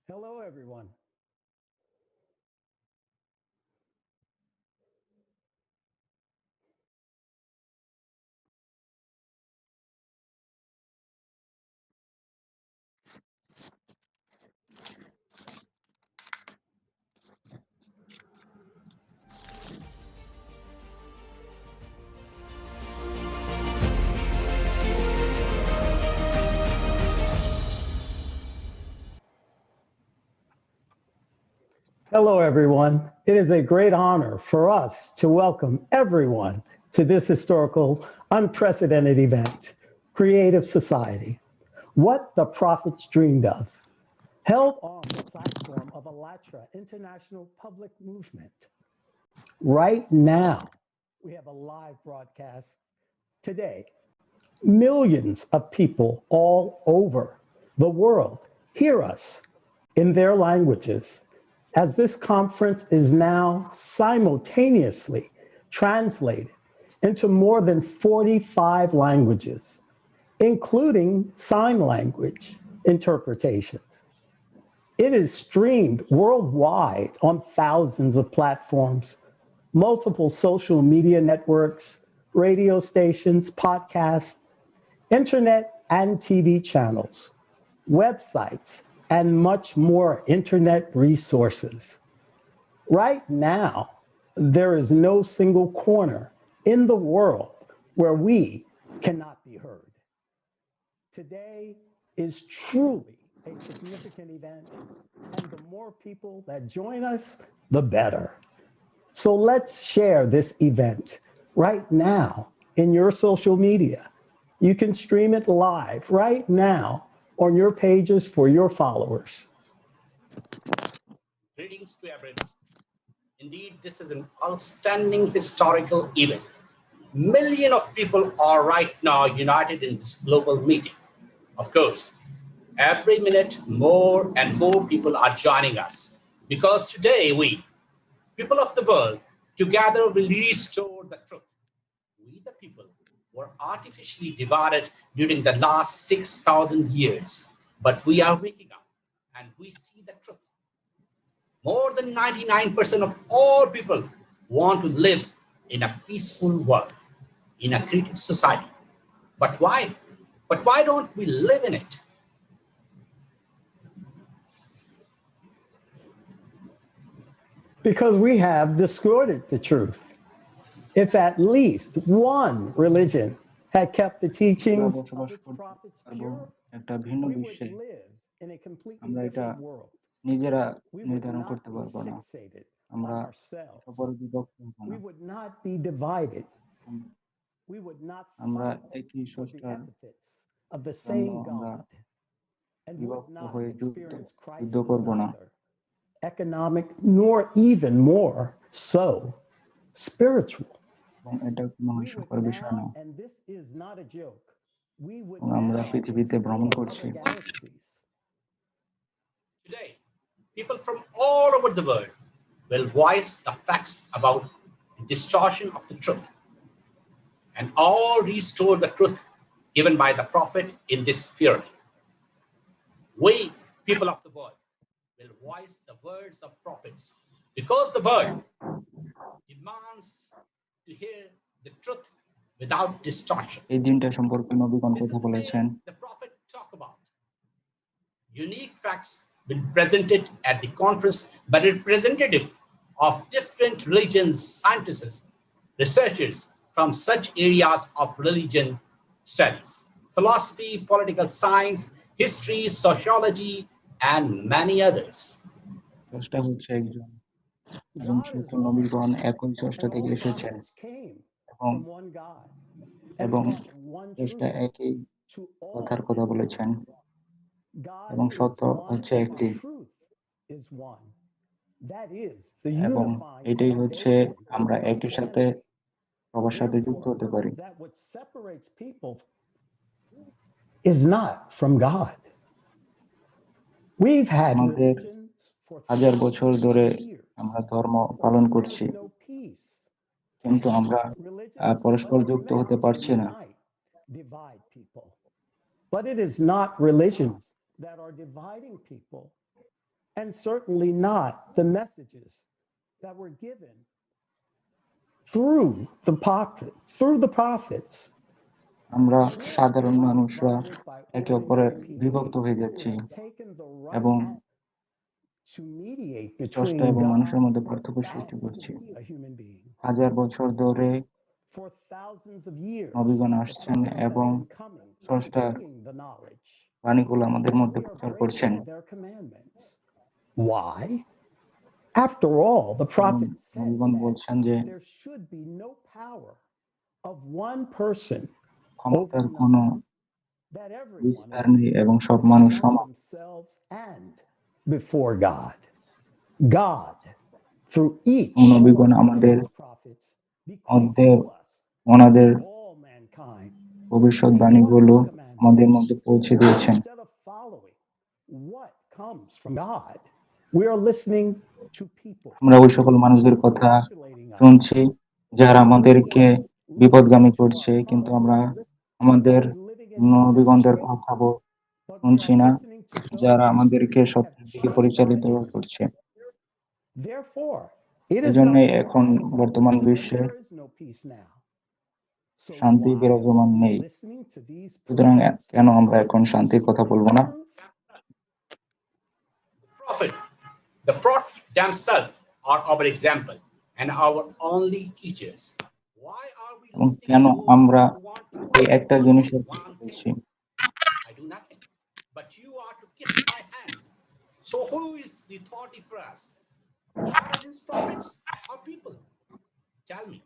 Hello, everyone. Hello, everyone. It is a great honor for us to welcome everyone to this historical, unprecedented event, Creative Society, What the Prophets Dreamed of, held on the platform of Alatra International Public Movement. Right now, we have a live broadcast today. Millions of people all over the world hear us in their languages as this conference is now simultaneously translated into more than 45 languages, including sign language interpretations. It is streamed worldwide on thousands of platforms, multiple social media networks, radio stations, podcasts, internet and TV channels, websites, and much more internet resources. Right now, there is no single corner in the world where we cannot be heard. Today is truly a significant event, and the more people that join us, the better. So let's share this event right now in your social media. You can stream it live right now on your pages for your followers. Greetings to everyone. Indeed, this is an outstanding historical event. Millions of people are right now united in this global meeting. Of course, every minute more and more people are joining us because today we, people of the world, together will restore the truth. We, the people, were artificially divided during the last 6,000 years, but we are waking up and we see the truth. More than 99% of all people want to live in a peaceful world, in a creative society. But why? But why don't we live in it? Because we have distorted the truth. If at least one religion had kept the teachings of its prophets pure, একটা ভিন্ন we would বিশ্বে live in a completely আমরা এটা different world. নিজেরা We would নির্ধারণ not করতে be পারবো না fixated on আমরা ourselves. সবার বিভক্ত হবো We না would not be divided. We would not আমরা fight একই for the স্রষ্টার epithets of the জন্য same আমরা God and would বিভক্ত not হয়ে experience যুদ্ধ crisis করব না neither economic nor even more so spiritual. এবং এটা কোনো We would হাস্যকর বিষয় now, না and this is not a joke, we would এবং আমরা now পৃথিবীতে ভ্রমণ explore করছি other galaxies. Today, people from all over the world will voice the facts about the distortion of the truth and all restore the truth given by the prophet in this period. We, people of the world, will voice the words of prophets because the world demands to hear the truth without distortion. এই দিনটা সম্পর্কে নবীগণ This কথা is the বলেছেন day the prophet talk about. Unique facts will be presented at the conference by representative of different religions, scientists, researchers from such areas of religion studies, philosophy, political science, history, sociology, and many others. স্রষ্টা হচ্ছে একজন এবং God is সত্য one, নবীগণ একই স্রষ্টা and থেকে all এসেছেন prophets came এবং from one God and এবং taught one স্রষ্টা truth একই to কথার all কথা men. বলেছেন God এবং is সত্য one হচ্ছে and একটি the truth is one. That is the এবং unifying এটাই হচ্ছে foundation আমরা of একই সাথে humanity. সবার সাথে যুক্ত Therefore, হতে পারি that which separates people is not from God. We've had আমাদের religions for হাজার বছর thousands ধরে of years, আমরা ধর্ম but পালন there করছি is no peace. কিন্তু আমরা Religions পরস্পর were যুক্ত meant হতে to পারছি না unite, divide people. But it is not religions that are dividing people. and certainly not the messages that were given through the prophets. আমরা সাধারণ মানুষরা একে অপরের বিভক্ত হয়ে যাচ্ছি এবং To mediate স্রষ্টা between এবং God মানুষের মধ্যে পার্থক্য সৃষ্টি করছি। and a human being. হাজার বছর ধরে For thousands of years, নবীগণ the আসছেন prophets have এবং been coming, স্রষ্টার bringing the knowledge. বাণীগুলো আমাদের মধ্যে We are প্রচার করছেন। breaking their commandments. Why? After all, the এবং prophets said নবীগণ that বলছেন যে there should be no power of one person ক্ষমতার over কোনো another, that everyone বিস্তার is নেই এবং সব মানুষ among সমান। themselves and before God. God, through each নবীগণ of আমাদের his prophets, মধ্যে bequeathed to us, ওনাদের all mankind, ভবিষ্যৎবাণীগুলো আমাদের মধ্যে পৌঁছে দিয়েছেন। instead of following what comes from God, we are listening to people আমরা ওই সকল মানুষদের কথা manipulating us. শুনছি যারা আমাদেরকে বিপদগামী করছে, কিন্তু আমরা আমাদের নবীগণদের কথা But we শুনছি are না, listening to যারা those আমাদেরকে who have সত্যের দিকে changed পরিচালিত the truth. করছে। Therefore, it is এজন্য not এখন বর্তমান that বিশ্বে there is no peace now. So শান্তি why বিরাজমান are we নেই। listening to these সুতরাং prophets কেন আমরা এখন শান্তির কথা বলবো না? The prophets themselves are our example and our only teachers. Why are we এবং listening কেন to those আমরা who want to এই একটা only জিনিসের one কথা thing? বলছি? I do nothing, but you are to kiss my hands. So who is the authority for us? God and his prophets or people? Tell me,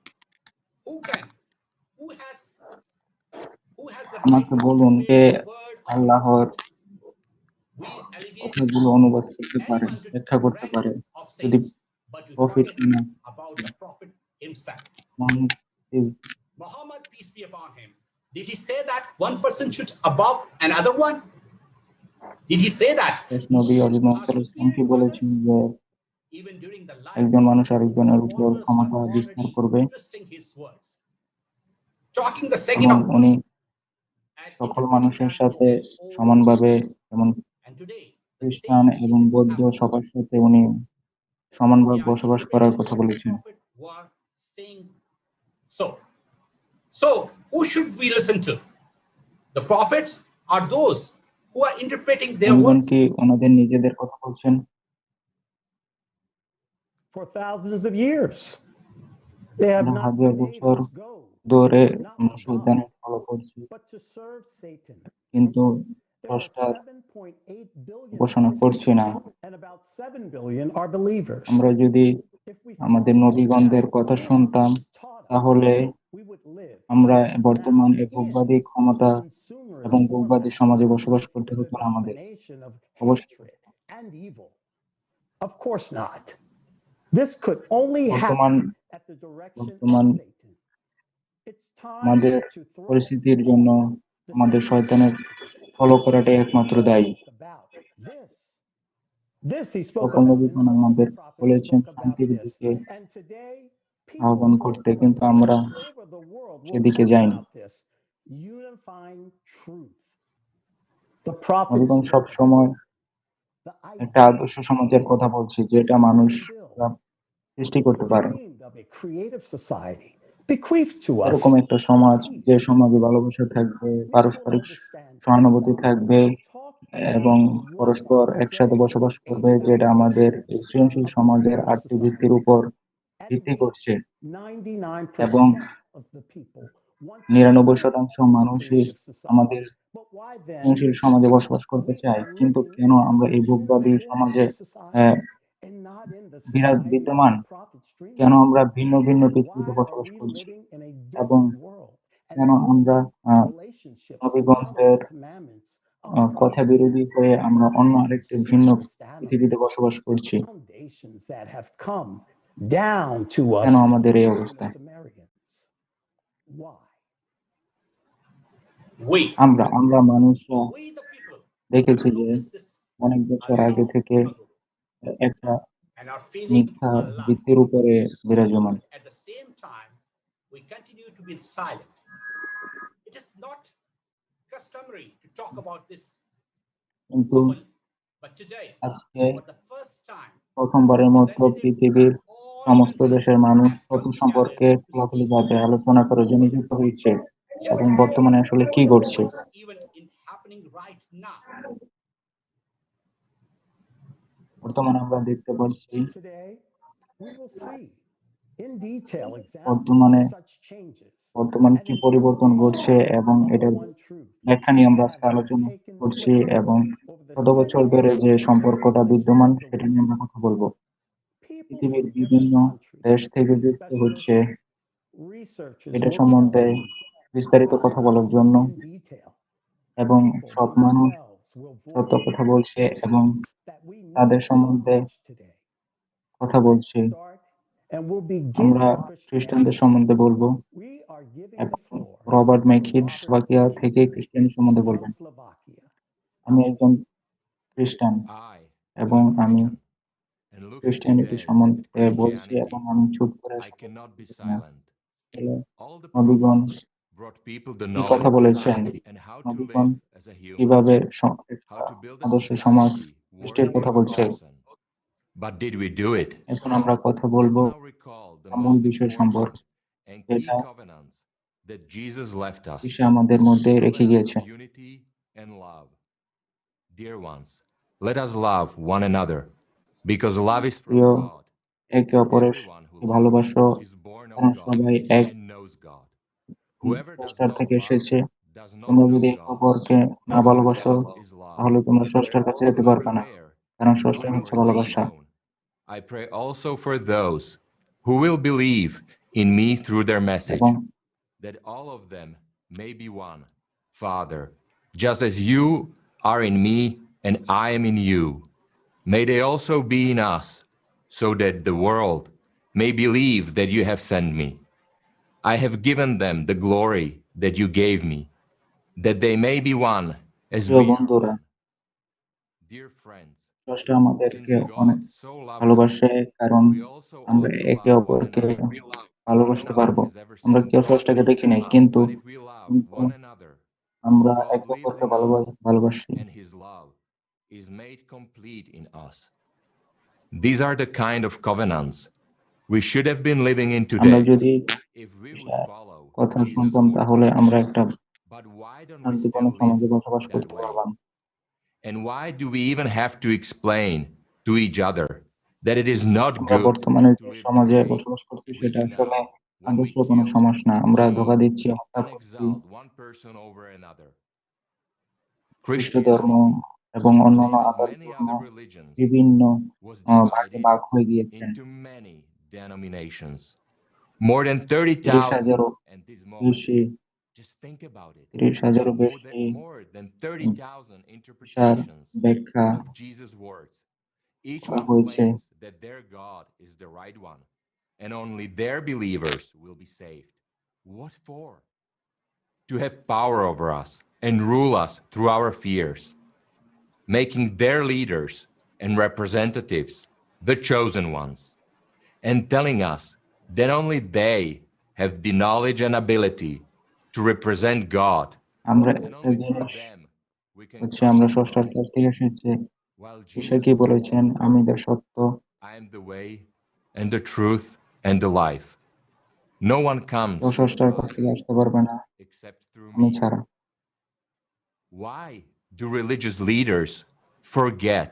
who has the right আমাকে to বলুন যে interpret the word of the আল্লাহর prophet? We alleviate কথাগুলো অনুবাদ করতে পারে, anyone to ব্যাখ্যা করতে rank পারে, of যদি saints, but we profit forget about the prophet himself. Muhammad, peace be upon him, did he say that one person should above another one? Did he say that নবী he Ali is not Mohammad কি superior to বলেছেন others? যে Even during the একজন life, মানুষ আরেকজনের উপর foreigners ক্ষমতা were বিস্তার already করবে twisting his words, talking the second এবং of উনি and সকল interpreting মানুষের them in সাথে their own সমানভাবে, way. যেমন And today, the খ্রিস্টান same এবং thing is বৌদ্ধ happening. সবার সাথে উনি We সমানভাবে are বসবাস করার interpreting কথা what the বলেছেন। prophet were saying. So who should we listen to? The prophets are those who are interpreting their নবীগণ words. কি ওনাদের নিজেদের কথা বলছেন? for thousands of years. They have not হাজার made বছর us go, ধরে not আমরা to God, শয়তানের ফলো করছি, but to serve Satan. কিন্তু There are স্রষ্টার 7.8 billion উপাসনা করছি না। and about 7 billion are believers. আমরা যদি If we আমাদের followed নবীগণদের কথা what শুনতাম, was taught us, তাহলে we would live আমরা as বর্তমান now এই ভোগবাদী in ক্ষমতা a consumerist এবং ভোগবাদী format সমাজে বসবাস করতে with হতো a না আমাদের। domination of অবশ্যই hatred and evil. Of course not. This could only বর্তমান happen at the direction of বর্তমান Satan. It's time আমাদের to throw পরিস্থিতির জন্য the আমাদের Satan's শয়তানের ফলো করাটাই একমাত্র দায়ী। about this he spoke সকল about, নবীগণ and all আমাদের the prophets বলেছেন spoke about শান্তির this. দিকে And today, আহ্বান people করতে, কিন্তু আমরা all over the world will সেদিকে talk যাইনি। about this unifying truth. The prophets নবীগণ knew সব সময় the একটা ideal আদর্শ সমাজের কথা বলছি, যেটা মানুষরা সৃষ্টি করতে পারে। dreamed of a creative society bequeathed to us এরকম একটা সমাজ, যে সমাজে ভালোবাসা থাকবে, পারস্পরিক সহানুভূতি থাকবে এবং পরস্পর একসাথে বসবাস করবে, যেটা আমাদের এই সৃজনশীল সমাজের আটটি ভিত্তির উপর ভিত্তি করছে। এবং 99% মানুষই আমাদের সৃজনশীল সমাজে বসবাস করতে চায়, কিন্তু কেন আমরা এই ভোগবাদী সমাজে বিদ্যমান? কেন আমরা ভিন্ন ভিন্ন পৃথিবীতে বসবাস করছি? এবং কেন আমরা নবীগণদের কথা বিরোধী হয়ে আমরা অন্য আরেকটি ভিন্ন পৃথিবীতে বসবাস করছি? কেন আমাদের এই অবস্থা? আমরা মানুষরা দেখেছি যে অনেক বছর আগে থেকে একটা মিথ্যা ভিত্তির উপরে বিরাজমান। At the same time, we continue to be silent. It is not customary to talk about this কিন্তু openly, but today, আজকে for the first প্রথমবারের মতো পৃথিবীর সমস্ত দেশের মানুষ সত্য সম্পর্কে খোলাখুলিভাবে আলোচনা করার জন্য নিযুক্ত হয়েছে এবং বর্তমানে আসলে কি ঘটছে। বর্তমানে আমরা দেখতে পাচ্ছি বর্তমানে বর্তমানে কি পরিবর্তন ঘটছে এবং এটার ব্যাখ্যা নিয়ে আমরা আজকে আলোচনা করছি এবং শত বছর ধরে যে সম্পর্কটা বিদ্যমান সেটা নিয়ে আমরা কথা বলবো। পৃথিবীর বিভিন্ন দেশ থেকে যুক্ত হচ্ছে এটা সম্বন্ধে বিস্তারিত কথা বলার জন্য এবং সব মানুষ সত্য কথা বলছে এবং তাদের সম্বন্ধে কথা বলছে। আমরা খ্রিস্টানদের সম্বন্ধে বলবো এবং রবার্ট ম্যাকিড স্লোভাকিয়া থেকে খ্রিস্টান সম্বন্ধে বলবেন। আমি একজন খ্রিস্টান এবং আমি খ্রিস্টানিটি সম্বন্ধে বলছি এবং আমি চুপ করে নবীগণ কি কথা বলেছেন, নবীগণ কিভাবে একটা আদর্শ সমাজ সৃষ্টির কথা বলছে। এখন আমরা কথা বলবো মূল বিষয় সম্পর্কে, যেটা ঈশা আমাদের মধ্যে রেখে গিয়েছেন। প্রিয়, একে অপরের ভালোবাসো, কারণ সবাই এক স্রষ্টার থেকে এসেছে। তোমরা যদি একে অপরকে না ভালোবাসো তাহলে তোমরা স্রষ্টার কাছে যেতে পারবে না, কারণ স্রষ্টা হচ্ছে ভালোবাসা। I pray also for those who will believe in me through their message, that all of them may be one. Father, just as you are in me and I am in you, may they also be in us, so that the world may believe that you have sent me. I have given them the glory that you gave me, that they may be one as we are one. Dear friends, স্রষ্টা আমাদেরকে অনেক ভালোবাসে, কারণ আমরা একে অপরকে ভালোবাসতে পারবো। আমরা কেউ স্রষ্টাকে দেখি নাই, কিন্তু আমরা একে অপরকে ভালোবাসি। is made complete in us. These are the kind of covenants we should have been living in আমরা today যদি if we would follow কথা Jesus' শুনতাম words. তাহলে আমরা একটা But why don't we শান্তিপূর্ণ still সমাজে live বসবাস that করতে way? পারবাম। And why do we even have to explain to each other that it is not আমরা good বর্তমানে to যে live সমাজে the way বসবাস করছি we সেটা do আসলে now when we আদর্শ কোনো kill, সমাজ না। আমরা ধোঁকা cheat, দিচ্ছি, হত্যা and করছি। exalt one person over another? খ্রিস্ট ধর্ম Christianity, এবং অন্যান্য same as আদার many ধর্ম other religions, বিভিন্ন was ভাগে divided ভাগ হয়ে গিয়েছেন। into many denominations. More than 30,000 30,000 at this moment. বেশি Just think about it. 30,000 বেশি More than 30,000 ভাষার interpretations ব্যাখ্যা of Jesus' words. Each করা one হয়েছে। claims that their God is the right one, and only their believers will be saved. What for? To have power over us and rule us through our fears, making their leaders and representatives the chosen ones, and telling us that only they have the knowledge and ability to represent God, আমরা and একটা only through জিনিস them we can হচ্ছে, come আমরা to স্রষ্টার God. কাছ থেকে এসেছে। While Isha Jesus কি said, বলেছেন? আমি দ্য সত্য, I am the way and the truth and the life. No one comes কেউ to স্রষ্টার God কাছে আসতে পারবে না except through আমি me. ছাড়া। Why do religious leaders forget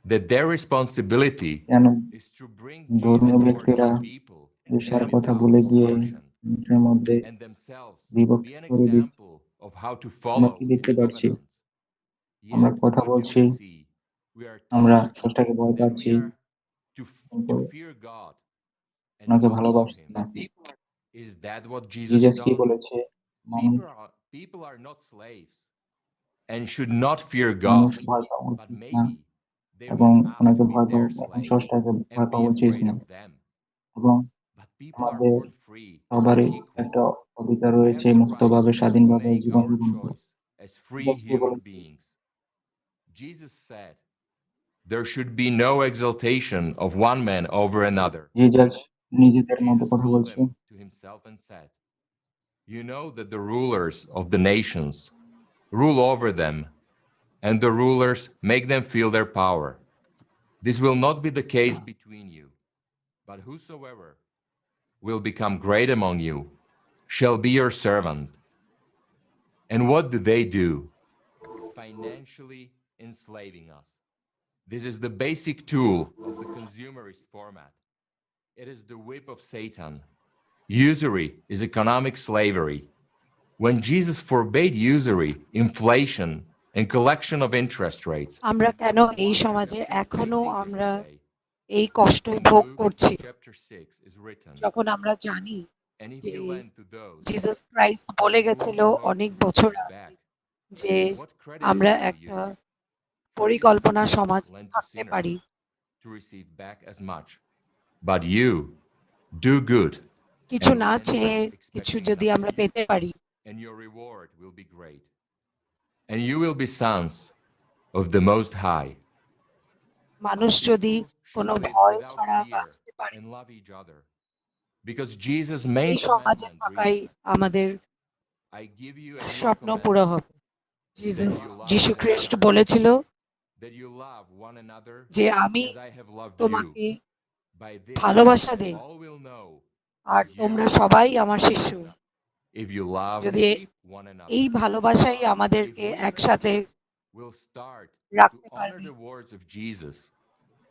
that their responsibility কেন is to bring ধর্মীয় Jesus' words ব্যক্তিরা to people ঈশার কথা without ভুলে গিয়ে distortion, মানুষের মধ্যে and themselves বিভক্ত be an করে দিচ্ছে? example of how to আমরা follow কি his দেখতে পাচ্ছি? covenants? আমরা Yet কথা what do বলছি, we see? We are আমরা told স্রষ্টাকে ভয় that we পাচ্ছি, are কিন্তু to fear God and ওনাকে not love ভালোবাসছি him. না। Is that what Jesus Jesus কি taught? বলেছে? মানুষ People are not slaves and should not fear মানুষ God, ভয় পাওয়া but উচিত না, maybe they এবং want us ওনাকে to be ভয় their পাওয়া এবং slaves স্রষ্টাকে ভয় and be পাওয়া উচিত afraid না। of them. এবং But people are আমাদের born free সবারই and equal. একটা অধিকার We রয়েছে have the মুক্তভাবে right to স্বাধীনভাবে make জীবন our যাপন করার। choice as free জিজাস কি human বলেছে? beings. Jesus said, there should be no exaltation of one man over another. Jesus নিজেদের মধ্যে Jesus কথা called বলছে। them to himself and said, you know that the rulers of the nations rule over them, and the rulers make them feel their power. This will not be the case between you, but whosoever will become great among you shall be your servant. And what do they do? Financially enslaving us. This is the basic tool of the consumerist format. It is the whip of Satan. Usury is economic slavery. When Jesus forbade usury, inflation, and collection of interest rates, আমরা কেন এই সমাজে এখনো আমরা এই কষ্ট ভোগ করছি chapter 6 is written, যখন আমরা জানি and if যে you lend to those Jesus Christ বলে গেছিল অনেক বছর আগে যে what credit আমরা is it to একটা you? পরিকল্পনা For you সমাজ lend to থাকতে sinners পারি to receive back as much. But you do good, কিছু and না lend চেয়ে কিছু expecting যদি nothing, আমরা পেতে পারি and your reward will be great. And you will be sons of the Most High. মানুষ যদি কোনো Shall live ভয় without ছাড়া fear বাঁচতে পারে and love each other. Because Jesus' এই main সমাজে commandment থাকাই reads, আমাদের I give you a new স্বপ্ন পুরো commandment, হবে জিসাস that you love যীশু one খ্রিস্ট another, বলেছিল that you love one another যে আমি as I have loved you. তোমাকে By this, ভালোবাসা দেই all will know R that you তোমরা are সবাই my আমার শিষ্য disciples, if you love যদি one another. এই ভালোবাসাই If আমাদেরকে we একসাথে will start to রাখতে honor পারবে the words of Jesus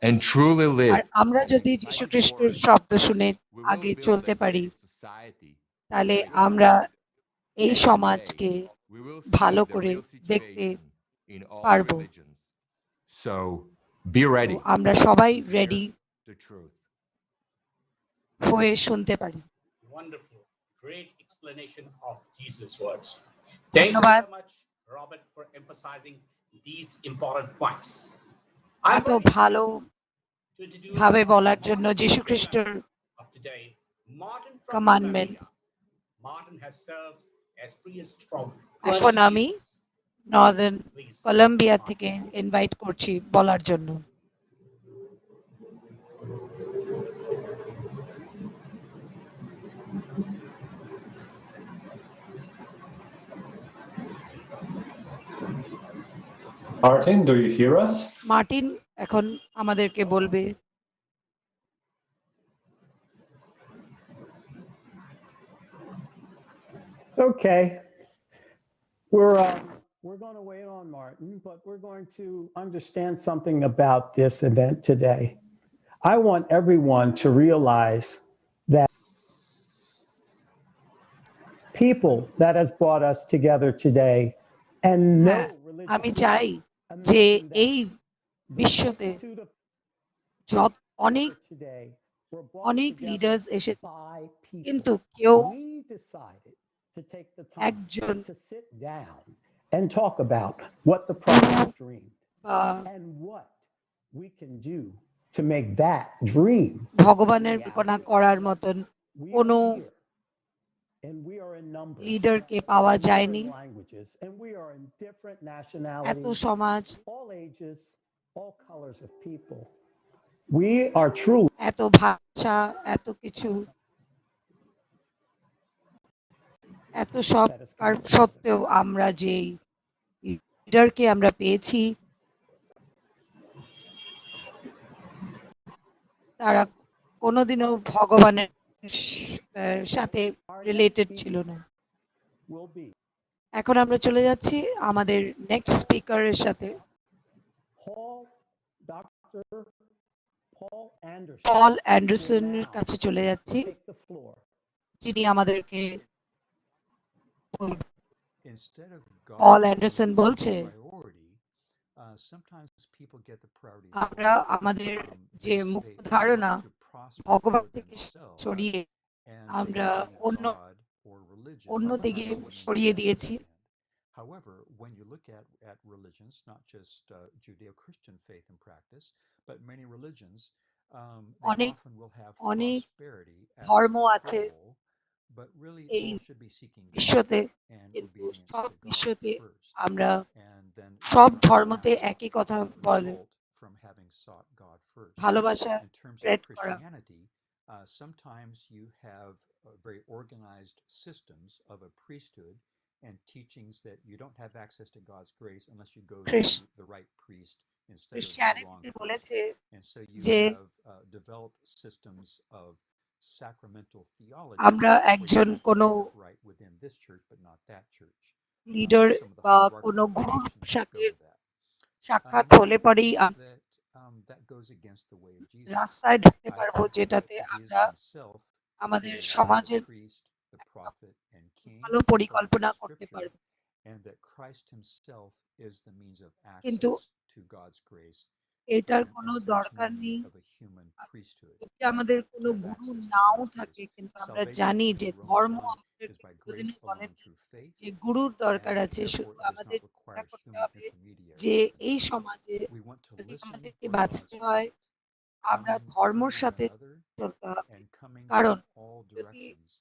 and truly R live আমরা and যদি apply যীশু his খ্রিস্টের words, শব্দ শুনে we will আগে build চলতে a পারি great society তাহলে where আমরা এই every day সমাজকে we will ভালো see the করে real দেখতে situation in all পারবো religions. So be তো ready আমরা সবাই to hear ready the truth. হয়ে শুনতে পারি Wonderful. Great explanation of Jesus' words. Thank you ধন্যবাদ very much, Robert, for emphasizing these important points. I'm এত very ভালো to introduce ভাবে our বলার জন্য last যীশু speaker খ্রিস্টের of today, Martin from commandment. Tanzania. Martin has served as priest from এখন 20 আমি years. Northern Please. কলম্বিয়া থেকে ইনভাইট করছি বলার জন্য Martin, do you hear us? Martin এখন আমাদেরকে বলবে Okay. We're going to wait on Martin, but we're going to understand something about this event today. I want everyone to realize that people that has brought us together today and no হ্যাঁ religious আমি চাই যে এই বিশ্বতে যত অনেক অনেক leaders এসেছে কিন্তু কেউ একজন to sit down and talk about what the prophets dreamed বা and what we can do to make that dream. ভগবানের কল্পনা করার মতন We কোনো are here, and we are in numbers, লিডারকে পাওয়া and we are যায়নি in languages, and we are in different এত nationalities, সমাজ all ages, all colors of people. We are truly এত ভাষা এত কিছু এত সব সত্ত্বেও আমরা যে লিডারকে আমরা পেয়েছি তারা কোনোদিনও ভগবানের সাথে রিলেটেড ছিল না will be এখন আমরা চলে যাচ্ছি আমাদের নেক্সট স্পিকারের সাথে Dr. Paul Anderson. পল অ্যান্ডারসনের কাছে চলে যাচ্ছি Take the floor. যিনি আমাদেরকে Instead of Paul God Anderson being বলছে, priority, sometimes people get the priority আমরা wrong. আমাদের যে They মুখ্য want ধারণা to prosper ভগবান for থেকে themselves, সরিয়ে and আমরা they see অন্য God or religion অন্যদিকে as winning সরিয়ে the দিয়েছি end. However, when you look at religions, not just Judeo-Christian faith and practice, but many religions, they অনেক often will have অনেক prosperity as ধর্ম the আছে goal, but really এই all should be seeking বিশ্বতে God and কিন্তু obedience সব to God বিশ্বতে first. আমরা And then সব love ধর্মতে will একই কথা বলে result from having sought God first. ভালোবাসা In terms of স্প্রেড করা Christianity, sometimes you have very organized systems of a priesthood and teachings that you don't have access to God's grace unless you go Chris- to the right priest instead of the wrong ক্রিশ্চিয়ানিটিতে Christ. বলেছে And so you যে have developed systems of sacramental theology আমরা where you একজন have to কোনো get it right within this church but not that church. Leader Some of the বা hierarchical কোনো গুরুর traditions সাথে go that. সাক্ষাৎ We হলে পরেই believe that that goes against the way of Jesus. রাস্তায় ঢুকতে I পারবো, think that যেটাতে Jesus আমরা himself আমাদের is the সমাজের priest, the prophet, and king ভালো according পরিকল্পনা to করতে Scripture, পারবো। and that Christ himself is the means of কিন্তু access to God's grace এটার and কোনো there's দরকার no নেই need of a human priesthood যদি আমাদের to কোনো have Guru access to now God's থাকে, grace. কিন্তু আমরা Salvation, জানি যে according to ধর্ম Romans 1, আমাদের is by কোনোদিনই grace alone বলেনি through faith, যে গুরুর দরকার and আছে, শুধু therefore it does আমাদের not চেষ্টা require করতে human হবে intermediary যে for এই that. সমাজে We want to যদি listen আমাদেরকে for বাঁচতে God's হয় faith, আমরা coming ধর্মর from one সাথে another চলতে হবে। and coming কারণ from all যদি directions,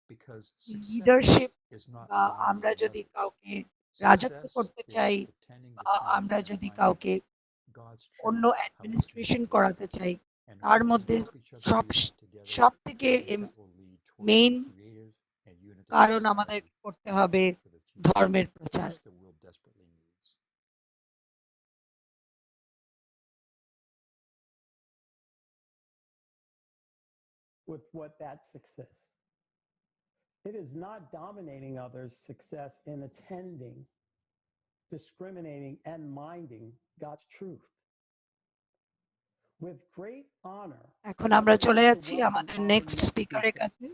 because success leadership is not বা dominating আমরা যদি others. কাউকে রাজত্ব Success করতে is চাই attending বা to see আমরা and যদি finding কাউকে God's অন্য truth, how it administration connects করাতে চাই, and তার how we মধ্যে help each other সব do that together, সব থেকে I think that will lead towards main creative and unitary কারণ society আমাদের করতে হবে for the future, ধর্মের প্রচার। which the world desperately needs. With what that success. It is not dominating others' success in attending, discriminating, and minding God's truth. With great honor, এখন we আমরা are চলে pleased to যাচ্ছি welcome আমাদের our next next স্পিকারের speaker, কাছে,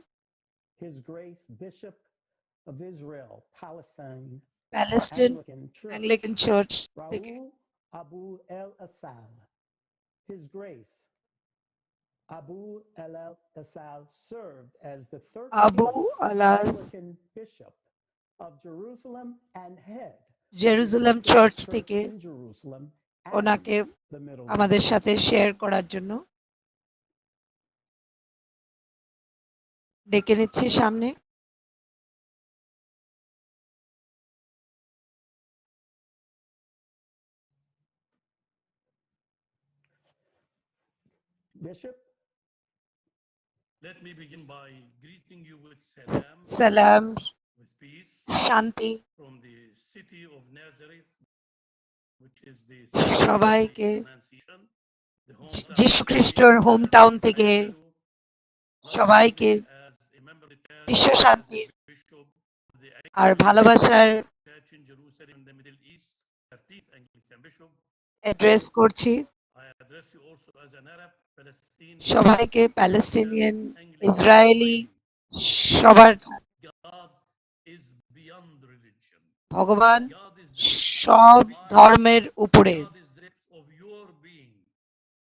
His Grace Bishop of Israel, Palestine, Palestine Anglican Church, Anglican church থেকে Raul Abu El Asal. His Grace Abu El Asal served as the Abu 13th আলাজ Anglican Bishop of Jerusalem and head of the Jerusalem Episcopal church Church থেকে in Jerusalem and ওনাকে the Middle আমাদের East. সাথে share করার জন্য ডেকে নিচ্ছি সামনে। Bishop, let me begin by greeting you with salam, সালাম, with peace, শান্তি from the city of Nazareth, which is the city of সবাইকে the Annunciation, the hometown যীশু of খ্রিস্টর Jesus, হোম টাউন থেকে welcoming সবাইকে you as a member of the church, বিশ্ব as a শান্তির bishop of the আর Anglican ভালোবাসার Church in Jerusalem and the Middle East, 13th Anglican bishop. Address করছি I address you also as an Arab, Palestinian, সবাইকে, Christian, Palestinian, Anglican, Israeli, Israeli. সবার God is beyond religion. ভগবান God is the depth সব of life. ধর্মের উপরে। God is the depth of your being.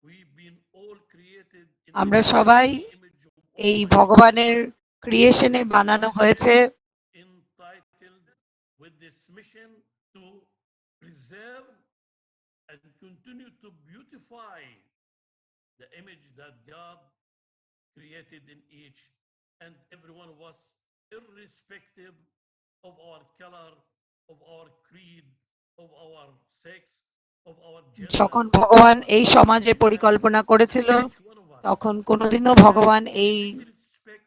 We've been all created in আমরা the সবাই image of এই Almighty ভগবানের God. ক্রিয়েশনে বানানো হয়েছে Entitled with this mission to preserve and continue to beautify the image that God created in each and every one of us, irrespective of our color, of our creed, of our sex, of our gender. যখন ভগবান of our এই সমাজে পরিকল্পনা করেছিল, each one of us তখন কোনোদিনও ভগবান has এই little speck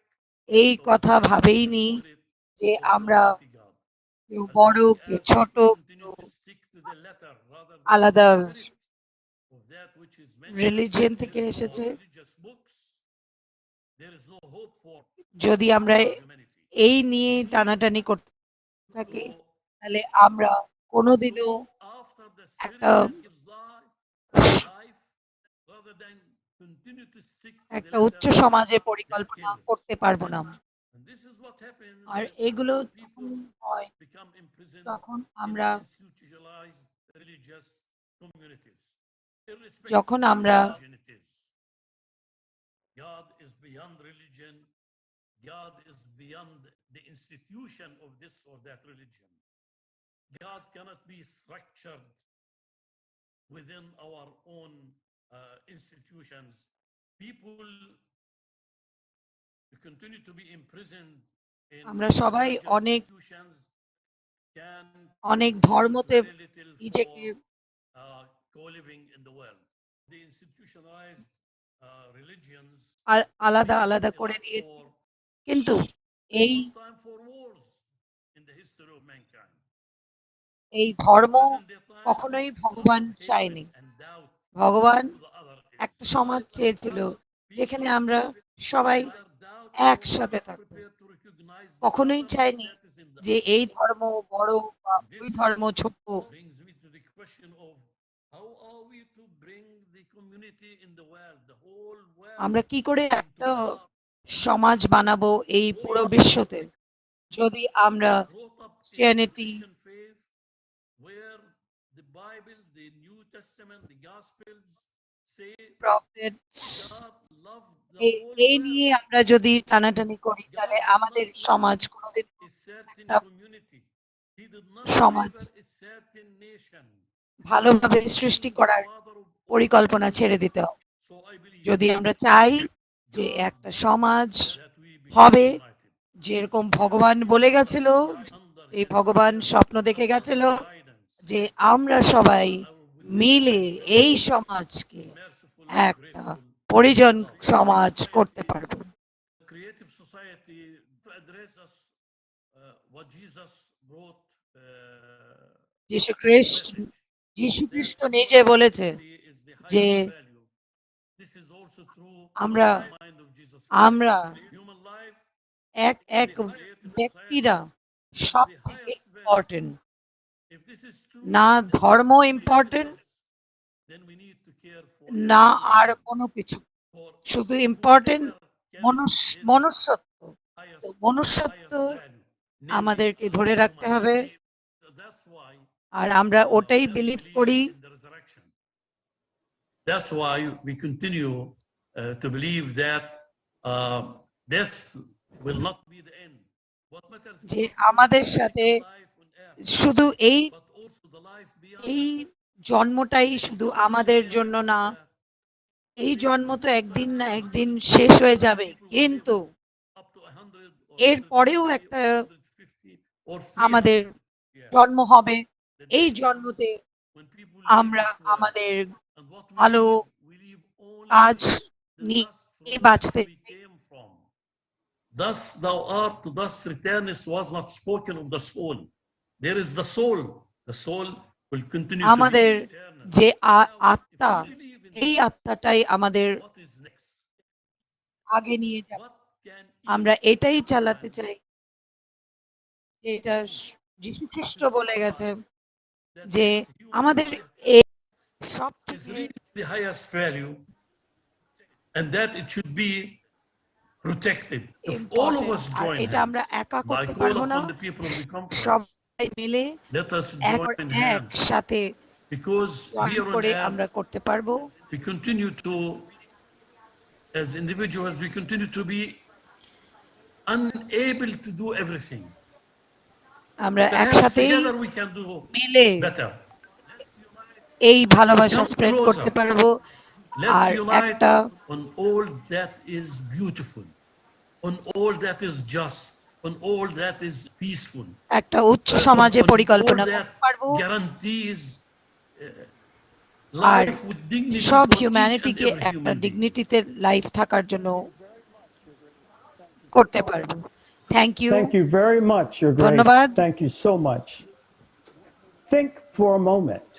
এই of কথা the ভাবেইনি spirit যে of the আমরা Almighty God. কেউ As বড় long কেউ as ছোট we continue কেউ to stick to the letter rather than আলাদা the spirit of that which is mentioned religion in থেকে all এসেছে, religious books, there is no hope for যদি আমরা humanity. এই নিয়ে টানাটানি করতে থাকি, So, তাহলে আমরা কোনোদিনও go after the spirit একটা that gives life rather than continue to stick to the একটা উচ্চ letter সমাজে that পরিকল্পনা kills. করতে পারবো না। And this is what happens R when এগুলো তখন people হয় become imprisoned যখন in আমরা institutionalized religious communities. যখন Irrespective of আমরা what religion it is. God is beyond religion. God is beyond the institution of this or that religion. God cannot be structured within our own institutions. People continue to be imprisoned in আমরা সবাই religious অনেক institutions can অনেক contribute ধর্মতে very little নিজেকে for co-living in the world. The institutionalized religions আলাদা made আলাদা a করে lot দিয়েছে, for কিন্তু এই time for wars in the history of mankind. এই ধর্ম Present day times কখনোই ভগবান of hatred চায়নি। and ভগবান একটা সমাজ চেয়েছিল যেখানে আমরা সবাই একসাথে থাকবো। কখনোই চাইনি যে এই ধর্ম বড় বা ওই ধর্ম ছোট। আমরা কি করে একটা সমাজ বানাবো এই পুরো বিশ্বতে, যদি আমরা Christianity, prophets এই নিয়ে আমরা যদি টানাটানি করি, তাহলে আমাদের সমাজ কোনোদিন একটা সমাজ ভালোভাবে সৃষ্টি করার পরিকল্পনা ছেড়ে দিতে হবে। যদি আমরা চাই যে একটা সমাজ হবে যেরকম ভগবান বলে গেছিল, এই ভগবান স্বপ্ন দেখে গেছিল যে আমরা সবাই মিলে এই সমাজকে একটা পরিজন সমাজ করতে পারবো। যীশু খ্রিস্ট নিজে বলেছে যে আমরা আমরা এক এক ব্যক্তিরা সব থেকে ইম্পর্টেন্ট না, ধর্ম ইম্পর্টেন্ট না আর কোনো কিছু, শুধু ইম্পর্টেন্ট মনুষ্যত্ব। তো মনুষ্যত্ব আমাদেরকে ধরে রাখতে হবে, আর আমরা ওটাই বিলিভ করি। That's why we continue to believe that death will not be the end. What matters যে আমাদের সাথে শুধু এই জন্মটাই শুধু আমাদের জন্য না, এই জন্ম তো একদিন না একদিন শেষ হয়ে যাবে, কিন্তু এর পরেও একটা আমাদের জন্ম হবে। এই জন্মতে আমরা আমাদের ভালো কাজ নিয়ে বাঁচতে। Thus thou art, to thus returnest was not spoken of the soul. There is the soul. The soul will continue আমাদের to be eternal. যে আত্মা, এই আত্মাটাই আমাদের আগে নিয়ে যাবে। আমরা এটাই চালাতে চাই, এটা যীশু খ্রিস্ট বলে গেছে যে আমাদের সব থেকে the highest value, and that it should be protected. If all of us join এটা আমরা একা hands, I করতে call পারবো না, upon the people of the conference, সবাই মিলে let us join hands, একসাথে because here on করে আমরা earth করতে পারবো। we continue to, as individuals, we continue to be unable to do everything. আমরা Perhaps একসাথে together we can do মিলে better. এই ভালোবাসা Come স্প্রেড closer. করতে পারবো। Let's আর unite একটা on all that is beautiful, on all that is just, on all that is peaceful, একটা উচ্চ সমাজে on all পরিকল্পনা that করতে পারবো, guarantees আর life with dignity সব for each and হিউম্যানিটিকে every একটা human being. ডিগনিটিতে লাইফ থাকার জন্য করতে পারবো। Thank you. Thank you very much, Your Grace. ধন্যবাদ। Thank you so much. Think for a moment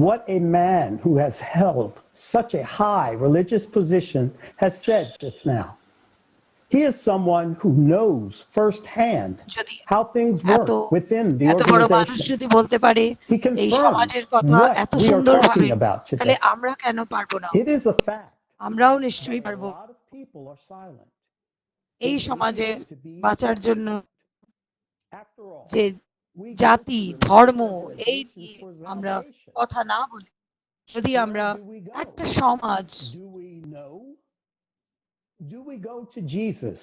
what a man who has held such a high religious position has said just now. He is someone who knows firsthand how things work within the এত বড় মানুষ organization. যদি বলতে পারে He এই confirms সমাজের কথা what এত we are সুন্দরভাবে, talking about তাহলে today. আমরা কেন পারবো না? It is a fact. আমরাও নিশ্চয়ই A পারবো। lot of people are silent. এই সমাজে To be বাঁচার জন্য After all, যে we go জাতি to ধর্ম religious এই organizations নিয়ে for আমরা salvation. কথা না বলি, যদি Where আমরা do we go? একটা সমাজ, Do we know? Do we go to Jesus?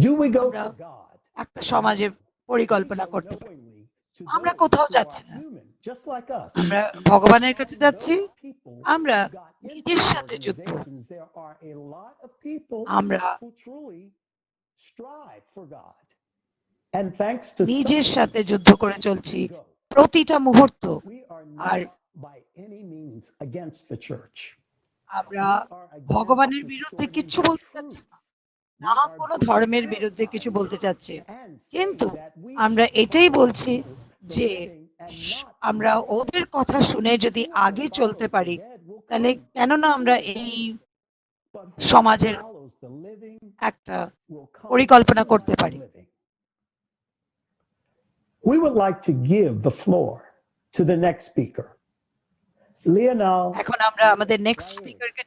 Do we go আমরা to God? একটা সমাজের পরিকল্পনা করতে পারি। আমরা কোথাও যাচ্ছি না, Just like us. আমরা ভগবানের কাছে যাচ্ছি। আমরা নিজের সাথে যুদ্ধ, আমরা নিজের সাথে যুদ্ধ করে চলছি প্রতিটা মুহূর্ত। আর আমরা ভগবানের বিরুদ্ধে কিছু বলতে চাচ্ছি না, না কোনো ধর্মের বিরুদ্ধে কিছু বলতে চাচ্ছি, কিন্তু আমরা এটাই বলছি যে আমরা ওদের কথা শুনে যদি আগে চলতে পারি, তাহলে কেন না আমরা এই সমাজের একটা পরিকল্পনা করতে পারি। We would like to give the floor to the next speaker. Lionel, এখন আমরা আমাদের next স্পিকারকে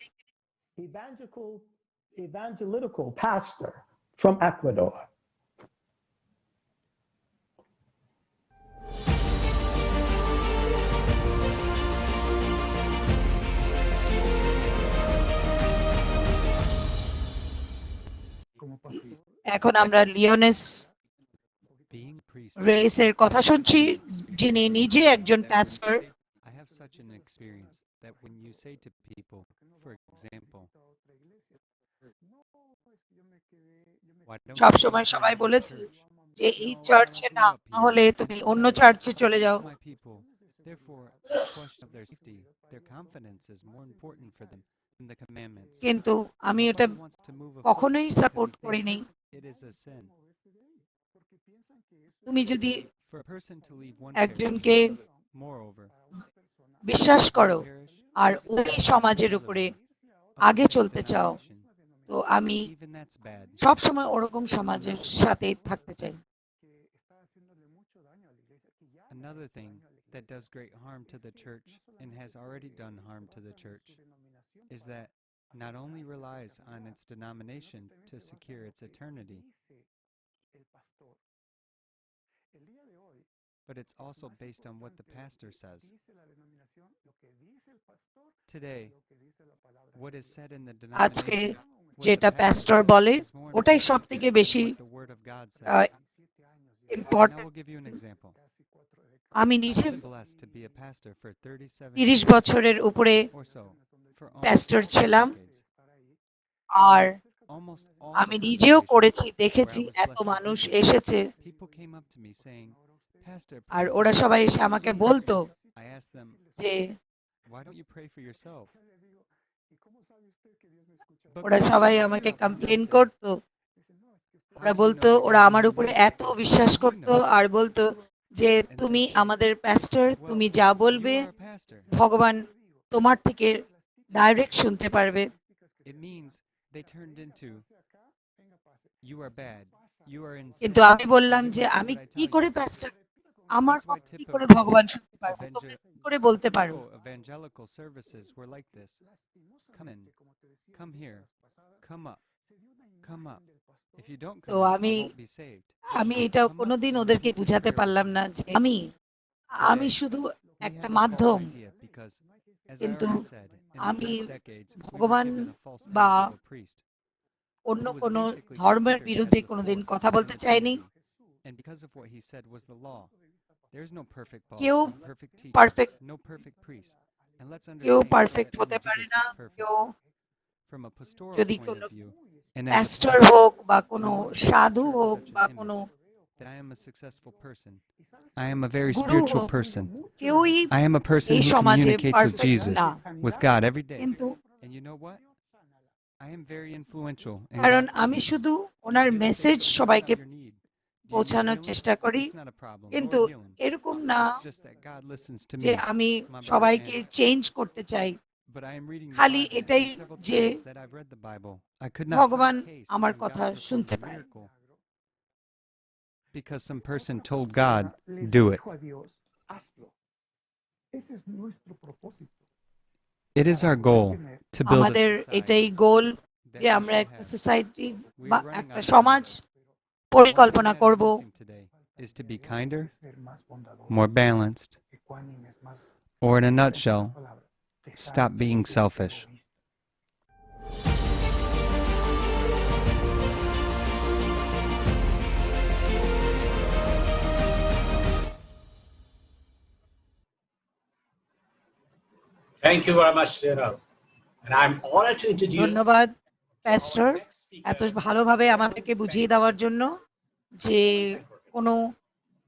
evangelical pastor from Ecuador. এখন আমরা লিওনেস রেইসের কথা শুনছি, যিনি নিজে একজন pastor. I have such an experience that when you say to people, for example, why don't সব you সময় go to সবাই the বলেছে church? যে এই চার্চে না হলে তুমি অন্য চার্চে চলে যাও। My people, therefore, the question of their safety, their confidence is more important for them than the commandments. কিন্তু আমি এটা Nobody wants to move a foot কখনোই because সাপোর্ট they করিনি। think it is a sin. তুমি যদি For a person to leave one একজনকে parish, moreover, বিশ্বাস করো parish, আর ওই সমাজের উপরে আগে চলতে চাও, তো আমি even that's bad. সব সময় ওরকম সমাজের সাথে থাকতে চাই। Another thing that does great harm to the church and has already done harm to the church is that not only relies on its denomination to secure its eternity, but it's also based on what the pastor says. Today, what is said in the আজকে denomination, what যেটা the pastor pastor says, বলে is more ওটাই important সব থেকে than বেশি what the word of God says. And I important. will give you an example. আমি I've নিজে been blessed to be a pastor for 37 30 years বছরের উপরে or so, for almost pastor 2 ছিলাম। decades. আর Almost all আমি the নিজেও congregations করেছি, where I দেখেছি was এত blessed to মানুষ visit, এসেছে, people came up to me saying, Pastor, R pray for ওরা me." সবাই এসে আমাকে বলতো I asked them, যে why don't you pray for yourself? But ওরা people সবাই would আমাকে come up and complain they'll say, করতো। "How ওরা do you বলতো, know that ওরা God আমার knows উপরে me?" এত বিশ্বাস How do you করতো know? আর বলতো যে And they'll তুমি say, আমাদের প্যাস্টর, "Well, তুমি যা you বলবে are a pastor." ভগবান তোমার থেকে ডাইরেক্ট শুনতে পারবে। It means they turned into, you are bad, you are in sin. কিন্তু আমি So বললাম you যে will do আমি what I কি tell করে you. প্যাস্টর, আমার That's why কথা কি করে typical ভগবান শুনতে পারবো, তোমরা কি করে বলতে পারো? evangelical services were like this. Come in, come here, come up, come up. If you don't তো come up, আমি you won't be saved. আমি এটা Come up কোনোদিন and ওদেরকে repeat the বুঝাতে prayer পারলাম with না me. যে আমি শুধু We একটা have a false মাধ্যম, idea because, as I কিন্তু already said, in the আমি first decades, we were ভগবান given a false বা image of a priest অন্য who was কোনো basically ধর্মের considered বিরুদ্ধে as the কোনোদিন fourth কথা in বলতে the চাইনি। Trinity. And because of what he said was the law. There's no perfect boss, কেউ no perfect teacher, perfect, no perfect priest. And let's কেউ understand perfect that হতে only পারে Jesus না। is perfect. কেউ From a pastoral যদি point কোনো of view, and as a pastor pastor, হোক বা কোনো no one should সাধু assert হোক such বা an কোনো image that I am a successful person. I am a very Guru spiritual হোক, person. কেউই I am a person এই who সমাজে communicates with পারফেক্ট Jesus, না। with God every day. কিন্তু And you know what? I am very influential. And কারণ God আমি blesses me. শুধু ওনার They will say, message "So সবাইকে what's your need? Do you need পৌঁছানোর healing?" চেষ্টা করি, It's not a problem. কিন্তু Lord, heal him. এরকম না It's just that God listens to যে me. আমি My brother সবাইকে and চেঞ্জ করতে চাই। but I am reading the খালি Bible, এটাই and several যে times that I've read the Bible, I could not ভগবান find a case আমার when কথা God performed শুনতে a পায়। miracle because some person told God, "Do it." It is our goal to build a আমাদের society এটাই গোল that যে we আমরা shall একটা have. সোসাইটি We বা are running একটা out of সমাজ time. One পরিকল্পনা thing that করব। is missing today is to be kinder, more balanced, or in a nutshell, stop being selfish. Thank you very much, General. And I'm honored to introduce ধন্যবাদ to our pastor, next speaker, এত ভালোভাবে আমাদেরকে বুঝিয়ে দেওয়ার জন্য যে কোনো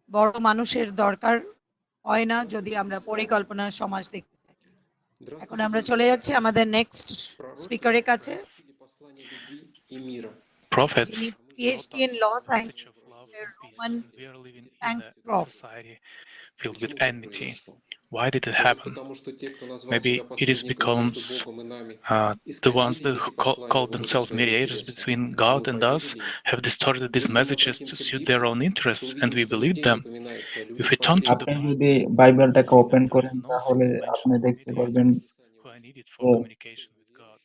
বড় মানুষের দরকার হয় না যদি আমরা পরিকল্পনার সমাজ দেখতে চাই। এখন আমরা চলে যাচ্ছি আমাদের নেক্সট স্পিকারের কাছে, Prophets যিনি PhD in law taught us science the message of love Roman peace, and we are living in bank a rob. society filled with enmity. Why did it happen? Maybe it is because the ones that who called themselves mediators between God and us have distorted these messages to suit their own interests, and we believed them. If we turn to the আপনি যদি Bible, we বাইবেলটাকে see open that there is করেন no তাহলে single আপনি mention of দেখতে পারবেন mediators who are needed for যে communication with God.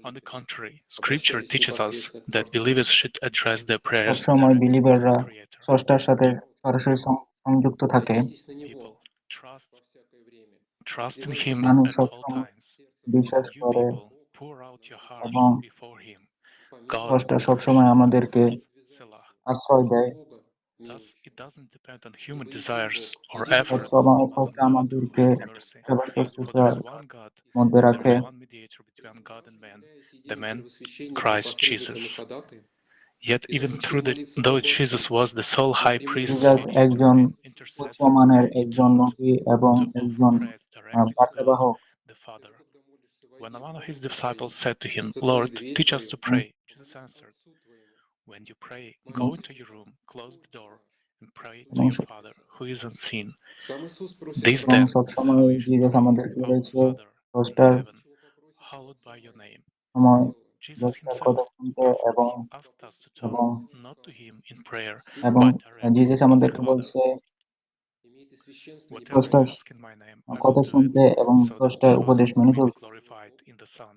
On the contrary, Scripture teaches us that believers should address their prayers সবসময় directly to বিলিভাররা the Creator. স্রষ্টার সাথে সরাসরি সংযুক্ত থাকে। People trust in Him মানুষ at all সবসময় times. বিশ্বাস You করে people pour out your hearts এবং before Him. God স্রষ্টা is a সবসময় shelter আমাদেরকে for us. Selah. আশ্রয় দেয়। Thus, it doesn't depend on human desires or efforts, সবসময় but on স্রষ্টা God who আমাদেরকে is mercy. সেবা For there শুশ্রূষার is one God, মধ্যে and there রাখে is one mediator between God and man, the man Christ Jesus. Yet even though Jesus was the sole high priest Jesus mediator একজন and intercessor, উচ্চমানের he একজন taught নবী এবং to offer একজন prayers directly to God বার্তাবাহক। the Father. When one of his disciples said to him, Lord, teach us to pray, Jesus answered, when you pray, go into your room, close the door, and pray to your Father who is unseen. This এবং then is সবসময় how you should Jesus pray. আমাদেরকে Our বলেছে Father in স্রষ্টার heaven, hallowed by your name. সময় Jesus স্রষ্টার কথা himself শুনতে এবং asked us to talk এবং not to him in prayer, এবং but directly Jesus to the আমাদেরকে Father. বলছে Whatever you স্রষ্টার ask in my name, I will কথা do it, শুনতে এবং so that the স্রষ্টার Father উপদেশ মেনে may be চলতে। glorified in the Son.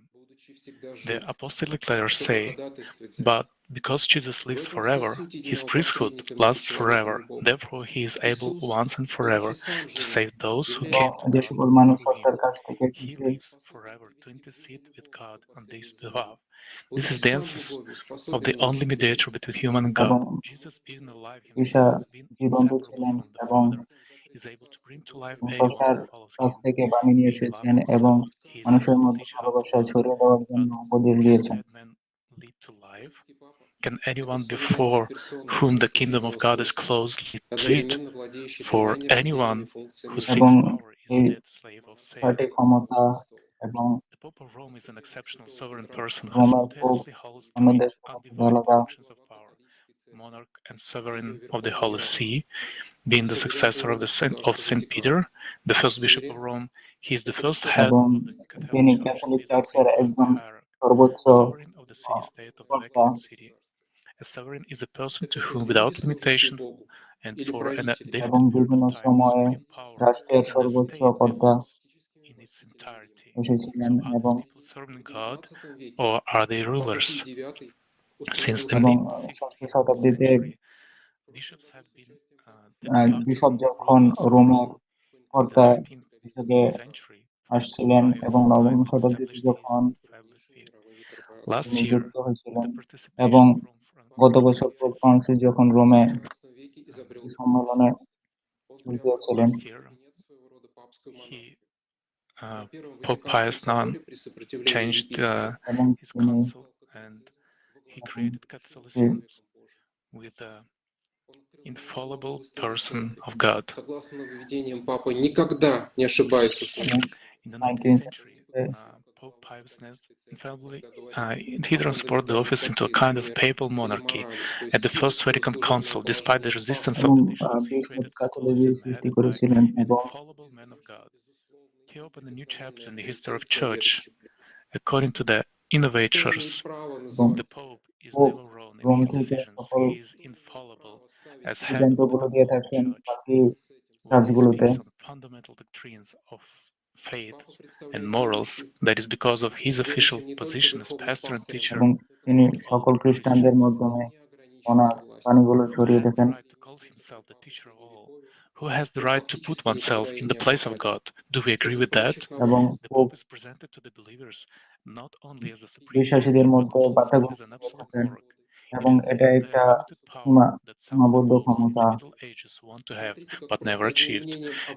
The apostolic letters say, but because Jesus lives forever, his priesthood lasts forever. Therefore, he is able once and forever to save those who এবং came to যে God সকল মানুষ through him. স্রষ্টার কাছ থেকে He এসেছে lives forever to intercede with God on this behalf. This is the essence of the only mediator between human and এবং God. Jesus, being alive Isha himself, being জীবন্ত inseparable ছিলেন from the এবং Father, is able to bring to life anyone স্রষ্টার who follows কাছ him. থেকে বাণী নিয়ে Being love এসেছেন এবং himself, he is মানুষের able to মধ্যে teach how to ভালোবাসা love. ছড়িয়ে দেওয়ার জন্য But উপদেশ can a দিয়েছেন। dead man lead to life? Can anyone before whom the kingdom of God is closely treated? For anyone who এবং seeks power is a এই dead slave of sin. ছয়টি ক্ষমতা এবং The Pope of Rome is an exceptional sovereign person who রোমের pope simultaneously holds three অন্যদের থেকে undivided আলাদা functions of power: monarch and sovereign of the Holy See, being the successor of Saint Peter, the first bishop of Rome. He is the first head এবং of the Catholic তিনি Church, Catholic basically চার্চের a একজন hierarch, সর্বোচ্চ sovereign of the city-state of the কর্তা Vatican City. A sovereign is a person to whom, without limitation, and for a এবং definite period বিভিন্ন of time, the সময়ে supreme power রাষ্ট্রের in the সর্বোচ্চ state কর্তা belongs in its entirety. এসেছিলেন So are এবং these people serving God, or are they rulers? Since the এবং ষষ্ঠ 16th শতাব্দীতে century, bishops have been the de facto bishop যখন rulers of রোমের Rome. In the কর্তা 19th হিসেবে century, Pope আসছিলেন Pius এবং নবম IX শতাব্দীতে established his যখন infallibility. Last তিনি year, যুক্ত with হয়েছিলেন the এবং participation of Rome গত বছর পোপ Francis, ফ্রান্সিস যখন রোমে একটি সম্মেলনে যোগ দিয়েছিলেন last year, he Pope Pius IX changed এবং his তিনি council, and he created Catholicism with the infallible person of God. In the 19th century, Pope Pius IX infallibly he transformed the office into a kind of papal monarchy. At the First Vatican Council, despite the resistance of এবং the bishops, he bishop created Catholic Catholicism সৃষ্টি headed by করেছিলেন an এবং infallible man of God. He opened a new chapter in the history of Church. According to the innovators, এবং the Pope is pope never wrong in Rome his থেকে decisions. সকল He is infallible as head of the সিদ্ধান্তগুলো দিয়ে Catholic থাকেন Church. বাকি When he কাজগুলোতে speaks on fundamental doctrines of faith and morals, that is because of his official position as pastor and teacher এবং তিনি of all সকল খ্রিস্টানদের Christians. মাধ্যমে ওনার বাণীগুলো Who ছড়িয়ে has the দেখেন right to call himself the teacher of all? Who has the right to put oneself in the place of God? Do we agree with that? এবং The pope Pope is presented to the believers not only as a supreme বিশ্বাসীদের master, but মধ্যে also বার্তাগুলো as an ছড়িয়ে absolute থাকেন monarch. It এবং is এটা the একটা unlimited power that some of the সীমাবদ্ধ popes in ক্ষমতা the Middle Ages want to have, but never achieved.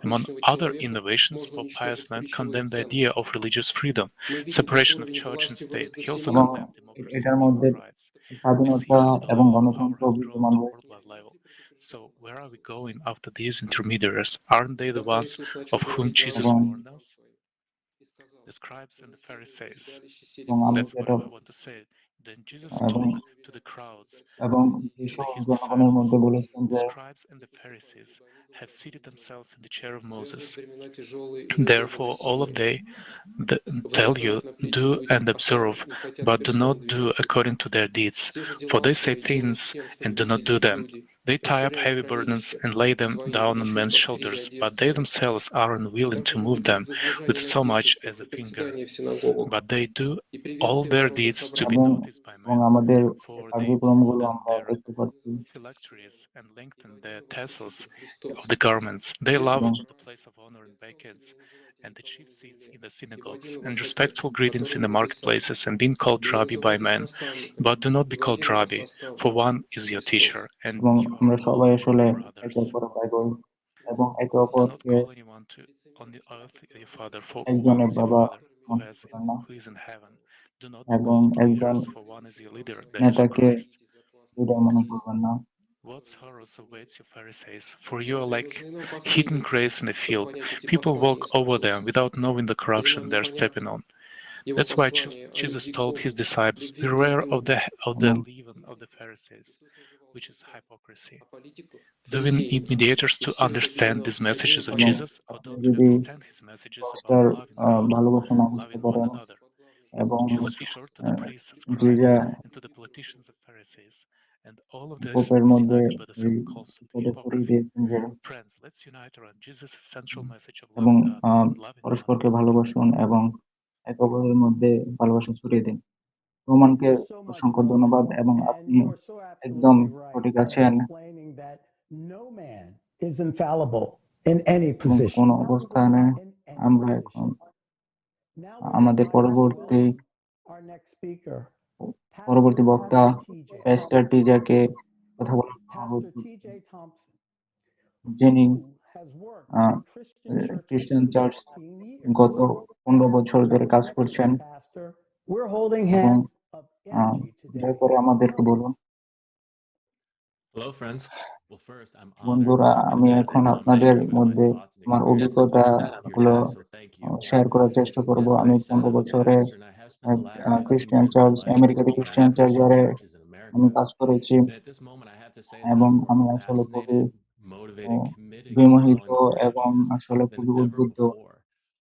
Among other innovations, Pope Pius IX condemned the idea of religious freedom, separation of church and state. He also এবং condemned democracy এটার and মধ্যে human rights. We see স্বাধীনতা how the এবং love of power গণতন্ত্র has grown বিদ্যমান to a রয়েছে worldwide level. So where are we going after these intermediaries? Aren't they the ones of whom Jesus এবং warned us? the scribes and the Pharisees. এবং আমি That's what যেটা I want to say. Then Jesus এবং spoke to the crowds, এবং to যিশু his জনগণের disciples. মধ্যে বলেছেন The যে scribes and the Pharisees have seated themselves in the chair of Moses. Therefore, all of they tell you, do and observe, but do not do according to their deeds. For they say things and do not do them. They tie up heavy burdens and lay them down on men's shoulders, but they themselves are unwilling to move them with so much as a finger. But they do all their deeds to be এবং noticed by এবং men, আমাদের for they কার্যক্রমগুলো broaden আমরা their দেখতে পাচ্ছি phylacteries and lengthen the tassels of the garments. They love এবং the place of honor in banquets and the chief seats in the synagogues, and respectful greetings in the marketplaces, and being called Rabbi by men. But do not be called Rabbi, for one is your teacher, and এবং you are আমরা all সবাই আসলে brothers. একে অপরের ভাই বোন এবং একে Do not অপরকে call anyone on the earth your father, for one একজনের is your বাবা father মনে করেন না who is in heaven. Do not be এবং called একজন leaders, for one is your leader, that is নেতাকে Christ. লিডার মনে করবেন না What sorrows awaits you, Pharisees, for you are like hidden graves in a field. People walk over them without knowing the corruption they're stepping on. That's why Jesus told his disciples, beware of the এবং leaven of the Pharisees, which is hypocrisy. Do we need mediators to understand these messages of এবং Jesus, or আপনি don't we যদি understand his messages about স্রষ্টার loving God, ভালোবাসা না বুঝতে loving one পারেন another? এবং Jesus referred to the priests and যে scribes যা and to the politicians and Pharisees, and all of this পোপের is মধ্যে united by the এই simple concept পদে ছড়িয়ে hypocrisy. দিয়েছেন যে Friends, let's unite around Jesus' central message of এবং loving God and loving one পরস্পরকে another. ভালোবাসুন এবং একে অপরের মধ্যে ভালোবাসা ছড়িয়ে দিন। রোমানকে Thank you so much, অসংখ্য Roman. ধন্যবাদ এবং And আপনি you are so একদম absolutely right সঠিক in আছেন explaining that no man is infallible in any এবং position. কোনো অবস্থানে In any আমরা এখন position. Now we would আমাদের like to পরবর্তী welcome our next speaker, পরবর্তী Pastor বক্তা TJ. প্যাস্টার টিজাকে কথা বলার জন্য অনুরোধ Pastor করছি, TJ Thompson, যিনি who has worked ah, in Christian churches খ্রিস্টান for চার্চ 15 years. গত 15 বছর ধরে কাজ করছেন Pastor, we're holding এবং hands of energy today. দয়া করে আমাদেরকে বলুন। Hello, friends. Well, first, I'm honored বন্ধুরা, and আমি privileged এখন to আপনাদের share my মধ্যে thoughts and আমার experiences with you অভিজ্ঞতাগুলো today. So thank you. Share করার চেষ্টা করব। Yes, আমি like you said, 15 I'm a বছরে pastor, and I have spent এক the last 15 খ্রিস্টান years of my church, life আমেরিকাতে speaking খ্রিস্টান at Christian চার্চে churches in আমি America. কাজ করেছি And at this moment, I have to say that এবং I'm more আমি আসলে খুবই fascinated, motivated, committed to বিমোহিত following the Lord এবং Jesus আসলে than খুবই ever উদ্বুদ্ধ before.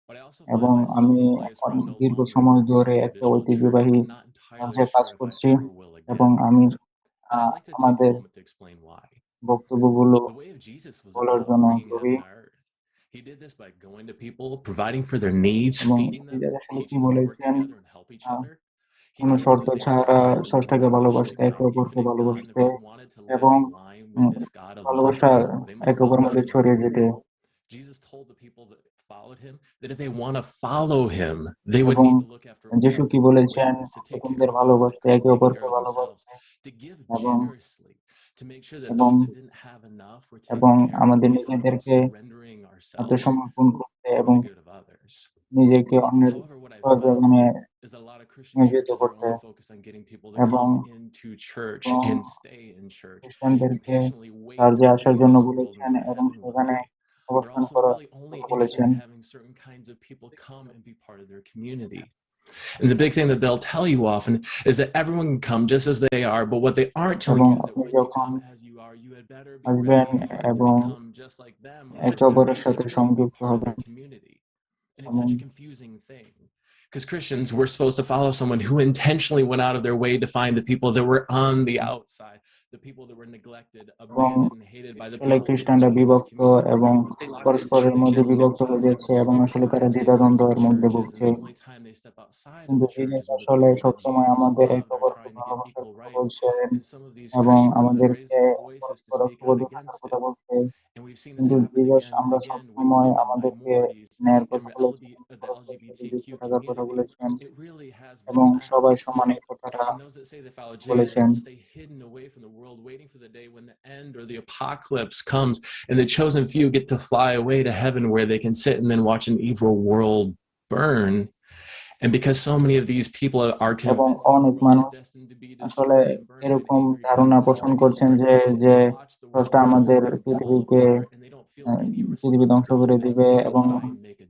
But I also find এবং myself আমি in a place where I'm no দীর্ঘ longer সময় ধরে working in একটা traditional church, and ঐতিহ্যবাহী I'm not entirely চার্চে কাজ sure if I করছি ever will এবং again. আমি And I'd like to take a আমাদের moment to explain why. বক্তব্যগুলো The way of Jesus was বলার about জন্য bringing আগ্রহী heaven to earth. He did this by going to people, providing for their needs, এবং feeding them, teacher আসলে কি teaching them to work বলেছেন, together and help each other. He কোনো told them শর্ত that they were ছাড়া created with ষষ্ঠকে unconditional ভালোবাসতে, একে love, অপরকে infinite God, and if ভালোবাসতে they wanted to live এবং in line with this God of love, ভালোবাসা they must একে love অপরের one মধ্যে another. ছড়িয়ে যেতে Jesus told the people that followed him that if they want to follow him, they would এবং need to look after যিশু কি orphans and বলেছেন, widows, to take care এতিমদের of those that ভালোবাসতে, couldn't একে take care অপরকে of themselves, ভালোবাসতে to give এবং generously, to make sure that এবং those that didn't have enough were এবং taken care of. আমাদের He taught about নিজেদেরকে surrendering ourselves আত্মসমর্পণ করতে for এবং the good of others. নিজেকে অন্যের However, what I found প্রয়োজনে is that a lot of Christian নিয়োজিত churches are করতে only focused on getting people to এবং come into church এবং and stay in church and খ্রিস্টানদেরকে patiently wait to চার্চে আসার leave জন্য this world and বলেছেন go to এবং heaven one সেখানে day. But অবস্থান also করার really only কথা interested বলেছেন in having certain kinds of people come and be part of their community. And the big thing that they'll tell you often is that everyone can come just as they are, but what they aren't telling এবং you is that আপনি when you যখন come as you are, you had better be আসবেন ready to এবং become just like them, একে or অপরের at least সাথে really be সংযুক্ত part of হবেন their community. And it's এবং such a confusing thing. Because Christians, we're supposed to follow someone who intentionally went out of their way to find the people that were on the outside, the people that were neglected, এবং abandoned, and hated by the আসলে people in খ্রিস্টানরা Jesus' বিভক্ত community. এবং Stay locked in পরস্পরের মধ্যে tradition and বিভক্ত হয়ে যাচ্ছে এবং Jesus. আসলে তারা Stay locked in দ্বিধাদ্বন্দ্বের মধ্যে churches, and ভুগছে। the only time they step outside of কিন্তু the church Jesus is when the আসলে people that সবসময় Jesus আমাদের loved একে are অপরকে trying to get ভালোবাসার equal কথা rights. বলছেন And some of these এবং Christians will then raise আমাদেরকে their voices to পরস্পর speak out শুভযোগিতার against কথা it. বলছে। And we've seen this কিন্তু happen জিজাস again and আমরা again with সবসময় women, আমাদেরকে minorities, ন্যায়ের and কথা বলেছেন, the পরস্পরের সাথে LGBTQ যুক্ত থাকার কথা community. বলেছেন It really has been এবং a সবাই mess. সমানের কথাটা And those that say they follow Jesus বলেছেন। will stay hidden away from the world, waiting for the day when the end or the apocalypse comes and the chosen few get to fly away to heaven where they can sit and then watch an evil world burn. And because so many of these people are এবং convinced that the অনেক world is মানুষ destined to be আসলে destroyed and burned by an এরকম angry ধারণা God, পোষণ they're going to করছেন start যে to sit যে and watch the স্রষ্টা world আমাদের fall পৃথিবীকে apart, and they don't feel any পৃথিবী ধ্বংস করে responsibility to দিবে step এবং outside and make a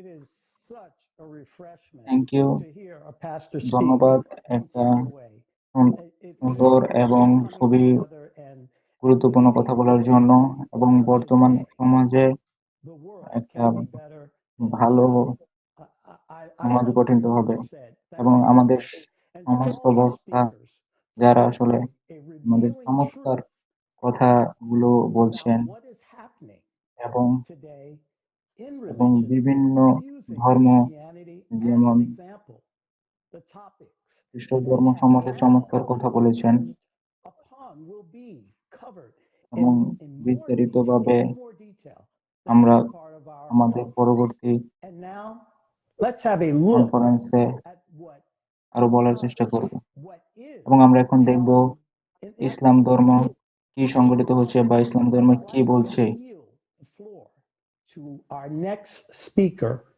It is such a refreshment thank you, to hear a pastor speak ধন্যবাদ। in একটা such a way. সুন্দর এবং খুবই গুরুত্বপূর্ণ কথা বলার জন্য, এবং বর্তমান সমাজে একটা ভালো সমাজ গঠিত হবে, এবং আমাদের সমাজ ব্যবস্থা যারা আসলে আমাদের চমৎকার কথাগুলো বলছেন, এবং এবং বিভিন্ন ধর্ম, যেমন খ্রিস্ট ধর্ম সম্বন্ধে চমৎকার কথা বলেছেন, এবং বিস্তারিতভাবে আমরা আমাদের পরবর্তী Let's have a look কনফারেন্সে at what আরো বলার চেষ্টা করব। এবং আমরা এখন দেখব ইসলাম ধর্ম কি সংগঠিত হচ্ছে বা ইসলাম ধর্ম কি বলছে।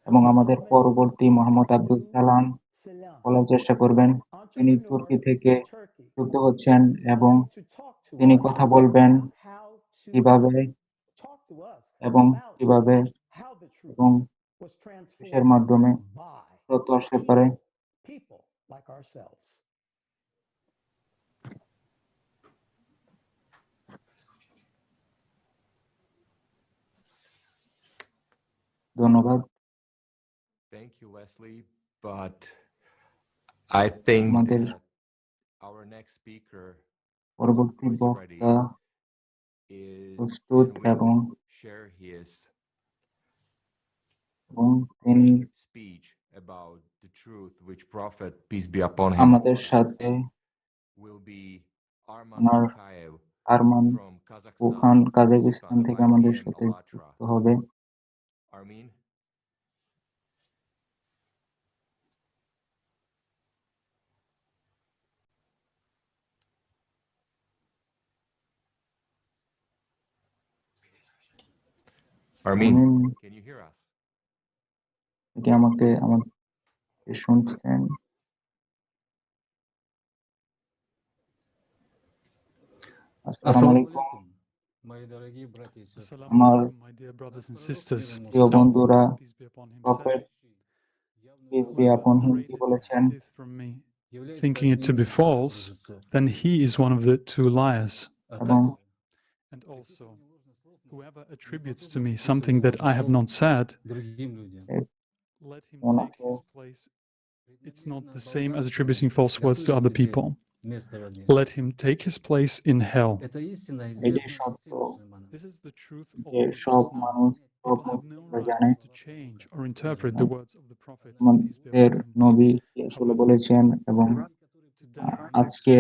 এবং আমাদের পরবর্তী মোহাম্মদ আব্দুল সালাম বলার চেষ্টা করবেন। তিনি তুর্কি থেকে যুক্ত হচ্ছেন এবং তিনি কথা বলবেন কিভাবে এবং কিভাবে এবং কিসের মাধ্যমে সত্য আসতে পারে। ধন্যবাদ। Thank you, Leslie. But I think আমাদের that our next speaker পরবর্তী is ready বক্তা প্রস্তুত and এবং will share his তিনি speech about the truth which Prophet, peace be upon him, আমাদের সাথে will be Arman owner Bukayev Arman from ওখান Kazakhstan, Kazakhstan Sultan of থেকে আমাদের IPN সাথে Alatra. যুক্ত হবে। Armin? Armin, can you hear us? কি আমাকে শুনছেন? আসসালামু আলাইকুম আমার প্রিয় বন্ধুরা, প্রফেট পিস বি আপন হিম কি বলেছেন? Thinking it to be false, then he is one of the two liars. এবং And also, whoever attributes to me something that I have not said, let him take his place. It's not the same as attributing false words to other people. Let him take his place in hell. এটাই সত্য This is the truth যে all সব believers know. মানুষ সব People have no মুসলিমরা জানে right to change or interpret the words of the Prophet. Peace be আমাদের upon him. নবী কি আসলে বলেছেন এবং Today, আজকে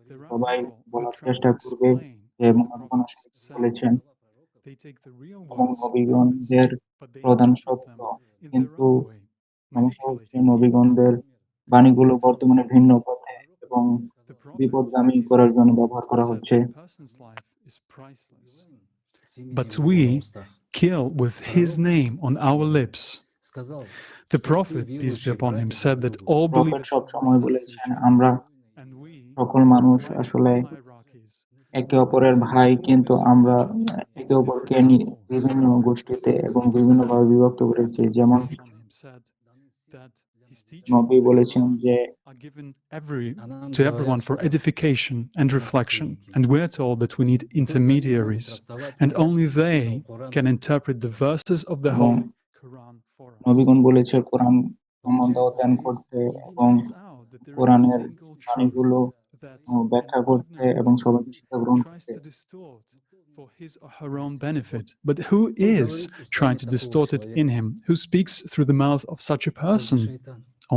there are সবাই people who বলার try চেষ্টা to করবে explain যে what the Muhammad prophets said. বলেছেন They take the real এবং words of the prophets, নবীগণদের but they প্রধান interpret সত্য, them in their কিন্তু own way, সমস্যা হচ্ছে manipulating people. নবীগণদের বাণীগুলো বর্তমানে ভিন্ন পথে এবং The prophet, বিপদগামী peace be করার জন্য upon him, ব্যবহার করা said হচ্ছে। that a person's life is priceless. But we kill with his name on our lips. The prophet, peace be upon him, said that all prophet believers সব should সময় rise to বলেছেন each other. আমরা And we সকল মানুষ rise আসলে from hierarchies. একে অপরের ভাই, কিন্তু আমরা একে Into অপরকে different schools. বিভিন্ন গোষ্ঠীতে এবং বিভিন্নভাবে বিভক্ত করেছি। যেমন Peace upon him said that his teaching নবী বলেছেন যে are given to everyone for edification and reflection, and we're told that we need intermediaries, and only they can interpret the verses of the এবং Holy Quran for us. নবীগণ বলেছে কোরআন সম্বন্ধে অধ্যয়ন করতে এবং Turns out that there is a কোরআনের single truth বাণীগুলো that ব্যাখ্যা an করতে ordinary এবং person সবাইকে শিক্ষা গ্রহণ tries করতে। to distort for his or her own benefit. But who is trying to distort it in him? Who speaks through the mouth of such a person?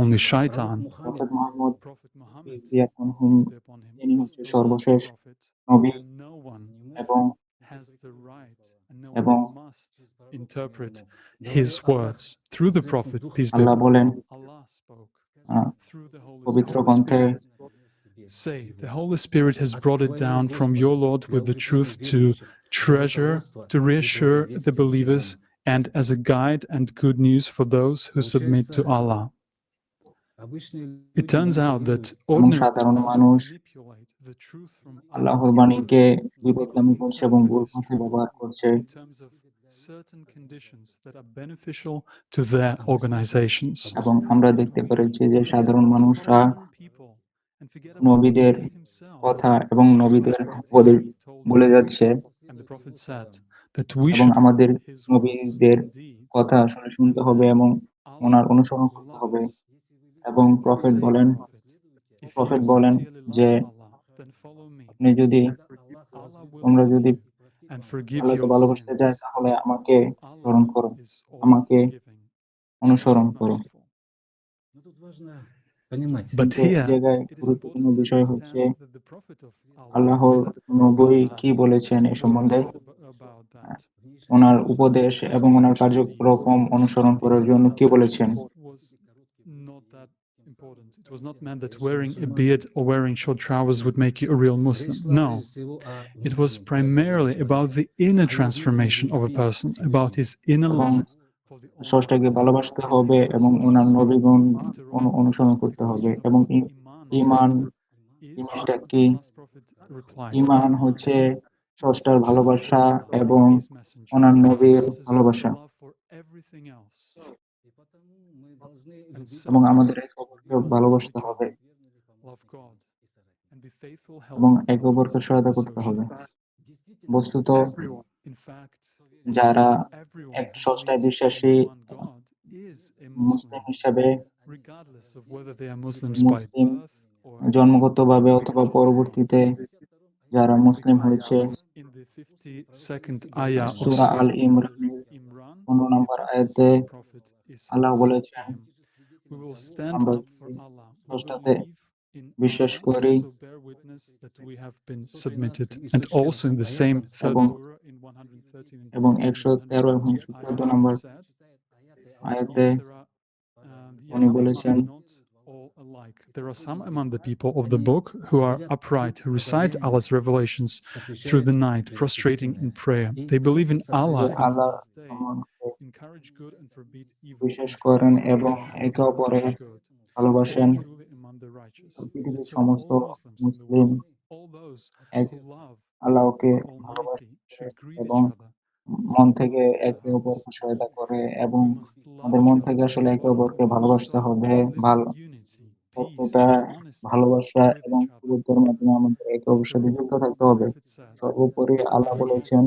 Only shaitan. Prophet Muhammad Prophet Muhammad, peace be আপন হিম peace be upon him, তিনি was হচ্ছে the last সর্বশেষ prophet, নবী and no one এবং has the right and no এবং one must interpret his words through the prophet, peace be Allah upon বলেন him. Allah spoke through the Holy পবিত্র গ্রন্থে Spirit. Say, the Holy Spirit has brought it down from your Lord with the truth to treasure, to reassure the believers, and as a guide and good news for those who submit to Allah. It turns out that ordinary সাধারণ people মানুষ manipulate the truth from আল্লাহর Allah বাণীকে They বিপদগামী করছে এবং ভুল interpret His পথে truth ব্যবহার করছে in terms of certain conditions that are beneficial to their organizations. এবং আমরা দেখতে পেরেছি যে সাধারণ To মানুষরা follow one people and forget about নবীদের Allah Himself. কথা এবং নবীদের The উপদেশ Prophet told বলে us, যাচ্ছে and the Prophet said that we এবং should আমাদের follow His words নবীদের and deeds, কথা আসলে শুনতে and হবে then এবং ওনার Allah অনুসরণ করতে will হবে। love us. এবং প্রফেট Say, বলেন Prophet, if প্রফেট you বলেন sincerely যে love Allah, then follow me. আপনি যদি Allah will তোমরা love যদি you and forgive আল্লাহকে your ভালোবাসতে sins. চাই তাহলে আমাকে স্মরণ Allah করো, is all আমাকে forgiving and অনুসরণ করো। merciful. But কিন্তু এই here, জায়গায় it is গুরুত্বপূর্ণ important to বিষয় হচ্ছে understand that the Prophet of Allah আল্লাহর নবী কি বলেছেন এ what he সম্বন্ধে, said about that. ওনার উপদেশ এবং ওনার কার্যক্রম অনুসরণ করার জন্য কি বলেছেন। Was not that important It was not meant that wearing a beard or wearing short trousers would make you a real Muslim. No. It was primarily about the inner transformation of a person, about his inner life. স্রষ্টাকে ভালোবাসতে হবে এবং ওনার নবীগুণ অনুসরণ করতে হবে। এবং ঈমান জিনিসটা কি? ঈমান হচ্ছে স্রষ্টার ভালোবাসা এবং ওনার নবীর ভালোবাসা। এবং আমাদের একে অপরকে ভালোবাসতে হবে এবং একে অপরকে সহায়তা করতে হবে। বস্তুত যারা এক স্রষ্টায় বিশ্বাসী মুসলিম হিসাবে, মুসলিম জন্মগতভাবে অথবা পরবর্তীতে যারা মুসলিম হয়েছে, সূরা আল ইমরানের 15 নম্বর আয়াতে আল্লাহ বলেছেন, আমরা স্রষ্টাতে বিশ্বাস করি এবং 113 এবং 114 নম্বর আয়াতে উনি বলেছেন, There are some among the people of the book who are upright, who recite Allah's revelations through the night, prostrating in prayer. They believe in Allah and the last day, encourage good and forbid evil, বিশ্বাস করেন এবং একে অপরের ভালোবাসেন। পৃথিবীর সমস্ত মুসলিম আল্লাহকে ভালোবাসে এবং মন থেকে একে অপরকে সহায়তা করে এবং আমাদের মন থেকে আসলে একে অপরকে ভালোবাসতে হবে। সত্যতা, ভালোবাসা এবং সুযোগের মাধ্যমে আমাদের একে অপরের সাথে যুক্ত থাকতে হবে। সর্বোপরি আল্লাহ বলেছেন,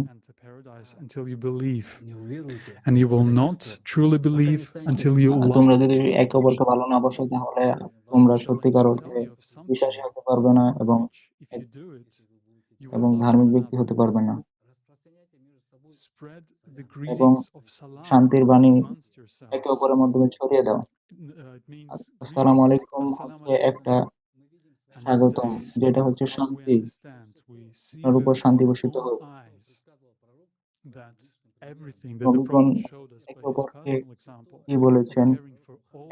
তোমরা যদি একে অপরকে ভালো না বাসো তাহলে তোমরা সত্যিকার অর্থে বিশ্বাসী হতে পারবে না এবং ধার্মিক ব্যক্তি হতে পারবে না। এবং শান্তির বাণী একে অপরের মাধ্যমে ছড়িয়ে দাও। আসসালামু আলাইকুম হচ্ছে একটা স্বাগতম, যেটা হচ্ছে শান্তি। আপনার উপর শান্তি বর্ষিত হোক। নবীগণ একে অপরকে কি বলেছেন?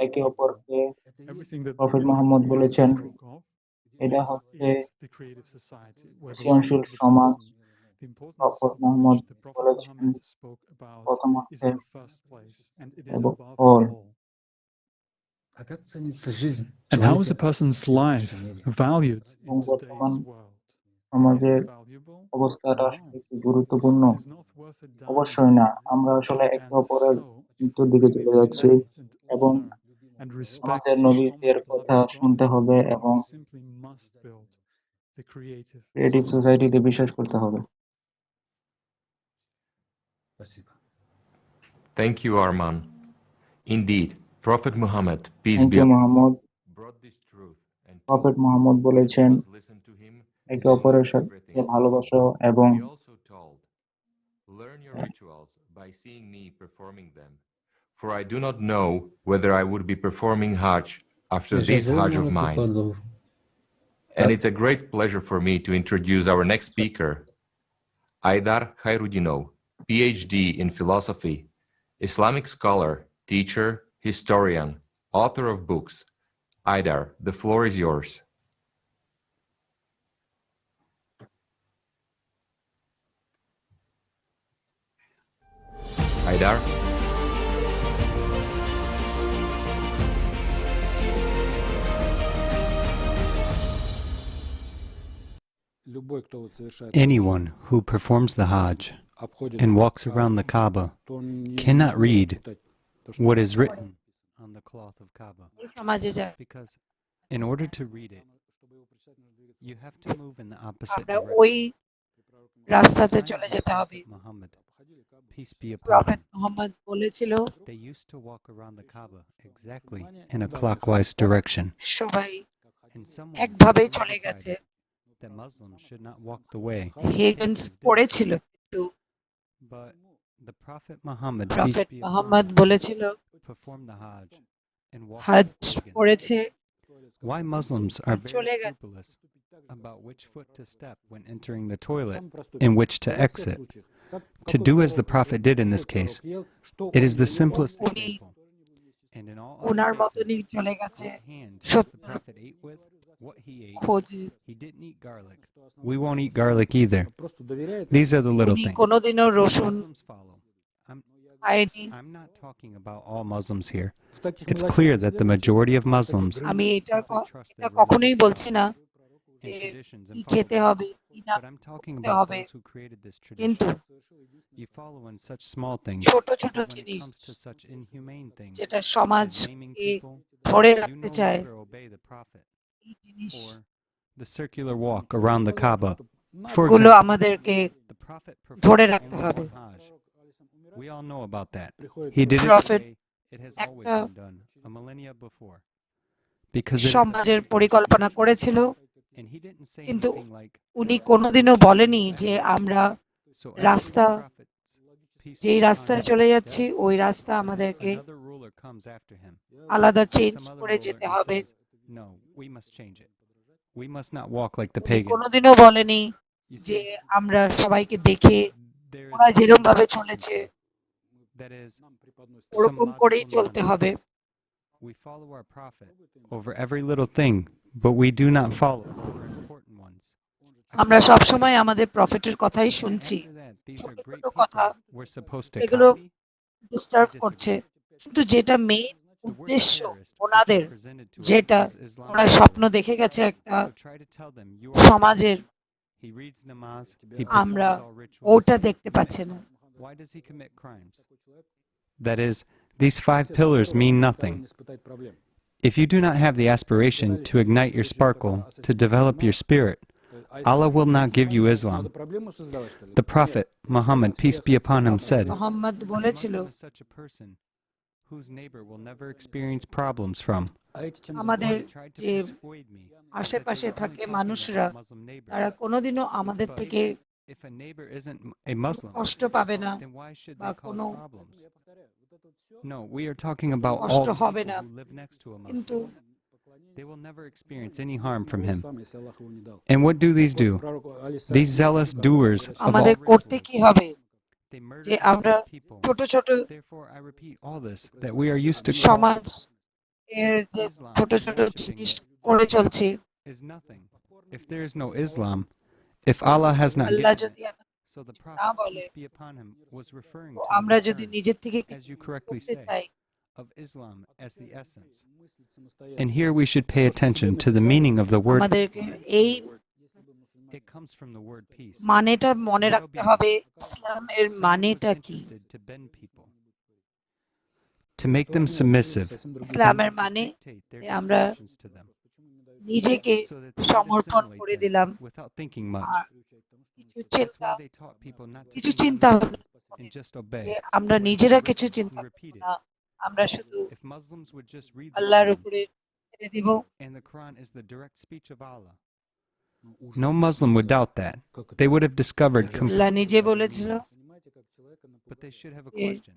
একে অপরকে প্রফেট মুহাম্মদ বলেছেন, এটা হচ্ছে সৃজনশীল সমাজ। প্রফেট মুহাম্মদ বলেছেন, প্রথম হচ্ছে এবং all. And how is a person's life valued in today's world? সমাজের অবস্থাটা একটু গুরুত্বপূর্ণ? অবশ্যই না। আমরা আসলে একে অপরের মৃত্যুর দিকে চলে যাচ্ছি এবং আমাদের নবীদের কথা শুনতে হবে এবং ক্রিয়েটিভ সোসাইটিতে বিশ্বাস করতে হবে। Thank you, Arman. Indeed, Prophet Muhammad, peace be upon him, brought this truth and prophet Muhammad বলেছেন, একে অপরের সাথে ভালোবাসো এবং he also told, learn your rituals by seeing me performing them, for I do not know whether I would be performing Hajj after this Hajj of mine. And it's a great pleasure for me to introduce our next speaker, Aydar Khairudinov, PhD in philosophy, Islamic scholar, teacher, historian, author of books. Aydar, the floor is yours. Aydar? Anyone who performs the Hajj and walks around the Kaaba cannot read what is written on the cloth of Kaaba, because in order to read it, you have to move in the opposite direction. Muhammad, peace be upon him, they used to walk around the Kaaba exactly in a clockwise direction. And someone decided that Muslims should not walk the way. But the Prophet Muhammad, peace be upon him, performed the Hajj and walked pagans. Why Muslims are very scrupulous about which foot to step when entering the toilet and which to exit. To do as the Prophet did in this case, it is the simplest example. And in all owner other মতনই cases, চলে গেছে what hand the সত্যের prophet ate with, what he ate, খোঁজে। he didn't eat garlic. We won't eat garlic either. These are the little উনি things. কোনোদিনও রসুন Muslims follow. খায়নি। I'm not talking about all Muslims here. It's clear that the majority of Muslims আমি simply trust their কখনোই religious বলছি না and যে traditions কি and follow খেতে them. হবে কি না But I'm talking করতে about হবে, those who created this কিন্তু tradition. You follow in such small things, ছোট ছোট but when it জিনিস comes to such inhumane things, যেটা like maiming সমাজকে people, ধরে you রাখতে no চায়, longer obey the prophet এই জিনিস or the circular walk around the Kaaba. For গুলো example, আমাদেরকে the prophet ধরে performed রাখতে only হবে। one Hajj. We all know about that. He did it the Prophet way it has always একটা been done, a millennia before. Because it is a সমাজের very পরিকল্পনা tradition. করেছিল, And he didn't say কিন্তু anything like, উনি কোনোদিনও বলেনি যে আমরা so after রাস্তা the prophet, peace be যেই upon রাস্তায় him, চলে যাচ্ছি ওই রাস্তা আমাদেরকে another ruler comes after him. আলাদা চেঞ্জ Some other করে ruler যেতে and হবে। says, no, we must change it. We must not walk like the উনি pagans. কোনোদিনও বলেনি You যে see, আমরা সবাইকে দেখে there is ওরা some যেরকম ভাবে চলেছে inconsistency that is some ওরকম করেই logical চলতে হবে। nonsense. We follow our prophet over every little thing, but we do not follow over important ones. আমরা সবসময় আমাদের প্রফেটের কথাই শুনছি, After that, these ছোট are ছোট great কথা people we're supposed to এগুলো copy. ডিস্টার্ব I করছে, disagree. কিন্তু যেটা মেইন The worst উদ্দেশ্য terrorist which ওনাদের, is presented to us যেটা is Islamic ওনার স্বপ্ন terrorism. দেখে গেছে একটা So try to tell them you are a সমাজের, Muslim. He reads namaz, he আমরা performs all rituals. ওটা দেখতে পাচ্ছি না। Why does he commit crimes? That is, these 5 pillars mean nothing. If you do not have the aspiration to ignite your sparkle, to develop your spirit, Allah will not give you Islam. The Prophet, Muhammad, peace be upon him, said, Mohammad "A বলেছিল Muslim is such a person whose neighbor will never experience problems from." আমাদের They tried to যে persuade me that they আশেপাশে were only থাকে talking মানুষরা about Muslim neighbors. তারা কোনোদিনও আমাদের But থেকে if a neighbor isn't a Muslim, কষ্ট পাবে না then why should বা they cause কোনো problems? No, we are talking about all কষ্ট the হবে people না, who live next to a কিন্তু Muslim. They will never experience any harm from him. And what do these do? These zealous doers of all আমাদের করতে rituals, কি হবে they murder যে আমরা innocent people. ছোট ছোট Therefore, I repeat all this that we are used to call সমাজ এর যে Islam ছোট and ছোট worshipping জিনিস it করে চলছি, is nothing. If there is no Islam, if Allah has not Allah given যদি it, আমাদের so the না Prophet, বলে, peace be upon him, was referring তো to আমরা the যদি return, নিজের থেকে as you কিছু correctly করতে say, চাই, of Islam as the essence. And here we should pay attention to the meaning of the word আমাদেরকে Islam. এই It comes from the word peace. মানেটা মনে রাখতে Well-being. হবে ইসলামের Someone was মানেটা কি। interested to bend people, to make them submissive, ইসলামের to মানে dictate their যে আমরা distortions to them, নিজেকে so that they would সমর্পণ assimilate করে them দিলাম, without thinking much. আর কিছু That's চিন্তা why they taught people not to কিছু think চিন্তা much ভাবনা and just যে obey. আমরা what is নিজেরা written কিছু চিন্তা and করব repeat it. না, আমরা শুধু If Muslims would just read the আল্লাহর Quran, উপরে ছেড়ে দিব। and the Quran is the direct speech of Allah, no Muslim would doubt that. They would have discovered Allah completely নিজে other বলেছিল meanings. But they should have a যে question.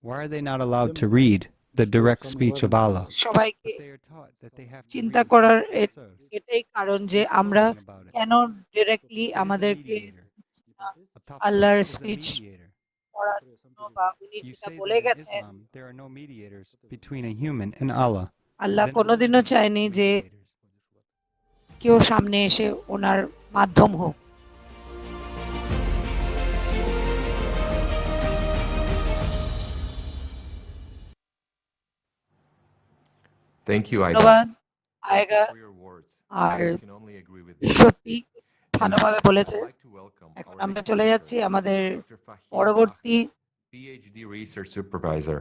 Why are they not allowed to read the direct speech of Allah? সবাইকে But they are taught that they have to চিন্তা read করার it themselves. এটাই কারণ যে Let's আমরা talking about it. কেন directly It is a আমাদেরকে mediator. A prophet আল্লাহর is a স্পিচ mediator. পড়ার জন্য বা উনি You যেটা say বলে that in গেছেন, Islam there are no mediators between a human and Allah. Allah Then কোনোদিনও what are চায়নি যে mediators? কেউ সামনে এসে ওনার মাধ্যম হোক। Thank you, Aida, ধন্যবাদ আয়গা, for your words. R I can only agree with you. সত্যি And ভালোভাবে now বলেছে। I'd like to welcome এখন our আমরা next চলে speaker, যাচ্ছি আমাদের Dr. Fahim পরবর্তী Ahmed, PhD research supervisor,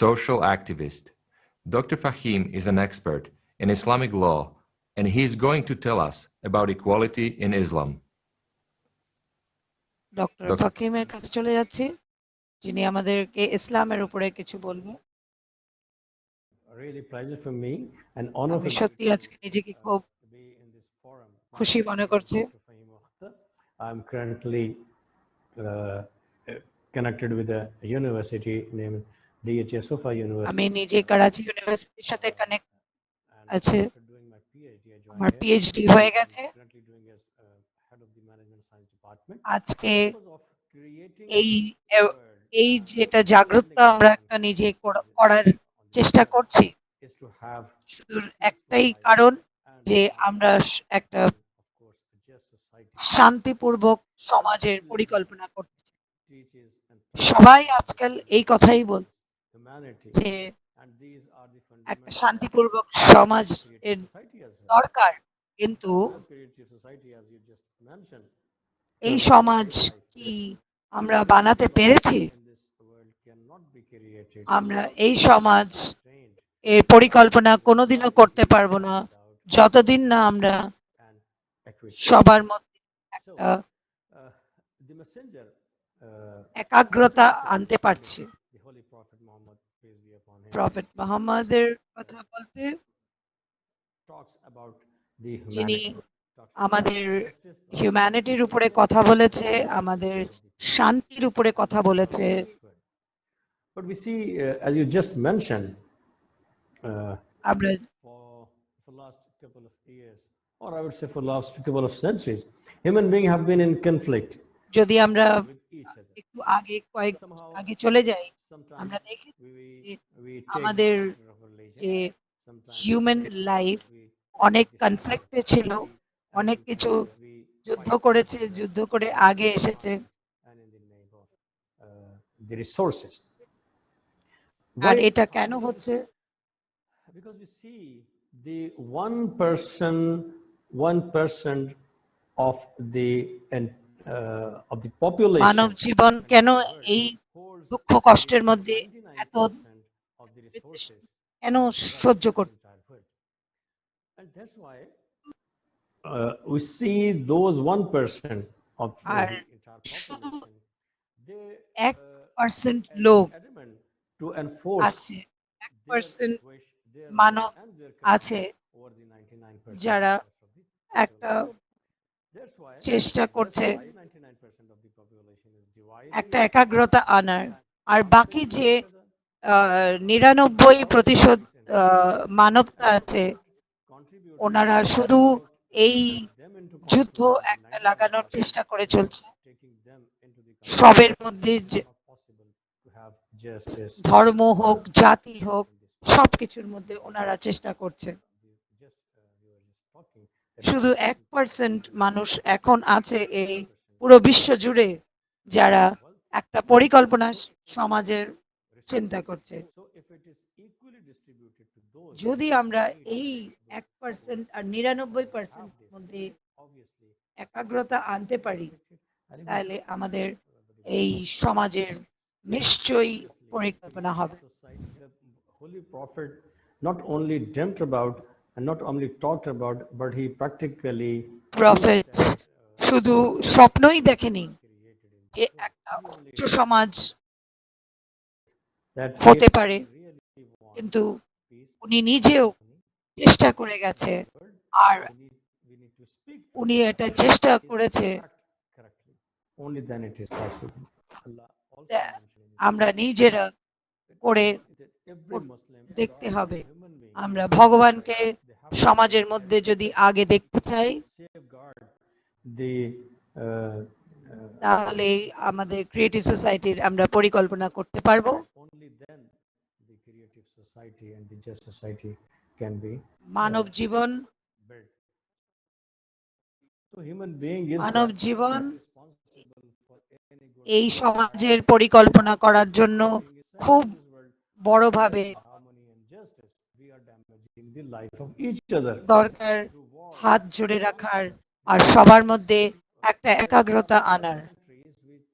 social activist. Dr. Fahim is an expert in Islamic law, and he is going to tell us about equality in Islam. Doctor ফাকিমের কাছে চলে যাচ্ছি, যিনি আমাদেরকে ইসলামের উপরে কিছু বলবেন। Really pleasure for me and honor আমি for me সত্যি আজকে নিজেকে খুব to be in this forum. খুশি মনে করছি। Dr. Fahim Akhtar. I'm currently connected with a university named DHA Sofa University. আমি নিজে করাচি ইউনিভার্সিটির সাথে কানেক্ট And আছে, after doing my PhD, I joined আমার here. পিএইচডি হয়ে গেছে। I'm currently doing as head of the management science department. আজকে Because of creating এই a word এই যেটা জাগ্রত আমরা একটা নিজে করার চেষ্টা করছি is to have শুধু একটাই কারণ যে আমরা একটা of course a just society শান্তিপূর্বক সমাজের পরিকল্পনা করতে চাই। teaches and সবাই আজকাল এই কথাই বল humanity যে and these are the একটা fundamental শান্তিপূর্বক সমাজ creative এর society as well. দরকার, কিন্তু Creative society as you just mentioned এই সমাজ কি আমরা বানাতে পেরেছি? in this world cannot be created আমরা এই সমাজ এর পরিকল্পনা কোনোদিনও করতে পারবো না যতদিন না আমরা and equity. সবার মধ্যে So একটা the messenger একাগ্রতা আনতে পারছি। the holy prophet Muhammad peace be upon him prophet মুহাম্মাদের কথা বলতে talks about the যিনি humanity talks about আমাদের justice, talks হিউম্যানিটির উপরে কথা বলেছে, আমাদের শান্তির উপরে কথা বলেছে। but we see as you just mentioned আমরা for last couple of years or I would say for last couple of centuries human beings have been in conflict যদি আমরা with each other. একটু কয়েক আগে চলে যাই, Sometimes আমরা দেখি we take আমাদের doctrine of religion. যে Sometimes হিউম্যান লাইফ we অনেক কনফ্লিক্টে ছিল, অনেক কিছু we যুদ্ধ করেছে, যুদ্ধ করে আগে এসেছে। and in the name of the resources. R Why? এটা কেন হচ্ছে? Because we see the 1% of the population মানব জীবন কেন এই holds দুঃখ কষ্টের মধ্যে এত 99% of the resources কেন সহ্য করতে? entire world. And that's why we see those 1% of R the entire শুধু population, they 1% লোক adamant to enforce আছে, their 1% wish, their Manab and their আছে command over the 99% যারা of the একটা That's why চেষ্টা করছে 99% of the population is divided. একটা একাগ্রতা আনার, আর বাকি যে 99% মানবতা আছে ওনারা শুধু এই যুদ্ধ একটা লাগানোর চেষ্টা করে চলছে। সবের মধ্যে ধর্ম হোক, জাতি হোক, সবকিছুর মধ্যে ওনারা চেষ্টা করছে। শুধু 1% মানুষ এখন আছে এই পুরো বিশ্ব জুড়ে যারা একটা পরিকল্পনা সমাজের চিন্তা করছে। যদি আমরা এই 1% আর 99% মধ্যে একাগ্রতা আনতে পারি, তাহলে আমাদের এই সমাজের নিশ্চয়ই পরিকল্পনা হবে। The Holy Prophet not only dreamt about and not only talked about, but he practically prophet শুধু স্বপ্নই দেখেনি যে একটা উচ্চ সমাজ হতে পারে, কিন্তু উনি নিজেও চেষ্টা করে গেছে, আর উনি এটা চেষ্টা করেছে। only then it is possible. Allah also আমরা নিজেরা করে every Muslim দেখতে হবে। আমরা ভগবানকে সমাজের মধ্যে যদি আগে দেখতে চাই, safeguard the তাহলে আমাদের ক্রিয়েটিভ সোসাইটির আমরা পরিকল্পনা করতে পারবো। only then the creative society and the just society can be Manab Jibon built. So human being is Manab Jibon responsible for any good এই সমাজের পরিকল্পনা করার জন্য খুব বড়ভাবে harmony and justice. We are damaging the life of each other. দরকার হাত জোড়ে রাখার আর সবার মধ্যে একটা একাগ্রতা আনার। Countries which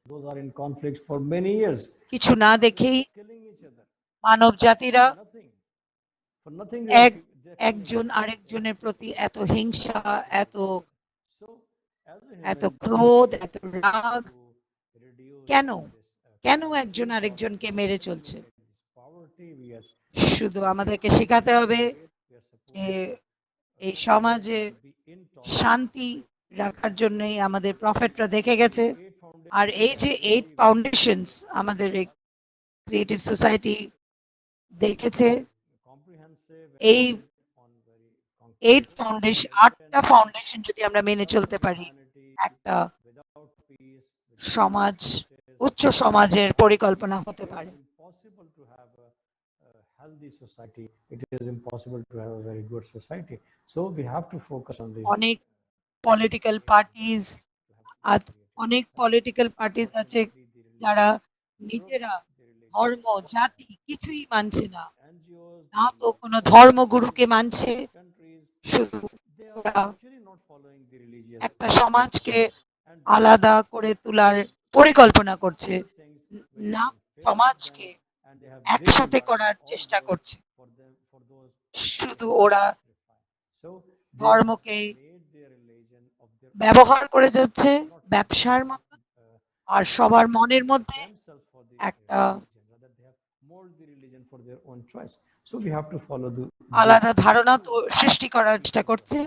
those are in conflict for many years, কিছু না দেখেই killing each other. Manab জাতিরা Nothing. For nothing একজন আরেকজনের প্রতি এত হিংসা, এত So as a এত human ক্রোধ, এত রাগ to reduce কেন? কেন একজন আরেকজনকে মেরে চলছে? poverty, we are শুধু আমাদেরকে শেখাতে হবে যে এই সমাজে be in শান্তি রাখার জন্যই আমাদের প্রফেটরা দেখে গেছে। আর এই যে 8 ফাউন্ডেশনস আমাদের এই ক্রিয়েটিভ সোসাইটি দেখেছে, comprehensive এই on very 8টা ফাউন্ডেশন যদি আমরা মেনে চলতে পারি, একটা without peace, সমাজ, উচ্চ সমাজের পরিকল্পনা হতে পারে। possible to have a healthy society, it is impossible to have a very good society. So we have to focus on these. অনেক পলিটিক্যাল পার্টিজ অনেক পলিটিক্যাল পার্টিজ আছে যারা নিজেরা ধর্ম জাতি কিছুই মানছে না, না তো কোনো ধর্মগুরুকে মানছে, শুধু ওরা একটা সমাজকে আলাদা করে তোলার পরিকল্পনা করছে, না সমাজকে একসাথে করার চেষ্টা করছে। শুধু ওরা ধর্মকে ব্যবহার করে যাচ্ছে ব্যবসার মতো, আর সবার মনের মধ্যে একটা আলাদা ধারণা তো সৃষ্টি করার চেষ্টা করছে।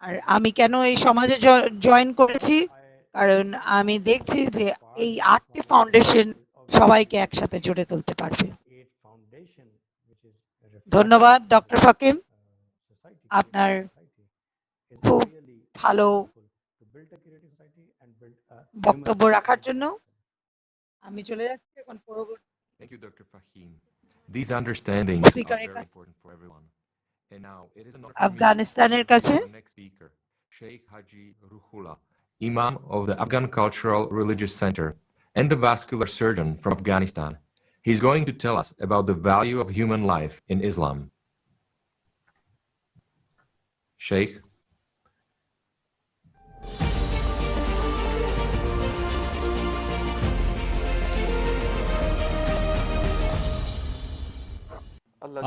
আর আমি কেন এই সমাজে জয়েন করেছি, কারণ আমি দেখছি যে এই 8টি ফাউন্ডেশন সবাইকে একসাথে জুড়ে তুলতে পারবে। ধন্যবাদ ডক্টর ফাকিম, আপনার খুব ভালো বক্তব্য রাখার জন্য। আমি চলে যাচ্ছি এখন পরবর্তী। Thank you, Dr. Fahim. These understandings are very important for everyone. And now it is an honor for me আফগানিস্তানের কাছে the next speaker, Sheikh Haji Ruhullah, Imam of the Afghan Cultural Religious Center and the vascular surgeon from Afghanistan. He's going to tell us about the value of human life in Islam. Sheikh.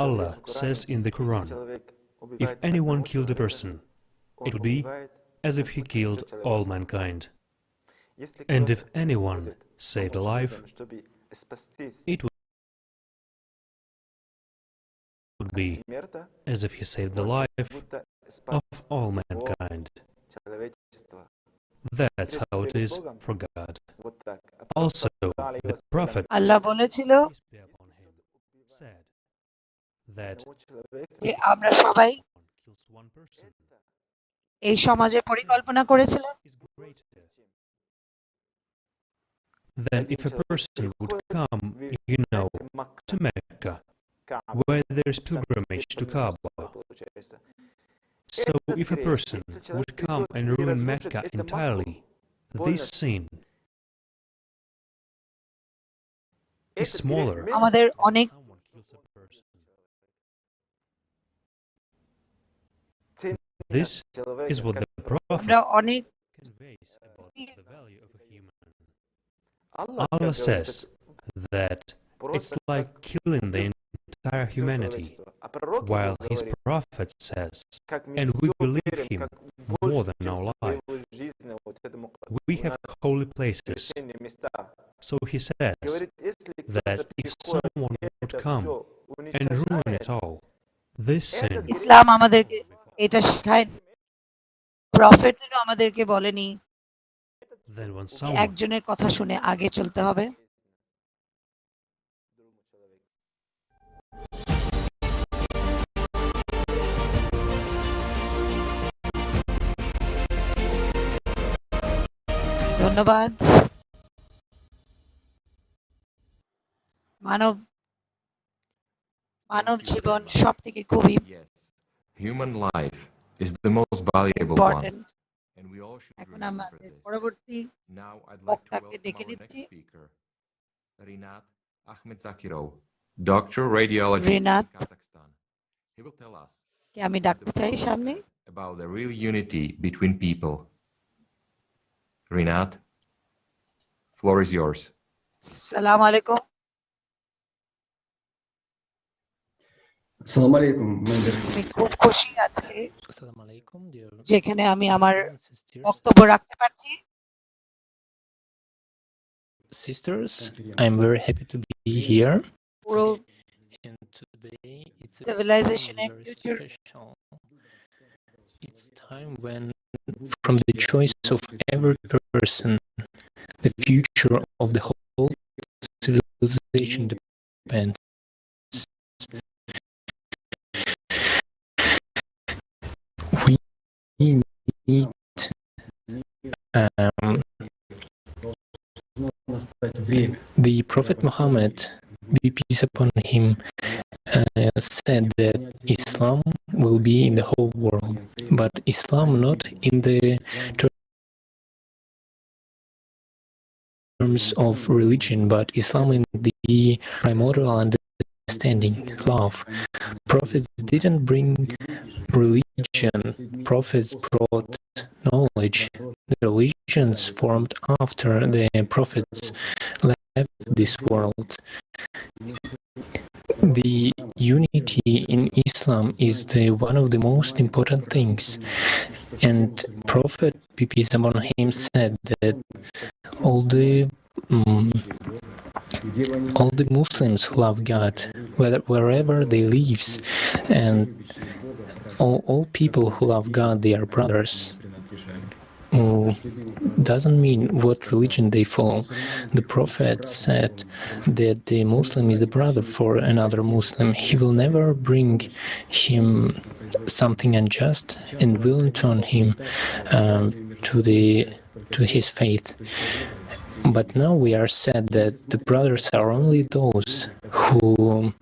Allah says in the Quran, if anyone killed a person, it will be as if he killed all mankind. And if anyone saved a life, it would be as if he saved the life of all mankind. That's how it is for God. Also, the Prophet আল্লাহ বলেছিল said that যে আমরা সবাই এই সমাজে পরিকল্পনা করেছিলাম, then if a person would come, to Mecca, where there is pilgrimage to Kaaba. So if a person would come and ruin Mecca entirely, this sin is smaller. আমাদের অনেক This is what the Prophet আমরা অনেক conveys about the value of a human. Allah says that it's like killing the entire humanity, while his Prophet says, and we believe him more than our life. We have holy places. So he says that if someone would come and ruin it all, this sin ইসলাম আমাদেরকে এটা শেখায়, prophet আমাদেরকে বলেনি then when someone একজনের কথা শুনে আগে চলতে হবে। ধন্যবাদ। মানব জীবন সব থেকে খুবই Human life is the most valuable one. And we all should এখন remember আমাদের this. পরবর্তী Now I'd like to বক্তাকে welcome ডেকে our নিচ্ছি। next speaker, Rinat Ahmed Zakirov, Doctor Radiologist Rinat in Kazakhstan. He will tell us কে আমি ডাকতে চাই সামনে। about the real unity between people. Rinat, floor is yours. সালাম আলাইকুম। Assalamu alaikum, আমি খুব খুশি আজকে যেখানে আমি আমার বক্তব্য রাখতে পারছি। Sisters, I'm very happy to be here. পুরো And today it's a civilization and very future. special. It's time when, from the choice of every person, the future of the whole civilization depends. We need the Prophet Muhammad be peace upon him, said that Islam will be in the whole world, but Islam not in the terms of religion, but Islam in the primordial understanding, love. Prophets didn't bring religion, prophets brought knowledge. The religions formed after the prophets left this world. The unity in Islam is one of the most important things, and Prophet peace upon him said that all the Muslims who love God, wherever they live, and all people who love God, they are brothers. Doesn't mean what religion they follow. The Prophet said that the Muslim is the brother for another Muslim. He will never bring him something unjust and will turn him to his faith. But now we are said that the brothers are only those who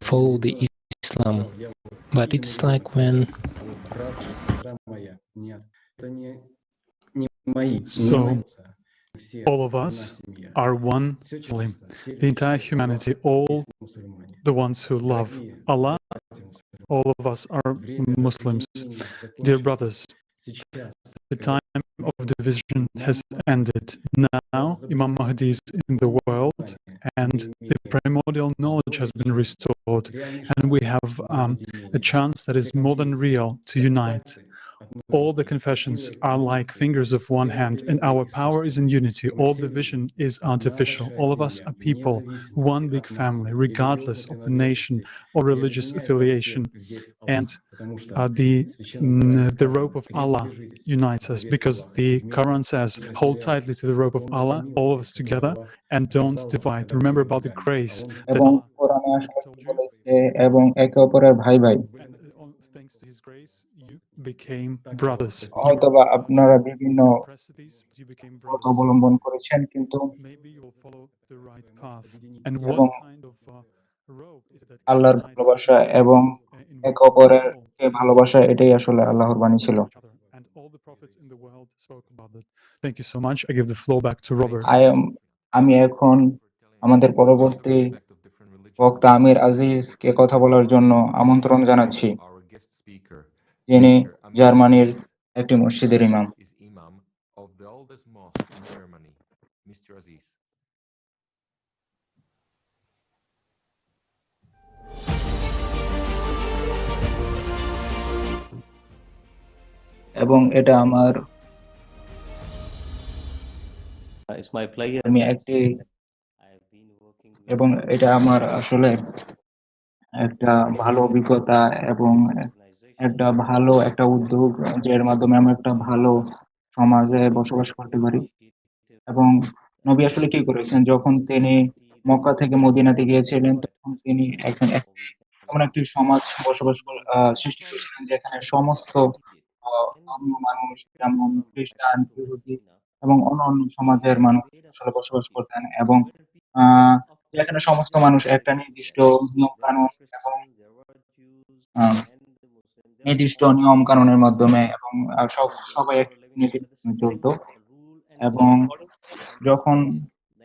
follow the Islam. But it's like when So all of us are one family. The entire humanity, all the ones who love Allah, all of us are Muslims. Dear brothers, the time of division has ended. Now Imam Mahdi is in the world and the primordial knowledge has been restored, and we have a chance that is more than real to unite. All the confessions are like fingers of one hand, and our power is in unity. All division is artificial. All of us are people, one big family, regardless of the nation or religious affiliation. And the rope of Allah unites us, because the Quran says, hold tightly to the rope of Allah, all of us together, and don't divide. Remember about the grace that এবং Allah কোরআনে আসলে কি told you. বলেছে, এবং একে অপরের ভাই ভাই। And thanks to His grace, you became brothers. হয়তোবা আপনারা বিভিন্ন Recipes, you became পথ brothers. অবলম্বন করেছেন, কিন্তু Maybe you'll follow the right path. And এবং what kind of rope is it that আল্লাহর unites ভালোবাসা people এবং in একে one single অপরের fold? কে ভালোবাসা, এটাই আসলে আল্লাহর বাণী ছিল। And all the prophets in the world spoke about that. Thank you so much. I give the floor back to Robert. আমি এখন আমাদের পরবর্তী বক্তা আমির আজিজকে কথা বলার জন্য আমন্ত্রণ জানাচ্ছি, যিনি জার্মানির একটি মসজিদের ইমাম। Of the oldest mosque in Germany, Mr. Aziz. এবং এটা আমার আমি একটি এবং এটা আমার আসলে একটা ভালো অভিজ্ঞতা এবং একটা ভালো একটা উদ্যোগ, যার মাধ্যমে আমি একটা ভালো সমাজে বসবাস করতে পারি। এবং নবী আসলে কি করেছেন, যখন তিনি মক্কা থেকে মদিনাতে গিয়েছিলেন, তখন তিনি এমন একটি সমাজ সৃষ্টি করেছিলেন, যেখানে সমস্ত ধর্মীয় মানুষ, যেমন খ্রিস্টান, ইহুদি এবং অন্যান্য সমাজের মানুষ আসলে বসবাস করতেন, এবং যেখানে সমস্ত মানুষ একটা নির্দিষ্ট নিয়ম কানুন এবং আহ, নির্দিষ্ট নিয়ম কানুনের মাধ্যমে এবং সবাই একটা নীতি চলতো। এবং যখন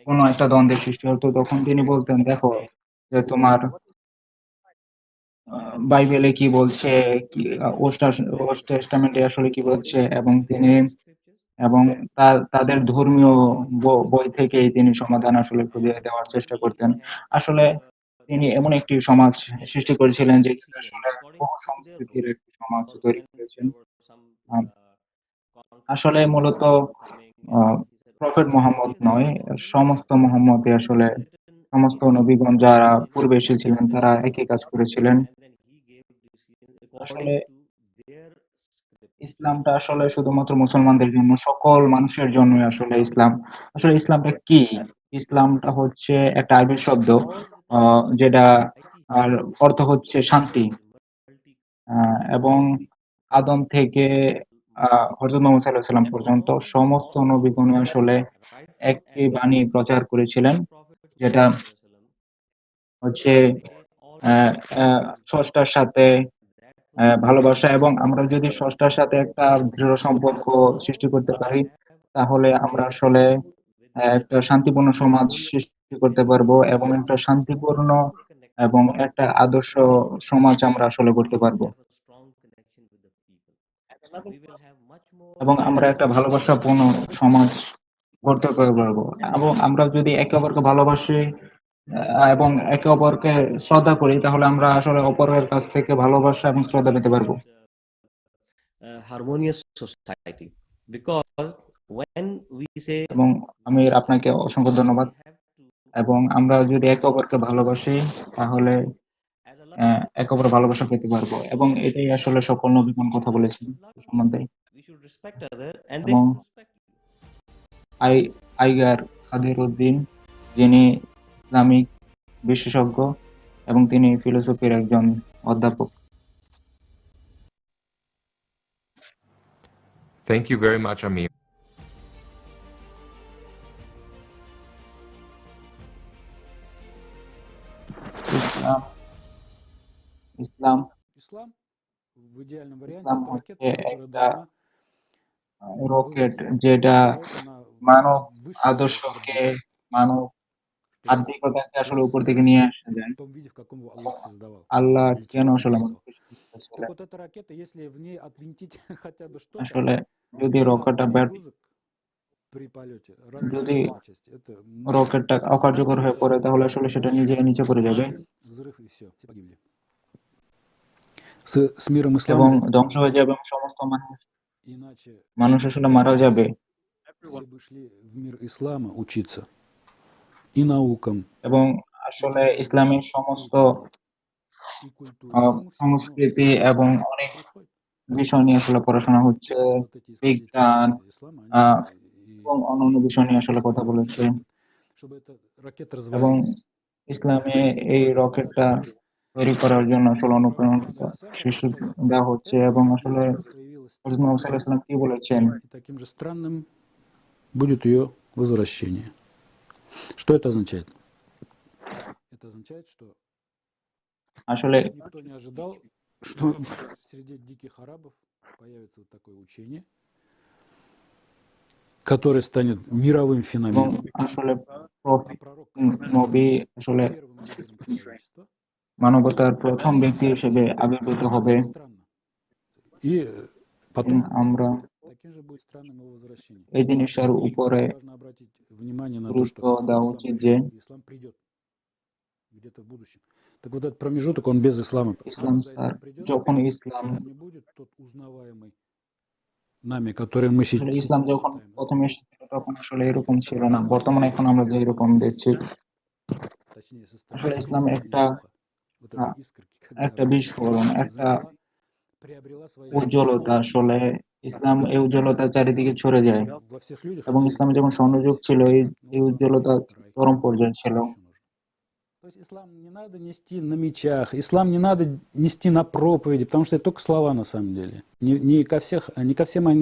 কোনো একটা দ্বন্দ্বের সৃষ্টি হতো, তখন তিনি বলতেন, দেখো যে তোমার বাইবেলে কি বলছে, কি ওল্ড টেস্টামেন্টে আসলে কি বলছে, এবং তিনি এবং তাদের ধর্মীয় বই থেকেই তিনি সমাধান আসলে খুঁজে দেওয়ার চেষ্টা করতেন। আসলে তিনি এমন একটি সমাজ সৃষ্টি করেছিলেন, যে আসলে বহু সংস্কৃতির একটি সমাজ তৈরি করেছেন। আসলে মূলত প্রফেট মোহাম্মদ নয়, সমস্ত মোহাম্মদই আসলে সমস্ত নবীগণ যারা পূর্বে এসেছিলেন, তারা একই কাজ করেছিলেন। আসলে ইসলামটা আসলে শুধুমাত্র মুসলমানদের জন্য, সকল মানুষের জন্যই আসলে ইসলাম। আসলে ইসলামটা কি? ইসলামটা হচ্ছে একটা আরবি শব্দ, যেটা আর অর্থ হচ্ছে শান্তি। এবং আদম থেকে হযরত মুহাম্মদ সাল্লাল্লাহু আলাইহি ওয়াসাল্লাম পর্যন্ত সমস্ত নবীগণ আসলে একটি বাণী প্রচার করেছিলেন, যেটা হচ্ছে আহ, আহ, স্রষ্টার সাথে ভালোবাসা। এবং আমরা যদি স্রষ্টার সাথে একটা দৃঢ় সম্পর্ক সৃষ্টি করতে পারি, তাহলে আমরা আসলে একটা শান্তিপূর্ণ সমাজ সৃষ্টি করতে পারবো, এবং একটা শান্তিপূর্ণ এবং একটা আদর্শ সমাজ আমরা আসলে করতে পারবো, এবং আমরা একটা ভালোবাসাপূর্ণ সমাজ গড়তে পারবো। এবং আমরা যদি একে অপরকে ভালোবাসি এবং একে অপরকে শ্রদ্ধা করি, তাহলে আমরা আসলে অপরের কাছ থেকে ভালোবাসা এবং শ্রদ্ধা পেতে পারবো। harmonious society, because when we say এবং আমি আপনাকে অসংখ্য ধন্যবাদ। এবং আমরা যদি একে অপরকে ভালোবাসি, তাহলে একে অপরের ভালোবাসা পেতে পারবো, এবং এটাই আসলে সকল নবীগণ কথা বলেছেন এই সম্বন্ধে। we should respect other and they এবং should respect you. আইগার কাদিরউদ্দিন, যিনি ইসলামিক বিশেষজ্ঞ এবং তিনি ফিলোসফির একজন অধ্যাপক। Thank you very much, Amir. ইসলাম ইসলাম Ислам в идеальном варианте ইসলাম это হচ্ছে ракета, которая একটা должна রকেট, вывести যেটা человека на মানব высший আদর্শকে, орбит, মানব чтобы আধ্যাত্মিকতাকে আসলে человек উপর থেকে сознался নিয়ে আসা যায়। в том виде, в каком его Аллах создавал, আল্লাহ для কেন чего আসলে его создал. আমাদেরকে সৃষ্টি Так করেছিলেন? вот эта ракета, если в ней отвинтить хотя бы что-то, আসলে যদি мало রকেটটা ব্যর্থ перегрузок при полете, различные যদি запчасти, это может রকেটটা অকার্যকর হয়ে পড়ে, তাহলে আসলে সেটা নিজে নিচে পড়ে যাবে взрыв и все, все погибли. С миром এবং ислама ধ্বংস হয়ে যাবে, এবং সমস্ত иначе মানুষ আসলে মারা যাবে। все бы шли в мир ислама учиться и наукам, এবং আসলে ইসলামের সমস্ত и культуре, всему-всему. Но সংস্কৃতি এবং что অনেক происходит? বিষয় নিয়ে আসলে পড়াশোনা হচ্ছে, Вот эти বিজ্ঞান исследователи ислама, আহ, они এবং অন্যান্য বিষয় নিয়ে আসলে কথা исследуют, বলেছে। чтобы эта ракета এবং развалилась. ইসলামে এই রকেটটা তৈরি করার জন্য আসলে অনুপ্রেরণা সৃষ্টি দেওয়া হচ্ছে। এবং আসলে হযরত মুহাম্মদ সাল্লাল্লাহু আলাইহি ওয়াসাল্লাম কি বলেছেন? И таким же странным будет ее возвращение. Что это означает? Это означает, что আসলে никто не ожидал, что среди диких арабов появится вот такое учение, которое станет мировым এবং феноменом. আসলে А пророк নবী আসলে первым лидером человечества. মানবতার প্রথম ব্যক্তি হিসেবে আবির্ভূত হবে, Это странно. И এবং потом আমরা таким же будет странным его возвращение. এই জিনিসটার উপরে Здесь важно обратить внимание на то, গুরুত্ব что দেওয়া ислам উচিত যে пришел, и ислам придет где-то в будущем. Так вот этот промежуток, он без ислама. ইসলাম Когда ислам придет, যখন ইসলাম он не будет тот узнаваемый нами, который мы আসলে сейчас ইসলাম যখন считаем প্রথমে ислам. এসেছিল, তখন আসলে এরকম ছিল না। বর্তমানে এখন আমরা যে এরকম দেখছি, Точнее, আসলে состояние ইসলাম состояние একটা духа. Вот этой искорки, когда একটা она বিস্ফোরণ, একটা приобрела свои উজ্জ্বলতা। আসলে ইসলাম এই উজ্জ্বলতা চারিদিকে ছড়ে যায়, во всех людях এবং есть. ইসলামে যখন স্বর্ণযুগ ছিল, এই উজ্জ্বলতা চরম পর্যায়ে ছিল। То есть ислам не надо нести на мечах, ислам не надо нести на проповеди, потому что это только слова на самом деле. Не ко всем они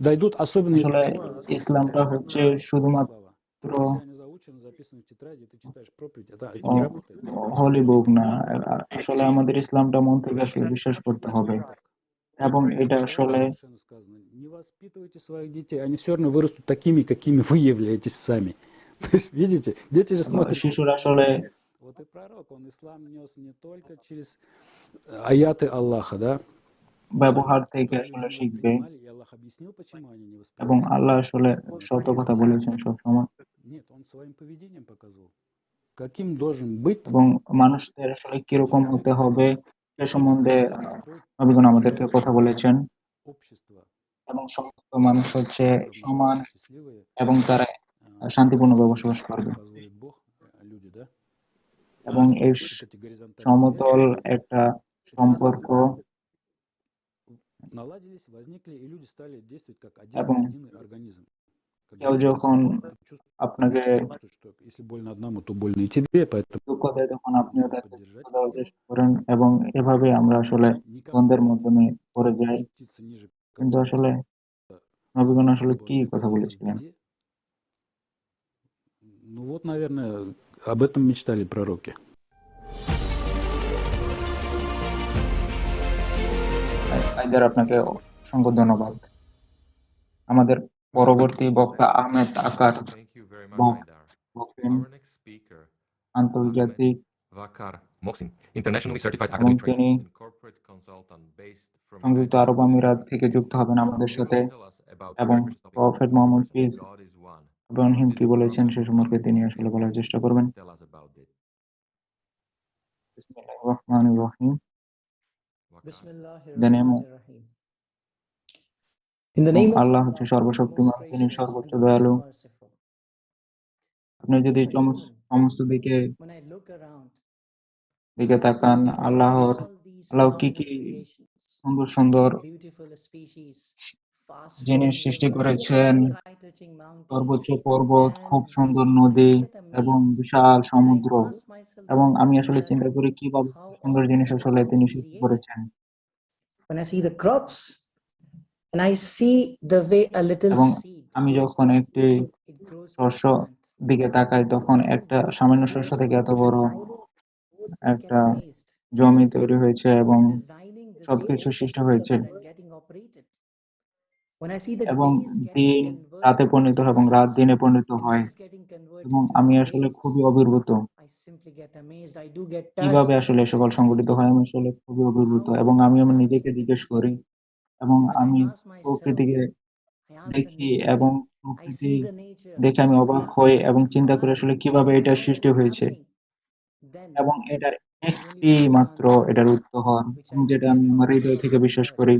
дойдут, особенно если আসলে ইসলামটা হচ্ছে শুধুমাত্র если они заучены, записаны в тетради, ты читаешь проповедь, это не работает. হলি বুক না। আসলে আমাদের ইসলামটা মন থেকে আসলে বিশ্বাস করতে হবে, এবং এটা আসলে Совершенно сказано. Не воспитывайте своих детей, они все равно вырастут такими, какими вы являетесь сами. То есть, видите, дети же смотрят. শিশুরা আসলে Вот и пророк, он ислам нес не только через аяты Аллаха, да? ব্যবহার থেকে আসলে শিখবে, И Аллах объяснил, почему они не এবং воспринимали. আল্লাহ আসলে সত্য কথা বলেছেন সবসময়। Нет, он своим поведением показывал, каким должен быть. এবং মানুষদের আসলে কিরকম হতে হবে সে সম্বন্ধে নবীগণ আমাদেরকে কথা বলেছেন। Общество, এবং সমস্ত মানুষ হচ্ছে সমান, এবং তারা শান্তিপূর্ণভাবে বসবাস করবে। позволит Бог, люди, да? এবং এই Вот эти горизонтальные সমতল связи, একটা সম্পর্ক наладились, возникли, и люди стали действовать как один এবং единый организм. কেউ যখন আপনাকে Что если больно одному, то больно и тебе, поэтому দুঃখ দেয়, তখন আপনিও তাকে দুঃখ দেওয়ার চেষ্টা করেন, এবং এভাবে আমরা আসলে দ্বন্দ্বের মাধ্যমে পড়ে যাই। কিন্তু আসলে নবীগণ আসলে কি কথা বলেছিলেন? Ну вот, наверное, об этом мечтали пророки. আইদার আপনাকে অসংখ্য ধন্যবাদ। আমাদের পরবর্তী বক্তা আহমেদ আকার Thank you very much, Aidar. বকবেন Our next speaker, আন্তর্জাতিক Vakar Mohsin, internationally certified এবং academic তিনি trainer and corporate consultant based from সংযুক্ত United আরব Arab আমিরাত Emirates. থেকে যুক্ত হবেন আমাদের He সাথে will tell us about এবং Prayer topic, prophet the Mohammad person piece God is one. Ibrahim What কি did the বলেছেন Prophet সে সম্পর্কে তিনি Muhammad আসলে বলার চেষ্টা করবেন। tell us about it? বিসমিল্লাহির রহমানির রহিম। The name of- In the এবং name of আল্লাহ Allah, হচ্ছে the most সর্বশক্তিমান, তিনি gracious সর্বোচ্চ and the most দয়ালু। merciful. আপনি যদি Being a human, সমস্ত দিকে when I look around, তাকান, আল্লাহর all these আল্লাহ কি phenomenal কি creations, সুন্দর সুন্দর beautiful species, জিনিস fast-flowing সৃষ্টি rivers, করেছেন, sky-touching সর্বোচ্চ mountains, পর্বত, খুব and সুন্দর I নদী do get এবং amazed, বিশাল and I সমুদ্র। ask myself এবং this আমি question আসলে that চিন্তা করি কিভাবে how সুন্দর all জিনিস these things আসলে have তিনি been সৃষ্টি created. করেছেন। When I see the crops, and I see the way a little এবং seed, আমি যখন একটি it grows from a শস্য plant, দিকে তাকাই, তখন how it একটা grows সামান্য from শস্য food থেকে from এত a বড় tree. I get একটা amazed. জমি তৈরি হয়েছে এবং Who is designing this সবকিছু whole সৃষ্টি হয়েছে। structure and getting operated? When I see the এবং days getting দিন রাতে converted পরিণত into হয় এবং রাত nights দিনে পরিণত and হয়, nights getting এবং converted আমি into আসলে days, খুবই অভিভূত I simply get amazed. I do get touched কিভাবে আসলে সকল সংগঠিত হয়। আমি আসলে খুবই অভিভূত how is এবং it আমি আমার নিজেকে happening. জিজ্ঞেস করি এবং And when I আমি ask myself, প্রকৃতিকে I ask the দেখি এবং nature, I প্রকৃতি see the nature, দেখে আমি I অবাক ask হই এবং myself চিন্তা করি why আসলে কিভাবে and এটা how is সৃষ্টি it হয়েছে, happening. Then এবং এটার there's only একটি one মাত্র answer এটার উত্তর which এবং I do যেটা get আমি from আমার my হৃদয় heart থেকে and my বিশ্বাস heart. করি।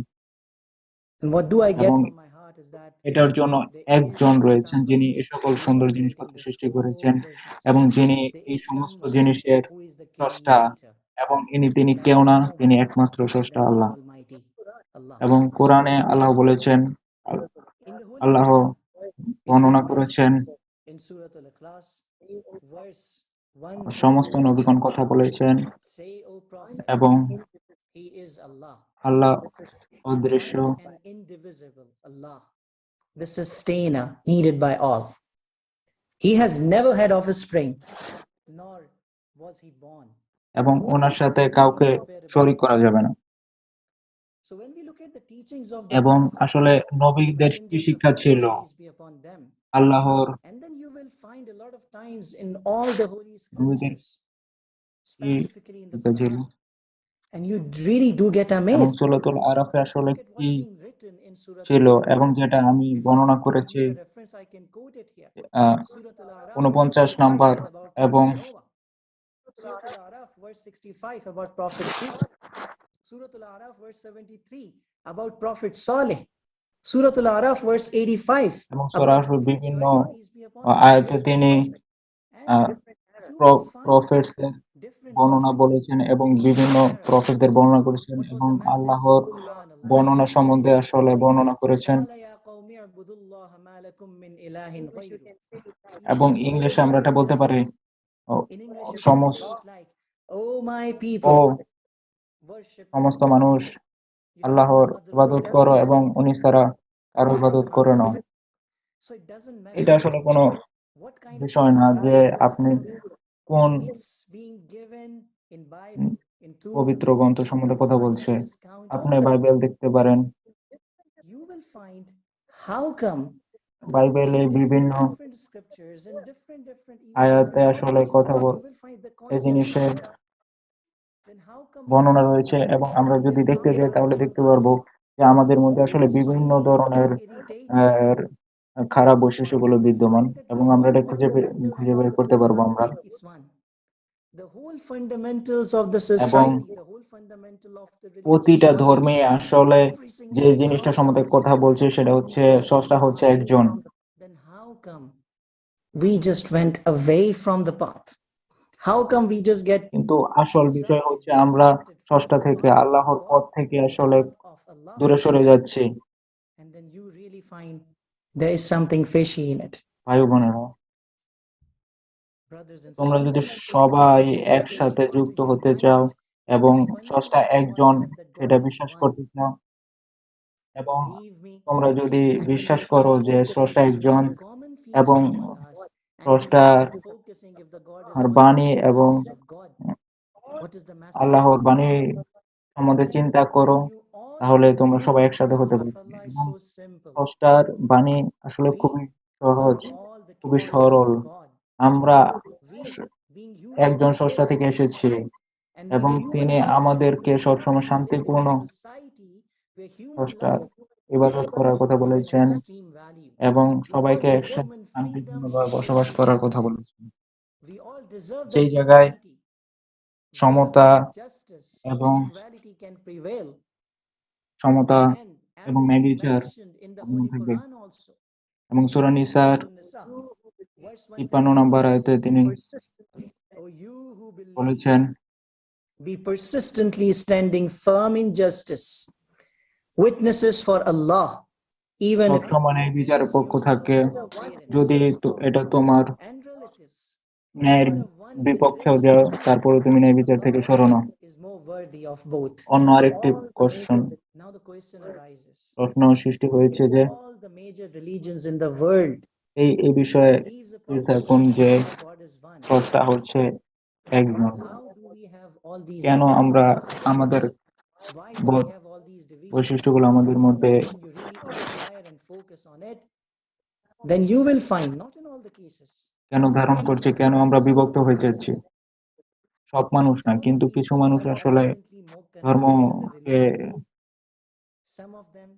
And what do I get এবং from my heart is that এটার জন্য there একজন is রয়েছেন যিনি somebody এ সকল who is সুন্দর operating জিনিসপত্র this সৃষ্টি করেছেন whole business. এবং যিনি There এই is সমস্ত someone জিনিসের who is the স্রষ্টা, creator. এবং তিনি That কেউ is না, no তিনি one একমাত্র other স্রষ্টা than the Allah. Almighty Allah. এবং কোরআনে আল্লাহ বলেছেন, In the Holy Allah Quran, it's বর্ণনা been করেছেন, mentioned in Surah Al-Ikhlas, verse 1 through সমস্ত 4. নবীগণ কথা বলেছেন Say, O Prophet, এবং He is Allah, Allah the অদৃশ্য one and indivisible Allah, the sustainer needed by all. He has never had offspring, nor was he born. এবং ওনার সাথে He is কাউকে incomparable. শরীক করা যাবে না। So when we look at the teachings of the এবং Prophet আসলে and the নবীদের কি messengers of শিক্ষা ছিল Allah, peace be upon them, আল্লাহর, and then you will find a lot of times in all the holy নবীদের scriptures, কি specifically in the শিক্ষা ছিল, Quran, and you really do get এবং amazed. সূরাতুল আরাফে আসলে Look at কি what's being written in Surah ছিল, Al-Araf. এবং যেটা আমি If I বর্ণনা have to give করেছি you the reference, I can quote it here. Ah, Surah Al-Araf, verse 49 number 59 about এবং Prophet Noah. Surah Al-Araf, verse 65 about Prophet Hud. Surah Al-Araf, verse 73 about Prophet Saleh. Surah Al-Araf, verse 85 এবং about সূরার Prophet বিভিন্ন Shuaib, peace be upon him. আয়াতে তিনি And you will find প্রফেটসদের different বর্ণনা prophets বলেছেন এবং বিভিন্ন in Arabic. প্রফেটদের বর্ণনা করেছেন What was এবং the message? আল্লাহর Quran Allah. বর্ণনা সম্বন্ধে আসলে বর্ণনা করেছেন। قال يا قوم اعبدوا الله ما لكم من إله غيره. এবং Repeated ইংলিশে আমরা এটা different বলতে পারি, times. In English you can say it like, "Oh my O people, worship সমস্ত Allah. মানুষ You have আল্লাহর no other ইবাদত Lord করো other এবং than Him. উনি ছাড়া কারো Worship ইবাদত করে না। others." So it doesn't এটা matter আসলে কোনো what kind of বিষয় না holy যে scripture you আপনি follow. কোন It's being given in Bible, in two, পবিত্র গ্রন্থ and সম্বন্ধে then কথা you বলছে। can just count আপনি on them. বাইবেল দেখতে পারেন, You will find how come বাইবেলে in বিভিন্ন different scriptures and different even আয়াতে different আসলে teachings কথা there, you will find the এই concept is জিনিসের there. Then how come বর্ণনা man is রয়েছে, not এবং able আমরা to যদি get দেখতে how যাই come তাহলে among দেখতে us পারবো যে আমাদের মধ্যে we আসলে are বিভিন্ন strange ধরনের and irritated? খারাপ Why বৈশিষ্ট্যগুলো you will বিদ্যমান, find that এবং we আমরা know এটা all the খুঁজে বের fundamentals করতে of পারবো আমরা। it's one. The whole fundamentals of the এবং society, the whole fundamental of the religion, প্রতিটা ধর্মে আসলে every যে single জিনিসটা সম্বন্ধে concept কথা is বলছে that সেটা হচ্ছে one স্রষ্টা হচ্ছে God. একজন। Then how come we just went away from the path? How come we just get কিন্তু আসল বিষয় distracted, হচ্ছে আমরা distracted from স্রষ্টা the থেকে, path of আল্লাহর God, পথ থেকে the আসলে path of Allah? দূরে সরে যাচ্ছি। And then you really find there is something fishy in it. ভাই বোনেরা, Brothers and তোমরা যদি sisters, সবাই if we একসাথে really want যুক্ত to হতে unite চাও in এবং this স্রষ্টা fundamental একজন concept that God সেটা is বিশ্বাস one, করতে চাও, এবং Believe me, তোমরা যদি when বিশ্বাস we করো find যে স্রষ্টা একজন a common এবং feature among us, and when we স্রষ্টার start focusing if the God is one, বাণী what is the এবং message of God? What is the message of আল্লাহর Allah? বাণী সম্বন্ধে চিন্তা করো, তাহলে তোমরা সবাই একসাথে হতে Message of পারবে। Allah is এবং so simple. স্রষ্টার বাণী আসলে We খুবই সহজ, are all the খুবই creation সরল। of God. আমরা We, being একজন human, স্রষ্টা থেকে এসেছি and we এবং do তিনি have আমাদেরকে the সবসময় ability to live in শান্তিপূর্ণ a society where human স্রষ্টার life ইবাদত করার কথা is of বলেছেন extreme value. এবং We all সবাইকে have একসাথে human freedom শান্তিপূর্ণভাবে and বসবাস করার কথা respect. বলেছেন। We all deserve সেই that জায়গায় society সমতা where justice এবং and equality can prevail. সমতা And as এবং it ন্যায় is বিচার mentioned in the এবং Holy থাকবে। Quran also, এবং সূরা নিসার Surah An-Nisa, verse 53 নম্বর 125. আয়াতে তিনি O you who believe, বলেছেন, be persistently standing firm in justice, witnesses for Allah, even if সবসময় ন্যায় বিচারের পক্ষ your থাকে, parents যদি এটা তোমার and relatives, no ন্যায়ের matter one is বিপক্ষেও rich যাও, or poor, তারপরে তুমি ন্যায় বিচার থেকে সরো না। is more worthy of both. অন্য আরেকটি question Now the question arises, প্রশ্ন সৃষ্টি হয়েছে যে all the major religions in the world এই বিষয়ে believes upon এখন যে that God is one. স্রষ্টা হচ্ছে একজন, How do we have all these কেন আমরা divisions? আমাদের Why do we have all these divisions? বৈশিষ্ট্যগুলো আমাদের মধ্যে When you really inquire and focus on it, then you will find, not in all the cases, কেন ধারণ করছে, কেন আমরা বিভক্ত হয়ে যাচ্ছি, সব মানুষ না, কিন্তু কিছু মানুষ আসলে ধর্মকে some of them,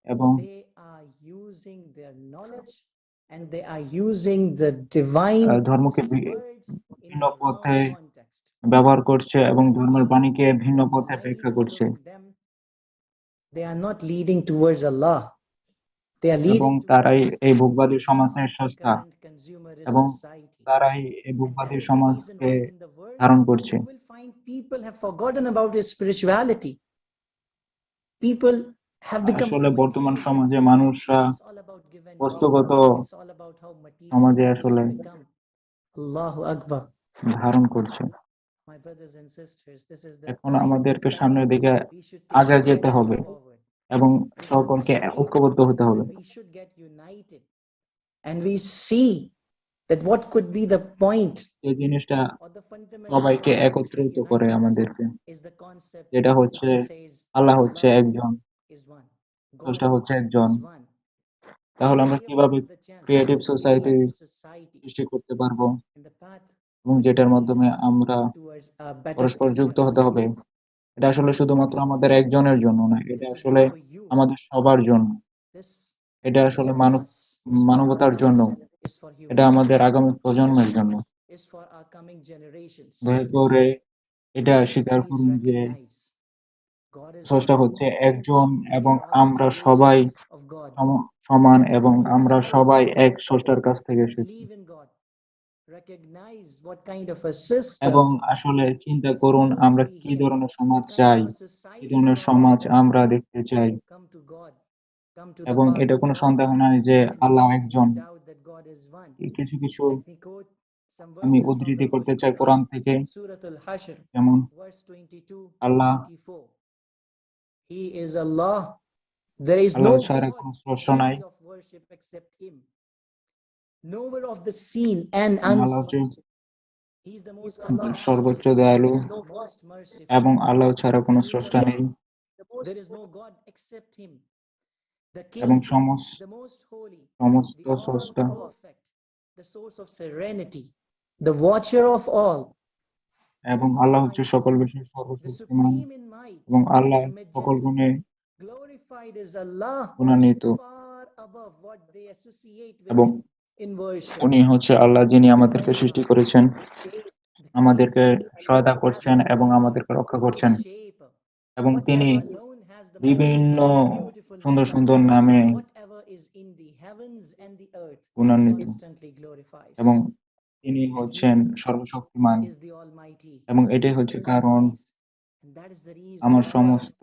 এবং they are using their knowledge and they are using the divine ধর্মকে words in ভিন্ন the পথে wrong context. ব্যবহার করছে এবং ধর্মের বাণীকে ভিন্ন পথে ব্যাখ্যা করছে, Following them, they are not leading towards Allah. They are এবং leading তারাই towards এই ভোগবাদী সমাজের সস্তা, current consumerist এবং society. তারাই এই And that ভোগবাদী is the reason সমাজকে why in the world ধারণ করছে। you will find people have forgotten about his spirituality. People have become আসলে বর্তমান সমাজে মানুষরা it's all about give and বস্তুগত take. It's all about how সমাজে materialistic we আসলে have become. Allahu Akbar. ধারণ করছে। My brothers and sisters, this is the এখন time আমাদেরকে সামনের দিকে we should take আগে a যেতে step হবে forward. এবং This is the সকলকে time ঐক্যবদ্ধ হতে হবে। when we should get united and we see that what could be the point এই জিনিসটা or the fundamental সবাইকে concept which একত্রিত will করে করে unite us আমাদেরকে, is the concept যেটা হচ্ছে that says আল্লাহ হচ্ছে Allah একজন, is one. God স্রষ্টা হচ্ছে একজন। is one. তাহলে We আমরা give কিভাবে the chance creative to society create a society সৃষ্টি করতে পারবো in the path এবং which যেটার will lead মাধ্যমে us আমরা towards a better পরস্পর যুক্ত future. হতে হবে। এটা আসলে This is not শুধুমাত্র for আমাদের me. একজনের জন্য না, এটা This is আসলে not for you. আমাদের সবার জন্য, This এটা is আসলে for us. মানবতার This জন্য, is for এটা humanity. আমাদের আগামী প্রজন্মের জন্য। Is for our coming generations. দয়া করে এটা স্বীকার Please করুন যে recognize God is স্রষ্টা one. হচ্ছে একজন We এবং are all আমরা সবাই creations of God. সমান এবং আমরা সবাই এক স্রষ্টার কাছ থেকে এসেছি। Believe in God. Recognize what kind of a system এবং আসলে চিন্তা is করুন supposed to আমরা be কি here. ধরনের সমাজ What kind চাই, of a কি society ধরনের God সমাজ is. আমরা দেখতে চাই। Come to God. Come to the এবং path এটা of কোনো God. সন্দেহ নাই যে And আল্লাহ there is একজন। no doubt that God is one. কিছু কিছু Let me quote some আমি verses from উদ্ধৃতি the করতে Holy চাই Quran. কোরআন থেকে, Surah Al-Hashr, যেমন verse 22 Allah to 24. He is Allah. There is Allah no ছাড়া God কোনো স্রষ্টা নাই, worthy of worship except Him. Knower of the seen and আল্লাহ হচ্ছে unseen. He is the most compassionate, সর্বোচ্চ দয়ালু most merciful. এবং আল্লাহ ছাড়া কোনো He is স্রষ্টা নেই There is no God except Him. The এবং King, the most holy, সমস্ত the all স্রষ্টা perfect, the source of serenity, the watcher of all, এবং আল্লাহ হচ্ছে সকল বিষয়ে the সর্বশক্তিমান supreme in might, এবং আল্লাহ the সকল গুণে majestic. Glorified is Allah, গুণান্বিত far above what they associate with এবং Him in worship. উনি হচ্ছে আল্লাহ যিনি আমাদেরকে সৃষ্টি করেছেন, আমাদেরকে সহায়তা করছেন এবং আমাদেরকে রক্ষা করছেন, Shaper, এবং তিনি alone has the most বিভিন্ন beautiful সুন্দর names. সুন্দর নামে Whatever is in the heavens and the earth, He গুণান্বিত constantly glorifies. এবং তিনি হচ্ছেন সর্বশক্তিমান, Is the Almighty. এবং এটাই হচ্ছে কারণ And that is the reason আমার সমস্ত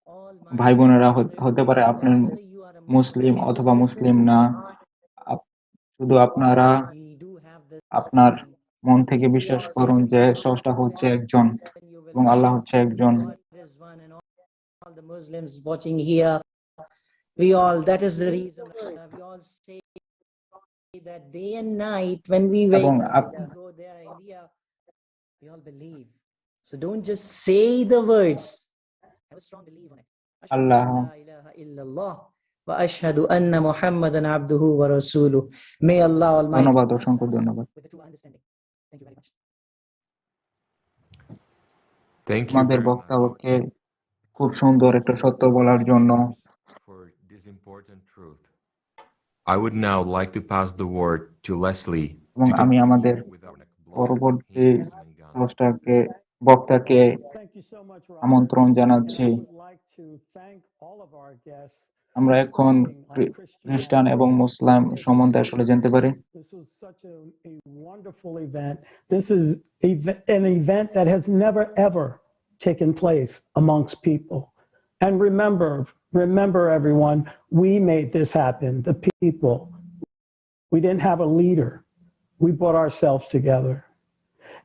all ভাই বোনেরা brothers হতে and পারে sisters, আপনার whether you are a মুসলিম অথবা মুসলিম না, শুধু আপনারা we do have the আপনার মন থেকে deeply বিশ্বাস accept করুন যে Allah, স্রষ্টা হচ্ছে একজন then you will এবং আল্লাহ find হচ্ছে একজন। God is one, and all the Muslims watching here that is the reason we all say that day and night when we wake এবং up, we go there, India, we all believe. So don't just say the words, have a strong belief on it. Allah La ilaha illallah wa ashhadu anna Muhammadan abduhu wa rasuluh. May Allah Almighty ধন্যবাদ, bless অসংখ্য us ধন্যবাদ। with the true understanding. Thank you very much. Thank you আমাদের very much বক্তাকে খুব সুন্দর একটা সত্য বলার জন্য। for this important truth. I would now like to pass the word to Leslie এবং to আমি আমাদের continue with our next blog, পরবর্তী Hinduism and Ghana. বক্তাকে Thank you so much, Robert. আমন্ত্রণ And জানাচ্ছি। I would like to thank all of our guests আমরা for এখন speaking on খ্রিস্টান এবং Christianity. মুসলিম সম্বন্ধে আসলে জানতে পারি। This was such a wonderful event. This is an event that has never, ever taken place amongst people. And remember everyone, we made this happen, the people. We didn't have a leader. We brought ourselves together.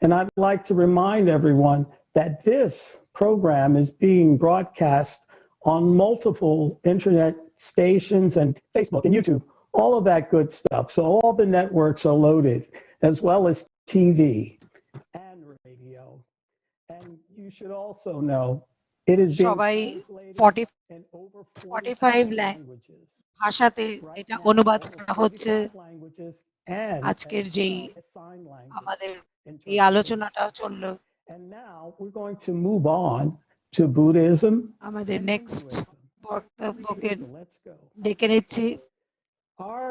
And I'd like to remind everyone that this program is being broadcast on multiple internet stations and Facebook and YouTube, all of that good stuff. So all the networks are loaded, as well as TV and radio. And you should also know it is being সবাই translated in over 45 languages. ভাষাতে এটা অনুবাদ করা হচ্ছে। Languages and আজকের যেই sign language. আমাদের এই আলোচনাটা চললো, And now we're going to move on to Buddhism. আমাদের নেক্সট বক্তব্যকে ডেকে নিচ্ছি। Our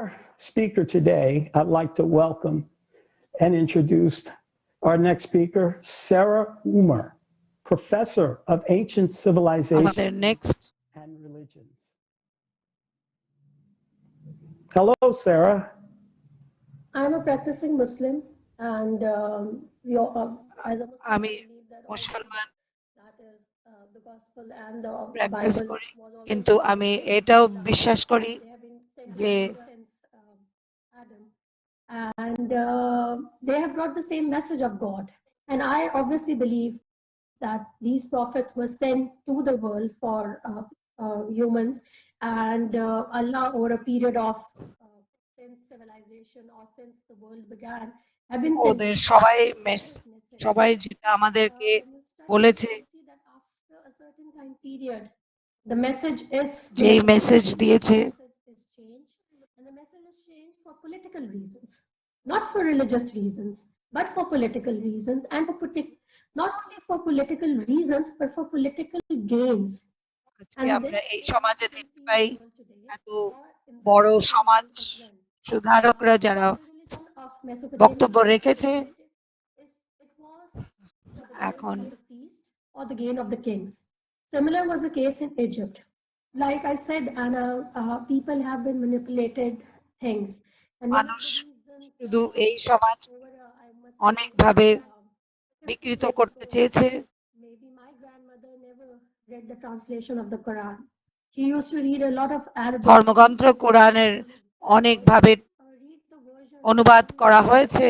speaker today, I'd like to welcome and introduce our next speaker, Sarah Umar, professor of ancient civilizations and religions. Hello, Sarah. I'm a practicing Muslim, and as a Muslim, I believe that that is the gospel and the practice Bible করি, was কিন্তু আমি এটাও বিশ্বাস করি যে since Adam, and they have brought the same message of God. And I obviously believe that these prophets were sent to the world for humans, and Allah, over a period of since civilization or since the world began, have been sent. ওদের সবাই যেটা আমাদেরকে বলেছে, After a certain time period, the message is যেই message দিয়েছে, and the message is changed for political reasons, not for religious reasons, but for political reasons, and not only for political reasons, but for political gains. আজকে আমরা এই সমাজে দেখতে পাই এত বড় সমাজ সুধারকরা যারা বক্তব্য রেখেছে, এখন or the gain of the kings. Similar was the case in Egypt. Like I said, Anna, people have been manipulated things. মানুষ শুধু এই সমাজ অনেকভাবে বিকৃত করতে চেয়েছে। Maybe my grandmother never read the translation of the Quran. She used to read a lot of Arabic. ধর্মগ্রন্থ কোরআনের অনেকভাবে অনুবাদ করা হয়েছে,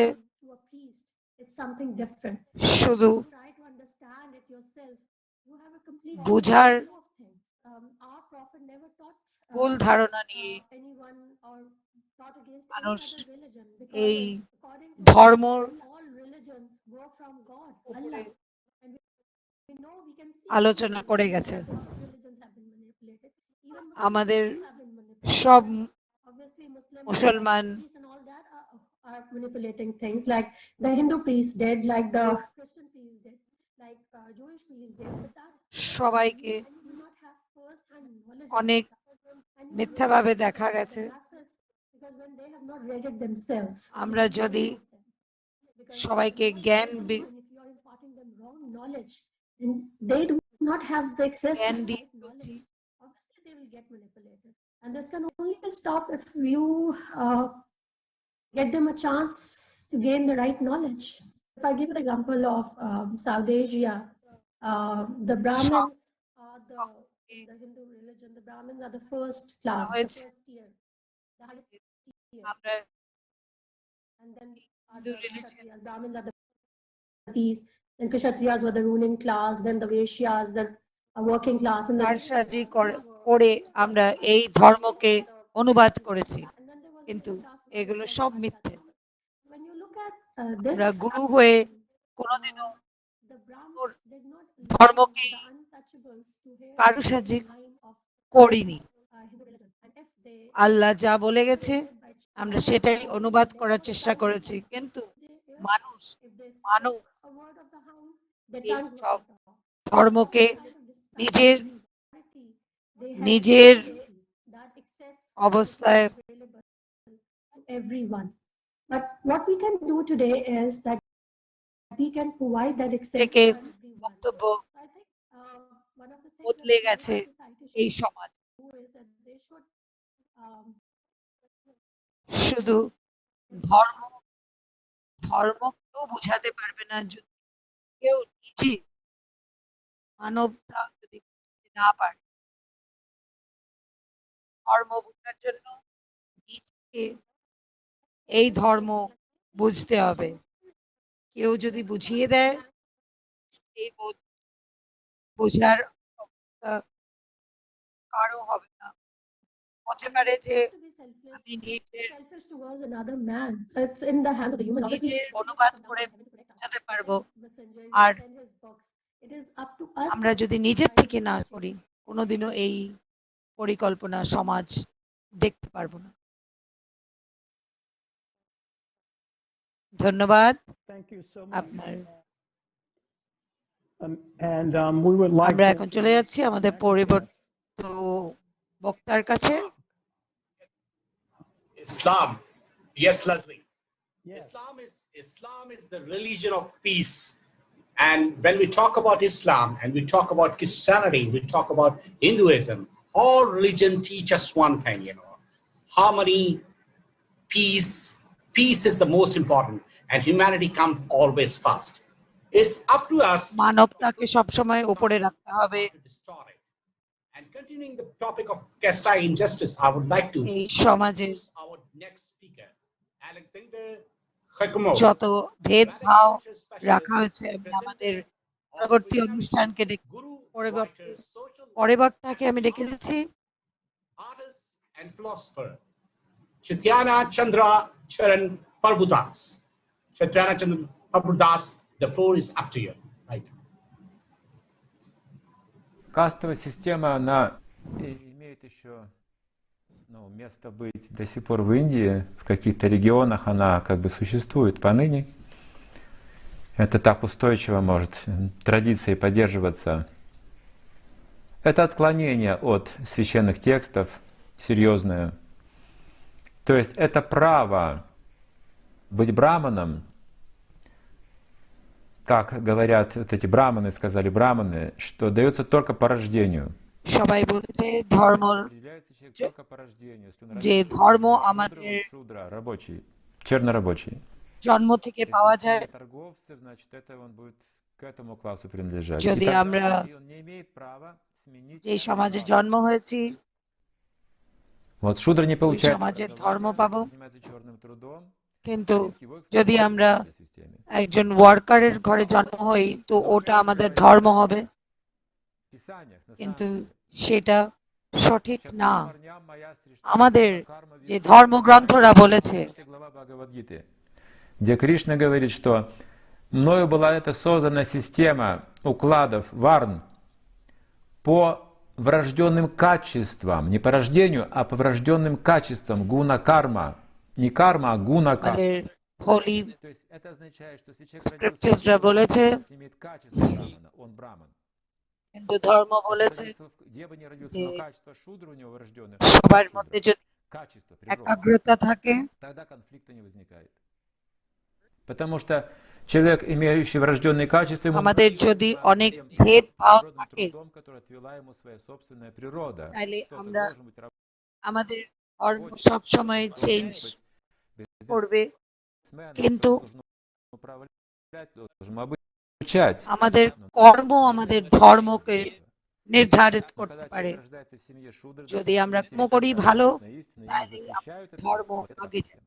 It's something different. শুধু Try to understand it yourself. You have a complete বুঝার view of things. Our prophet never taught ভুল ধারণা নিয়ে anyone or taught against মানুষ any other religion, এই because according to ধর্ম all religions go from God, Allah. And we know, we can see আলোচনা করে গেছে। a lot of religions have been manipulated. Even আমাদের Muslims have been manipulated. সব Obviously, মুসলমান priests and all that are manipulating things, like the Hindu priest did, like the Christian priest did, like Jewish priest did. But that's সবাইকে and you do not have first-hand knowledge. অনেক মিথ্যাভাবে দেখা গেছে। Because when they have not read it themselves, আমরা যদি সবাইকে জ্ঞান if you are imparting them wrong knowledge, then they do not have the access to right knowledge. Obviously, they will get manipulated, and this can only stop if you get them a chance to gain the right knowledge. If I give an example of South Asia, the Brahmins are the Hindu religion. The Brahmins are the first class, the first tier, the highest tier. And then the Kshatriyas. Brahmins are the peace. Then Kshatriyas were the ruling class. Then the Vaishyas, the working class, and the করে আমরা এই ধর্মকে অনুবাদ করেছি, কিন্তু এগুলো সব মিথ্যে। আমরা গুরু হয়ে কোনোদিনও ধর্মকে কারুসাজি করিনি। আল্লাহ যা বলে গেছে আমরা সেটাই অনুবাদ করার চেষ্টা করেছি, কিন্তু মানুষ মানব এই সব ধর্মকে নিজের নিজের অবস্থায় everyone. But what we can do today is that we can provide that access থেকে to everyone. বক্তব্য I think one of the things বদলে that গেছে society এই should সমাজ। do is that they should শুধু ধর্ম ধর্মকেও বোঝাতে পারবে না যদি কেউ নিজে মানবতা যদি বুঝতে না পারে। ধর্ম বোঝার জন্য নিজেকে এই ধর্ম বুঝতে হবে। কেউ যদি বুঝিয়ে দেয় সেই বোঝার অবস্থা কারো হবে না। হতে পারে যে আমি নিজের selfish towards another man. It's in the hands of the human. Obviously, নিজের অনুবাদ করে বোঝাতে পারবো, আর it is up to us. আমরা যদি নিজের থেকে না করি কোনোদিনও এই পরিকল্পনা সমাজ দেখতে পারবো না। ধন্যবাদ Thank you so much. আপনার। And we would like আমরা to এখন চলে যাচ্ছি আমাদের পরিবর্তিত বক্তার কাছে। Islam. Yes, Leslie. Islam is the religion of peace. And when we talk about Islam and we talk about Christianity, we talk about Hinduism, all religion teach us one thing, harmony, peace. Peace is the most important, and humanity comes always first. It's up to us. মানবতাকে সবসময় উপরে রাখতে হবে। And continuing the topic of caste injustice, I would like to এই সমাজে our next speaker, Alexander Khakmo. যত ভেদভাব রাখা হয়েছে, আমি আমাদের পরবর্তী অনুষ্ঠানকে পরিবর্তাকে আমি ডেকে দিচ্ছি। Artist and philosopher, Chaitanya Chandra Charan Prabhudas. Chaitanya Chandra Prabhudas, the floor is up to you. Right. Кастовая система, она имеет еще место быть до сих пор в Индии, в каких-то регионах она как бы существует поныне. Это так устойчиво может традиции поддерживаться. Это отклонение от священных текстов серьезное. То есть это право быть браманом, как говорят вот эти браманы, сказали браманы, что дается только по рождению. সবাই বলেছে ধর্ম, যে ধর্ম আমাদের рабочий, чернорабочий. জন্ম থেকে পাওয়া যায়। Торговцы, значит, это он будет к этому классу принадлежать. যদি আমরা Он не имеет права сменить. যে সমাজে জন্ম হয়েছি, Вот шудра не получает. সমাজের ধর্ম পাবো, занимается черным трудом. কিন্তু যদি আমরা একজন ওয়ার্কারের ঘরে জন্ম হই তো ওটা আমাদের ধর্ম হবে, কিন্তু সেটা সঠিক না। আমাদের যে ধর্মগ্রন্থরা বলেছে, где Кришна говорит, что мною была эта создана система укладов варн по врожденным качествам, не по рождению, а по врожденным качествам, гуна-карма. Не карма, а гуна-карма. হোলি То есть это означает, что если স্ক্রিপচার্সরা বলেছে, человек имеет качество брамана, он браман. হিন্দু ধর্ম বলেছে Где бы ни родился, যে но качество шудра у него врожденное, সবার মধ্যে যদি качество, природа, একাগ্রতা থাকে тогда конфликта не возникает. Потому что человек, имеющий врожденные качества, ему আমাদের যদি অনেক ভেদভাব থাকে трудом, который отвела ему своя собственная природа. তাহলে Кто-то আমরা должен быть আমাদের ধর্ম সবসময় চেঞ্জ করবে, কিন্তু আমাদের কর্ম আমাদের ধর্মকে নির্ধারিত করতে পারে। যদি আমরা কর্ম করি ভালো, তাহলে ধর্ম আগে যায়।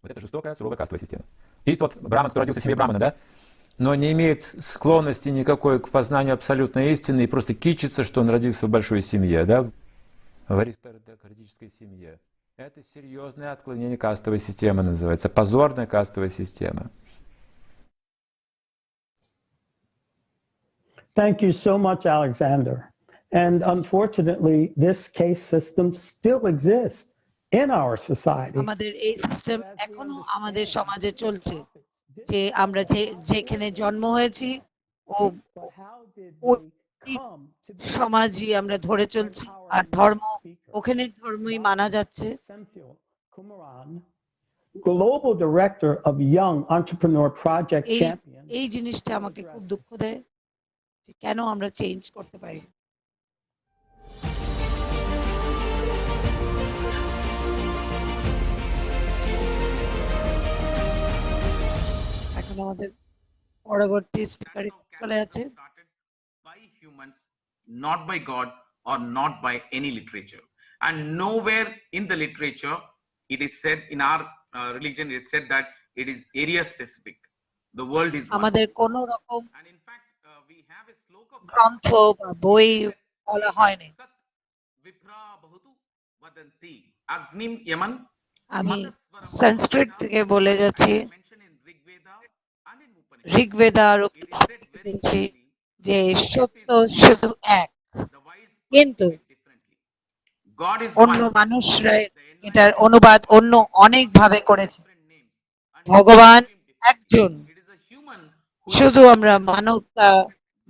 Вот это жестокая, суровая кастовая система. И тот браман, который родился в семье брамана, да, но не имеет склонности никакой к познанию абсолютной истины и просто кичится, что он родился в большой семье, да, в аристократической семье. Это серьезное отклонение кастовой системы называется, позорная кастовая система. Thank you so much, Alexander. And unfortunately, this case system still exists in our society. আমাদের এই সিস্টেম এখনো আমাদের সমাজে চলছে, যে আমরা যেখানে জন্ম হয়েছি ও সমাজই আমরা ধরে চলছি, আর ধর্ম ওখানে ধর্মই মানা যাচ্ছে। Global Director of Young Entrepreneur Project Champion. এই জিনিসটা আমাকে খুব দুঃখ দেয় যে কেন আমরা চেঞ্জ করতে পারি। এখন আমাদের পরবর্তী স্পিকার চলে আছে। By humans, not by God or not by any literature. And nowhere in the literature it is said, in our religion it is said that it is area specific. The world is one. আমাদের কোন রকম গ্রন্থ বা বই বলা হয়নি। আমি সংস্কৃত থেকে বলে যাচ্ছি, ঋগ্বেদা আর উপনিষদে যে সত্য শুধু এক, কিন্তু অন্য মানুষরা এটার অনুবাদ অন্য অনেক ভাবে করেছে। ভগবান একজন, শুধু আমরা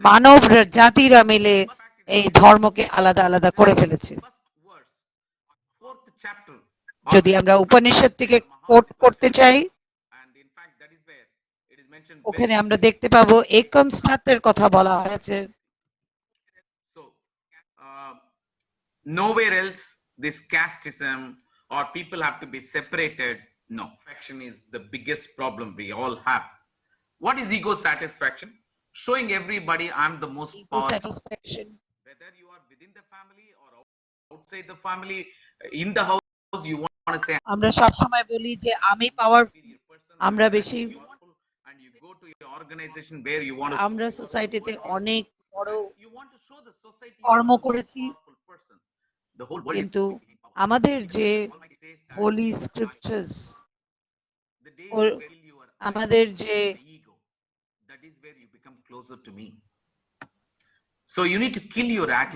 মানব জাতিরা মিলে এই ধর্মকে আলাদা আলাদা করে ফেলেছি। যদি আমরা উপনিষদ থেকে কোট করতে চাই, ওখানে আমরা দেখতে পাবো একম সত্যের কথা বলা হয়েছে। Nowhere else this casteism or people have to be separated. No, satisfaction is the biggest problem we all have. What is ego satisfaction? Showing everybody I'm the most powerful. Satisfaction. Whether you are within the family or outside the family, in the house, you want to say আমরা সব সময় বলি যে আমি powerful, আমরা বেশি, and you go to your organization where you want to, আমরা সোসাইটিতে অনেক বড় কর্ম করেছি, কিন্তু আমাদের যে হোলি স্ক্রিপচার্স, আমাদের যে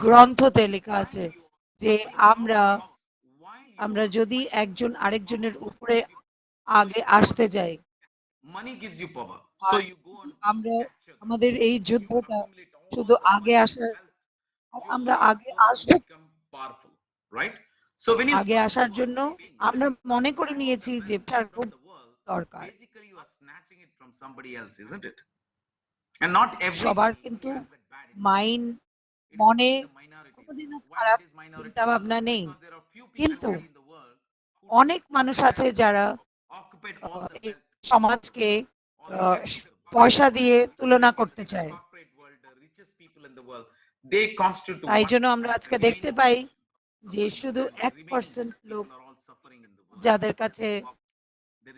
গ্রন্থতে লেখা আছে যে আমরা যদি একজন আরেকজনের উপরে আগে আসতে যাই, আমরা আমাদের এই যুদ্ধটা শুধু আগে আসার, আমরা আগে আসবো, আগে আসার জন্য আমরা মনে করে নিয়েছি যে খুব দরকার। সবার কিন্তু মনে কোনোদিনও খারাপ চিন্তা ভাবনা নেই, কিন্তু অনেক মানুষ আছে যারা সমাজকে পয়সা দিয়ে তুলনা করতে চায়। তাই জন্য আমরা আজকে দেখতে পাই যে শুধু 1% লোক যাদের কাছে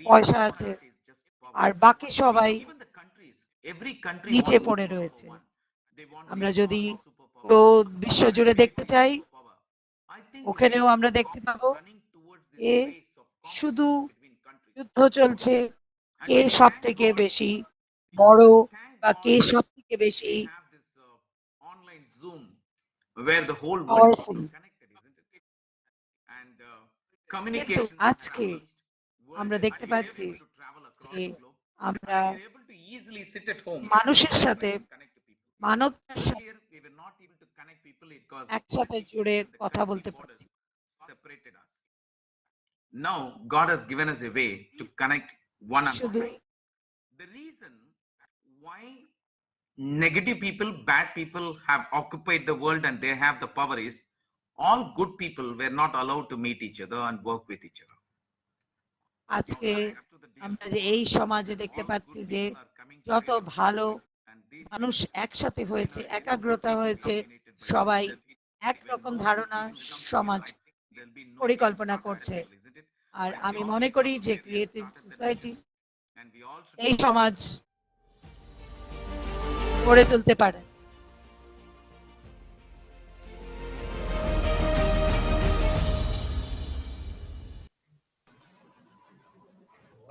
পয়সা আছে, আর বাকি সবাই নিচে পড়ে রয়েছে। আমরা যদি পুরো বিশ্ব জুড়ে দেখতে চাই, ওখানেও আমরা দেখতে পাবো যে শুধু যুদ্ধ চলছে, কে সব থেকে বেশি বড় বা কে সব থেকে বেশি পাওয়ারফুল। কিন্তু আজকে আমরা দেখতে পাচ্ছি যে আমরা মানুষের সাথে, মানবতার সাথে একসাথে জুড়ে কথা বলতে পারছি। Now God has given us a way to connect one another. The reason why negative people, bad people have occupied the world and they have the power is all good people were not allowed to meet each other and work with each other. আজকে আমরা যে এই সমাজে দেখতে পাচ্ছি যে যত ভালো মানুষ একসাথে হয়েছে, একাগ্রতা হয়েছে, সবাই একরকম ধারণা সমাজ পরিকল্পনা করছে। আর আমি মনে করি যে ক্রিয়েটিভ সোসাইটি এই সমাজ গড়ে তুলতে পারে।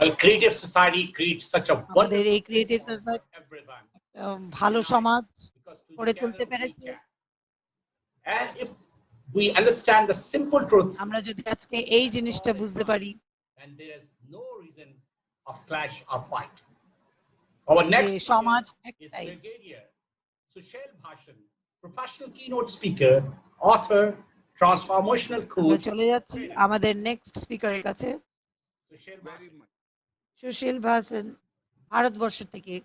Well, creative society creates such a আমাদের wonderful এই ক্রিয়েটিভ সোসাইটি everyone. ভালো সমাজ Because গড়ে together তুলতে we পেরেছে। can. And if we understand the simple truth, আমরা যদি আজকে এই জিনিসটা বুঝতে পারি, and there is no reason of clash or fight. Our যে next সমাজ speaker is একটাই। Brigadier Sushil Bhashan, professional keynote speaker, author, transformational আমরা coach. চলে যাচ্ছি আমাদের নেক্সট স্পিকারের কাছে। Sushil Bhashan. সুশীল ভাষণ, ভারতবর্ষ থেকে।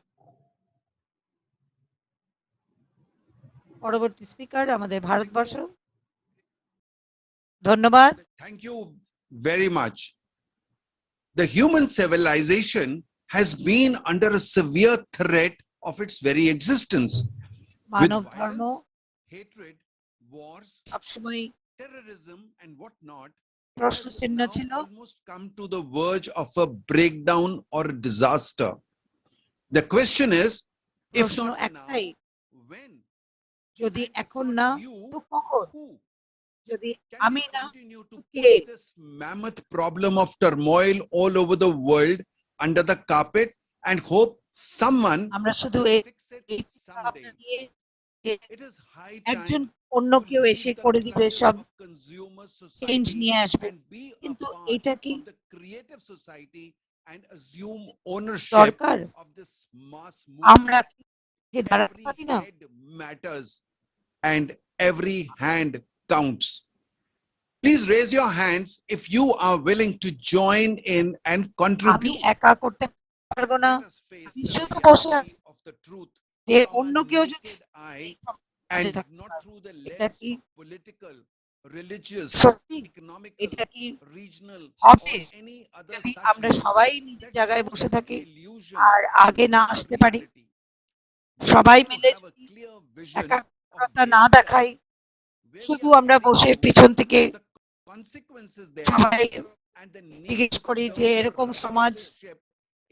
পরবর্তী স্পিকার আমাদের ভারতবর্ষ। ধন্যবাদ। Thank you very much. The human civilization has been under a severe threat of its very existence. With মানব ধর্ম violence, hatred, wars, সবসময় terrorism, and whatnot, প্রশ্ন has চিহ্ন now ছিল। almost come to the verge of a breakdown or a disaster. The question is, if প্রশ্ন not now, একটাই, when? যদি And if এখন not না you, তো কখন? who? যদি Can আমি we না continue to তো put K? this mammoth problem of turmoil all over the world under the carpet and hope someone আমরা শুধু will এই fix it এই someday? চিন্তাভাবনা নিয়ে যে It is high একজন time অন্য to কেউ leave এসে the করে দিবে clutches সব of consumer চেঞ্জ society নিয়ে আসবে, and be a কিন্তু part এটা কি of the creative society and assume ownership দরকার? of this mass আমরা movement. কি দাঁড়াতে Every পারি না? head matters and every hand counts. Please raise your hands if you are willing to join in and আমি contribute. একা করতে পারবো না, Let us face আমি the শুধু বসে reality আছি of the truth যে from অন্য a কেউ যদি naked eye এই সমাজে and থাকতে not পারে। through the এটা lens কি of political, religious, সত্যি? economical, এটা কি regional, হবে or any other যদি such আমরা lens সবাই নিজের that জায়গায় poses বসে an থাকি illusion আর আগে না of আসতে পারি? reality? We সবাই need to মিলে have a যদি clear vision of একাগ্রতা where না we are, দেখাই, where we শুধু are আমরা heading বসে to, পিছন থেকে the consequences সবাই thereof, and the need জিজ্ঞেস to করি যে turn the এরকম rudder of সমাজ the ship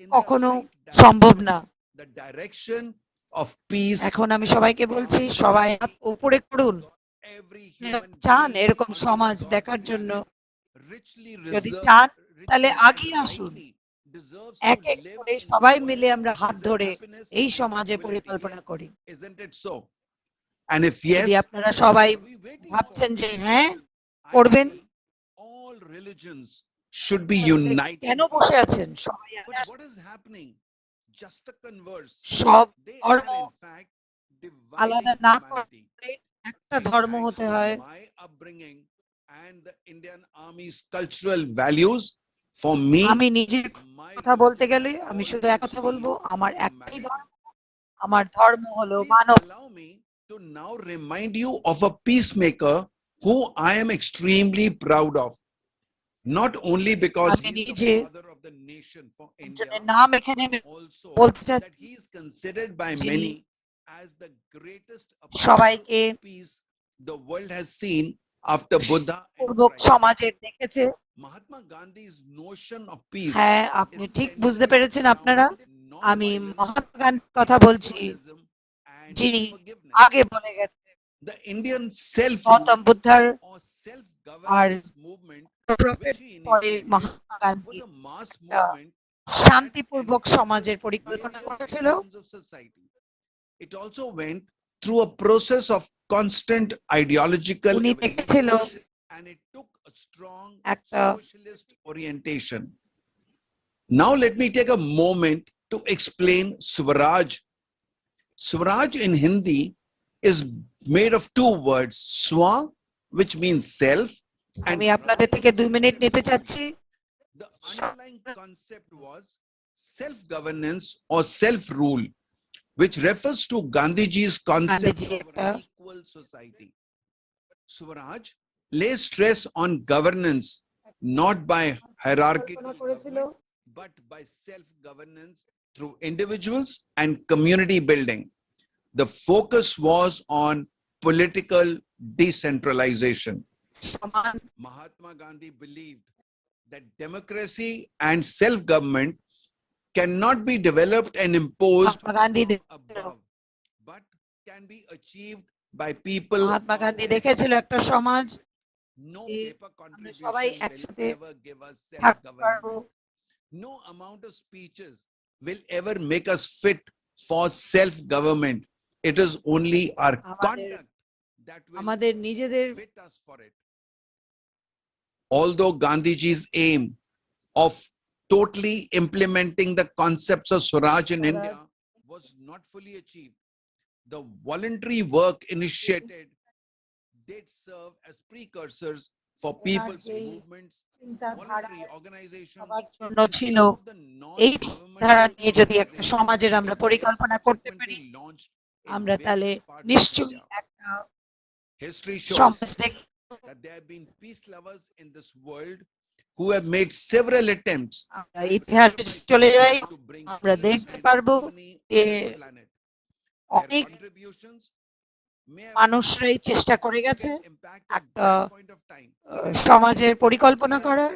in the কখনো right সম্ভব direction, না। the direction of peace এখন আমি and সবাইকে বলছি, harmony. সবাই হাত উপরে করুন। Every আপনারা human চান being এরকম on সমাজ God's দেখার জন্য? planet richly যদি reserved, চান তাহলে richly and আগিয়ে আসুন। rightly deserves এক to এক live করে in সবাই joy, মিলে আমরা হাত peace and ধরে happiness এই and সমাজে tranquility. পরিকল্পনা Yes, করি। isn't it so? And if যদি yes, আপনারা সবাই what are we waiting ভাবছেন for? যে হ্যাঁ I করবেন, feel all religions should be তাহলে united কেন here. বসে আছেন? সবাই আগে But আসুন। what is happening? Just the converse. সব They ধর্ম are in fact আলাদা dividing না humanity. করে একটা ধর্ম Thanks হতে to হয়। my upbringing and the Indian Army's cultural values, for me, আমি নিজের my কথা বলতে religion গেলে will আমি শুধু এক always কথা be বলবো, আমার একটাই humanity. ধর্ম, আমার ধর্ম হলো Please Manab. allow me to now remind you of a peacemaker who I am extremely proud of. Not only because আমি he is নিজে the father of the nation for India, একজনের নাম এখানে but also বলতে that চাচ্ছি, he is considered by যিনি many as the greatest apostle সবাইকে of peace the world has seen after Buddha and পূর্বক Christ. সমাজের দেখেছে। Mahatma Gandhi's notion of peace হ্যাঁ, আপনি is ঠিক বুঝতে centered পেরেছেন আপনারা। around আমি non-violence, মহাত্মা গান্ধীর কথা বলছি, individualism, and যিনি forgiveness. আগে বলে গেছে The Indian self-rule গৌতম বুদ্ধার or আর self-governance movement, prophet which he পরে initiated, Mahatma Gandhi was a mass একটা movement that শান্তিপূর্বক সমাজের encompassed পরিকল্পনা various করেছিল। sections of society. It also went through a process of constant ideological উনি দেখেছিল evolution, and it took a strong একটা socialist orientation. Now let me take a moment to explain Swaraj. Swaraj in Hindi is made of two words, Swa, which means self, and আমি আপনাদের থেকে 2 minute নিতে চাচ্ছি। the underlying concept was self-governance or self-rule, which refers to Gandhiji's concept Gandhiji of একটা an equal society. Swaraj lays stress on governance, not by hierarchical পরিকল্পনা করেছিল government, but by self-governance through individuals and community building. The focus was on political decentralization. সমান। Mahatma Gandhi believed that democracy and self-government cannot be developed and imposed Mahatma Gandhi from above, but can be achieved by people Mahatma on Gandhi their দেখেছিল own. একটা সমাজ No যে paper আমরা সবাই contribution will একসাথে ever give us থাকতে পারবো, self-government. No amount of speeches will ever make us fit for self-government. It is only our conduct that will fit us for it. Although Gandhiji's aim of totally implementing the concepts of Swaraj in India was not fully achieved, the voluntary work initiated did serve as precursors for people's movements, voluntary organizations, ছিল এই ধারা নিয়ে যদি একটা সমাজের আমরা পরিকল্পনা করতে পারি আমরা তাহলে নিশ্চয়ই একটা history shows that there have been peace lovers in this world who have made several attempts ইতিহাসে চলে যাই আমরা দেখতে পারবো যে অনেক মানুষরাই চেষ্টা করে গেছে একটা সমাজের পরিকল্পনা করার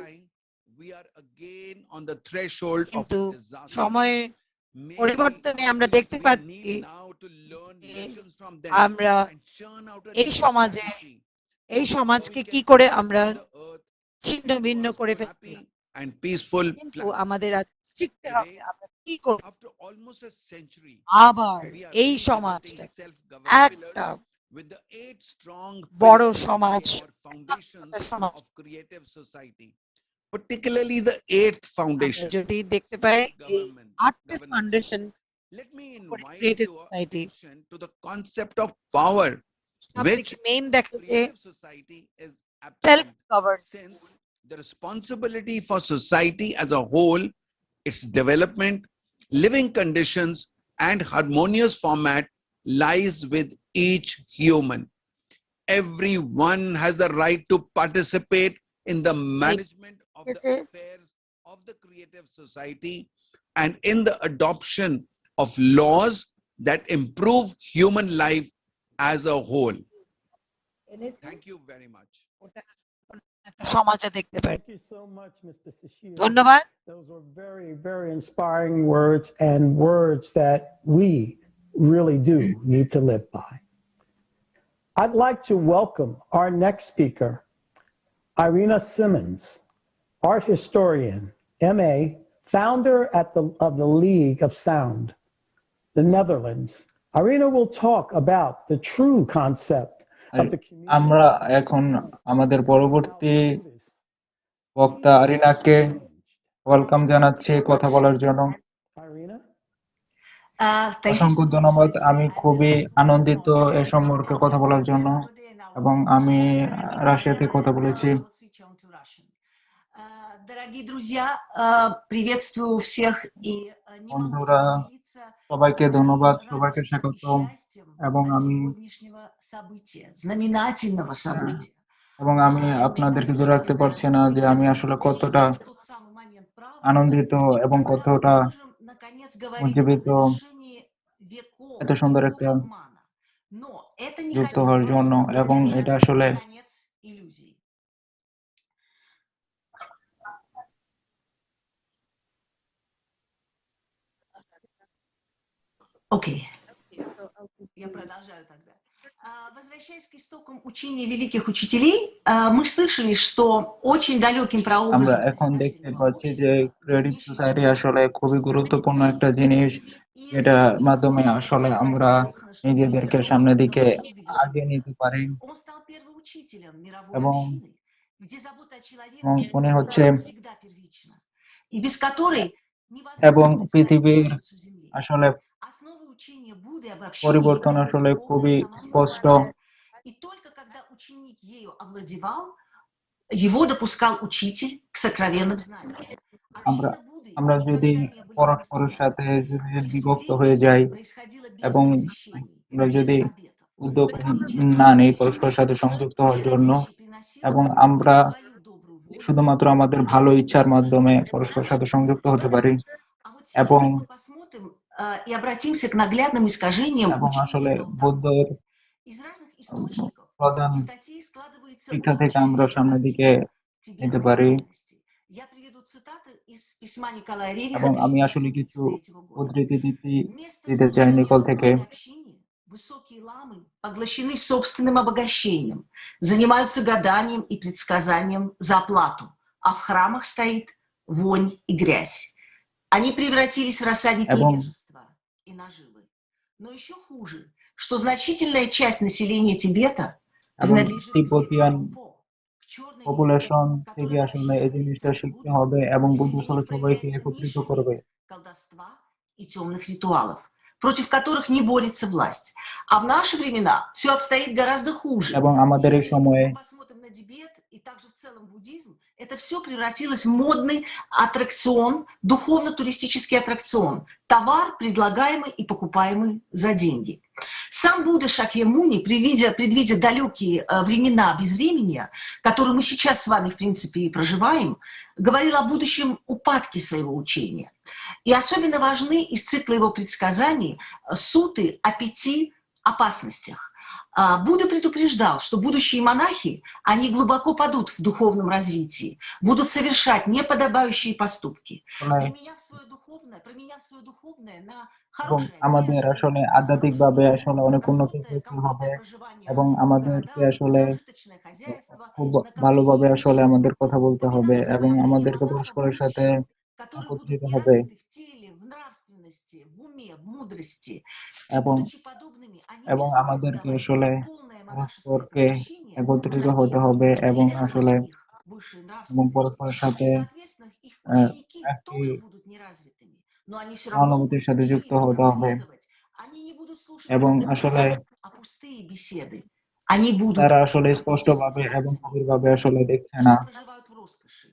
কিন্তু সময়ের পরিবর্তনে আমরা দেখতে পাচ্ছি আমরা এই সমাজকে কি করে আমরা ছিন্ন ভিন্ন করে ফেলছি কিন্তু আমাদের আজ শিখতে হবে আমরা কি করব আবার এই সমাজটা একটা বড় সমাজ of creative society, particularly the eighth foundation. যদি দেখতে পাই আটটা foundation Let me invite your attention to the concept of power, which creative society is absent, since the responsibility for society as a whole, its development, living conditions, and harmonious format lies with each human. Everyone has the right to participate in the management of the affairs of the creative society and in the adoption of laws that improve human life as a whole. Thank you very much. সমাজে দেখতে পাই Thank you so much, Mr. Sushil. ধন্যবাদ Those were very, very inspiring words and words that we really do need to live by. I'd like to welcome our next speaker, Irina Simmons, art historian, MA, founder of the League of Sound, the Netherlands. Irina will talk about the true concept of the community. আমরা এখন আমাদের পরবর্তী বক্তা আরিনাকে welcome জানাচ্ছি কথা বলার জন্য। অসংখ্য ধন্যবাদ। আমি খুবই আনন্দিত এ সম্পর্কে কথা বলার জন্য এবং আমি রাশিয়াতে কথা বলেছি। বন্ধুরা সবাইকে ধন্যবাদ, সবাইকে স্বাগতম এবং আমি আপনাদেরকে ধরে রাখতে পারছি না যে আমি আসলে কতটা আনন্দিত এবং কতটা উজ্জীবিত এত সুন্দর একটা যুক্ত হওয়ার জন্য এবং এটা আসলে Окей. Я продолжаю тогда. Возвращаясь к истокам учения великих учителей, мы слышали, что очень далеким прообразом... আমরা এখন দেখতে পাচ্ছি যে ক্রিয়েটিভ সোসাইটি আসলে খুবই গুরুত্বপূর্ণ একটা জিনিস, যেটার মাধ্যমে আসলে আমরা নিজেদেরকে সামনের দিকে আগিয়ে নিতে পারি এবং মনে হচ্ছে এবং পৃথিবীর আসলে পরিবর্তন আসলে খুবই স্পষ্ট। আমরা যদি পরস্পরের সাথে বিভক্ত হয়ে যাই এবং আমরা যদি উদ্যোগ না নেই পরস্পরের সাথে সংযুক্ত হওয়ার জন্য এবং আমরা শুধুমাত্র আমাদের ভালো ইচ্ছার মাধ্যমে পরস্পরের সাথে সংযুক্ত হতে পারি এবং আসলে বৌদ্ধের প্রধান শিক্ষা থেকে আমরা সামনের দিকে যেতে পারি এবং আমি আসলে কিছু উদ্ধৃতি দিতে চাই নিকল থেকে। Высокие ламы поглощены собственным обогащением, занимаются гаданием и предсказанием за оплату, а в храмах стоит вонь и грязь. Они превратились в рассадник невежества и наживы. Но еще хуже, что значительная часть населения Тибета принадлежит к сектам По, к черной পপুলেশন линии, থেকে которая আসলে এই জিনিসটা восхищается শিখতে буддой হবে এবং и বুদ্ধ среди আসলে них সবাইকে проявляется একত্রিত низшая করবে ветвь колдовства и темных ритуалов, против которых не борется власть. А в наши времена все обстоит гораздо хуже. এবং আমাদের এই Если সময়ে мы посмотрим на Тибет и также в целом буддизм, это все превратилось в модный аттракцион, духовно-туристический аттракцион, товар, предлагаемый и покупаемый за деньги. Сам Будда Шакьямуни, предвидя далекие времена безвременья, которые мы сейчас с вами, в принципе, и проживаем, говорил о будущем упадке своего учения. И особенно важны из цикла его предсказаний суты о 5 опасностях. Будда предупреждал, что будущие монахи, они глубоко падут в духовном развитии, будут совершать неподобающие поступки. Променяв свое духовное на এবং хорошее, আমাদের আসলে আধ্যাত্মিকভাবে আসলে অনেক উন্নতি করতে হবে এবং আমাদেরকে আসলে зажиточное хозяйство, খুব ভালোভাবে আসলে আমাদের কথা বলতে হবে এবং আমাদেরকে পরস্পরের সাথে которые будут একত্রিত не হবে развиты в теле, в нравственности, в уме, в мудрости. И এবং будучи подобными, они এবং не смогут আমাদেরকে давать আসলে полное монашеское পরস্পরকে посвящение একত্রিত на হতে тех, হবে кто এবং не আসলে развит их высшей এবং нравственности. পরস্পরের সাথে И, соответственно, их ученики একটি тоже будут неразвитыми. Но они все равно সহানুভূতির সাথে যুক্ত учиться, হতে হবে проповедовать. Они не будут слушать এবং проповеди, আসলে а пустые беседы. Они будут তারা আসলে обычными স্পষ্টভাবে এবং старцами, গভীরভাবে আসলে দেখছে না что проживают в роскоши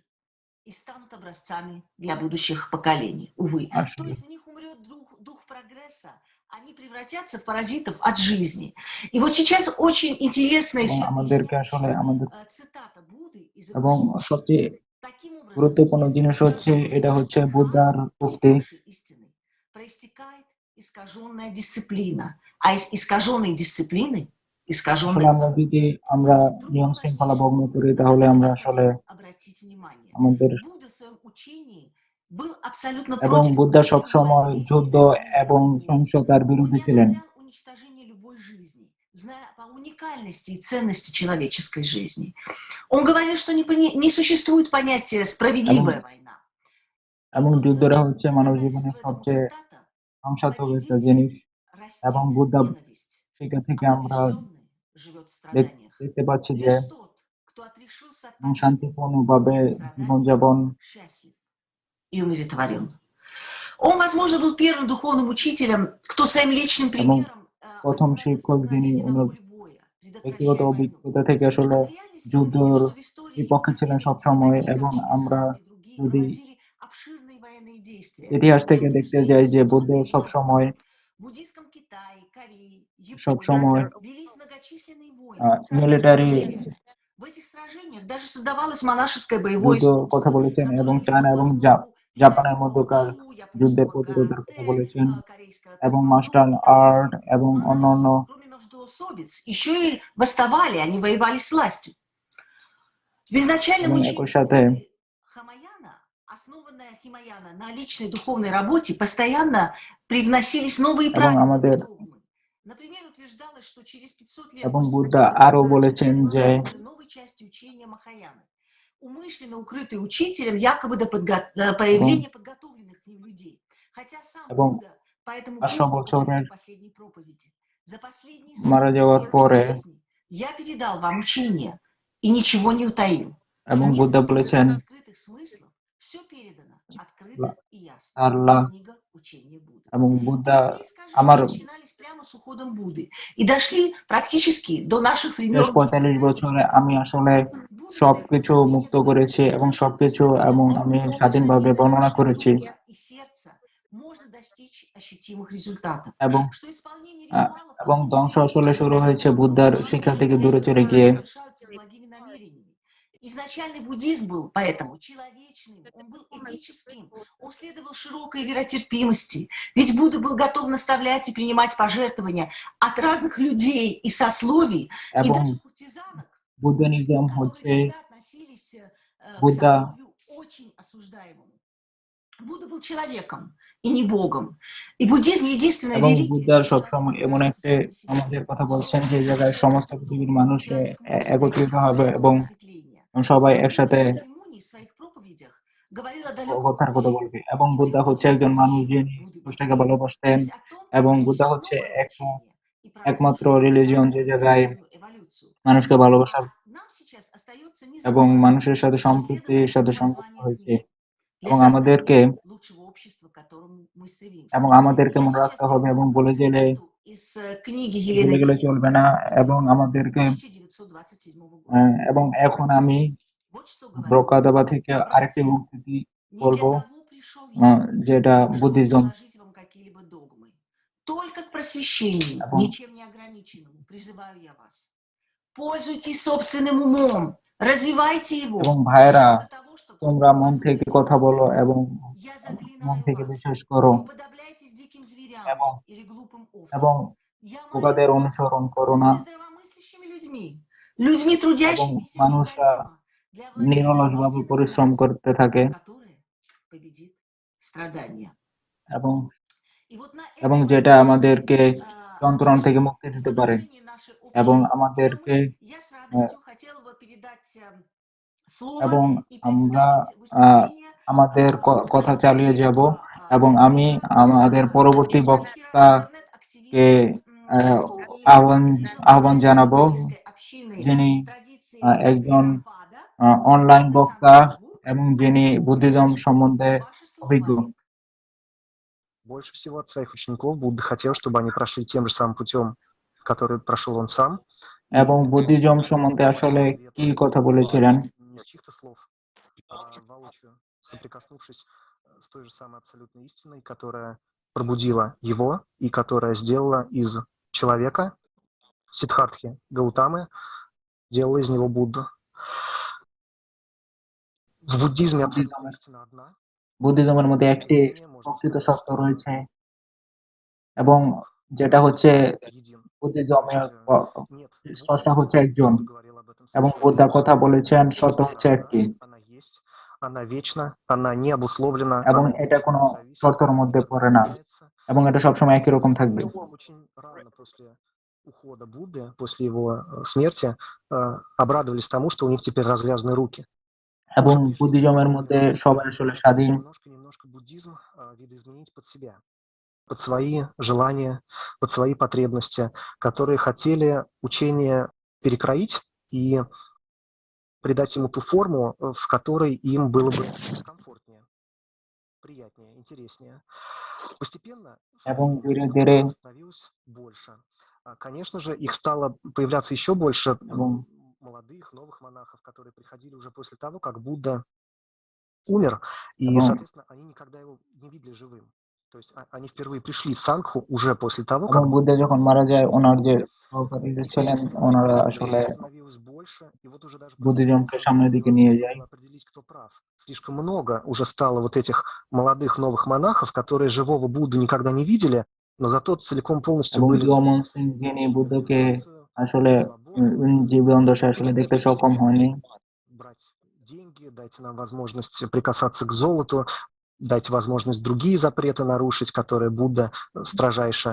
и станут образцами для будущих поколений, увы. То আসলে есть в них умрет дух прогресса, они превратятся в паразитов от жизни. И вот сейчас очень интересная এবং и আমাদেরকে আসলে আমাদের цитата Будды из এবং его слов. সবচেয়ে Таким образом, গুরুত্বপূর্ণ из জিনিস হচ্ছে এটা হচ্ছে বুদ্ধার то есть উক্তি высшей истины, проистекает искаженная дисциплина, а из искаженной дисциплины আসলে искаженная আমরা যদি আমরা নিয়ম শৃঙ্খলা ভঙ্গ করি তাহলে আমরা আসলে обратить внимание. আমাদের Будда в своем учении был абсолютно এবং против বুদ্ধা любой সবসময় агрессии, যুদ্ধ насилия, এবং войны. সহিংসতার Он বিরোধী не ছিলেন одобрял уничтожение любой жизни, зная по уникальности и ценности человеческой жизни. Он говорил, что не существует понятия এবং «справедливая война». এবং Вот যুদ্ধটা হচ্ছে মানব জীবনের доказательство этому সবচেয়ে цитата ধ্বংসাত্মক একটা জিনিস এবং растит বুদ্ধা ненависть, শিক্ষা থেকে а আমরা побежденный живет в страданиях. দেখতে পাচ্ছি যে Лишь тот, кто отрешился от победы শান্তিপূর্ণভাবে и от страданий, জীবনযাপন счастлив и умиротворен. Он, возможно, был первым духовным учителем, кто своим личным এবং примером প্রথম শিক্ষক যিনি ওনার ব্যক্তিগত অভিজ্ঞতা থেকে আসলে যুদ্ধর বিপক্ষে ছিলেন সবসময় এবং আমরা যদি обширные военные действия. ইতিহাস থেকে দেখতে যাই যে বুদ্ধ সবসময় В буддийском Китае, Корее, সবসময় Японии велись многочисленные войны. মিলিটারি В этих сражениях даже создавалось монашеское боевое যুদ্ধ কথা বলেছেন এবং চায়না এবং জাপানের মধ্যকার যুদ্ধের প্রতিরোধের কথা বলেছেন এবং মার্শাল আর্ট এবং অন্যান্য междоусобиц еще и восставали, они воевали с властью. В изначальном এবং учении একই সাথে Хамаяна, основанная Химаяна на личной духовной работе, постоянно привносились новые এবং правила. আমাদের Например, утверждалось, что через 500 лет এবং после বুদ্ধা আরো বলেছেন যে новой части учения Махаяны, умышленно укрытой учителем якобы до এবং появления подготовленных к ним людей. Хотя сам এবং Будда по этому 500 поводу বছরের говорил в последней проповеди. За последние 40 মারা যাওয়ার лет পরে моей жизни я передал вам учение и ничего не утаил. এবং Нет বুদ্ধা বলেছেন скрытых смыслов, все передано открыто и ясно. আল্লাহ Книга учения Будды. এবং То বুদ্ধা есть все искажения আমার начинались прямо с уходом Будды и дошли практически до наших শেষ времен. 45 বছরে আমি আসলে সবকিছু মুক্ত করেছি এবং সবকিছু এবং আমি স্বাধীনভাবে বর্ণনা করেছি И сердца можно достичь ощутимых результатов. এবং Что исполнение আহ, ритуалов এবং ধ্বংস আসলে শুরু হয়েছে বুদ্ধার শিক্ষা থেকে দূরে চলে গিয়ে совершаются с благими намерениями. Изначальный буддизм был поэтому человечным, он был этическим, он следовал широкой веротерпимости. Ведь Будда был готов наставлять и принимать пожертвования от разных людей и сословий, и এবং даже куртизанок, বুদ্ধানিজম হচ্ছে которые иногда относились к বুদ্ধা сословию очень осуждаемому. Будда был человеком и не богом. И буддизм единственная এবং религия, বুদ্ধার где সবসময় человек এমন является একটা сам по себе. সমাজের কথা বলছেন যে জায়গায় সমস্ত পৃথিবীর মানুষ Человек может একত্রিত достичь হবে полного এবং просветления. সবাই Сам Будда একসাথে Шакьямуни в своих проповедях говорил о далеком কথার কথা বলবে। এবং বুদ্ধা হচ্ছে একজন মানুষ যিনি স্রষ্টাকে ভালোবাসতেন, এবং বুদ্ধা হচ্ছে একমাত্র রিলিজিয়ন যে জায়গায় মানুষকে ভালোবাসার нам сейчас остается не এবং забывать মানুষের সাথে и সম্প্রীতির следовать সাথে этим সংযুক্ত воззваниям হয়েছে, мира для এবং আমাদেরকে создания лучшего общества, к которому мы стремимся. Я মনে сейчас রাখতে হবে, এবং приведу বলে গেলে цитату из книги Елены চলবে না, এবং আমাদেরকে 1927 года. এবং এখন আমি Вот что говорит. ব্রকাদাবা থেকে আরেকটি Братья, উক্তি не বলবো, для того пришел я, যেটা чтобы বুদ্ধিজম, положить вам какие-либо догмы. Только к просвещению, ничем не ограниченному, призываю я вас. Пользуйтесь собственным умом, развивайте его. এবং ভাইরা, Вместо того, чтобы তোমরা মন থেকে কথা বলো এবং я মন заклинаю থেকে вас. বিশ্বাস করো, Не уподобляйтесь диким зверям এবং или глупым এবং овцам. Я молю পোকাদের вас, অনুসরণ করো না, будьте здравомыслящими людьми, людьми এবং трудящимися মানুষরা неутомимо для владения নিরলসভাবে истинным পরিশ্রম знанием, করতে থাকে, которое победит страдания. এবং И вот на এবং этой যেটা возможной আমাদেরকে যন্ত্রণা থেকে মুক্তি দিতে পারে, продолжении нашей এবং общей আমাদেরকে темы я с радостью хотела бы передать слово এবং и আমরা представить выступление আমাদের কথা চালিয়ে যাব, এবং আমি আমাদের পরবর্তী спикера, বক্তাকে আহ্বান আহ্বান জানাবো, যিনি একজন অনলাইন বক্তা এবং যিনি বুদ্ধিজম সম্বন্ধে অভিজ্ঞ। Больше всего от своих учеников Будда хотел, чтобы они прошли тем же самым путем, который прошел он сам. এবং বুদ্ধিজম সম্বন্ধে আসলে কি কথা বলেছিলেন? Не с чьих-то слов, а воочию, соприкоснувшись с той же самой абсолютной истиной, которая пробудила его и которая сделала из человека, Сиддхартхи Гаутамы, делала из него Будду. В буддизме абсолютная истина одна. বুদ্ধিজমের মধ্যে একটি প্রকৃত সত্য রয়েছে, এবং যেটা হচ্ছে বুদ্ধিজমের স্রষ্টা হচ্ছে একজন, এবং বুদ্ধা কথা বলেছেন সত্য হচ্ছে একটি, Она вечна, она не обусловлена, এবং она এটা কোনো শর্তের মধ্যে পড়ে না, এবং এটা সবসময় একই রকম থাকবে। очень рано после ухода Будды, после его смерти, обрадовались тому, что у них теперь развязаны руки. এবং বুদ্ধিজমের মধ্যে সবাই আসলে স্বাধীন, Немножко буддизм видоизменить под себя, под свои желания, под свои потребности, которые хотели учение перекроить и придать ему ту форму, в которой им было бы комфортнее, приятнее, интереснее. Постепенно এবং ধীরে ধীরে становилось больше. Конечно же, их стало появляться еще больше молодых, новых монахов, которые приходили уже после того, как Будда умер, и, соответственно, они никогда его не видели живым. То есть они впервые пришли в Сангху уже после того, এবং как বুদ্ধা যখন মারা যায়, ওনার যে সহকারীরা ছিলেন, ওনারা আসলে বুদ্ধিজমকে সামনের দিকে নিয়ে যায়। определить, кто прав. Слишком много уже стало вот этих молодых новых монахов, которые живого Будду никогда не видели, но зато целиком полностью এবং были জমন সিং, যিনি বুদ্ধকে আসলে জীবন দশায় আসলে দেখতে সক্ষম হয়নি, брать деньги, дайте нам возможность прикасаться к золоту, дайте возможность другие запреты нарушить, которые Будда строжайше,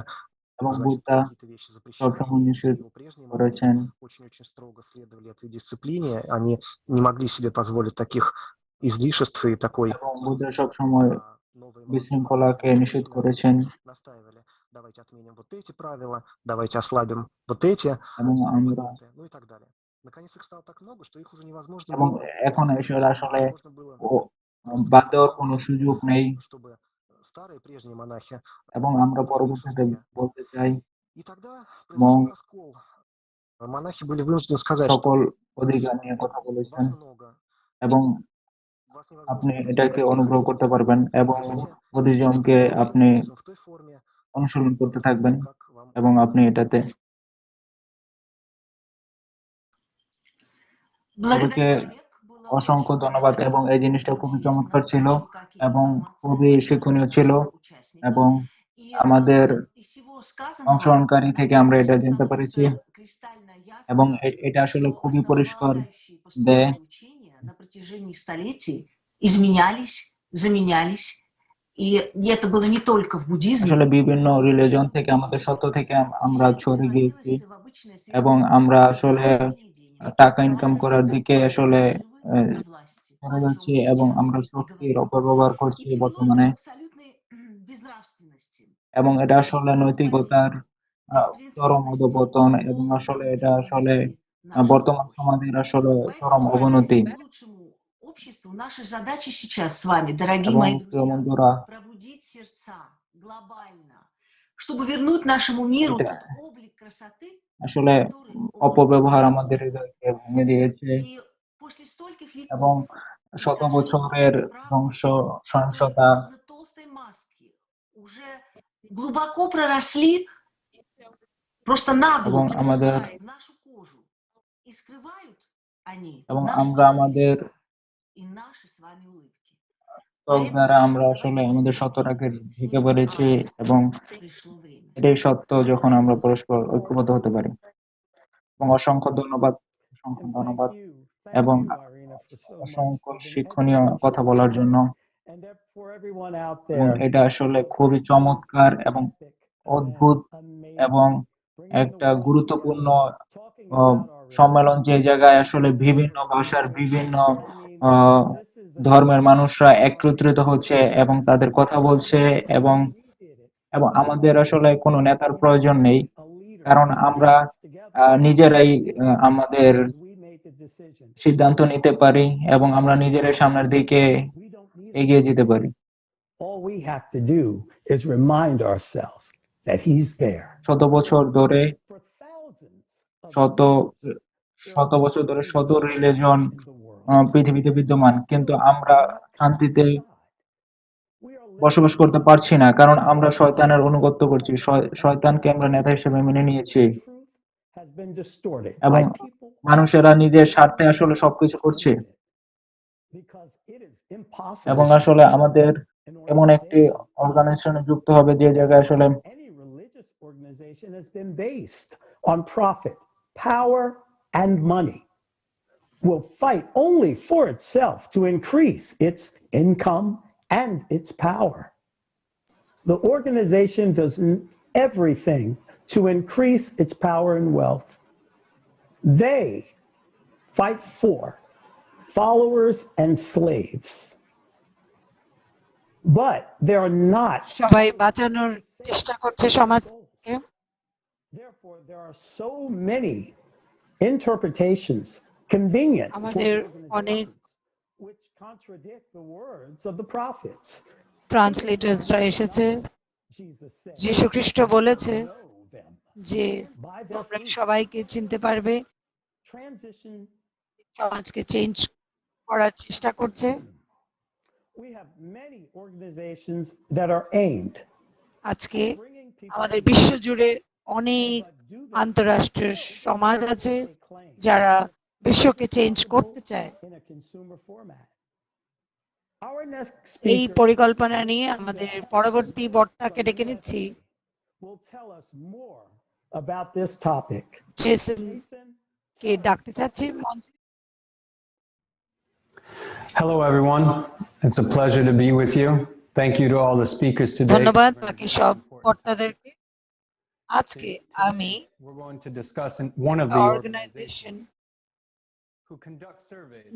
এবং значит, বুদ্ধা какие-то вещи запрещал. সবসময় নিষেধ Его прежние করেছেন, очень-очень строго следовали этой дисциплине, они не могли себе позволить таких излишеств и такой এবং বুদ্ধা সবসময় বিশৃঙ্খলাকে নিষেধ করেছেন, настаивали. Давайте отменим вот эти правила, давайте ослабим вот эти, এবং আমরা ну и так далее. Наконец их стало так много, что их уже невозможно এবং было এখন এসে আসলে невозможно было বাদ দেওয়ার কোনো সুযোগ নেই, чтобы старые прежние монахи এবং আমরা পরবর্তীতে বলতে চাই, и тогда এবং произошел раскол. Монахи были вынуждены сказать, что সকল অধিকার নিয়ে কথা বলেছেন, вас много, এবং вас আপনি невозможно এটাকে удержать. অনুগ্রহ করতে পারবেন, এবং বুদ্ধিজমকে আপনি в той форме, অনুসরণ করতে থাকবেন, এবং আপনি এটাতে সবাইকে অসংখ্য ধন্যবাদ। এবং এই জিনিসটা খুবই চমৎকার ছিল এবং খুবই শিক্ষণীয় ছিল, এবং আমাদের অংশগ্রহণকারী থেকে আমরা এটা জানতে পেরেছি, এবং এটা আসলে খুবই পরিষ্কার দেয়। На протяжении столетий изменялись, заменялись, и это было не только в буддизме. আসলে বিভিন্ন রিলিজন থেকে, আমাদের সত্য থেকে আমরা ছড়িয়ে গিয়েছি, এবং আমরা আসলে টাকা ইনকাম করার দিকে আসলে চলে যাচ্ছি এবং আমরা শক্তির অপব্যবহার করছি বর্তমানে, এবং এটা আসলে নৈতিকতার চরম অধঃপতন, এবং আসলে এটা আসলে বর্তমান সমাজের আসলে চরম অবনতি। Обществу наша задача сейчас с вами, дорогие এবং мои প্রিয় друзья, বন্ধুরা, пробудить сердца глобально, чтобы вернуть нашему миру এটা тот облик красоты, আসলে который он অপব্যবহার есть. আমাদের হৃদয়কে ভেঙে দিয়েছে, И после стольких এবং веков শত искаженной বছরের правды, ধ্বংস которые সহিংসতা, подобно толстой маске уже глубоко проросли просто এবং наглухо আমাদের в нашу кожу. И скрывают они এবং наши আমরা живые আমাদের лица и наши с вами улыбки. ত্বক দ্বারা Поэтому আমরা আসলে давайте আমাদের поймем, সত্যটাকে ঢেকে сегодня পড়েছি, এবং пришло время. এটাই সত্য যখন আমরা পরস্পর ঐক্যবদ্ধ হতে পারি। এবং অসংখ্য ধন্যবাদ, অসংখ্য ধন্যবাদ, এবং অসংখ্য শিক্ষণীয় কথা বলার জন্য। এবং এটা আসলে খুবই চমৎকার এবং অদ্ভুত এবং একটা গুরুত্বপূর্ণ সম্মেলন, যে জায়গায় আসলে বিভিন্ন ভাষার বিভিন্ন ধর্মের মানুষরা একত্রিত হচ্ছে এবং তাদের কথা বলছে, এবং এবং আমাদের আসলে কোনো নেতার প্রয়োজন নেই, কারণ আমরা নিজেরাই আমাদের সিদ্ধান্ত নিতে পারি এবং আমরা নিজেরাই সামনের দিকে এগিয়ে যেতে পারি। All we have to do is remind ourselves that he's there. শত বছর ধরে শত শত বছর ধরে শত রিলিজন পৃথিবীতে বিদ্যমান, কিন্তু আমরা শান্তিতে বসবাস করতে পারছি না, কারণ আমরা শয়তানের আনুগত্য করছি, শয়তানকে আমরা নেতা হিসেবে মেনে নিয়েছি, এবং মানুষেরা নিজের স্বার্থে আসলে সবকিছু করছে। এবং আসলে আমাদের এমন একটি অর্গানাইজেশনে যুক্ত হবে যে জায়গায় আসলে Any religious organization has been based on profit, power, and money. Will fight only for itself to increase its income and its power. The organization does everything to increase its power and wealth. They fight for followers and slaves. But they are not. সবাই বাঁচানোর চেষ্টা করছে সমাজকে। Therefore, there are so many interpretations convenient আমাদের অনেক which contradict the words of the prophets. ট্রান্সলেটার্সরা এসেছে। যীশু খ্রিস্ট বলেছে যে তোমরা সবাইকে চিনতে পারবে। সমাজকে চেঞ্জ করার চেষ্টা করছে। We have many organizations that are aimed. আজকে আমাদের বিশ্ব জুড়ে অনেক আন্তঃরাষ্ট্রীয় সমাজ আছে যারা বিশ্বকে চেঞ্জ করতে চায়। এই পরিকল্পনা নিয়ে আমাদের পরবর্তী বক্তাকে ডেকে নিচ্ছি। About this topic. জেসন কে ডাকতে চাচ্ছি মঞ্চে। Hello, everyone. It's a pleasure to be with you. Thank you to all the speakers today. ধন্যবাদ বাকি সব বক্তাদেরকে। আজকে আমি We're going to discuss one of the organization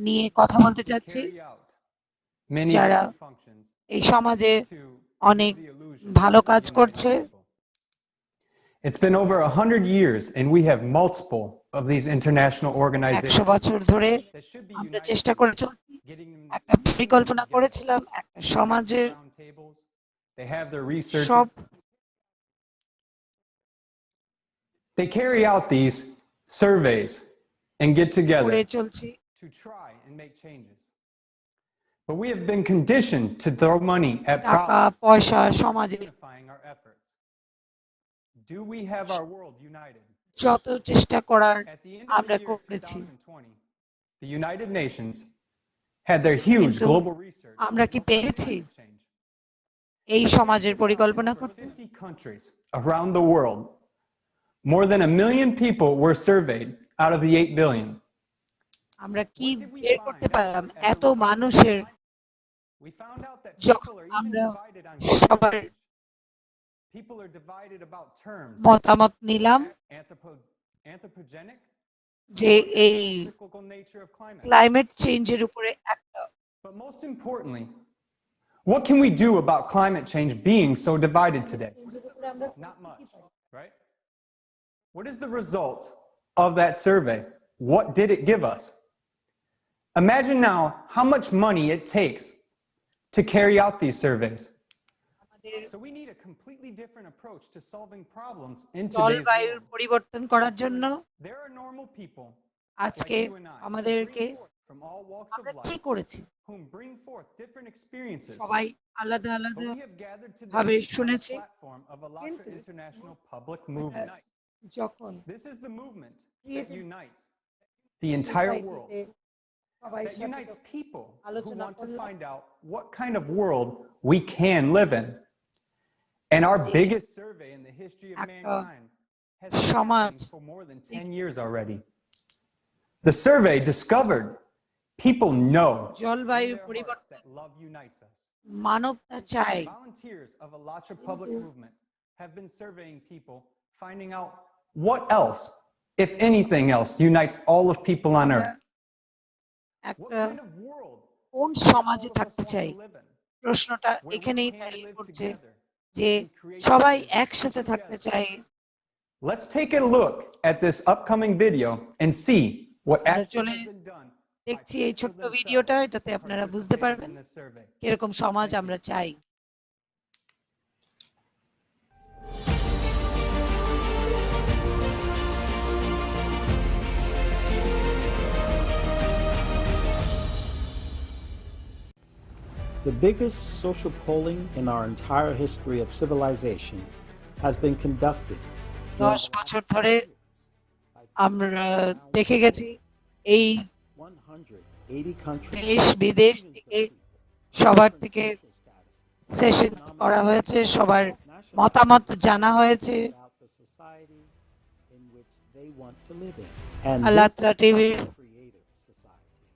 নিয়ে কথা বলতে চাচ্ছি যারা এই সমাজে অনেক ভালো কাজ করছে। It's been over 100 years and we have multiple of these international organizations. 100 বছর ধরে আমরা চেষ্টা করে চলছি, একটা পরিকল্পনা করেছিলাম একটা সমাজের They have their research. সব They carry out these surveys and get together করে চলছি to try and make changes. But we have been conditioned to throw money at টাকা পয়সা সমাজে our efforts. Do we have our world united? যত চেষ্টা করার আমরা করেছি, The United Nations had their huge global research. আমরা কি পেরেছি এই সমাজের পরিকল্পনা করতে? 50 countries around the world, more than 1 million people were surveyed out of the 8 billion. আমরা কি বের করতে পারলাম এত মানুষের যখন আমরা সবার মতামত নিলাম যে এই ক্লাইমেট চেঞ্জের উপরে একটা But most importantly, what can we do about climate change being so divided today? Not much, right? What is the result of that survey? What did it give us? Imagine now how much money it takes to carry out these surveys. So we need a completely different approach to solving problems in today's জলবায়ুর world. পরিবর্তন করার জন্য There are normal people আজকে like you and I আমাদেরকে from all walks of আমরা কি life করেছি whom bring forth different experiences. সবাই আলাদা But আলাদা we have gathered ভাবে today on the শুনেছি platform of Alatra কিন্তু International Public Movement. যখন This is the movement that creative unites the entire world, সোসাইটিতে সবাই that unites people who আলোচনা want to করলাম find out what kind of world we can live in. And our biggest survey in the history of mankind has been happening for more than 10 years already. The survey discovered people know জলবায়ু that পরিবর্তন love unites us. মানবতা চায় Volunteers of Alatra Public Movement have been surveying people, finding out what else, if anything else, unites all of people on earth. What একটা kind of world কোন do সমাজে all of us থাকতে want চাই to live in? প্রশ্নটা Where we এখানেই can দাঁড়িয়ে live পড়ছে together যে and create সবাই vision একসাথে থাকতে together. চায় Let's take a look at this upcoming video and see what আমরা actually চলে has been done by দেখছি এই people ছোট্ট themselves ভিডিওটা এটাতে আপনারা বুঝতে participating পারবেন in this survey. কিরকম সমাজ Thank you. আমরা চাই The biggest social polling in our entire history of civilization has been conducted. 10 বছর ধরে আমরা দেখে গেছি এই 180 countries. দেশ বিদেশ থেকে সবার থেকে সেশন করা হয়েছে সবার মতামত জানা হয়েছে about the society in which they want to live in. And আলাত্রা টিভির creative society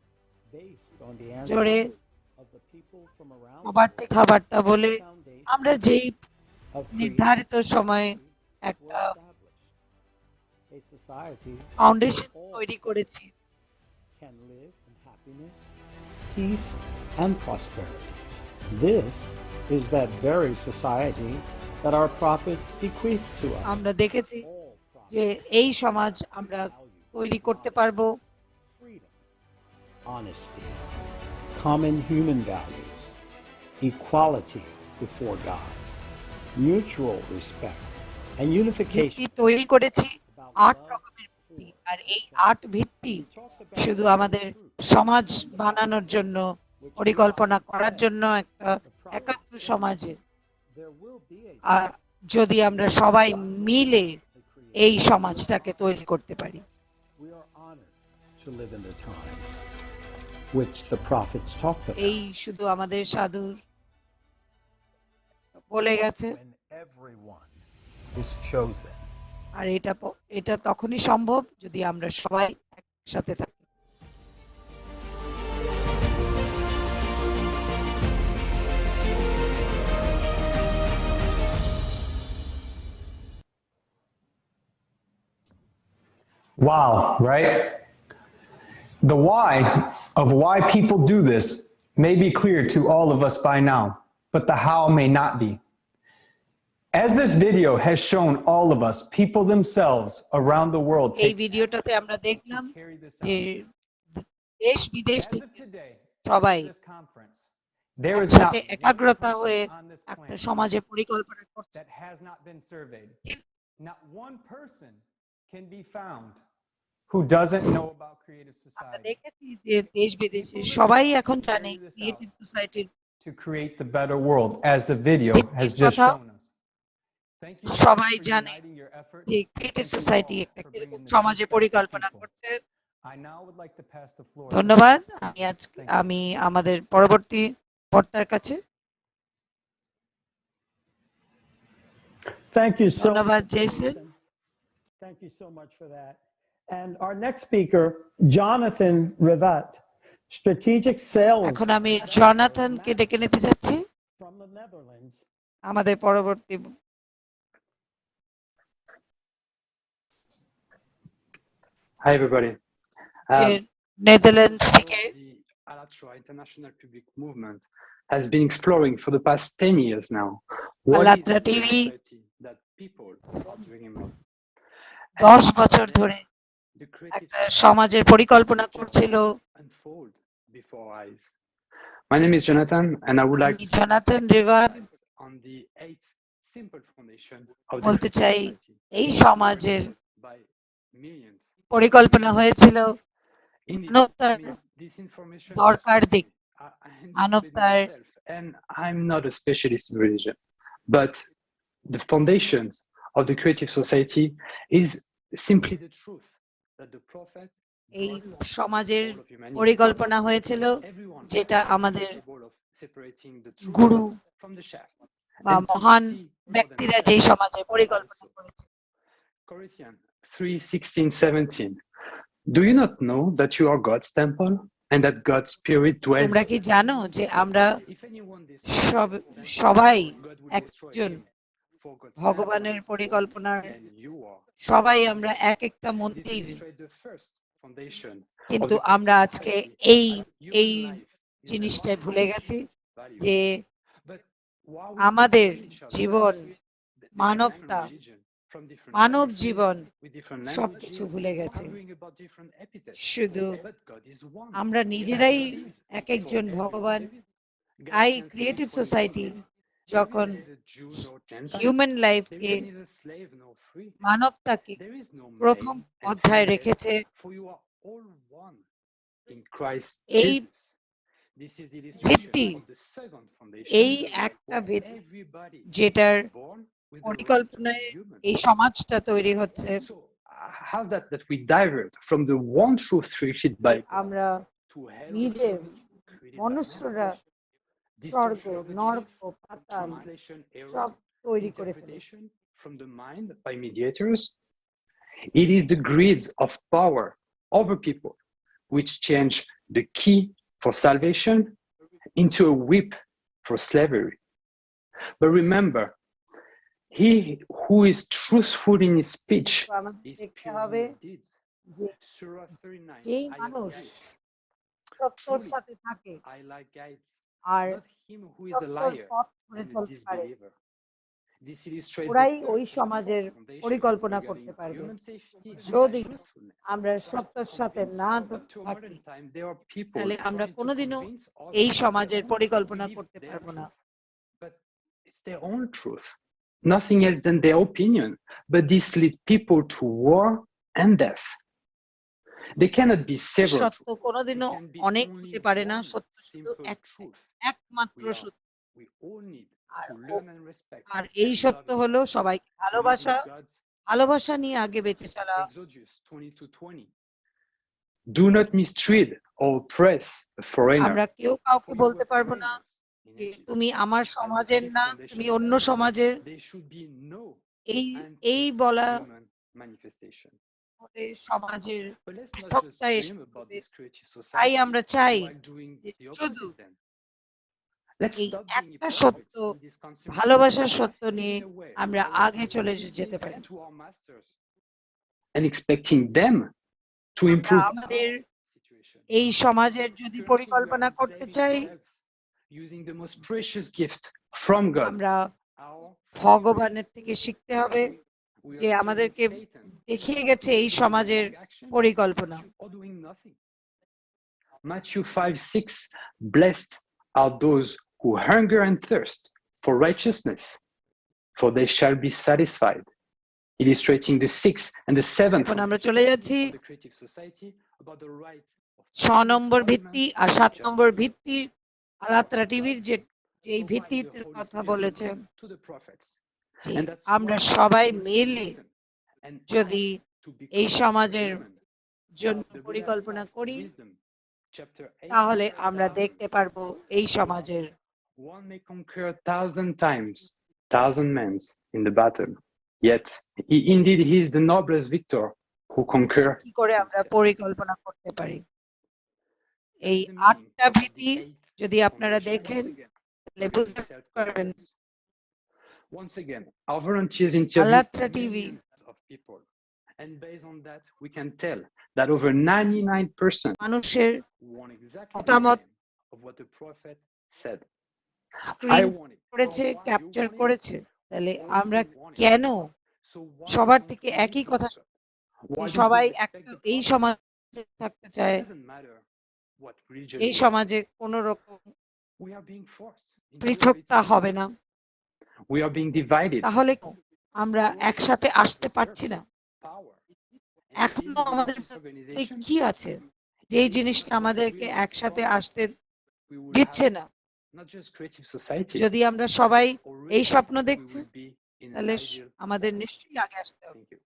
based on the জোরে answers of the people from around the সবার world. কথাবার্তা বলে Foundation আমরা যেই of নির্ধারিত creative সময়ে society একটা were established. A society foundation where all তৈরি করেছি can live in happiness, peace, and prosperity. This is that very society that our prophets bequeathed to us. আমরা দেখেছি যে এই সমাজ আমরা তৈরি করতে পারবো Freedom, honesty, common human values, equality before God, mutual respect, and unification. ভিত্তি তৈরি করেছি 8 রকমের ভিত্তি আর এই 8 ভিত্তি শুধু আমাদের সমাজ বানানোর জন্য পরিকল্পনা করার জন্য একটা একাত্ম সমাজে There will be যদি আমরা সবাই মিলে এই সমাজটাকে তৈরি করতে পারি we are honored to live in the time which the prophets talked about. এই শুধু আমাদের সাধু বলে গেছে When everyone is chosen. আর এটা তখনই সম্ভব যদি আমরা সবাই একসাথে থাকি Wow, right? The why of why people do this may be clear to all of us by now, but the how may not be. As this video has shown all of us, people themselves around the world এই ভিডিওটাতে আমরা দেখলাম যে দেশ বিদেশ থেকে সবাই there is একসাথে not একাগ্রতা হয়ে একটা সমাজের পরিকল্পনা করছে that has not been surveyed. Not one person can be found who doesn't know about creative আমরা society. দেখেছি যে দেশ বিদেশে সবাই এখন জানে ক্রিয়েটিভ সোসাইটির To create the better world, as the video has just কথা shown us. Thank you সবাই for জানে uniting your efforts. যে creative Thank you society all একটা for কিরকম bringing the সমাজে truth back to পরিকল্পনা people. করছে I now would like to pass the floor to ধন্যবাদ the next আমি speaker. আজকে Thank you. আমি আমাদের পরবর্তী বক্তার কাছে Thank you so ধন্যবাদ much. Jason Thank you so much for that. And our next speaker, Jonathan Rivat, strategic sales এখন আমি জনাথনকে ডেকে নিতে যাচ্ছি from the Netherlands. আমাদের পরবর্তী Hi, everybody. নেদারল্যান্ডস থেকে ALLATRA International Public Movement has been exploring for the past 10 years now. What is আল্লাত্রা the TV society that people are dreaming of? 10 বছর ধরে The creative একটা সমাজের পরিকল্পনা করছিল। unfold before our eyes. My name is Jonathan, and I would like আমি Jonathan river on the 8 simple foundation of the বলতে creative চাই society এই সমাজের by millions. পরিকল্পনা হয়েছিল Indeed, মানবতার this information দরকার দিক I মানবতার myself, and I'm not a specialist in religion, but the foundations of the creative society is simply the truth that the prophet এই সমাজের পরিকল্পনা হয়েছিল যেটা আমাদের গুরু বা মহান ব্যক্তিরা যেই সমাজের পরিকল্পনা করেছে। Corinthians 3:16-17. Do you not know that you are God's temple and that God's spirit dwells? তোমরা কি জানো যে আমরা সবাই একজন ভগবানের পরিকল্পনার, সবাই আমরা এক একটা মন্দির, কিন্তু আমরা আজকে এই এই জিনিসটাই ভুলে গেছি যে আমাদের জীবন, মানবতা, মানব জীবন সবকিছু ভুলে গেছে। শুধু আমরা নিজেরাই এক একজন ভগবান। তাই ক্রিয়েটিভ সোসাইটি যখন হিউম্যান লাইফকে, মানবতাকে প্রথম অধ্যায় রেখেছে, এই ভিত্তি, এই একটা ভিত্তি যেটার পরিকল্পনায় এই সমাজটা তৈরি হচ্ছে। How's that we divert from the one truth created by আমরা নিজে মনুষ্যরা স্বর্গ, নরক, পাতাল সব তৈরি করে ফেলেছি। from the mind by mediators? It is the greeds of power over people which change the key for salvation into a whip for slavery. But remember, he who is truthful in his speech is pure in his deeds. Surah 39, যেই মানুষ সত্যর সাথে থাকে আর সত্যর পথ ধরে চলতে পারে, ওরাই ওই সমাজের পরিকল্পনা করতে পারবে। যদি আমরা সত্যর সাথে না থাকি, তাহলে আমরা কোনোদিনও এই সমাজের পরিকল্পনা করতে পারবো না। It's their own truth, nothing else than their opinion, but this leads people to war and death. They cannot be several. সত্য কোনোদিনও অনেক হতে পারে না, সত্য শুধু একমাত্র সত্য। আর এই সত্য হলো সবাইকে ভালোবাসা, ভালোবাসা নিয়ে আগে বেঁচে চলা। Do not mistreat or oppress a foreigner. আমরা কেউ কাউকে বলতে পারবো না যে তুমি আমার সমাজের না, তুমি অন্য সমাজের। এই বলা সমাজের পৃথকতা এসে পড়বে। তাই আমরা চাই শুধু এই একটা সত্য, ভালোবাসার সত্য নিয়ে আমরা আগে চলে যেতে পারি। And expecting them to improve আমাদের এই সমাজের যদি পরিকল্পনা করতে চাই, using the most precious gift from God. আমরা ভগবানের থেকে শিখতে হবে যে আমাদেরকে দেখিয়ে গেছে এই সমাজের পরিকল্পনা। Matthew 5:6 Blessed are those who hunger and thirst for righteousness, for they shall be satisfied. Illustrating the 6th and the 7th. এখন আমরা চলে যাচ্ছি 6 নম্বর ভিত্তি আর 7 নম্বর ভিত্তি। আলাত্রা টিভির যে এই ভিত্তির কথা বলেছে, আমরা সবাই মিলে যদি এই সমাজের জন্য পরিকল্পনা করি, তাহলে আমরা দেখতে পারবো এই সমাজের। One may conquer 1,000 times 1,000 men in the battle, yet indeed he is the noblest victor who conquer. কি করে আমরা পরিকল্পনা করতে পারি? এই 8টা ভিত্তি যদি আপনারা দেখেন তাহলে বুঝতে পারবেন। Once again, our volunteers interview millions of people, and based on that, we can tell that over 99% মানুষের মতামত of what the prophet said. I screen want it. করেছে, You ক্যাপচার want it? করেছে, তাহলে All আমরা you want it. কেন So why সবার don't থেকে we একই listen কথা to it? Why don't সবাই we respect একটা the এই prophet? সমাজে থাকতে It চায়, doesn't matter what religion এই we are. সমাজে কোনো রকম We are being forced into a পৃথকতা great হবে না, division. We are being divided. তাহলে আমরা একসাথে আসতে পারছি না। Power. এখনো আমাদের মধ্যে Organization. কি আছে যে এই জিনিসটা আমাদেরকে একসাথে আসতে We will দিচ্ছে have না? not just creative society. যদি আমরা সবাই Already এই স্বপ্ন we দেখছি, will be in an তাহলে ideal আমাদের society. নিশ্চয়ই আগে আসতে হবে। Thank you.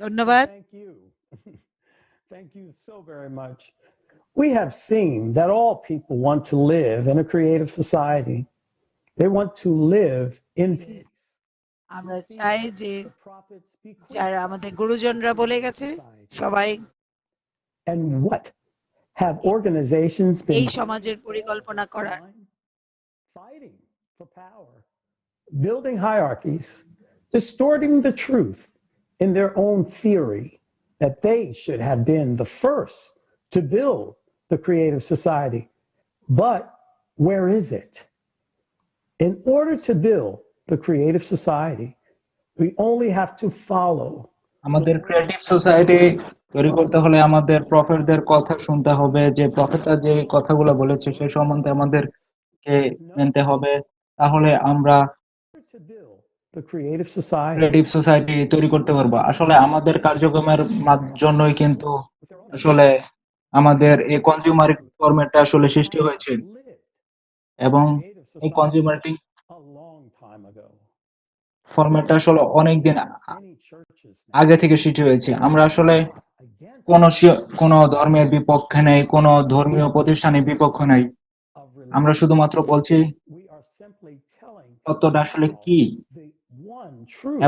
ধন্যবাদ। Thank you. Thank you so very much. We have seen that all people want to live in a creative society. They want to live in peace. আমরা চাই যে যারা আমাদের গুরুজনরা বলে গেছে সবাই And what have organizations এই been সমাজের পরিকল্পনা করার, fighting for power, building hierarchies, distorting the truth in their own theory that they should have been the first to build the creative society. But where is it? In order to build the creative society, we only have to follow. আমাদের creative society তৈরি করতে হলে আমাদের প্রফেটদের কথা শুনতে হবে, যে প্রফেটরা যে কথাগুলো বলেছে সেই সম্বন্ধে আমাদেরকে মেনতে হবে, তাহলে আমরা The creative society. Creative society তৈরি করতে পারবো। আসলে আমাদের কার্যক্রমের জন্যই কিন্তু আসলে আমাদের এই কনজিউমার ফরম্যাটটা আসলে সৃষ্টি হয়েছে, এবং এই কনজিউমারিটিং A long time ago. ফরম্যাটটা আসলে অনেকদিন আগে থেকে সৃষ্টি হয়েছে। আমরা আসলে কোনো ধর্মের বিপক্ষে নেই, কোনো ধর্মীয় প্রতিষ্ঠানের বিপক্ষে নেই। আমরা শুধুমাত্র বলছি সত্যটা আসলে কি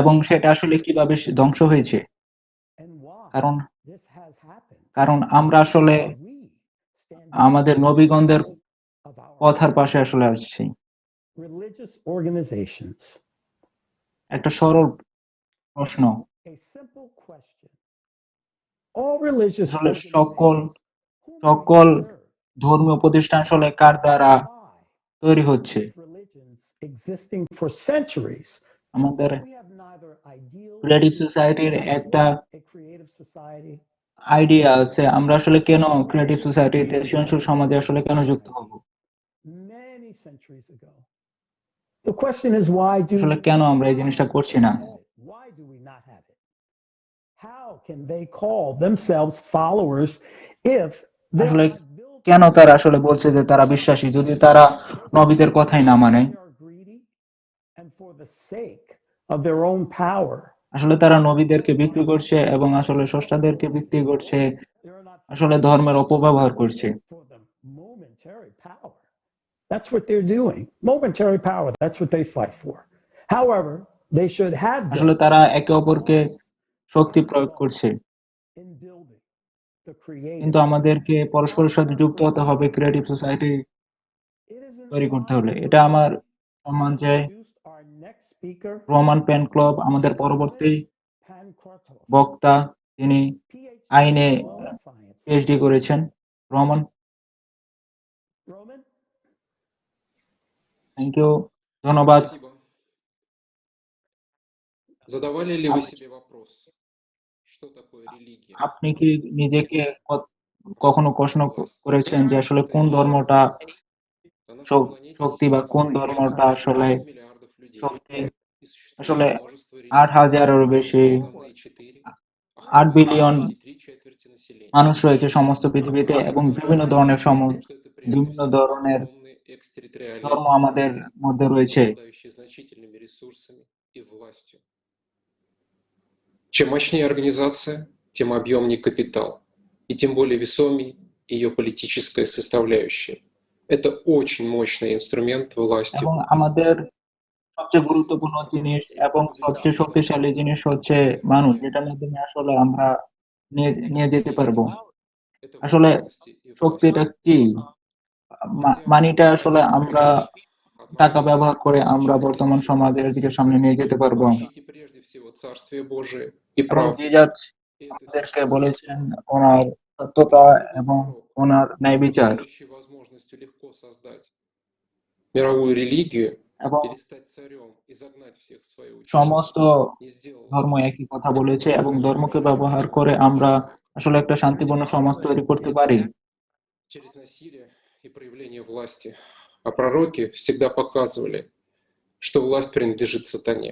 এবং সেটা আসলে কিভাবে ধ্বংস হয়েছে। কারণ আমরা আসলে আমাদের নবীগণদের কথার পাশে আসলে আসছি। Religious organizations. একটা সরল প্রশ্ন, A simple question. All religious আসলে সকল ধর্মীয় প্রতিষ্ঠান আসলে কার দ্বারা তৈরি হচ্ছে? religions existing for centuries. আমাদের We have neither ideal creative সোসাইটির একটা a creative society. আইডিয়া আছে, আমরা আসলে কেন ক্রিয়েটিভ সোসাইটিতে সৃজনশীল সমাজে আসলে কেন যুক্ত হব? Many centuries ago. The question is why do আসলে কেন আমরা এই জিনিসটা করছি না? why do we not have it? How can they call themselves followers if they're আসলে not built কেন তারা আসলে বলছে যে তারা বিশ্বাসী, যদি তারা নবীদের কথাই না মানে? they are greedy and for the sake of their own power. আসলে তারা নবীদেরকে বিক্রি করছে এবং আসলে স্রষ্টাদেরকে বিক্রি করছে, আসলে ধর্মের অপব্যবহার করছে। For the momentary power. That's what they're doing. Momentary power. That's what they fight for. However, they should have আসলে done তারা একে অপরকে শক্তি প্রয়োগ করছে, in building the creative. কিন্তু আমাদেরকে পরস্পরের সাথে যুক্ত হতে হবে ক্রিয়েটিভ সোসাইটি তৈরি করতে হলে। এটা আমার সম্মান যে Our next speaker, Roman PEN club, আমাদের পরবর্তী Pankratov, বক্তা, তিনি আইনে science. পিএইচডি করেছেন। Roman, Roman? থ্যাংক ইউ, ধন্যবাদ। Спасибо. Задавали ли вы себе вопрос, что такое религия? আপনি কি নিজেকে কখনো প্রশ্ন করেছেন যে আসলে কোন ধর্মটা На нашей планете শক্তি বা сейчас কোন ধর্মটা আসলে 6 миллиардов людей. শক্তি? И существует আসলে множество 8,000-এরও религий. বেশি, Основные 4 8 বিলিয়ন почти 3/4 населения. মানুষ রয়েছে সমস্ত পৃথিবীতে, এবং বিভিন্ন ধরনের Потому что это прежде বিভিন্ন всего ধরনের огромные экстерриториальные ধর্ম আমাদের нации, মধ্যে রয়েছে। обладающие значительными ресурсами и властью. Чем мощнее организация, тем объемнее капитал, и тем более весомей ее политическая составляющая. Это очень мощный инструмент власти. এবং আমাদের সবচেয়ে গুরুত্বপূর্ণ জিনিস এবং সবচেয়ে শক্তিশালী জিনিস হচ্ছে মানুষ, যেটার মাধ্যমে আসলে আমরা নিয়ে যেতে পারবো। আসলে শক্তিটা কি? মানিটা আসলে আমরা টাকা ব্যবহার করে আমরা বর্তমান সমাজের দিকে সামনে নিয়ে যেতে পারবো। Ищите прежде всего Царствие Божие и এবং правду. জিজাস আমাদেরকে বলেছেন ওনার সত্যতা এবং ওনার ন্যায় বিচার обладающий возможностью легко создать мировую религию এবং или стать царем и загнать всех в свое учение, সমস্ত не сделал ধর্ম একই কথা বলেছে এবং ধর্মকে ব্যবহার করে আমরা আসলে একটা শান্তিপূর্ণ সমাজ তৈরি করতে পারি через насилие и проявление власти. А пророки всегда показывали, что власть принадлежит сатане.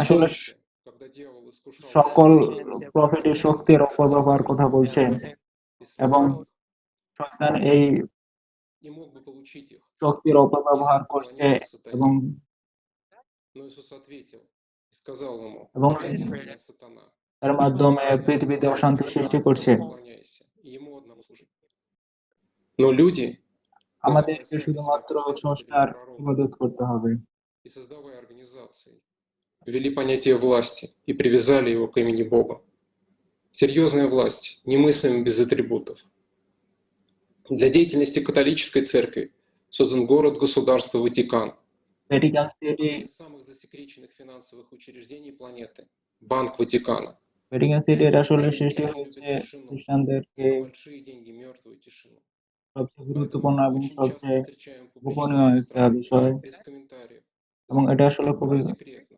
আসলে Вспомните, когда дьявол искушал সকল Иисуса, প্রফেটের শক্তির অপব্যবহার কথা বলছে и এবং сломал их, শয়তান এই не мог бы получить их, শক্তির অপব্যবহার если бы করছে поклонился এবং сатане. Но Иисус ответил и сказал ему: এবং «Отойди от меня, сатана, এর মাধ্যমে я পৃথিবীতে Творец, অশান্তি সৃষ্টি которому করছে поклоняйся, и ему одному служи». Но люди, вызывая আমাদেরকে сами শুধুমাত্র своих последователей স্রষ্টার и пророков, ইবাদত করতে হবে и создавая организации, ввели понятие власти и привязали его к имени Бога. Серьезная власть, немыслима без атрибутов. Для деятельности католической церкви создан город-государство Ватикан, ভ্যাটিকান সিটি одно из самых засекреченных финансовых учреждений планеты, Банк Ватикана. ভ্যাটিকান সিটির আসলে Римляне সৃষ্টি любят হয়েছে тишину, খ্রিস্টানদেরকে на большие деньги мертвую тишину. সবচেয়ে Поэтому গুরুত্বপূর্ণ мы এবং очень часто সবচেয়ে встречаем публичное গোপনীয় একটা пространство, বিষয় без комментариев, এবং এটা আসলে закрыто, খুবই секретно.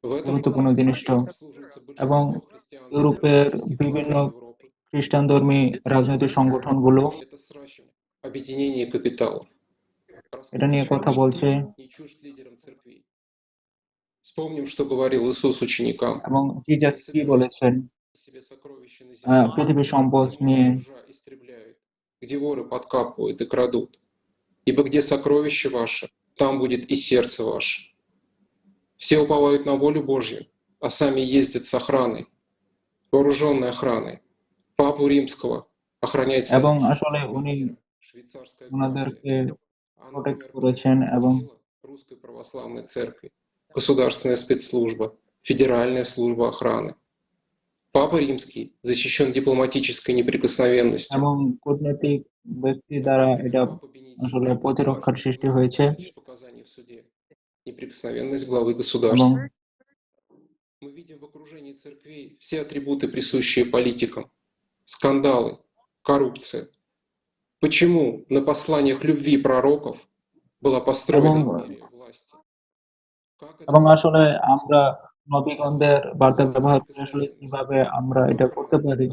В этом গুরুত্বপূর্ণ банке জিনিসটা обслуживается এবং большинство христианских ইউরোপের политических বিভিন্ন партий Европы. খ্রিস্টানধর্মী রাজনৈতিক সংগঠনগুলো Это сращивание, объединение капиталов. এটা নিয়ে কথা বলছে Не чужд лидерам церквей. Вспомним, что говорил Иисус ученикам. এবং জিজাস Не কি собирайте বলেছেন себе сокровища на земле, পৃথিবীর সম্পদ где নিয়ে молот и ржа истребляют, где воры подкапывают и крадут. Ибо где сокровище ваше, там будет и сердце ваше. Все уповают на волю Божью, а сами ездят с охраной, вооруженной охраной. Папу Римского охраняет এবং столичная আসলে উনি кавалерия, швейцарская ওনাদেরকে гвардия, а, প্রোটেক্ট например, করেছেন главного এবং Кирилла Русской Православной Церкви, государственная спецслужба, Федеральная служба охраны. Папа Римский защищен дипломатической неприкосновенностью. এবং কূটনৈতিক ব্যক্তি দ্বারা এটা Папа Бенедикт আসলে প্রতিরক্ষার важен সৃষ্টি из-за হয়েছে дачи показаний в суде. Неприкосновенность главы এবং государства. Мы видим в окружении церквей все атрибуты, присущие политикам. Скандалы, коррупция. Почему на посланиях любви пророков была এবং построена империя власти? Как это এবং возможно? আসলে আমরা নবীগণদের বার্তা Главная ব্যবহার করে আসলে неприкосновенность, কিভাবে আমরা এটা করতে охрана. পারি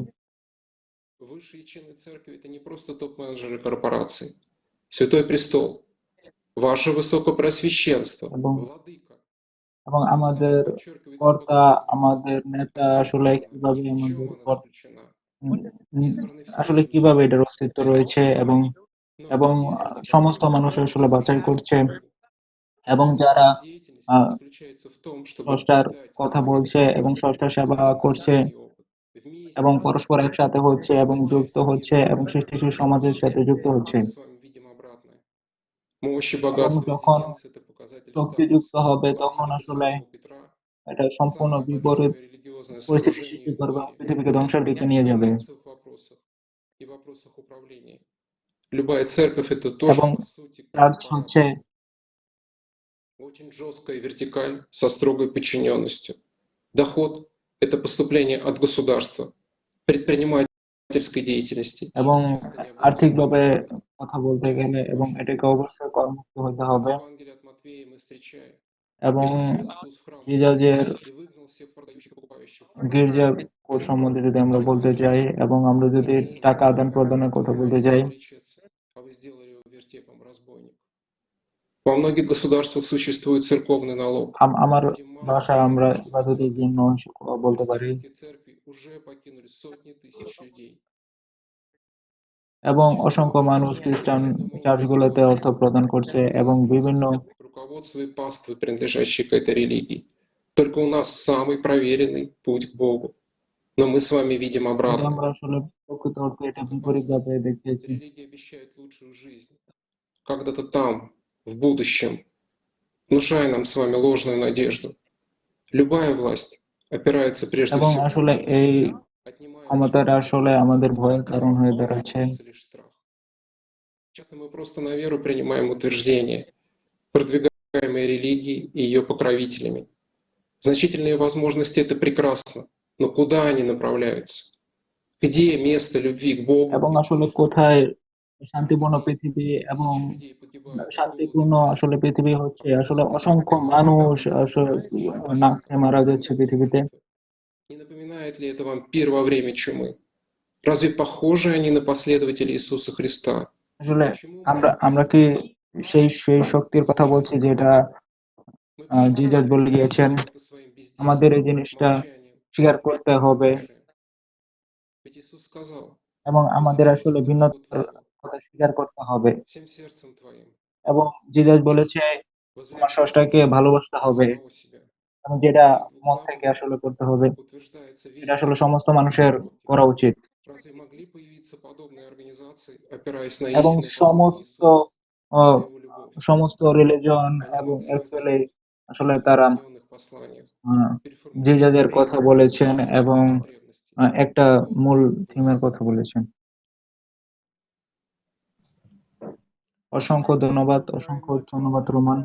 Высшие чины церкви — это не просто топ-менеджеры корпораций. Святой престол, ваше высокопреосвященство, এবং владыка. এবং Тем আমাদের самым подчеркивается কর্তা богоизбранность, আমাদের নেতা আসলে организована কিভাবে и в чем আমাদের она заключена. Избраны все আসলে люди, কিভাবে এটার অস্তিত্ব রয়েছে এবং но এবং критерий, ради সমস্ত которого মানুষ пророки আসলে বাছাই служат করছে Богу. এবং Смысл যারা их деятельности заключается в том, чтобы স্রষ্টার передать কথা мудрый বলছে এবং свет, স্রষ্টার সেবা করছে богознание и опыт. Вместе এবং продолжать পরস্পর একসাথে হচ্ছে এবং стать যুক্ত частью হচ্ছে мира. এবং সৃষ্টিশীল সমাজের সাথে যুক্ত হচ্ছে Мы с вами видим обратное. Мощь и এবং богатство যখন резиденции — это показатель শক্তিযুক্ত статуса. হবে В তখন архиве আসলে святого Петра এটা সম্পূর্ণ самое বিপরীত большое религиозное পরিস্থিতি сооружение সৃষ্টি в করবে এবং мире পৃথিবীকে ধ্বংসের দিকে в নিয়ে যাবে финансовых вопросах и вопросах управления. Любая церковь — это тоже, এবং по сути, চার্চ হচ্ছে корпорация. Очень жесткая вертикаль со строгой подчиненностью. Доход — это поступление от государства, предпринимательской деятельности. এবং Часто не обладает আর্থিকভাবে иммунитетом. কথা বলতে গেলে Часто এবং ваше এটাকে অবশ্যই কর্মমুক্ত হতে В হবে Евангелии от Матфея мы встречаем. এবং И вошел Иисус в храм জিজাজের и выгнал всех продающих и покупающих. গির্জার কোড সম্বন্ধে যদি আমরা বলতে চাই এবং আমরা যদি টাকা আদান প্রদানের কথা বলতে চাই А вы сделали его вертепом разбойников. Во многих государствах существует церковный налог. আমার Люди ভাষায় массово আমরা выплачивают ইবাদতের сады. জন্য বলতে পারি Христианские церкви уже покинули сотни тысяч людей. এবং Зачастую অসংখ্য মানুষ খ্রিস্টান поэтому চার্চগুলোতে অর্থ প্রদান করছে এবং বিভিন্ন руководство и паствы, принадлежащие к этой религии. Только у нас самый проверенный путь к Богу. Но мы с вами видим কিন্তু обратное. আমরা আসলে প্রকৃত অর্থে এটা Как বিপরীত ভাবে оппозиция, দেখতেছি религия обещает лучшую жизнь. Когда-то там, в будущем, внушая нам с вами ложную надежду. Любая власть опирается прежде এবং всего на আসলে страх. এই Отнимая у ক্ষমতাটা человека আসলে আমাদের ভয়ের কারণ হয়ে দাঁড়াচ্ছে остается лишь страх. Часто мы просто на веру принимаем утверждения, продвигаемые религией и ее покровителями. Значительные возможности — это прекрасно, но куда они направляются? Где место любви к Богу? এবং আসলে কোথায় শান্তিপূর্ণ পৃথিবী এবং শান্তিপূর্ণ আসলে পৃথিবী হচ্ছে আসলে অসংখ্য মানুষ আসলে না খেয়ে মারা যাচ্ছে পৃথিবীতে। Не напоминает ли это вам первое время чумы? Разве похожи они на последователей Иисуса Христа? আসলে আমরা কি সেই শক্তির কথা বলছি যেটা জিজাস বলে গিয়েছেন? আমাদের এই জিনিসটা স্বীকার করতে হবে Ведь Иисус сказал, এবং আমাদের আসলে ভিন্নতার কথা স্বীকার করতে হবে всем сердцем твоим, এবং জিজাস বলেছে তোমার স্রষ্টাকে ভালোবাসতে হবে самого себя. এবং যেটা Из этих двух মন থেকে заповедей আসলে করতে হবে, утверждается এটা весь আসলে закон সমস্ত и মানুষের пророки. করা উচিত Разве могли появиться подобные организации, опираясь на এবং истинное послание Иисуса, на Его любовь? সমস্ত রিলিজন Они এবং могли অ্যাকচুয়ালি возникнуть আসলে в তারা измененных посланиях, যে переформулировав যাদের কথা বলেছেন এবং потребности. একটা মূল থিমের কথা বলেছেন। অসংখ্য ধন্যবাদ রোমান।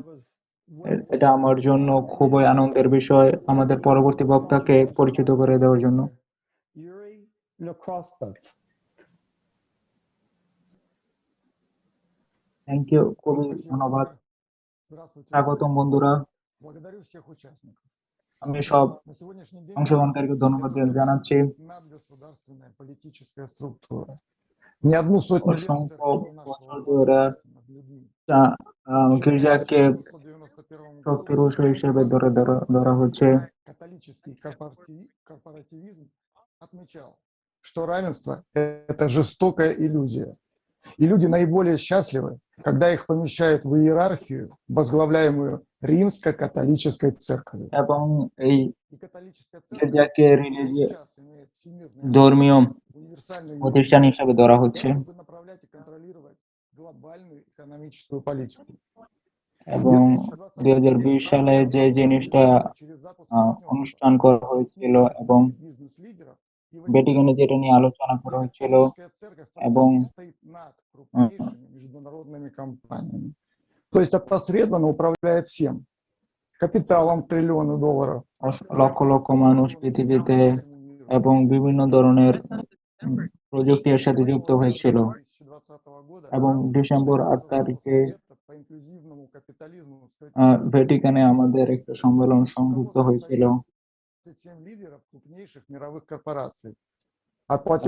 এটা আমার জন্য খুবই আনন্দের বিষয় আমাদের পরবর্তী বক্তাকে পরিচিত করে দেওয়ার জন্য। থ্যাংক ইউ, খুবই ধন্যবাদ। স্বাগতম বন্ধুরা, Благодарю всех участников. আমি সব На сегодняшний день অংশগ্রহণকারীকে ধন্যবাদ জানাচ্ছি। надгосударственная политическая структура. Не одну сотню лет অসংখ্য церковь বছর нашла ধরে власть над людьми. গির্জাকে В 1991 শক্তির году উৎস হিসেবে ধরা হচ্ছে католический корпоративизм отмечал, что равенство – это жестокая иллюзия. И люди наиболее счастливы, когда их помещают в иерархию, возглавляемую римско-католической церковью. এবং এই গির্জাকে ধর্মীয় প্রতিষ্ঠান হিসেবে ধরা হচ্ছে Чтобы направлять и контролировать глобальную экономическую политику. এবং 2020 সালে যে জিনিসটা অনুষ্ঠান করা হয়েছিল এবং ভ্যাটিকানে যেটা নিয়ে আলোচনা করা হয়েছিল এবং Международными компаниями. То есть опосредованно управляет всем. Капиталом в триллионы долларов. লক্ষ লক্ষ মানুষ пৃথিবীতে এবং বিভিন্ন ধরনের প্রযুক্তি এর সাথে যুক্ত হয়েছিল এবং ডিসেম্বর 8 তারিখে ভ্যাটিকানে আমাদের একটা সম্মেলন সংযুক্ত হয়েছিল лидеров крупнейших мировых корпораций.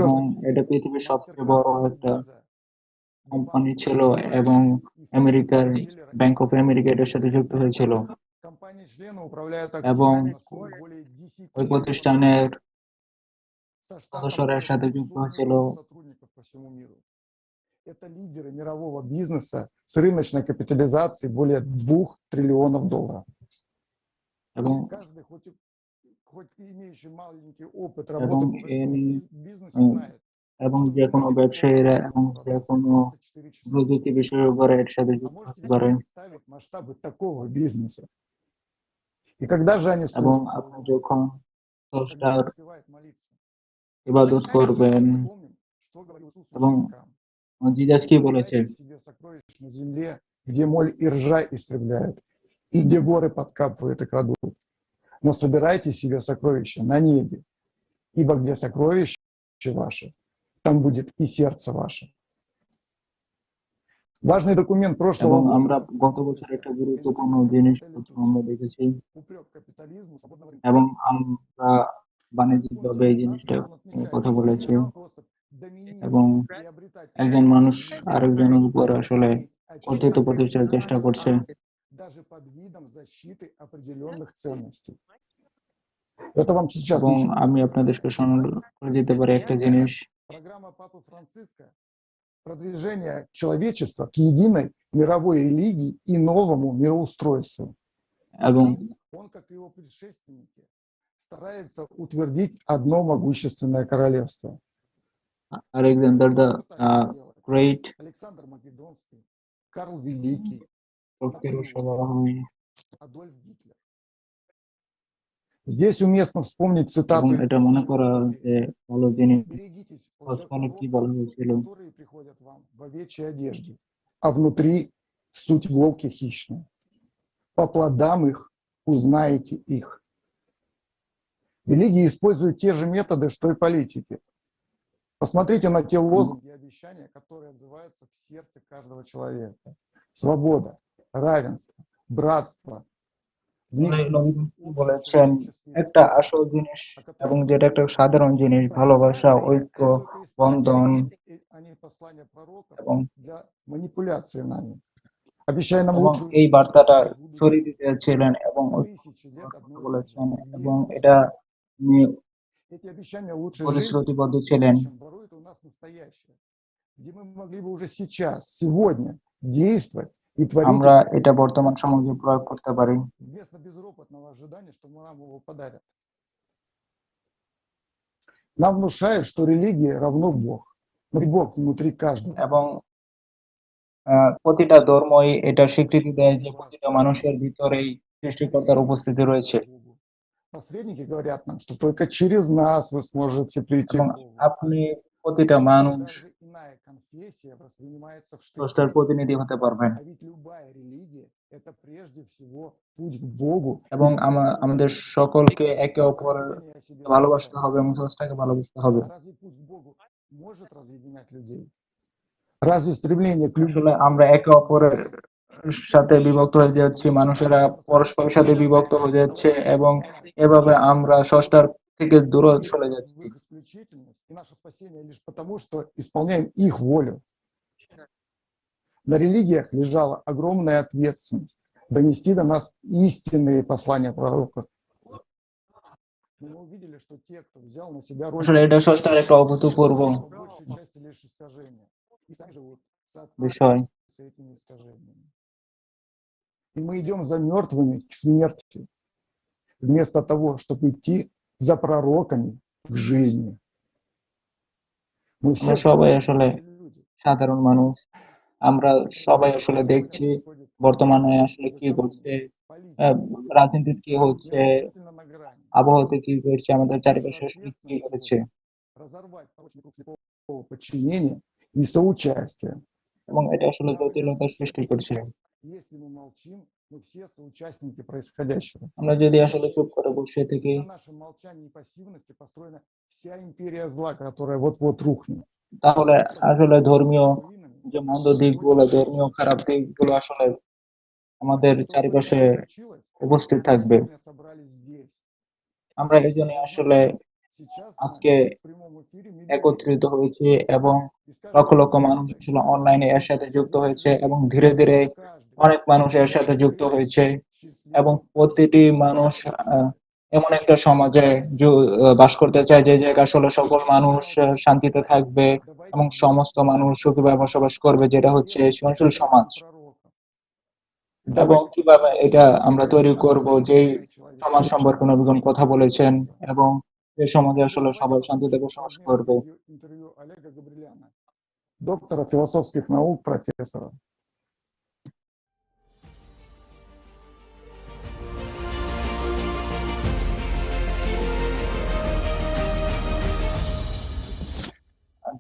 এবং এটা পৃথিবীর সবচেয়ে বড় একটা কোম্পানি ছিল এবং আমেরিকার ব্যাংক অফ আমেরিকা এটার সাথে যুক্ত হয়েছিল এবং ওই প্রতিষ্ঠানের সদস্যরা এর সাথে যুক্ত হয়েছিল। Это лидеры мирового бизнеса с рыночной капитализацией более 2 триллионов долларов. Каждый, хоть имеющий маленький опыт работы в бизнесе, знает, এবং যে কোনো ব্যবসায়ীরা এবং যে কোনো প্রযুক্তি বিষয়ের উপরে এর সাথে যুক্ত হতে পারে масштабы такого бизнеса. И когда же они এবং আপনি যখন স্রষ্টার ইবাদত করবেন এবং জিজাস কি বলেছে на земле, где моль и ржа истребляют, и где воры подкапывают и крадут. Но собирайте себе сокровища на небе, ибо где сокровище ваше, там будет и сердце ваше. Важный документ прошлого এবং года. আমরা গত বছর একটা গুরুত্বপূর্ণ জিনিস আমরা দেখেছি এবং আমরা বাণিজ্যিকভাবে এই জিনিসটা কথা বলেছি এবং একজন মানুষ আরেকজনের উপর আসলে কর্তৃত্ব প্রতিষ্ঠার চেষ্টা করছে Даже под видом защиты определенных ценностей. Это вам сейчас এবং আমি আপনাদেরকে স্মরণ করে দিতে পারি একটা জিনিস программа Папы Франциска продвижение человечества к единой мировой религии и новому мироустройству. এবং Он, как и его предшественники, старается утвердить одно могущественное королевство. Alexander the Great, Александр Македонский, Карл Великий, Адольф Гитлер. Здесь уместно вспомнить цитату, এটা মনে করা যে ভালো জিনিস берегитесь কি বলা হয়েছিল которые приходят вам в овечьей одежде, а внутри суть волки хищные. По плодам их узнаете их. Религии используют те же методы, что и политики. Посмотрите на те лозунги и обещания, которые отзываются в сердце каждого человека. Свобода, равенство, братство. В них বলেছেন একটা আসল জিনিস এবং যেটা একটা সাধারণ জিনিস, ভালোবাসা, ঐক্য, বন্ধন они послания пророков এবং для манипуляции нами. Обещая нам এবং лучшую এই жизнь, বার্তাটা будущее. ছড়িয়ে দিতে ছিলেন এবং Тысячи лет одной বলেছেন жизни. এবং এটা নিয়ে Эти обещания лучшей жизни প্রতিশ্রুতিবদ্ধ в ছিলেন। будущем воруют у нас настоящее, где мы могли бы уже сейчас, сегодня действовать и творить আমরা এটা বর্তমান সমাজে প্রয়োগ করতে পারি вместо безропотного ожидания, что нам его подарят. Нам внушают, что религия равно Бог. Но ведь Бог внутри каждого. এবং প্রতিটা ধর্মই এটা স্বীকৃতি দেয় যে প্রতিটা মানুষের ভিতরেই সৃষ্টিকর্তার উপস্থিতি রয়েছে। Посредники говорят нам, что только через нас вы сможете прийти এবং к Богу. আপনি প্রতিটা মানুষ Даже иная конфессия воспринимается в স্রষ্টার штыки. প্রতিনিধি হতে পারবেন। А ведь любая религия – это прежде всего путь к Богу. এবং আমাদের সকলকে একে অপরের ভালোবাসতে হবে এবং স্রষ্টাকে ভালোবাসতে হবে। Разве путь к Богу может разъединять людей? Разве стремление к любви আসলে আমরা একে অপরের সাথে বিভক্ত হয়ে যাচ্ছি, মানুষেরা পরস্পরের সাথে বিভক্ত হয়ে যাচ্ছে এবং এভাবে আমরা স্রষ্টার থেকে দূরে চলে যাচ্ছি। в их исключительность и наше спасение лишь потому, что исполняем их волю? На религиях лежала огромная ответственность донести до нас истинные послания пророков. Но мы увидели, что те, кто взял на себя роль আসলে এটা স্রষ্টার একটা অভূতপূর্ব по большей части лишь искажения и сами живут в соответствии বিষয়। с этими искажениями. И мы идем за мертвыми к смерти, вместо того, чтобы идти за пророками к жизни. Мы все আমরা সবাই আসলে সাধারণ মানুষ, আমরা সবাই আসলে দেখছি বর্তমানে আসলে কি ঘটছে, রাজনীতিতে কি হচ্ছে, আবহাওয়াতে কি ঘটছে, আমাদের চারিপাশে আসলে কি ঘটছে разорвать порочный круг слепого подчинения и соучастия. এবং এটা আসলে জটিলতার সৃষ্টি করছে। Если мы молчим, мы все соучастники происходящего. আমরা যদি আসলে চুপ করে বসে থাকি, На нашем молчании и пассивности построена вся империя зла, которая вот-вот рухнет. তাহলে আসলে ধর্মীয় যে মন্দ দিকগুলো, ধর্মীয় খারাপ দিকগুলো আসলে আমাদের চারিপাশে উপস্থিত থাকবে। আমরা এই জন্য আসলে আজকে একত্রিত হয়েছি এবং লক্ষ লক্ষ মানুষ আসলে অনলাইনে এর সাথে যুক্ত হয়েছে এবং ধীরে ধীরে অনেক মানুষ এর সাথে যুক্ত হয়েছে এবং প্রতিটি মানুষ এমন একটা সমাজে বাস করতে চায় যে জায়গায় আসলে সকল মানুষ শান্তিতে থাকবে এবং সমস্ত মানুষ সুখীভাবে বসবাস করবে, যেটা হচ্ছে সৃজনশীল সমাজ। এবং কিভাবে এটা আমরা তৈরি করব, যে সমাজ সম্পর্কে নবীগণ কথা বলেছেন এবং যে সমাজে আসলে সবাই শান্তিতে বসবাস করবে। Доктора философских наук, профессора.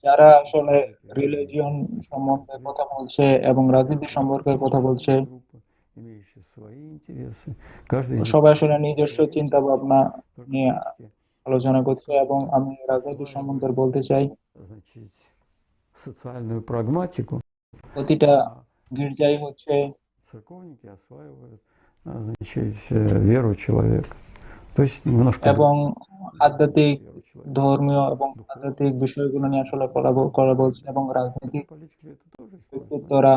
যারা আসলে রিলিজিয়ন সম্বন্ধে কথা বলছে এবং রাজনীতি সম্পর্কে কথা বলছে, সবাই আসলে নিজস্ব চিন্তা ভাবনা নিয়ে আলোচনা করছে এবং আমি রাজনীতি সম্বন্ধে বলতে চাই প্রতিটা গির্জাই হচ্ছে এবং আধ্যাত্মিক, ধর্মীয় এবং আধ্যাত্মিক বিষয়গুলো নিয়ে আসলে কথা বলছে এবং রাজনৈতিক ব্যক্তিত্বরা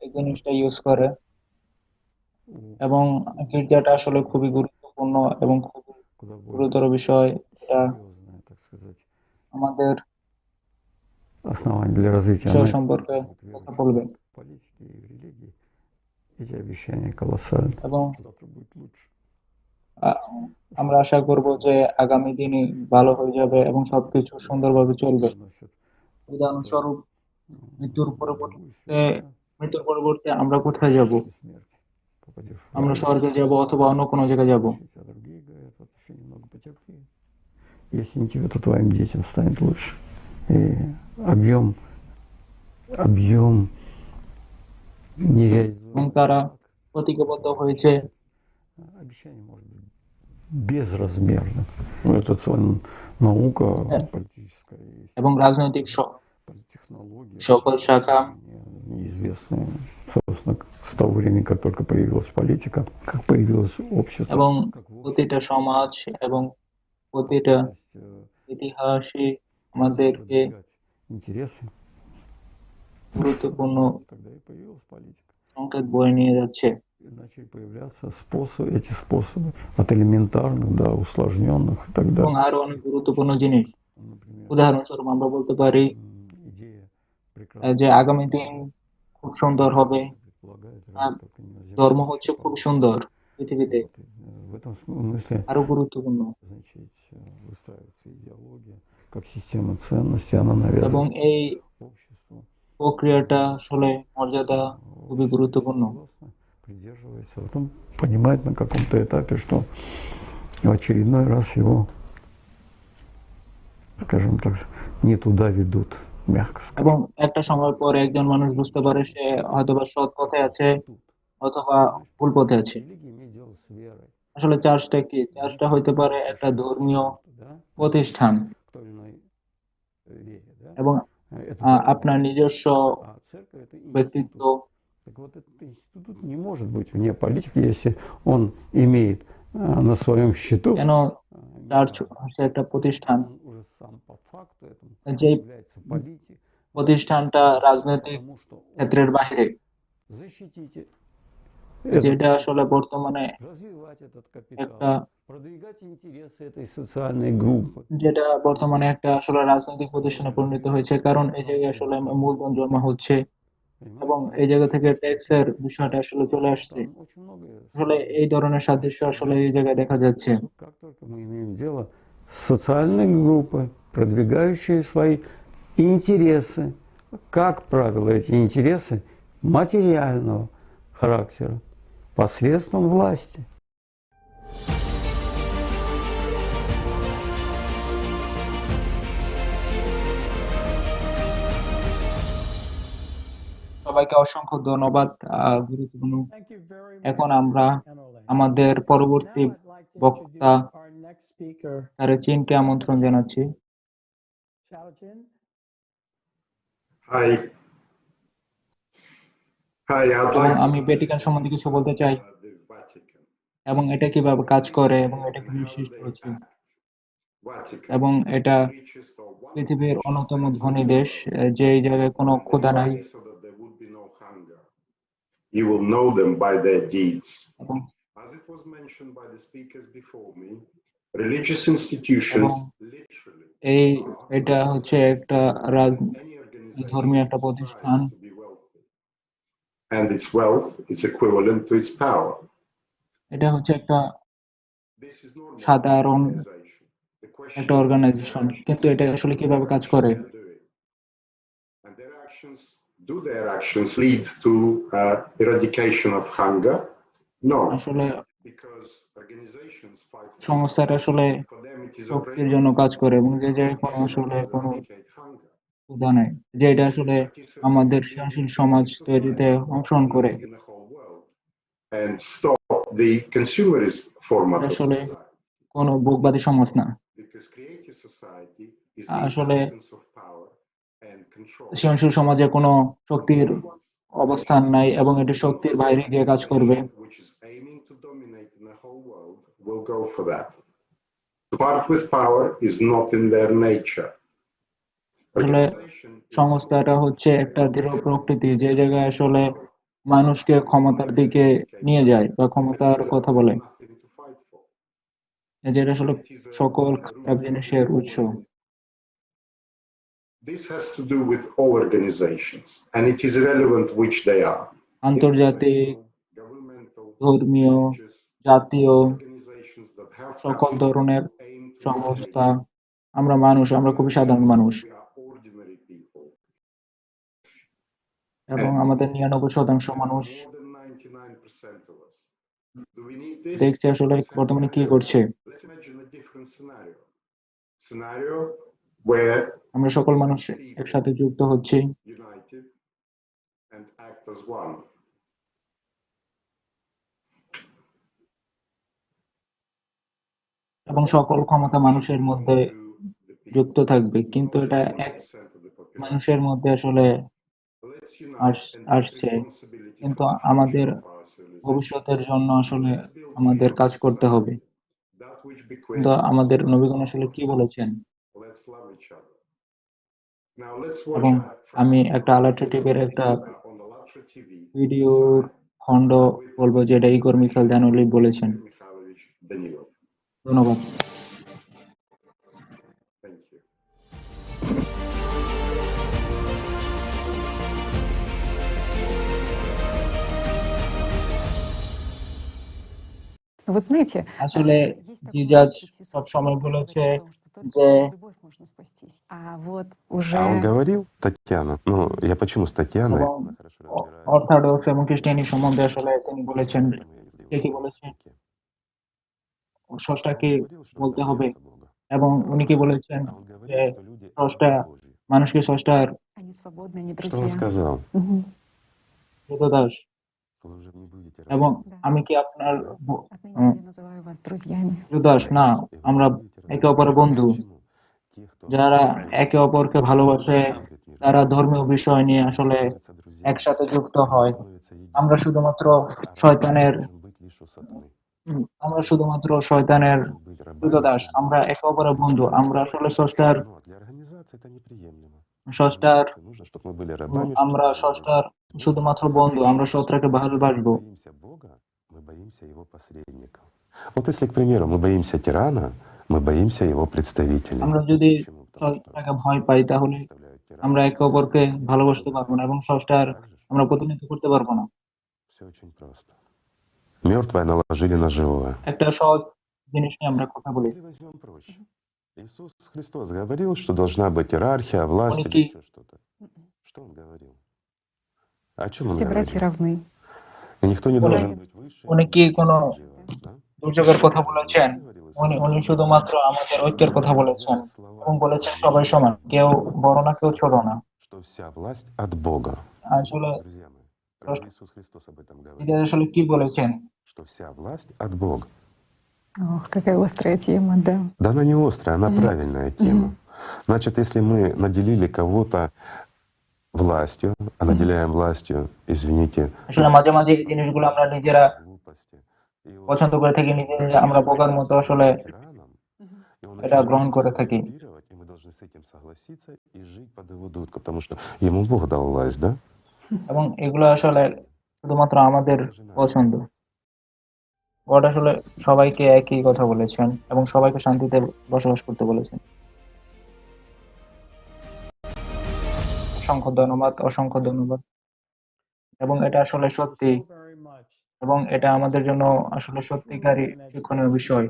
এই জিনিসটা ইউজ করে এবং গির্জাটা আসলে খুবই গুরুত্বপূর্ণ এবং খুব গুরুতর বিষয়। এটা আমাদের বিষয় সম্পর্কে কথা বলবে এবং আমরা আশা করব যে আগামী দিনে ভালো হয়ে যাবে এবং সবকিছু সুন্দরভাবে চলবে। উদাহরণস্বরূপ মৃত্যুর পরবর্তী আমরা কোথায় যাব? আমরা স্বর্গে যাব অথবা অন্য কোনো জায়গায় যাব। এবং তারা প্রতিজ্ঞাবদ্ধ হয়েছে безразмерно. Это целая наука политическая есть. এবং রাজনৈতিক সকল শাখা Неизвестная, собственно, с того времени, как только появилась политика, как появилось общество. এবং প্রতিটা সমাজ এবং প্রতিটা ইতিহাসই আমাদেরকে Интересы. গুরুত্বপূর্ণ Тогда и появилась политика. সংকেত বয়ে নিয়ে যাচ্ছে। И начали появляться эти способы от элементарных до усложненных и так এবং далее. আরো অনেক গুরুত্বপূর্ণ জিনিস, উদাহরণস্বরূপ আমরা বলতে পারি যে আগামী দিন খুব সুন্দর হবে। ধর্ম হচ্ছে খুব সুন্দর পৃথিবীতে, В этом смысле আরো গুরুত্বপূর্ণ। выстраивается идеология как система ценностей, она এবং навязывает এই প্রক্রিয়াটা আসলে মর্যাদা খুবই গুরুত্বপূর্ণ। придерживается, а потом понимает на каком-то этапе, что в очередной раз его, скажем так, не туда ведут, мягко сказать. এবং একটা সময় পর একজন মানুষ বুঝতে পারে সে হয়তোবা সৎ পথে আছে অথবা ভুল পথে আছে। আসলে চার্চটা কি? চার্চটা হইতে পারে একটা ধর্মীয় প্রতিষ্ঠান এবং আপনার নিজস্ব ব্যক্তিত্ব। Так вот, этот институт не может быть вне политики, если он имеет на своем счету. কেন চার্চ হচ্ছে একটা প্রতিষ্ঠান, যে প্রতিষ্ঠানটা রাজনৈতিক ক্ষেত্রের বাইরে, যেটা আসলে বর্তমানে একটা আসলে রাজনৈতিক প্রতিষ্ঠানে পরিণত হয়েছে, কারণ এই জায়গায় আসলে মূলধন জমা হচ্ছে এবং এই জায়গা থেকে ট্যাক্সের বিষয়টা আসলে চলে আসছে। আসলে এই ধরনের সাদৃশ্য আসলে এই জায়গায় দেখা যাচ্ছে। Как только мы имеем дело с социальной группой, продвигающей свои интересы, как правило, эти интересы материального характера посредством власти. সবাইকে অসংখ্য ধন্যবাদ। গুরুত্বপূর্ণ। এখন আমরা আমাদের পরবর্তী বক্তা চীনকে আমন্ত্রণ জানাচ্ছি। আমি ভ্যাটিকান সম্বন্ধে কিছু বলতে চাই এবং এটা কিভাবে কাজ করে এবং এটা কিভাবে সৃষ্টি হয়েছে, এবং এটা পৃথিবীর অন্যতম ধনী দেশ, যে এই জায়গায় কোনো ক্ষুধা নাই। You will know them by their deeds. As it was mentioned by the speakers before me, religious institutions literally এটা হচ্ছে একটা ধর্মীয় একটা প্রতিষ্ঠান, and its wealth is equivalent to its power. এটা হচ্ছে একটা সাধারণ একটা অর্গানাইজেশন, কিন্তু এটা আসলে কিভাবে কাজ করে? And do their actions lead to eradication of hunger? No. আসলে সংস্থাটা আসলে শক্তির জন্য কাজ করে এবং যে কোনো আসলে কোনো ক্ষুধা নাই, যে এটা আসলে আমাদের সৃজনশীল সমাজ তৈরিতে অংশগ্রহণ করে। And stop the consumerist format of আসলে কোনো ভোগবাদী সমাজ না। because creative society is আসলে the absence of power and control. সৃজনশীল সমাজে কোনো শক্তির অবস্থান নাই এবং এটি শক্তির বাইরে গিয়ে কাজ করবে। Which is aiming to dominate in the whole world will go for that. To part with power is not in their nature. আসলে সংস্থাটা হচ্ছে একটা দৃঢ় প্রকৃতি, যে জায়গায় আসলে মানুষকে ক্ষমতার দিকে নিয়ে যায় বা ক্ষমতার কথা বলে, যেটা আসলে সকল খারাপ জিনিসের উৎস। This has to do with all organizations, and it is irrelevant which they are. আন্তর্জাতিক, ধর্মীয়, জাতীয়, সকল ধরনের সংস্থা। আমরা মানুষ, আমরা খুবই সাধারণ মানুষ এবং আমাদের 99% মানুষ দেখছে আসলে বর্তমানে কি করছে। আমরা সকল মানুষ একসাথে যুক্ত হচ্ছি and act as one. এবং সকল ক্ষমতা মানুষের মধ্যে যুক্ত থাকবে, কিন্তু এটা এক মানুষের মধ্যে আসলে আসছে। কিন্তু আমাদের ভবিষ্যতের জন্য আসলে আমাদের কাজ করতে হবে। কিন্তু আমাদের নবীগণ আসলে কি বলেছেন? এবং আমি একটা আলাট্রাটিভের একটা ভিডিওর খণ্ড বলবো, যেটা ইগোর মিখাইল দানোলি বলেছেন। ধন্যবাদ। Вы знаете, আসলে есть такое জিজাজ Иисус সবসময় всегда বলেছে говорил о том, что только যে через любовь можно спастись. А вот уже... А он говорил, Татьяна, ну, я почему с Татьяной? এবং Она хорошо разбирается. অর্থোডক্স এবং খ্রিস্টানি সম্বন্ধে আসলে তিনি বলেছেন, কে কি বলেছেন, স্রষ্টাকে বলতে হবে। এবং উনি কি বলেছেন যে স্রষ্টা মানুষকে স্রষ্টার Они свободны, они Что он друзья. сказал? Мгм. দাস। Вы уже не будете এবং Да. আমি কি আপনার Отныне я называю вас друзьями. দাস না, আমরা একে অপরের বন্ধু। যারা একে অপরকে ভালোবাসে, তারা ধর্মীয় বিষয় নিয়ে আসলে একসাথে যুক্ত হয়। আমরা শুধুমাত্র শয়তানের দাস। আমরা একে অপরের বন্ধু। আমরা আসলে স্রষ্টার Но для организации это неприемлемо. স্রষ্টার Нужно, чтобы мы были рабами, আমরা স্রষ্টার শুধুমাত্র বন্ধু। আমরা স্রষ্টাকে ভালোবাসবো। мы боимся Бога, мы боимся Его посредников. Вот если, к примеру, мы боимся тирана, мы боимся его представителей. আমরা যদি স্রষ্টাকে ভয় পাই, তাহলে আমরা একে অপরকে ভালোবাসতে পারবো না এবং স্রষ্টার আমরা প্রতিনিধিত্ব করতে পারবো না। Все очень просто. Мертвое наложили на живое. একটা сহজ জিনিস নিয়ে আমরা কথা বলি। Или возьмем проще. Иисус Христос говорил, что должна быть иерархия, власть или еще что-то. Что он говорил? О чем он Все братья говорил? равны. И никто не должен быть выше. উনি কি কোনো দুর্যোগের কথা বলেছেন? উনি শুধুমাত্র আমাদের ঐক্যের কথা বলেছেন এবং বলেছেন সবাই সমান, কেউ বড় না কেউ ছোট না। Что вся власть от Бога. আসলে Друзья мои, разве Иисус Христос об этом говорит? এটা আসলে কি বলেছেন? Что вся власть от Бога. Ох, какая острая тема, да. Да она не острая, она правильная тема. Значит, если мы наделили кого-то властью, а наделяем властью, извините, আসলে মাঝে মাঝে এই জিনিসগুলো আমরা নিজেরা পছন্দ করে থাকি, নিজেরা আমরা বোকার মতো আসলে এটা গ্রহণ করে থাকি। и мы должны с этим согласиться и жить под его дудку, потому что ему Бог дал власть, да? এবং এগুলো আসলে শুধুমাত্র আমাদের পছন্দ। গড আসলে সবাইকে একই কথা বলেছেন এবং সবাইকে শান্তিতে বসবাস করতে বলেছেন। অসংখ্য ধন্যবাদ। এবং এটা আসলে সত্যি, এবং এটা আমাদের জন্য আসলে সত্যিকারই শিক্ষণীয় বিষয়,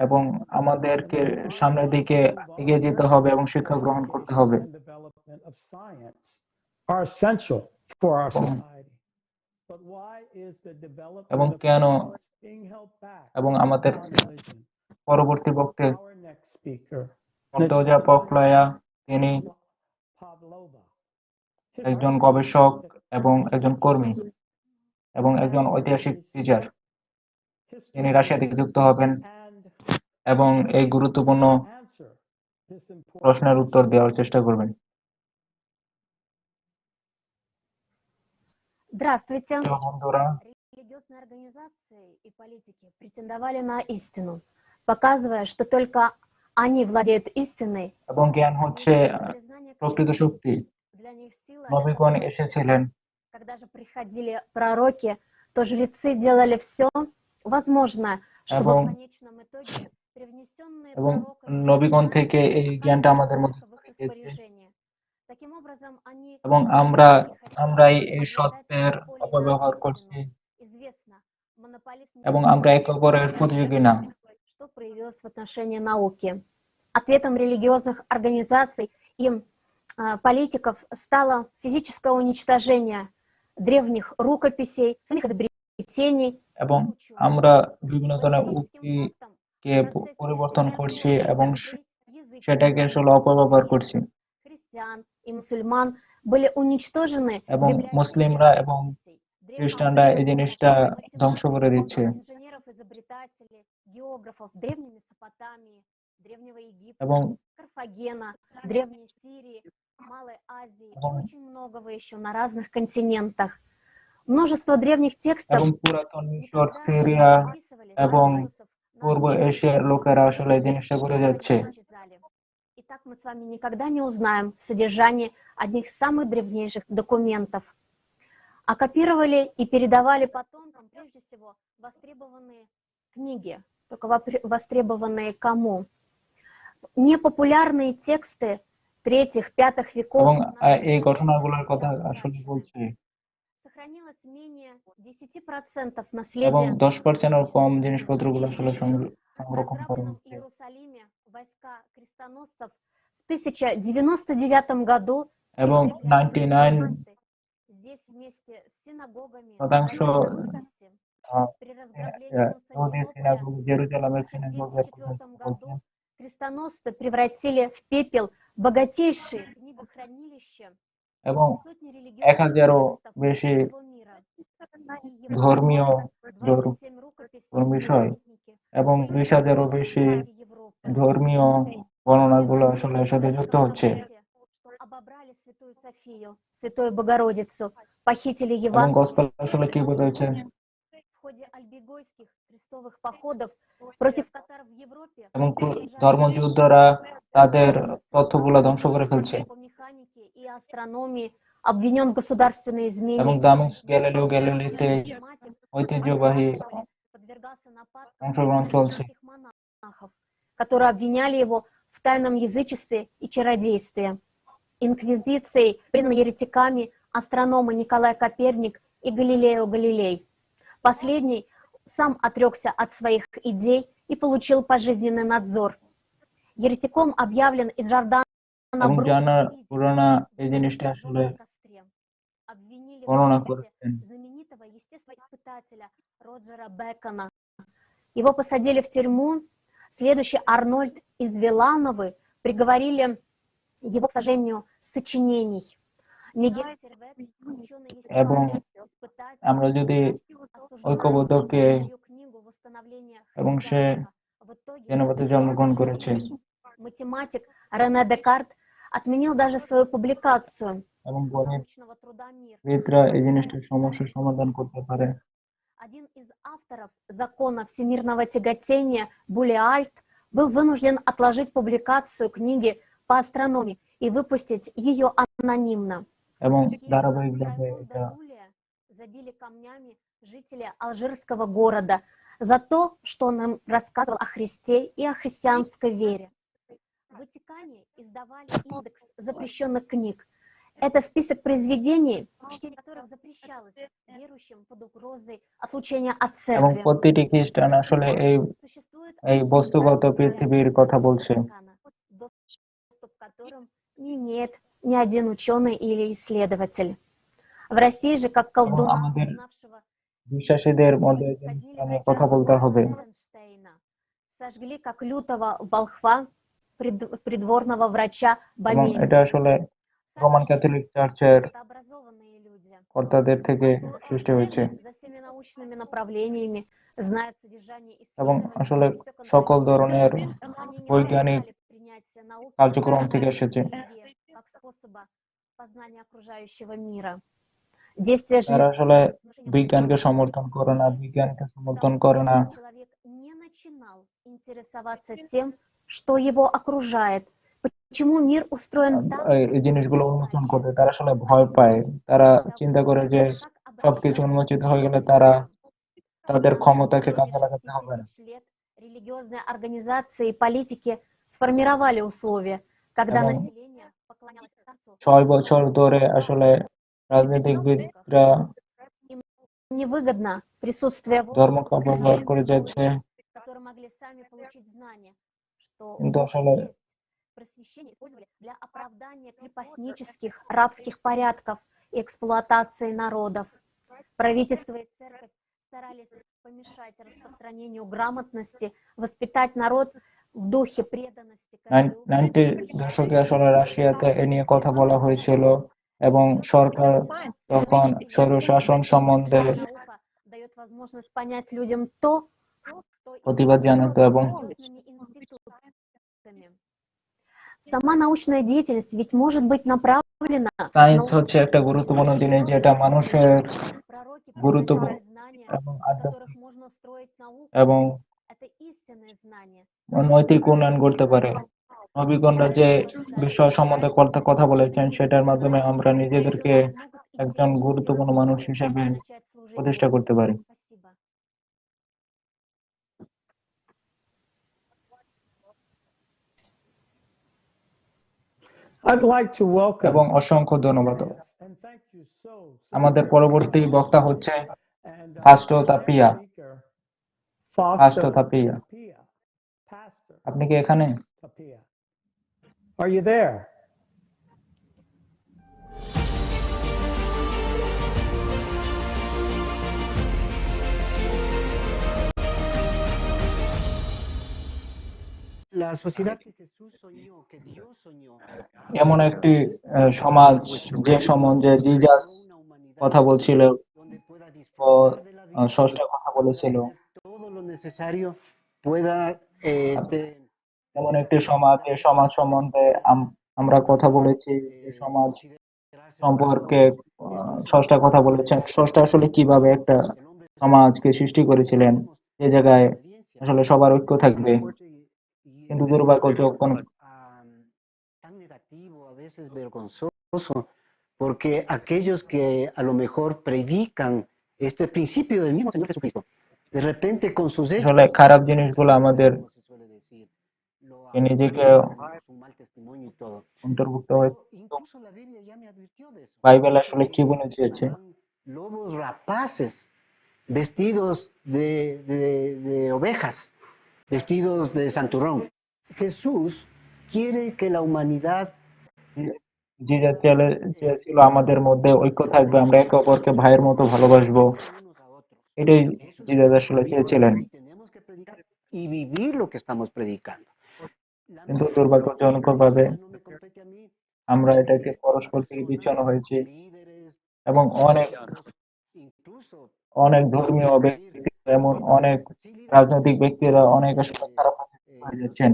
এবং আমাদেরকে সামনের দিকে এগিয়ে যেতে হবে এবং শিক্ষা গ্রহণ করতে হবে। এবং কেন এবং আমাদের পরবর্তী বক্তা মর্তজা পকলায়া, তিনি একজন গবেষক এবং একজন কর্মী এবং একজন ঐতিহাসিক টিচার। তিনি রাশিয়া থেকে যুক্ত হবেন এবং এই গুরুত্বপূর্ণ প্রশ্নের উত্তর দেওয়ার চেষ্টা করবেন। Здравствуйте. বন্ধুরা, Религиозные организации и политики претендовали на истину, показывая, что только они владеют истиной. এবং জ্ঞান হচ্ছে প্রকৃত শক্তি। Для них сила. নবীগণ এসেছিলেন। Когда же приходили пророки, то жрецы делали все возможное, чтобы в конечном итоге привнесенные пророками নবীগণ থেকে এই জ্ঞানটা আমাদের মধ্যে এসেছে। Таким образом, они এবং আমরাই এই সত্যের অপব্যবহার করছি এবং আমরা একে অপরের প্রতিযোগী না। Что проявилось в отношении науки? Ответом религиозных организаций и политиков стало физическое уничтожение древних рукописей, самих изобретений. এবং আমরা বিভিন্ন ধরনের উক্তিকে পরিবর্তন করছি এবং সেটাকে আসলে অপব্যবহার করছি। Христиан и мусульман были уничтожены. এবং মুসলিমরা এবং খ্রিস্টানরা এই জিনিসটা ধ্বংস করে দিচ্ছে। Инженеров, изобретателей, географов Древней Месопотамии, Древнего Египта, এবং Карфагена, Древней Сирии, Малой Азии и এবং очень многого еще на разных континентах. Множество древних текстов এবং পুরাতন মিশর, никогда সিরিয়া не записывались до এবং вирусов পূর্ব наносемантики, এশিয়ার লোকেরা আসলে এই জিনিসটা করে যাচ্ছে। исчезали. И так мы с вами никогда не узнаем содержание одних из самых древнейших документов. А копировали и передавали потомкам прежде всего востребованные книги, только востребованные кому? Непопулярные тексты третьих-пятых веков এবং нашей এই эры ঘটনাগুলোর কথা потеряли আসলে утраченное. বলছি Сохранилось менее 10% এবং наследия 10%-এর কম античных জিনিসপত্রগুলো আসলে В সংরক্ষণ করা разграбленном হচ্ছে। Иерусалиме войска крестоносцев в 1099 году এবং истребляли 99% мусульманты. Здесь вместе с синагогами শতাংশ Кипре. При разграблении ইহুদি Константинополя সিনাগোগ, в জেরুজালেমের সিনাগোগের কথা 1204 বলছেন। году крестоносцы превратили в пепел богатейшие книгохранилища এবং и сотни религиозных 1000-এরও текстов বেশি всего мира. И Европа, ধর্মীয় 27 রукописей, বিষয় памятники, এবং появились 20,000-এরও в বেশি истории Европы. ধর্মীয় বর্ণনাগুলো আসলে এর সাথে যুক্ত হচ্ছে। Что обобрали Святую Софию, Святую Богородицу, похитили এবং Евангелие. গসপেল আসলে কি বোঝাচ্ছে? В ходе альбегойских крестовых походов против татар в Европе এবং задержали ধর্মযুদ্ধরা তাদের তথ্যগুলো ধ্বংস করে ফেলছে। по механике и астрономии, обвинен в государственной এবং измене. দামিস গ্যালিলিও গ্যালিলিতে Математик ঐতিহ্যবাহী подвергался нападкам অংশগ্রহণ চলছে। католических монахов, которые обвиняли его в тайном язычестве и чародействе. Инквизицией признаны еретиками астрономы Николай Коперник и Галилео Галилей. Последний сам отрекся от своих идей и получил пожизненный надзор. Еретиком объявлен и Джордано এবং Бруно জানা Види, পুরানা এই জিনিসটা сожжен আসলে на костре. Обвинили в বর্ণনা убийстве করেছেন। знаменитого естествоиспытателя Роджера Бекона. Его посадили в тюрьму. Следующий Арнольд из Вилановы приговорили его к сожжению сочинений. Мигель Сервет, এবং ученый-естествоиспытатель, আমরা যদি осужден ঐক্যবদ্ধকে за свою книгу «Восстановление এবং সে христианства». В итоге জেনেভাতে лишен জন্মগ্রহণ করেছে жизни. Математик Рене Декарт отменил даже свою публикацию এবং গণিত научного труда «Мир». বিদরা এই জিনিসটার সমস্যার সমাধান করতে পারে। Один из авторов закона всемирного тяготения Булиальт был вынужден отложить публикацию книги по астрономии и выпустить ее анонимно. এবং ধারাবাহিকভাবে এটা Забили камнями жители алжирского города за то, что он им рассказывал о Христе и о христианской вере. В Ватикане издавали индекс запрещенных книг. Это список произведений, чтение которых запрещалось верующим под угрозой отлучения от এবং церкви. প্রতিটি খ্রিস্টান আসলে এই বস্তুগত পৃথিবীর কথা বলছে Доступ к которым не имеет ни один ученый или исследователь. В России же, как এবং колдуна, আমাদের знавшего বিশ্বাসীদের মধ্যে এই казнили জিনিসটা নিয়ে врача কথা বলতে হবে। Бернштейна. Сожгли как лютого волхва придворного врача এবং Бомели. এটা আসলে রোমান ক্যাথলিক চার্চের Это образованные люди. কর্তাদের থেকে সৃষ্টি হয়েছে За всеми научными направлениями, знают содержание এবং исследований, আসলে и всё সকল контролируют. ধরনের Они не বৈজ্ঞানিক отрицали принятие науки কার্যক্রম থেকে এসেছে। как способа познания окружающего мира. Действия তারা আসলে возвышения বিজ্ঞানকে সমর্থন করে না, বিজ্ঞানকে সমর্থন করে না, человек не начинал интересоваться тем, что его окружает. Почему мир устроен так, এই জিনিসগুলো উন্মোচন করে। তারা আসলে ভয় পায়, তারা চিন্তা করে যে সবকিছু উন্মোচিত হয়ে গেলে তারা তাদের ক্ষমতাকে কাজে লাগাতে হবে না। 10 лет религиозные организации и политики сформировали условия, когда এবং население поклонялось старцу. 6 বছর ধরে আসলে রাজনীতিবিদরা Им невыгодно присутствие ধর্মকে власти, ব্যবহার করে যাচ্ছে, которые могли сами получить знания, что কিন্তু Бог আসলে есть. Просвещение использовали для оправдания крепостнических рабских порядков и эксплуатации народов. Правительство и церковь старались помешать распространению грамотности, воспитать народ в духе преданности королю. 90 দশকে আসলে রাশিয়াতে এ নিয়ে কথা বলা হয়েছিল এবং সরকার তখন স্বৈরশাসন সম্বন্ধে Наука дает возможность понять людям то, что প্রতিবাদ জানাতো এবং Сама научная деятельность ведь может быть направлена সায়েন্স на হচ্ছে একটা গুরুত্বপূর্ণ জিনিস যেটা মানুষের গুরুত্বপূর্ণ এবং которых можно строить науку. এবং Это истинные знания. নৈতিক উন্নয়ন করতে পারে। নবীগণরা যে বিষয় সম্বন্ধে কথা বলেছেন সেটার মাধ্যমে আমরা নিজেদেরকে একজন গুরুত্বপূর্ণ মানুষ হিসেবে প্রতিষ্ঠা করতে পারি। Спасибо. I'd like to welcome এবং অসংখ্য ধন্যবাদ। and thank you so আমাদের পরবর্তী বক্তা হচ্ছে and Fausto Tapia. Fausto Foster Tapia, Tapia. Pastor আপনি কি এখানে? Tapia. Are you there? La sociedad que Jesús soñó, que Dios soñó, এমন একটি সমাজ যে সম্বন্ধে জিজাস কথা বলছিল donde pueda ও disfrutar de la vida, ষষ্ঠ কথা বলেছিল, todo lo necesario, pueda এমন একটি সমাজ যে সমাজ সম্বন্ধে আমরা কথা বলেছি, যে সমাজ সম্পর্কে ষষ্ঠ কথা বলেছেন। ষষ্ঠ আসলে কিভাবে একটা সমাজকে সৃষ্টি করেছিলেন যে জায়গায় আসলে সবার ঐক্য থাকবে, কিন্তু দুর্ভাগ্য যখন tan negativo, a veces vergonzoso, porque aquellos que a lo mejor predican este principio del mismo Señor Jesucristo, de repente con sus hechos, আসলে খারাপ জিনিসগুলো আমাদের como se suele decir, lo নিজেকে apoyan, su mal testimonio y todo. অন্তর্ভুক্ত হয়। Incluso la Biblia ya me advirtió de eso. Bible আসলে কি বলে চেয়েছে? Lobos rapaces, vestidos de ovejas, vestidos de santurrón. Jesús quiere que la humanidad Jesus চেয়েছিল আমাদের মধ্যে ঐক্য থাকবে, আমরা একে অপরকে ভাইয়ের মতো ভালোবাসবো। এটাই জিজাস আসলে চেয়েছিলেন। tenemos que predicar y vivir lo que estamos predicando. কিন্তু দুর্ভাগ্যজনকভাবে আমরা এটাকে পরস্পর থেকে বিচ্ছিন্ন হয়েছি এবং অনেক ধর্মীয় ব্যক্তি, এমন অনেক রাজনৈতিক ব্যক্তিরা অনেক আসলে খারাপ হয়ে যাচ্ছেন।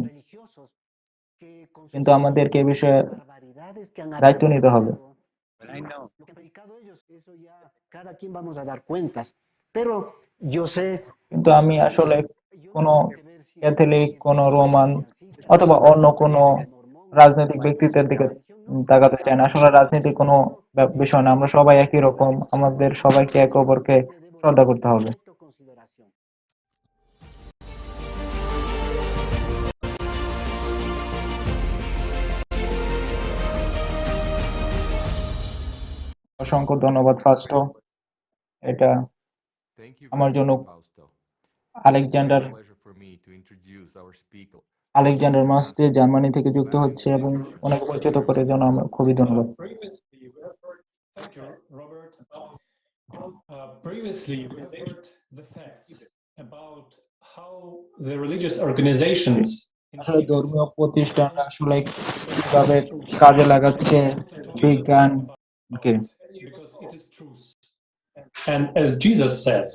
কিন্তু আমাদেরকে এ বিষয়ে দায়িত্ব নিতে হবে। Lo que han predicado ellos, eso ya cada quien vamos a dar cuentas. Pero yo sé, কিন্তু আমি আসলে কোনো ক্যাথলিক, কোনো রোমান অথবা অন্য কোনো রাজনৈতিক ব্যক্তিত্বের দিকে তাকাতে চাই না। আসলে রাজনীতি কোনো বিষয় না, আমরা সবাই একই রকম, আমাদের সবাইকে একে অপরকে শ্রদ্ধা করতে হবে। consideración. অসংখ্য ধন্যবাদ ফাস্টো। এটা আমার জন্য আলেকজান্ডার মাস্তে জার্মানি থেকে যুক্ত হচ্ছে এবং ওনাকে পরিচিত করে জন্য আমার খুবই ধন্যবাদ। Thank you, Robert. Previously, we heard the facts about how the religious organizations আসলে ধর্মীয় প্রতিষ্ঠান আসলে কিভাবে কাজে লাগাচ্ছে বিজ্ঞানকে। because it is truth. And as Jesus said,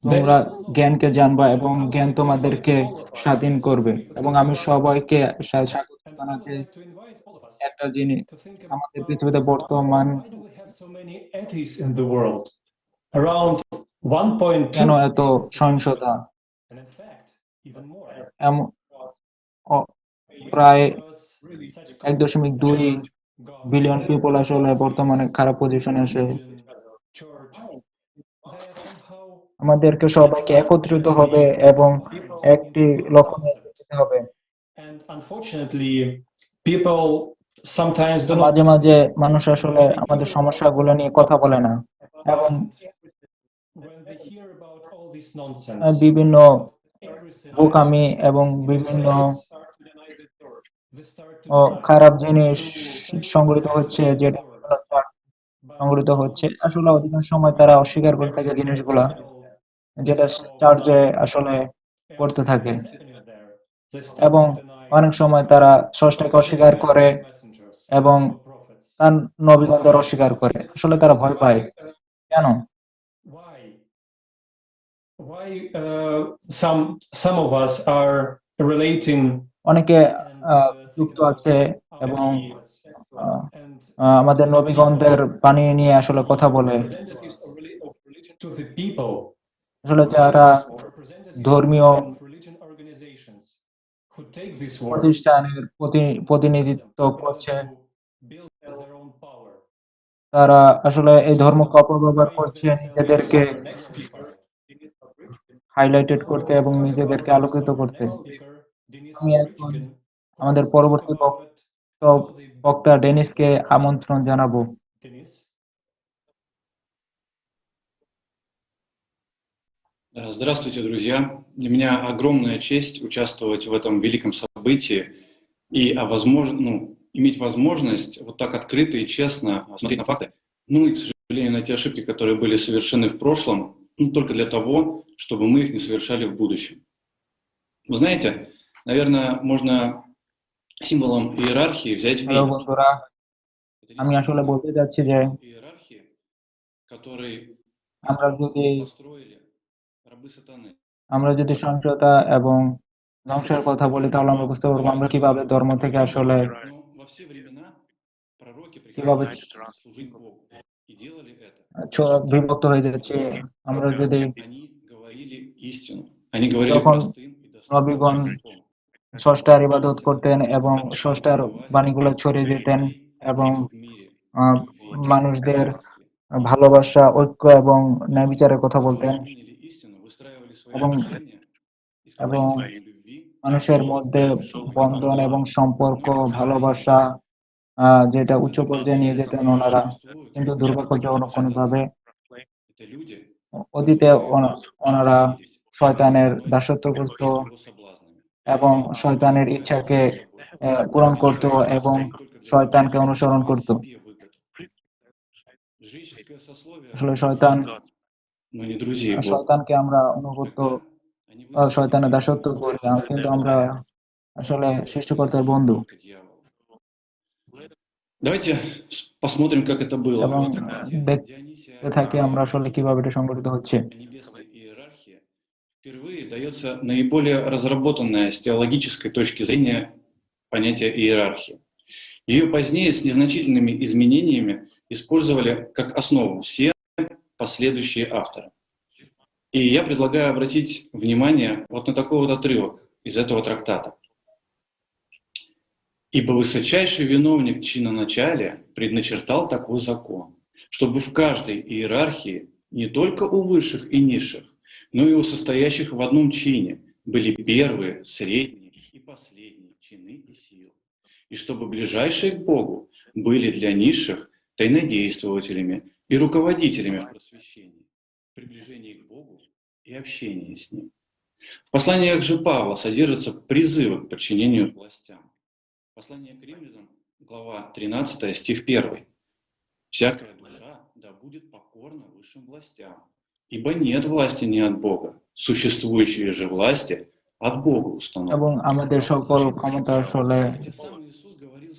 তোমরা জ্ঞানকে জানবা এবং জ্ঞান তোমাদেরকে স্বাধীন করবে। এবং আমি সবাইকে স্বাগত জানাতে একটা জিনিস, আমাদের পৃথিবীতে বর্তমান why do we have so many atheists in the world? Around 1.2 কেন এত সহিংসতা? and in fact, even more. প্রায় 1.2 বিলিয়ন পিপল আসলে বর্তমানে খারাপ পজিশনে আছে। আমাদেরকে সবাইকে একত্রিত হবে এবং একটি লক্ষ্য নিয়ে যেতে হবে। And unfortunately, people sometimes do not. মাঝে মাঝে মানুষ আসলে আমাদের সমস্যাগুলো নিয়ে কথা বলে না এবং When they hear about all this nonsense, বিভিন্ন বোকামি এবং বিভিন্ন খারাপ জিনিস সংগঠিত হচ্ছে, যেটা সংগঠিত হচ্ছে, আসলে অধিকাংশ সময় তারা অস্বীকার করে থাকে জিনিসগুলা, যেটা চার্চে আসলে করতে থাকে। এবং অনেক সময় তারা ষষ্ঠকে অস্বীকার করে এবং তার নবীগণদের অস্বীকার করে। আসলে তারা ভয় পায়। কেন? why some of us are relating অনেকে যুক্ত আছে এবং আমাদের নবীগণদের বাণী নিয়ে আসলে কথা বলে। representatives of the people, আসলে যারা ধর্মীয় religion organizations who take this work প্রতিষ্ঠানের প্রতিনিধিত্ব করছে, build their own power. তারা আসলে এই ধর্মকে অপব্যবহার করছে নিজেদেরকে হাইলাইটেড করতে এবং নিজেদেরকে আলোকিত করতে। আমি এখন আমাদের পরবর্তী বক্তা ডেনিসকে আমন্ত্রণ জানাবো। Здравствуйте, друзья. Для меня огромная честь участвовать в этом великом событии и иметь возможность вот так открыто и честно смотреть на факты. Ну и, к сожалению, на те ошибки, которые были совершены в прошлом, только для того, чтобы мы их не совершали в будущем. Вы знаете, наверное, можно символом иерархии взять হ্যালো время. বন্ধুরা, আমি আসলে বলতে চাচ্ছি যে Иерархии, который আমরা যদি построили рабы сатаны. সহিংসতা এবং ধ্বংসের কথা বলি, তাহলে আমরা বুঝতে পারবো আমরা কিভাবে ধর্ম থেকে আসলে Но во все времена пророки কিভাবে приходили служить Богу и делали это. বিভক্ত হয়ে যাচ্ছে। আমরা যদি Они говорили истину. Они говорили যখন простым и доступным নবীগণ языком. স্রষ্টার ইবাদত করতেন এবং স্রষ্টার বাণীগুলো ছড়িয়ে দিতেন এবং মানুষদের ভালোবাসা, ঐক্য এবং ন্যায় বিচারের কথা বলতেন Помнили истину, выстраивали свои এবং отношения এবং исключительно в любви. মানুষের মধ্যে বন্ধন এবং সম্পর্ক, ভালোবাসা যেটা উচ্চ পর্যায়ে নিয়ে যেতেন ওনারা। কিন্তু দুর্ভাগ্যজনকভাবে Это люди, অতীতে ওনারা শয়তানের দাসত্ব করত এবং শয়তানের ইচ্ছাকে পূরণ করত এবং শয়তানকে অনুসরণ করত। жреческое сословие, আসলে শয়তান но не друзей Бога. শয়তানকে আমরা অনুগত, শয়তানের দাসত্ব করি না, কিন্তু আমরা আসলে সৃষ্টিকর্তার বন্ধু। Давайте посмотрим, как это было. এবং দেখতে থাকি আমরা আসলে কিভাবে এটা সংগঠিত হচ্ছে। Небесной иерархии впервые дается наиболее разработанное с теологической точки зрения понятие иерархии. Ее позднее с незначительными изменениями использовали как основу все последующие авторы. И я предлагаю обратить внимание вот на такой вот отрывок из этого трактата. «Ибо высочайший виновник чиноначалия предначертал такой закон, чтобы в каждой иерархии не только у высших и низших, но и у состоящих в одном чине были первые, средние и последние чины и силы, и чтобы ближайшие к Богу были для низших тайнодействователями и руководителями в просвещении, приближении к Богу и общении с Ним». В посланиях же Павла содержатся призывы к подчинению властям. Послание к римлянам, глава 13, стих 1. «Всякая душа да будет покорна высшим властям, ибо нет власти не от Бога, существующие же власти от Бога установлены». এবং আমাদের সকল ক্ষমতা আসলে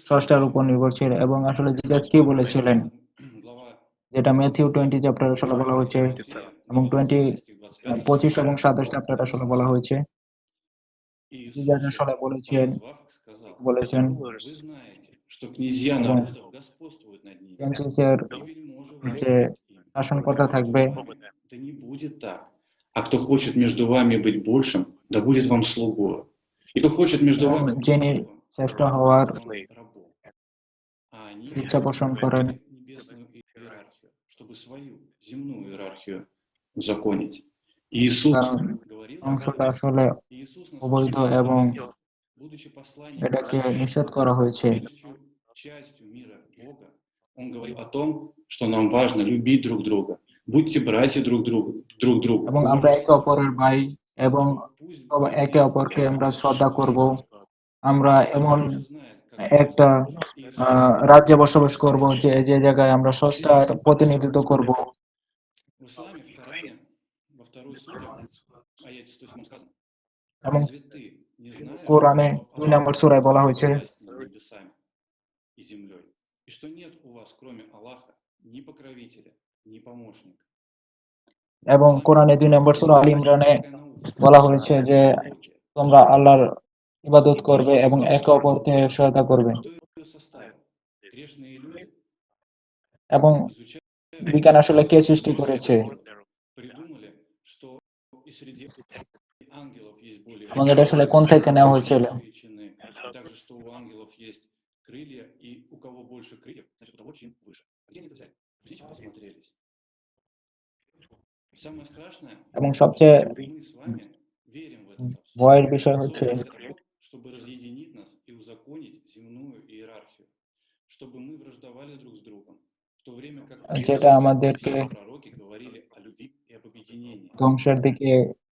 স্রষ্টার উপর নির্ভরশীল। এবং আসলে জিসাস কি বলেছিলেন, যেটা ম্যাথিউ 20 চ্যাপ্টার আসলে বলা হয়েছে এবং 25 এবং 27 চ্যাপ্টার আসলে বলা হয়েছে। জিসাস আসলে বলেছেন «Вы знаете, что князья народов господствуют над ними, ফ্রান্সিসের и вельможи যে властвуют ими. শাসনকর্তা থাকবে, Да не будет так. А кто хочет между вами быть большим, да будет вам слугою. И кто хочет между এবং вами быть যিনি первым, শ্রেষ্ঠ হওয়ার рабом». А они ইচ্ছা পোষণ করেন небесную иерархию, чтобы свою земную иерархию узаконить. И Иисус কারণ говорил, ধ্বংসটা আসলে Иисус на অবৈধ служении এবং будучи посланником, এটাকে নিষেধ করা হয়েছে। частью мира Бога, Он говорил о том, что нам важно любить друг друга. Будьте братья друг другу. এবং আমরা একে অপরের ভাই এবং একে অপরকে আমরা শ্রদ্ধা করব। আমরা এমন একটা রাজ্যে বসবাস করব যে জায়গায় আমরা স্রষ্টার প্রতিনিধিত্ব করব। В исламе, в Коране, во второй суре, аяте 107 сказано: এবং «Разве ты не знаешь, কোরআনে что 2 নম্বর সূরায় বলা হয়েছে власть над небесами и землей, и что нет у вас, кроме Аллаха, ни покровителя, ни помощника». এবং কোরআনে 2 নম্বর সূরা আল ইমরানে বলা হয়েছে যে তোমরা আল্লাহর ইবাদত করবে এবং একে অপরকে সহায়তা করবে। এবং বিজ্ঞান আসলে কে সৃষ্টি করেছে এবং এটা আসলে কোন থেকে নেওয়া হয়েছিল? এবং সবচেয়ে ভয়ের বিষয় হচ্ছে чтобы разъединить нас и узаконить земную иерархию, чтобы мы враждовали друг с другом, в то время как যেটা আমাদেরকে все пророки говорили о любви и об объединении. ধ্বংসের দিকে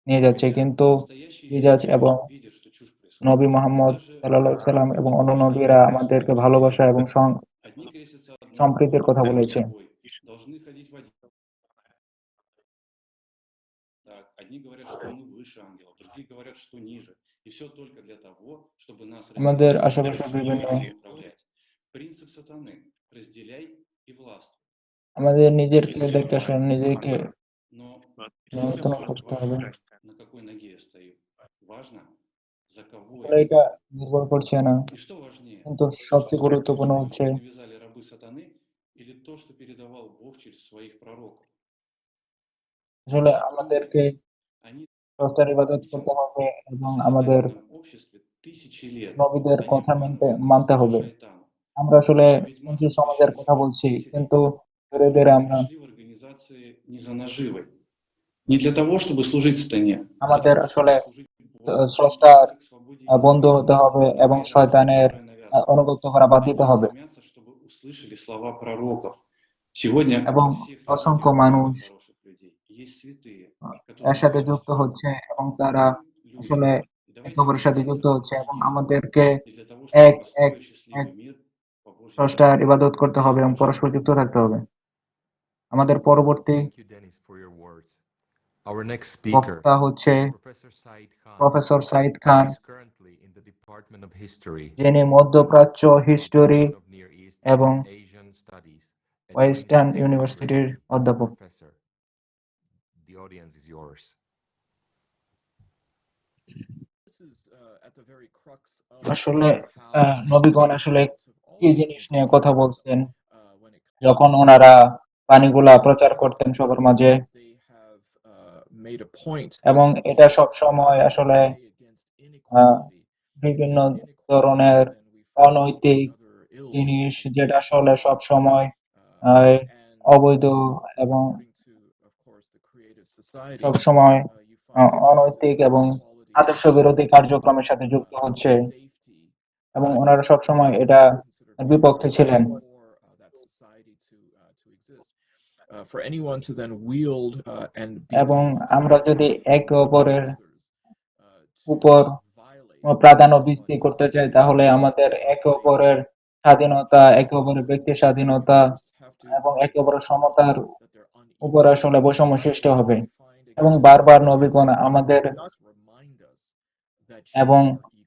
নিয়ে যাচ্ছে, কিন্তু জিজাস এবং Видят, что чушь নবী মোহাম্মদ সাল্লাল্লাহু আলাইহি সাল্লাম এবং অন্য নবীরা আমাদেরকে ভালোবাসা এবং одни крестятся одной, সম্প্রীতির কথা বলেছে। другой, должны ходить в один. Так, одни говорят, что мы выше ангелов, другие говорят, что ниже. И все только для того, чтобы нас আমাদের разделить আশেপাশে и বিভিন্ন управлять. Принцип сатаны: разделяй и властвуй. আমাদের নিজেদেরকে আসলে নিজেকে Но নিয়ন্ত্রণ করতে হবে। на какой ноге я стою? Важно, за кого আসলে я এটা стою. নির্ভর করছে না, И что важнее, কিন্তু то, সবচেয়ে что গুরুত্বপূর্ণ сегодня হচ্ছে навязали рабы сатаны, или то, что передавал Бог через своих пророков. আসলে আমাদেরকে Они স্রষ্টার ইবাদত করতে হবে এবং в আমাদের созидательном обществе тысячи лет. নবীদের Они কথা обманывали মানতে служа হবে। шайтану. আমরা আসলে Но ведь সুশীল масса সমাজের কথা священнослужителей, বলছি, কিন্তু ধীরে ধীরে которые আমরা пришли в организации не за наживой, не для того, чтобы служить сатане, а для আমাদের того, আসলে чтобы служить Богу, স্রষ্টার стремиться к свободе и বন্ধু হতে независимости, হবে а এবং не иерархии, শয়তানের которая навязана. অনুগত করা বাদ Они দিতে হবে। стремятся, чтобы услышали слова пророков. Сегодня এবং во всех религиях অসংখ্য много মানুষ хороших людей. Есть святые, এর которые সাথে свято যুক্ত служат হচ্ছে Богу. এবং তারা Мы люди. আসলে И একে давайте অপরের সাথে যুক্ত объединиться হচ্ছে в এবং едином. আমাদেরকে И для того, чтобы এক এক построить এক счастливый мир по Божьей воле. স্রষ্টার ইবাদত করতে হবে এবং পরস্পর যুক্ত থাকতে হবে। আমাদের পরবর্তী Our next speaker বক্তা হচ্ছে is Professor Said Khan, professor Said who Khan, is currently in the Department of History, যিনি মধ্যপ্রাচ্য history Department of Near East এবং and Asian Studies at Wayne western State ইউনিভার্সিটির University. অধ্যাপক। Professor, the audience is yours. আসলে নবীগণ আসলে কি জিনিস নিয়ে কথা বলছেন যখন ওনারা বাণীগুলা প্রচার করতেন সবার মাঝে, এবং এটা সব সময় আসলে বিভিন্ন ধরনের অনৈতিক জিনিস, যেটা আসলে সব সময় অবৈধ এবং সব সময় অনৈতিক এবং আদর্শ বিরোধী কার্যক্রমের সাথে যুক্ত হচ্ছে, এবং ওনারা সব সময় এটা বিপক্ষে ছিলেন। এবং আমরা যদি একে অপরের উপর প্রাধান্য বৃদ্ধি করতে চাই, তাহলে আমাদের একে অপরের স্বাধীনতা, একে অপরের ব্যক্তির স্বাধীনতা এবং একে অপরের সমতার উপর আসলে বৈষম্য সৃষ্টি হবে। এবং বারবার নবীগণ আমাদের এবং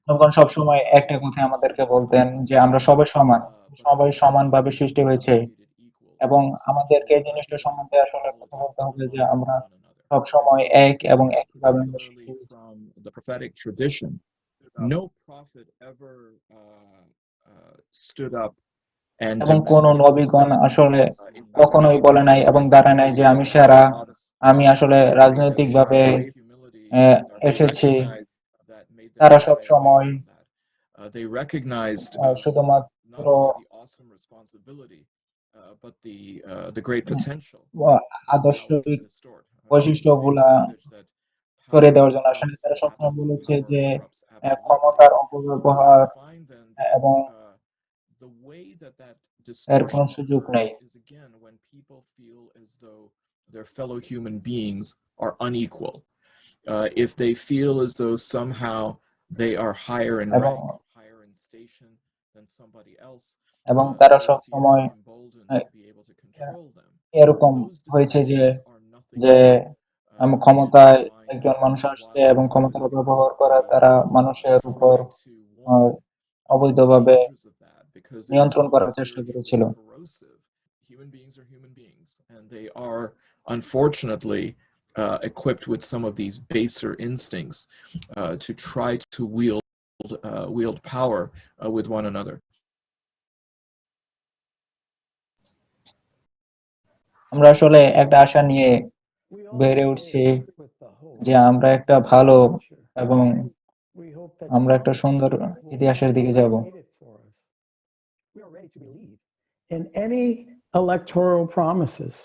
নবীগণ সবসময় একটা কথা আমাদেরকে বলতেন যে আমরা সবাই সমান, সবাই সমানভাবে সৃষ্টি হয়েছে, এবং আমাদেরকে এই জিনিসটা সম্বন্ধে আসলে কথা বলতে হবে যে আমরা সব সময় এক এবং একইভাবে আমরা সৃষ্টি হয়েছি। এবং কোন নবীগণ আসলে কখনোই বলে নাই এবং দাঁড়ায় নাই যে আমি সেরা, আমি আসলে রাজনৈতিকভাবে এসেছি। তারা সব সময় শুধুমাত্র আদর্শিক বৈশিষ্ট্যগুলা করে দেওয়ার জন্য আসলে তারা সবসময় বলেছে যে ক্ষমতার অপব্যবহার এবং এর কোনো সুযোগ নেই। Their fellow human beings are unequal. If they feel as though somehow they are higher in rank, higher in station than somebody else, এবং তারা they সব feel সময় emboldened to be able to control them. এরকম হয়েছে যে যে ক্ষমতায় একজন মানুষ আসছে এবং ক্ষমতার ব্যবহার করা তারা মানুষের উপর অবৈধভাবে নিয়ন্ত্রণ করার চেষ্টা করেছিল। Human beings are human beings, and they are unfortunately equipped with some of these baser instincts to try to wield power with one another. আমরা আসলে একটা আশা নিয়ে বেড়ে উঠছি যে আমরা একটা ভালো এবং আমরা একটা সুন্দর ইতিহাসের দিকে যাব। We are ready to believe in any electoral promises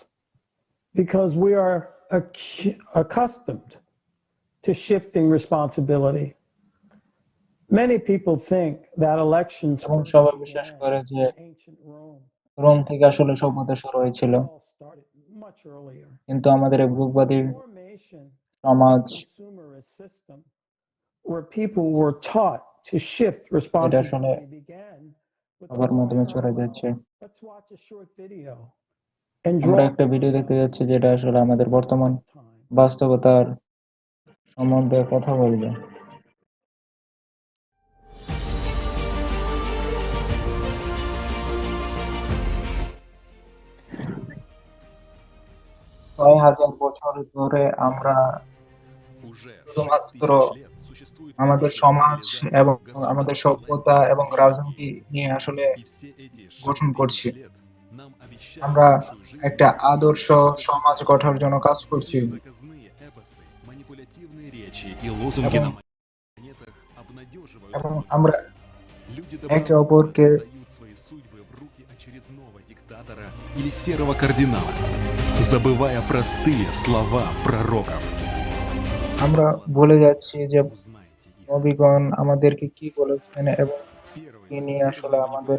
because we are accustomed to shifting responsibility. Many people think that elections এবং সবাই বিশ্বাস করে যে রোম থেকে আসলে সভ্যতা শুরু হয়েছিল, কিন্তু আমাদের এই ভোগবাদী সমাজ where people were taught to shift এটা আসলে responsibility began with the সবার মাধ্যমে চলে fire. যাচ্ছে। Let's watch a short video and আমরা draw একটা ভিডিও দেখতে যাচ্ছি যেটা আসলে আমাদের বর্তমান বাস্তবতার সম্বন্ধে কথা বলবে। ছয় হাজার বছর ধরে আমরা শুধুমাত্র আমাদের সমাজ এবং আমাদের সভ্যতা এবং রাজনীতি নিয়ে আসলে গঠন করছি। আমরা একটা আদর্শ সমাজ গঠনের জন্য কাজ করছি এবং আমরা একে অপরকে или серого кардинала, забывая простые слова пророков. আমরা বলে যাচ্ছি যে নবীগণ আমাদেরকে কি বলেছেন এবং কি নিয়ে আসলে আমাদের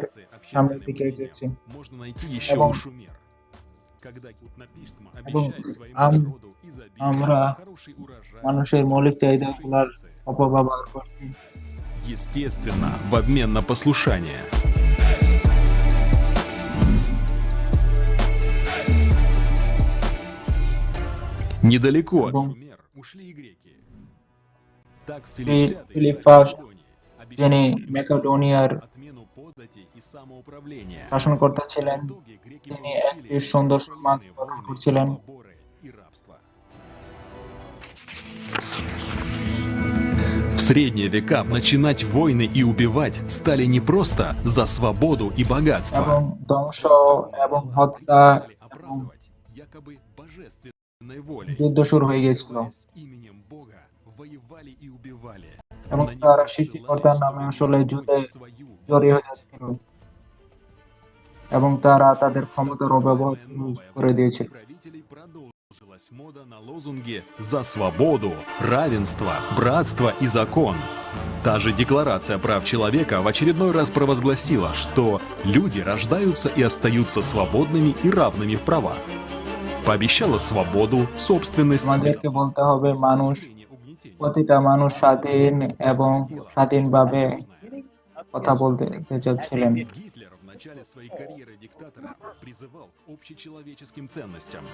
সামনের দিকে এগিয়েছি এবং আমরা মানুষের মৌলিক চাহিদাগুলোর অপব্যবহার করছি, Естественно, в обмен на послушание. Недалеко от Шумер ушли и греки. Так ফিলিপাস যিনি ম্যাকেডোনিয়ার শাসনকর্তা ছিলেন, তিনি একটি সুন্দর সমাজ গঠন করছিলেন। В средние века начинать войны и убивать стали не просто за свободу и богатство. এবং ধ্বংস এবং হত্যা এবং যুদ্ধ শুরু হয়ে গিয়েছিল এবং তারা সৃষ্টিকর্তার নামে আসলে যুদ্ধে জড়িয়ে হয়ে যাচ্ছিল এবং তারা তাদের ক্ষমতার অপব্যবহার শুরু করে দিয়েছিল। Мода на лозунги «За свободу», «Равенство», «Братство» и «Закон». Та же Декларация прав человека в очередной раз провозгласила, что люди рождаются и остаются свободными и равными в правах. Пообещала свободу, собственность. আমাদেরকে বলতে হবে প্রতিটা মানুষ স্বাধীন এবং স্বাধীনভাবে কথা বলতে চাচ্ছিলেন। В начале своей карьеры диктатора призывал к общечеловеческим ценностям.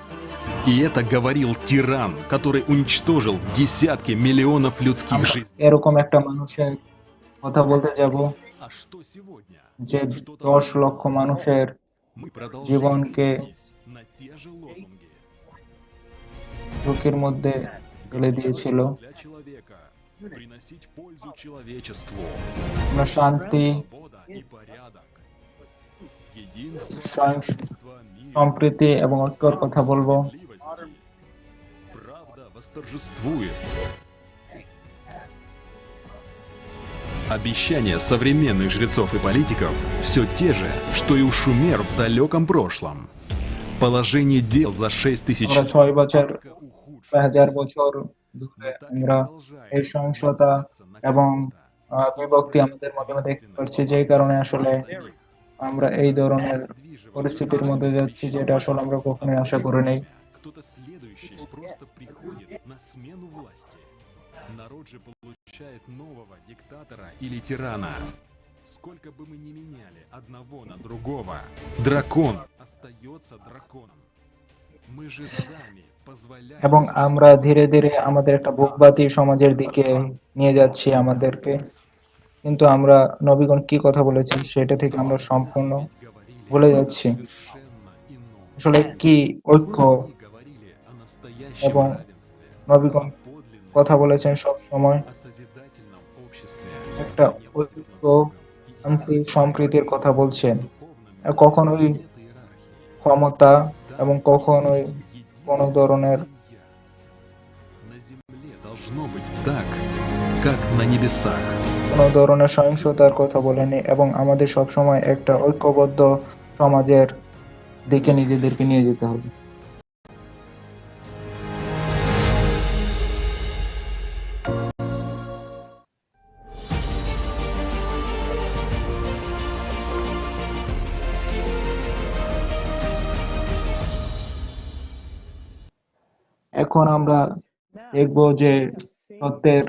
И это говорил тиран, который уничтожил десятки миллионов людских жизней. এরকম একটা মানুষের কথা বলতে যাব যে 10 লক্ষ মানুষের জীবনকে ঝুঁকির মধ্যে ফেলে দিয়েছিল। আমরা শান্তি, সম্প্রীতি এবং ঐক্যের কথা বলবো। Обещания современных жрецов и политиков все те же, что и у Шумер в далеком прошлом. Положение дел за 6000 лет. 6 বছর 1000 বছর ধরে আমরা এই সহিংসতা এবং বিভক্তি আমাদের মধ্যে দেখতে পাচ্ছি, যে কারণে আসলে আমরা এই ধরনের পরিস্থিতির মধ্যে যাচ্ছি যেটা আসলে আমরা কখনোই আশা করি নাই। Кто-то следующий просто приходит на смену власти. Народ же получает нового диктатора или тирана. Сколько бы мы ни меняли одного на другого, дракон остается драконом. Мы же сами позволяем. এবং আমরা ধীরে ধীরে আমাদের একটা ভোগবাদী সমাজের দিকে নিয়ে যাচ্ছি আমাদেরকে, কিন্তু আমরা নবীগণ কি কথা বলেছেন সেটা থেকে আমরা সম্পূর্ণ ভুলে যাচ্ছি। আসলে কি ঐক্য এবং নবীগণ কথা বলেছেন সব সময় о созидательном обществе, একটা ঐক্য, শান্তি, সম্প্রীতির কথা বলছেন। কখনোই ক্ষমতা এবং কখনোই কোনো ধরনের на земле должно быть так, как на небесах. কোনো ধরনের সহিংসতার কথা বলেনি এবং আমাদের সবসময় একটা ঐক্যবদ্ধ সমাজের দিকে নিজেদেরকে নিয়ে যেতে হবে। এখন আমরা দেখব যে সত্যের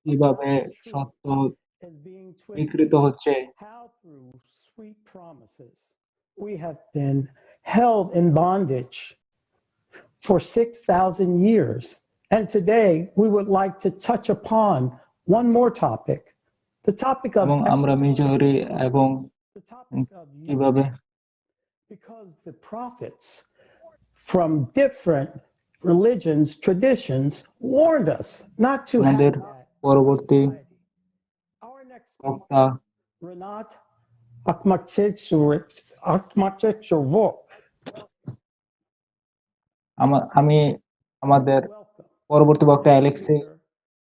কিভাবে সত্য বিকৃত হচ্ছে। How through sweet promises we have been held in bondage for 6,000 years. And today we would like to touch upon one more topic, the topic of এবং আমরা মিজরি এবং কিভাবে because the prophets from different religions, traditions warned us not to have আমাদের পরবর্তী বক্তা Renat Akhmatchevok. আমি আমাদের পরবর্তী বক্তা অ্যালেক্সি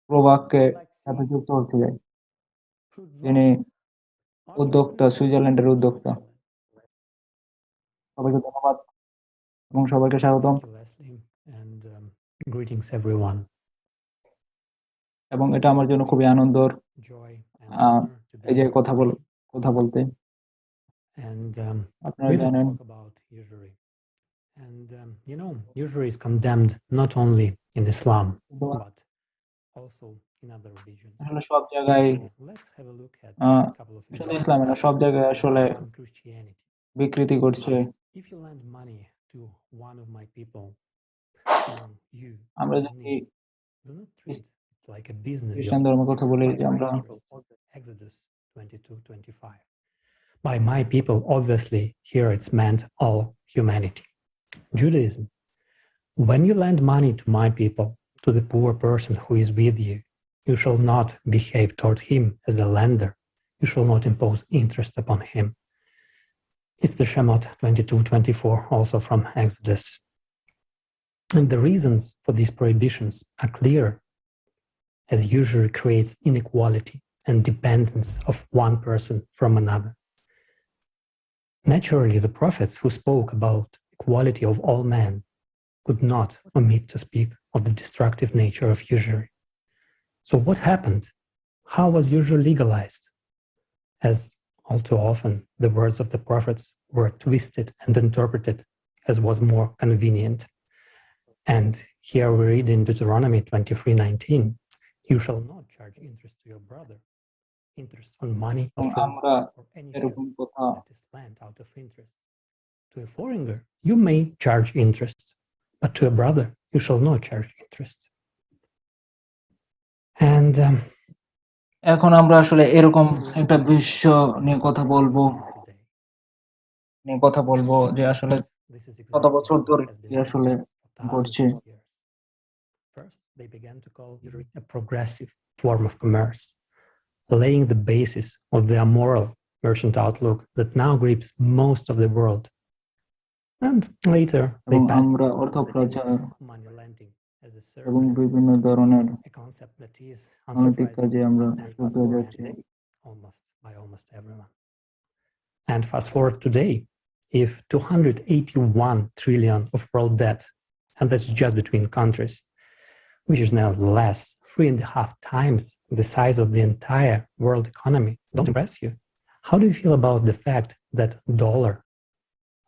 প্রোভাককে সাথে যুক্ত হতে চাই। তিনি উদ্যোক্তা, সুইজারল্যান্ডের উদ্যোক্তা। সবাইকে ধন্যবাদ এবং সবাইকে স্বাগতম। Greetings everyone. এবং এটা আমার জন্য খুবই আনন্দর এই যে কথা বলতে। And আপনারা we will জানেন talk about usury. And you know, usury is condemned not only in Islam but also in other religions. আসলে সব জায়গায় Let's have a look at a couple of শুধু ইসলামে না, সব জায়গায় আসলে Christianity. বিকৃতি করছে। If you lend money to one of my people, you আমরা as যদি me, do not treat it like a business খ্রিস্টান deal. ধর্মের কথা বলি যে আমরা Exodus 22:25. By my people, obviously, here it's meant all humanity. Judaism. When you lend money to my people, to the poor person who is with you, you shall not behave toward him as a lender. You shall not impose interest upon him. It's the Shemot 22:24, also from Exodus. And the reasons for these prohibitions are clear, as usury creates inequality and dependence of one person from another. Naturally, the prophets who spoke about equality of all men could not omit to speak of the destructive nature of usury. So what happened? How was usury legalized? As all too often, the words of the prophets were twisted and interpreted as was more convenient. And here we read in Deuteronomy 23:19, you shall not charge interest to your brother, interest on money of আমরা or any এরকম কথা that is lent out of interest. To a foreigner, you may charge interest, but to a brother, you shall not charge interest. And এখন আমরা আসলে এরকম একটা বিশ্ব নিয়ে কথা বলবো যে আসলে this is কত exactly বছর what ধরে has কি been আসলে happening for thousands ঘটছে। of years. First, they began to call usury a progressive form of commerce, laying the basis of the amoral merchant outlook that now grips most of the world. And later, they এবং passed আমরা in অর্থ that প্রচার is money lending as a এবং service, বিভিন্ন ধরনের a concept that is অনৈতিক কাজে unsurprisingly আমরা very যুক্ত হয়ে যাচ্ছি। almost by almost everyone. And fast forward today, if 281 trillion of world debt, and that's just between countries, which is nevertheless 3.5 times the size of the entire world economy, don't impress you? How do you feel about the fact that dollar,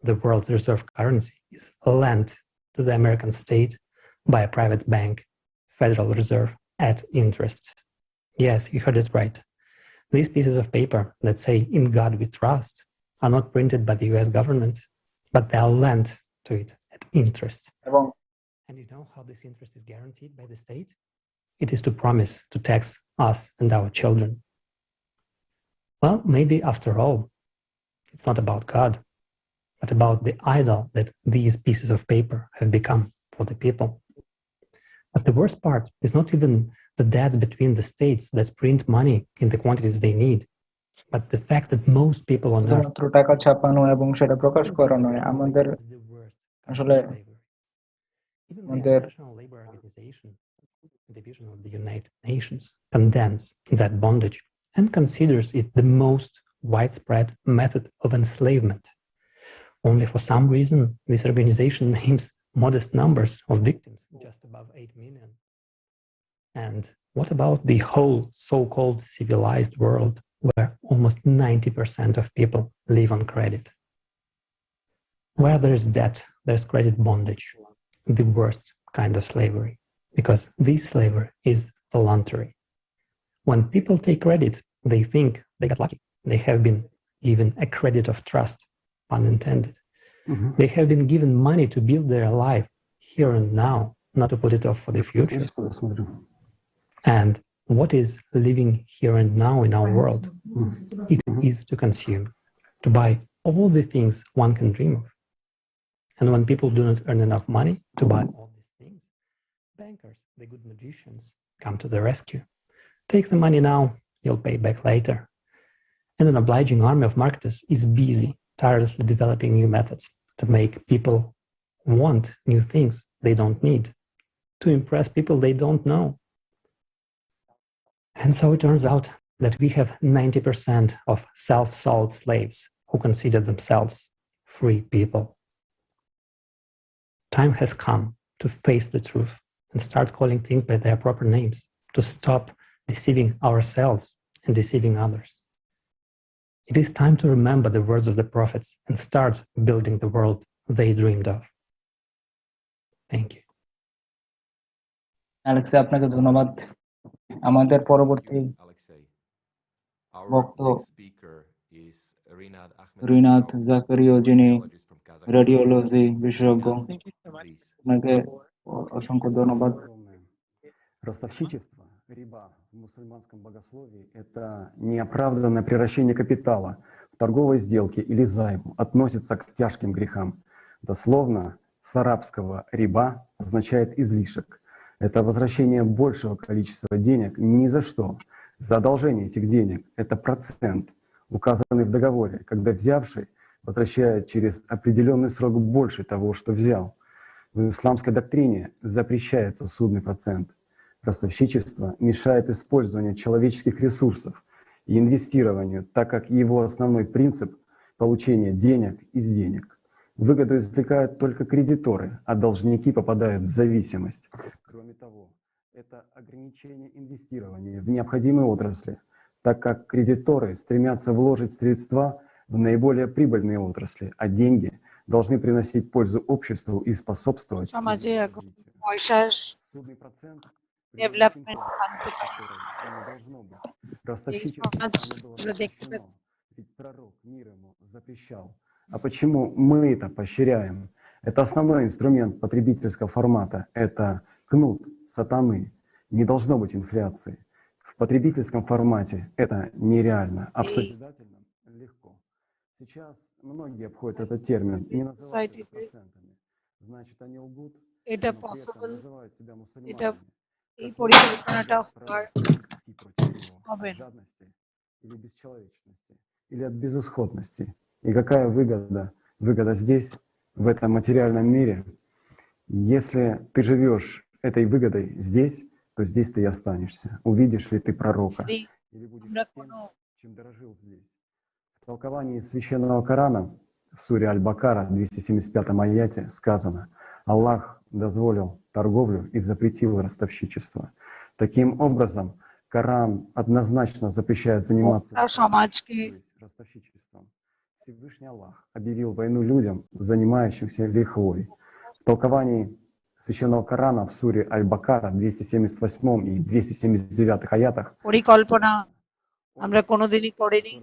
the world's reserve currency, is lent to the American state by a private bank, Federal Reserve, at interest? Yes, you heard it right. These pieces of paper that say "In God we trust" are not printed by the US government, but they are lent to it at interest. And you know how this interest is guaranteed by the state? It is to promise to tax us and our children. Well, maybe after all, it's not about God, but about the idol that these pieces of paper have become for the people. But the worst part is not even the debts between the states that print money in the quantities they need, but the fact that most people on earth শুধুমাত্র টাকা ছাপানো এবং সেটা প্রকাশ করা নয়, আমাদের is the worst kind of আসলে slavery. Even the আমাদের International Labour Organization, division of the United Nations, condemns that bondage and considers it the most widespread method of enslavement. Only for some reason, this organization names modest numbers of victims, just above 8 million. And what about the whole so-called civilized world, where almost 90% of people live on credit? Where there's debt, there's credit bondage, the worst kind of slavery, because this slavery is voluntary. When people take credit, they think they got lucky. They have been given a credit of trust, pun intended. They have been given money to build their life here and now, not to put it off for the future. And what is living here and now in our world? It is to consume, to buy all the things one can dream of. And when people do not earn enough money to buy all these things, bankers, the good magicians, come to the rescue. Take the money now, you'll pay back later. And an obliging army of marketers is busy, tirelessly developing new methods to make people want new things they don't need, to impress people they don't know. And so it turns out that we have 90% of self-sold slaves who consider themselves free people. Time has come to face the truth and start calling things by their proper names, to stop deceiving ourselves and deceiving others. It is time to remember the words of the prophets and start building the world they dreamed of. Thank you. Alexa, আপনাকে ধন্যবাদ। আমাদের পরবর্তী বক্তা রিনাত জাকারিও, যিনি radiology বিশেষজ্ঞ। আপনাকে অসংখ্য ধন্যবাদ। Ростовщичество, риба в мусульманском богословии – это неоправданное превращение капитала в торговые сделки или займ, относится к тяжким грехам. Дословно, с арабского «риба» означает «излишек». Это возвращение большего количества денег ни за что. За одолжение этих денег – это процент, указанный в договоре, когда взявший возвращает через определенный срок больше того, что взял. В исламской доктрине запрещается судный процент. Ростовщичество мешает использованию человеческих ресурсов и инвестированию, так как его основной принцип – получение денег из денег. Выгоду извлекают только кредиторы, а должники попадают в зависимость. Кроме того, это ограничение инвестирования в необходимые отрасли, так как кредиторы стремятся вложить средства в наиболее прибыльные отрасли, а деньги должны приносить пользу обществу и способствовать судный процент ডেভেলপমেন্ট আনতে পারে। Ростовщичество было запрещено, ведь пророк мир ему запрещал. А почему мы это поощряем? Это основной инструмент потребительского формата. Это кнут сатаны. Не должно быть инфляции. В потребительском формате это нереально, а в созидательном легко. Сейчас многие обходят этот термин и называют их процентами. Значит, они лгут, এটা но при этом পসিবল, называют себя এটা мусульманами. এই পরিকল্পনাটা হওয়ার হবে От жадности или бесчеловечности, или от безысходности. И какая выгода? Выгода здесь, в этом материальном мире. Если ты живешь этой выгодой здесь, то здесь ты и останешься. Увидишь ли ты пророка? Или будешь тем, чем дорожил здесь? В толковании Священного Корана в суре Аль-Бакара, 275 аяте, сказано: Аллах дозволил торговлю и запретил ростовщичество. Таким образом, Коран однозначно запрещает заниматься ростовщичеством. Всевышний Аллах объявил войну людям, занимающимся лихвой. В толковании Священного Корана в суре Аль-Бакара, 278 и 279 аятах, পরিকল্পনা আমরা কোনোদিনই করিনি।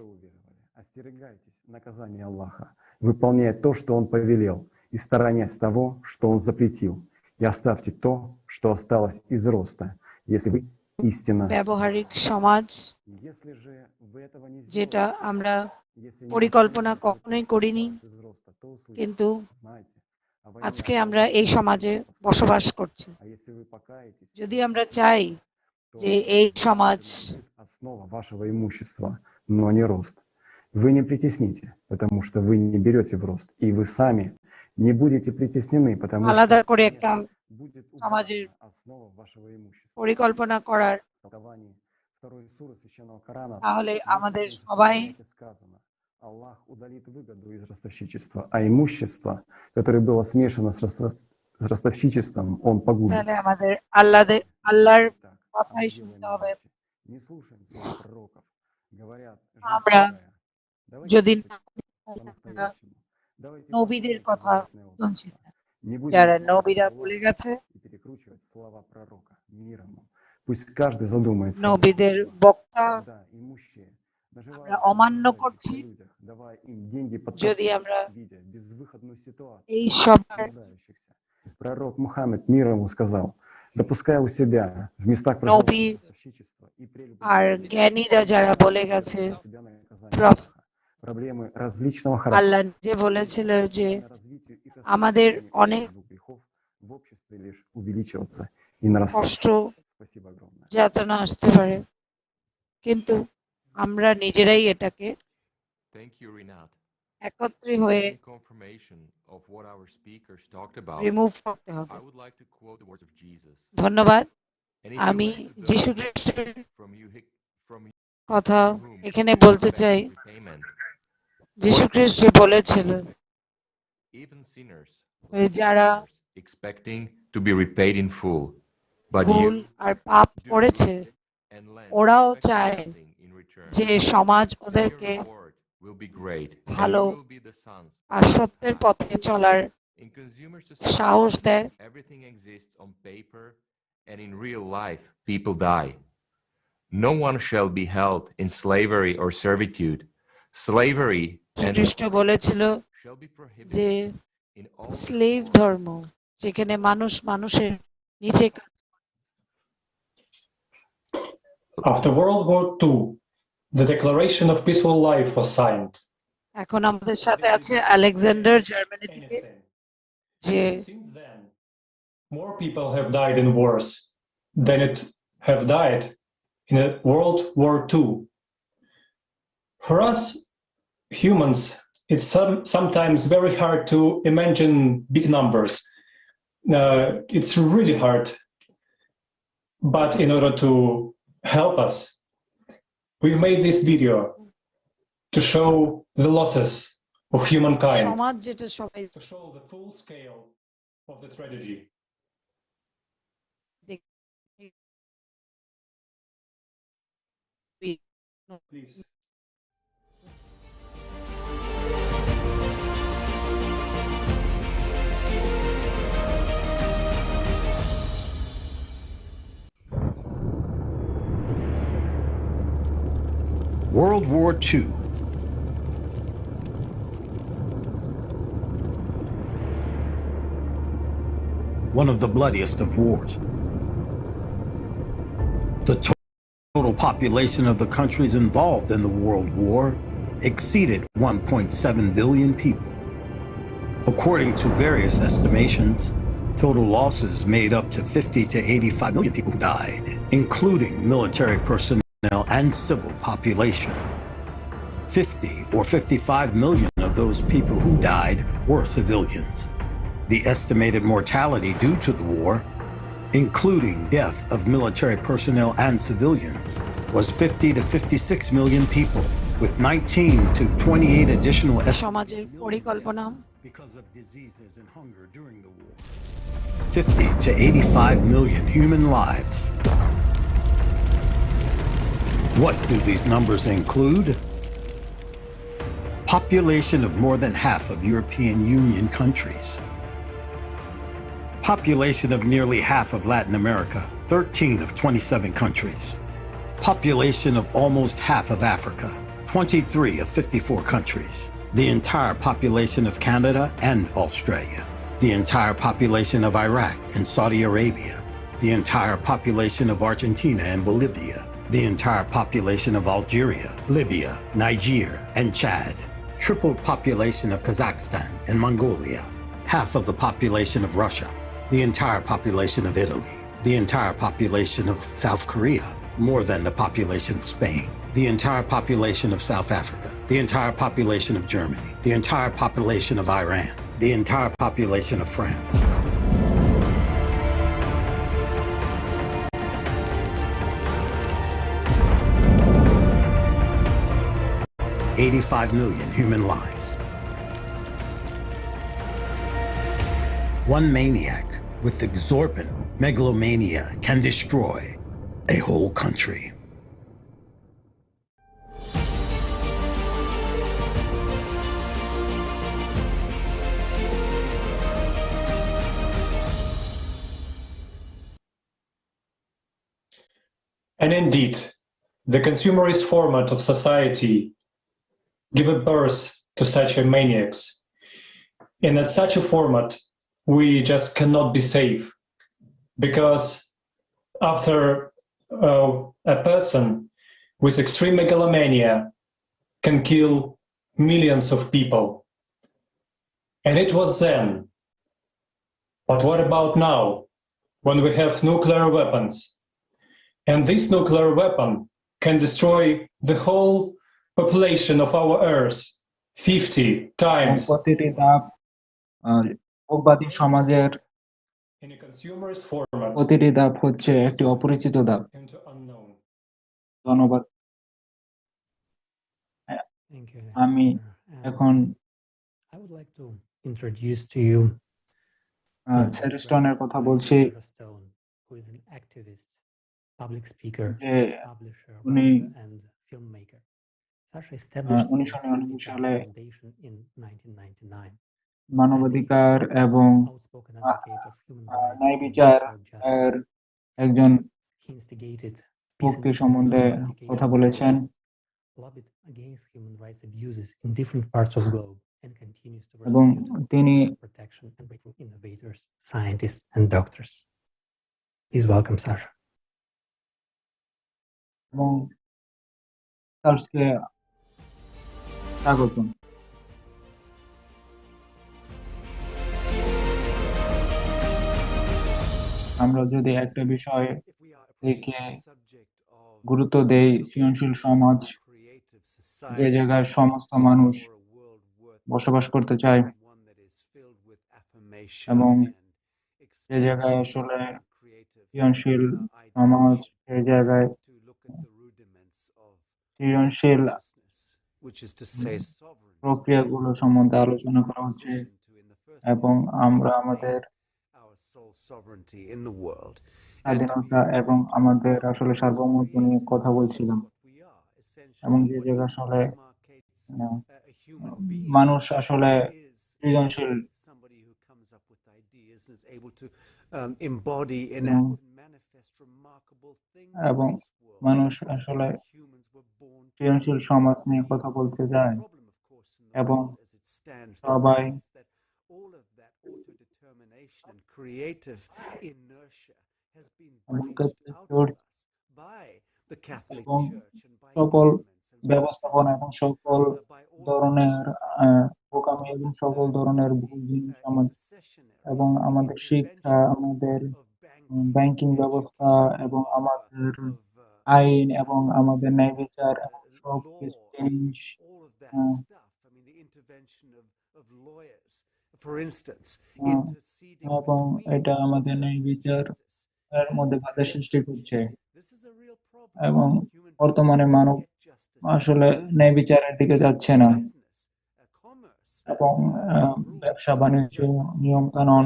остерегайтесь наказания Аллаха, выполняя то, что Он повелел, и сторонясь того, что Он запретил, и оставьте то, что осталось из роста, если вы истинно. ব্যবহারিক সমাজ, যেটা আমরা পরিকল্পনা কখনোই করিনি, কিন্তু আজকে আমরা এই সমাজে বসবাস করছি। যদি আমরা চাই যে এই সমাজ основа вашего имущества, но не рост. Вы не притесните, потому что вы не берете в рост, и вы сами не будете притеснены, потому আলাদা что করে একটা будет সমাজের указана основа вашего имущества. পরিকল্পনা করার, В толковании второй суры священного Корана তাহলে в আমাদের 26 সবাই аяте сказано: Аллах удалит выгоду из ростовщичества, а имущество, которое было смешано с ростовщичеством, он погубит. তাহলে আমাদের আল্লাহর কথাই শুনতে হবে। Не слушаем слов пророков. Говорят, আমরা давайте যদি по-настоящему. Давайте নবীদের কথা শুনছি না, не будем যারা хвалить নবীরা Аллаха বলে গেছে, и перекручивать слова пророка. Мир ему. Пусть каждый задумается. নবীদের বক্তা Когда имущие আমরা অমান্য করছি, людях, давая им деньги под যদি আমরা видя безвыходную ситуацию এই সবার нуждающихся. Пророк Мухаммед мир ему сказал: допуская у себя в местах নবী ростовщичества и আর জ্ঞানীরা যারা বলে গেছে, себя наказание проблемы различного আল্লাহ характера. যে বলেছিল যে Развитию их আমাদের распространения অনেক двух грехов в обществе лишь увеличиваться и нарастать. কষ্ট Спасибо огромное. যাতনা আসতে পারে, কিন্তু আমরা নিজেরাই এটাকে Thank you, Rinat. একত্রে হয়ে In confirmation of what our speakers talked about, remove করতে হবে। I would like to quote the words of Jesus. ধন্যবাদ। And if you আমি lend to যীশু those খ্রিস্টের from কথা whom এখানে you বলতে expect চাই। repayment, যীশু খ্রিস্ট যে বলেছিল, even sinners ওই যারা expecting to be repaid in full, but ভুল you আর পাপ করেছে, and lend ওরাও expecting চায় nothing in return, যে সমাজ then your ওদেরকে reward will be great, and ভালো you will be the sons আর সত্যের পথে চলার in consumer সাহস society. দেয়। Everything exists on paper, and in real life, people die. No one shall be held in slavery or servitude. Slavery and খ্রিস্ট বলেছিল shall be যে prohibited in all slave ধর্ম, যেখানে মানুষ মানুষের নিচে কাজ। After World War II, the Declaration of Peaceful Life was signed. এখন আমাদের সাথে আছে আলেকজান্ডার জার্মানি থেকে, যে Since then, more people have died in wars than it have died in a World War II. For us humans, it's sometimes very hard to imagine big numbers. It's really hard. But in order to help us, we've made this video to show the losses of humankind, সমাজ যেটা সবাই to show the full scale of the tragedy. Please. World War II. One of the bloodiest of wars. The total population of the countries involved in the World War exceeded 1.7 billion people. According to various estimations, total losses made up to 50 to 85 million people who died, including military personnel and civil population. 50 or 55 million of those people who died were civilians. The estimated mortality due to the war, including death of military personnel and civilians, was 50 to 56 million people, with 19 to 28 additional সমাজের পরিকল্পনা because of diseases and hunger during the war. 50 to 85 million human lives. What do these numbers include? Population of more than half of European Union countries. Population of nearly half of Latin America, 13 of 27 countries. Population of almost half of Africa, 23 of 54 countries. The entire population of Canada and Australia. The entire population of Iraq and Saudi Arabia. The entire population of Argentina and Bolivia. The entire population of Algeria, Libya, Niger, and Chad. Triple population of Kazakhstan and Mongolia. half of the population of Russia, the entire population of Italy, the entire population of South Korea, more than the population of Spain, the entire population of South Africa, the entire population of Germany, the entire population of Iran, the entire population of France. $85 million human lives. One maniac with exorbitant megalomania can destroy a whole country. And indeed, the consumerist format of society give a birth to such a maniacs. And at such a format, we just cannot be safe, because after a person with extreme megalomania can kill millions of people. And it was then. But what about now, when we have nuclear weapons? And this nuclear weapon can destroy the whole population of our Earth 50 times. প্রতিটি ধাপ ভোগবাদী সমাজের In a consumerist format, প্রতিটি ধাপ হচ্ছে একটি অপরিচিত ধাপ। into unknown. ধন্যবাদ। Thank you. আমি এখন I would like to introduce to you সেরিস্টনের কথা বলছি, Sarah Stone, who is an activist, public speaker, যে publisher, উনি writer, and filmmaker. Sasha established the 1999 সালে Foundation in 1999. মানবাধিকার এবং Outspoken advocate of human rights ন্যায় and বিচার social এর justice. একজন He instigated peace ভক্তি and সম্বন্ধে eradication কথা বলেছেন lobbied against human rights abuses in different parts of the globe and continues to এবং persecute তিনি protection and breakthrough innovators, scientists, and doctors. Please welcome Sasha. এবং চার্লসকে স্বাগতম। আমরা যদি একটা বিষয় থেকে গুরুত্ব দেই, সৃজনশীল সমাজ, যে জায়গায় সমস্ত মানুষ বসবাস করতে চায় এবং যে জায়গায় আসলে সৃজনশীল সমাজ, সেই জায়গায় সৃজনশীল প্রক্রিয়াগুলো সম্বন্ধে আলোচনা করা হচ্ছে এবং আমরা আমাদের স্বাধীনতা এবং আমাদের আসলে সার্বভৌমত্ব নিয়ে কথা বলছিলাম এবং যে জায়গায় আসলে মানুষ আসলে সৃজনশীল এবং মানুষ আসলে সৃজনশীল সমাজ নিয়ে কথা বলতে যায় এবং সবাই এবং সকল ব্যবস্থাপনা এবং সকল ধরনের বোকামি এবং সকল ধরনের ভুল জিনিস এবং আমাদের শিক্ষা, আমাদের ব্যাংকিং ব্যবস্থা এবং আমাদের আইন এবং আমাদের ন্যায় বিচার এবং সব কিছু জিনিস এবং এটা আমাদের ন্যায় বিচার এর মধ্যে বাধা সৃষ্টি করছে এবং বর্তমানে মানব আসলে ন্যায় বিচারের দিকে যাচ্ছে না এবং ব্যবসা বাণিজ্য, নিয়ম কানুন,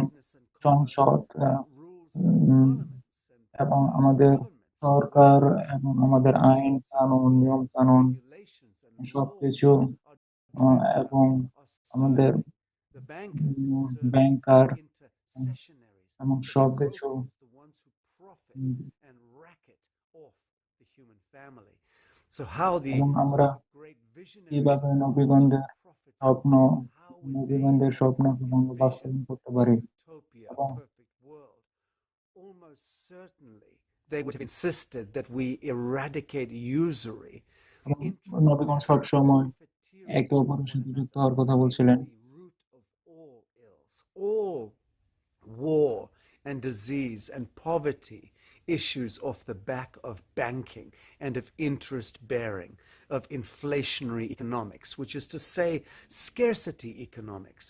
সংসদ এবং আমাদের সরকার এবং আমাদের আইন কানুন, নিয়ম কানুন সবকিছু এবং আমাদের ব্যাংকার এবং সবকিছু এবং আমরা কিভাবে নবীগণদের স্বপ্নকে বাস্তবায়ন করতে পারি এবং নবীগণ সবসময় একে অপরের সাথে যুক্ত হওয়ার কথা বলছিলেন all war and disease and poverty issues off the back of banking and of interest bearing, of inflationary economics, which is to say scarcity economics.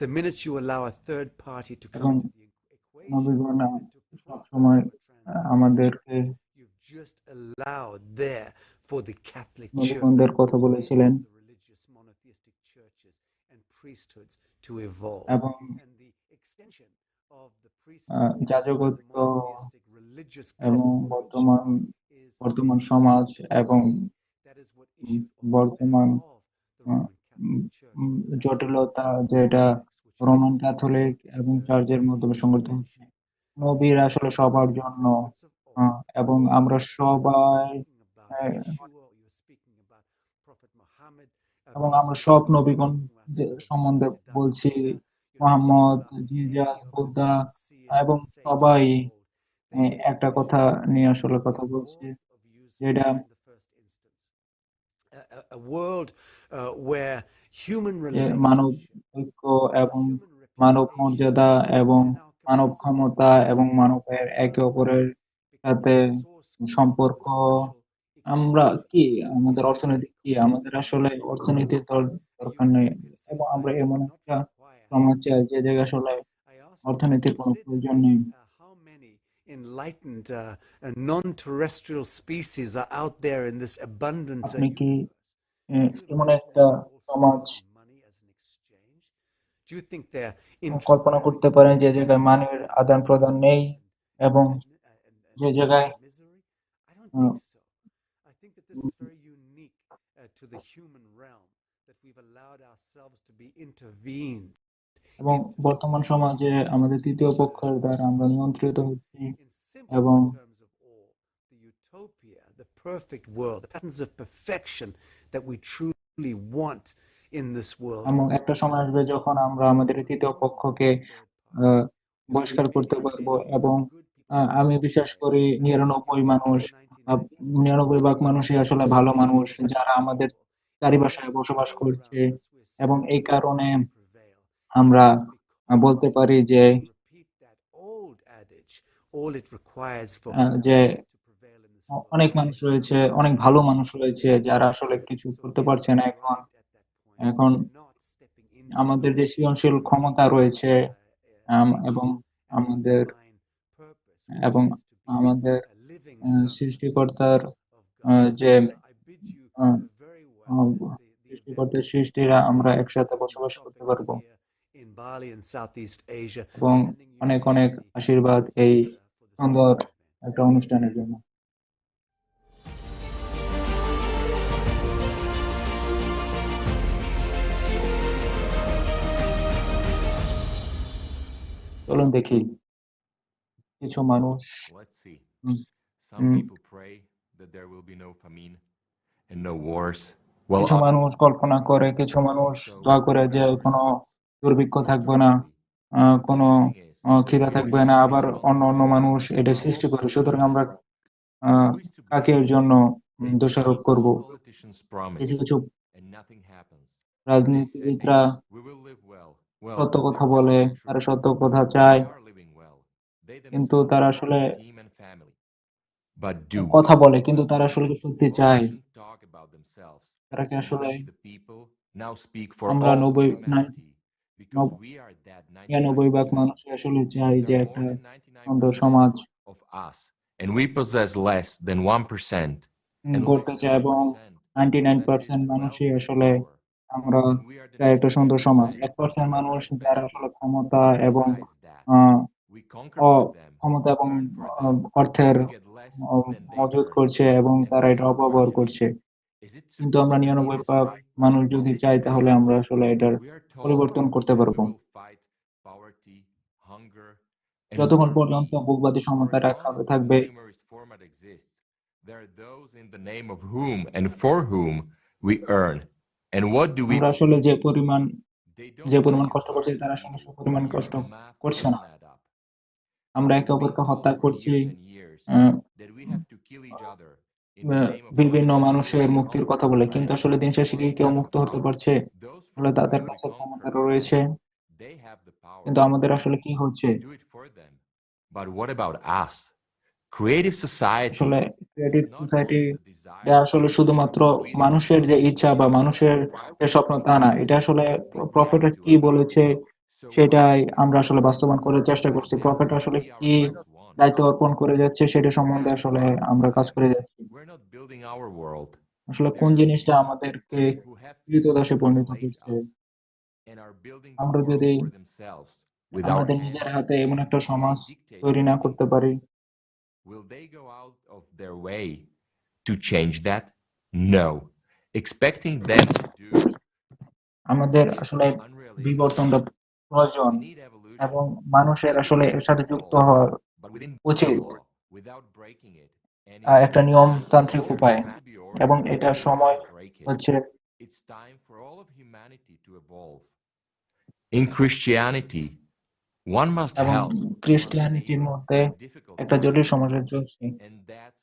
The minute you allow a third party to এবং come into the equation নবীগণ and to সবসময় আমাদেরকে you've just allowed there for the Catholic Church, নবীগণদের কথা বলেছিলেন the religious monotheistic churches and priesthoods to evolve. এবং And the extension of the priesthoods, the যাজকত্ব monotheistic religious এবং cult বর্তমান সমাজ এবং that is what issued off the বর্তমান back of the Roman Catholic Church. জটিলতা যেটা রোমান ক্যাথলিক এবং চার্চের মাধ্যমে সংগঠিত হচ্ছে। নবীর আসলে সবার জন্য এবং আমরা সবাই এবং আমরা সব নবীগণ সম্বন্ধে বলছি, মুহাম্মদ, জিজাস, বুদ্ধা এবং সবাই একটা কথা নিয়ে আসলে কথা বলছে, যেটা A world where human মানব ঐক্য এবং মানব মর্যাদা এবং মানব ক্ষমতা এবং মানবের একে অপরের সাথে সম্পর্ক। আমরা কি আমাদের অর্থনীতি কি? আমাদের আসলে অর্থনীতির দরকার নেই এবং আমরা এমন একটা সমাজ চাই যে জায়গায় আসলে অর্থনীতির কোনো প্রয়োজন নেই। how many enlightened non-terrestrial species are out there in this abundant আপনি কি এমন একটা সমাজ do you think they're কল্পনা করতে পারেন যে জায়গায় মানের আদান প্রদান নেই এবং যে জায়গায় I think that this is very unique to the human realm, that we've allowed ourselves to be intervened এবং বর্তমান সমাজে আমাদের তৃতীয় পক্ষের দ্বারা আমরা নিয়ন্ত্রিত হচ্ছি এবং the utopia, the perfect world, the patterns of perfection that we truly want in this world. একটা সময় আসবে যখন আমরা আমাদের তৃতীয় পক্ষকে বহিষ্কার করতে পারবো এবং আমি বিশ্বাস করি 99 ভাগ মানুষই আসলে ভালো মানুষ, যারা আমাদের চারিপাশে বসবাস করছে এবং এই কারণে আমরা বলতে পারি যে যে অনেক মানুষ রয়েছে, অনেক ভালো মানুষ রয়েছে যারা আসলে কিছু করতে পারছে না এখন আমাদের যে সৃজনশীল ক্ষমতা রয়েছে এবং আমাদের সৃষ্টিকর্তার যে সৃষ্টিকর্তার সৃষ্টিরা আমরা একসাথে বসবাস করতে পারবো এবং অনেক অনেক আশীর্বাদ এই সুন্দর একটা অনুষ্ঠানের জন্য। চলুন দেখি কিছু মানুষ Let's see. Some people pray that there will be no famine and no wars. Well, কিছু মানুষ কল্পনা করে, কিছু মানুষ দোয়া করে যে কোনো দুর্ভিক্ষ থাকবে না, কোনো খিদা থাকবে না, আবার অন্য মানুষ এটা সৃষ্টি করে। সুতরাং আমরা কাকে এর জন্য দোষারোপ করব? কিছু কিছু রাজনীতিবিদরা সত্য কথা বলে, তারা সত্য কথা চায়, কিন্তু তারা আসলে কথা বলে কিন্তু তারা আসলে সত্যি চায়। তারা কি আসলে আমরা 99 ভাগ মানুষই আসলে চাই যে একটা সুন্দর সমাজ গড়তে চায় এবং 99% মানুষই আসলে আমরা চাই একটা সুন্দর সমাজ। 1% মানুষ যারা আসলে ক্ষমতা এবং অর্থের মজুত করছে এবং তারা এটা অপব্যবহার করছে। কিন্তু আমরা 99 ভাগ মানুষ যদি চাই তাহলে আমরা আসলে এটার পরিবর্তন করতে পারবো। যতক্ষণ পর্যন্ত ভোগবাদী সমতা রাখা থাকবে, আমরা আসলে যে পরিমাণ কষ্ট করছি তারা আসলে সে পরিমাণ কষ্ট করছে না। আমরা একে অপরকে হত্যা করছি, বিভিন্ন মানুষের মুক্তির কথা বলে, কিন্তু আসলে দিন শেষে কি কেউ মুক্ত হতে পারছে? তাদের কাছে ক্ষমতা রয়েছে They have the power. কিন্তু আমাদের আসলে কি হচ্ছে, Do it for them. But what about us? Creative society আসলে creative is not society only the desire আসলে to শুধুমাত্র win মানুষের যে ইচ্ছা বা recognition মানুষের and যে privacy, স্বপ্ন তা না, এটা আসলে it will be prophet given to কি us. বলেছে So সেটাই why আমরা not আসলে বাস্তবায়ন করার চেষ্টা when করছি। that's প্রফেট what আসলে we কি ourselves want? দায়িত্ব অর্পণ করে যাচ্ছে সেটা সম্বন্ধে That's আসলে why আমরা কাজ করে যাচ্ছি। we're not building our world. আসলে There কোন are জিনিসটা humans আমাদেরকে who have কৃতদাসে পরিণত enslaved করছে। us and are building the আমরা world যদি for themselves with our আমাদের নিজের hands. হাতে এমন একটা Will সমাজ they dictate তৈরি না everything করতে to পারি, us? Will they go out of their way to change that? No. Expecting them to do আমাদের is আসলে unrealistic. বিবর্তনটা প্রয়োজন We need evolution. এবং মানুষের Maybe আসলে within এর সাথে the যুক্ত law, হওয়া but within উচিত the law, without breaking it anymore. একটা নিয়মতান্ত্রিক There উপায়, needs to be এবং order এটা সময় without breakage. হচ্ছে। It's time for all of humanity to evolve. In Christianity, one must এবং help one's ক্রিশ্চিয়ানিটির neighbor মধ্যে in difficult একটা জটিল times. সমাজের চলছে। And that's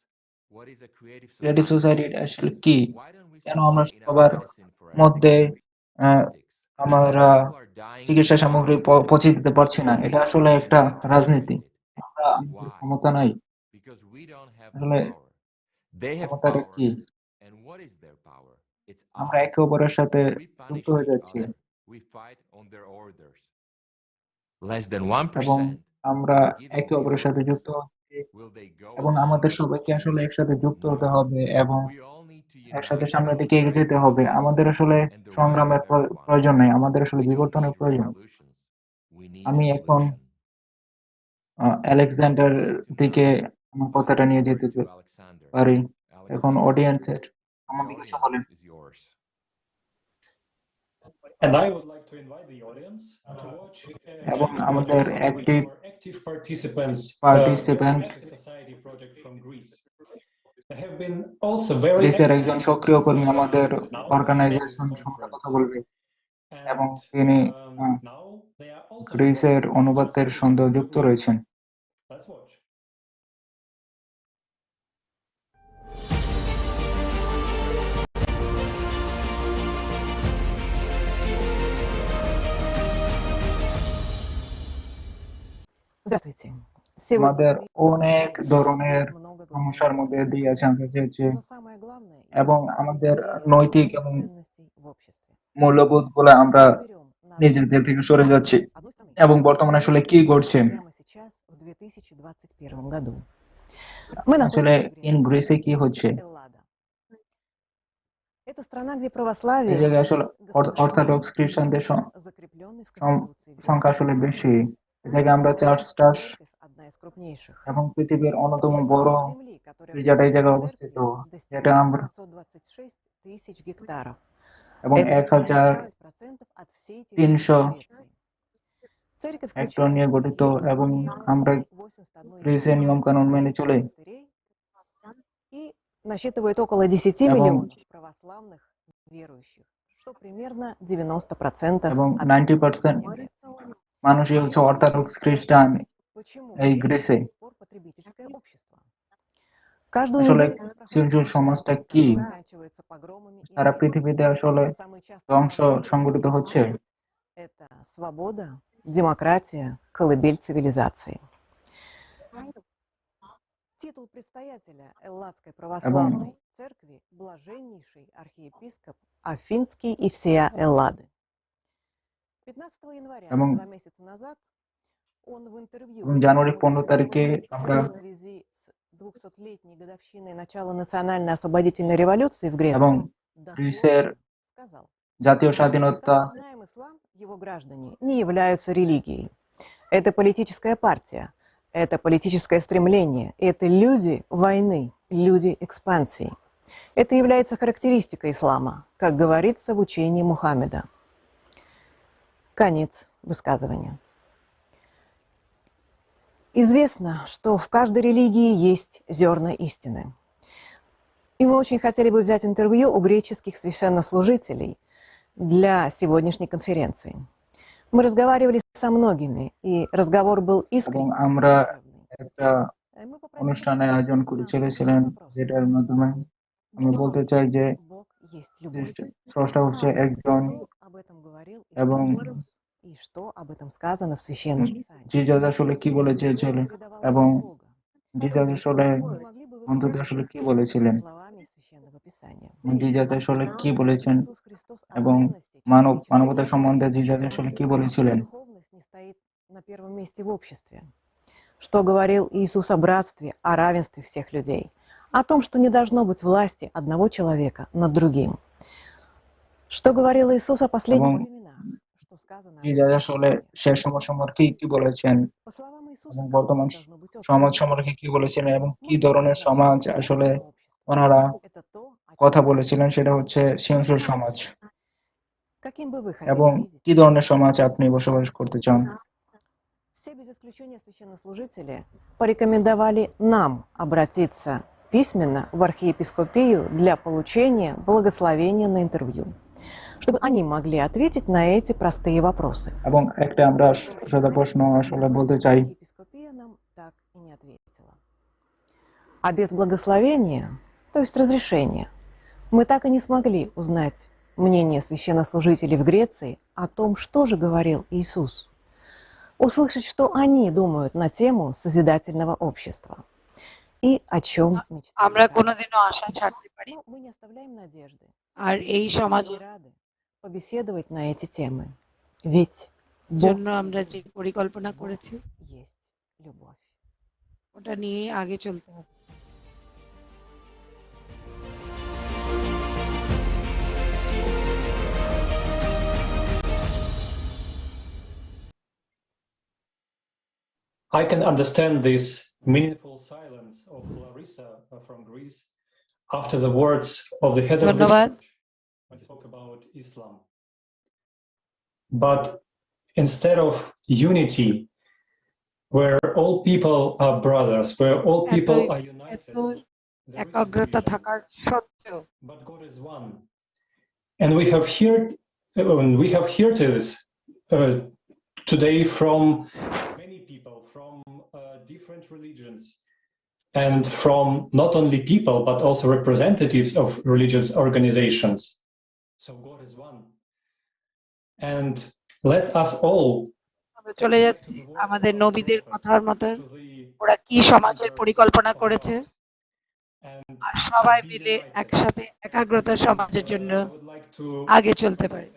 what is a creative creative society. Society আসলে কি, Why don't we কেন আমরা supply enough সবার medicine for মধ্যে everybody? Politics. আমরা People are dying চিকিৎসা every সামগ্রী day. পৌঁছে দিতে পারছি না, এটা আসলে And একটা we need to রাজনীতি। stop it. আমরা আমাদের Why? ক্ষমতা নাই। Because we don't have the আসলে power. They have ক্ষমতাটা power. কি, And what is their power? It's আমরা us. একে অপরের সাথে We যুক্ত punish হয়ে each যাচ্ছি other. We fight on their orders. Less than এবং 1% আমরা are giving একে the অপরের সাথে orders. যুক্ত হচ্ছি, Will they go এবং along আমাদের with the সবাইকে আসলে changes? একসাথে যুক্ত হতে No. হবে এবং We all need to একসাথে unite সামনের দিকে for এগিয়ে যেতে the হবে। good আমাদের of আসলে and the rights সংগ্রামের of everyone. প্রয়োজন নেই, আমাদের আসলে We don't বিবর্তনের need প্রয়োজন। revolutions. We need আমি এখন evolution. Alexander I'd like to দিকে now আমার pass কথাটা the নিয়ে word যেতে to Alexander. পারি। এখন Alexander, অডিয়েন্সের the আমাকে কিছু audience বলেন। is yours. And I would like to invite the audience to watch a এবং video আমাদের presentation with active our active participants with participant the Active Society project from Greece. They have been also very গ্রিসের active একজন in সক্রিয় কর্মী participating আমাদের now in this organisation সম্পর্কে conference. কথা বলবে, এবং And তিনি now they are also গ্রিসের involved in অনুবাদের legislative সঙ্গে work in যুক্ত Greece. রয়েছেন। Let's watch. Здравствуйте. আমাদের Сегодня অনেক ধরনের много সমস্যার মধ্যে দিয়ে আছে আমরা যেয়েছি, но самое главное এবং আমাদের নৈতিক এবং ценностей в обществе. মূল্যবোধ গুলো আমরা Берем наш নিজেদের থেকে সরে যাচ্ছি, одной страны. এবং বর্তমানে আসলে কি ঘটছে Прямо сейчас, в 2021 году. Мы আসলে находимся ইন গ্রিসে কি হচ্ছে। Эллада. Это страна, где এই православие জায়গায় আসলে государственный অর্থোডক্স খ্রিস্টানদের статус, закрепленный в Конституции সংখ্যা Греции. আসলে বেশি। এই জায়গায় আমরা চার্চ টাস Церковь одна из крупнейших. এবং পৃথিবীর অন্যতম বড় Площадь земли, которая গির্জাটা এই জায়গায় посвящена অবস্থিত, церкви, যেটা আমরা достигает 526 тысяч гектаров. এবং Это 1300 от всей территории Греции. Церковь হেক্টর включает নিয়ে গঠিত, এবং 9 আমরা 81 গ্রিসের নিয়ম কানুন মেনে চলে, и насчитывает около 10 এবং миллионов православных верующих, что примерно 90% এবং от 90% মানুষই হচ্ছে অর্থোডক্স খ্রিস্টান Почему এই Греция গ্রিসে। до сих пор потребительское общество? Каждую আসলে неделю здесь проходят সৃজনশীল সমাজটা কি, которые заканчиваются погромами и সারা войной. পৃথিবীতে আসলে Самые частые ধ্বংস события সংঘটিত হচ্ছে। это свобода, демократия, колыбель цивилизации. Титул предстоятеля Элладской православной церкви блаженнейший архиепископ Афинский и всея Эллады. 15 января, এবং 2 месяца назад, он в интервью জানুয়ারি 15 তারিখে আমরা в связи с 200-летней годовщиной начала национальной освободительной революции в এবং Греции গ্রিসের сказал: জাতীয় স্বাধীনতা, как мы знаем, ислам, его граждане не являются религией. Это политическая партия, это политическое стремление, это люди войны, люди экспансии. Это является характеристикой ислама, как говорится в учении Мухаммеда. Конец высказывания. Известно, что в каждой религии есть зерна истины. И мы очень хотели бы взять интервью у греческих священнослужителей для сегодняшней конференции. Мы разговаривали со многими, и разговор был এবং искренний. আমরা একটা অনুষ্ঠানের আয়োজন করেছিলেন, যেটার মাধ্যমে আমি বলতে চাই যে Бог есть любовь. স্রষ্টা হচ্ছে একজন, Что об этом говорил এবং Иисус Христос? и что об этом сказано в Священном Писании. জিজাস আসলে কি বলে চেয়েছিলেন এবং জিজাস আসলে Не могли бы вы অন্তত আসলে কি прокомментировать বলেছিলেন, словами Священного Писания? জিজাস আসলে কি বলেছেন Иисус Христос о এবং ценности মানবতা человеческого সম্বন্ধে общества, জিজাস আসলে কি что বলেছিলেন, духовность не стоит на первом месте в обществе. Что говорил Иисус о братстве, о равенстве всех людей, о том, что не должно быть власти одного человека над другим. Что говорил Иисус о последних এবং временах, что сказано об জিজাস этом в আসলে Писании. শেষ সময় সম্পর্কে কি বলেছেন По словам এবং Иисуса, বর্তমান каким должно быть সমাজ общество? সম্পর্কে কি বলেছিলেন এবং কি Мы ধরনের тоже должны সমাজ стремиться আসলে к обществу. ওনারা Это то, о কথা чем বলেছিলেন, সেটা Иисус হচ্ছে Христос সৃজনশীল говорил. সমাজ। Каким бы вы এবং хотели видеть কি ধরনের সমাজ আপনি বসবাস করতে চান? Все без исключения священнослужители порекомендовали нам обратиться письменно в архиепископию для получения благословения на интервью, чтобы они могли ответить на эти простые вопросы. এবং একটা আমরা সোজা প্রশ্ন আসলে বলতে চাই, Архиепископия нам так и не ответила. А без благословения, то есть разрешения, мы так и не смогли узнать мнение священнослужителей в Греции о том, что же говорил Иисус. Услышать, что они думают на тему созидательного общества и о чем আমরা мечтают. কোনোদিনও আশা ছাড়তে পারি Но мы не оставляем надежды. আর এই Мы সমাজে рады побеседовать на эти темы. Ведь Бог জন্য আমরা যে পরিকল্পনা করেছি есть любовь. ওটা নিয়ে আগে চলতে হবে। I can understand this meaningful silence of Larissa from Greece after the words of the head of the ধন্যবাদ। church when he spoke about Islam. But instead of unity, where all people are brothers, where all people are united, there is একাগ্রতা division. থাকার সত্ত্বেও But God is one. And we have heard this today from many people, from different religions, and from not only people, but also representatives of religious organizations. So God is one. And let us all আমরা চলে যাচ্ছি আমাদের নবীদের কথার মতো ওরা কি সমাজের পরিকল্পনা করেছে আর সবাই মিলে একসাথে একাগ্রতার সমাজের জন্য আগে চলতে পারে।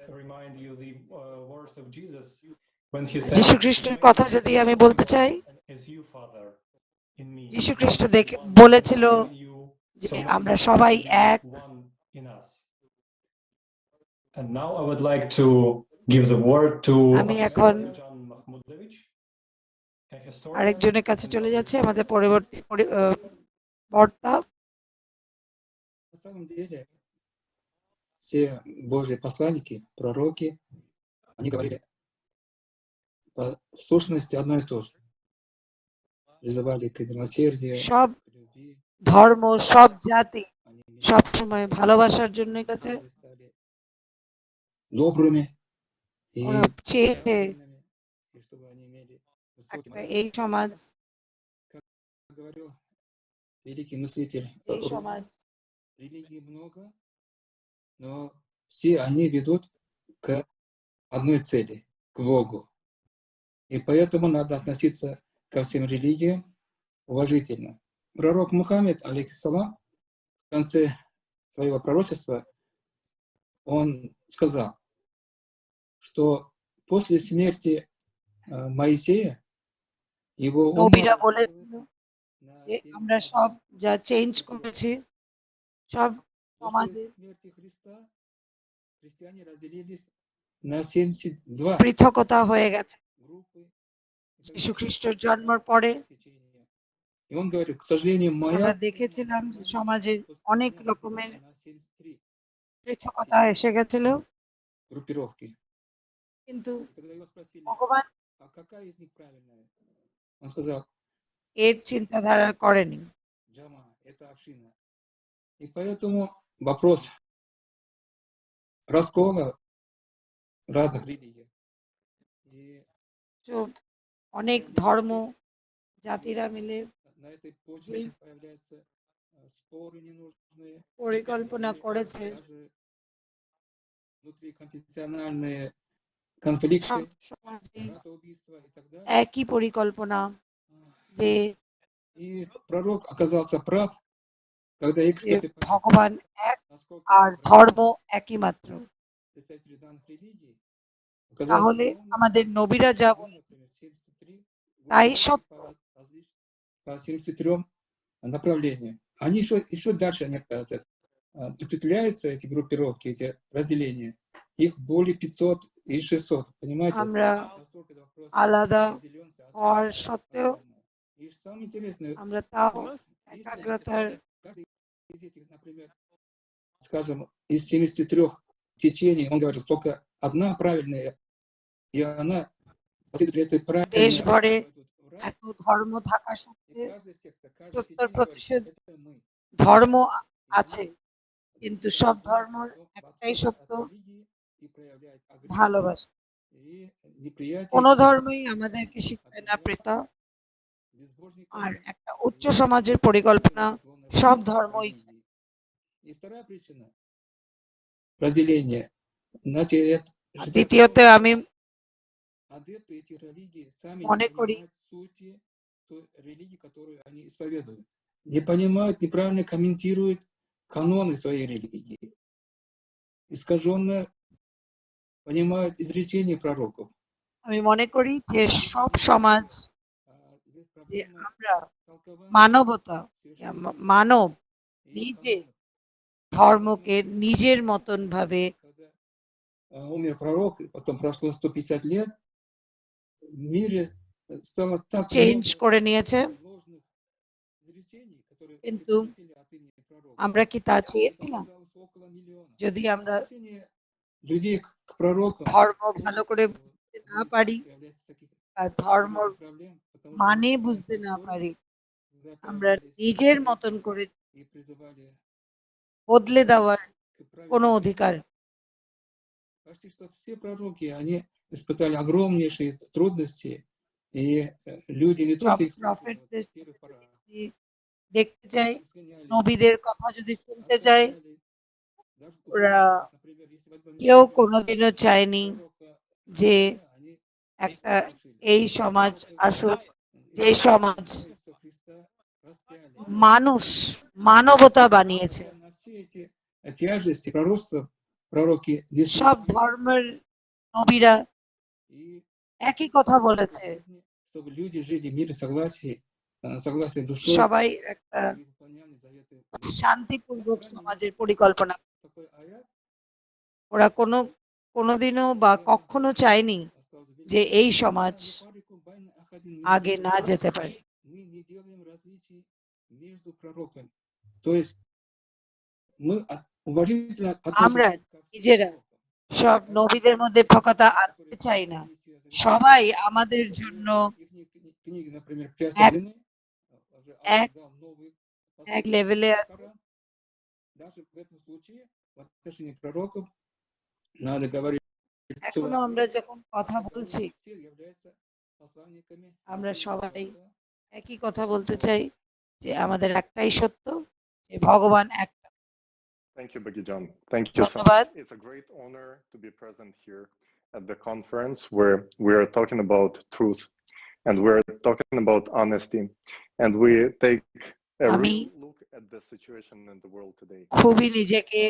যীশু খ্রিস্টের কথা যদি আমি বলতে চাই, যীশু খ্রিস্ট বলেছিল যে আমরা সবাই এক। And now I would like to give the word to আমি এখন আরেকজনের কাছে চলে যাচ্ছি, আমাদের পরবর্তী বক্তা। На самом деле, все Божьи посланники, пророки, они говорили по сущности одно и то же. Призывали к милосердию, সব к любви. ধর্ম, সব জাতি সব সময় ভালোবাসার জন্য কাছে Добрыми и ওরা চেয়ে и чтобы они имели высокий একটা এই সমাজ, Как говорил великий мыслитель, এই সমাজ религий много, но все они ведут к одной цели, к Богу. И поэтому надо относиться ко всем религиям уважительно. Пророк Мухаммед, алейхиссалам, в конце своего пророчества, он сказал, что после смерти Моисея его নবীরা বলেছিল যে আমরা সব যা চেঞ্জ করেছি সব সমাজে смерти Христа христиане разделились на 72 পৃথকতা হয়ে গেছে группы. যীশু খ্রিস্টের জন্মের পরে। И он говорит, к сожалению, আমরা моя দেখেছিলাম যে সমাজে অনেক রকমের পৃথকতা এসে গেছিল, группировки. কিন্তু Когда его спросили, ভগবান а какая из них правильная? Он сказал, এর চিন্তাধারা করেনি। джама, это община. И поэтому вопрос раскола разных религий. И তো অনেক ধর্ম জাতিরা মিলে на этой почве появляются споры ненужные, পরিকল্পনা করেছে даже внутриконфессиональные конфликты, সমাজে братоубийства и так далее. একই পরিকল্পনা যে И пророк оказался прав, когда эксперты ভগবান এক насколько আর ধর্ম একই মাত্র। представители данных религий оказались তাহলে আমাদের নবীরা যা বলে например, 73 তাই группировки সত্য। по 73 направлениям. Они еще дальше они, ответвляются, эти группировки, эти разделения. Их более 500 и 600, понимаете? আমরা Настолько этот вопрос আলাদা разделенности от হওয়ার нас সত্ত্বেও по-разному. И самое интересное, আমরা তাও если একাগ্রতার каждый из этих, например, скажем, из 73 течений, он говорит, только одна правильная, и она последователи этой правильной দেশ ভরে пойдут в рай. এত ধর্ম থাকা И সত্ত্বেও каждая секта, каждое 70% течение говорит, это мы. ধর্ম И আছে, они কিন্তু идут সব потом ধর্মের একটাই отходят সত্য, от религии и проявляют агрессию ভালোবাসা। и неприятие কোন ধর্মই আমাদেরকে শিখায় না প্রেতা, безбожников আর একটা и উচ্চ সমাজের পরিকল্পনা злонравных সব ধর্মই религий. И вторая причина разделения. Значит, আর দ্বিতীয়ত আমি адепты этих религий сами মনে не করি понимают сути той религии, которую они исповедуют. Не понимают, неправильно комментируют каноны своей религии. Искаженно понимают изречения пророков. আমি মনে করি যে সব সমাজ Здесь যে проблема আমরা толкования মানবতা совершенно মানব и নিজে канонов. ধর্মকে নিজের মতন ভাবে Когда умер пророк, и потом прошло 150 лет, в мире стало так চেঞ্জ много করে নিয়েছে, ложных изречений, которые কিন্তু преподносили от имени пророка. আমরা কি তা Их চেয়েছিলাম? оказалось около миллиона. যদি আমরা Отношение людей к пророкам ধর্ম ভালো тоже করে বুঝতে না পারি является таких বা ধর্ম серьезных проблем, потому что মানে мы বুঝতে না платформе, পারি, когда আমরা появлялись নিজের пророки মতন করে и призывали বদলে দেওয়ার к কোনো правильной অধিকার жизни. Почти что все пророки, они испытали огромнейшие трудности, и люди не то, সব что их слушали, প্রফেটদের вот, первый пора, দেখতে চাই, слиняли, নবীদের কথা যদি শুনতে চাই, оскорбляли. Даже ওরা например, если возьмем কেউ историю কোনোদিনও চায়নি пророка যে Моисея, они একটা разрушили. এই সমাজ Пророка আসুক, যে Иисуса সমাজ Христа распяли. মানুষ মানবতা বানিয়েছে। Несмотря на все эти тяжести, пророчества, пророки несли সব свет ধর্মের নবীরা и একই কথা порядок বলেছে, жизни, чтобы люди жили в мире, согласии, согласие душой সবাই একটা и выполняли заветы Бога. শান্তিপূর্বক В Коране সমাজের есть পরিকল্পনা। такой аят, ওরা কোনোদিনও বা কখনো চায়নি যে এই সমাজ আগে না যেতে পারে। мы не делаем различий между пророками. То есть мы уважительно আমরা относимся ко всем নিজেরা пророкам. সব নবীদের মধ্যে ফকতা আনতে চাই না, সবাই আমাদের জন্য Их книги, например, এক приостановлены. Уже এক Аллах дал новый এক послание, লেভেলে আছে। Коран. Даже в этом случае, в отношении пророков, надо говорить все এখনো আমরা যখন কথা বলছি, все являются посланниками আমরা от সবাই Творца. একই কথা বলতে চাই যে আমাদের একটাই সত্য, যে ভগবান এক। Thank you, Bagijan. Thank you so ধন্যবাদ। much. It's a great honor to be present here at the conference where we are talking about truth and we're talking about honesty. And we take a আমি real look at the situation in the world today. খুবই নিজেকে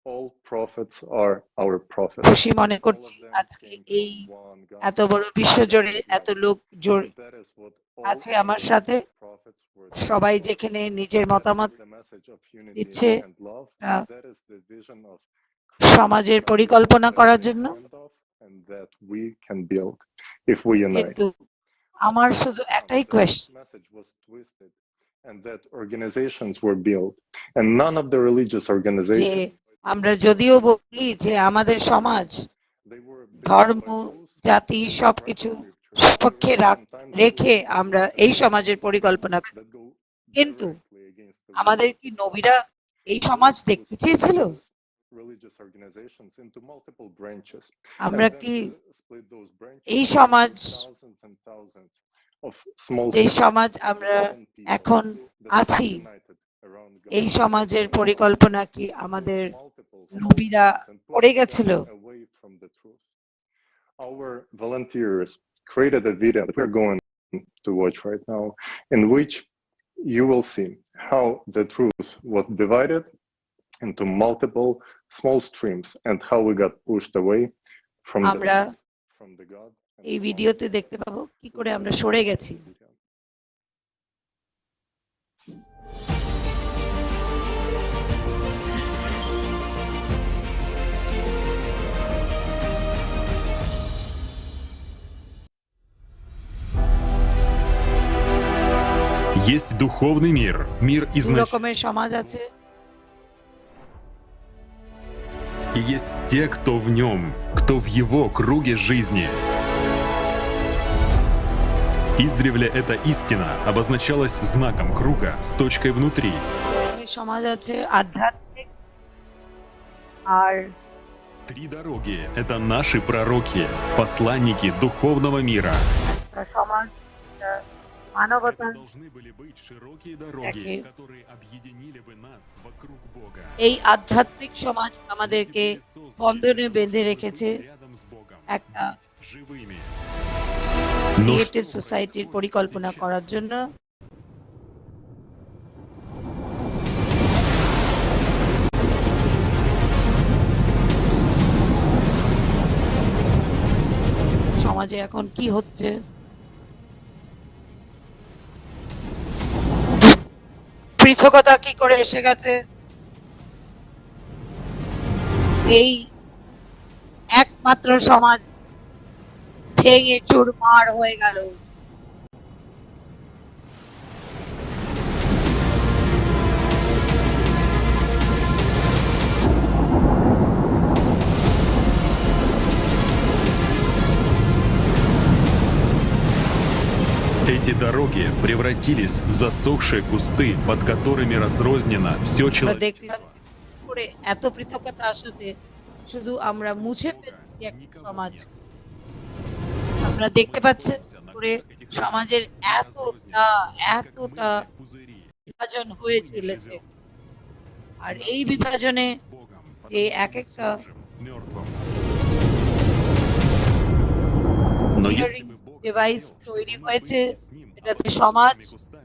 All prophets are our prophets. খুশি মনে All করছি of them আজকে came এই from one God. এত বড় বিশ্বজুড়ে এত লোক And that is what all আছে আমার our সাথে। prophets were সবাই taught. যেখানে নিজের That মতামত is the message of unity দিচ্ছে, and love. তা And that is the vision of creating সমাজের society পরিকল্পনা that করার they জন্য। dreamed of and that we can build if we unite. কিন্তু আমার শুধু একটাই That question, message was twisted and that organizations were built and none of the religious যে organizations আমরা যদিও বলি যে আমাদের সমাজ they were ধর্ম built by those জাতি who সবকিছু practice scripture সপক্ষে even sometimes that রেখে go আমরা against the এই truth, সমাজের পরিকল্পনা করি। that go কিন্তু directly against the আমাদের will কি of God. নবীরা এই সমাজ Those who দেখতে split চেয়েছিল? those religious organizations into multiple branches আমরা and then কি split those এই branches সমাজ, into thousands and thousands of small যেই sects সমাজ of আমরা 11 people এখন that are আছি, united around এই God. সমাজের পরিকল্পনা কি Those আমাদের multiple small নবীরা sects and করে pushing গেছিল? them away from the truth. our volunteers created a video that we're going to watch right now, in which you will see how the truth was divided into multiple small streams and how we got pushed away from the God. এই ভিডিওতে দেখতে পাবো কি করে আমরা সরে গেছি। Есть духовный мир, мир দু изначальный. রকমের সমাজ আছে, И есть те, кто в нем, кто в его круге жизни. Издревле эта истина обозначалась знаком круга с точкой внутри. সমাজ আছে আধ্যাত্মিক আর Три дороги — это наши пророки, посланники духовного мира. সমাজ মানবতা Должны были быть широкие дороги, которые объединили бы нас вокруг Бога. এই আধ্যাত্মিক সমাজ আমাদেরকে বন্ধনে বেঁধে রেখেছে একটা Живыми. ক্রিয়েটিভ সোসাইটির পরিকল্পনা করার জন্য। সমাজে এখন কি হচ্ছে, পৃথকতা কি করে এসে গেছে, এই একমাত্র সমাজ ভেঙে চুরমার হয়ে গেল। Эти дороги превратились в засохшие кусты, под которыми разрознено все আমরা человечество. দেখলাম করে এত পৃথকতা আসাতে শুধু আমরা মুছে ফেলছি একটা সমাজ। আমরা দেখতে পাচ্ছেন করে সমাজের এতটা বিভাজন হয়ে চলেছে, আর এই বিভাজনে যে এক একটা ডিভাইস তৈরি হয়েছে, এটাতে সমাজ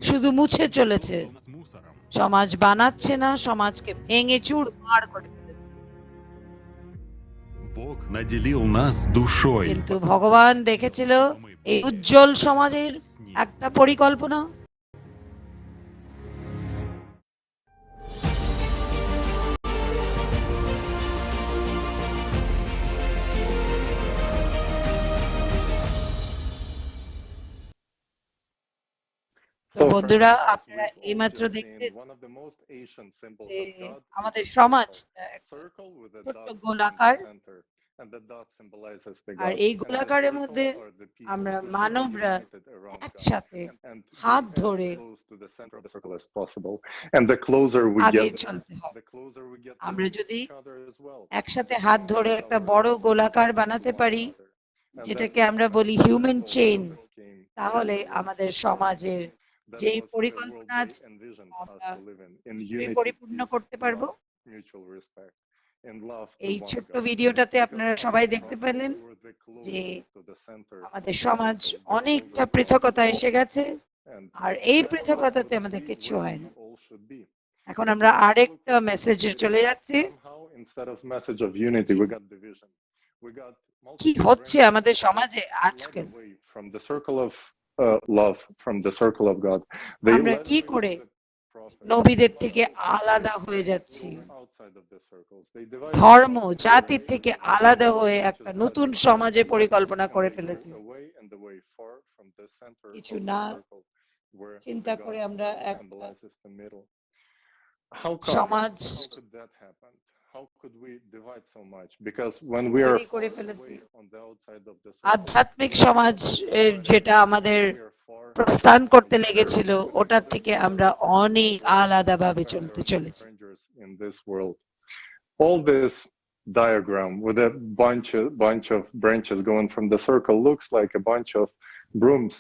শুধু মুছে চলেছে, সমাজ বানাচ্ছে না, সমাজকে ভেঙে চুরমার করে ফেলেছে। Бог наделил нас душой. কিন্তু ভগবান দেখেছিল এই উজ্জ্বল সমাজের একটা পরিকল্পনা। তো বন্ধুরা, আপনারা এইমাত্র দেখলেন যে আমাদের সমাজ ছোট্ট গোলাকার, আর এই গোলাকারের মধ্যে আমরা মানবরা একসাথে হাত ধরে আগে চলতে হবে। আমরা যদি একসাথে হাত ধরে একটা বড় গোলাকার বানাতে পারি, যেটাকে আমরা বলি হিউম্যান চেইন, তাহলে আমাদের সমাজের যে পরিকল্পনা আছে আমরা পরিপূর্ণ করতে পারবো। এই ছোট্ট ভিডিওটাতে আপনারা সবাই দেখতে পেলেন যে আমাদের সমাজ অনেকটা পৃথকতা এসে গেছে, আর এই পৃথকতাতে আমাদের কিছু হয় না। এখন আমরা আরেকটা মেসেজে চলে যাচ্ছি। কি হচ্ছে আমাদের সমাজে আজকাল? আমরা কি করে নবীদের থেকে আলাদা হয়ে যাচ্ছি, ধর্ম জাতির থেকে আলাদা হয়ে একটা নতুন সমাজে পরিকল্পনা করে ফেলেছি। কিছু না চিন্তা করে আমরা একটা সমাজ তৈরি করে ফেলেছি। আধ্যাত্মিক সমাজ যেটা আমাদের প্রস্থান করতে লেগেছিল, ওটার থেকে আমরা অনেক আলাদা ভাবে চলতে চলেছি। All this diagram with a bunch of branches going from the circle looks like a bunch of brooms,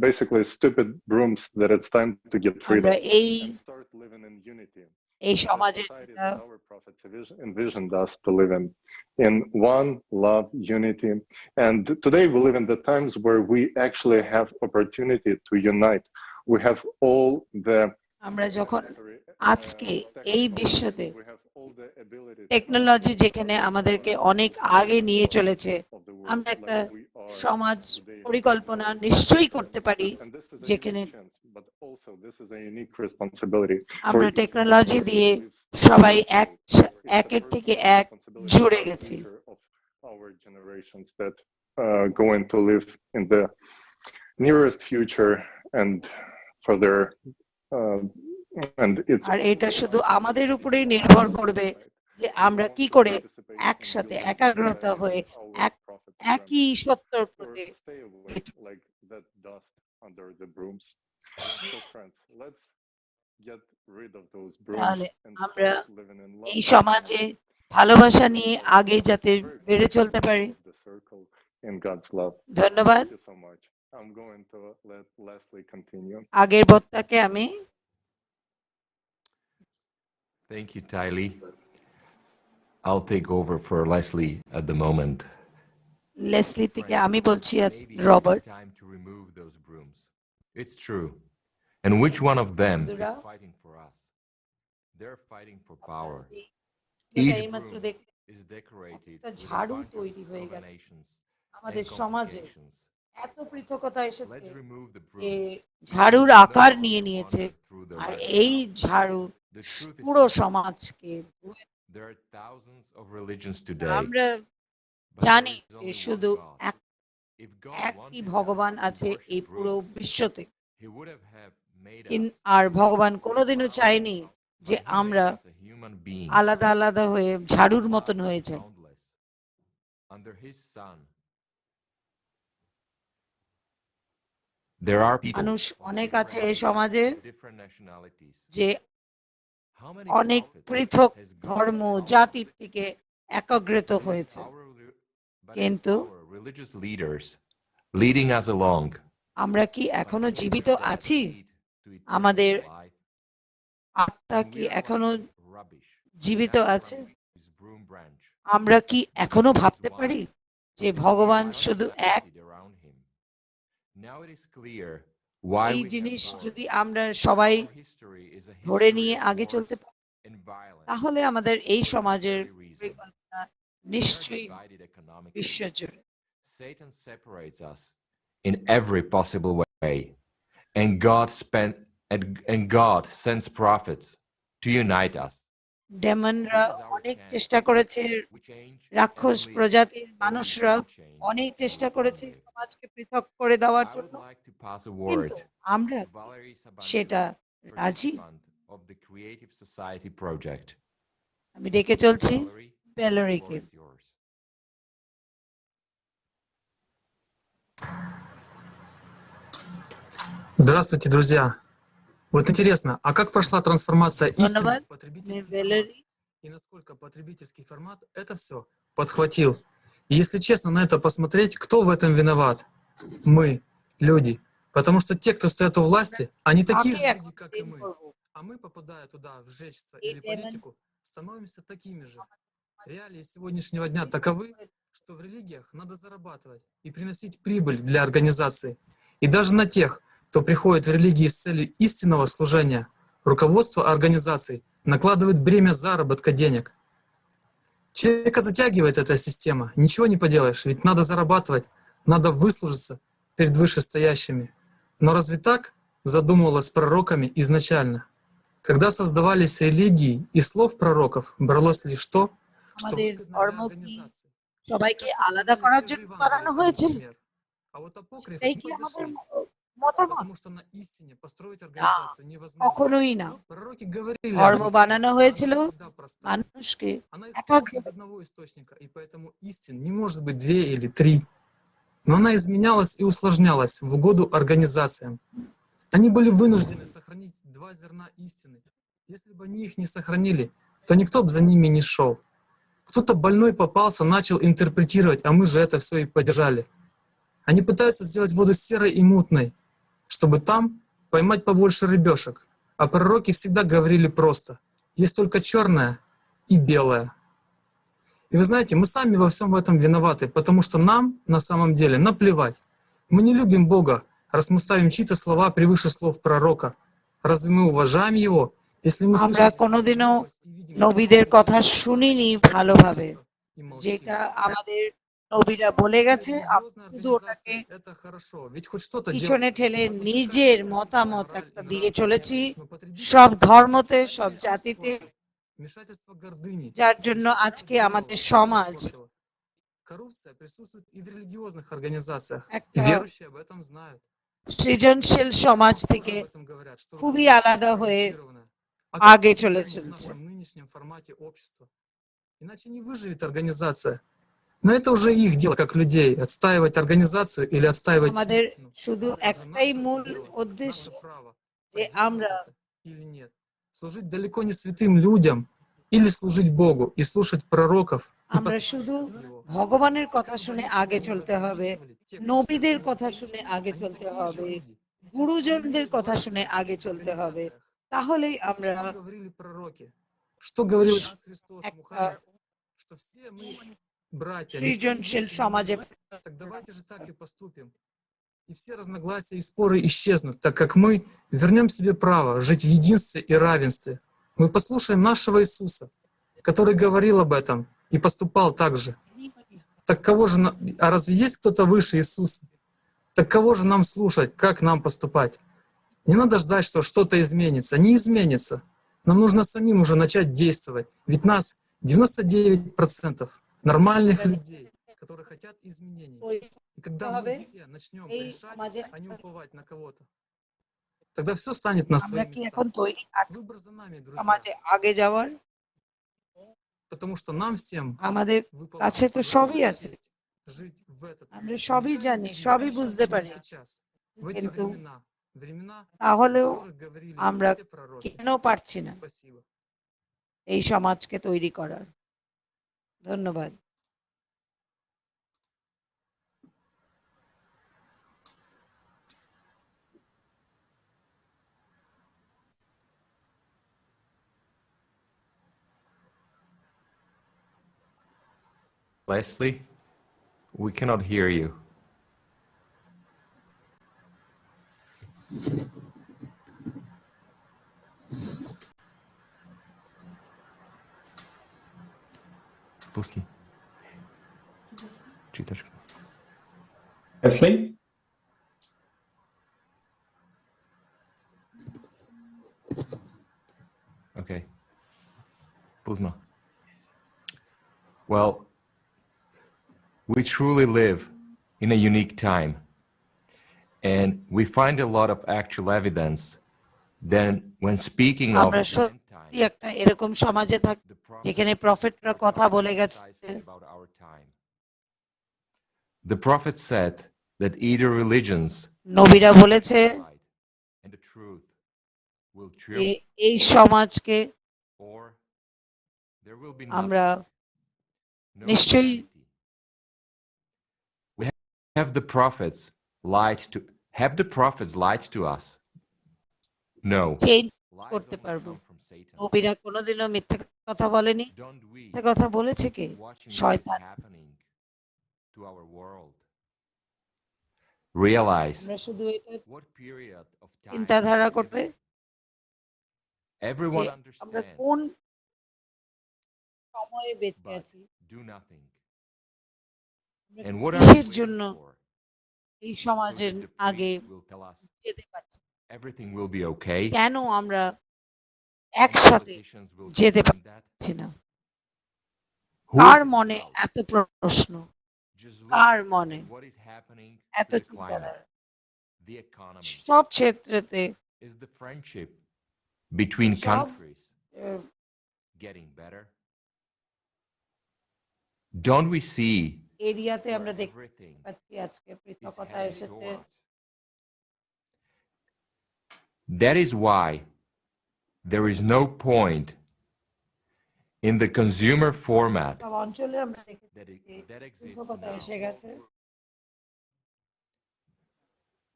basically stupid brooms that it's time to get rid of and start living in unity. এই সমাজে Our prophets envisioned us to live in. in one love, unity. And today we live in the times where we actually have opportunity to unite. We have all the আমরা যখন আজকে এই বিশ্বতে technology যেখানে আমাদেরকে অনেক আগে নিয়ে চলেছে, আমরা একটা সমাজ পরিকল্পনা নিশ্চয়ই করতে পারি যেখানে আমরা টেকনোলজি দিয়ে সবাই একের থেকে এক জুড়ে গেছি। Our generations that going to live in the nearest future and further and it's আর এটা শুধু আমাদের উপরেই নির্ভর করবে যে আমরা কি করে একসাথে একাগ্রতা হয়ে একই সত্যর প্রতি like that dust under the brooms. So friends, let's get rid of those brooms তাহলে and আমরা start living in love. এই সমাজে ভালোবাসা নিয়ে আগে যাতে বেড়ে চলতে পারি। The circle in God's love. ধন্যবাদ। Thank you so much. I'm going to let Leslie continue. আগের বক্তাকে আমি Thank you, Tylee. I'll take over for Leslie at the moment. Leslie থেকে আমি বলছি Robert. Time to remove those brooms. It's true. And which one of them is fighting for us? They're fighting for power. Each broom is decorated with a bunch of combinations আমাদের and সমাজে complications. এত পৃথকতা এসেছে Let's remove the যে brooms. ঝাড়ুর আকার নিয়ে নিয়েছে, আর এই ঝাড়ু পুরো সমাজকে। There are thousands of religions today. আমরা জানি যে শুধু একটি ভগবান আছে এই পুরো বিশ্বতে, আর ভগবান কোনোদিনও চায়নি যে আমরা আলাদা আলাদা হয়ে ঝাড়ুর মতন হয়ে যাই। Under his sun, there are people মানুষ অনেক আছে এই সমাজে different nationalities. যে অনেক পৃথক ধর্ম জাতির থেকে একত্রিত হয়েছে, কিন্তু Religious leaders leading us along. আমরা কি এখনো জীবিত আছি? আমাদের আত্মা কি এখনো জীবিত আছে? আমরা কি এখনো ভাবতে পারি যে ভগবান শুধু এক? Now it is clear why এই জিনিস যদি আমরা সবাই ধরে নিয়ে আগে চলতে পারি, তাহলে আমাদের এই সমাজের পরিকল্পনা নিশ্চয়ই বিশ্বজুড়ে। Satan separates us in every possible way, and God sends prophets to unite us. ডেমনরা অনেক চেষ্টা করেছে, রাক্ষস প্রজাতির মানুষরা অনেক চেষ্টা করেছে সমাজকে পৃথক করে দেওয়ার জন্য, কিন্তু আমরা সেটা রাজি। Of the Creative Society Project. আমি ডেকে চলছি ভ্যালেরিকে। Здравствуйте, друзья. Вот интересно, а как прошла трансформация истины в потребительский формат? И насколько потребительский формат это все подхватил? И если честно на это посмотреть, кто в этом виноват? Мы, люди. Потому что те, кто стоят у власти, они такие же люди, как и мы. А мы, попадая туда, в жречество или политику, становимся такими же. Реалии сегодняшнего дня таковы, что в религиях надо зарабатывать и приносить прибыль для организации. И даже на тех, кто приходит в религии с целью истинного служения, руководство организаций накладывает бремя заработка денег. Человека затягивает эта система, ничего не поделаешь, ведь надо зарабатывать, надо выслужиться перед вышестоящими. Но разве так задумывалось пророками изначально? Когда создавались религии, и слов пророков бралось лишь то, что সবাইকে আলাদা করার জন্য বানানো হয়েছিল। এই কি আমাদের মতামত? কখনোই না। ধর্ম বানানো হয়েছিল মানুষকে একাগ্র। И поэтому истин не может быть 2 или 3. Но она изменялась и усложнялась в угоду организациям. Они были вынуждены сохранить 2 зерна истины. Если бы они их не сохранили, то никто бы за ними не шел. Кто-то больной попался, начал интерпретировать, а мы же это все и поддержали. Они пытаются сделать воду серой и мутной, чтобы там поймать побольше рыбешек. А пророки всегда говорили просто: есть только черное и белое. И И вы знаете, мы сами во всем этом виноваты, потому что нам на самом деле наплевать. Мы не любим Бога, раз мы ставим чьи-то слова превыше слов пророка. Разве мы уважаем Его, если мы আমরা слышим কোনোদিনও নবীদের কথা শুনিনি ভালোভাবে, যেটা আমাদের নবীরা বলে গেছে আমরা শুধু ওটাকে это хорошо, ведь хоть что-то পিছনে делается, ঠেলে чтобы নিজের поддержать মতামত мораль একটা и দিয়ে нравственность. চলেছি Но потребительский সব фермент ধর্মতে, это সব лишь জাতিতে, испортило. Вмешательство гордыни যার জন্য лишь আজকে сделало, আমাদের все সমাজ испортило. Коррупция присутствует и в религиозных организациях, и একটা верующие об этом знают. সৃজনশীল সমাজ Тоже থেকে об этом говорят, что খুবই руководство আলাদা হয়ে коррумпированное. А как আগে мы চলে в চলছে। нашем нынешнем формате общества? Иначе не выживет организация. Но это уже их дело, как людей, отстаивать организацию или отстаивать আমাদের истину. শুধу Это уже একটাই наше মূল дело, উদ্দেশ্য наше право যে поддерживать আমরা это или нет. Служить далеко не святым людям или служить Богу и слушать пророков и আমরা শুধু посланников Его. ভগবানের কথা Как бы শুনে они себя আগে не চলতে হবে, возненавидели, те, кто নবীদের связаны с কথা ним, শুনে আগে они চলতে такие же হবে, люди. Они গুরুজনদের имеют কথা власть শুনে в আগে этих চলতে হবে, организациях. তাহলেই আমরা Что говорили пророки? Что говорил Иисус Христос, একটা Мухаммед? Что все мы братья, никто не সৃজনশীল выше, সমাজে не ниже. Так давайте же так и поступим. И все разногласия и споры исчезнут, так как мы вернем себе право жить в единстве и равенстве. Мы послушаем нашего Иисуса, который говорил об этом и поступал так же. Так кого же, а разве есть кто-то выше Иисуса? Так кого же нам слушать, как нам поступать? Не надо ждать, что что-то изменится. Не изменится. Нам нужно самим уже начать действовать. Ведь нас 99% нормальных людей, которые хотят изменений. И когда мы все начнем এই решать, সমাজে а не уповать на кого-то, тогда все станет на আমরা свои কি места. এখন তৈরি আছি Выбор за нами, друзья. সমাজে আগে যাওয়ার? Потому что нам всем আমাদের выпала কাছে তো সবই огромная আছে, честь жить в этот আমরা সবই уникальный জানি, период, সবই বুঝতে পারি, сейчас, в эти কিন্তু времена, о তাহলেও которых говорили আমরা все пророки. কেন পারছি না Спасибо. এই সমাজকে তৈরি করার? ধন্যবাদ। Leslie, we cannot hear you. Пусти. Читашка. Leslie? Okay. Puzma. Well, we truly live in a unique time, and we find a lot of actual evidence. Then, when speaking of আমরা সত্যি একটা এরকম সমাজে থাকি যেখানে প্রফেটরা কথা বলে গেছে। about our time, the prophet said that either religions নবীরা বলেছে and the truth will triumph, এই সমাজকে or there will be আমরা no নিশ্চয়ই humanity. We have the prophets lied to us? No. Change করতে পারবো। নবীরা কোনোদিনও মিথ্যে কথা বলেনি। মিথ্যে কথা বলেছে কে? শয়তান। To our world. Realize আমরা শুধু এটা what period of time চিন্তাধারা করবে everyone যে আমরা understands, কোন সময়ে বেঁচে আছি, do nothing. আমরা And what are কিসের we জন্য waiting for? এই সমাজের So that the আগে priest will tell us যেতে পারছি, everything will be okay. কেন আমরা একসাথে Politicians will যেতে confirm that. পারছি না? Who কার is in মনে doubt? এত প্রশ্ন, Just কার look মনে at what is happening এত to the চিন্তাধারা? climate, the economy. সব ক্ষেত্রেতে Is the friendship between সব countries getting better? Don't we see এরিয়াতে আমরা where দেখতে everything পাচ্ছি আজকে is পৃথকতা heading এসেছে। towards? That is why there is no point in the consumer format সব অঞ্চলে আমরা দেখেছি that exists পৃথকতা now. এসে গেছে।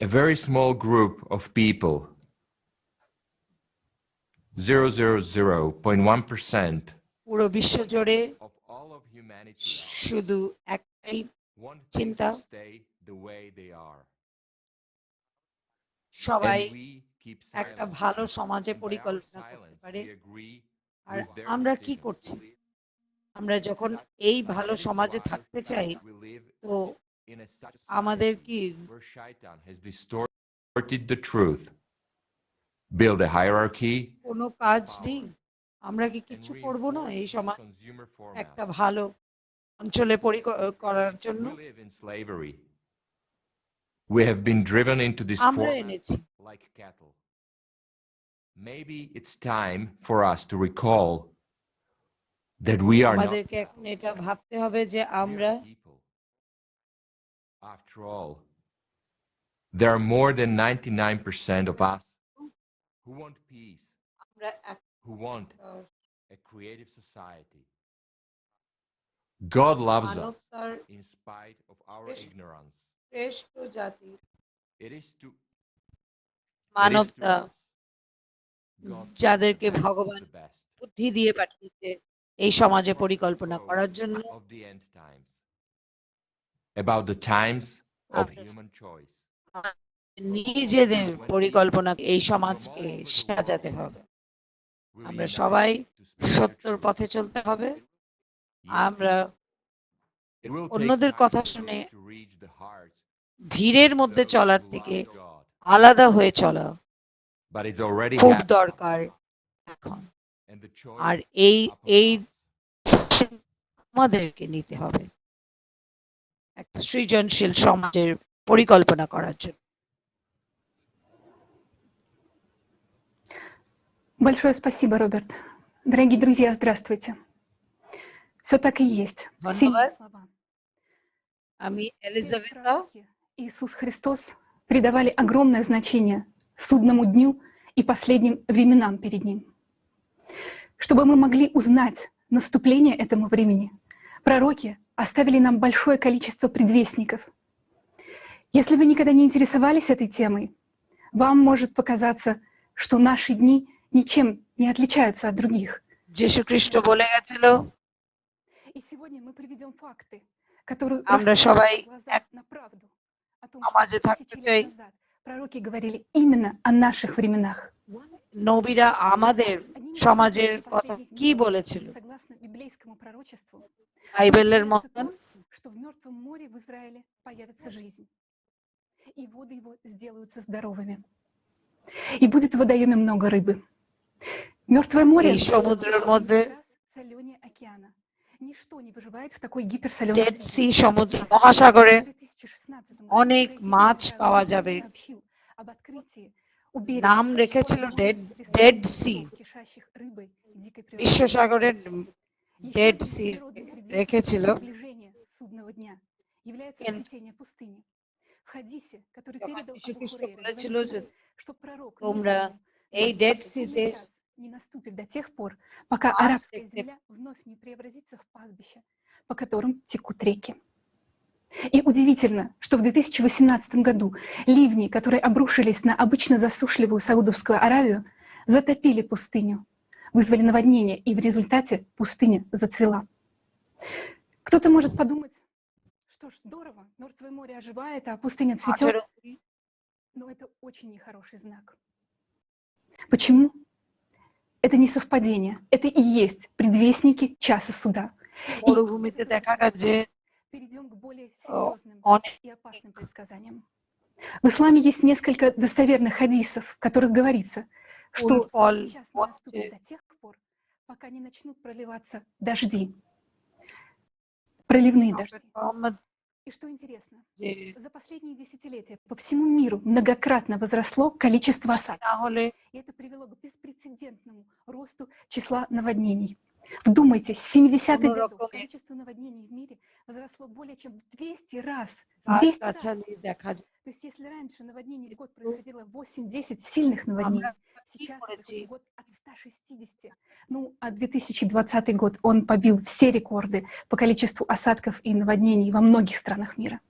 A very small group of people, 0.1%, পুরো বিশ্ব জুড়ে শুধু একটাই চিন্তা, সবাই একটা ভালো সমাজে পরিকল্পনা করতে পারে। আর আমরা কি করছি? আমরা যখন এই ভালো সমাজে থাকতে চাই, তো আমাদের কি build a hierarchy, কোনো কাজ নেই? আমরা কি কিছু করব না এই সমাজ একটা ভালো অঞ্চলে করার জন্য? we live in slavery. We have been driven into this আমরা format এনেছি। like cattle. Maybe it's time for us to recall that we are not আমাদেরকে এখন এটা ভাবতে হবে যে আমরা people. After all, there are more than 99% of us who want peace, আমরা who want a creative society. God loves us মানবতার in spite of our ignorance. শ্রেষ্ঠ জাতি, It is to মানবতা God যাদেরকে ভগবান the best বুদ্ধি দিয়ে পাঠিয়েছে এই সমাজে পরিকল্পনা করার জন্য, of the end times, about the times of human choice. নিজেদের পরিকল্পনা এই সমাজকে সাজাতে হবে। আমরা সবাই সত্যর পথে চলতে হবে। আমরা It will take অন্যদের time কথা for শুনে us to reach the hearts ভিড়ের মধ্যে of চলার those থেকে who love God. আলাদা হয়ে চলা But it's already খুব happened. দরকার এখন। And the choice R is এই up to এই us. আমাদেরকে নিতে হবে একটা সৃজনশীল সমাজের পরিকল্পনা করার জন্য। Большое спасибо, Роберт. Дорогие друзья, здравствуйте. Все так и есть. ধন্যবাদ। Сильные слова. আমি Все এলিজাবেথা। пророки, Иисус Христос придавали огромное значение судному дню и последним временам перед Ним. Чтобы мы могли узнать наступление этому времени, пророки оставили нам большое количество предвестников. Если вы никогда не интересовались этой темой, вам может показаться, что наши дни ничем не отличаются от других. যীশু খ্রিস্ট বলে গেছিল, И сегодня мы приведем факты, которые আমরা раскроют সবাই нам глаза এক на правду о том, что সমাজে থাকতে 1000 চাই। лет назад пророки говорили именно о наших временах. নবীরা আমাদের সমাজের কথা কি বলেছিল? Согласно библейскому пророчеству, বাইবেলের ожидается মতন то, что в Мертвом море в Израиле появится жизнь, и воды его сделаются здоровыми, и будет в водоеме много рыбы. Мертвое море এই সমুদ্রের মধ্যে соленее океана. Ничто не выживает в такой гиперсоленой ডেড সি среде. সমুদ্র মহাসাগরে В 2016 году অনেক মাছ পাওয়া যাবে। сообщил об открытии у берега নাম রেখেছিল подводных ডেড ресторанов, সি, кишащих рыбой и дикой природой. বিশ্ব সাগরের Еще ডেড одним সি природным предвестником রেখেছিল। приближения судного дня является কিন্তু цветение пустыни. В хадисе, который যখন передал যীশু Абу খ্রিস্ট Хурейра, বলেছিল যে говорится, что пророк не তোমরা помнил, এই ডেড абсолютный সিতে час не наступит до тех пор, пока মাছ арабская দেখতে земля вновь не преобразится в пастбище, по которым текут реки. И удивительно, что в 2018 году ливни, которые обрушились на обычно засушливую Саудовскую Аравию, затопили пустыню, вызвали наводнение, и в результате пустыня зацвела. Кто-то может подумать, что ж, здорово, Мертвое море оживает, а пустыня цветет. Но это очень нехороший знак. Почему? Это не совпадение, это и есть предвестники часа суда. И মরুভূমিতে দেখা গেছে перейдем к более серьезным অনেক и опасным предсказаниям. В исламе есть несколько достоверных хадисов, в которых говорится, что фол час не наступит до тех пор, пока не начнут проливаться дожди, проливные дожди. И что интересно, за последние десятилетия по всему миру многократно возросло количество осадков. И это привело к беспрецедентному росту числа наводнений. Вдумайтесь, с 70-х годов количество наводнений в мире возросло более чем в 200 раз. В 200 раз. То есть если раньше наводнений в год происходило 8-10 сильных наводнений, сейчас это год от 160. Ну, а 2020 год, он побил все рекорды по количеству осадков и наводнений во многих странах мира.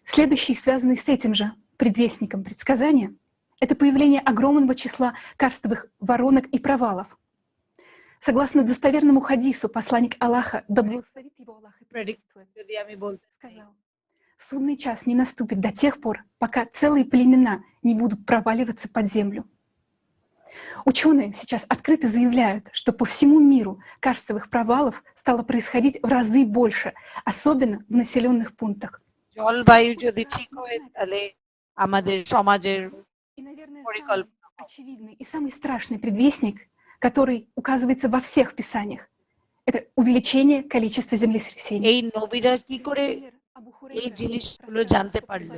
Следующий, связанный с этим же предвестником предсказания, это появление огромного числа карстовых воронок и провалов. Согласно достоверному хадису, посланник Аллаха, да благословит его Аллах и приветствует, сказал: судный час не наступит до тех пор, пока целые племена не будут проваливаться под землю. Ученые сейчас открыто заявляют, что по всему миру карстовых провалов стало происходить в разы больше, особенно в населенных пунктах. জলবায়ু যদি ঠিক হয় তাহলে আমাদের সমাজের И, наверное, самый পরিকল্পনা очевидный и самый страшный предвестник, который указывается во всех писаниях, это увеличение количества землетрясений. এই নবীরা কি করে এই জিনিসগুলো জানতে পারলো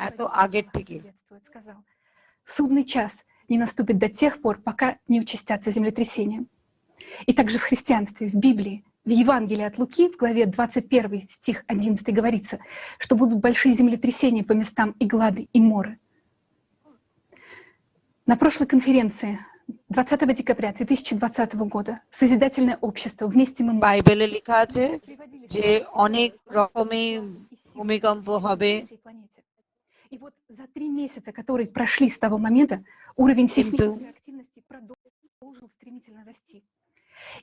এত আগের থেকে? Сказал: судный час не наступит до тех пор, пока не участятся землетрясения. И также в христианстве, в Библии, в Евангелии от Луки, в главе 21, стих 11 говорится, что будут большие землетрясения по местам и глады, и моры. На прошлой конференции 20 декабря 2020 года Созидательное общество вместе мы বাইবেলে লেখা আছে যে অনেক রকমের ভূমিকম্প হবে। И вот за 3 месяца, которые прошли с того момента, уровень сейсмической активности продолжил стремительно расти.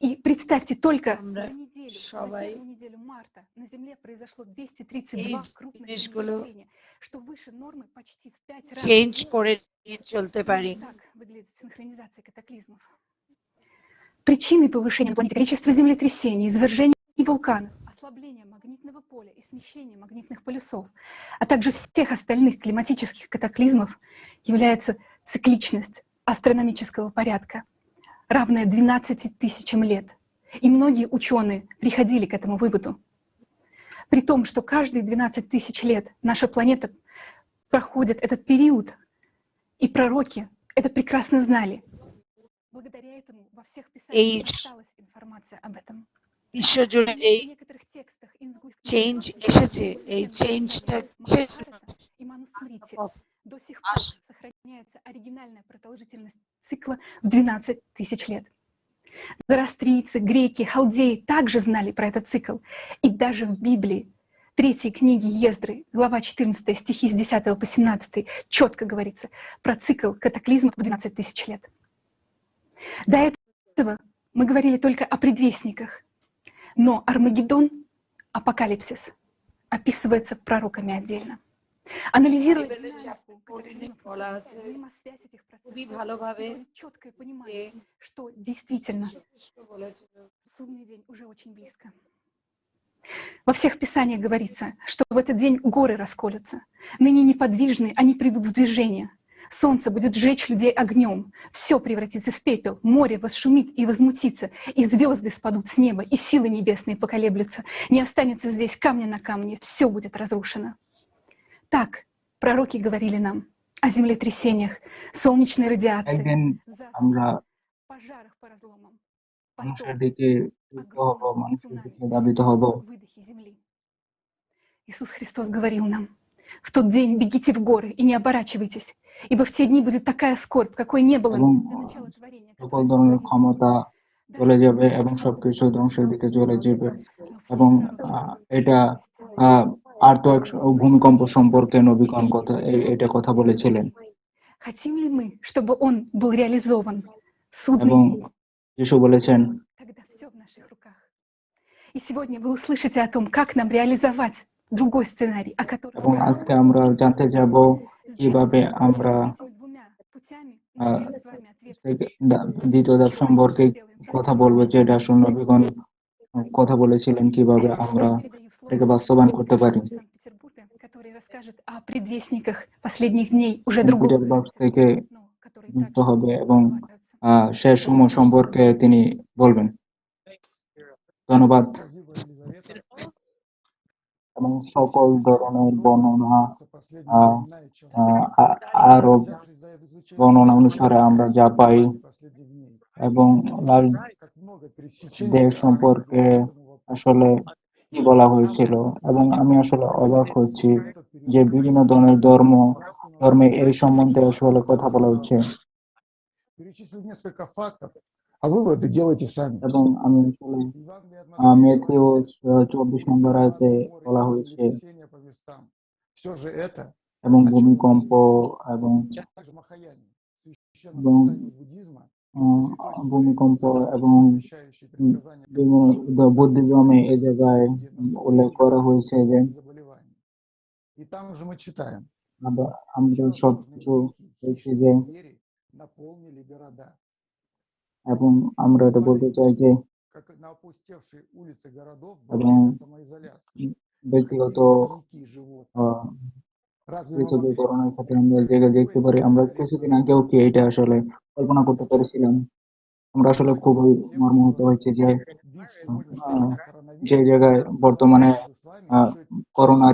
И представьте, только за неделю, за первую неделю марта на Земле произошло 232 крупных землетрясения, что выше нормы почти в 5 раз. চেঞ্জ করে নিয়ে চলতে পারি। Так выглядит синхронизация катаклизмов. Причины повышения на планете количества землетрясений, извержений вулканов, ослабления магнитного поля и смещения магнитных полюсов, а также всех остальных климатических катаклизмов является цикличность астрономического порядка, равная 12 тысячам лет. И многие ученые приходили к этому выводу. При том, что каждые 12 тысяч лет наша планета проходит этот период, и пророки это прекрасно знали. Благодаря этому во всех писаниях осталась информация об этом. বিশ্বজুড়ে যে চেঞ্জ এসেছে এই চেঞ্জটা И манусмрите до сих пор сохраняется оригинальная продолжительность цикла в 12 тысяч лет. Зороастрийцы, греки, халдеи также знали про этот цикл. И даже в Библии, 3 книги Ездры, глава 14, стихи с 10 по 17, четко говорится про цикл катаклизмов в 12 тысяч лет. До этого мы говорили только о предвестниках. Но Армагеддон, апокалипсис, описывается пророками отдельно. Анализируя взаимосвязь этих процессов, четкое понимание, что действительно судный день уже очень близко. Во всех писаниях говорится, что в этот день горы расколются, ныне неподвижные, они придут в движение. Солнце будет сжечь людей огнем, все превратится в пепел, море восшумит и возмутится, и звезды спадут с неба, и силы небесные поколеблются. Не останется здесь камня на камне, все будет разрушено. Так пророки говорили нам о землетрясениях, солнечной радиации, пожарах по разломам, выдохе земли. Иисус Христос говорил нам: в тот день бегите в горы и не оборачивайтесь, ибо в те дни будет такая скорбь, какой не было до начала творения. সকল ধরনের ক্ষমতা চলে যাবে এবং সবকিছু ধ্বংসের দিকে চলে যাবে এবং এটা আর্থ ভূমিকম্প সম্পর্কে নবীগণ কথা এটা কথা বলেছিলেন Хотим ли мы, чтобы он был реализован? এবং যিশু বলেছেন Тогда все в наших руках. И сегодня вы услышите о том, как нам реализовать другой сценарий, о котором এবং আজকে আমরা জানতে যাব কিভাবে আমরা দ্বিতীয় ধাপ সম্পর্কে কথা বলবো, যেটা নবীগণ কথা বলেছিলেন কিভাবে আমরা এটাকে বাস্তবায়ন করতে পারি। который расскажет о предвестниках последних дней уже другого থেকে যুক্ত হবে এবং শেষ সময় সম্পর্কে তিনি বলবেন। ধন্যবাদ। এবং সকল ধরনের বর্ণনা আরব বর্ণনা অনুসারে আমরা যা পাই এবং দেশ সম্পর্কে আসলে কি বলা হয়েছিল, এবং আমি আসলে অবাক হচ্ছি যে বিভিন্ন ধরনের ধর্মে এই সম্বন্ধে আসলে কথা বলা হচ্ছে এবং আমি আসলে ম্যাথিউ 24 নম্বর আয়াতে বলা হয়েছে এবং ভূমিকম্প এবং ভূমিকম্প এবং বুদ্ধিজমে এই জায়গায় উল্লেখ করা হয়েছে যে আমরা সবকিছু দেখছি যে, এবং আমরা এটা বলতে চাই যে, এবং ব্যক্তিগত পৃথকীকরণের ক্ষেত্রে আমরা জায়গায় দেখতে পারি, আমরা কিছুদিন আগেও কি এটা আসলে কল্পনা করতে পেরেছিলাম। আমরা আসলে খুবই মর্মাহত হয়েছে যে যে জায়গায় বর্তমানে করোনা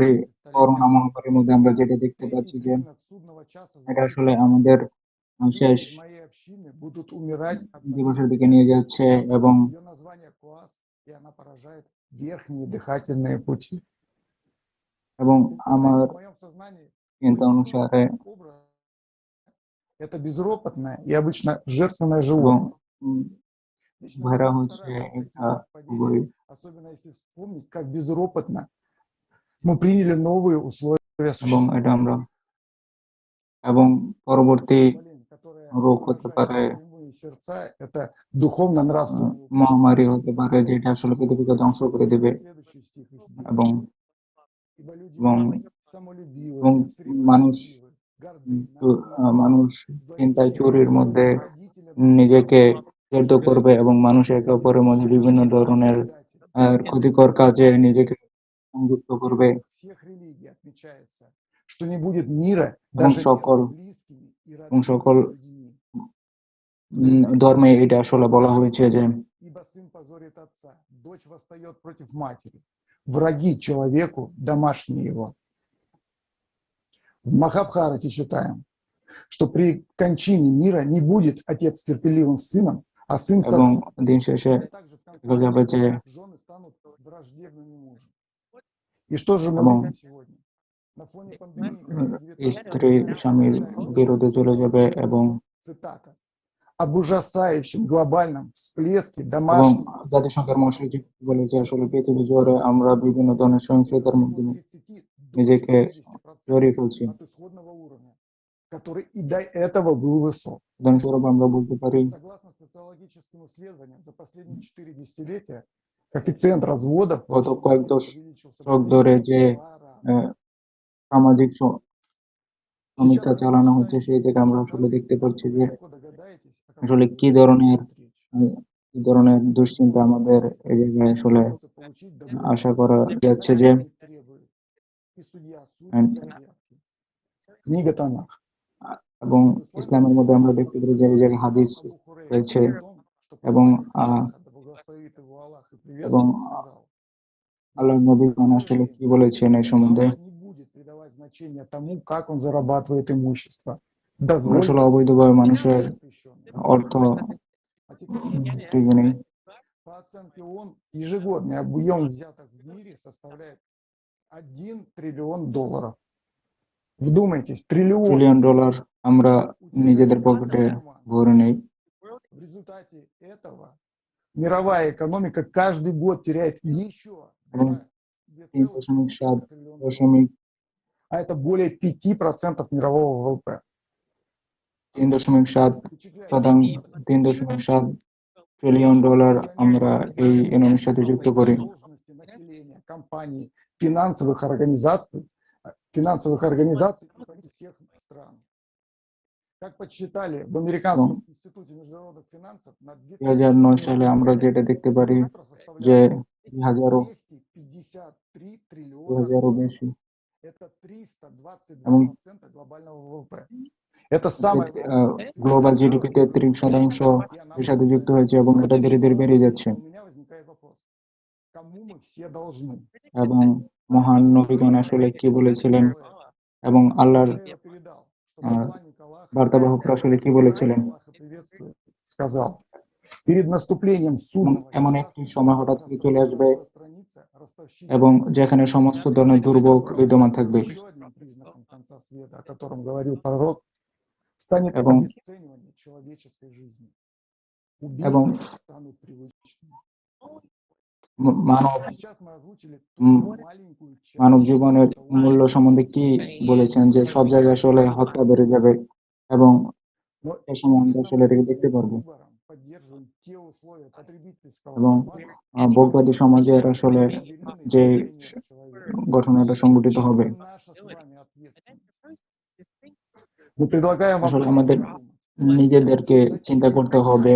মহামারীর মধ্যে আমরা যেটা দেখতে পাচ্ছি যে এটা আসলে আমাদের শেষ দিবসের দিকে নিয়ে যাচ্ছে, এবং আমার চিন্তা অনুসারে ভাড়া হচ্ছে এটা খুবই এবং এটা আমরা এবং পরবর্তী রোগ হতে পারে, মহামারী হতে পারে, যেটা আসলে পৃথিবীকে ধ্বংস করে দেবে। এবং মানুষ মানুষ চিন্তায় চুরির মধ্যে নিজেকে জড়িত করবে এবং মানুষ একে অপরের মধ্যে বিভিন্ন ধরনের ক্ষতিকর কাজে নিজেকে সংযুক্ত করবে, এবং সকল ধর্মে এটা আসলে বলা হয়েছে যে враги человеку домашние его. В Махабхарате читаем, что при кончине мира не будет отец терпеливым сыном, а сын с এবং отцом. দিন শেষে দেখা যাবে যে Жены станут враждебными мужу. И что же мы видим сегодня? На фоне пандемии স্ত্রী স্বামীর বিরুদ্ধে চলে যাবে, এবং цитата об ужасающем глобальном всплеске এবং домашнего জাতিসংঘের মহাসচিব বলেছে আসলে পৃথিবী জুড়ে আমরা বিভিন্ন ধরনের সহিংসতার মধ্যে নিজেকে জড়িয়ে ফেলছি। от исходного уровня, который и до этого был высок. উদাহরণস্বরূপ আমরা বলতে পারি, Согласно социологическим исследованиям, за последние 4 десятилетия коэффициент разводов গত কয়েক দশক ধরে যে সামাজিক সমীক্ষা চালানো হচ্ছে, সেই থেকে আমরা আসলে দেখতে পাচ্ছি যে আসলে কি ধরনের দুশ্চিন্তা আমাদের এই জায়গায় আসলে আশা করা যাচ্ছে যে Книга Танах. এবং ইসলামের মধ্যে আমরা দেখতে পারি যে এই জায়গায় হাদিস রয়েছে, এবং এবং আল্লাহর নবী আসলে কি বলেছেন এই সম্বন্ধে। Значение тому, как он зарабатывает имущество. আসলে অবৈধভাবে মানুষের অর্থ ঠিক নেই। По оценке ООН, ежегодный объем взяток в мире составляет $1 триллион. Вдумайтесь, $1 триллион আমরা নিজেদের পকেটে ভরে নেই। В результате этого мировая экономика каждый год теряет еще 3.7 а это более 5% мирового ВВП. 3.7 ট্রিলিয়ন ডলার আমরা এই ইকোনমির সাথে যুক্ত করি। Компаний, финансовых организаций всех стран. Как подсчитали в Американском институте международных финансов, на 2009 সালে আমরা যেটা দেখতে পারি যে 253 триллиона বেশি, это 322% глобального ВВП. Это самое গ্লোবাল জিডিপিতে 30% এর সাথে যুক্ত হয়েছে, এবং এটা ধীরে ধীরে বেড়ে যাচ্ছে। У меня возникает вопрос. Кому мы все должны? এবং মহান নবীগণ আসলে কি বলেছিলেন, এবং আল্লাহর বার্তাবাহকরা আসলে কি বলেছিলেন। Сказал, перед наступлением судного এমন একটি সময় হঠাৎ করে চলে আসবে এবং যেখানে সমস্ত ধরনের দুর্ভোগ বিদ্যমান থাকবে, еще одним признаком конца света, о котором говорил пророк, станет এবং обесценивание человеческой жизни. এবং Убийства станут привычными. Сейчас мы озвучили маленькую часть. মানব জীবনের মূল্য সম্বন্ধে কি বলেছেন যে সব জায়গায় আসলে হত্যা বেড়ে যাবে, এবং এ সময় আমরা আসলে এটাকে দেখতে পারবো। поддерживаем те условия потребительского এবং формата, ভোগবাদী সমাজের আসলে современной যে внутреннего человека. গঠনটা সংগঠিত হবে। Это наша с вами ответственность. Мы предлагаем вам আসলে আমাদের নিজেদেরকে চিন্তা করতে হবে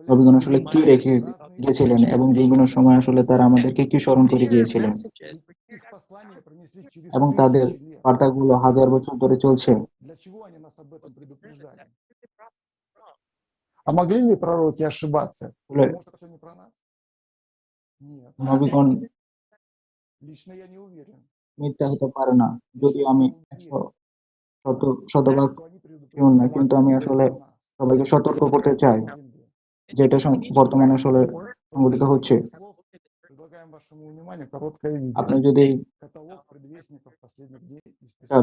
নবীগণ আসলে কি রেখে গিয়েছিলেন এবং যেগুলো সময় আসলে তারা আমাদেরকে কি স্মরণ করে গিয়েছিলেন их послания пронесли через এবং তাদের тысячи лет. বার্তাগুলো হাজার বছর ধরে চলছে। Для чего они нас об этом предупреждали? А могли ли пророки ошибаться? Может, это все не про нас? Нет. নবীগণ Лично я не уверен. মিথ্যা হতে পারে না, যদিও আমি শতভাগ শিওর না, কিন্তু আমি আসলে সবাইকে সতর্ক করতে চাই যেটা বর্তমানে আসলে সংঘটিত হচ্ছে। Предлагаем вашему вниманию короткое видео. আপনি যদি Каталог предвестников последних дней из একটা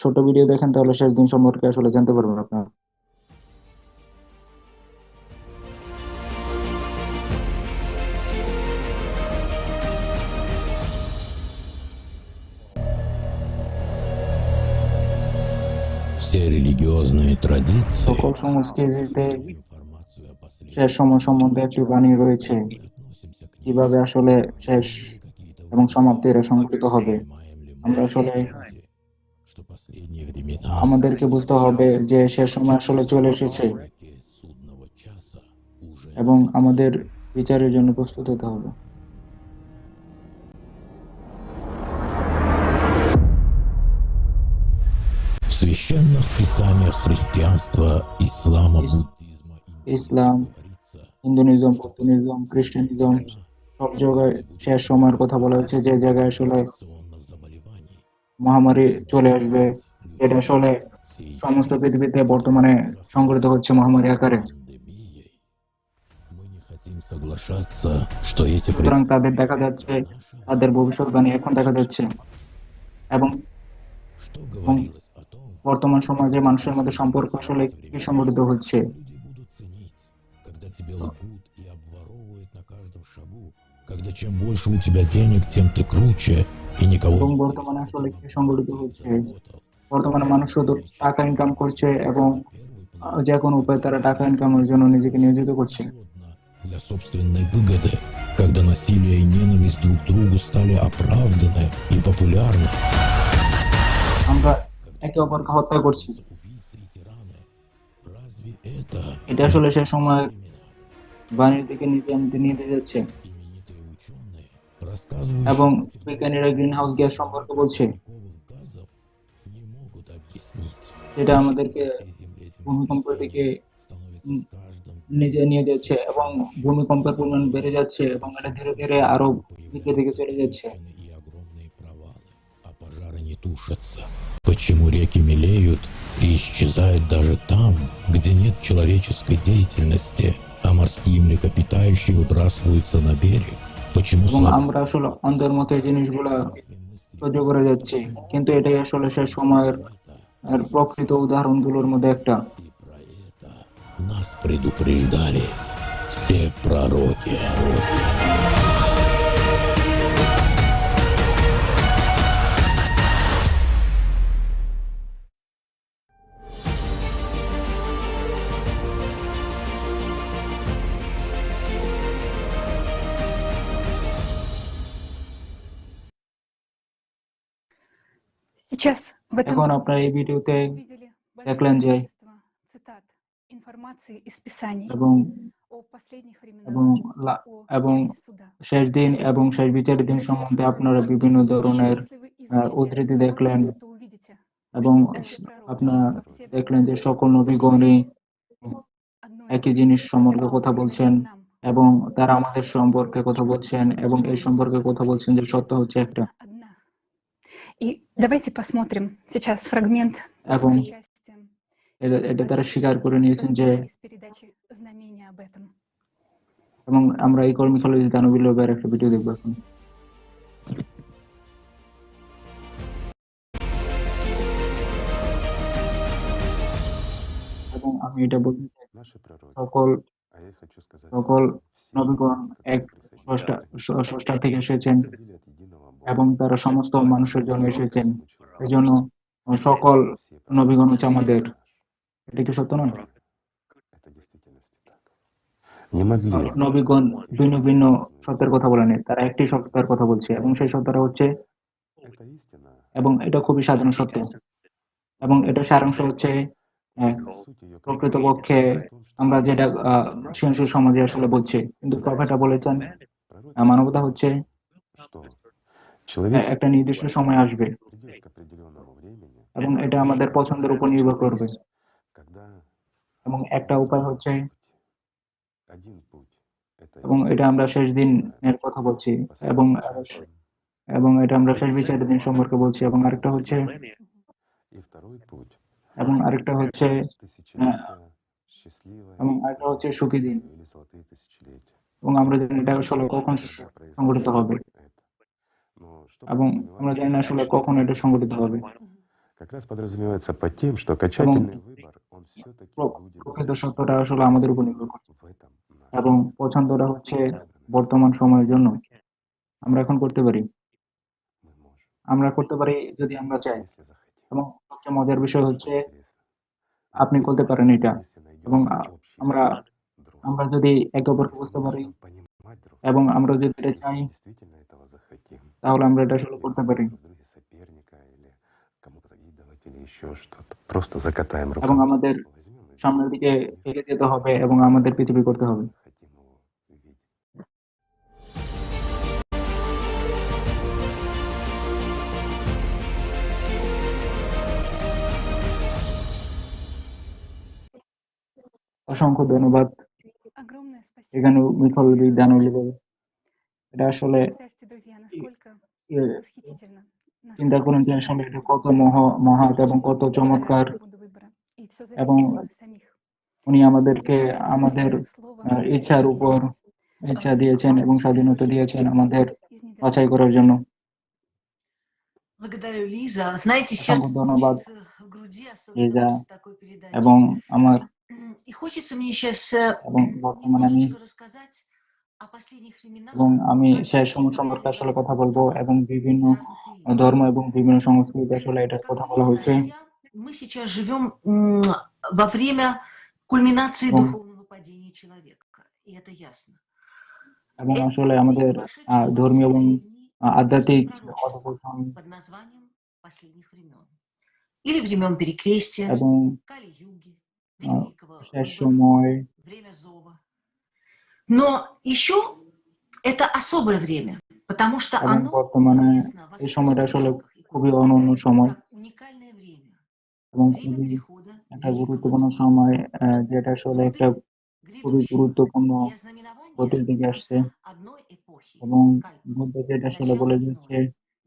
ছোট ভিডিও দেখেন তাহলে শেষ দিন সম্পর্কে আসলে জানতে পারবেন আপনারা। Все религиозные традиции সকল সংস্কৃতিতে শেষ সময় সম্বন্ধে একটি বাণী রয়েছে, কিভাবে আসলে শেষ এবং সমাপ্তি এরা সংঘটিত হবে। আমরা আসলে আমাদেরকে বুঝতে হবে যে শেষ সময় আসলে চলে এসেছে এবং আমাদের বিচারের জন্য প্রস্তুত হতে হবে। в священных писаниях христианства, ислама, буддизма, ইসলাম, হিন্দুইজম, বৌদ্ধিজম, খ্রিস্টানিজম সব জায়গায় শেষ সময়ের কথা বলা হয়েছে, যে জায়গায় আসলে মহামারী চলে আসবে, যেটা আসলে সমস্ত পৃথিবীতে বর্তমানে সংঘটিত হচ্ছে মহামারী আকারে। соглашаться, что эти সুতরাং তাদের দেখা যাচ্ছে, তাদের ভবিষ্যৎবাণী এখন দেখা যাচ্ছে এবং বর্তমান সমাজে মানুষের মধ্যে সম্পর্ক আসলে কি সংঘটিত হচ্ছে। когда тебя лгут и обворовывают на каждом шагу, когда чем больше у тебя денег, тем ты круче и никого এবং бর্তমানে আসলে কি সংঘটিত হচ্ছে, বর্তমানে মানুষ শুধু টাকা ইনকাম করছে এবং যে কোনো উপায়ে তারা টাকা ইনকামের জন্য নিজেকে নিয়োজিত করছে। для собственной выгоды, когда насилие и ненависть друг к другу стали оправданы и популярны. আমরা একে অপরকে হত্যা করছি। এটা আসলে সে সময় বাণীর দিকে নিয়ে যাচ্ছে এবং বিজ্ঞানীরা গ্রিন হাউস গ্যাস সম্পর্কে বলছে, যেটা আমাদেরকে ভূমিকম্পের দিকে নিয়ে যাচ্ছে এবং ভূমিকম্পের পরিমাণ বেড়ে যাচ্ছে এবং এটা ধীরে ধীরে আরো নিচের দিকে চলে যাচ্ছে। Пожары не тушатся. Почему реки мелеют и исчезают даже там, где нет человеческой деятельности, а морские млекопитающие выбрасываются на берег? Почему আমরা আসলে অন্ধের মতো এই জিনিসগুলো সহ্য করে যাচ্ছি, কিন্তু এটাই আসলে সে সময়ের প্রকৃত উদাহরণগুলোর মধ্যে একটা। Нас предупреждали все пророки. Сейчас в этом এখন আপনারা এই ভিডিওতে увидели দেখলেন যে большое количество цитат, информации из Писаний এবং о последних এবং временах, о এবং часе суда. শেষ দিন এবং শেষ বিচারের দিন সম্বন্ধে আপনারা বিভিন্ন ধরনের Если вы изучите উদ্ধৃতি দেখলেন информацию, то увидите, এবং что все пророки আপনারা во всех দেখলেন যে সকল নবীগণই একই জিনিস সম্পর্কে কথা বলছেন এবং তারা আমাদের সম্পর্কে কথা বলছেন এবং এই সম্পর্কে কথা বলছেন যে সত্য হচ্ছে একটা। одна. И давайте посмотрим сейчас фрагмент এবং с участием এটা তারা স্বীকার করে নিয়েছেন যে, из передачи «Знамения об этом». এবং আমরা এই কর্মীখালী দানবীর লোভের একটা ভিডিও দেখবো এখন। এবং আমি এটা বলতে চাই, সকল নবীগণ এক স্রষ্টা থেকে এসেছেন এবং তারা সমস্ত মানুষের জন্য এসেছেন, এই জন্য সকল নবীগণ হচ্ছে আমাদের। এটা কি সত্য নয়? не могли নবীগণ ভিন্ন ভিন্ন সত্যের কথা বলেনি, তারা একটি সত্যের কথা বলছে এবং সেই সত্যটা হচ্ছে, это истина, এবং এটা খুবই সাধারণ সত্য, এবং এটা সারাংশ হচ্ছে আহ, суть ее প্রকৃতপক্ষে в том, что আমরা যেটা সৃজনশীল সমাজে আসলে বলছি, কিন্তু প্রফেটটা বলেছেন মানবতা হচ্ছে что человек একটা নির্দিষ্ট সময় আসবে придет к определенному времени, এবং এটা আমাদের পছন্দের উপর নির্ভর করবে, когда এবং একটা উপায় হচ্ছে, один путь — это এবং এটা আমরা শেষ দিনের কথা বলছি, এবং এবং এটা আমরা শেষ বিচারের দিন সম্পর্কে বলছি, এবং আরেকটা হচ্ছে, и второй путь এবং আরেকটা হচ্ছে тысячелетия, счастливое এবং আরেকটা হচ্ছে সুখী দিন, или золотые тысячелетия. এবং আমরা জানি এটা আসলে কখন সংগঠিত হবে, Но что এবং আমরা জানি না আসলে কখন এটা সংগঠিত হবে, как раз подразумевается под тем, что এবং окончательный выбор, он все-таки будет প্রকৃত সত্যটা আসলে আমাদের উপর নির্ভর করছে, এবং পছন্দটা হচ্ছে বর্তমান সময়ের জন্য আমরা এখন করতে পারি, আমরা করতে পারি যদি আমরা চাই, এবং সবচেয়ে মজার বিষয় হচ্ছে আপনি করতে পারেন এটা, এবং আমরা আমরা যদি একে অপরকে বুঝতে পারি এবং আমরা যদি এটা চাই, действительно этого захотим. তাহলে আমরা এটা আসলে করতে পারি, Соперника или кому-то завидовать или еще что-то. Просто закатаем এবং рукав. আমাদের সামনের দিকে এগিয়ে যেতে হবে এবং আমাদের পৃথিবী করতে হবে। অসংখ্য ধন্যবাদ Огромное спасибо. এখানে মিথল বিজ্ঞানুল, এটা আসলে Представьте, друзья, насколько восхитительно, চিন্তা করুন যে আসলে এটা কত মহৎ এবং কত চমৎকার, свободу выбора. И все এবং зависит от нас самих. উনি আমাদেরকে আমাদের ইচ্ছার উপর ইচ্ছা দিয়েছেন এবং স্বাধীনতা দিয়েছেন আমাদের বাছাই করার জন্য। Благодарю, Лиза. Знаете, অসংখ্য сердце ধন্যবাদ стучит в груди, особенно লিজা, после такой передачи. এবং আমার И хочется мне сейчас এবং বর্তমানে আমি немножечко рассказать о последних временах. এবং আমি শেষ সময় সম্পর্কে আসলে কথা বলবো, এবং বিভিন্ন ধর্ম এবং বিভিন্ন সংস্কৃতি আসলে এটার কথা বলা হয়েছে, Мы сейчас живем во время кульминации এবং духовного падения человека, и это ясно. এবং আসলে আমাদের ধর্মীয় এবং আধ্যাত্মিক অধঃপতন Под названием последних времен. Или времен Перекрестия, এবং Кали-юги, Великого শেষ সময়, время Зова. Но еще это особое время, потому что এবং оно বর্তমানে এই সময়টা আসলে খুবই অনন্য সময় уникальное время. এবং খুবই একটা গুরুত্বপূর্ণ সময়, যেটা আসলে একটা খুবই গুরুত্বপূর্ণ গতির দিকে আসছে, Одной эпохи, এবং মধ্যে যেটা আসলে বলে যাচ্ছে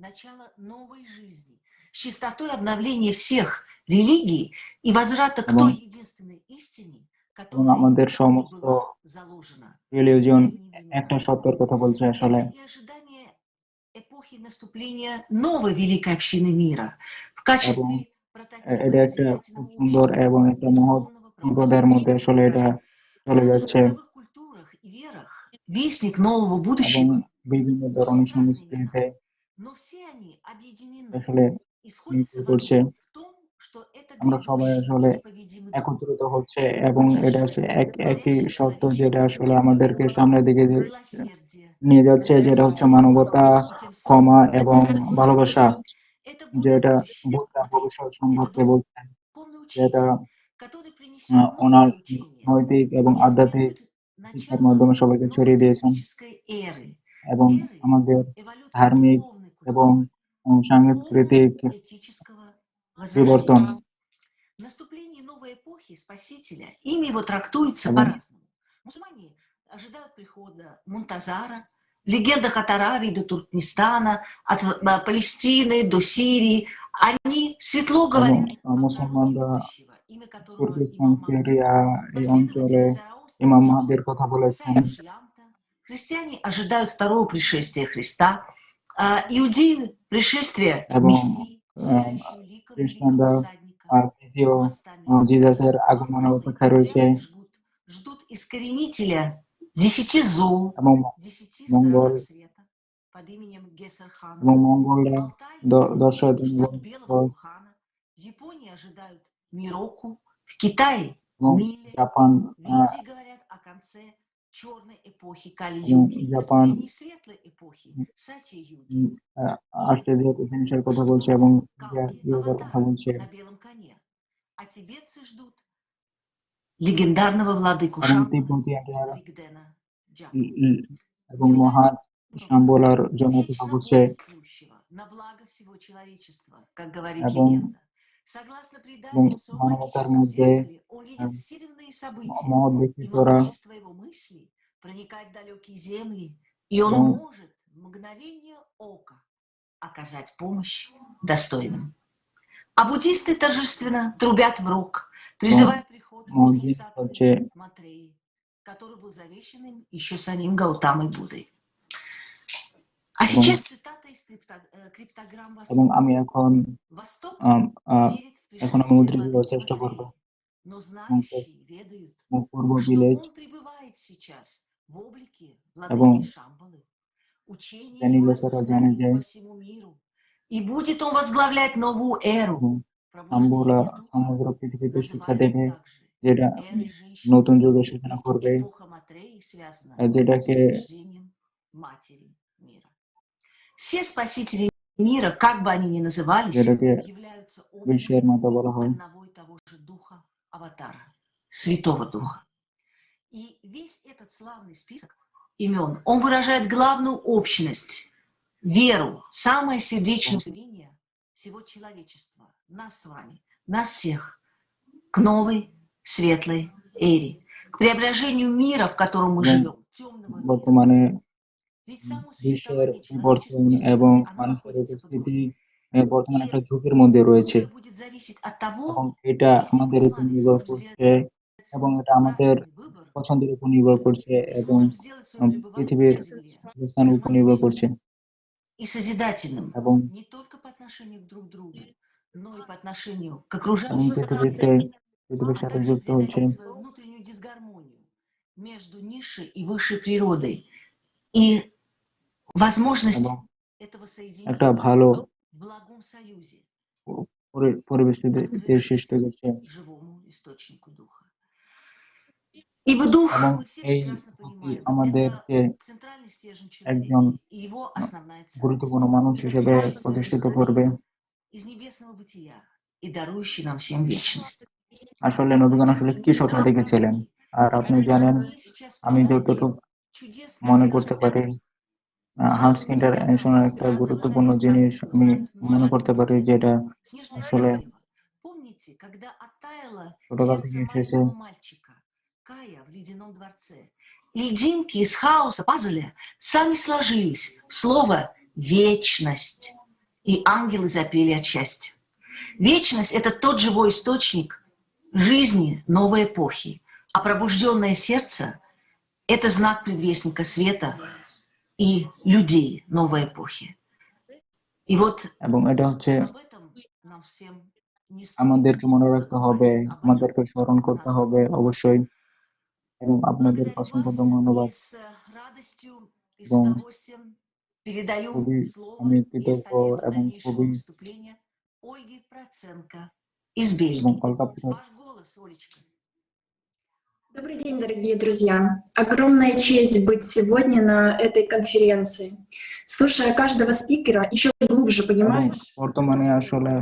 начало новой жизни, с чистотой обновления всех религий и возврата к এবং той единственной истине, এবং которая আমাদের সমস্ত была заложена. রিলিজিয়ন একটা সত্যের কথা বলছে আসলে, И ожидание эпохи наступления новой великой общины мира в এবং качестве এটা একটা খুব সুন্দর এবং একটা মহৎ সম্প্রদায়ের মধ্যে আসলে এটা চলে যাচ্ছে, культурах и верах, вестник нового এবং будущего. বিভিন্ন ধরনের সংস্কৃতিতে Но все они объединены আসলে и сходятся নির্ভর в করছে, одном, в том, что это আমরা সবাই грядущий আসলে непобедимый একত্রিত হচ্ছে, এবং এটা হচ্ছে একই সত্য যেটা আসলে আমাদেরকে সামনের দিকে নিয়ে যাচ্ছে, যেটা হচ্ছে মানবতা, ক্ষমা এবং ভালোবাসা, যেটা বুদ্ধা ভবিষ্যৎ সম্পর্কে বলছেন, যেটা ওনার নৈতিক এবং আধ্যাত্মিক শিক্ষার মাধ্যমে সবাইকে ছড়িয়ে দিয়েছেন, эры, এবং আমাদের ধার্মিক এবং সাংস্কৃতিক этического পরিবর্তন, возрождения. Наступление новой эпохи Спасителя, ими его трактуется এবং по-разному. Мусульмане ожидают прихода Мунтазара, в легендах от Аравии до Туркменистана, от Палестины до Сирии. Они светло এবং говорят মুসলমানরা তুর্কিস্তান, সিরিয়া এই অঞ্চলে ইমাম মাহদির কথা বলেছেন, христиане ожидают второго пришествия Христа, иудеи пришествия এবং Мессии, খ্রিস্টানরা তৃতীয় জিজাসের আগমনের অপেক্ষায় রয়েছে, ждут искоренителя 10 зол, এবং 10 মঙ্গল странах света под именем Гесархан. এবং মঙ্গলরা 10 ждут белого Ухана. В Японии ожидают Мироку, в Китае এবং Миле. জাপান В Индии говорят о конце черной эпохи এবং Кали-юги, জাপান наступления светлой эпохи Сати-юги и অস্ট্রেলিয়া ফিনিশার কথা বলছে এবং ইউরোপের কথা аватар বলছে на белом коне. А тибетцы ждут легендарного владыку এবং Шамбалы তিব্বতীয়রা Ригдена Джапа. এবং মহান শাম্বলার জন্য অপেক্ষা করছে Будущего, на благо всего человечества, как говорит এবং легенда. Согласно এবং преданию, в своем মানবতার магическом мধ্যে зеркале он видит сильные события, মহৎ и ব্যক্তিত্বরা могущество его мысли проникает в далекие земли, и он এবং может в мгновение ока оказать помощь достойным. А буддисты торжественно трубят в рог, призывая приход মহৎ জিনিস হচ্ছে Бодхисаттвы Матреи, который был завещан им еще самим Гаутамой Буддой. А এবং сейчас цитата из криптограмм এবং Востока. আমি এখন Восток верит в এখন আমি пришествие উদ্ধৃত করার владыки চেষ্টা করব Матреи, но এবং знающие ведают, পূর্ব что ভিলেজ он пребывает сейчас в облике এবং владыки Шамбалы. Учение জ্ঞানী его লোকেরা জানে যে распространится по всему миру, и будет он возглавлять новую эру, শাম্বলা пробуждение духа, সমগ্র পৃথিবীতে শিক্ষা называемую দেবে также যেটা эрой женщины. নতুন যুগের সূচনা Ведь করবে эпоха Матреи связана с যেটাকে утверждением Матери мира. Все спасители мира, как бы они ни назывались, যেটাকে являются বিশ্বের обликом মাতা বলা হয় одного и того же духа, аватара, Святого Духа. И весь этот славный список имен, он выражает главную общность, веру, самое сердечное устремление всего человечества, нас с вами, нас всех, к новой светлой эре, к преображению мира, в котором мы এবং живем, темного мира. বর্তমানে Ведь само বিশ্বের существование বিবর্তন человечества এবং сейчас, оно মানুষের находится под উপস্থিতি угрозой. বর্তমানে একটা ঝুঁকির মধ্যে রয়েছে Многое будет зависеть от того, এবং এটা если мы আমাদের с উপর вами নির্ভর сможем করছে сделать এবং এটা আমাদের правильный выбор, পছন্দের উপর নির্ভর করছে এবং сможем сделать свое пребывание পৃথিবীর на Земле অবস্থানের উপর নির্ভর করছে и созидательным এবং не только по отношению к друг другу, но и по отношению к এবং окружающей পৃথিবীতে среде, পৃথিবীর а সাথে также যুক্ত হচ্ছে преодолеть свою внутреннюю дисгармонию между низшей и высшей природой. И возможность এবং этого একটা соединения ভালো в благом союзе পরিবেশটিতে সৃষ্টি করছে живому источнику духа. Ибо дух, এবং мы все এই прекрасно понимаем, আমাদেরকে это центральный стержень একজন человека и его основная গুরুত্বপূর্ণ ценность, মানুষ হিসেবে выдвигающийся প্রতিষ্ঠিত вместо করবে нас из небесного бытия и дарующий нам всем вечность. আসলে নবীগণ আসলে কি স্বপ্ন দেখেছিলেন আর আপনি জানেন আমি যতটুকু মনে করতে পারি হান্স ইন্টারন্যাশনাল একটা গুরুত্বপূর্ণ জিনিস আমি মনে করতে পারি যেটা আসলে Помните, когда оттаяло ছোটকাল сердце থেকে এসেছে маленького мальчика Кая в ледяном дворце? Льдинки из хаоса пазля сами сложились в слово «вечность», и ангелы запели от счастья. Вечность – это тот живой источник жизни новой эпохи, а пробужденное сердце – это знак предвестника света и людей новой эпохи. И вот এবং এটা হচ্ছে об этом нам всем не আমাদেরকে стоит মনে রাখতে হবে забывать, об этом আমাদেরকে স্মরণ করতে надо হবে অবশ্যই এবং আপনাদের Благодарю অসংখ্য вас ধন্যবাদ и с радостью и с এবং удовольствием передаю খুবই слово আমি и কৃতজ্ঞ эстафету এবং дальнейшего খুবই выступления Ольге Проценко из এবং Бельгии. কলকাতা Ваш голос, Олечка. Добрый день, дорогие друзья! Огромная честь быть сегодня на этой конференции. Слушая каждого спикера, еще глубже এবং понимаешь, বর্তমানে আসলে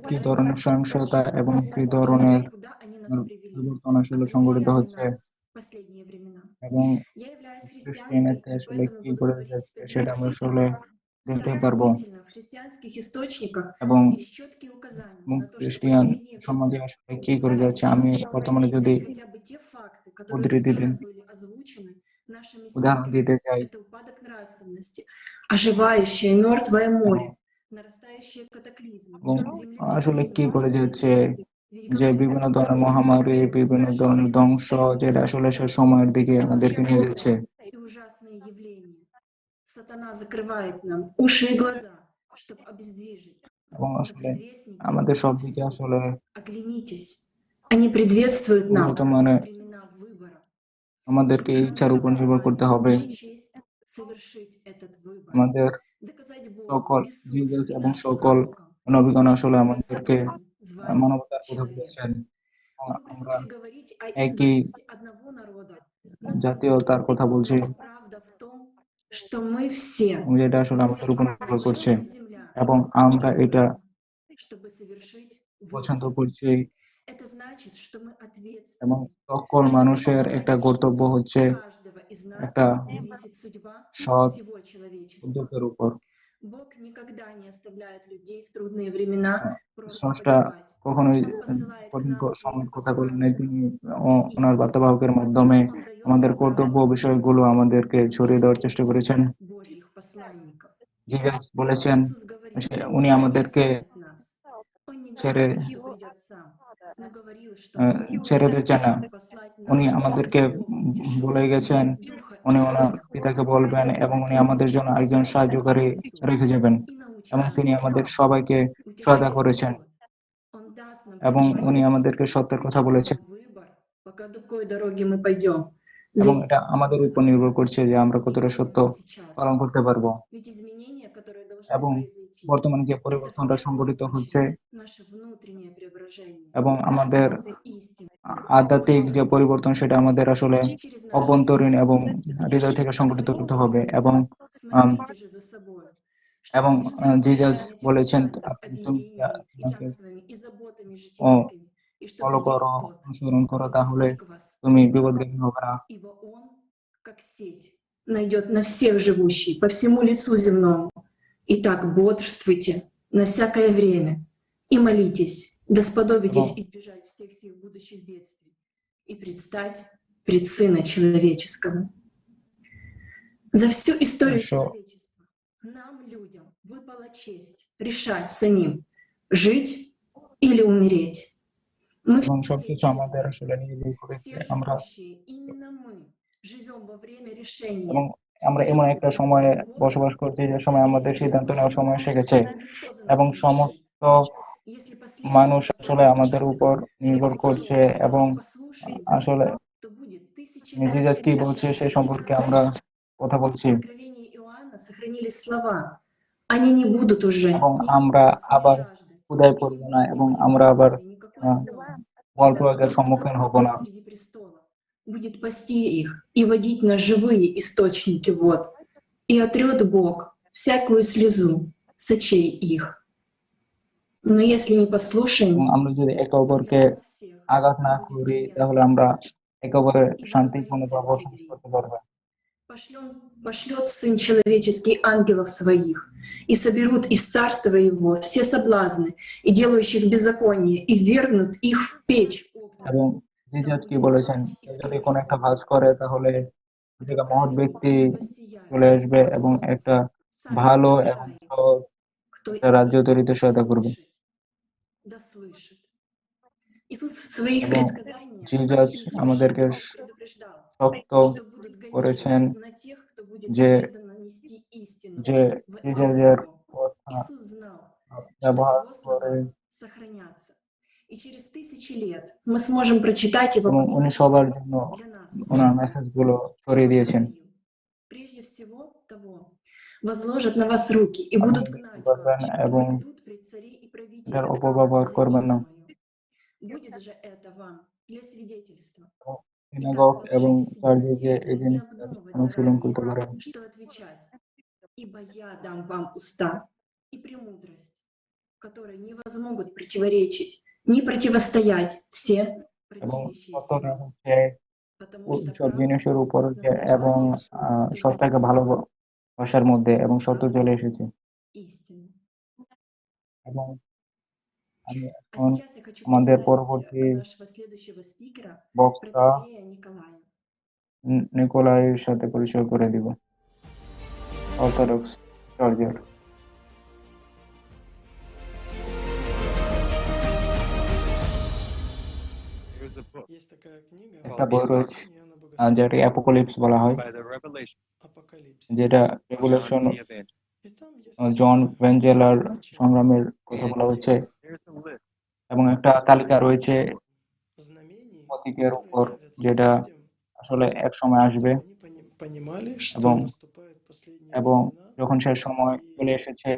কি ধরনের সহিংসতা এবং কি ধরনের куда они нас привели, পরিবর্তন আসলে а সংঘটিত привели они হচ্ছে нас в последние времена. এবং Я являюсь христианкой, খ্রিস্টিয়ানিতে и আসলে поэтому কি буду করে говорить с যাচ্ছে সেটা আমরা আসলে безотлагательностью. দেখতে Да, পারবো действительно, в христианских источниках এবং есть четкие указания এবং на то, что খ্রিস্টিয়ান последние সমাজে времена আসলে কি করে যাচ্ছে сейчас আমি বর্তমানে যদি взять хотя бы те факты, которые উদ্ধৃতি уже দিন были озвучены нашими উদাহরণ спикерами. দিতে চাই Это упадок нравственности, оживающее мертвое এবং море, нарастающие катаклизмы, এবং আসলে কি землетрясения, করে যাচ্ছে যে বিভিন্ন великолепие ধরনের মহামারী বিভিন্ন ধরনের ধ্বংস যেটা আসলে সে সময়ের দিকে আমাদেরকে নিয়ে যাচ্ছে и ужасные явления. Сатана закрывает нам уши и глаза, чтобы обездвижить. এবং Но আসলে предвестники আমাদের সব দিকে повсюду. আসলে Оглянитесь. Они предветствуют нам বর্তমানে времена выбора. আমাদেরকে И ইচ্ছার нам উপর с নির্ভর করতে вами হবে честь совершить этот выбор. আমাদের Доказать Богу, সকল Иисусу জিজাস и এবং нашим সকল пророкам, নবীগণ что আসলে мы আমাদেরকে достойны звания মানবতার কথা человека. বলেছেন Мы আমরা привыкли говорить о একই избранности одного народа জাতীয়তার কথা বলছি, Правда в том, что мы все যেটা আসলে আমাদের উপর নির্ভর করছে пришла земля এবং আমরা এটা чтобы совершить পছন্দ выбор. করছি Это значит, что мы এবং ответственны. সকল মানুষের একটা কর্তব্য হচ্ছে Каждого из нас একটা зависит судьба সৎ всего человечества. উদ্যোগের উপর। Бог никогда не оставляет людей в трудные времена просто স্রষ্টা погибать. কখনোই Он посылает к কঠিন нам своих সময়ের কথা বলেন নাই, посланников তিনি и ওনার истину. বার্তাবাহকের মাধ্যমে Он дает আমাদের нам কর্তব্য право বিষয়গুলো আমাদেরকে ছড়িয়ে দেওয়ার চেষ্টা করেছেন। Божьих посланников. জিজাস বলেছেন Иисус говорил, উনি что не আমাদেরকে оставит нас. Он не ছেড়ে говорил, что придет сам, но говорил, что ছেড়ে দিচ্ছেন না, послать উনি нам আমাদেরকে বলে গেছেন উনি ওনার পিতাকে বলবেন এবং উনি আমাদের জন্য একজন সাহায্যকারী রেখে যাবেন এবং তিনি আমাদের সবাইকে সহায়তা করেছেন Он даст нам এবং উনি понимание, আমাদেরকে সত্যের কথা বলেছেন выбор, по какой дороге мы пойдем. এবং এটা আমাদের উপর নির্ভর করছে যে আমরা কতটা সত্য পালন করতে পারবো। Ведь изменения, которые должны এবং произойти, বর্তমানে যে это в পরিবর্তনটা первую সংঘটিত হচ্ছে очередь наше внутреннее преображение. এবং আমাদের Это истина. আধ্যাত্মিক যে পরিবর্তন সেটা আমাদের আসলে Через наше অভ্যন্তরীণ এবং сердце. হৃদয় থেকে সংঘটিত করতে হবে এবং Смотрите же за собой, এবং чтобы людям জিজাস избежать বলেছেন обидениями и তোমাকে явствами и заботами житейскими, и чтобы ফলো করো, день тот অনুসরণ করো, не তাহলে постиг вас তুমি внезапно. বিপদগামী হবে না। Ибо он, как сеть, найдет на всех живущих по всему лицу земному. Итак, бодрствуйте на всякое время и молитесь, да сподобитесь избежать всех сих будущих бедствий и предстать пред Сына Человеческого. За всю историю человечества нам, людям, выпала честь решать самим, жить или умереть. Мы এবং все সবকিছু আমাদের আসলে নিজেদের উপরে আমরা живущие, именно мы живем во время решения. এবং আমরা এমন একটা সময়ে বসবাস করছি যে সময় আমাদের সিদ্ধান্ত নেওয়ার সময় এসে গেছে এবং সমস্ত মানুষ আসলে আমাদের উপর নির্ভর করছে এবং আসলে জিজাস কি বলছে সে সম্পর্কে আমরা কথা বলছি Сохранились слова. Они не будут уже এবং আমরা আবার ক্ষুধায় পড়ব না এবং আমরা আবার বল প্রয়োগের সম্মুখীন হব না। среди престола. Будет пасти их и водить на живые источники вод. И отрет Бог всякую слезу с очей их. Но если не послушаемся, আমরা যদি একে অপরকে আঘাত না করি তাহলে আমরা একে অপরের শান্তিপূর্ণভাবে বসবাস করতে পারবো। пошлет Сын Человеческий ангелов своих, и соберут из царства Его все соблазны и делающих беззаконие, и ввергнут их в печь. এবং জিজাস কি বলেছেন, যদি কোনো একটা কাজ করে তাহলে একটা মহৎ ব্যক্তি চলে আসবে এবং একটা ভালো এবং সৎ একটা রাজ্য তৈরিতে সহায়তা করবে। Иисус в своих এবং предсказаниях জিজাস আমাদেরকে предупреждал, শক্ত что будут করেছেন гонения на тех, кто будет যে преданно нести истину. যে জিজাসের কথা Иисус знал, что ব্যবহার Его করে слова сохранятся. И через тысячи лет мы сможем прочитать Его এবং উনি সবার জন্য ওনার মেসেজগুলো ছড়িয়ে দিয়েছেন। прежде всего того, возложат на вас руки и будут гнать вас, и এবং приведут пред царей и এটার правителей অপব্যবহার করবেন না। Будет же это вам для свидетельства. সিনাগগ এবং চার্চে এই জিনিসটা অনুশীলন করতে পারেন। Что отвечать? Ибо я дам вам уста и премудрость, которые не возмогут противоречить, ни противостоять все এবং противоречия সত্যটা себе. হচ্ছে সব জিনিসের উপর এবং সবটাকে ভালোবাসার মধ্যে এবং সত্য চলে এসেছে। Истину. এবং আমি А এখন сейчас я хочу আমাদের представить পরবর্তী нашего следующего спикера, বক্তা протоиерея Николая. নিকোলাইয়ের সাথে পরিচয় করে দিব, অর্থোডক্স চার্চের। একটা বই রয়েছে যেটা অ্যাপোকালিপস বলা হয়, যেটা রেভেলেশন জন ভেঞ্জেলার সংগ্রামের কথা বলা হয়েছে এবং একটা তালিকা রয়েছে প্রতীকের উপর যেটা আসলে এক সময় আসবে এবং এবং যখন সে সময় চলে এসেছে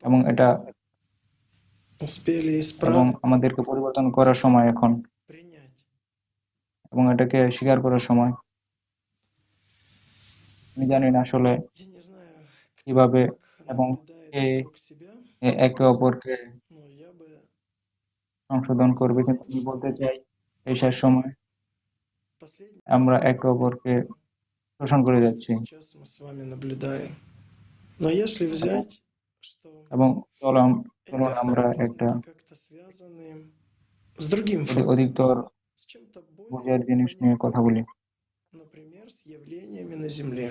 এবং এটা এবং আমাদেরকে পরিবর্তন করার সময় এখন এবং এটাকে স্বীকার করার সময়। আমি জানি না আসলে কিভাবে এবং কে একে অপরকে সংশোধন করবে, কিন্তু আমি বলতে চাই এই শেষ সময় আমরা একে অপরকে শোষণ করে যাচ্ছি। এবং চলুন আমরা একটা অধিকতর বোঝার জিনিস নিয়ে কথা বলি। Например, с явлениями на Земле.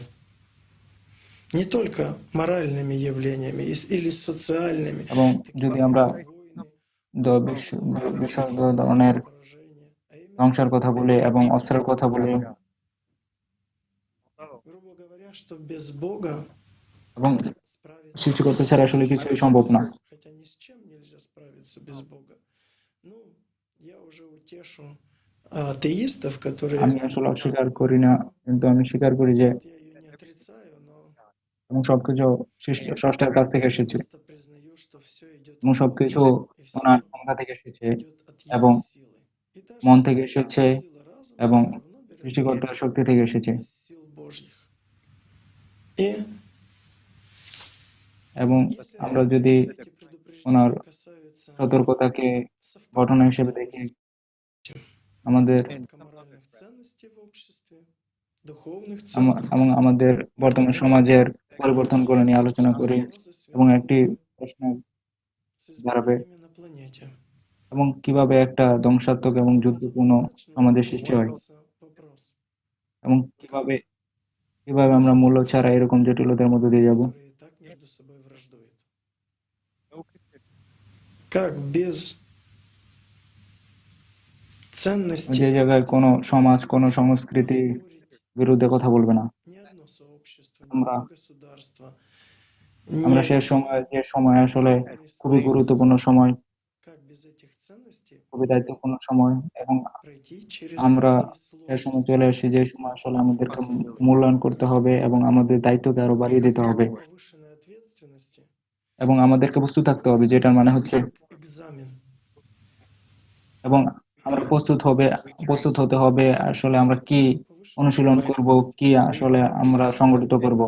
Не только моральными явлениями или социальными. এবং যদি আমরা বিশেষ ধরনের ধ্বংসের কথা বলি এবং অস্ত্রের কথা বলি, Грубо говоря, что без Бога এবং সৃষ্টিকর্তা ছাড়া আসলে কিছুই সম্ভব না। хотя ни с чем нельзя справиться без Бога. Ну, я уже утешу атеистов, которые... আমি আসলে অস্বীকার করি না, কিন্তু আমি স্বীকার করি যে এবং সবকিছু স্রষ্টার কাছ থেকে এসেছে এবং সবকিছু ওনার ক্ষমতা থেকে এসেছে এবং মন থেকে এসেছে এবং সৃষ্টিকর্তার শক্তি থেকে এসেছে। এবং আমরা যদি ওনার সতর্কতাকে ঘটনা হিসেবে দেখি, আমাদের এবং আমাদের বর্তমান সমাজের পরিবর্তনগুলো নিয়ে আলোচনা করি এবং একটি প্রশ্ন দাঁড়াবে এবং কিভাবে একটা ধ্বংসাত্মক এবং যুদ্ধপূর্ণ সমাজের সৃষ্টি হয় এবং কিভাবে আমরা মূল্য ছাড়া এরকম জটিলতার মধ্যে দিয়ে যাব। যে জায়গায় কোনো সমাজ, কোনো সংস্কৃতি বিরুদ্ধে কথা বলবে না। আমরা শেষ সময়, যে সময় আসলে খুবই গুরুত্বপূর্ণ সময়, খুবই দায়িত্বপূর্ণ সময়, এবং আমরা শেষ সময় চলে এসেছি যে সময় আসলে আমাদেরকে মূল্যায়ন করতে হবে এবং আমাদের দায়িত্বকে আরো বাড়িয়ে দিতে হবে এবং আমাদেরকে প্রস্তুত থাকতে হবে, যেটার মানে হচ্ছে এবং আমরা প্রস্তুত হতে হবে আসলে আমরা কি অনুশীলন করব, কি আসলে আমরা সংগঠিত করব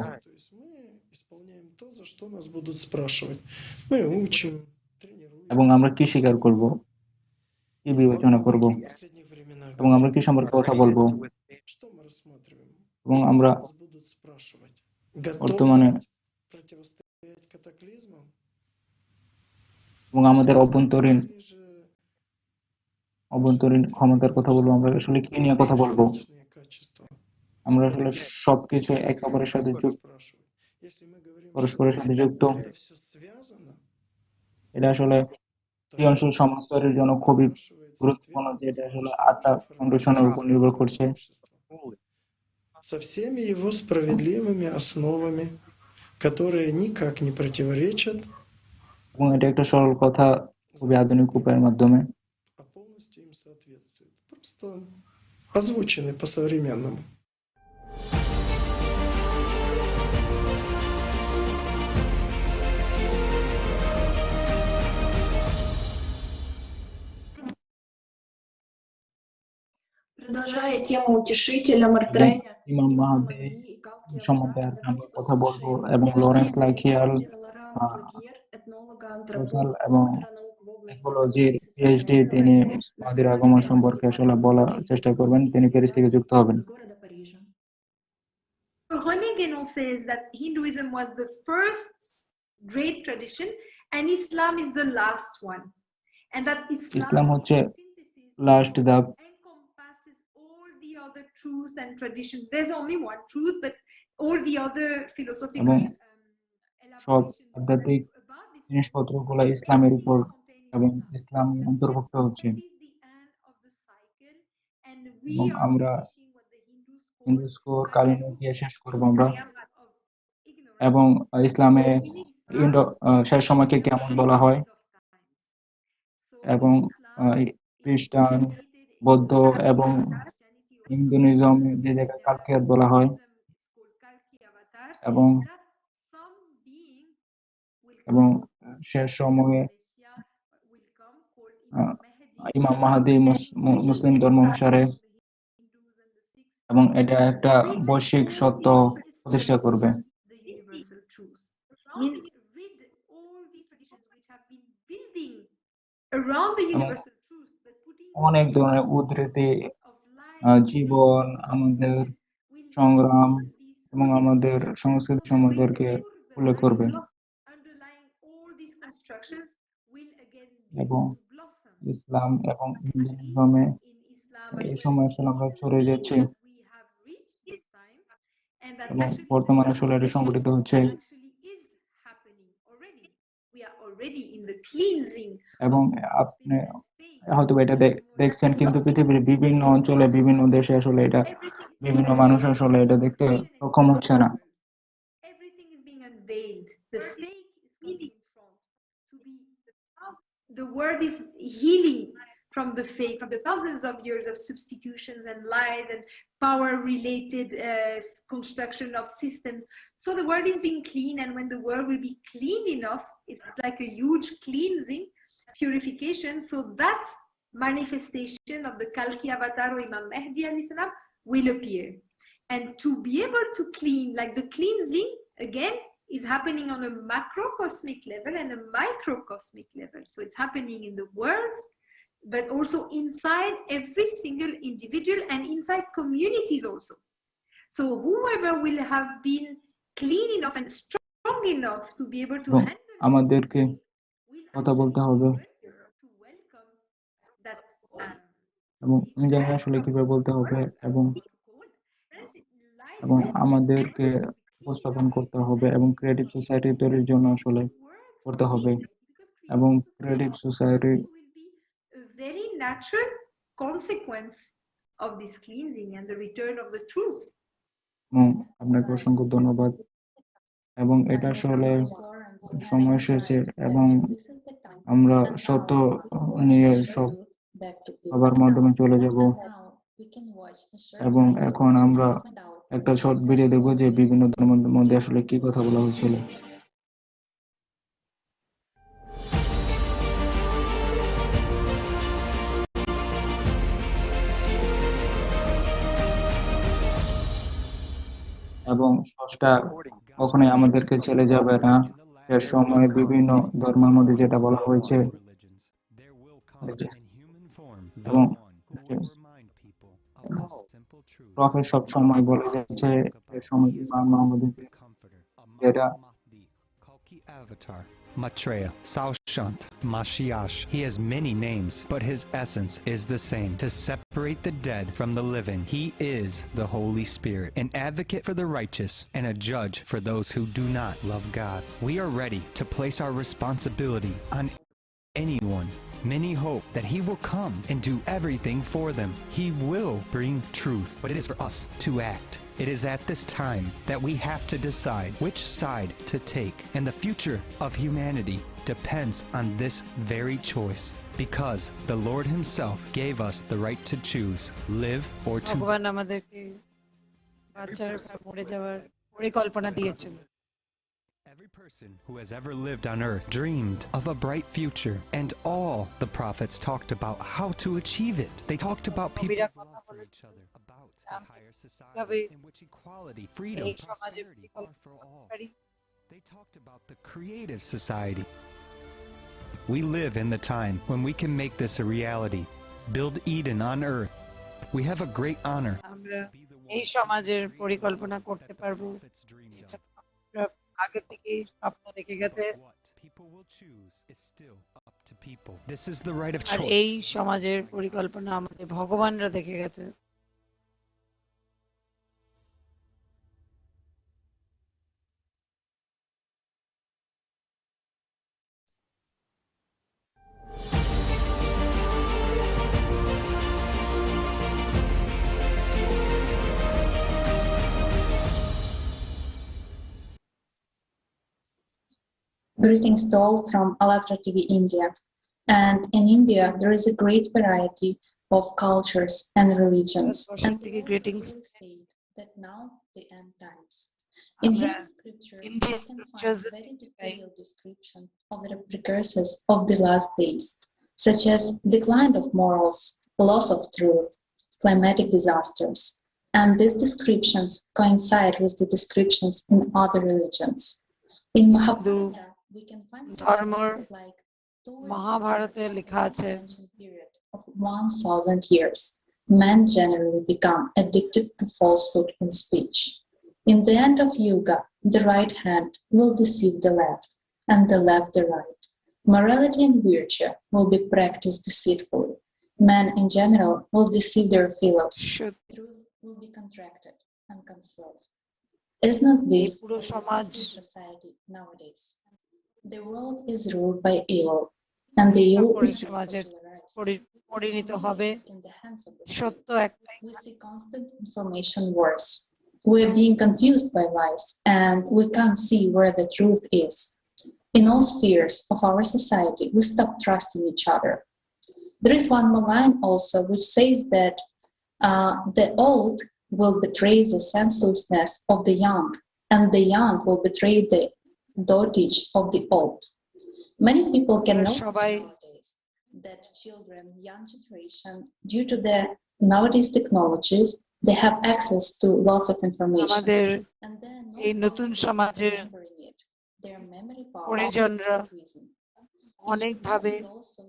এবং আমরা কি স্বীকার করব, কি বিবেচনা করব এবং আমরা কি সম্পর্কে কথা বলবো এবং আমরা বর্তমানে এবং আমাদের অভ্যন্তরীণ ক্ষমতার কথা বলবো। আমরা আসলে কি নিয়ে কথা বলবো? আমরা আসলে সবকিছু একে অপরের সাথে পরস্পরের সাথে যুক্ত। এটা আসলে সৃজনশীল সমাজতন্ত্রের জন্য খুবই গুরুত্বপূর্ণ, যেটা আসলে 8টা ফাউন্ডেশনের উপর নির্ভর করছে со всеми его справедливыми основами, которые никак не противоречат, এবং এটা একটা সরল কথা খুবই আধুনিক উপায়ের মাধ্যমে а полностью им соответствует. Просто озвучены по-современному. Продолжая тему утешителя Мартреня, ইমাম মাহাদি সম্বন্ধে আমরা কথা বলবো এবং লরেন্স লাইখিয়াল এবং ইকোলজির পিএইচডি, তিনি মাহাদির আগমন সম্পর্কে আসলে বলার চেষ্টা করবেন। তিনি প্যারিস থেকে যুক্ত হবেন। René Guénon says that Hinduism was the first great tradition and Islam is the last one, and that ইসলাম হচ্ছে লাস্ট ধাপ encompasses all the other truths and traditions. There's only one truth, but all the other philosophical এবং সব আধ্যাত্মিক জিনিসপত্রগুলো ইসলামের উপর এবং ইসলাম অন্তর্ভুক্ত হচ্ছে এবং আমরা হিন্দু স্কোর কালীন দিয়ে শেষ করবো আমরা এবং ইসলামে শেষ সময়কে কেমন বলা হয় এবং খ্রিস্টান, বৌদ্ধ এবং হিন্দুইজম যে জায়গায় কালকিয়াত বলা হয় এবং শেষ সময়ে ইমাম মাহাদি মুসলিম ধর্ম অনুসারে এবং এটা একটা বৈশ্বিক সত্য প্রতিষ্ঠা করবে। the universal truth. Means read all these traditions which have been building around the universal truth, but putting অনেক ধরনের উদ্ধৃতি জীবন, আমাদের সংগ্রাম এবং আমাদের সংস্কৃতি সম্বন্ধে উল্লেখ করবে এবং ইসলাম এবং হিন্দুইজমে এই সময় আসলে আমরা ছড়িয়ে যাচ্ছি এবং বর্তমানে আসলে এটি সংগঠিত হচ্ছে এবং আপনি হয়তো এটা দেখছেন, কিন্তু পৃথিবীর বিভিন্ন অঞ্চলে বিভিন্ন দেশে আসলে এটা বিভিন্ন মানুষ আসলে এটা দেখতে সক্ষম হচ্ছে না। The world is healing from the fake, from the thousands of years of substitutions and lies and power-related construction of systems. So the world is being clean, and when the world will be clean enough, it's like a huge cleansing, purification. So that manifestation of the Kalki avatar or Imam Mahdi al-Islam will appear. And to be able to clean, like the cleansing, again, is happening on a macrocosmic level and a microcosmic level. So it's happening in the world, but also inside every single individual and inside communities also. So whoever will have been clean enough and strong enough to be able to handle আমাদেরকে কথা বলতে হবে এবং আমি জানি আসলে কিভাবে বলতে হবে এবং আমাদেরকে উপস্থাপন করতে হবে এবং ক্রিয়েটিভ সোসাইটি তৈরির জন্য আসলে করতে হবে এবং creative society a very natural consequence of this cleansing and the return of the truth. আপনাকে অসংখ্য ধন্যবাদ এবং এটা আসলে সময় এসেছে এবং আমরা সত্য নিয়ে সবার মাধ্যমে চলে যাব এবং এখন আমরা একটা শর্ট ভিডিও দেখবো যে বিভিন্ন ধর্মের মধ্যে আসলে কি কথা বলা হয়েছিল। এবং স্রষ্টা কখনোই আমাদেরকে ছেড়ে যাবে না। সে সময় বিভিন্ন ধর্মের মধ্যে যেটা বলা হয়েছে এবং প্রফেট সব সময় বলে যাচ্ছে সে সময় ইমাম আমাদের যেটা Avatar, Maitreya, Saushant, Mashiach. He has many names, but his essence is the same: to separate the dead from the living. He is the Holy Spirit, an advocate for the righteous and a judge for those who do not love God. We are ready to place our responsibility on anyone. Many hope that he will come and do everything for them. He will bring truth, but it is for us to act. It is at this time that we have to decide which side to take, and the future of humanity depends on this very choice, because the Lord himself gave us the right to choose, live or to ভগবান আমাদেরকে বাঁচার আর মরে যাওয়ার পরিকল্পনা দিয়েছেন। Every person who has ever lived on earth dreamed of a bright future, and all the prophets talked about how to achieve it. They talked about people's love for each other, about a higher society in which equality, freedom, prosperity are for all. They talked about the creative society. We live in the time when we can make this a reality, build Eden on earth. We have a great honor. আমরা এই সমাজের পরিকল্পনা করতে পারবো, আগে থেকে স্বপ্ন দেখে গেছে, আর এই সমাজের পরিকল্পনা আমাদের ভগবানরা দেখে গেছে। Greetings to all from Alatra TV India. And in India, there is a great variety of cultures and religions. And greetings. Say that now the end times. In Hindu scriptures, you can find a very detailed description of the precursors of the last days, such as decline of morals, loss of truth, climatic disasters, And these descriptions coincide with the descriptions in other religions. In Mahabharata, we can find such words like মহাভারতে লেখা আছে period of 1,000 years. Men generally become addicted to falsehood in speech. In the end of Yuga, the right hand will deceive the left, and the left the right. Morality and virtue will be practiced deceitfully. Men in general will deceive their fellows. Truth will be contracted and concealed. Is not this society nowadays? The world is ruled by evil, and the evil is পরিণত হবে সত্য একটাই we see constant information wars. We are being confused by lies, and we can't see where the truth is. In all spheres of our society, we stop trusting each other. There is one more line also which says that the old will betray the senselessness of the young, and the young will betray the dotage of the old. Many people can notice nowadays that children, young generation, due to the nowadays technologies, they have access to lots of information. আমাদের And then এই নতুন সমাজের their memory power is পরিজনরা increasing. অনেকভাবে We also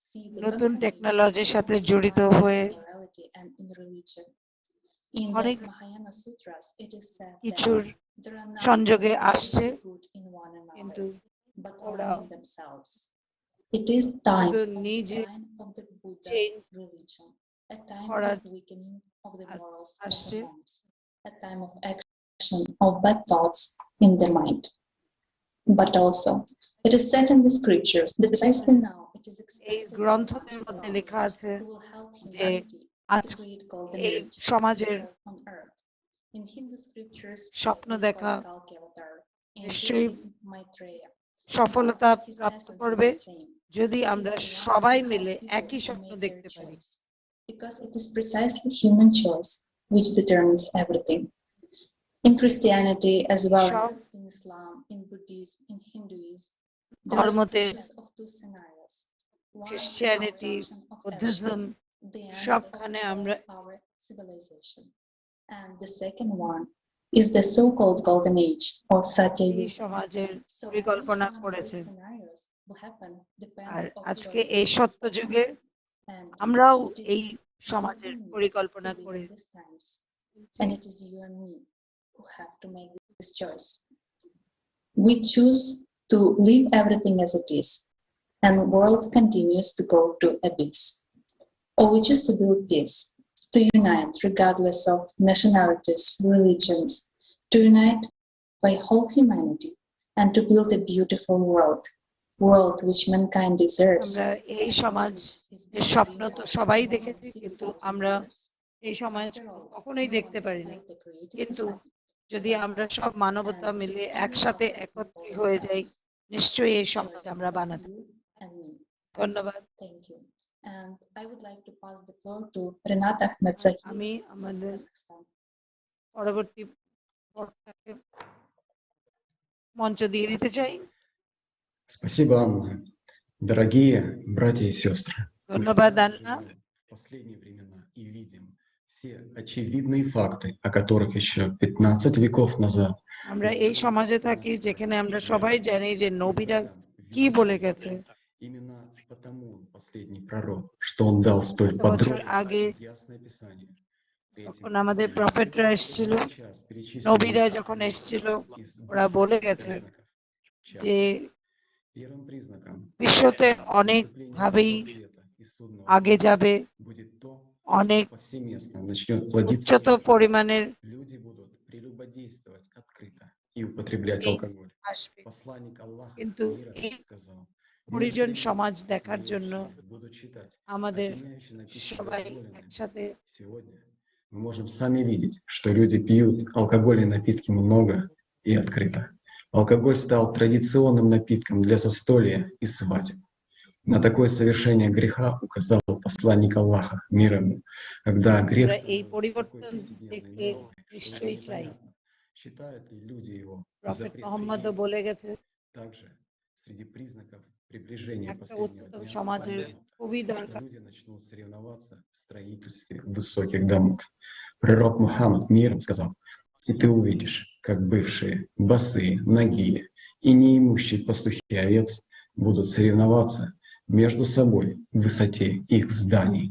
see the নতুন confirmation টেকনোলজির সাথে জড়িত in হয়ে morality and in religion. In অনেক the Mahayana Sutras, it is said কিছুর that there are not সংযোগে আসছে good in one কিন্তু another, but ওরা only in themselves. It is time, শুধু a নিজে time of the Buddha's change religion, a time করার of weakening of the morals of আসছে the monks, a time of action of bad thoughts in the mind. But also, it is said in the scriptures that precisely now it is এই expected গ্রন্থদের মধ্যে লেখা আছে who will help যে humanity আজ to create golden এই age সমাজের on earth. In Hindu scriptures, স্বপ্ন it's দেখা called Kalki avatar. In নিশ্চয়ই Buddhism, Maitreya. সফলতা His প্রাপ্ত essence is করবে the same. যদি It আমরা is the ones সবাই who মিলে decides people একই to স্বপ্ন make দেখতে their পারি choice. Because it is precisely human choice which determines everything. In Christianity, as well সব as in Islam, in Buddhism, in Hinduism, there are ধর্মতে descriptions of two scenarios. One, Christianity destruction of Buddhism Ashur, the end of সবখানে আমরা all our civilization. And the second one is the so-called golden age or Satya এই Yuga. সমাজের So which পরিকল্পনা one of করেছে these scenarios will happen R depends on আজকে choices এই of সত্য all. যুগে And আমরাও it is এই not সমাজের only me পরিকল্পনা who live করে in these times, and it is you and me who have to make this choice. We choose to leave everything as it is, and the world continues to go to abyss. Or we choose to build peace, to unite regardless of nationalities, religions, to unite by whole humanity, and to build a beautiful world which mankind deserves. আমরা এই সমাজ এর স্বপ্ন তো সবাই দেখেছি কিন্তু আমরা এই সমাজ কখনোই দেখতে পারিনি কিন্তু যদি আমরা সব মানবতা মিলে একসাথে একত্রী হয়ে যাই নিশ্চয়ই এই সমাজ আমরা বানাতে ধন্যবাদ Thank you. And I would like to pass the floor to Renat Ahmedzaki. আমি আমাদের পরবর্তী পর্বটাকে মঞ্চ দিয়ে দিতে চাই Спасибо, Анна. Дорогие братья и сестры, ধন্যবাদ আন্না в последние времена и видим все очевидные факты, о которых еще 15 веков назад আমরা এই সমাজে থাকি যেখানে আমরা সবাই জানি যে নবীরা কি বলে গেছে именно потому он последний пророк, что он дал столь подробное и ясное описание. তখন আমাদের প্রফেটরা এসেছিল নবীরা যখন এসেছিল ওরা বলে গেছে যে বিশ্বতে অনেক ভাবেই আগে যাবে অনেক উচ্চতর পরিমাণের আসবে কিন্তু এই পরিজন সমাজ দেখার জন্য আমাদের সবাই একসাথে Мы можем сами видеть, что люди пьют алкогольные напитки много и открыто. Алкоголь стал традиционным напитком для застолья и свадеб. На такое совершение греха указал посланник Аллаха, мир ему, когда грех считают ли люди его প্রফেট মুহাম্মদও বলে গেছে также среди признаков приближение একটা последнего উচ্চতম дня সমাজের поймут, খুবই что দরকার। люди начнут соревноваться в строительстве высоких домов. Пророк Мухаммад миром сказал: «И ты увидишь, как бывшие босые, нагие и неимущие пастухи овец будут соревноваться между собой в высоте их зданий».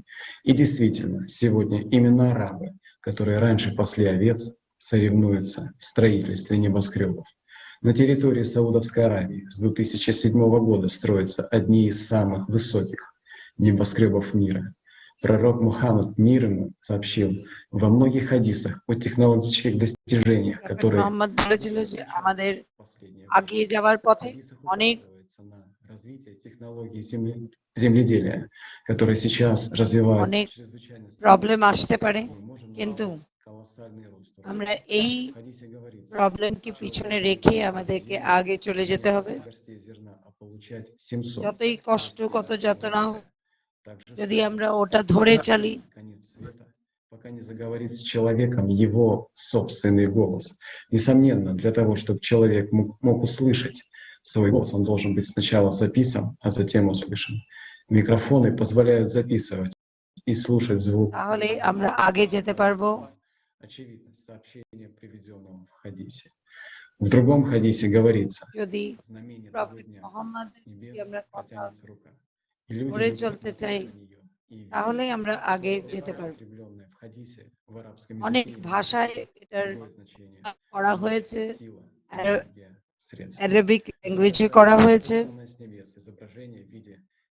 И действительно, сегодня именно арабы, которые раньше пасли овец, соревнуются в строительстве небоскребов. На территории Саудовской Аравии с 2007 года строятся одни из самых высоких небоскребов мира. Пророк Мухаммад мир ему сообщил во многих хадисах о технологических достижениях, которые মোহাম্মদ বলেছিল যে আমাদের последние আগিয়ে যাওয়ার পথে অনেক на развитие технологий земледелия, которые сейчас развиваются অনেক чрезвычайно প্রবলেম আসতে পারে, мы можем কিন্তু наблюдать колоссальный рост урожая. আমরা এই В хадисе говорится, প্রবলেমকে পিছনে রেখে আমাদেরকে আগে চলে যেতে হবে। горстей зерна, а получать 700. যতই কষ্ট কত যাতনা হোক, Также যদি сказано, আমরা ওটা ধরে চালি, конец света, пока не заговорит с человеком его собственный голос. Несомненно, для того, чтобы человек мог услышать свой голос, он должен быть сначала записан, а затем услышан. Микрофоны позволяют записывать и слушать звук. তাহলে আমরা আগে যেতে পারবো। Очевидно, сообщение, приведенного в хадисе. В другом хадисе говорится, যদি знамение того প্রফেট дня মোহাম্মদের с যদি небес আমরা কথা протянется рука, и люди ধরে будут চলতে смотреть চাই, на нее и তাহলেই видеть. আমরা আগে Слово, যেতে পারবো। употребленное в хадисе в арабском অনেক языке, ভাষায় এটার другое значение. করা হয়েছে, Сила, энергия, средства. অ্যারাবিক ল্যাঙ্গুয়েজে Также করা হয়েছে। посланное с небес изображение в виде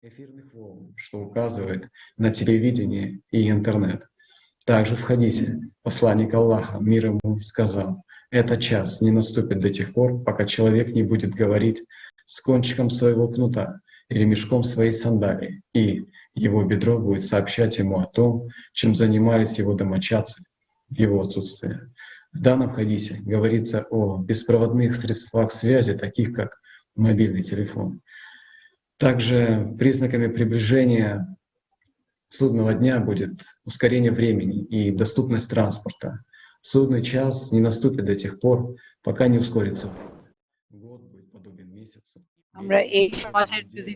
эфирных волн, что указывает на телевидение и интернет. Также в хадисе посланник Аллаха, мир ему, сказал: «Этот час не наступит до тех пор, пока человек не будет говорить с кончиком своего кнута и ремешком своей сандалии, и его бедро будет сообщать ему о том, чем занимались его домочадцы в его отсутствие». В данном хадисе говорится о беспроводных средствах связи, таких как мобильный телефон. Также признаками приближения судного дня будет ускорение времени и доступность транспорта. Судный час не наступит до тех пор, пока не ускорится время. Год будет подобен месяцу. আমরা এই সমাজের যদি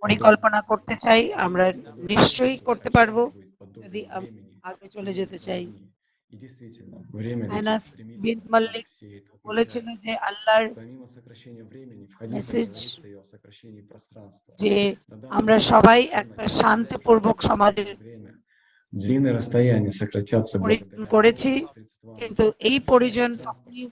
পরিকল্পনা করতে চাই, আমরা নিশ্চয়ই করতে পারবো, যদি আমরা আগে চলে যেতে চাই। И действительно, время আনাস летит বিন стремительно, মালিক все это বলেছিল отмечают. যে আল্লাহর Помимо сокращения времени, в хадисе মেসেজ говорится и о сокращении пространства. যে На данном আমরা этапе সবাই ученые একটা считают, শান্তিপূর্বক что সমাজের время, длинные расстояния сократятся পরিজন благодаря করেছি, новым средствам কিন্তু এই পরিজন транспорта, তখনই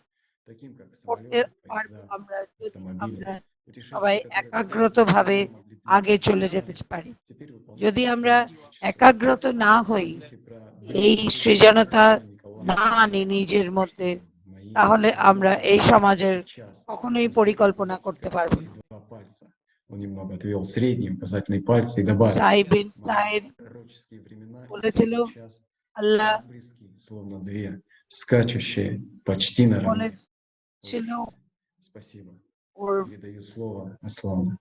таким как করতে самолеты, পারবো поезда, আমরা যদি автомобили, আমরা путешествия, সবাই которые একাগ্রতভাবে раньше могли длиться আগে চলে যেতে часами, পারি। теперь выполняются যদি за আমরা несколько часов. একাগ্রত না В হই, хадисе про এই близких সৃজনতা посланник না Аллаха আনি নিজের মধ্যে, что мои তাহলে আমরা близкие এই সমাজের сейчас কখনোই не পরিকল্পনা сойдутся, করতে как পারবো эти না। два пальца. Он немного отвел средний указательный пальцы и добавил: সাই বিন мои সাইদ пророческие времена и বলেছিল, судный час আল্লাহ так близки, словно две скачущие почти на равнине বলেছিল лошади. Спасибо. ওর Передаю слово Аслану.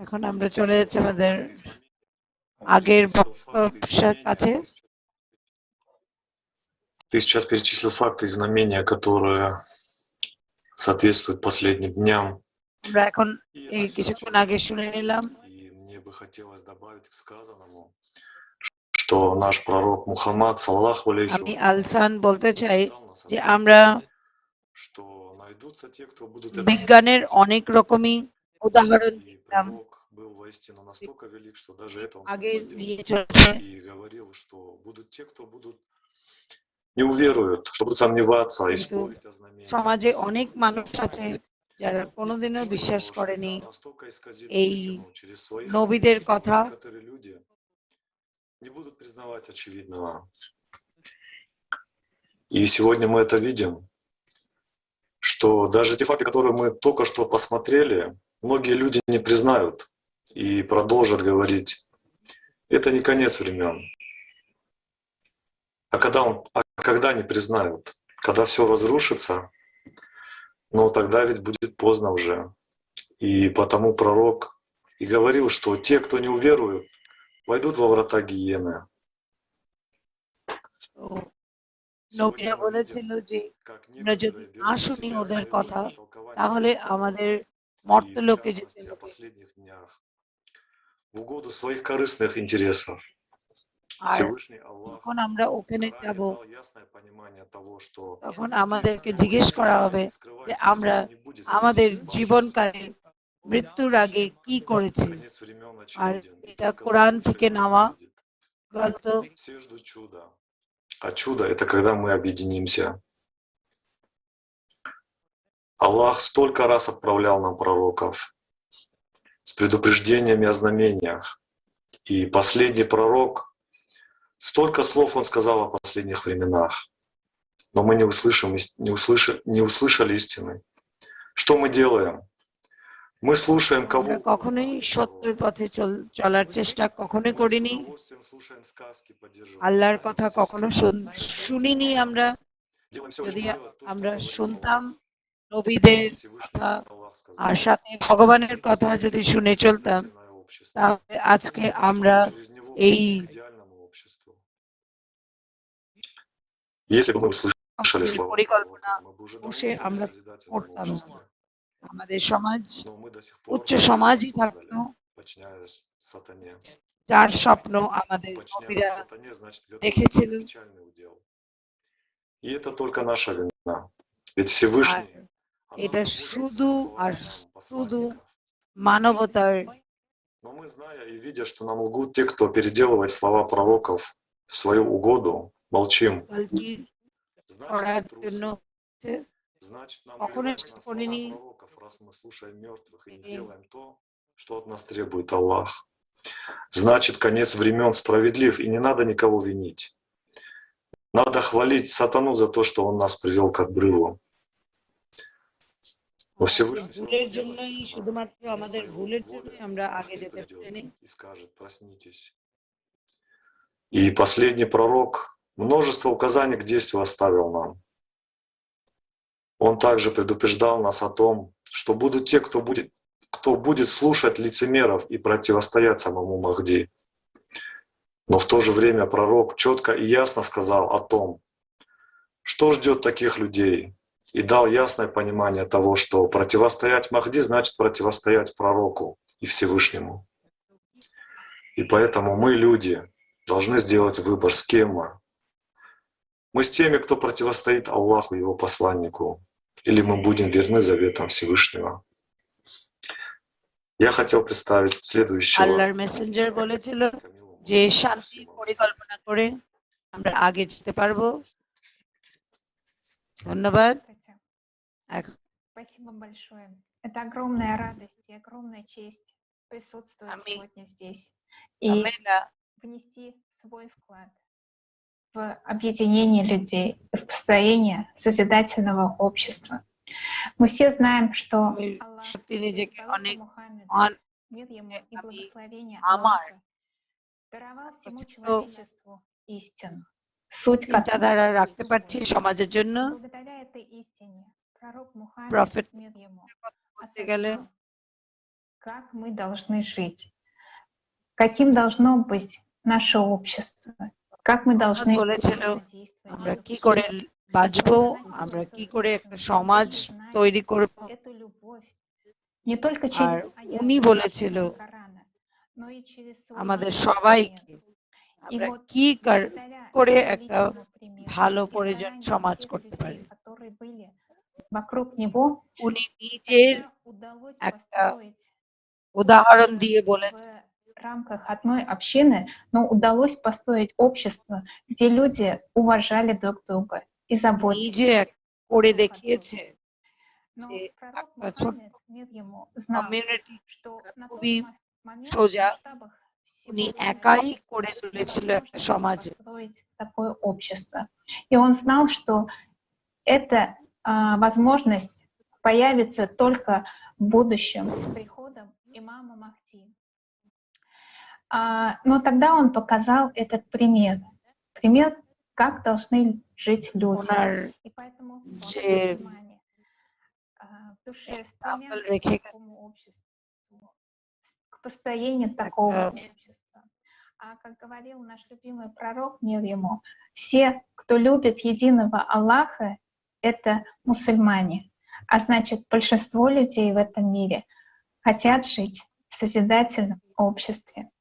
এখন আমরা চলে যাচ্ছি আমাদের আগের বক্তব্যের কাছে। Ты сейчас перечислил факты и знамения, которые соответствуют последним дням. আমরা এখন এই কিছুক্ষণ আগে শুনে নিলাম, И мне бы хотелось добавить к сказанному, что наш пророк Мухаммад, саллаллаху алейхи আমি вассалям, আলসান বলতে চাই сказал нас যে об этом, আমরা что найдутся те, кто будут это বিজ্ঞানের отрицать. অনেক রকমই উদাহরণ И দেখলাম, пророк был воистину настолько велик, что даже это он আগে подтвердил নিয়ে চলছে। и говорил, что будут те, кто будут не уверуют, что будут сомневаться и কিন্তু спорить о знамениях. সমাজে অনেক মানুষ আছে যারা কোনোদিনও বিশ্বাস করেনি Настолько исказит এই истину через своих নবীদের কথা। некоторые люди не будут признавать очевидного. И сегодня мы это видим, что даже те факты, которые мы только что посмотрели, многие люди не признают и продолжат говорить: это не конец времен. Когда не признают? Когда все разрушится, но тогда ведь будет поздно уже. И потому пророк и говорил, что те, кто не уверует, войдут во врата гиены. নবীরা Сегодня мы বলেছিল видим, যে как আমরা যদি некоторые না берут на শুনি себя ওদের свои কথা ложные толкования তাহলে Священного আমাদের Писания. И в মর্ত্যলোকে যেতে частности, о হবে। последних днях. В угоду своих корыстных интересов. আর Всевышний Аллах যখন আমরা ওখানে যাব заранее дал ясное понимание того, что তখন те আমাদেরকে кто জিজ্ঞেস этим করা হবে станет যে скрывать আমরা истину, не будет আমাদের зависеть от জীবনকালে মৃত্যুর আগে কি করেছি। Конец времен আর очевиден, и এটা только কোরআন слабейший থেকে это নেওয়া увидит. গ্রন্থ। Все ждут чуда. А чудо — это когда мы объединимся. Аллах столько раз отправлял нам пророков с предупреждениями о знамениях. И последний пророк, столько слов он сказал о последних временах. Но мы не услышали истины. Что мы делаем? Мы слушаем আমরা кого কখনোই সত্যের пথে চলার চেষ্টা কখনোই Мы с করিনি। удовольствием слушаем сказки, поддерживаем আল্লাহর কথা политические কখনো শুনিনি আমরা। Делаем все যদি лишь делать то, что আমরা говорит শুনতাম Аллах. নবীদের Всевышний কথা Аллах আর сказал. সাথে ভগবানের কথা যদি শুনে চলতাম Удивительное общество. তাহলে আজকে আমরা Через него এই прийти к идеальному обществу. Если бы мы услышали সমাজের слова পরিকল্পনা пророка, мы бы уже давно বসে жили в আমরা созидательном করতাম না। обществе. আমাদের সমাজ Но мы до сих пор উচ্চ его সমাজই создали, থাকতো, подчиняясь сатане. যার স্বপ্ন আমাদের Подчиняться নবীরা сатане значит готовить দেখেছিল। себе печальный удел. И это только наша вина. Ведь আর Всевышний এটা শুধু আর শুধু посланников. মানবতার। Но мы, зная и видя, что нам лгут те, кто переделывает слова пророков в свою угоду, молчим. করার জন্য Значит, нам কখনো плевать на слова করিনি। пророков, раз мы слушаем мертвых и не делаем то, что от нас требует Аллах. Значит, конец времен справедлив, и не надо никого винить. Надо хвалить сатану за то, что он нас привел к обрыву. Но Всевышний ভুলের জন্যই শুধুমাত্র আমাদের ভুলের জন্যই আমরা আগে যেতে পারিনি। и скажет: проснитесь. И последний пророк множество указаний к действию оставил нам. Он также предупреждал нас о том, что будут те, кто будет слушать лицемеров и противостоять самому Махди. Но в то же время пророк четко и ясно сказал о том, что ждет таких людей, и дал ясное понимание того, что противостоять Махди значит противостоять пророку и Всевышнему. И поэтому мы, люди, должны сделать выбор, с кем мы. Мы с теми, кто противостоит Аллаху и Его посланнику, или мы будем верны заветам Всевышнего. Я хотел представить следующего. আল্লাহর মেসেঞ্জার বলেছিল যে শান্তির পরিকল্পনা করে আমরা আগে যেতে পারবো। ধন্যবাদ। Спасибо большое. Это огромная радость и огромная честь присутствовать сегодня здесь и внести свой вклад в объединение людей, в построение созидательного общества. Мы все знаем, что Аллах, Мухаммед, мир ему и благословение Аллаха, даровал всему человечеству истину, суть চিন্তাধারা রাখতে পারছি সমাজের জন্য। благодаря этой истине пророк Мухаммед, Prophet мир ему, বলতে геле осознал, как мы должны жить, каким должно быть наше общество, как мы должны বলেছিল взаимодействовать. আমরা কি করে বাঁচবো, আমরা কি করে একটা সমাজ তৈরি করব। Эту любовь не только আর через উনি аяты বলেছিল Корана, но и через свой আমাদের личный সবাইকে пример. И আমরা вот কি благодаря করে его একটা личному примеру ভালো и পরিজন стараниям সমাজ тех করতে পারি। людей, которые были вокруг него, উনি নিজের тогда удалось একটা построить উদাহরণ общество দিয়ে বলেছেন в рамках одной общины, но удалось построить общество, где люди уважали друг друга и заботились. নিজে করে দেখিয়েছে Но যে пророк একটা ছোট Мухаммед, мир ему, знал, কমিউনিটি что на тот খুবই момент в সোজা। масштабах উনি всего একাই человечества করে তুলেছিল একটা невозможно সমাজে। построить такое общество. И он знал, что эта возможность появится только в будущем с приходом имама Махди. Но тогда он показал этот пример, как должны жить люди. ওনার И поэтому যে мусульмане в душе এক্সাম্পল стремятся রেখে к такому обществу, к построению такого общества. А как говорил наш любимый пророк, мир ему, все, кто любит единого Аллаха, это мусульмане. А значит, большинство людей в этом мире хотят жить в созидательном обществе.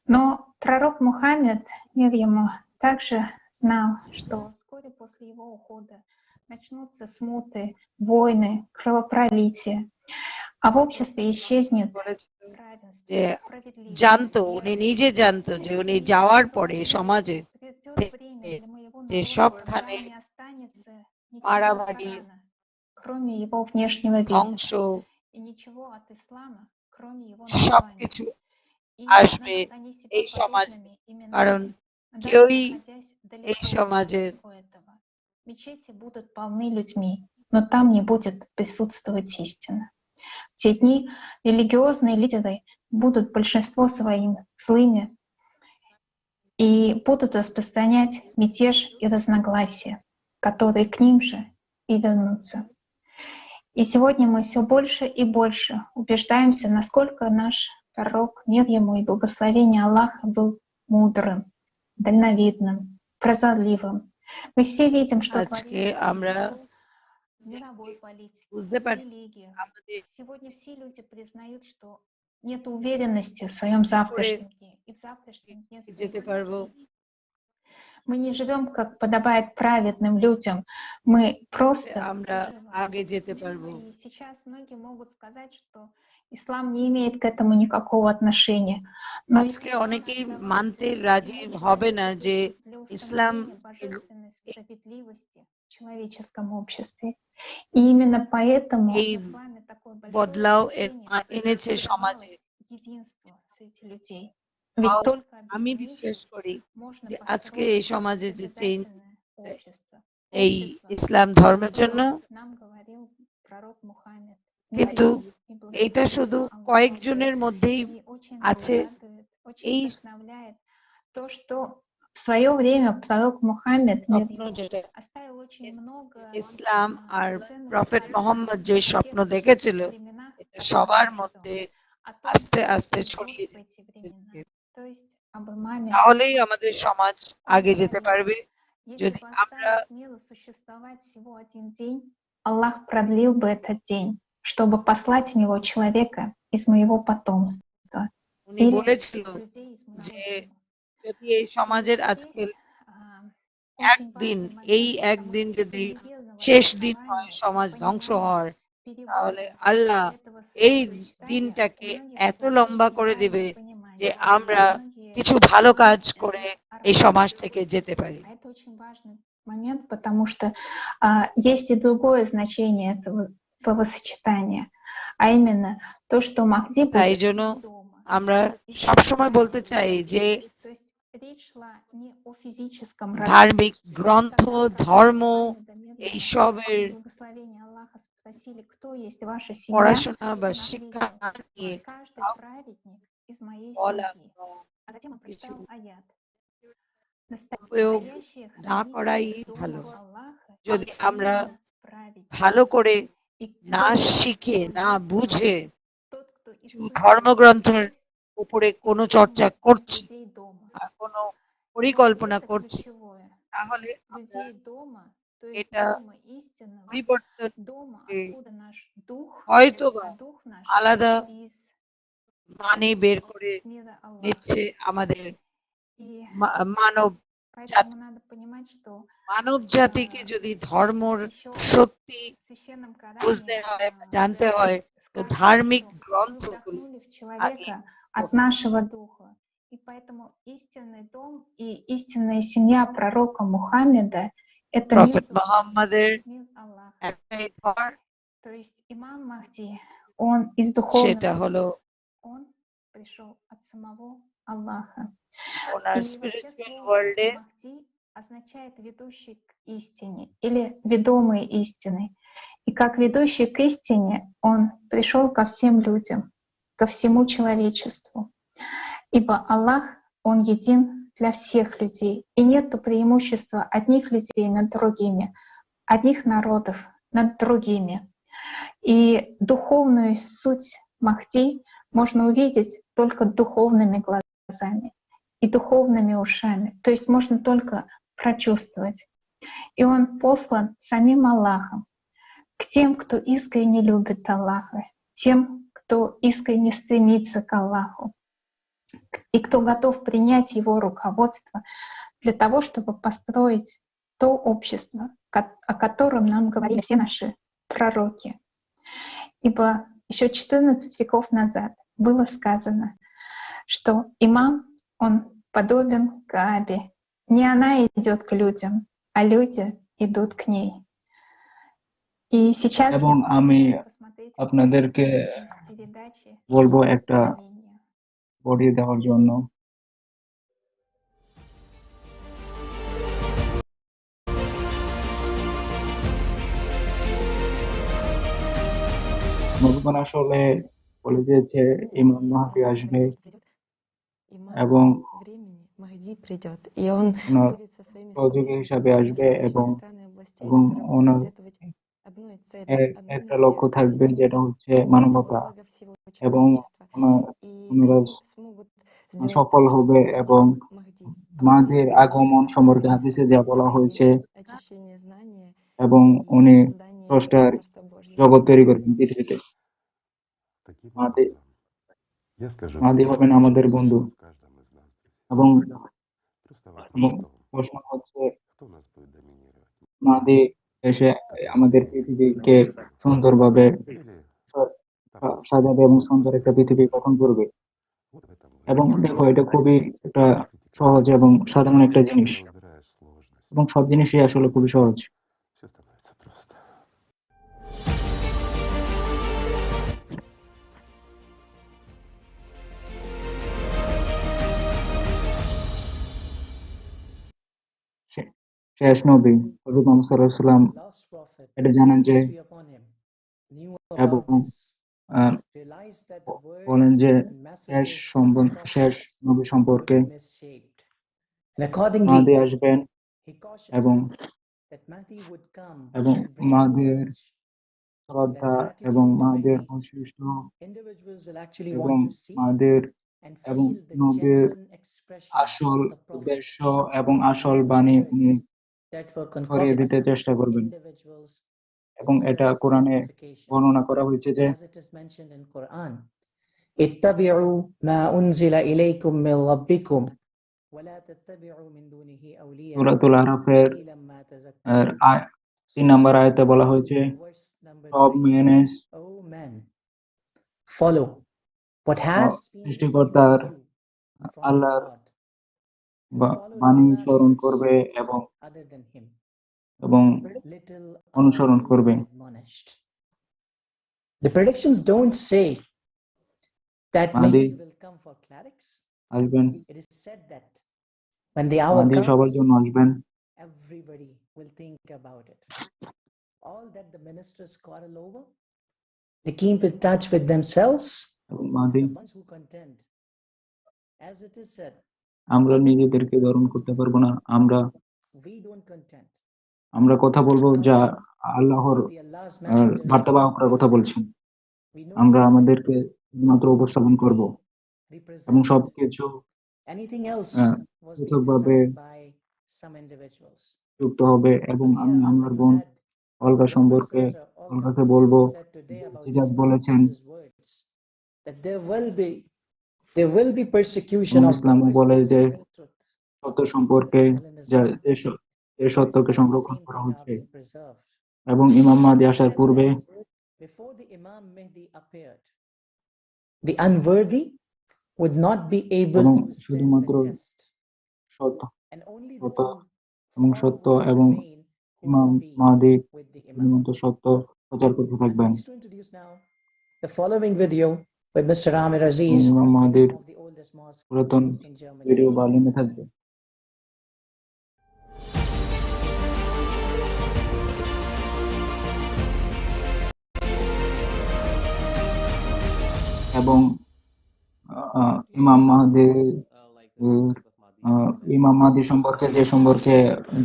Но пророк Мухаммед, мир ему, также знал, что вскоре после его ухода начнутся смуты, войны, кровопролитие, а в обществе исчезнет যে জানতো, উনি নিজে জানতো যে উনি যাওয়ার পরে সমাজে যে সবখানে মারামারি, кроме его внешнего вида, ধ্বংস, и ничего от ислама, кроме его সবকিছু названия. И আসবে начнут они себя এই সমাজে, подобными কারণ именами, даже কেউই находясь এই далеко সমাজে от этого. Мечети будут полны людьми, но там не будет присутствовать истина. В те дни религиозные лидеры будут большинство своим злыми и будут распространять мятеж и разногласия, которые к ним же и вернутся. И сегодня мы все больше и больше убеждаемся, насколько наш пророк, мир ему и благословение Аллаха, был мудрым, дальновидным, прозорливым. Мы все видим, что আজকে আমরা мировой политики, বুঝতে পারছি религии. আমাদের Сегодня все люди признают, что нет уверенности в своем завтрашнем дне и в завтрашнем дне своих যেতে পারবো, детей. Мы не живем, как подобает праведным людям. Мы просто আমরা живем. আগে যেতে পারবো। И сейчас многие могут сказать, что ислам не имеет к этому никакого отношения. Но আজকে অনেকেই মানতে রাজি হবে না যে ইসলাম божественной справедливости в человеческом обществе. И именно поэтому в এই исламе такое বদলাও большое এনেছে সমাজে। единство среди людей. Ведь только আমি বিশ্বাস করি можно যে আজকে এই построить সমাজে যে চেঞ্জ созидательное общество. এই ইসলাম ধর্মের জন্য, Нам говорил пророк Мухаммед. কিন্তু এটা শুধু কয়েকজনের মধ্যেই И очень আছে। радует, очень এই вдохновляет то, что в свое время пророк Мухаммед স্বপ্ন যেটা оставил очень много ইসলাম আর ценных প্রফেট советов মোহাম্মদ যে в স্বপ্ন тех দেখেছিল, временах, এটা о সবার которых মধ্যে о том, আস্তে что আস্তে грядет ছড়িয়ে в эти времена. То есть об имаме. তাহলেই আমাদের সমাজ আগে যেতে পারবে। Если যদি бы আমরা осталось миру существовать всего один день, Аллах продлил бы этот день, чтобы послать в него человека из моего потомства. উনি Или বলেছিল людей из моего যে дома. যদি এই সমাজের Здесь, আজকে очень একদিন, важный এই момент, потому একদিন что যদি из-за неверного শেষ দিন হয়, толкования, সমাজ ধ্বংস понимания, হয়, তাহলে перевода আল্লাহ этого এই словосочетания দিনটাকে у многих এত произошло লম্বা করে неправильное দিবে понимание. যে আমরা Многие কিছু ভালো কাজ думают, করে это এই архаизм. সমাজ থেকে যেতে পারি। А это очень важный момент, потому что есть и другое значение этого словосочетания, а именно то, что Махди তাই будет জন্য дома. আমরা сবসময় বলতে চাই যে То есть речь шла не о физическом ধার্মিক গ্রন্থ, ধর্ম Мухаммеда, এইসবের благословения Аллаха спросили, кто есть ваша семья, পড়াশোনা বা он শিক্ষা ответил, নিয়ে каждый праведник из моей বলা семьи. А затем он কিছু прочитал аят. উপয়োগ Настоящие না хранители করাই дома ভালো। Аллаха যদি আমরা истинные праведники. ভালো করে И না кто শিখে, না বুঝে тот, кто испытывает ধর্মগ্রন্থের উপরে কোনো চর্চা из করছি людей дома. আর কোনো Вот পরিকল্পনা это করছি, ключевое. তাহলে আমরা Людей дома, то есть এটা дома истинного, পরিবর্তন дома, করে откуда наш дух, হয়তোবা а дух наш আলাদা из মানে বের করে мира Аллаха. নিচ্ছে আমাদের И মানব поэтому জাতি। надо понимать, что মানব জাতিকে যদি ধর্মর еще সত্যি в священном Коране বুঝতে হয়, জানতে হয়, তো ধার্মিক сказано, что мы গ্রন্থগুলো вдохнули в আগে человека от нашего духа. И поэтому истинный дом и истинная семья пророка Мухаммеда — это প্রফেট মোহাম্মদের мир Аллаха. একটাই ঘর, То есть имам Махди, он из духовного, সেটা হলো он пришел от самого Аллаха. ওনার И вообще স্পিরিচুয়াল слово ওয়ার্ল্ডে Махди означает ведущий к истине или ведомый истиной. И как ведущий к истине он пришел ко всем людям, ко всему человечеству. Ибо Аллах, Он един для всех людей. И нет преимущества одних людей над другими, одних народов над другими. И духовную суть Махди можно увидеть только духовными глазами. и духовными ушами. То есть можно только прочувствовать. И он послан самим Аллахом к тем, кто искренне любит Аллаха, тем, кто искренне стремится к Аллаху, и кто готов принять его руководство для того, чтобы построить то общество, о котором нам говорили все наши пророки. Ибо еще 14 веков назад было сказано, что имам, он подобен Каабе. Не она идет к людям, а люди идут к ней. И сейчас এবং আমি আপনাদেরকে বলবো একটা বডি দেওয়ার জন্য। ভগবান আসলে বলে দিয়েছে ইমাম মাহদী আসবে এবং ওনার সহযোগী হিসাবে আসবে এবং এবং ওনার একটা লক্ষ্য থাকবে যেটা হচ্ছে মানবতা এবং ওনারা সফল হবে এবং মাহদীর আগমন সম্পর্কে হাদিসে যা বলা হয়েছে এবং উনি স্রষ্টার জগৎ তৈরি করবেন পৃথিবীতে। মাহদী হবেন আমাদের বন্ধু এবং প্রশ্ন হচ্ছে মাহদী এসে আমাদের পৃথিবীকে সুন্দরভাবে সাজাবে এবং সুন্দর একটা পৃথিবী গঠন করবে। এবং দেখো এটা খুবই একটা সহজ এবং সাধারণ একটা জিনিস এবং সব জিনিসই আসলে খুবই সহজ। শেষ নবী হযরত মুহাম্মদ সাল্লাল্লাহু আলাইহি ওয়াসাল্লাম এটা জানেন যে এবং বলেন যে শেষ নবী সম্পর্কে মাহদী আসবেন এবং এবং মাহদীর শ্রদ্ধা এবং মাহদীর বৈশিষ্ট্য এবং মাহদীর এবং নবীর আসল উদ্দেশ্য এবং আসল বাণী উনি ছড়িয়ে দিতে চেষ্টা করবেন। এবং এটা কোরআনে বর্ণনা করা হয়েছে যে ইত্তাবিউ মা উনজিলা ইলাইকুম মির রাব্বিকুম ওয়া লা তাত্তাবিউ মিন দুনিহি আউলিয়া সূরাতুল আরাফের 3 নম্বর আয়াতে বলা হয়েছে সব মেনে ফলো what has সৃষ্টিকর্তার আল্লাহর বাণী স্মরণ করবে এবং অনুসরণ করবে। The predictions don't say that Mahdi will come for clerics. It is said that when the hour comes, everybody will think about it. All that the ministers quarrel over, they keep in touch with themselves. The ones who contend, as it is said, আমরা নিজেদেরকে ধারণ করতে পারবো না, we don't contend. আমরা কথা বলবো যা আল্লাহর বার্তাবাহকরা কথা বলছেন, আমরা আমাদেরকে মাত্র উপস্থাপন করব এবং সবকিছু পৃথকভাবে যুক্ত হবে। এবং আমি আমার বোন অলগা সম্পর্কে অলগাকে বলবো, জিজাস বলেছেন ইসলাম বলে যে সত্য সম্পর্কে যে সত্যকে সংরক্ষণ করা হচ্ছে এবং ইমাম মাহদী আসার পূর্বে Before the Imam Mahdi appeared, the unworthy would not be able to stand the test. And only the সত্য এবং ইমাম মাহদী সত্য প্রচার করতে থাকবেন। The following video with Mr. Amir Aziz ইমাম মাহদীর পুরাতন ভিডিও বালিমে থাকবে। এবং ইমাম মাহদী সম্পর্কে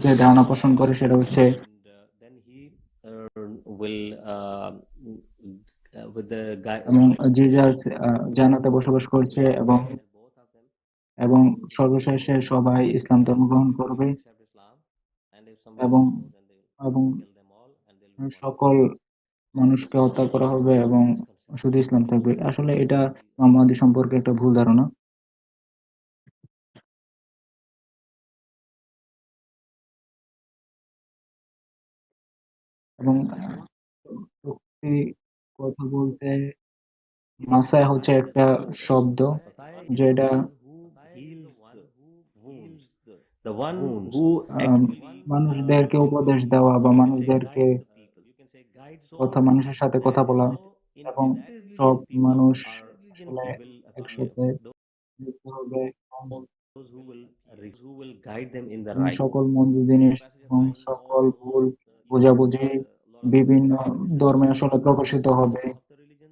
যে ধারণা পোষণ করে সেটা হচ্ছে এবং জিজাস জান্নাতে বসবাস করছে এবং এবং সর্বশেষে সবাই ইসলাম ধর্ম গ্রহণ করবে এবং এবং সকল মানুষকে হত্যা করা হবে এবং শুধু ইসলাম থাকবে। আসলে এটা মোহাম্মদী সম্পর্কে একটা ভুল ধারণা। এবং সত্যি কথা বলতে মাসায় হচ্ছে একটা শব্দ যেটা মানুষদেরকে উপদেশ দেওয়া বা মানুষদেরকে মানুষের সাথে কথা বলা এবং সব মানুষ আসলে একসাথে মিশতে হবে এবং সকল মন্দ জিনিস এবং সকল ভুল বোঝাবুঝি বিভিন্ন ধর্মে আসলে প্রকাশিত হবে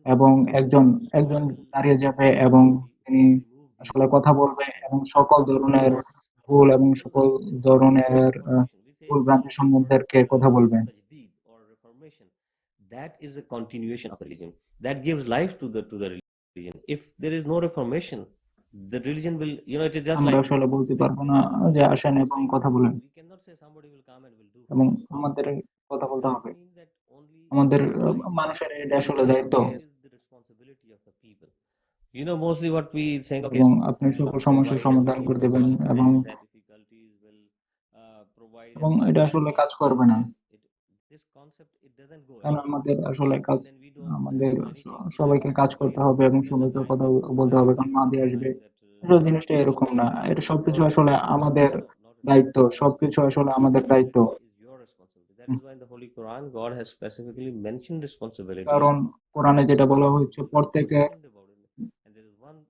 এবং একজন একজন দাঁড়িয়ে যাবে এবং তিনি আসলে কথা বলবে এবং সকল ধরনের ভুল এবং সকল ধরনের ভুল ভ্রান্তি সম্বন্ধে কথা বলবেন। আমরা আসলে বলতে পারবো না যে আসেন এবং কথা বলেন এবং আমাদের কথা বলতে হবে। আমাদের মানুষের এটা আসলে দায়িত্ব এবং আপনি সকল সমস্যার সমাধান করে দেবেন এবং এবং এটা আসলে কাজ করবে না, কারণ আমাদের আসলে কাজ আমাদের সবাইকে কাজ করতে হবে এবং সবাইকে কথা বলতে হবে, কারণ মাঝে আসবে। আসলে জিনিসটা এরকম না, এটা সবকিছু আসলে আমাদের দায়িত্ব, সবকিছু আসলে আমাদের দায়িত্ব। কারণ কোরআনে যেটা বলা হয়েছে প্রত্যেকের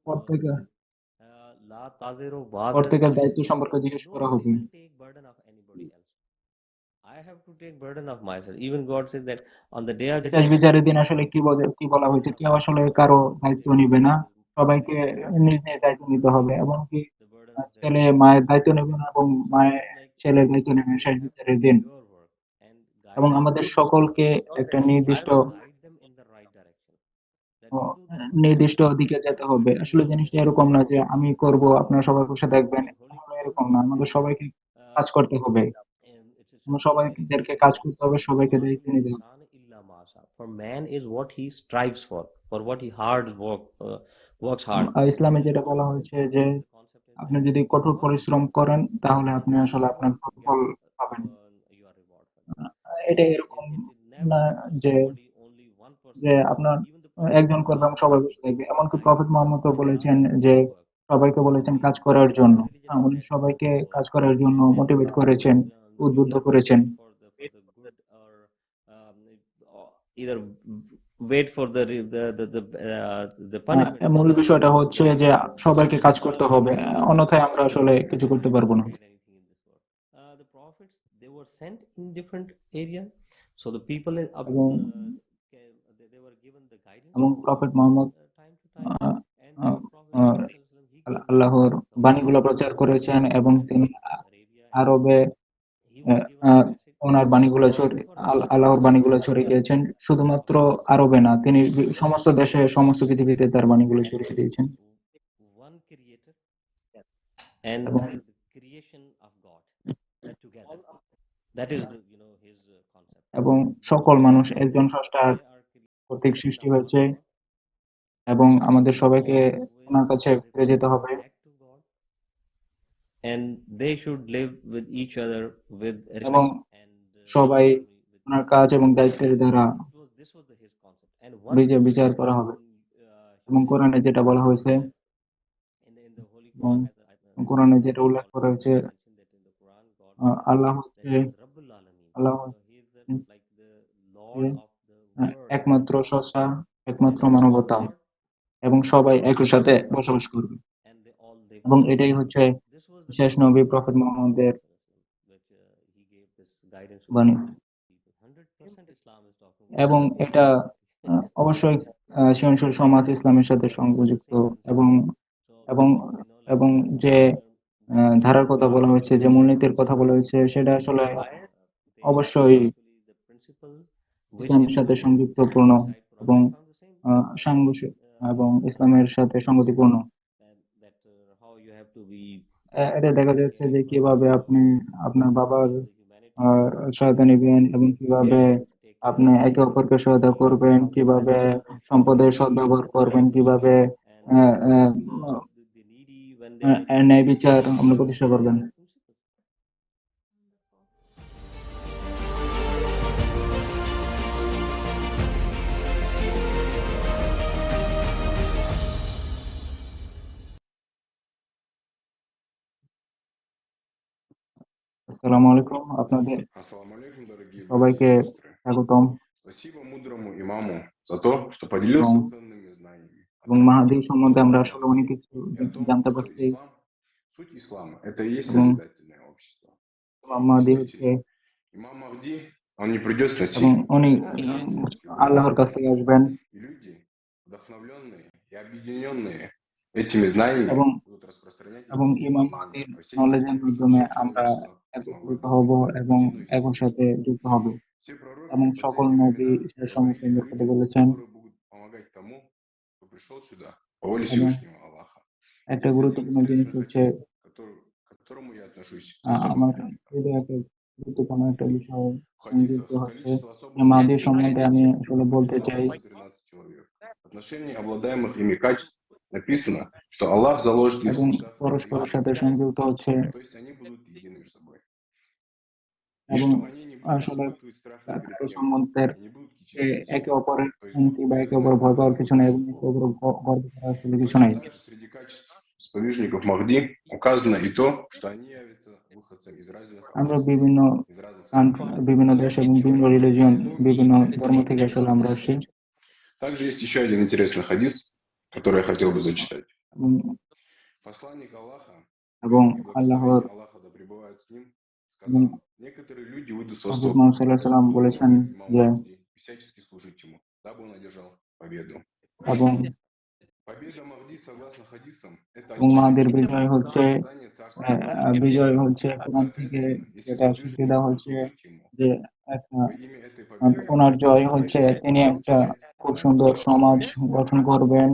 প্রত্যেকের প্রত্যেকের দায়িত্ব সম্পর্কে জিজ্ঞেস করা হবে। শেষ বিচারের দিন আসলে কি বলা হয়েছে, কেউ আসলে কারো দায়িত্ব নিবে না, সবাইকে নিজ নিজ দায়িত্ব নিতে হবে। এমনকি ছেলে মায়ের দায়িত্ব নেবে না এবং মায়ের ছেলের দায়িত্ব নেবে শেষ বিচারের দিন। এবং আমাদের সকলকে একটা নির্দিষ্ট দিকে যেতে হবে। আসলে জিনিসটা এরকম না যে আমি করব আপনারা সবাই বসে দেখবেন, এরকম না। আমাদের সবাইকে কাজ করতে হবে, সবাইকে কাজ করতে হবে, সবাইকে দায়িত্ব নিতে হবে। ইসলামে যেটা বলা হয়েছে যে আপনি যদি কঠোর পরিশ্রম করেন তাহলে আপনি আসলে আপনার ফল পাবেন। এটা এরকম না যে যে আপনার একজন করবে এবং সবাই বসে থাকবে। এমনকি প্রফেট মুহাম্মদ বলেছেন যে সবাইকে বলেছেন কাজ করার জন্য। উনি সবাইকে কাজ করার জন্য মোটিভেট করেছেন, উদ্বুদ্ধ করেছেন। মূল বিষয়টা হচ্ছে যে সবাইকে কাজ করতে হবে, অন্যথায় আমরা আসলে কিছু করতে পারবো না। এবং প্রফেট মুহাম্মদ আল্লাহর বাণীগুলো প্রচার করেছেন এবং তিনি আরবে ওনার বাণীগুলো আল্লাহর বাণীগুলো ছড়িয়ে দিয়েছেন। শুধুমাত্র আরবে না, তিনি সমস্ত দেশে সমস্ত পৃথিবীতে তার বাণীগুলো ছড়িয়ে দিয়েছেন। এবং সকল মানুষ একজন স্রষ্টার কর্তৃক সৃষ্টি হয়েছে এবং আমাদের সবাইকে ওনার কাছে ফিরে যেতে হবে এবং সবাই ওনার কাজ এবং দায়িত্বের দ্বারা বিচার করা হবে। এবং কোরআনে যেটা বলা হয়েছে এবং কোরআনে যেটা উল্লেখ করা হয়েছে, আল্লাহ একমাত্র স্রষ্টা, একমাত্র মানবতা এবং সবাই একই সাথে বসবাস করবে। এবং এটাই হচ্ছে শেষ নবী প্রফেট মুহাম্মদের বাণী। এবং এটা অবশ্যই সৃজনশীল সমাজ ইসলামের সাথে সংযুক্ত এবং এবং এবং যে ধারার কথা বলা হয়েছে, যে মূলনীতির কথা বলা হয়েছে, সেটা আসলে অবশ্যই ইসলামের সাথে সংযুক্তপূর্ণ এবং সাংঘর্ষিক এবং ইসলামের সাথে সংগতিপূর্ণ। এটা দেখা যাচ্ছে যে কিভাবে আপনি আপনার বাবার সহায়তা নেবেন এবং কিভাবে আপনি একে অপরকে সহায়তা করবেন, কিভাবে সম্পদের সদ্ব্যবহার করবেন, কিভাবে আহ, আহ, ন্যায় বিচার আপনি প্রতিষ্ঠা করবেন। আসসালামু আলাইকুম, আপনাদের Ассаламу алейкум, дорогие братья সবাইকে и сестры. স্বাগতম। Спасибо мудрому имаму за то, что поделился এবং ценными знаниями о এবং том, মাহাদি সম্বন্ধে আমরা что আসলে অনেক কিছু и о том, জানতে что পারছি суть ислама– это и есть এবং созидательное общество. ইমাম মাহাদি হচ্ছে Действительно, имам Махди, он не придет с এবং насилием, উনি он деятельность его আল্লাহর কাছ থেকে আসবেন и люди, вдохновленные и объединенные этими знаниями, এবং будут распространять এবং эти ইমাম знания মাহাদির по всей নলেজের земле, чтобы মাধ্যমে все আমরা человечество একত্রিত познавало হব এবং истину একর সাথে যুক্ত হব। Все пророки এবং в সকল последние নবী времена সে সমস্ত говорили о কথা людях, বলেছেন। которые будут помогать тому, кто пришел сюда по воле এবং Всевышнего Аллаха. একটা Есть один গুরুত্বপূর্ণ জিনিস интересный হচ্ছে хадис, к которому я отношусь с особым আমার трепетом. হৃদয়ে একটা গুরুত্বপূর্ণ একটা বিষয় В хадисах সংযুক্ত হচ্ছে количество যে особых মাহাদির свидетелей সম্বন্ধে আমি আসলে বলতে চাই 13 человек. В отношении обладаемых ими качеств написано, что Аллах заложит их в এবং сердцах পরস্পরের своих সাথে рабов. সংযুক্ত হচ্ছে То есть они будут едины между собой. И এবং чтобы они не будут আসলে испытывать страх ни перед কারো кем, সম্বন্ধের и не будут একে кичиться. অপরের То есть হুমকি বা একে именно অপর ভয় это পাওয়ার и কিছু будет নেই এবং ислам. একে অপর গর্ব করার আসলে কিছু Точно নেই। так же среди качеств сподвижников Махди указано и то, что они явятся выходцами из разных আমরা обществ, বিভিন্ন из разных কান্ট্রি, стран. বিভিন্ন দেশ এবং বিভিন্ন রিলিজিয়ন, বিভিন্ন ধর্ম থেকে আসলে আমরা আসি। Также есть еще один интересный хадис, который я хотел бы зачитать. এবং Посланник Аллаха, এবং мир и আল্লাহর благословение Аллаха да пребывают с ним, এবং сказал: некоторые люди выйдут с হযরত востока, মুহাম্মদ সাল্লাল্লাহু আলাইহি সাল্লাম будут বলেছেন помогать имаму যে Махди и всячески служить ему, дабы он одержал победу. এবং Победа Махди, согласно хадисам, это এবং মাহাদির очищение বিজয় и হচ্ছে создание царства Божьего. বিজয় হচ্ছে কোরআন থেকে Соответственно, если যেটা শিখিয়ে сподвижники দেওয়া будут হচ্ছে служить ему যে একটা во имя этой победы, ওনার জয় значит, হচ্ছে они তিনি একটা получили খুব знак সুন্দর своего সমাজ служения. গঠন করবেন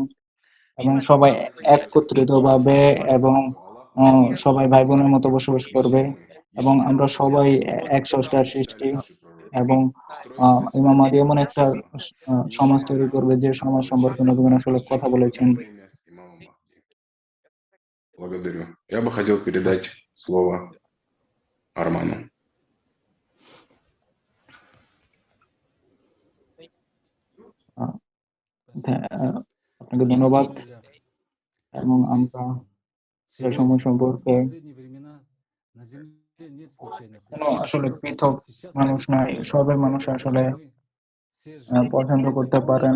এবং Значит, সবাই в этом есть একত্রিত очень ভাবে важный এবং что Аллах называет সবাই ভাই বোনের মতো বসবাস и করবে все мы এবং единое আমরা целое. সবাই এক Вот স্রষ্টার как সৃষ্টি мечтали наши пророки এবং строить ইমাম মাহদী созидательное এমন একটা общество. И সমাজ именно তৈরি оно করবে যে сমাজ было সম্পর্কে частью নবীগণ আসলে কথা учения বলেছেন। во время с имамом Махди. Благодарю. Я бы хотел передать слово Арману. আপনাকে ধন্যবাদ এবং আমরা এই সময় সম্পর্কে কেন আসলে পৃথক মানুষ নাই, সবের মানুষ আসলে পছন্দ করতে পারেন,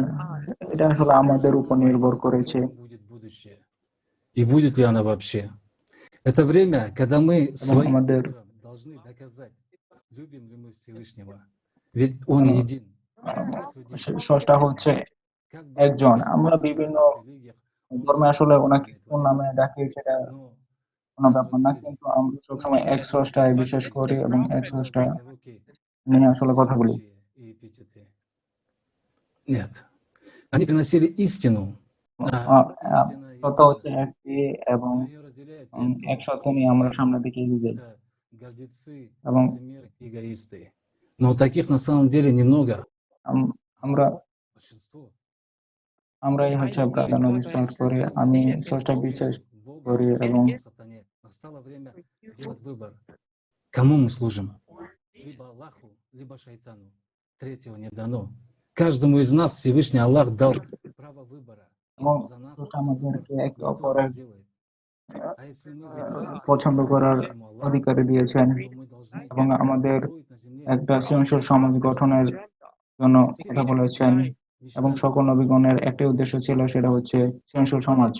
এটা আসলে আমাদের উপর নির্ভর করেছে। И будет ли она вообще? Это время, когда мы своим আমাদের выбором должны доказать, любим ли мы Всевышнего. Ведь Он един для всех людей. স্রষ্টা হচ্ছে Как бы একজন। ни আমরা в বিভিন্ন разных религиях ধর্মে আসলে ওনাকে разные কোন নামে творения, ডাকি সেটা но কোনো нас ব্যাপার না, разделили কিন্তু আমরা на সবসময় এক разные স্রষ্টায় বিশ্বাস религии, করি এবং এক স্রষ্টা разводя руки নিয়ে на আসলে свои কথা বলি। общие эпитеты. Нет. Они приносили истину. Истина সত্য হচ্ছে едина. একটি এবং Но ее разделяют те, кто এক সত্য নিয়ে আমরা সামনের দিকে এগিয়ে যাই। это гордецы, এবং лицемеры, эгоисты. Но таких на самом деле немного. আমরা Большинство. আমরাই হচ্ছে প্রাধান্য বিস্তার করি। আমি স্রষ্টা বিশ্বাস Богу করি এবং сатане. Настало время делать выбор. Кому мы служим? Либо Аллаху, либо шайтану. Третьего не дано. Каждому из нас Всевышний Аллах дал право выбора. এবং За нас স্রষ্টা этот выбор আমাদেরকে একে никто не অপরের сделает. А если мы выбираем পছন্দ следовать করার Всевышнему Аллаху, অধিকারী দিয়েছেন то мы должны এবং আমাদের построить на земле একটা সৃজনশীল সমাজ গঠনের জন্য কথা বলেছেন এবং সকল নবীগণের একটি উদ্দেশ্য ছিল, সেটা হচ্ছে সৃজনশীল সমাজ।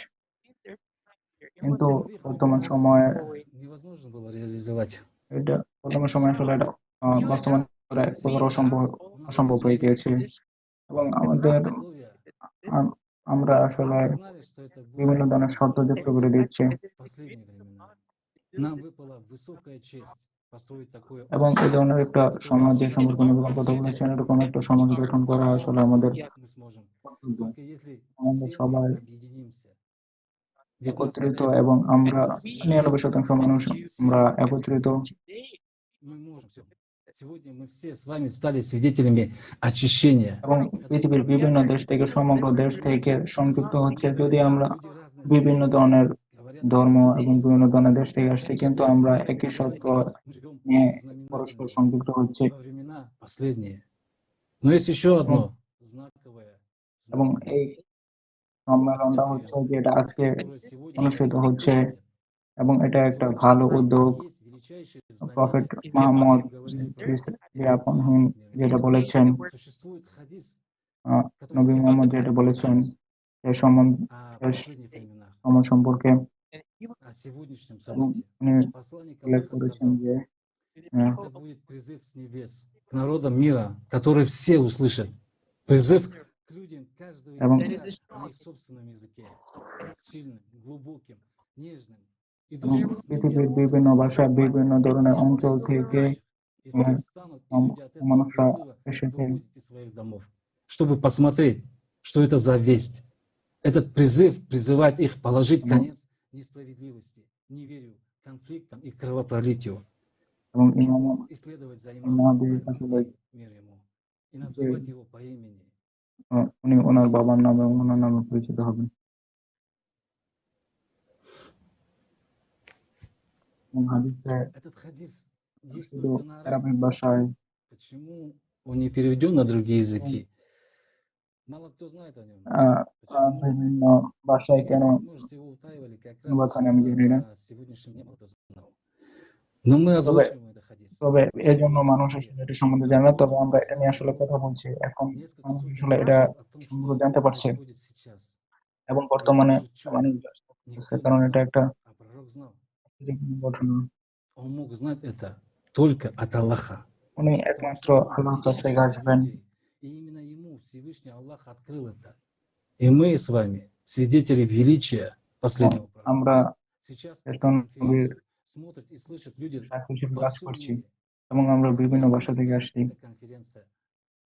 কিন্তু বর্তমান সময়ে невозможно было реализовать. এটা বর্তমান সময়ে আসলে এটা বাস্তবায়ন করা এক প্রকার অসম্ভব হয়ে গিয়েছে এবং আমাদের আমরা আসলে Знали, что это বিভিন্ন будет ধরনের শর্ত যুক্ত করে দিচ্ছে последние времена. Нам выпала высокая честь построить такое এবং এই общество, ধরনের একটা которое সমাজ যে защитит সম্পর্কে নবীগণ কথা বলেছেন, এরকম একটা সমাজ গঠন করা আসলে আমাদের мы сможем. কর্তব্য। Только если আমাদের все мы সবাই объединимся একত্রিত এবং আমরা 99% মানুষ আমরা একত্রিত। Мы можем все. Сегодня мы все с вами стали свидетелями очищения. এবং পৃথিবীর বিভিন্ন দেশ থেকে সমগ্র দেশ থেকে সংযুক্ত হচ্ছে। যদি আমরা Люди разных বিভিন্ন ধরনের говорят ধর্ম разные এবং вещи. বিভিন্ন ধরনের দেশ থেকে আসছে, কিন্তু আমরা একই Сегодня সত্য мы живем নিয়ে в পরস্পর знаменательные সংযুক্ত হচ্ছে। во времена последние. Но есть еще одно знаковое এবং знамение, এই সম্মেলনটা হচ্ছে конференция, যেটা আজকে которая сегодня অনুষ্ঠিত происходит. হচ্ছে, এবং এটা একটা ভালো উদ্যোগ। Есть величайшее প্রফেট знамение, о মুহাম্মদ котором говорили пророки. আপন যেটা বলেছেন, Существует хадис, নবী মুহাম্মদ যেটা বলেছেন এই সময় о последних временах, সময় সম্পর্কে, о сегодняшнем এবং событии. উনি Посланник উল্লেখ Аллаха করেছেন сказал, যে это будет призыв с небес к народам мира, который все услышат. Призыв к людям каждого এবং языка на их собственном языке. Сильным, глубоким, нежным, এবং идущим с পৃথিবীর небес со বিভিন্ন всех ভাষা, сторон. বিভিন্ন ধরনের И অঞ্চল останется থেকে слышащих, и все встанут, и люди от этого মানুষরা призыва এসেছে, выходят из своих домов, чтобы посмотреть, что это за весть. Этот призыв призывает их положить конец несправедливости, неверию, конфликтам и кровопролитию. এবং ইমাম Исследовать за ইমামদের имамом আসলে мир ему и যে называть его по имени. উনি ওনার বাবার নামে এবং ওনার নামে পরিচিত হবেন। এবং হাদিসে Этот хадис есть শুধু только на আরবিক арабском ভাষায়, языке. Почему он не переведен на другие языки? Мало кто знает о нем. Почему? বিভিন্ন ভাষায় কেন Может, его утаивали как অনুবাদ раз, হয় আমি чтобы জানি না। до сегодняшнего дня мало кто знал. Но мы তবে озвучиваем этот хадис. তবে এই জন্য чтобы মানুষ узнали আসলে все. এটা সম্বন্ধে জানে না, তবে আমরা এটা নিয়ে আসলে Всего কথা বলছি। এখন несколько মানুষ сотен আসলে এটা рассказов о том, সম্পর্কে что জানতে পারছে происходит сейчас. এবং И это বর্তমানে уже чудо. মানুষ জানতে পারছে, Никто কারণ не এটা знал, একটা а пророк знал. ঘটনা। Он мог знать это только от Аллаха. উনি Потому একমাত্র что он был আল্লাহর কাছ থেকে величайшим из আসবেন, людей. И именно ему Всевышний Аллах открыл это. И мы с вами свидетели величия последнего пророка. আমরা Сейчас শেষ эту নবীর конференцию смотрят и слышат люди সাক্ষী হিসেবে во কাজ всем করছি, мире. এবং আমরা И с বিভিন্ন вами ভাষা থেকে всегда আসছি। эта конференция,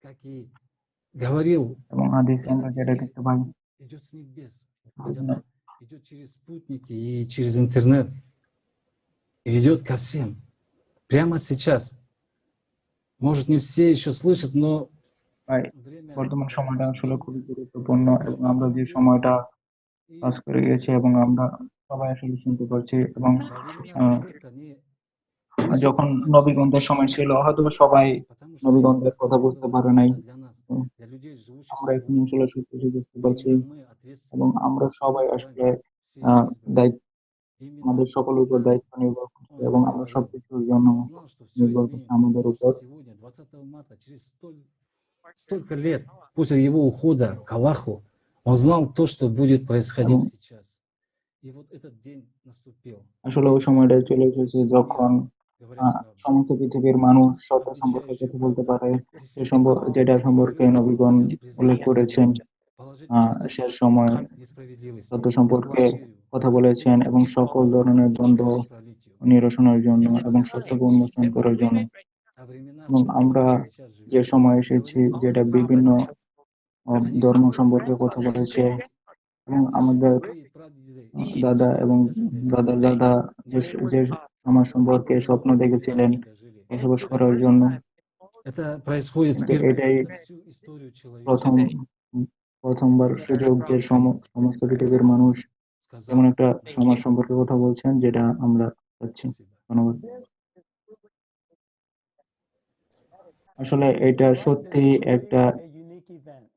как и говорил, এবং হাদিসে আমরা этот যেটা эфир দেখতে পাই, идет с небес. Ведь она идет через спутники и через интернет. И идет ко всем. Прямо сейчас. Может, не все еще слышат, но তাই время বর্তমান সময়টা আসলে খুবই заканчивается. গুরুত্বপূর্ণ, এবং Чтобы আমরা все যে верили সময়টা и কাজ করে গেছি сейчас এবং আমরা সবাই আসলে শুনতে পারছি। এবং во времена আহ, пророка мы যখন сегодня নবীগণদের সময় ছিল, হয়তো সবাই потому что নবীগণদের কথা основание বুঝতে было পারে নাই। это для нас, для людей, живущих আমরা এখন сегодня. আসলে সবকিছু বুঝতে পারছি, Именно мы এবং ответственны. আমরা Мы সবাই с আসলে вами все избранные. দায়িত্ব, Именно আমাদের সকলের উপর нам দায়িত্ব নির্ভর করছে, он এবং это আমরা говорил. সবকিছুর জন্য Он знал, что все নির্ভর করছে изменится. Он আমাদের знал, উপর। что сегодня, 20 марта, через столько лет после его ухода к Аллаху, он знал то, что будет происходить এবং сейчас. И вот этот день наступил. আসলে ওই День, সময়টা когда চলে со এসেছে всего যখন мира говорят правду. সমস্ত পৃথিবীর মানুষ সত্য সম্পর্কে Обличающую কথা বলতে правду. পারে, Действительно, যেটা они সম্পর্কে говорят নবীগণ উল্লেখ призыв করেছেন। положить শেষ конец সময় несправедливости, সত্য সম্পর্কে неверию, কথা বলেছেন, এবং সকল ধরনের и দ্বন্দ্ব кровопролитию. নিরসনের জন্য এবং Сегодня সত্যকে উন্মোচন করার জন্য। о временах, এবং в которых আমরা мы сейчас যে живем, সময় এসেছি, говорит যেটা Всевышний বিভিন্ন Аллах. Они ধর্ম будут সম্পর্কে কথা বলেছে, এবং наши আমাদের деды и прадеды দাদা мечтали এবং и дожили этого. দাদা দাদা যে যে সমাজ সম্পর্কে স্বপ্ন Мы দেখেছিলেন все дожили বসবাস этого. করার জন্য, Это происходит কিন্তু впервые এটাই за всю историю প্রথম человечества. প্রথমবার সুযোগ যে সমস্ত পৃথিবীর মানুষ এমন Сказал একটা সমাজ Всевышний. সম্পর্কে কথা বলছেন যেটা আমরা পাচ্ছি। Спасибо. ধন্যবাদ। আসলে এটা সত্যি একটা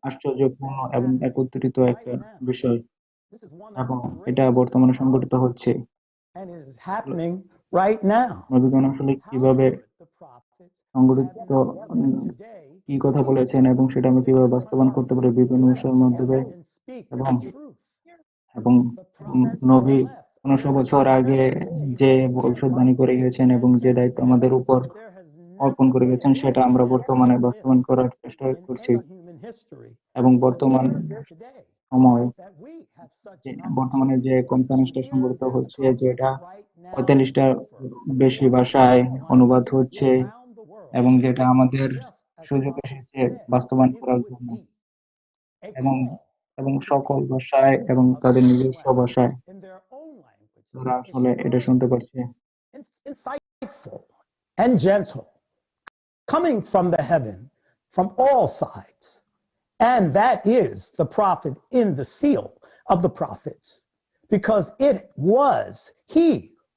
আশ্চর্যপূর্ণ এবং একত্রিত একটা বিষয়, এবং এটা বর্তমানে সংঘটিত হচ্ছে। নবীগণ আসলে কিভাবে সংগঠিত, কি কথা বলেছেন এবং সেটা আমি কিভাবে বাস্তবায়ন করতে পারি বিভিন্ন বিষয়ের মাধ্যমে, এবং এবং নবী 1500 বছর আগে যে ভবিষ্যৎবাণী করে গেছেন এবং যে দায়িত্ব আমাদের উপর অর্পণ করে গেছেন, সেটা আমরা বর্তমানে বাস্তবায়ন করার চেষ্টা করছি। এবং বর্তমান সময় বর্তমানে যে কনফারেন্সটা সংগঠিত হচ্ছে, যেটা 45টা বেশি ভাষায় অনুবাদ হচ্ছে, এবং যেটা আমাদের সুযোগ এসেছে বাস্তবায়ন করার জন্য, এবং এবং সকল ভাষায় এবং তাদের নিজস্ব ভাষায়, তারা আসলে এটা শুনতে পাচ্ছে insightful and gentle, coming from the heaven from all sides. And that is the prophet in the seal of the prophets, because it was he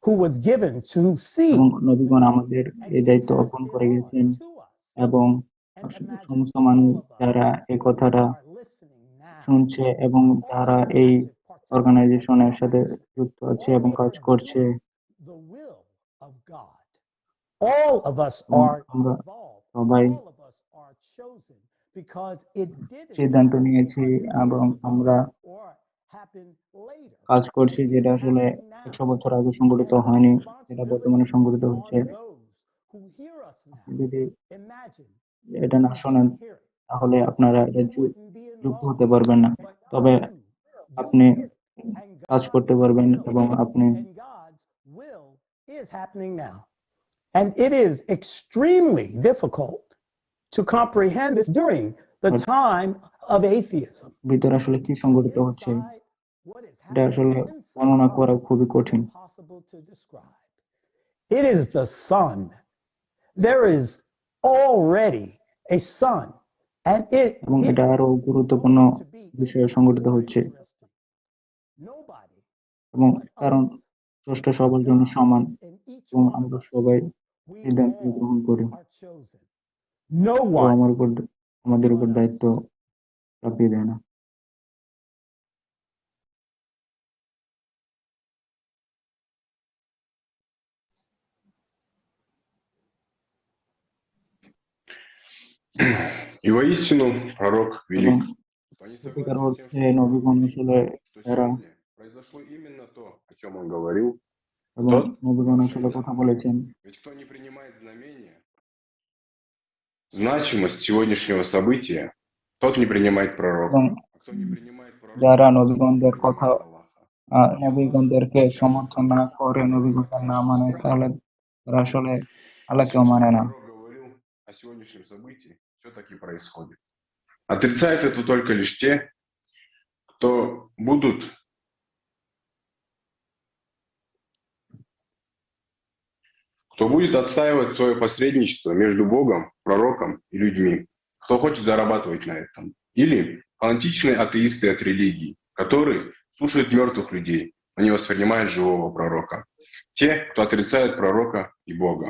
who was given to see. এবং নবীগণ আমাদের এই দায়িত্ব অর্পণ করে গেছেন এবং সমস্ত মানুষ যারা এই কথাটা শুনছে এবং যারা এই অর্গানাইজেশনের সাথে যুক্ত আছে এবং কাজ করছে, All of us are আমরা involved, সবাই all of us are chosen, because it didn't সিদ্ধান্ত নিয়েছি এবং আমরা কাজ করছি যেটা আসলে 100 বছর আগে সংগঠিত হয়নি, যেটা বর্তমানে সংগঠিত হচ্ছে। যদি এটা না শোনেন তাহলে আপনারা এটা যুক্ত হতে পারবেন না, তবে আপনি কাজ করতে পারবেন এবং আপনি is happening now. And it is extremely difficult to comprehend this during the time of atheism. ভিতরে আসলে কি সংগঠিত হচ্ছে এটা আসলে বর্ণনা করা খুবই কঠিন। It is the sun. There is already a sun, and it এবং এটা আরো গুরুত্বপূর্ণ বিষয়ে সংগঠিত হচ্ছে এবং কারণ স্রষ্টা সবার জন্য সমান এবং আমরা সবাই সিদ্ধান্ত গ্রহণ করি। no কেউ one আমাদের উপর দায়িত্ব চাপিয়ে দেয় না। И воистину пророк велик. সত্যিকার অর্থে নবীগণ আসলে এরা Произошло именно то, о чем он говорил. এবং নবীগণ আসলে কথা বলেছেন। Ведь кто не принимает знамения, значимость сегодняшнего события, тот не принимает пророка. А кто не принимает пророка, যারা নবীগণদের কথা নবীগণদেরকে সমর্থন না করে, নবীগণদের না মানে, তাহলে তারা আসলে আল্লাহকেও মানে না। О сегодняшнем событии все-таки происходит. Отрицают это только лишь те, кто будет отстаивать свое посредничество между Богом, пророком и людьми, кто хочет зарабатывать на этом. Или фанатичные атеисты от религии, которые слушают мертвых людей, но не воспринимают живого пророка. Те, кто отрицает пророка и Бога.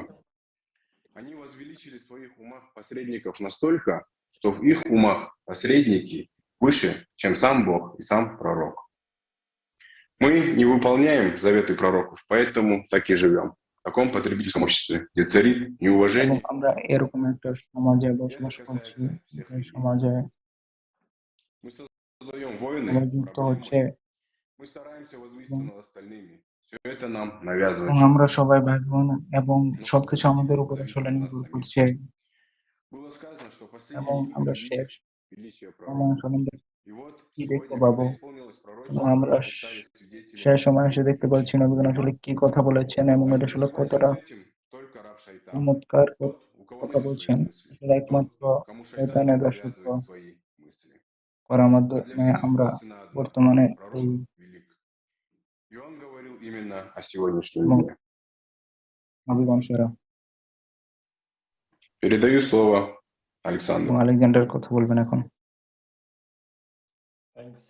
Они возвеличили в своих умах посредников настолько, что в их умах посредники выше, чем сам Бог и сам пророк. Мы не выполняем заветы пророков, поэтому так и живем. В таком потребительском обществе, где царит неуважение. আমরা এরকম একটা সমাজে বসবাস করছি, যে সমাজে Мы создаем войны, যুক্ত হচ্ছে мы стараемся возвыситься над остальными. Все это нам навязывает. এবং আমরা সবাই ভাই বোন এবং সবকিছু আমাদের উপর আসলে নির্ভর করছে Было сказано, что এবং последние আমরা люди শেষ видят величие সময় пророка. আসলে И вот কি দেখতে сегодня, পাবো когда исполнилось এবং пророчество, আমরা мы стали свидетелями. শেষ সময় এসে দেখতে পাচ্ছি নবীগণ আসলে কি কথা বলেছেন এবং এটা আসলে Согласен কতটা с этим только раб шайтан. চমৎকার Тот, у кого কথা нет বলছেন। своих мыслей. আসলে একমাত্র Тот, кому шайтан শয়তানের দাসত্ব навязывает свои мысли. করার А для মাধ্যমে всех আমরা истина одна. বর্তমানে Пророк এই велик. И он говорил именно о сегодняшнем এবং дне. নবীগণ সেরা। Передаю слово এবং Александру. আলেকজান্ডার কথা বলবেন এখন। Thanks.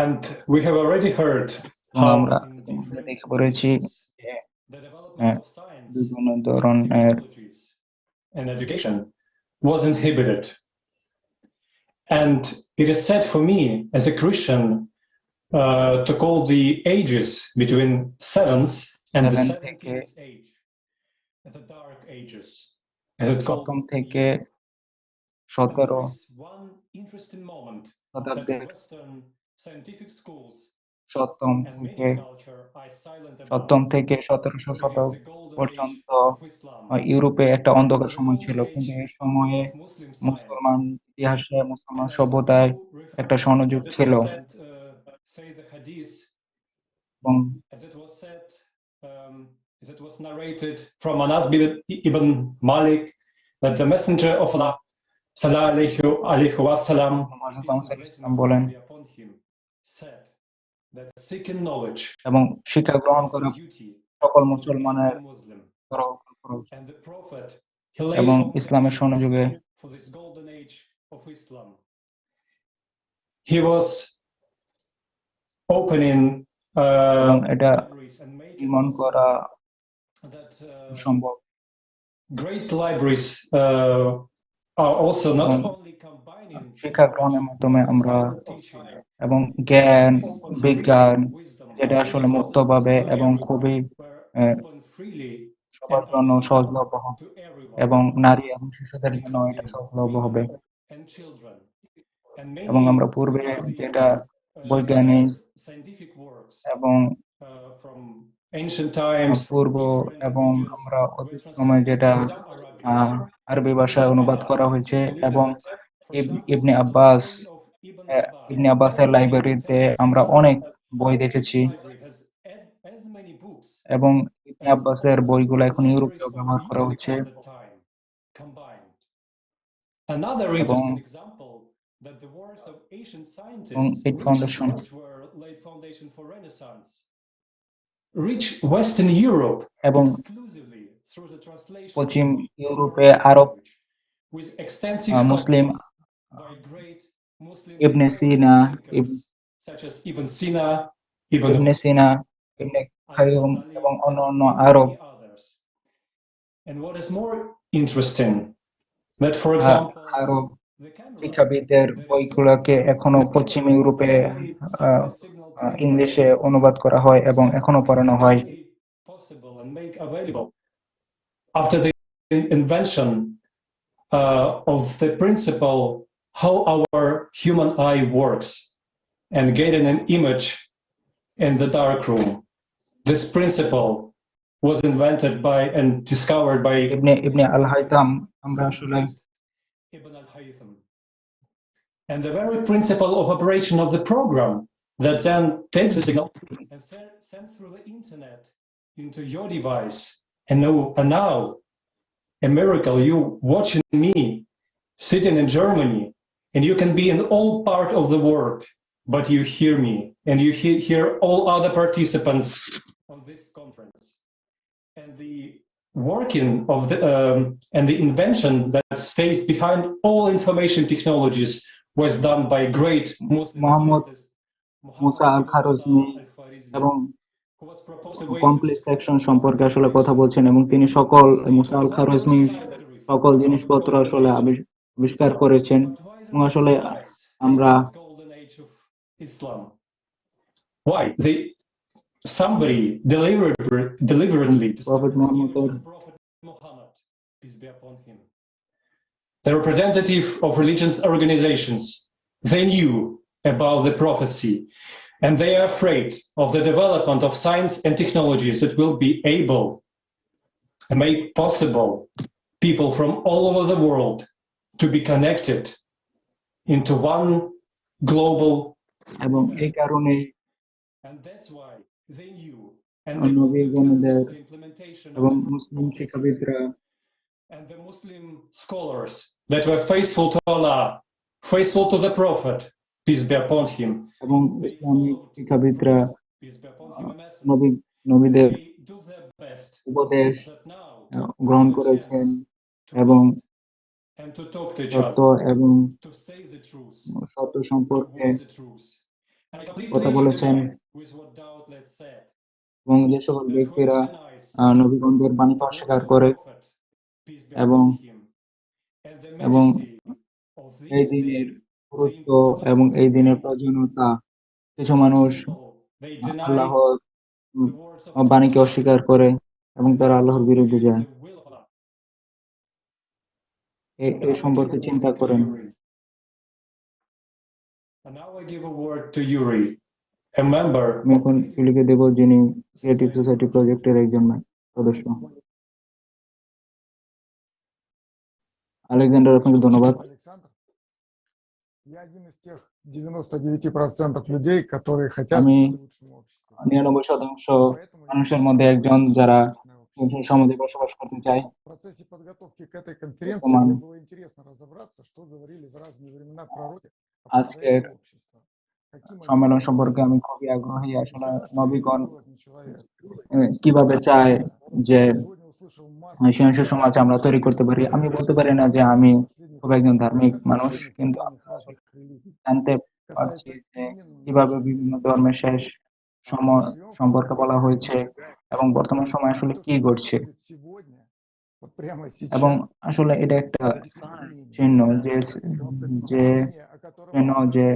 And we have already heard এবং how আমরা in দেখে different পড়েছি যে the development of science, বিভিন্ন ধরনের technologies, and education was inhibited. And it is said for me as a Christian to call the ages between seventh and the 17th age the dark ages, as it's called. সপ্তম থেকে 17 There is one interesting moment that শতাব্দীর Western scientific schools সপ্তম and থেকে media culture are silent about. 1700 Shatabdi The golden পর্যন্ত age of Islam. ইউরোপে একটা অন্ধকার The সময় golden ছিল, কিন্তু age এই সময়ে of Muslim মুসলমান science. ইতিহাসে মুসলমান And as সভ্যতায় you একটা refer, স্বর্ণযুগ as it ছিল was said, say the hadith, এবং as it was said, as it was narrated from Anas ibn Malik, that the messenger of Allah sallallahu alayhi wa sallam, peace and blessing of বলেন Allah be upon him, said that seeking knowledge এবং শিক্ষা গ্রহণ is a করা duty সকল of মুসলমানের every Muslim. করা ফরজ। And the Prophet, he laid এবং ইসলামের foundation স্বর্ণযুগে for this golden age of Islam. He was opening এবং এটা libraries and making নির্মাণ করা that সম্ভব। great libraries are also not only combining শিক্ষা গ্রহণের মাধ্যমে আমরা teaching এবং জ্ঞান বিজ্ঞান যেটা আসলে মুক্তভাবে এবং খুবই freely সবার জন্য সহজলভ্য হবে এবং নারী এবং শিশুদের জন্য এটা সহজলভ্য হবে। and children. এবং আমরা পূর্বে যেটা বৈজ্ঞানিক scientific works এবং from ancient times, পূর্ব এবং আমরা অতীত সময়ে যেটা আরবি ভাষায় অনুবাদ করা হয়েছে এবং ইবনে আব্বাসের লাইব্রেরিতে আমরা অনেক বই দেখেছি এবং ইবনে আব্বাসের বইগুলো এখন ইউরোপেও ব্যবহার করা হচ্ছে। Another এবং interesting example that the works of Asian scientists এই foundation which were laid foundation for Renaissance reach Western Europe এবং exclusively through the translation পশ্চিম ইউরোপে আরব with extensive Muslim by great Muslim ibn Cena such as Ibn Sina, ইবনে খাইয়ুম এবং অন্যান্য আরব। And what is more interesting that for example আরব শিক্ষাবিদদের বইগুলোকে এখনো পশ্চিম ইউরোপে ইংলিশে অনুবাদ করা হয় এবং এখনো পড়ানো হয়। possible and make available after the invention of the principle how our human eye works and getting an image in the dark room. This principle was invented by and discovered by ibn Al Haitham আমরা আসলে Ibn al-Haytham. And the very principle of operation of the program that then takes the signal and sends through the internet into your device. And now, a miracle, you watching me sitting in Germany, and you can be in all part of the world, but you hear me, and you hear all other participants on this conference. And the working of the and the invention that stays behind all information technologies was done by great Mohammad Musa আল খারজমি এবং complex action সম্পর্কে আসলে কথা বলছেন এবং তিনি মুসা আল খারজমি সকল জিনিসপত্র আসলে আবিষ্কার করেছেন এবং আসলে আমরা why somebody deliberately prophet Muhammad peace be upon him, the representative of religious organizations, they knew about the prophecy and they are afraid of the development of science and technologies that will be able to make possible people from all over the world to be connected into one global, এবং এই কারণে and that's why they knew and নবীগণদের the implementation এবং মুসলিম শিক্ষাবিদরা and the Muslim scholars that were faithful to Allah, faithful to the Prophet, peace be upon him. এবং Islamic শিক্ষাবিদরা নবীদের উপদেশ গ্রহণ করেছেন এবং সত্য এবং সত্য সম্পর্কে কথা বলেছেন এবং যে সকল ব্যক্তিরা নবীগণদের বাণীকে অস্বীকার করে এবং এই দিনের গুরুত্ব এবং এই দিনের প্রয়োজনীয়তা কিছু মানুষ আল্লাহর বাণীকে অস্বীকার করে এবং তারা আল্লাহর বিরুদ্ধে যায়। এই সম্পর্কে চিন্তা করেন। আমি এখন ইউরিকে দেব, যিনি ক্রিয়েটিভ সোসাইটি প্রজেক্টের একজন সদস্য। আলেকজান্ডার, আপনাকে ধন্যবাদ। Я один из тех 99% людей, которые хотят আমি жить в лучшем обществе. 99% মানুষের মধ্যে একজন যারা সমাজে বসবাস করতে চায়। В процессе подготовки к этой конференции мне было интересно разобраться, что говорили в разные времена пророки о построении общества. সম্মেলন সম্পর্কে আমি খুবই আগ্রহী। আসলে নবীগণ কিভাবে চায় যে সৃজনশীল সমাজ আমরা তৈরি করতে পারি। আমি বলতে পারি না যে আমি খুব একজন ধার্মিক মানুষ, কিন্তু আমরা আসলে জানতে পারছি যে কিভাবে বিভিন্ন ধর্মের শেষ সম্পর্কে বলা হয়েছে এবং বর্তমান সময় আসলে কি ঘটছে। এবং আসলে এটা একটা চিহ্ন যে যে চিহ্ন যে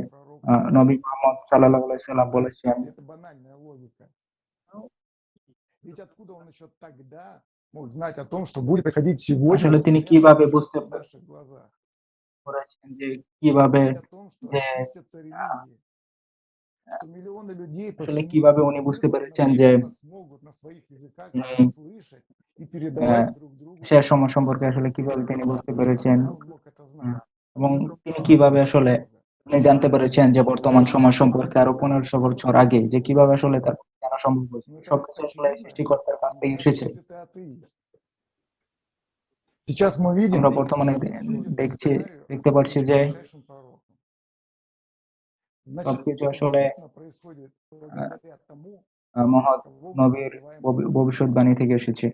নবী মুহাম্মদ সাল্লাল্লাহু আলাইহি সাল্লাম বলেছেন, আসলে তিনি কিভাবে বুঝতে করেছেন যে কিভাবে যে আসলে কিভাবে উনি বুঝতে পেরেছেন যে শেষ সময় সম্পর্কে আসলে কিভাবে তিনি বুঝতে পেরেছেন, এবং তিনি কিভাবে আসলে উনি জানতে পেরেছেন যে বর্তমান সময় সম্পর্কে আরো 1500 বছর আগে যে কিভাবে আসলে তার জানা সম্ভব হয়েছে। সবকিছু আসলে সৃষ্টিকর্তার কাছ থেকে এসেছে। আমরা বর্তমানে দেখতে পাচ্ছি যে সবকিছু আসলে মহৎ নবীর ভবিষ্যৎবাণী থেকে এসেছে।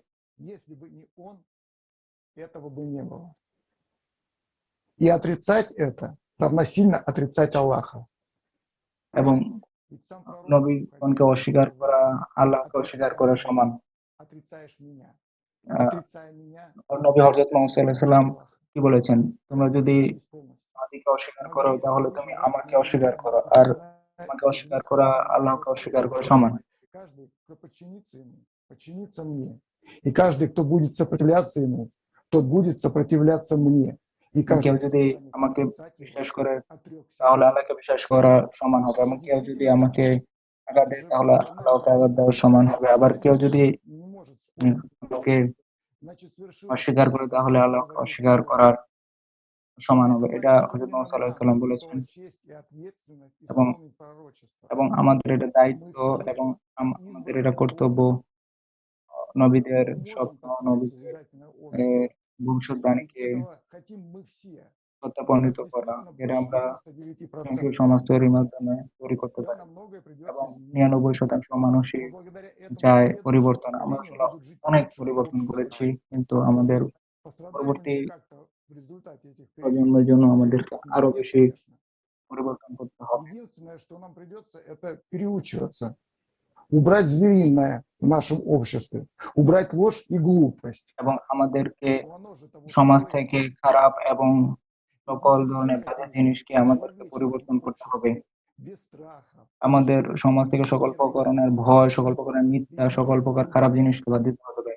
И отрицать это равносильно отрицать Аллаха. এবং নবীগণকে অস্বীকার করা আল্লাহকে অস্বীকার করা সমান। নবী হযরত মুহাম্মদ সাল্লাল্লাহু আলাইহি সাল্লাম কি বলেছেন, তোমরা যদি আদিকে অস্বীকার করো তাহলে তুমি আমাকে অস্বীকার করো, আর আমাকে অস্বীকার করা আল্লাহকে অস্বীকার করা সমান। Каждый, кто подчинится ему, подчинится мне. И каждый, кто будет сопротивляться ему, тот будет сопротивляться мне. কেউ যদি আমাকে বিশ্বাস করে তাহলে আল্লাহকে বিশ্বাস করা সমান হবে, এবং কেউ যদি আমাকে আঘাত দেয় তাহলে আল্লাহকে আঘাত দেওয়ার সমান হবে। আবার কেউ যদি আমাকে অস্বীকার করে তাহলে আল্লাহকে অস্বীকার করার সমান হবে। এটা হযরত মুহাম্মদ সাল্লাল্লাহু আলাইহি সাল্লাম বলেছেন। এবং আমাদের এটা দায়িত্ব এবং আমাদের এটা কর্তব্য নবীদের স্বপ্ন, নবীদের ভবিষ্যৎবাণীকে সত্যাপনিত করা, যেটা আমরা সমাজ তৈরির মাধ্যমে তৈরি করতে পারি। এবং 99% মানুষই চায় পরিবর্তন। আমরা আসলে অনেক পরিবর্তন করেছি, কিন্তু আমাদের পরবর্তী প্রজন্মের জন্য আমাদেরকে আরো বেশি পরিবর্তন করতে হবে। Единственное, что нам придется, это переучиваться. Убрать звериное в нашем обществе, убрать ложь и глупость. এবং আমাদেরকে সমাজ থেকে খারাপ এবং সকল ধরনের বাজে জিনিসকে আমাদেরকে পরিবর্তন করতে হবে। আমাদের সমাজ থেকে সকল প্রকারের ভয়, সকল প্রকারের মিথ্যা, সকল প্রকার খারাপ জিনিসকে বাদ দিতে হবে।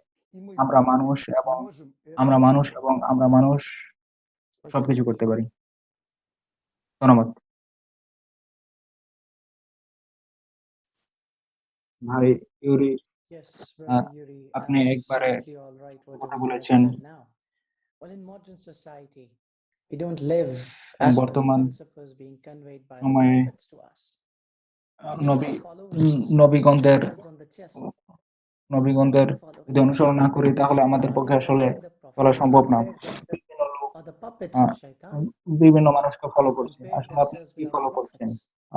আমরা মানুষ এবং আমরা মানুষ সবকিছু করতে পারি। ধন্যবাদ ভাই ইউরি। Yes, brother Yuri, আপনি একবারে absolutely all right what কথা you বলেছেন। said now. Well, in modern society, we don't live as per the বর্তমান principles being conveyed by the সময়ে prophets to us. We also follow his নবীগণদের answers on the chest. নবীগণদের যদি অনুসরণ না করি তাহলে আমাদের পক্ষে আসলে চলা সম্ভব না। Or the puppets of shaitan. বিভিন্ন মানুষকে ফলো করছেন। আসলে আপনি কি ফলো করছেন?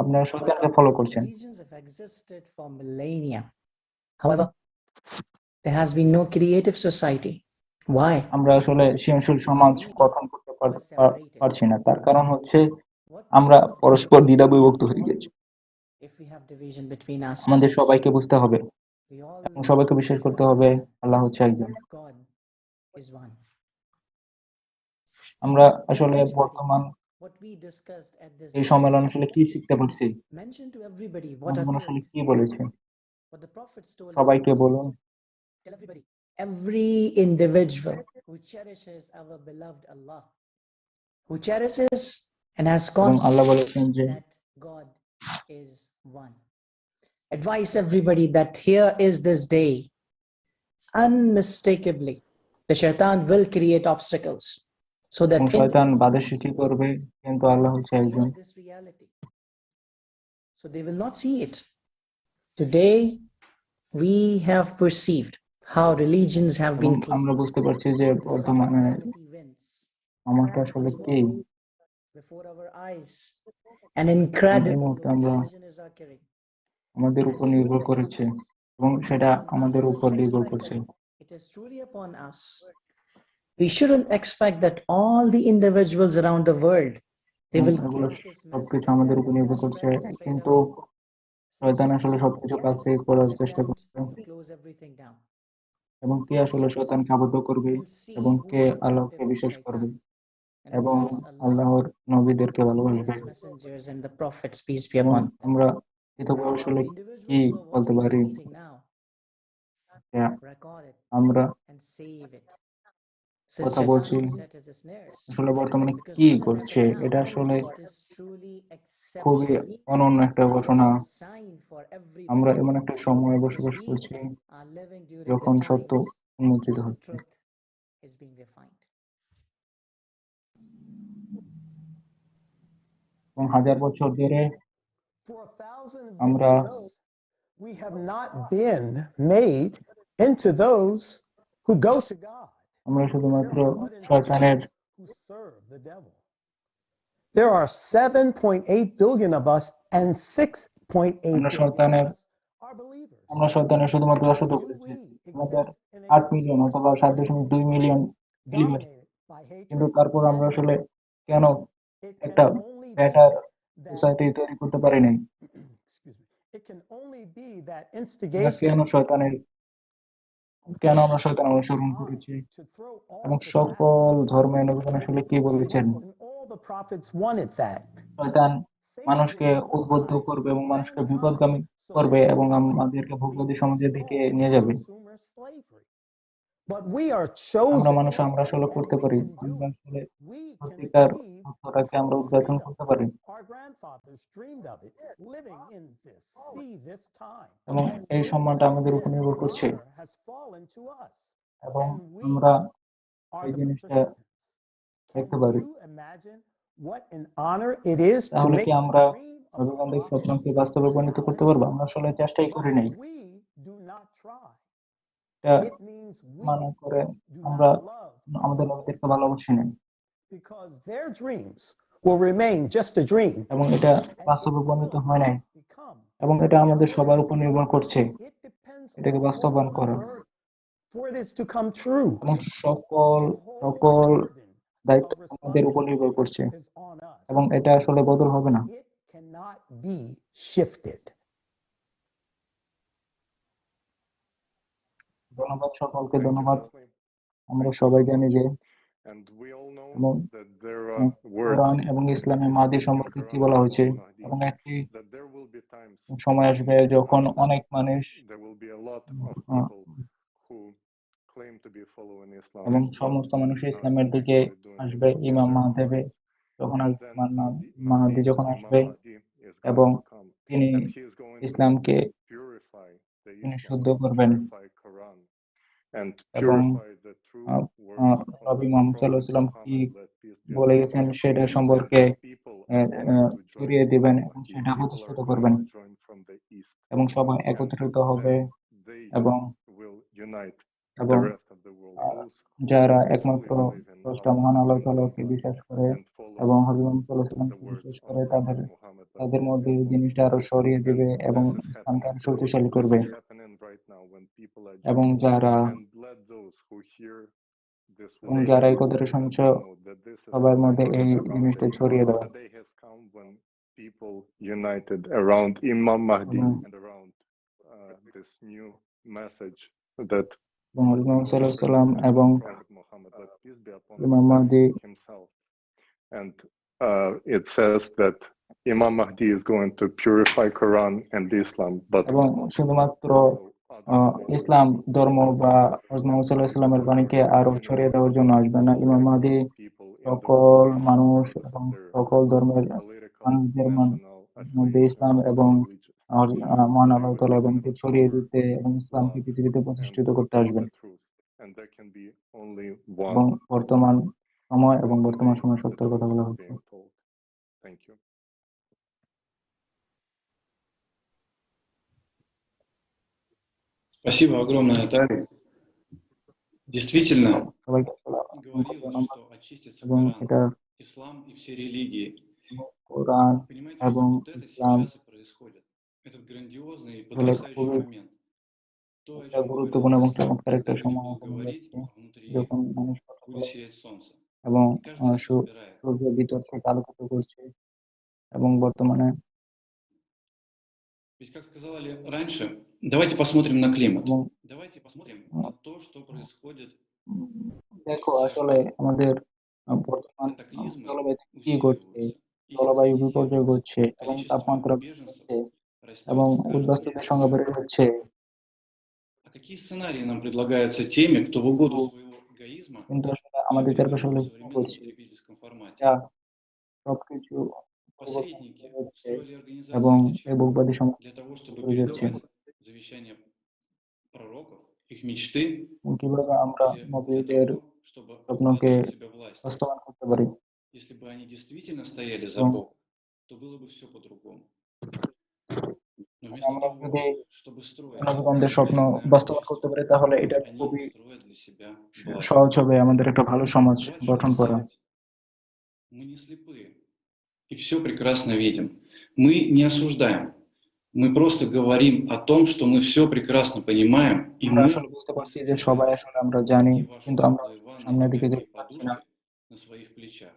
আপনারা শয়তানকে ফলো করছেন। Religions have existed for millennia. However, there has been no creative society. Why? আমরা আসলে সৃজনশীল সমাজ গঠন করতে পারছি না। তার কারণ হচ্ছে আমরা পরস্পর দ্বিধাবিভক্ত হয়ে গেছি। If we have division between us, আমাদের সবাইকে বুঝতে হবে we all এবং সবাইকে বিশ্বাস করতে হবে আল্লাহ হচ্ছে একজন। God is one. আমরা আসলে বর্তমান What we discussed at this এই সম্মেলন আসলে কি শিখতে পারছি? mention to everybody what are নবীগণ truth, আসলে কি বলেছে what the prophets told সবাইকে বলুন। tell everybody, every individual who cherishes our beloved Allah, who cherishes and has এবং আল্লাহ confidence বলেছেন যে that God is one. Advise everybody that here is this day. Unmistakably, the shaitan will create obstacles so that শয়তান বাধা সৃষ্টি করবে, কিন্তু আল্লাহ হচ্ছে একজন। this reality, so they will not see it. Today, we have perceived how religions have এবং been আমরা cleansed. বুঝতে পারছি যে বর্তমানে আমারটা আসলে কি। before our eyes. An incredible television is occurring. আমাদের উপর নির্ভর করেছে এবং সেটা আমাদের উপর নির্ভর করছে। It is truly upon us. We shouldn't expect that all the individuals around the world they will সবকিছু আমাদের উপর নির্ভর করছে, কিন্তু শয়তান আসলে সবকিছু কাছে করার চেষ্টা করছে close everything down. এবং কে আসলে শয়তানকে আবদ্ধ করবে এবং কে আল্লাহকে বিশ্বাস করবে এবং আল্লাহর নবীদেরকে ভালোবাসবে। Messengers and the prophets, peace be upon them. আমরা কিতাবে আসলে কি বলতে পারি? আমরা কথা বলছি আসলে বর্তমানে কি করছে, এটা আসলে খুবই অনন্য একটা ঘটনা। আমরা এমন একটা সময়ে বসবাস করছি যখন সত্য উন্মোচিত হচ্ছে। এবং 1000 বছর ধরে আমরা we have not been made into those who go to God. আমরা শুধুমাত্র শয়তানের who serve the devil. There are 7.8 billion of us and 6.8 আমরা শয়তানের শুধুমাত্র দাসত্ব করেছি। আমাদের 8 মিলিয়ন অথবা 7.2 মিলিয়ন বিলিভার, কিন্তু তারপর আমরা আসলে কেন একটা বেটার সোসাইটি তৈরি করতে পারি নাই? It can only be that কেন instigation আমরা শয়তান অনুসরণ করেছি এবং সকল ধর্মের নবীগণ আসলে কি বলেছেন? শয়তান মানুষকে উদ্বুদ্ধ করবে এবং মানুষকে বিপদগামী করবে এবং আমাদেরকে ভোগবাদী সমাজের দিকে নিয়ে যাবে। আমরা আসলে করতে পারি, আমরা আসলে সত্যিকার সত্যটাকে আমরা উদ্ঘাটন করতে পারি এবং এই সম্মানটা আমাদের উপর নির্ভর করছে এবং আমরা এই জিনিসটা দেখতে পারি। তাহলে কি আমরা নবীগণের স্বপ্নকে বাস্তবে পরিণত করতে পারবো? আমরা আসলে চেষ্টাই করি নাই। এটা মানে করে আমরা আমাদের নবীদেরকে ভালোবাসি নাই এবং এটা বাস্তবে পরিণত হয় নাই এবং এটা আমাদের সবার উপর নির্ভর করছে এটাকে বাস্তবায়ন করা এবং সকল দায়িত্ব আমাদের উপর নির্ভর করছে এবং এটা আসলে বদল হবে না। ধন্যবাদ, সকলকে ধন্যবাদ। আমরা সবাই জানি যে কোরআন এবং ইসলামের মাহদী সম্পর্কে কি বলা হয়েছে এবং একটি সময় আসবে যখন অনেক মানুষ এবং সমস্ত মানুষ ইসলামের দিকে আসবে। ইমাম মাহদী যখন আসবে এবং তিনি ইসলামকে শুদ্ধ করবেন এবং নবী মুহাম্মদ সাল্লাল্লাহু আলাইহি ওয়াসাল্লাম কি বলে গেছেন সেটা সম্পর্কে ছড়িয়ে দিবেন এবং সেটা প্রতিষ্ঠিত করবেন এবং সবাই একত্রিত হবে এবং যারা একমাত্র স্রষ্টা মহান আল্লাহ তাআলাকে বিশ্বাস করে এবং হযরত মুহাম্মদ সাল্লাল্লাহু আলাইহি ওয়াসাল্লামকে বিশ্বাস করে তাদের মধ্যে এই জিনিসটা আরো ছড়িয়ে দিবে এবং ইসলামকে আরো শক্তিশালী করবে এবং যারা এই কথাটা শুনছে সবার মধ্যে এই জিনিসটা ছড়িয়ে দেওয়া united around Imam Mahdi and around this new message that এবং ইমাম মাহদী himself, and it says that Imam Mahdi is going to purify Quran and Islam, but এবং শুধুমাত্র ইসলাম ধর্ম বা হযরত মুহাম্মদ সাল্লাল্লাহু আলাইহি ওয়াসাল্লামের বাণীকে আরো ছড়িয়ে দেওয়ার জন্য আসবে না। ইমাম মাহদী সকল মানুষ এবং সকল ধর্মের মানুষদের মধ্যে ইসলাম এবং মহান আল্লাহ তাআলার বাণীকে ছড়িয়ে দিতে এবং ইসলামকে পৃথিবীতে প্রতিষ্ঠিত করতে আসবেন এবং বর্তমান সময় সত্যের কথা বলা হচ্ছে। Спасибо огромное, Тарик. Действительно, সবাইকে говорил, что очистится এবং Коран. এটা ислам и все религии. কোরআন Понимаете, এবং что вот это ইসলাম сейчас и происходит. Этот грандиозный и আসলে потрясающий খুবই момент. То, о একটা чем говорил গুরুত্বপূর্ণ এবং Христос, চমৎকার একটা когда люди সময় будут এখন говорить, যাচ্ছে а внутри যখন их মানুষ কথা будет বলে сиять солнце. এবং И каждый это разбирает. সূর্য ভিতর থেকে আলোকিত করছে এবং বর্তমানে Ведь, как сказали раньше, давайте посмотрим на климат. এবং Давайте посмотрим на то, что происходит. দেখো আসলে আমাদের বর্তমান Катаклизмы জলবায়ু কি ঘটছে, усиливаются и জলবায়ু বিপর্যয় синхронизируются. ঘটছে এবং Количество তাপমাত্রা беженцев ঘটছে растет এবং с каждым উদ্বাস্তুদের днем. সংখ্যা বেড়ে যাচ্ছে। А какие сценарии нам предлагаются теми, кто в угоду своего эгоизма কিন্তু আসলে все আমাদের চারপাশে перевернул হলে в কি современном ঘটছে, потребительском формате? যা সবকিছু পরিবর্তন Посредники করে যাচ্ছে устроили এবং организации для এই чего? ভোগবাদী সমাজ Для того, чтобы করে যাচ্ছে। передавать завещания пророков, их мечты, কিভাবে আমরা или для নবীদের того, чтобы স্বপ্নকে укладывать себя власть. বাস্তবায়ন করতে পারি। Если бы они действительно стояли за এবং Бога, то было бы все по-другому. Но вместо আমরা того, যদি чтобы строить নবীগণদের স্বপ্ন созидательное বাস্তবায়ন করতে общество, পারি তাহলে এটা они খুবই строят для себя власть. সহজ হবে আমাদের একটা ভালো সমাজ Вот в গঠন чем করা। суть. Мы не слепые и все прекрасно видим. Мы не осуждаем. Мы просто говорим о том, что мы все прекрасно понимаем, и আমরা мы আসলে বুঝতে вас পারছি и যে সবাই пытаемся আসলে আমরা জানি, нести ваши কিন্তু আমরা теплые ванны и সামনের দিকে мягкие যেতে পারছি না। подушки на своих плечах.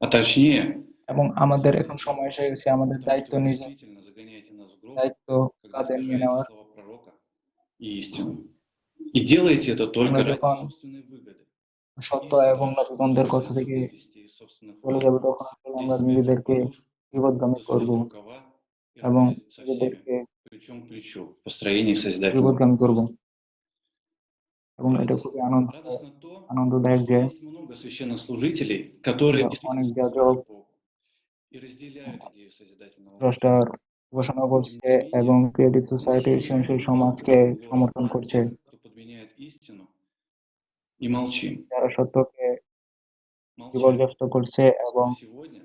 А точнее, এবং আমাদের сделаем এখন так, সময় এসে গেছে আমাদের потому что দায়িত্ব вы নিজে действительно загоняете нас в гроб, দায়িত্ব когда কাঁধে নিয়ে искажаете নেওয়ার। слова пророка и истину. И делаете это только আমরা ради যখন собственной выгоды. সত্য Из এবং страха, что নবীগণদের কথা придется থেকে вылезти из собственных চলে ванн, যাবে তখন আসলে আমরা сесть в мягких নিজেদেরকে подушек, বিপদগামী করব засучить рукава и এবং работать со всеми নিজেদেরকে плечом к плечу в построении созидательного বিপদগামী করব। общества. এবং এটা খুবই Радостно то, আনন্দদায়ক что যে есть много священнослужителей, которые действительно অনেক служат যাজক Богу и разделяют идею созидательного общества. দ্রষ্টার ঘোষণা Тем করছে не менее, এবং ক্রিয়েটিভ мы সোসাইটির не সৃজনশীল можем সমাজকে слушать ложь সমর্থন করছে, тех, кто подменяет истину, и молчим. যারা সত্যকে Молчим. বিপর্যস্ত করছে এবং Что сегодня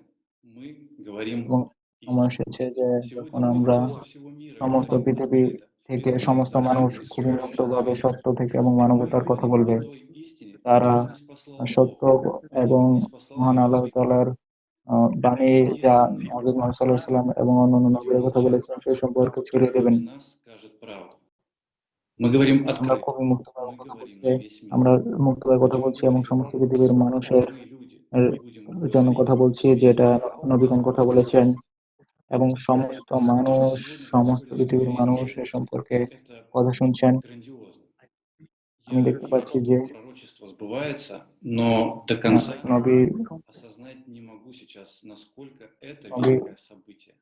мы говорим সময় истину. এসেছে যে যখন Сегодня мы আমরা вам со всего мира সমস্ত говорим পৃথিবী открыто, থেকে впервые সমস্ত за মানুষ всю খুবই историю মুক্তভাবে человечества. সত্য থেকে এবং Мы মানবতার কথা говорим বলবে। о той истине, তারা которую не спаслал সত্য Бог, а এবং не спаслал মহান Иисус আল্লাহ Христос. তাআলার বাণী যা Единственный, হযরত মুহাম্মদ সাল্লাল্লাহু আলাইহি ওয়াসাল্লাম এবং অন্যান্য будем নবীরা কথা молчать, বলেছেন সেই সম্পর্কে ছড়িয়ে кто দেবেন। кроме нас скажет правду. Мы говорим আমরা открыто, খুবই মুক্তভাবে мы কথা говорим বলছি, на весь мир. আমরা মুক্তভাবে কথা Причем мы বলছি এবং говорим, সমস্ত পৃথিবীর মানুষের мы люди будем জন্য говорить কথা বলছি, на весь যেটা мир নবীগণ эту কথা правду. বলেছেন এবং সমস্ত То, что মানুষ, сегодня সমস্ত происходит в পৃথিবীর মানুষ Америке, এ সম্পর্কে это কথা শুনছেন। грандиозно. আমি Я দেখতে вижу, পাচ্ছি что যে пророчество сбывается, но до конца নবীগণ осознать не могу сейчас, насколько это নবীগণ великое событие.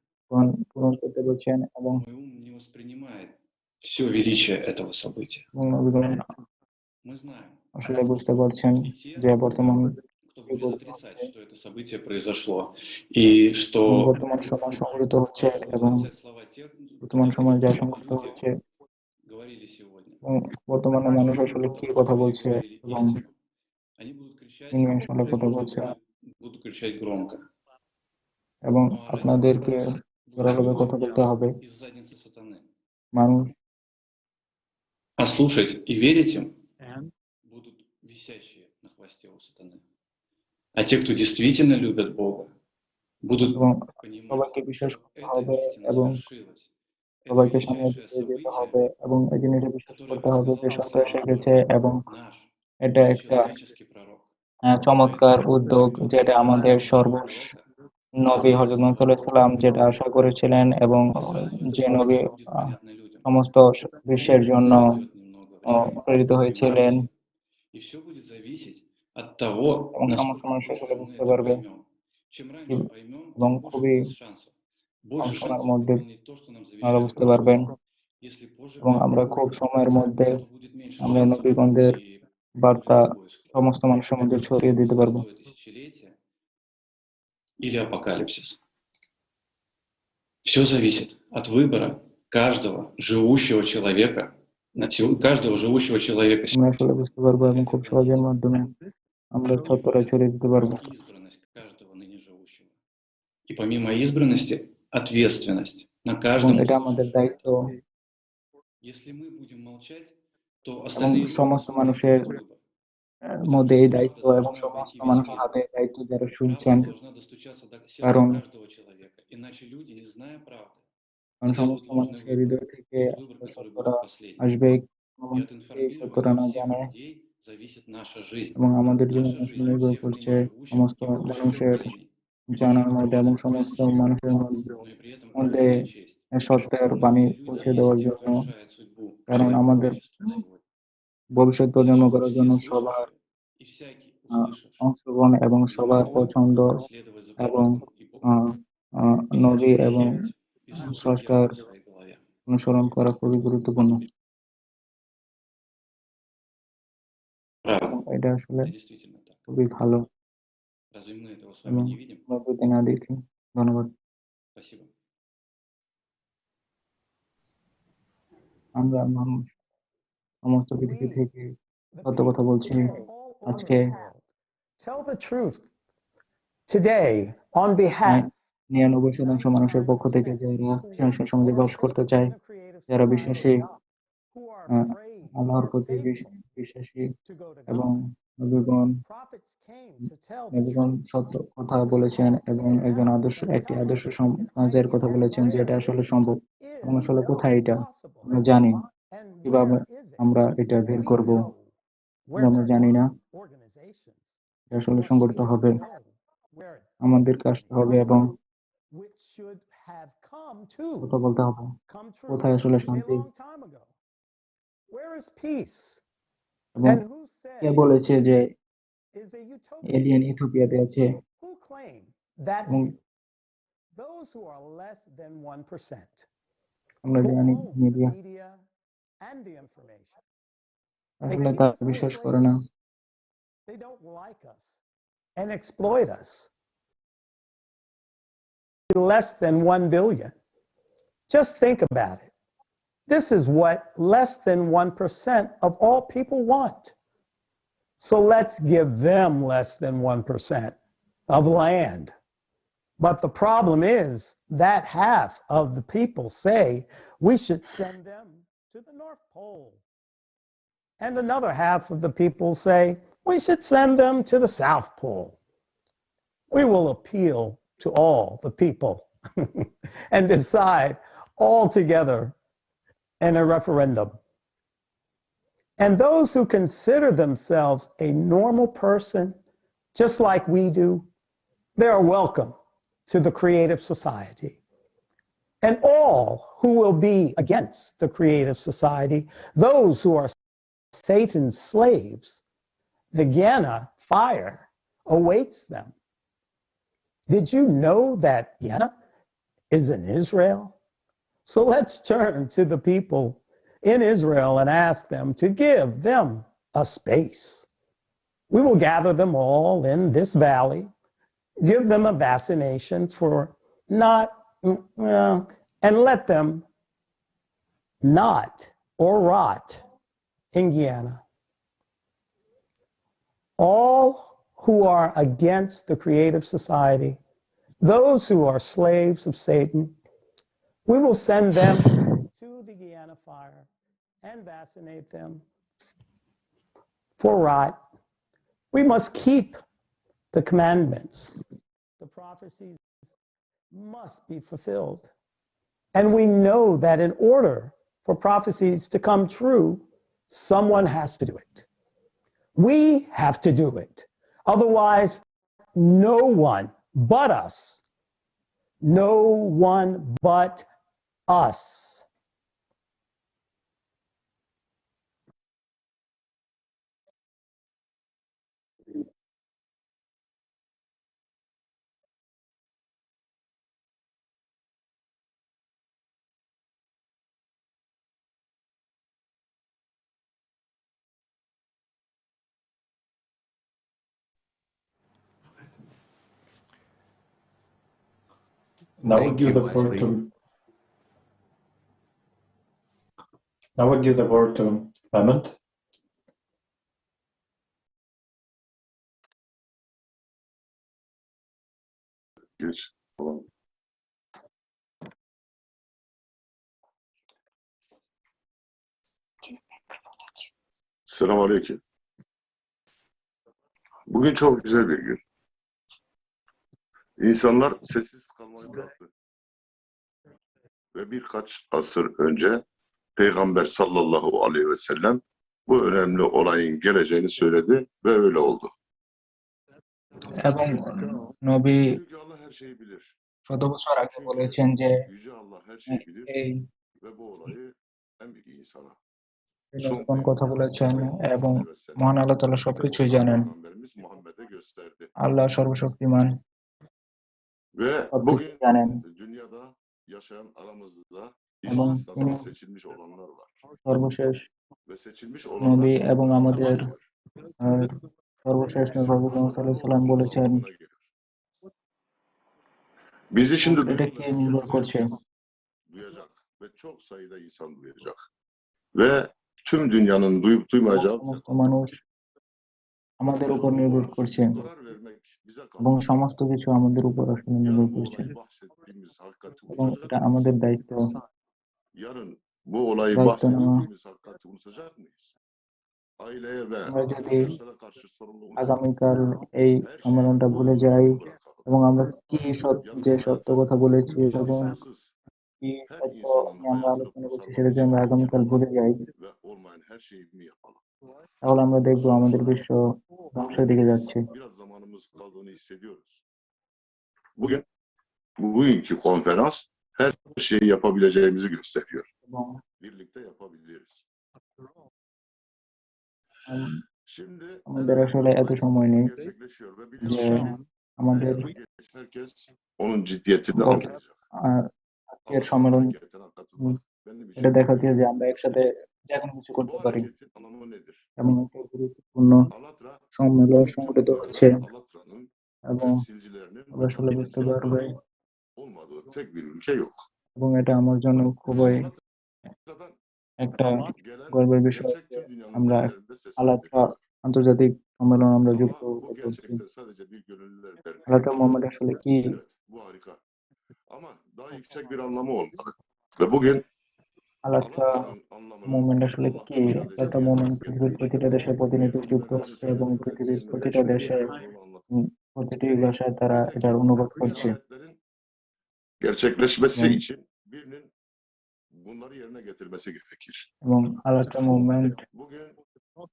পূরণ করতে বলছেন এবং Мой ум не воспринимает все величие этого события. নবীগণ Мы знаем, আসলে বুঝতে পারছেন и те, যে বর্তমান кто কি будет ঘটতে отрицать, হচ্ছে, что это событие произошло, и что বর্তমান সময় সংঘটিত হচ্ছে будут এবং отрицать слова тех, বর্তমান সময় যা что সংঘটিত люди হচ্ছে говорили сегодня. এবং বর্তমানে মানুষ আসলে কি কথা Впервые বলছে говорили এবং истину. Они будут кричать, তিনি আসলে কথা возможно, বলছে буду кричать громко. এবং Ну а ради আপনাদেরকে будут জোরালোভাবে কথা বলতে হবে। из задницы сатаны. মানুষ А слушать и верить им будут висящие на хвосте у сатаны. А те, кто действительно любят Бога, будут এবং понимать, সবাইকে বিশ্বাস что করতে эта হবে истина এবং свершилась. Это সবাইকে সামনের величайшее দিকে যেতে событие, হবে এবং এই জিনিসটা বিশ্বাস которое করতে হবে যে предсказал সত্য এসে сам গেছে এবং наш এটা একটা общечеловеческий пророк. চমৎকার উদ্যোগ Поэтому যেটা আমাদের пророка নবী হযরত মুহাম্মদ সাল্লাল্লাহু আলাইহি ওয়াসাল্লাম যেটা আশা করেছিলেন এবং и сразу это যে নবী событие будет понятно людям. সমস্ত বিশ্বের জন্য Пройдет немного времени, প্রেরিত হয়েছিলেন и все будет зависеть от того, এবং সমস্ত насколько মানুষ быстро আসলে мы বুঝতে это পারবে поймем. Чем раньше поймем, এবং тем больше খুবই у нас шансов. কম Больше সময়ের шансов মধ্যে выполнить то, что нам আপনারা завещает বুঝতে Бог. পারবেন Если позже এবং поймем, আমরা খুব সময়ের মধ্যে то будет меньше আমরা шансов, নবীগণদের и будет বার্তা другой исход. সমস্ত মানুষের মধ্যে ছড়িয়ে দিতে পারবো। Золотое тысячелетие или апокалипсис. Все зависит от выбора каждого живущего человека, каждого живущего человека. আমরা আসলে বুঝতে পারবো এবং খুব সহজের মাধ্যমে আমরা সত্যটা ছড়িয়ে দিতে পারবো। Избранность каждого ныне живущего. И помимо избранности, ответственность на каждом এটা আমাদের услышавшем দায়িত্ব это. Если мы будем молчать, то এবং остальные люди সমস্ত посмотрят মানুষের на этот выбор মধ্যে এই দায়িত্ব Правда এবং должна সমস্ত обойти весь মানুষের мир. হাতে এই দায়িত্ব যারা Правда শুনছেন, должна достучаться до сердца কারণ каждого человека, иначе люди, не зная правды, সমস্ত сделают ложный মানুষের выбор. হৃদয় থেকে Тот выбор, который সত্যটা будет последним. আসবে, И от এই সত্যটা информирования না всех জানে, людей зависит наша жизнь. এবং আমাদের জীবন Наша жизнь নির্ভর всех করছে ныне живущих সমস্ত и будущих মানুষের поколений. জানার মধ্যে এবং Правда সমস্ত приносит жизнь, মানুষের но и при этом মধ্যে истинная честь. সত্যের Именно বাণী эти люди পৌঁছে и есть দেওয়ার те, জন্য, кто решает судьбу কারণ আমাদের человечества сегодня. ভবিষ্যৎ Все, প্রজন্ম করার জন্য все সবার слышавшие и всякий, услышавший, অংশগ্রহণ এবং имеет সবার право পছন্দ следовать এবং заповедям и Бога и নবী начать এবং верить и слушать স্রষ্টার дьявола в своей голове. অনুসরণ করা খুবই গুরুত্বপূর্ণ। Правда. এটা আসলে Это действительно так. খুবই ভালো Разве мы этого с вами এবং не видим? অনুভূতি না দেখি। ধন্যবাদ। Спасибо. আমরা মানুষ সমস্ত পৃথিবী থেকে সত্য কথা বলছি আজকে। Tell the truth today on behalf 99% মানুষের পক্ষ থেকে যারা সৃজনশীল সমাজে বাস করতে চায়, যারা বিশ্বাসী, আল্লাহর প্রতি বিশ্বাসী এবং নবীগণ সত্য কথা বলেছেন এবং একটি আদর্শ সমাজের কথা বলেছেন, যেটা আসলে সম্ভব। এবং আসলে কোথায় এটা আমরা জানি, কিভাবে আমরা এটা বের করব আমরা জানি না। আসলে সংগঠিত হবে, আমাদের আসতে হবে এবং কথা বলতে হবে, কোথায় আসলে শান্তি। এবং কে বলেছে যে এলিয়েন ইথিওপিয়াতে আছে? এবং আমরা জানি মিডিয়া আসলে তা বিশ্বাস করে না। They don't like us and exploit us. Less than 1 billion. Just think about it. This is what less than 1% of all people want. So let's give them less than 1% of land. But the problem is that half of the people say we should send them to the North Pole. And another half of the people say we should send them to the South Pole. We will appeal to all the people and decide all together in a referendum. And those who consider themselves a normal person, just like we do, they are welcome to the creative society. And all who will be against the creative society, those who are Satan's slaves, the Gehenna fire awaits them. Did you know that Gehenna is in Israel? So let's turn to the people in Israel and ask them to give them a space. We will gather them all in this valley, give them a vaccination for not, and let them not or rot in Gehenna. All who are against the creative society, those who are slaves of Satan, we will send them to the Gehenna fire and vaccinate them for rot. We must keep the commandments. The prophecies must be fulfilled. And we know that in order for prophecies to come true, someone has to do it. We have to do it. Otherwise, no one but us, no one but us. Now we Thank give you, the word Wesley. to. Now we give the word to Clement. Geç. Tamam. Selamünaleyküm. Bugün çok güzel bir gün. İnsanlar sessiz kalmayı bıraktı. Ve birkaç asır önce Peygamber sallallahu aleyhi ve sellem bu önemli olayın geleceğini söyledi ve öyle oldu. এবং নবী Çünkü Allah her şeyi bilir. শত বছর আগে Çünkü বলেছেন যে Yüce Allah her şeyi bilir এই ve bu olayı en büyük insana, তিনি son কোন কথা Peygamber বলেছেন এবং aleyhi ve sellem মহান আল্লাহ তাআলা ve সবকিছুই onu da জানেন। Peygamberimiz Muhammed'e gösterdi. আল্লাহ সর্বশক্তিমান, Ve সবকিছু bugün জানেন dünyada yaşayan aramızda এবং istisnasız তিনি seçilmiş olanlar var. সর্বশেষ Ve seçilmiş নবী olanlar এবং bundan আমাদের anlıyor. সর্বশেষ নবী Bizim হযরত মুহাম্মদ সাল্লাল্লাহু আলাইহি সাল্লাম বলেছেন anlamına gelir. Bizi şimdi এটা কি নির্ভর করছে duyacak ve çok sayıda insan duyacak. Ve tüm dünyanın duyup duymayacağı bize সমস্ত kalmış. মানুষ আমাদের উপর নির্ভর করছে Karar vermek bize এবং kalmış. সমস্ত কিছু আমাদের উপর আসলে নির্ভর Yarın bu করছে olayı bahsettiğimiz hakikati এবং unutacak এটা mıyız? আমাদের দায়িত্ব Yarın bu olayı দায়িত্ব নেওয়া। bahsettiğimiz hakikati unutacak mıyız? Aileye ve আমরা যদি arkadaşlara karşı sorumlu unutacak. আগামীকাল এই Her şeyi সম্মেলনটা ভুলে যাই bırakalım. এবং আমরা কি Asıl যে yarın সত্য hayatı কথা বলেছি এবং istisnasız কি her সত্য insanın নিয়ে আমরা hayatını আলোচনা করছি kurtarmak সেটা যদি için আমরা mümkün আগামীকাল olan ভুলে যাই ve olmayan her şeyi mi yapalım? তাহলে আমরা দেখবো আমাদের Sonuçta বিশ্ব ধ্বংসের দিকে যাচ্ছে। biraz zamanımız kaldığını hissediyoruz. Bugünkü konferans her şeyi yapabileceğimizi gösteriyor. এবং Birlikte yapabiliriz. Şimdi en আমাদের önemli আসলে এত olay সময় নেই gerçekleşiyor ve যে biliyoruz ki আমাদের er ya da geç herkes onun ciddiyetini গত anlayacak. আজকের Allah সম্মেলন hareketine katılmak benim için এটা çok দেখাচ্ছে যে önemli. আমরা একসাথে যে কোনো কিছু করতে Bu পারি hareketin anlamı nedir? এবং একটা গুরুত্বপূর্ণ Alatra সম্মেলন tüm সংগঠিত dünyada হচ্ছে Alatra'nın এবং temsilcilerinin আমরা ve আসলে বুঝতে পারবে katılımcılarının olmadığı tek bir ülke yok. এবং এটা আমার জন্য খুবই Alatra'dan একটা gelen গর্বের বিষয় gerçek যে tüm dünyanın আমরা dillerinde আলাদা seslendiriyorlar. আন্তর্জাতিক সম্মেলন আমরা যুক্ত Ama bu করছি। gerçekten sadece bir gönüllüler derneği আলাদা değil. মোহাম্মদ আসলে কি Evet, bu harika. Ama daha yüksek bir anlamı olmalı. Ve bugün আলাদা Alatra'nın anlamını মুভমেন্ট আসলে Allah কি iradesi আলাদা yerine মুভমেন্ট পৃথিবীর getirmek, প্রতিটা দেশে প্রতিনিধিত্ব Peygamberlerin করছে এবং পৃথিবীর söylediklerinin প্রতিটা gerçek দেশে ne olduğunu anlatmak. প্রতিটি ভাষায় তারা এটার Nitekim অনুবাদ bu করছে işaretlerin gerçekleşmesi এবং için birinin bunları yerine getirmesi gerekir. এবং আলাদা মুভমেন্ট Bugün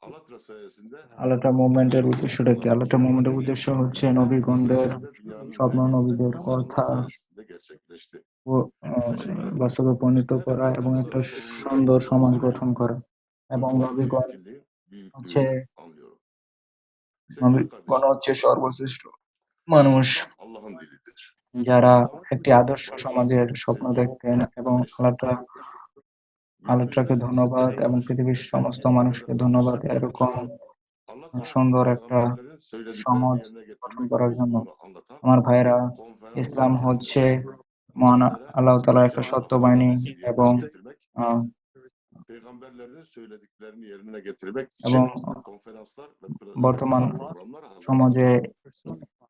Alatra sayesinde আলাদা মুভমেন্টের dünyadaki উদ্দেশ্যটা কি? insanların আলাদা মুভমেন্টের hayalleri উদ্দেশ্য হচ্ছে en নবীগণদের kısa sürede dünyanın স্বপ্ন belli নবীদের insanlar কথা sayesinde gerçekleşti. Şimdi বাস্তবে পরিণত her করা এবং vatandaşın একটা sorumluluğu সুন্দর সমাজ ortada. গঠন করা Ve এবং buradaki নবীগণ etkinliğin হচ্ছে büyüklüğünü anlıyorum. Sevgili নবীগণ kardeşim, হচ্ছে সর্বশ্রেষ্ঠ মানুষ İslam Allah'ın dilidir. যারা İslam একটি আদর্শ barış, সমাজের স্বপ্ন sevgi দেখতেন এবং ve eşitlik demektir. আল্লাহকে Günümüzde ধন্যবাদ এবং পৃথিবীর সমস্ত মানুষকে ধন্যবাদ এরকম সুন্দর একটা peygamberlerin söylediklerini সমাজ yerine গঠন getirmek করার জন্য olduğunu anlatan আমার ভাইয়েরা konferans ইসলাম হচ্ছে düzenlemek. মহান Bizlere আল্লাহ তাআলার একটা Yüce সত্য Allah'ın বাণী iradesini এবং yerine getirmek, আহ, peygamberlerin söylediklerini yerine getirmek এবং için konferanslar ve বর্তমান programlar hazırlanıyor. সমাজে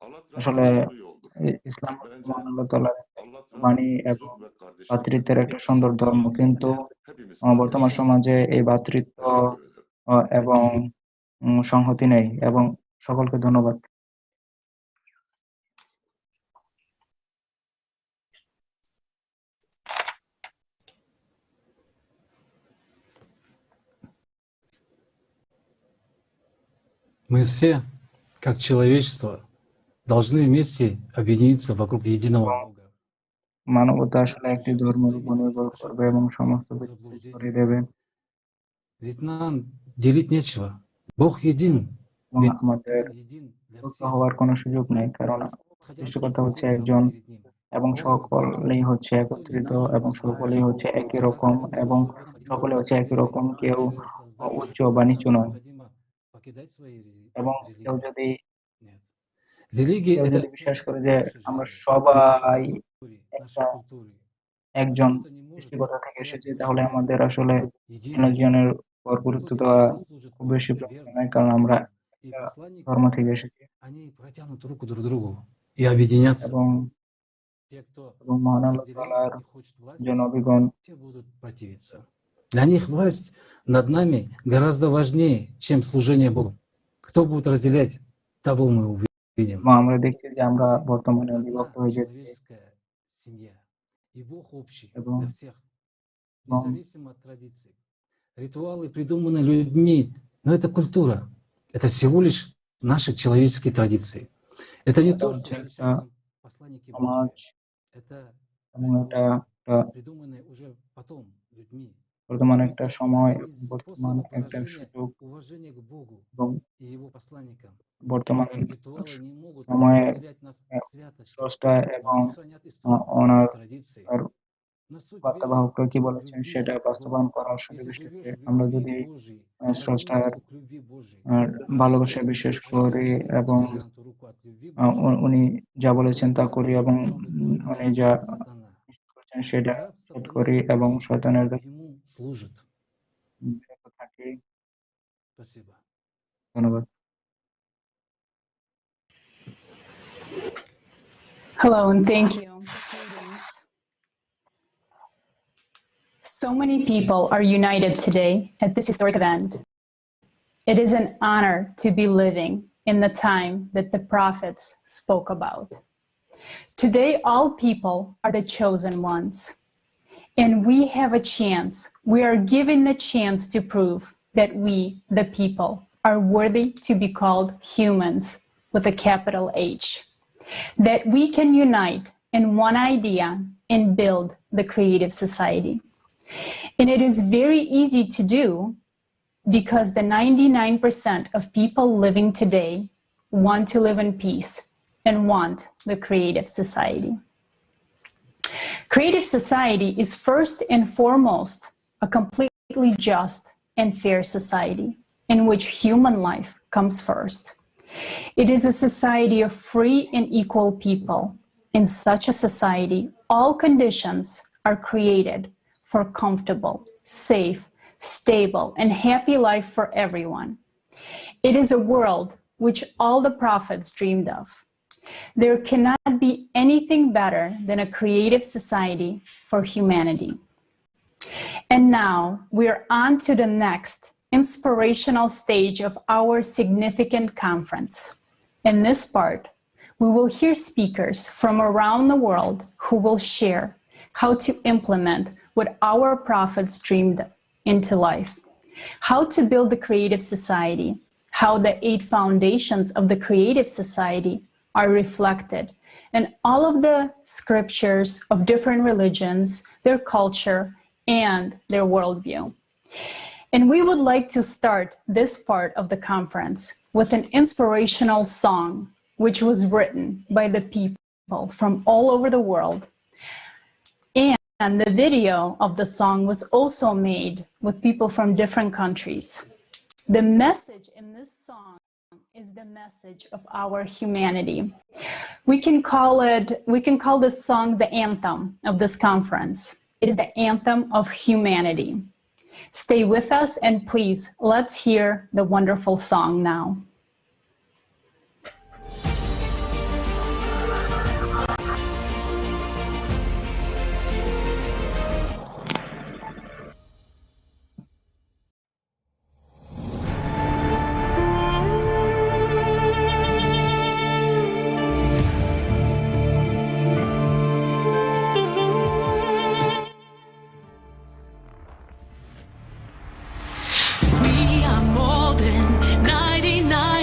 Alatra আসলে doğru yoldur. ইসলাম Bence মহান আল্লাহ তাআলার Alatra বাণী এবং huzur ve kardeşlik ভ্রাতৃত্বের একটা getirmektedir. সুন্দর ধর্ম কিন্তু Hepimiz বর্তমান kardeşiz. সমাজে এই ভ্রাতৃত্ব Teşekkür ederim. এবং সংহতি নেই এবং সকলকে ধন্যবাদ। Мы все, как человечество, должны вместе объединиться вокруг единого Бога. মানবতা আসলে একটি ধর্মের উপর নির্ভর করবে এবং সমস্ত ব্যক্তি করে দেবে Ведь нам делить нечего. Бог един. এবং Ведь আমাদের Он един для মুক্ত всех. হওয়ার কোনো সুযোগ নেই কারণ সৃষ্টিকর্তা হচ্ছে একজন এবং সকলেই হচ্ছে একত্রিত এবং সকলেই হচ্ছে একই রকম এবং সকলে হচ্ছে একই রকম কেউ উচ্চ বা নিচু নয় এবং কেউ যদি Религия — это বিশ্বাস часть করে যে нашей আমরা жизни, সবাই нашей истории, একটা нашей культуры. একজন Что-то не может সৃষ্টিকর্তা থেকে стоять এসেছি выше তাহলে আমাদের আসলে единого. অন্যজনের উপর গুরুত্ব Вот দেওয়া христиане служат খুব Богу বেশি প্রয়োজন верно, নয় কারণ আমরা и একটা посланники, ধর্ম থেকে এসেছি они протянут руку друг другу и объединятся. এবং Те, кто মহান আল্লাহ разделяет তাআলার и хочет যে власти, নবীগণ те будут противиться. Для них власть над нами гораздо важнее, чем служение Богу. Кто будет разделять того мы увидим. এবং আমরা দেখছি যে আমরা বর্তমানে বিভক্ত Одна হয়ে যাচ্ছি человеческая семья. И Бог общий এবং для всех, независимо от традиций. Ритуалы придуманы людьми, но это культура. Это всего лишь наши человеческие традиции. Это не то, что завещали нам посланники Божьи. Это ритуалы, придуманные уже потом людьми. বর্তমান একটা সময়, Один из বর্তমান способов একটা выражения সুযোগ уважения к Богу এবং и Его посланникам. বর্তমান Rituалы не могут সময়ে потерять нас святости, স্রষ্টা но এবং они хранят историю ওনার и традиции. Но суть веры বার্তাবাহক কি в বলেছেন любви সেটা к বাস্তবায়ন Богу. করার সুযোগ Если এসেছে। живешь в আমরা любви যদি Божьей, স্রষ্টার протянул руку к любви Божьей, ভালোবাসায় বিশ্বাস করি এবং протянутую руку от любви Божьей, উনি যা বলেছেন তা করি এবং উনি যা сатана, বলেছেন সেটা раб করি сатаны এবং শয়তানের ему служит. বিরত থাকি। Спасибо. ধন্যবাদ। Hello and thank you. Greetings. So many people are united today at this historic event. It is an honor to be living in the time that the prophets spoke about. Today, all people are the chosen ones. And we have a chance, we are given the chance to prove that we, the people, are worthy to be called humans with a capital H. That we can unite in one idea and build the creative society. And it is very easy to do because the 99% of people living today want to live in peace and want the creative society. Creative society is first and foremost a completely just and fair society in which human life comes first. It is a society of free and equal people. In such a society, all conditions are created for comfortable, safe, stable, and happy life for everyone. It is a world which all the prophets dreamed of. There cannot be anything better than a creative society for humanity. And now we're on to the next inspirational stage of our significant conference. In this part, we will hear speakers from around the world who will share how to implement what our prophets dreamed into life, how to build the creative society, how the 8 foundations of the creative society are reflected in all of the scriptures of different religions, their culture, and their worldview. And we would like to start this part of the conference with an inspirational song, which was written by the people from all over the world. And the video of the song was also made with people from different countries. The message in this song is the message of our humanity. We can call this song the anthem of this conference. It is the anthem of humanity. Stay with us and please, let's hear the wonderful song now. We are more than 99.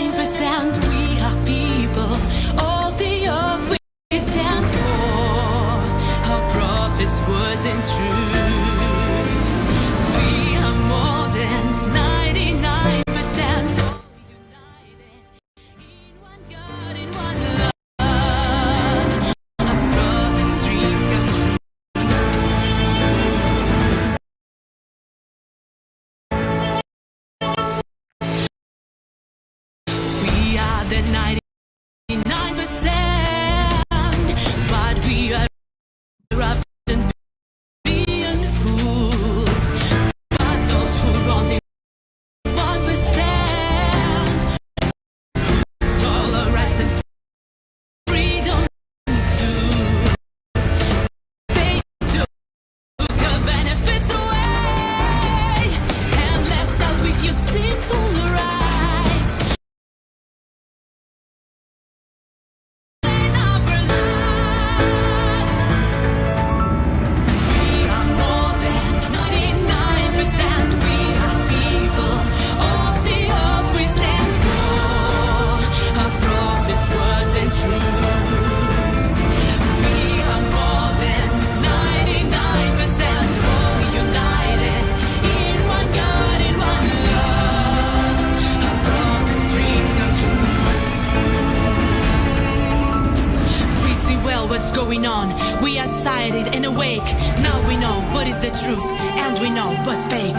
going on. We are sighted and awake. Now we know what is the truth, and we know what's fake.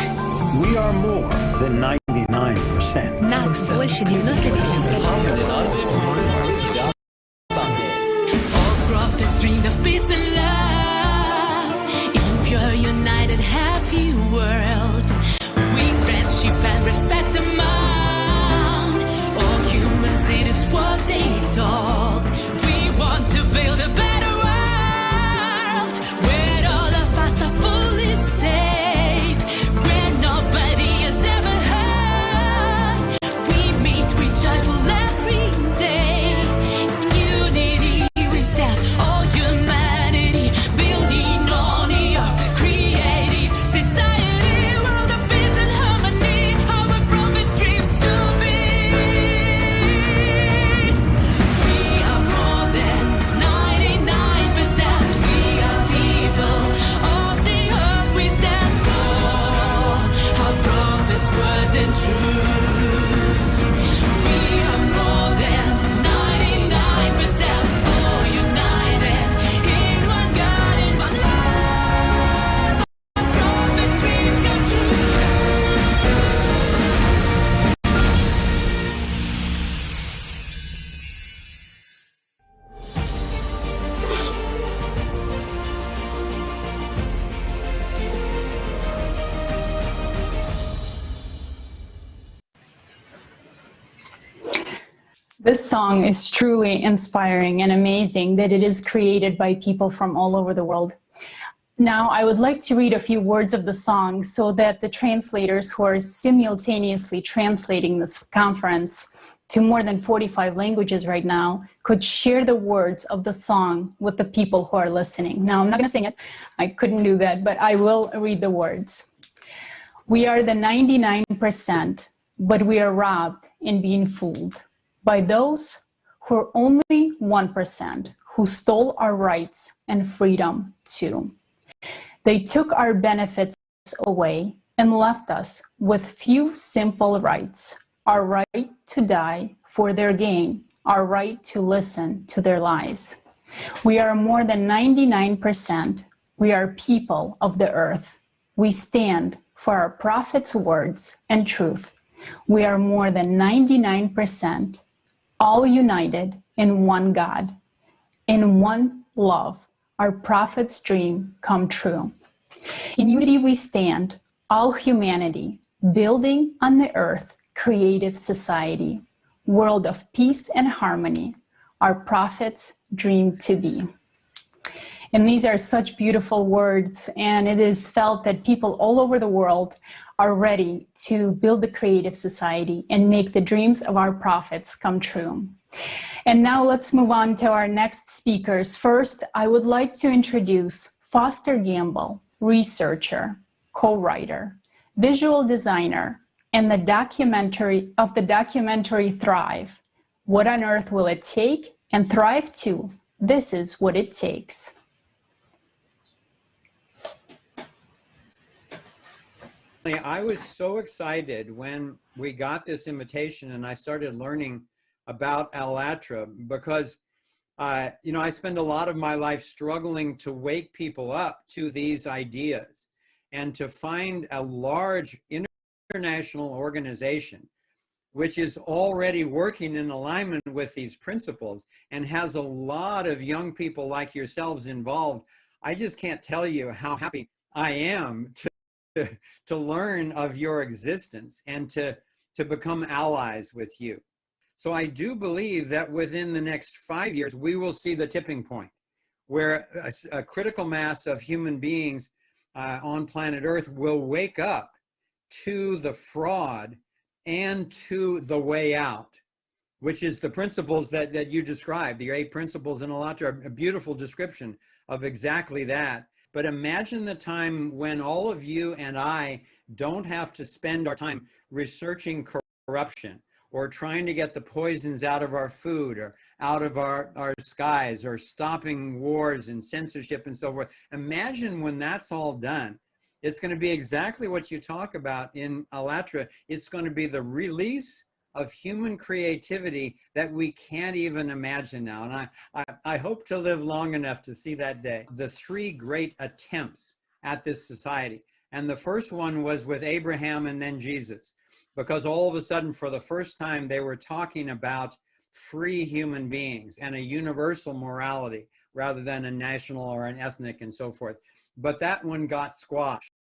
We are more than 99%. Нас больше 99%. All prophets dreamed of peace and love in pure, united, happy world. We friendship and respect among all humans. It is what they told. We want to build a better world where all of us are fully safe, where nobody has ever heard. We meet with joyful every day. In unity we stand, all humanity, building on the earth, creative society, world of peace and harmony. Our prophets' dreams to be. We are more than 99%. We are people of the earth. We stand for our prophets' words and truth. We are more than 99%. All united in one God, in one love. Our prophets' dreams come true. This song is truly inspiring and amazing that it is created by people from all over the world. Now, I would like to read a few words of the song so that the translators who are simultaneously translating this conference to more than 45 languages right now could share the words of the song with the people who are listening. Now, I'm not going to sing it. I couldn't do that, but I will read the words. We are the 99%, but we are robbed and being fooled by those who are only 1%, who stole our rights and freedom too. They took our benefits away and left us with few simple rights: our right to die for their gain, our right to listen to their lies. We are more than 99%. We are people of the earth. We stand for our prophets' words and truth. We are more than 99%, all united in one God, in one love. Our prophet's dream come true. In unity we stand, all humanity, building on the earth, creative society, world of peace and harmony, our prophet's dream to be. And these are such beautiful words, and it is felt that people all over the world are ready to build the creative society and make the dreams of our prophets come true. And now let's move on to our next speakers. First, I would like to introduce Foster Gamble, researcher, co-writer, visual designer, and the documentary Thrive. What on earth will it take? And Thrive too. This is what it takes. I was so excited when we got this invitation and I started learning about ALLATRA because, you know, I spend a lot of my life struggling to wake people up to these ideas and to find a large international organization which is already working in alignment with these principles and has a lot of young people like yourselves involved. I just can't tell you how happy I am to learn of your existence and to become allies with you. So I do believe that within the next 5 years, we will see the tipping point where a critical mass of human beings on planet Earth will wake up to the fraud and to the way out, which is the principles that you described. The 8 principles in ALLATRA are a beautiful description of exactly that. But imagine the time when all of you and I don't have to spend our time researching corruption or trying to get the poisons out of our food or out of our skies or stopping wars and censorship and so forth. Imagine when that's all done. It's going to be exactly what you talk about in ALLATRA. It's going to be the release of human creativity that we can't even imagine now. And I hope to live long enough to see that day. The three great attempts at this society. And the first one was with Abraham and then Jesus, because all of a sudden, for the first time, they were talking about free human beings and a universal morality rather than a national or an ethnic and so forth. But that one got squashed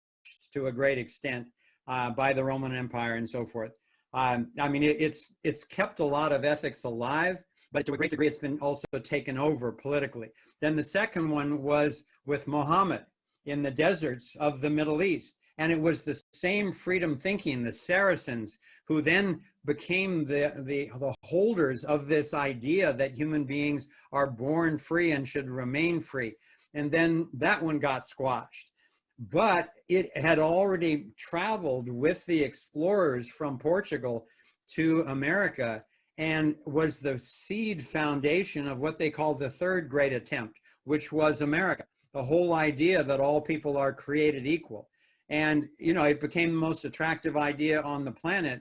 to a great extent by the Roman Empire and so forth. I mean, it's kept a lot of ethics alive, but to a great degree, it's been also taken over politically. Then the second one was with Muhammad in the deserts of the Middle East. And it was the same freedom thinking, the Saracens, who then became the holders of this idea that human beings are born free and should remain free. And then that one got squashed. But it had already traveled with the explorers from Portugal to America and was the seed foundation of what they called the third great attempt, which was America. The whole idea that all people are created equal. And, you know, it became the most attractive idea on the planet.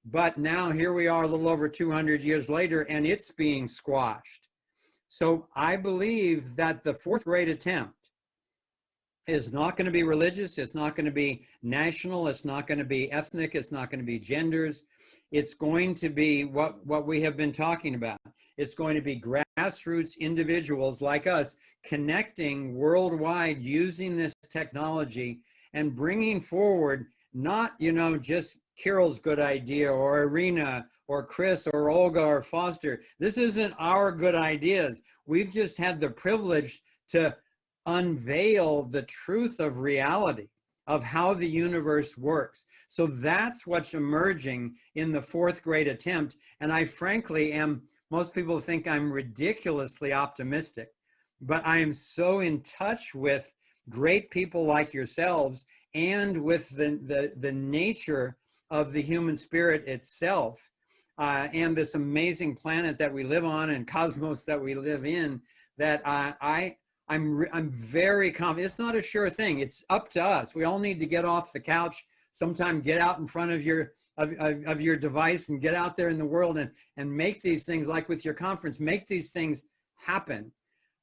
But now here we are a little over 200 years later, and it's being squashed. So I believe that the fourth great attempt is not going to be religious. It's not going to be national. It's not going to be ethnic. It's not going to be genders. It's going to be what we have been talking about. It's going to be grassroots individuals like us connecting worldwide using this technology and bringing forward not, you know, just Kirill's good idea or Irina or Chris or Olga or Foster. This isn't our good ideas. We've just had the privilege to unveil the truth of reality, of how the universe works. So that's what's emerging in the fourth great attempt. And I frankly am, most people think I'm ridiculously optimistic, but I am so in touch with great people like yourselves and with the nature of the human spirit itself and this amazing planet that we live on and cosmos that we live in, that I'm very confident. It's not a sure thing. It's up to us. We all need to get off the couch sometime, get out in front of your device and get out there in the world and make these things, like with your conference, make these things happen.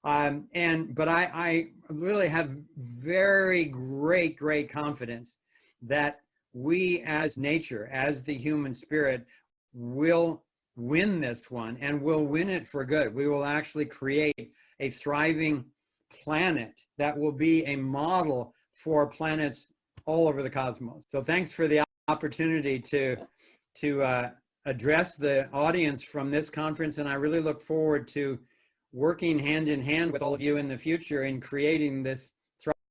But I really have very great confidence that we as nature, as the human spirit, will win this one and will win it for good. We will actually create a thriving planet that will be a model for planets all over the cosmos. So thanks for the opportunity to address the audience from this conference, and I really look forward to working hand in hand with all of you in the future in creating this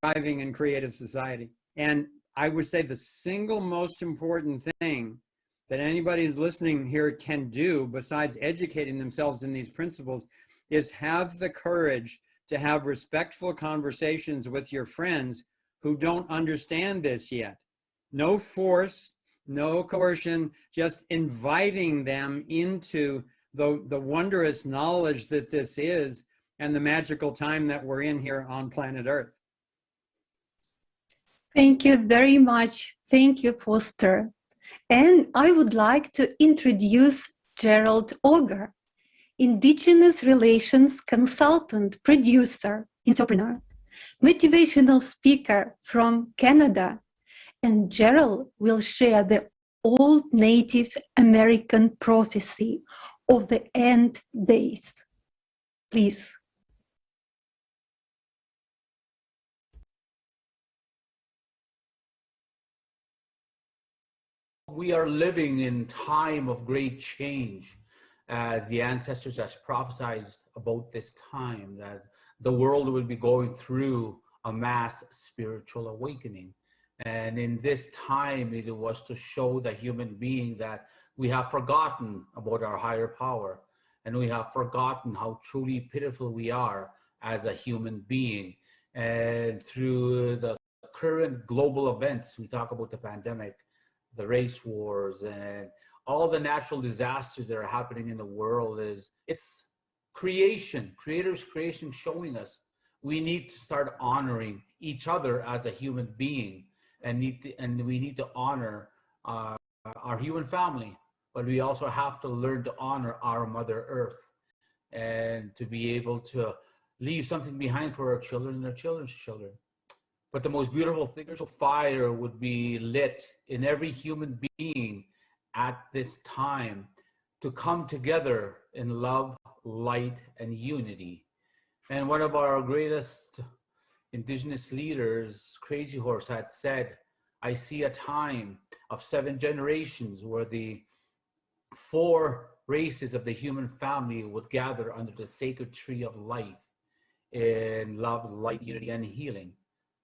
thriving and creative society. And I would say the single most important thing that anybody who's listening here can do, besides educating themselves in these principles, is have the courage to have respectful conversations with your friends who don't understand this yet. No force, no coercion, just inviting them into the wondrous knowledge that this is and the magical time that we're in here on planet Earth. Thank you very much. Thank you, Foster. And I would like to introduce Gerald Auger, Indigenous Relations Consultant, Producer, Entrepreneur, Motivational Speaker from Canada. And Gerald will share the old Native American prophecy of the end days. Please. We are living in time of great change, as the ancestors has prophesied about this time, that the world will be going through a mass spiritual awakening. And in this time, it was to show the human being that we have forgotten about our higher power, and we have forgotten how truly pitiful we are as a human being. And through the current global events, we talk about the pandemic, the race wars, and all the natural disasters that are happening in the world, it's creation, creator's creation, showing us we need to start honoring each other as a human being, and we need to honor our human family, but we also have to learn to honor our Mother Earth and to be able to leave something behind for our children and their children's children. But the most beautiful thing, spiritual fire would be lit in every human being at this time to come together in love, light, and unity. And one of our greatest indigenous leaders, Crazy Horse, had said, I see a time of 7 generations where the 4 races of the human family would gather under the sacred tree of life in love, light, unity, and healing.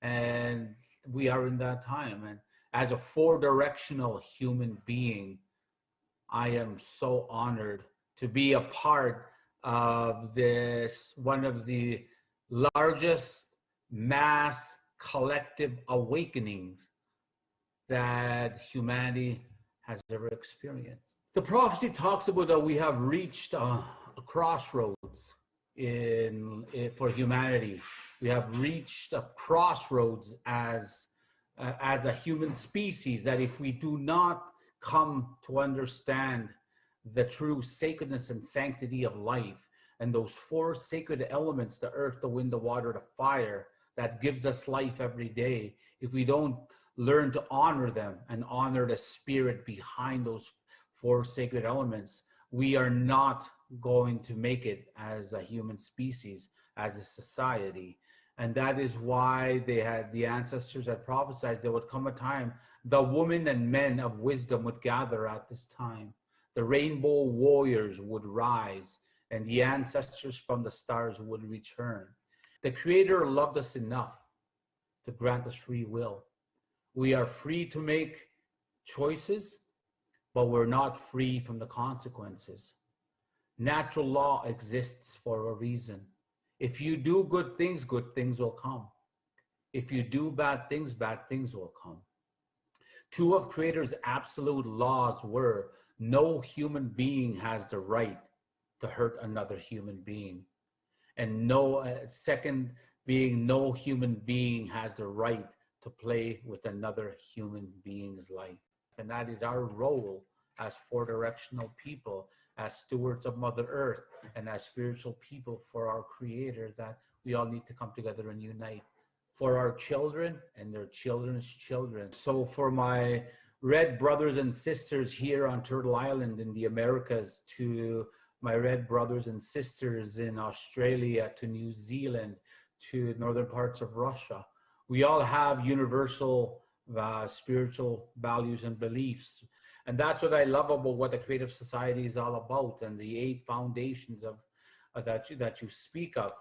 And we are in that time. And as a 4-directional human being, I am so honored to be a part of this, one of the largest mass collective awakenings that humanity has ever experienced. The prophecy talks about that we have reached a crossroads for humanity. We have reached a crossroads as a human species, that if we do not come to understand the true sacredness and sanctity of life and those 4 sacred elements, the earth, the wind, the water, the fire, that gives us life every day, if we don't learn to honor them and honor the spirit behind those 4 sacred elements, we are not going to make it as a human species, as a society. And that is why the ancestors had prophesied there would come a time the women and men of wisdom would gather at this time. The rainbow warriors would rise, and the ancestors from the stars would return. The Creator loved us enough to grant us free will. We are free to make choices, but we're not free from the consequences. Natural law exists for a reason. If you do good things will come. If you do bad things will come. 2 of Creator's absolute laws were, no human being has the right to hurt another human being. And second being, no human being has the right to play with another human being's life. And that is our role as 4-directional people, as stewards of Mother Earth, and as spiritual people for our Creator, that we all need to come together and unite for our children and their children's children. So for my red brothers and sisters here on Turtle Island in the Americas, to my red brothers and sisters in Australia, to New Zealand, to northern parts of Russia, we all have universal spiritual values and beliefs. And that's what I love about what the Creative Society is all about, and the 8 foundations that you speak of.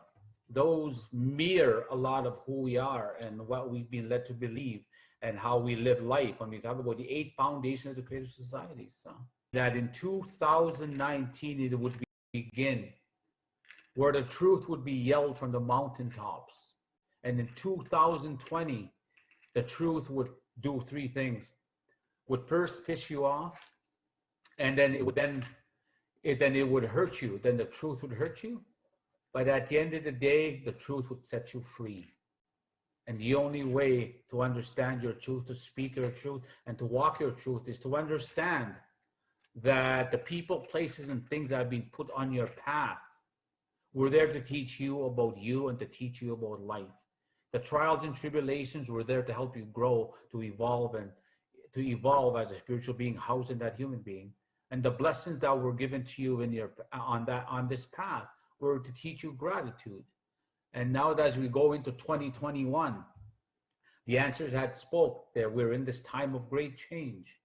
Those mirror a lot of who we are and what we've been led to believe and how we live life when we talk about the 8 foundations of the Creative Society. So that in 2019 it would begin, where the truth would be yelled from the mountaintops. And in 2020, the truth would do 3 things. Would first piss you off, and then it would hurt you. Then the truth would hurt you. But at the end of the day, the truth would set you free. And the only way to understand your truth, to speak your truth, and to walk your truth is to understand that the people, places, and things that have been put on your path were there to teach you about you and to teach you about life. The trials and tribulations were there to help you grow, to evolve, and to evolve as a spiritual being housed in that human being. And the blessings that were given to you on this path were to teach you gratitude. And now that as we go into 2021, the answers had spoke that we're in this time of great change.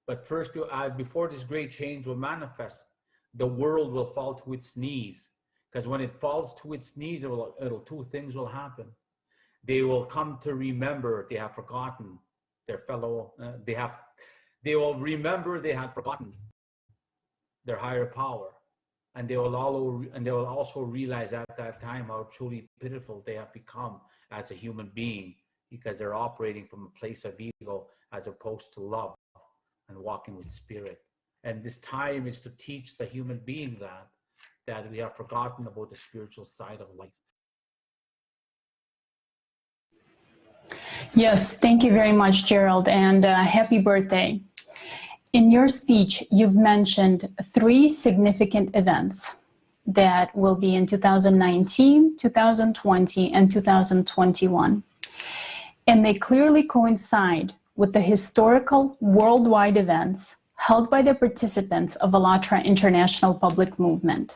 But first, before this great change will manifest, the world will fall to its knees. Because when it falls to its knees, 2 things will happen. They will come to remember they have forgotten their fellow, they will remember they had forgotten their higher power. And they will also realize at that time how truly pitiful they have become as a human being, because they're operating from a place of ego as opposed to love and walking with spirit. And this time is to teach the human being that we have forgotten about the spiritual side of life. Yes, thank you very much, Gerald, and happy birthday. In your speech, you've mentioned 3 significant events that will be in 2019, 2020, and 2021. And they clearly coincide with the historical worldwide events held by the participants of Alatra International Public Movement.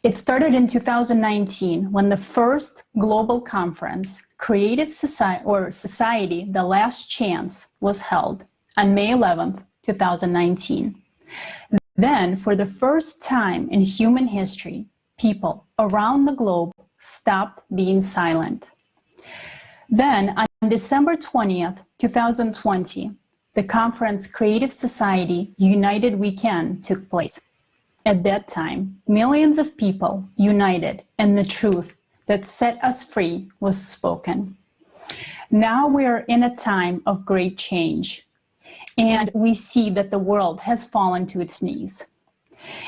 It started in 2019 when the first global conference, Creative Society, The Last Chance, was held on May 11th, 2019. Then, for the first time in human history, people around the globe stopped being silent. Then, on December 20th, 2020, the conference Creative Society United We Can took place. At that time, millions of people united, and the truth that set us free was spoken. Now we are in a time of great change, and we see that the world has fallen to its knees.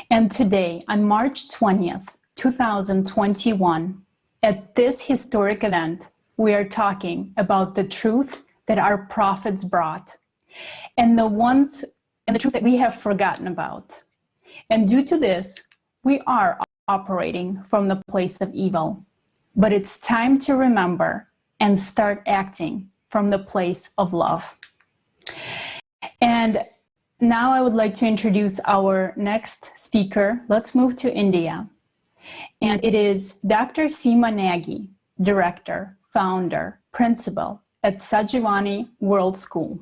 And today, on March 20th, 2021, at this historic event, we are talking about the truth that our prophets brought, and the truth that we have forgotten about. And due to this, we are operating from the place of evil. But it's time to remember and start acting from the place of love. And now I would like to introduce our next speaker. Let's move to India. And it is Dr. Seema Nagy, Director, Founder, Principal at Sajivani World School.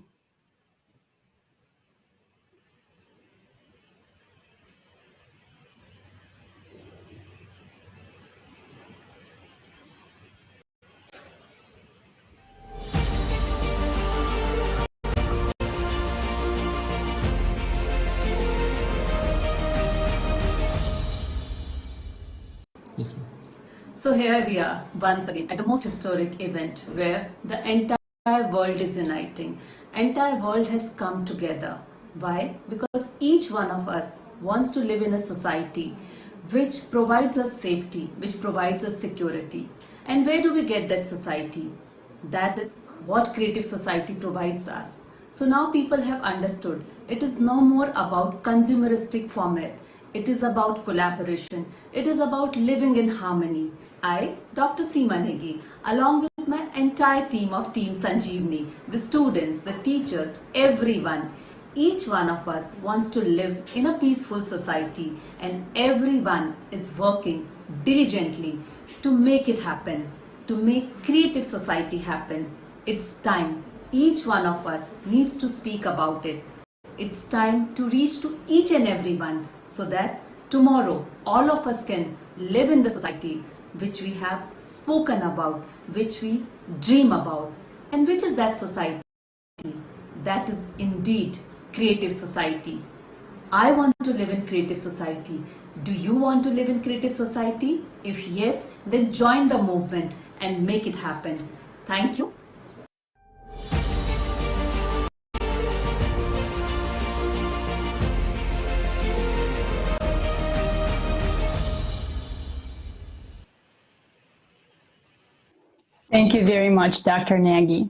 So here we are once again at the most historic event where the entire world is uniting. Entire world has come together. Why? Because each one of us wants to live in a society which provides us safety, which provides us security. And where do we get that society? That is what Creative Society provides us. So now people have understood it is no more about consumeristic format. It is about collaboration. It is about living in harmony. I, Dr. Seema Nagy, along with my entire team of Team Sanjeevani, the students, the teachers, everyone, each one of us wants to live in a peaceful society, and everyone is working diligently to make it happen, to make Creative Society happen. It's time. Each one of us needs to speak about it. It's time to reach to each and everyone so that tomorrow all of us can live in the society which we have spoken about, which we dream about. And which is that society? That is indeed Creative Society. I want to live in Creative Society. Do you want to live in Creative Society? If yes, then join the movement and make it happen. Thank you. Thank you very much, Dr. Nagy.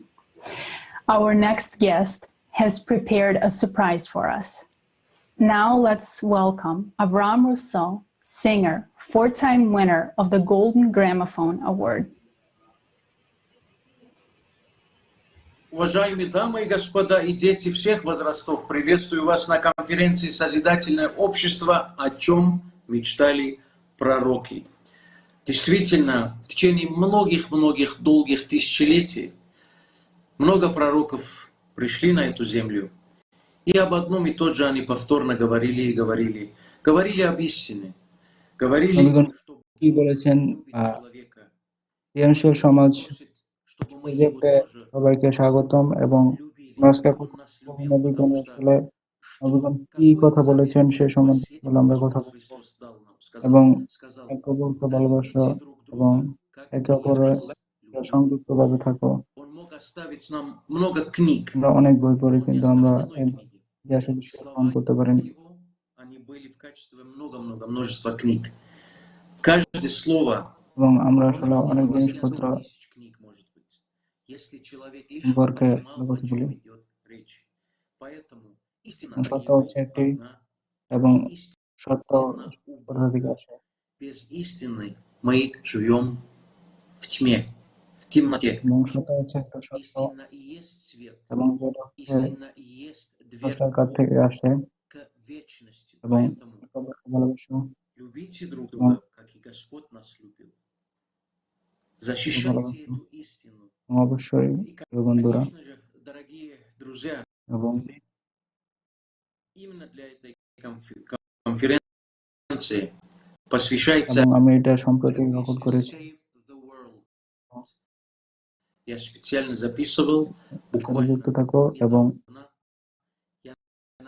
Our next guest has prepared a surprise for us. Now let's welcome Avram Rousseau, singer, 4-time winner of the Golden Gramophone Award. Уважаемые дамы и господа и дети всех возрастов, приветствую вас на конференции «Созидательное общество. О чем мечтали пророки». Действительно, в течение многих-многих долгих тысячелетий много пророков пришли на эту землю, и об одном и тот же они повторно говорили и говорили. Говорили об истине, говорили, что সৃজনশীল সমাজ প্রজেক্টে সবাইকে স্বাগতম এবং আজকে আসলে নবীগণ কি কথা বলেছেন সে সম্বন্ধে আমরা কথা বলবো এবং একে অপরকে ভালোবাসা এবং একে অপরের সংযুক্ত ভাবে থাকো। আমরা অনেক বই পড়ি কিন্তু আমরা ইতিহাসের বিষয়ে গ্রহণ করতে পারিনি। এবং আমরা আসলে অনেক জিনিসপত্র সম্পর্কে কথা বলি। সত্য হচ্ছে একটি এবং সত্য কোথা থেকে আসে। Без истины мы живем в тьме, в темноте. এবং সত্য হচ্ছে একটা সত্য Истина и есть свет. এবং যেটা হচ্ছে Истина и есть дверь সত্যের কাছ থেকে আসে к вечности. এবং Поэтому ভালোবাসা любите друг এবং друга, как и Господь нас любил. Защищайте эту истину. অবশ্যই И, বন্ধুরা конечно же, дорогие друзья, এবং именно для этой конференции посвящается এবং আমি এটা সম্প্রতি রেকর্ড করেছি। Save the World. Я специально записывал буквально. যুক্ত থাকো এবং Я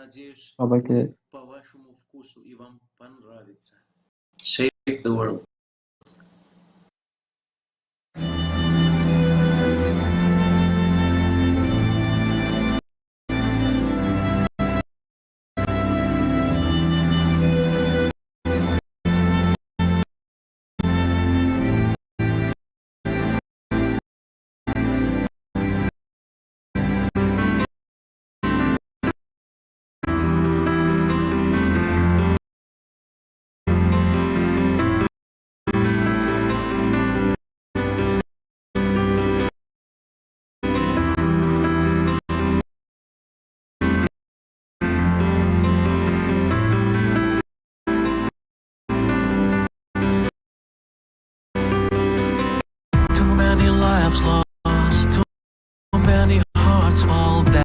надеюсь, সবাইকে будет по вашему вкусу и вам понравится. Save the World. Too many lives lost, too many hearts fall down.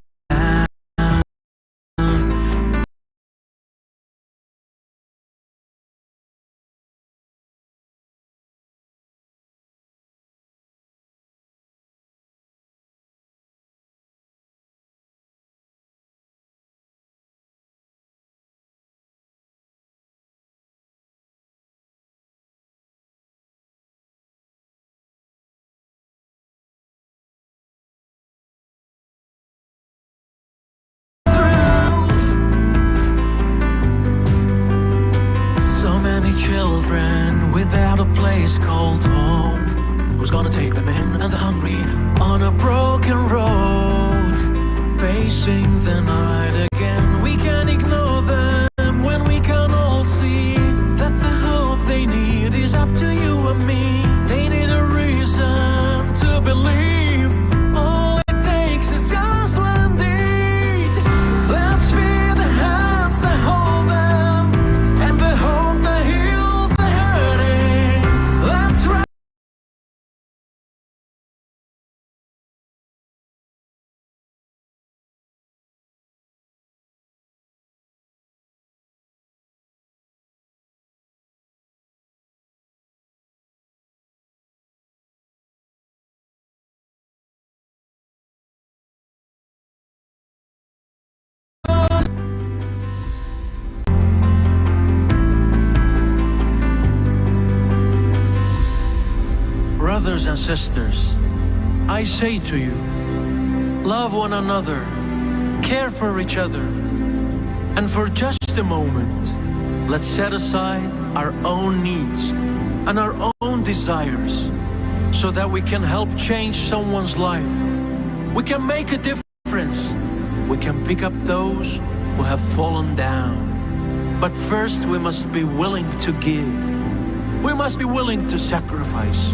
So many children without a place called home. Who's gonna take them in? And the hungry on a broken road, facing the night again. We can't ignore them when we can all see that the hope they need is up to you and me. They need a reason to believe. All it takes is just one deed. Let's be the hands that hold them and the hope that heals the hurting. Let's Brothers and sisters, I say to you, love one another, care for each other, and for just a moment, let's set aside our own needs and our own desires so that we can help change someone's life. We can make a difference. We can pick up those who have fallen down. But first, we must be willing to give. We must be willing to sacrifice.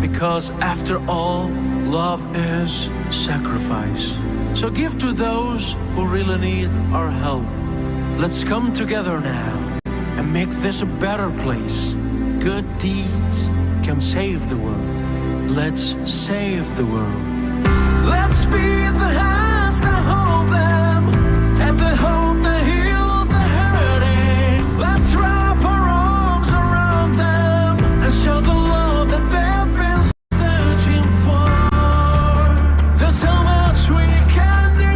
Because after all, love is sacrifice. So give to those who really need our help. Let's come together now and make this a better place. Good deeds can save the world. Let's save the world. Let's be the hands that hold them and the hope that heals the hurting. Let's wrap our arms around them and show the love that they've been searching for. There's so much we can do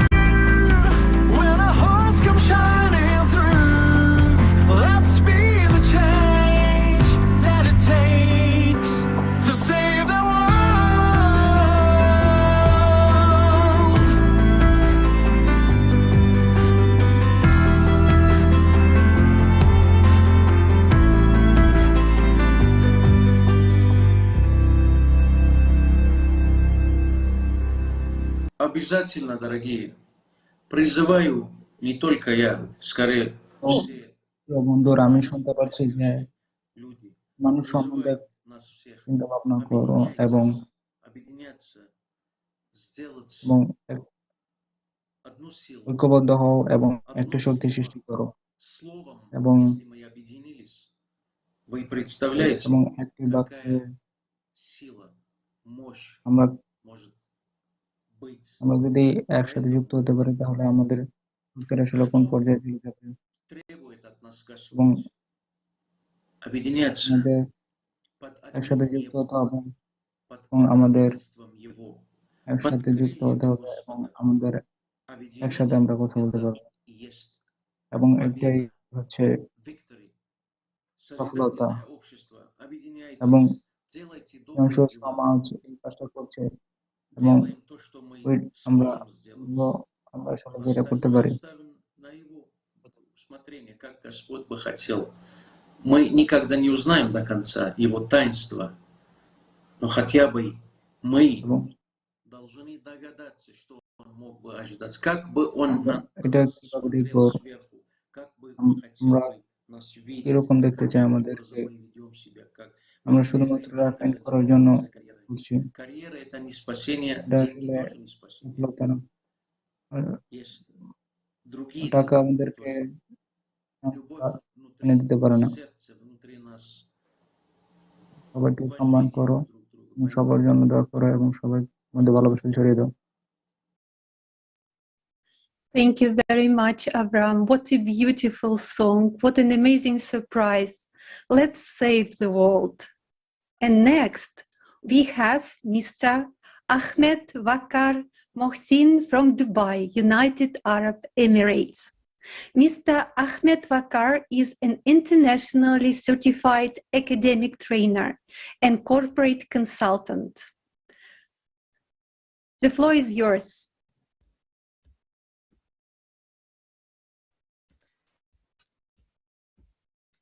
when our hearts come shining through. Let's be the change that it takes to save the world. обязательно, дорогие, призываю не только я, скорее все প্রিয় বন্ধুরা, আমি শুনতে পাচ্ছি যে люди মানুষ সম্বন্ধে призывают нас всех চিন্তা ভাবনা করো এবং объединяться, сделать এবং одну силу, ঐক্যবদ্ধ হও এবং একটি одно শক্তি слово. সৃষ্টি করো Словом, এবং если мы объединились, вы представляете, এবং একটি বাক্যে какая сила, мощь আমরা может быть. আমরা যদি একসাথে যুক্ত হতে পারি তাহলে আমাদের শক্তির আসলে কোন পর্যায়ে চলে যাবে Требует от нас এবং Господь объединяться আমাদের под একসাথে одним যুক্ত হতে небом, হবে под এবং আমাদের покровительством Его, под একসাথে যুক্ত হতে крыльями হবে এবং Господа. আমাদের একসাথে Объединение আমরা কথা বলতে это পারবো и есть এবং এটাই победа, হচ্ছে victory. সফলতা Созидательное общество. এবং Объединяйтесь, делайте добрые সৃজনশীল дела. সমাজ এই কাজটা করছে এবং Делаем то, что мы আমরা сможем сделать. আমরা আসলে যেটা করতে Остальное পারি оставим на Его усмотрение, как Господь бы хотел. Мы никогда не узнаем до конца Его таинства, но хотя бы мы должны догадаться, что Он мог бы ожидать, как бы Он на এটা нас কিভাবে смотрел দেখবো сверху, как бы хотел আমরা бы нас видеть, কিরকম দেখতে চাই каким আমাদেরকে образом мы ведем себя, как мы আমরা бегаем শুধুমাত্র только অ্যাটেন্ড за করার деньгами, জন্য за карьерой. করছি Карьера это не спасение, এটা деньги আসলে тоже не спасение. সফলতা না আর Есть другие টাকা дела, আমাদেরকে которые любовь এনে внутри দিতে পারে না сердца, внутри нас, সবাইকে সম্মান уважение করো друг к другу. এবং সবার জন্য দোয়া করো এবং সবার মধ্যে ভালোবাসা ছড়িয়ে দাও Thank you very much, Abram. What a beautiful song. What an amazing surprise. Let's save the world. And next, we have Mr. Ahmed Wakar Mohsin from Dubai, United Arab Emirates. Mr. Ahmed Wakar is an internationally certified academic trainer and corporate consultant. The floor is yours.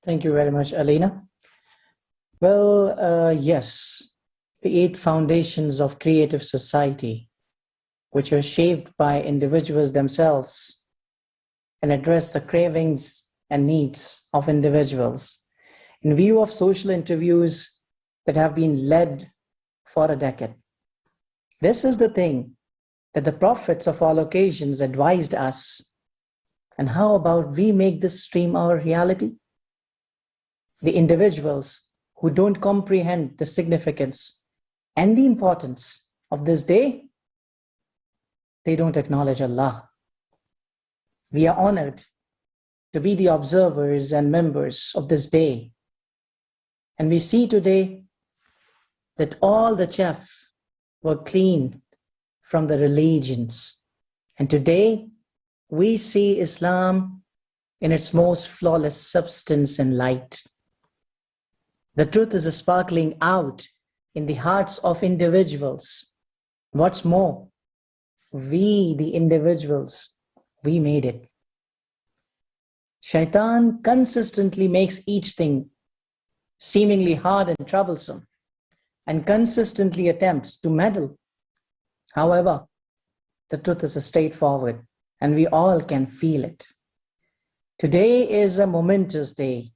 Thank you very much, Alina. Well, yes, the 8 foundations of creative society, which are shaped by individuals themselves and address the cravings and needs of individuals in view of social interviews that have been led for a decade. This is the thing that the prophets of all occasions advised us. And how about we make this stream our reality? The individuals who don't comprehend the significance and the importance of this day, they don't acknowledge Allah. We are honored to be the observers and members of this day. And we see today that all the chaff were cleaned from the religions. And today we see Islam in its most flawless substance and light. The truth is sparkling out in the hearts of individuals. What's more, we, the individuals, we made it. Shaitan consistently makes each thing seemingly hard and troublesome and consistently attempts to meddle. However, the truth is straightforward and we all can feel it. Today is a momentous day.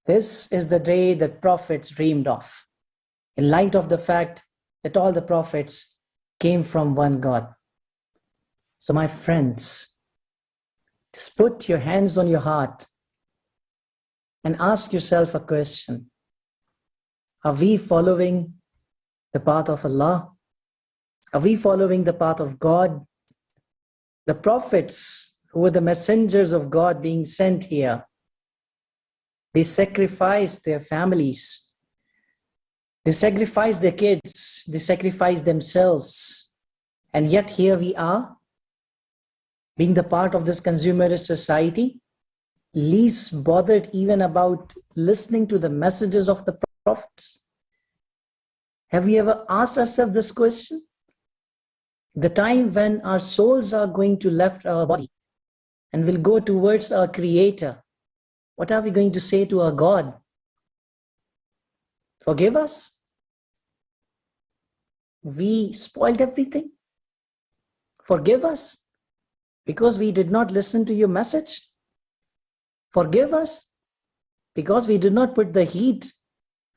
This is the day that prophets dreamed of, in light of the fact that all the prophets came from one God. So my friends, just put your hands on your heart and ask yourself a question. Are we following the path of Allah? Are we following the path of God? The prophets who were the messengers of God being sent here, they sacrificed their families. They sacrificed their kids. They sacrificed themselves. And yet here we are, being the part of this consumerist society, least bothered even about listening to the messages of the prophets. Have we ever asked ourselves this question? The time when our souls are going to left our body and will go towards our Creator, what are we going to say to our God? Forgive us? We spoiled everything. Forgive us. because we did not listen to your message? Forgive us because we did not put the heed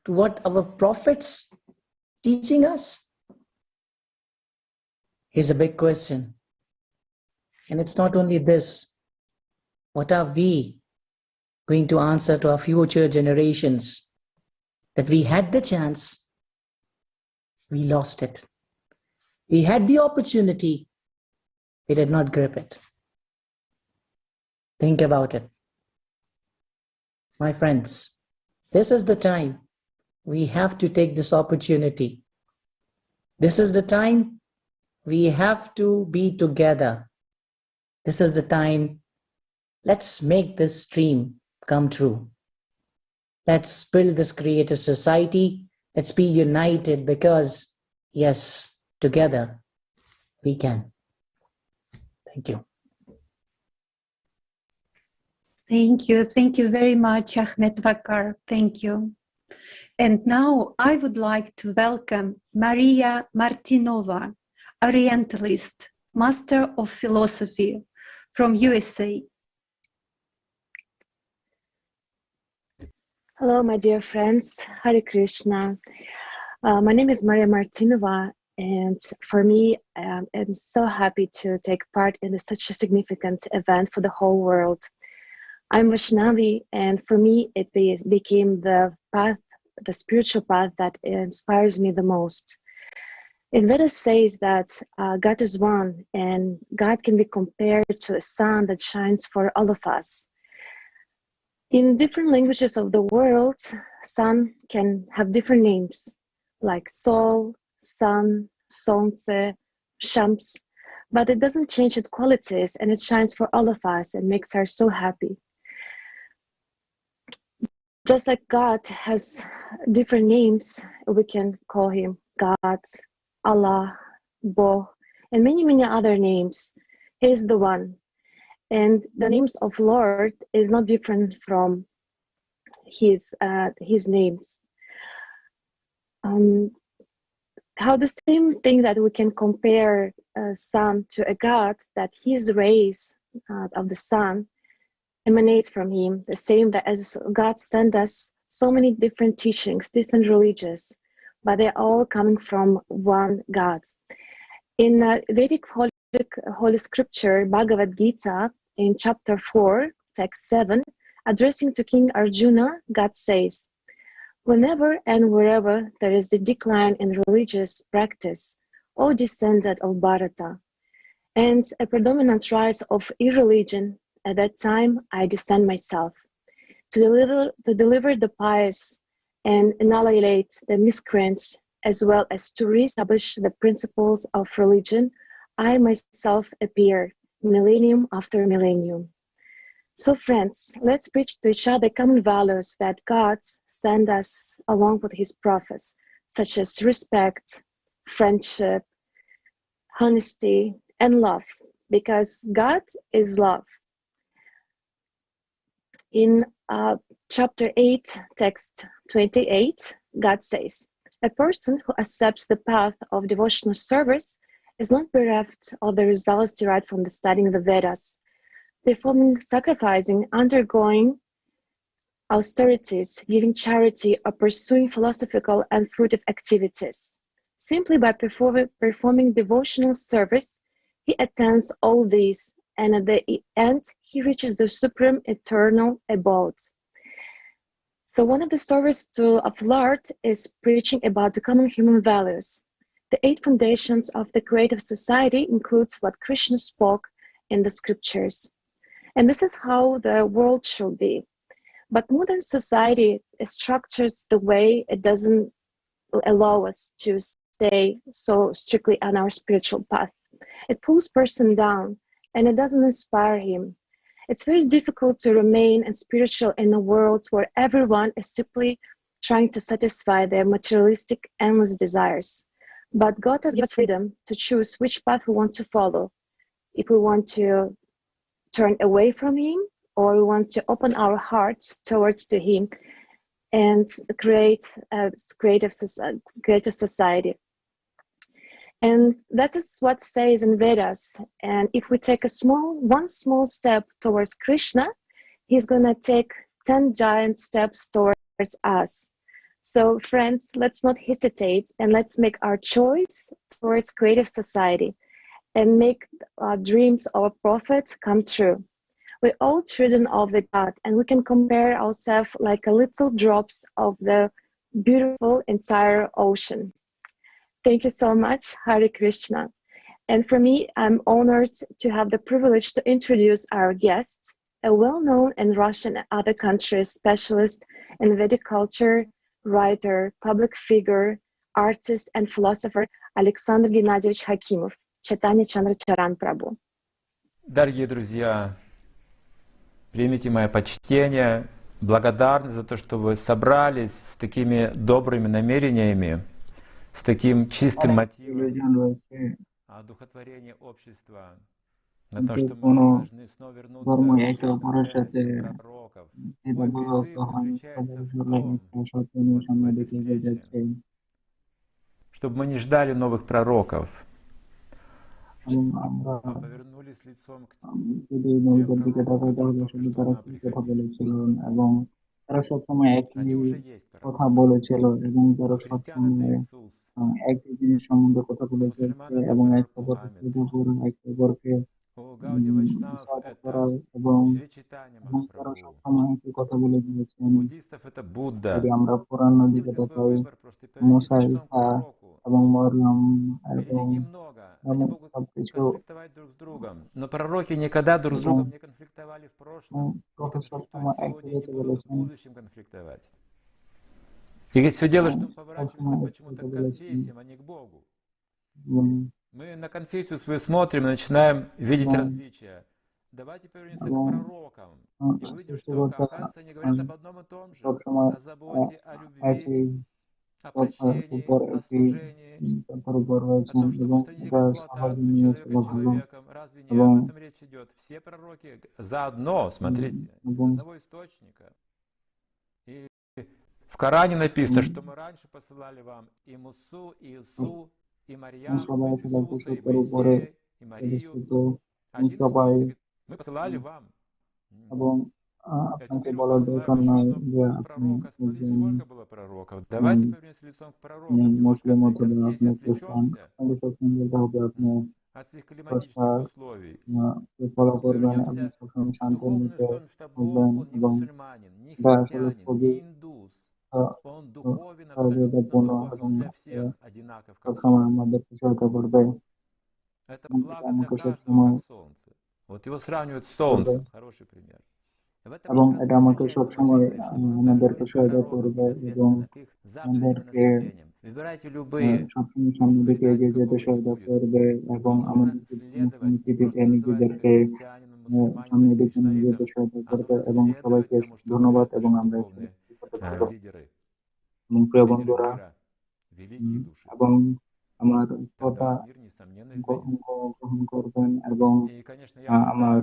to what our prophets teaching us? Here's a big question. And it's not only this. What are we going to answer to our future generations? That we had the chance, we lost it. We had the opportunity, we did not grip it. Think about it. My friends, this is the time we have to take this opportunity. This is the time we have to be together. This is the time, let's make this dream come true. Let's build this creative society. Let's be united because, yes, together we can. Thank you. Thank you. Thank you very much, Ahmed Vakar. Thank you. And now I would like to welcome Maria Martinova, Orientalist, Master of Philosophy from USA. Hello, my dear friends. Hare Krishna. My name is Maria Martinova, and for me, I'm so happy to take part in such a significant event for the whole world. I'm Vaishnavi, and for me, it became the path, the spiritual path that inspires me the most. In Vedas says that God is one, and God can be compared to a sun that shines for all of us. In different languages of the world, sun can have different names, like Sol, Sun, Solnce, Shams, but it doesn't change its qualities, and it shines for all of us and makes us so happy. Just like God has different names, we can call him God, Allah, Bo, and many, many other names. He is the one. And the names of Lord is not different from his names. How the same thing that we can compare a sun to a God, that his rays of the sun emanates from him, the same that as God sent us so many different teachings, different religions, but they're all coming from one God. In Vedic Holy Scripture, Bhagavad Gita, in chapter 4, text 7, addressing to King Arjuna, God says, "Whenever and wherever there is a decline in religious practice, O descendant of Bharata, and a predominant rise of irreligion, at that time I descend myself, to deliver the pious and annihilate the miscreants, as well as to re-establish the principles of religion. I myself appear, millennium after millennium." So friends, let's preach to each other common values that God sent us along with his prophets, such as respect, friendship, honesty, and love, because God is love. In chapter 8, text 28, God says, "A person who accepts the path of devotional service is not bereft of the results derived from the studying the Vedas, performing sacrificing, undergoing austerities, giving charity, or pursuing philosophical and fruitive activities. Simply by performing devotional service, he attains all these, and at the end, he reaches the supreme eternal abode." So one of the stories of Lord is preaching about the common human values. The 8 foundations of the creative society includes what Krishna spoke in the scriptures. And this is how the world should be. But modern society is structured the way it doesn't allow us to stay so strictly on our spiritual path. It pulls person down and it doesn't inspire him. It's very difficult to remain spiritual in a world where everyone is simply trying to satisfy their materialistic endless desires. But God has given us freedom to choose which path we want to follow. If we want to turn away from him, or we want to open our hearts towards to him and create a creative society. And that is what says in Vedas. And if we take one small step towards Krishna, he's gonna take 10 giant steps towards us. So friends, let's not hesitate and let's make our choice towards creative society and make our dreams of our prophet come true. We're all children of the God, and we can compare ourselves like a little drops of the beautiful entire ocean. Thank you so much, Hare Krishna. And for me, I'm honored to have the privilege to introduce our guest, a well-known in Russian and other countries specialist in Vedic culture, writer, public figure, artist, and philosopher, Alexander Gennadievich Hakimov, Chaitanya Chandra Charan Prabhu. Дорогие друзья, примите мое почтение, благодарность за то, что вы собрались с такими добрыми намерениями, с таким чистым мотивом одухотворения общества, на то, что мы должны снова вернуться к ценности пророков. Мой призыв заключается в том, чтобы мы не ждали новых пророков, повернулись лицом к তারা সবসময় একই কথা বলেছিল এবং তারা সবসময় একই জিনিস সম্বন্ধে কথা বলে চলছে এবং একে অপরকে সহায়তা করা এবং তারা সবসময় একই কথা বলে দিয়েছেন। যদি আমরা পুরাণ দিকে তাকাই, মুসা, ঈসা এবং মরিয়ম এবং সবকিছু но пророки никогда друг с другом не конфликтовали в прошлом, не конфликтуют сегодня, не будут в будущем конфликтовать. И все дело, что мы поворачиваемся почему-то к конфессиям, а не к Богу. Мы на конфессию свою смотрим и начинаем видеть различия. Давайте повернемся к пророкам и увидим, что, оказывается, они говорят об одном и том же, о заботе, о любви, о прощении, о служении, о том, чтобы устранить эксплуатацию человеком. Разве не об этом речь идет? Все пророки заодно, смотрите, из одного источника. И в Коране написано, что мы раньше посылали вам и Мусу, и Ису, и Марьям, и Иисуса, и Моисея, и Марию. Один источник. Мы посылали вам. এবং আপনাকে বলার দরকার নয় যে আপনি মুসলিম অথবা আপনি খ্রিস্টান, আপনাকে সবসময় বলতে হবে আপনি ফলো করবেন এবং সবসময় শান্তির মধ্যে থাকবেন এবং এটা আসলে খুবই সহযোগিতাপূর্ণ এবং সবসময় আমাদেরকে সহায়তা করবে। আমাকে সবসময় Вот его сравнивают с солнцем, хороший пример. এবং এটা আমাকে সবসময় আমাদেরকে সহায়তা করবে এবং আমাদেরকে সবসময় সামনের দিকে এগিয়ে যেতে সহায়তা করবে এবং আমাদের সংস্কৃতিতে নিজেদেরকে সামনের দিকে নিয়ে যেতে সহায়তা করবে এবং সবাইকে ধন্যবাদ এবং আমরা এবং প্রিয় বন্ধুরা এবং আমার কথা গ্রহণ করবেন এবং আমার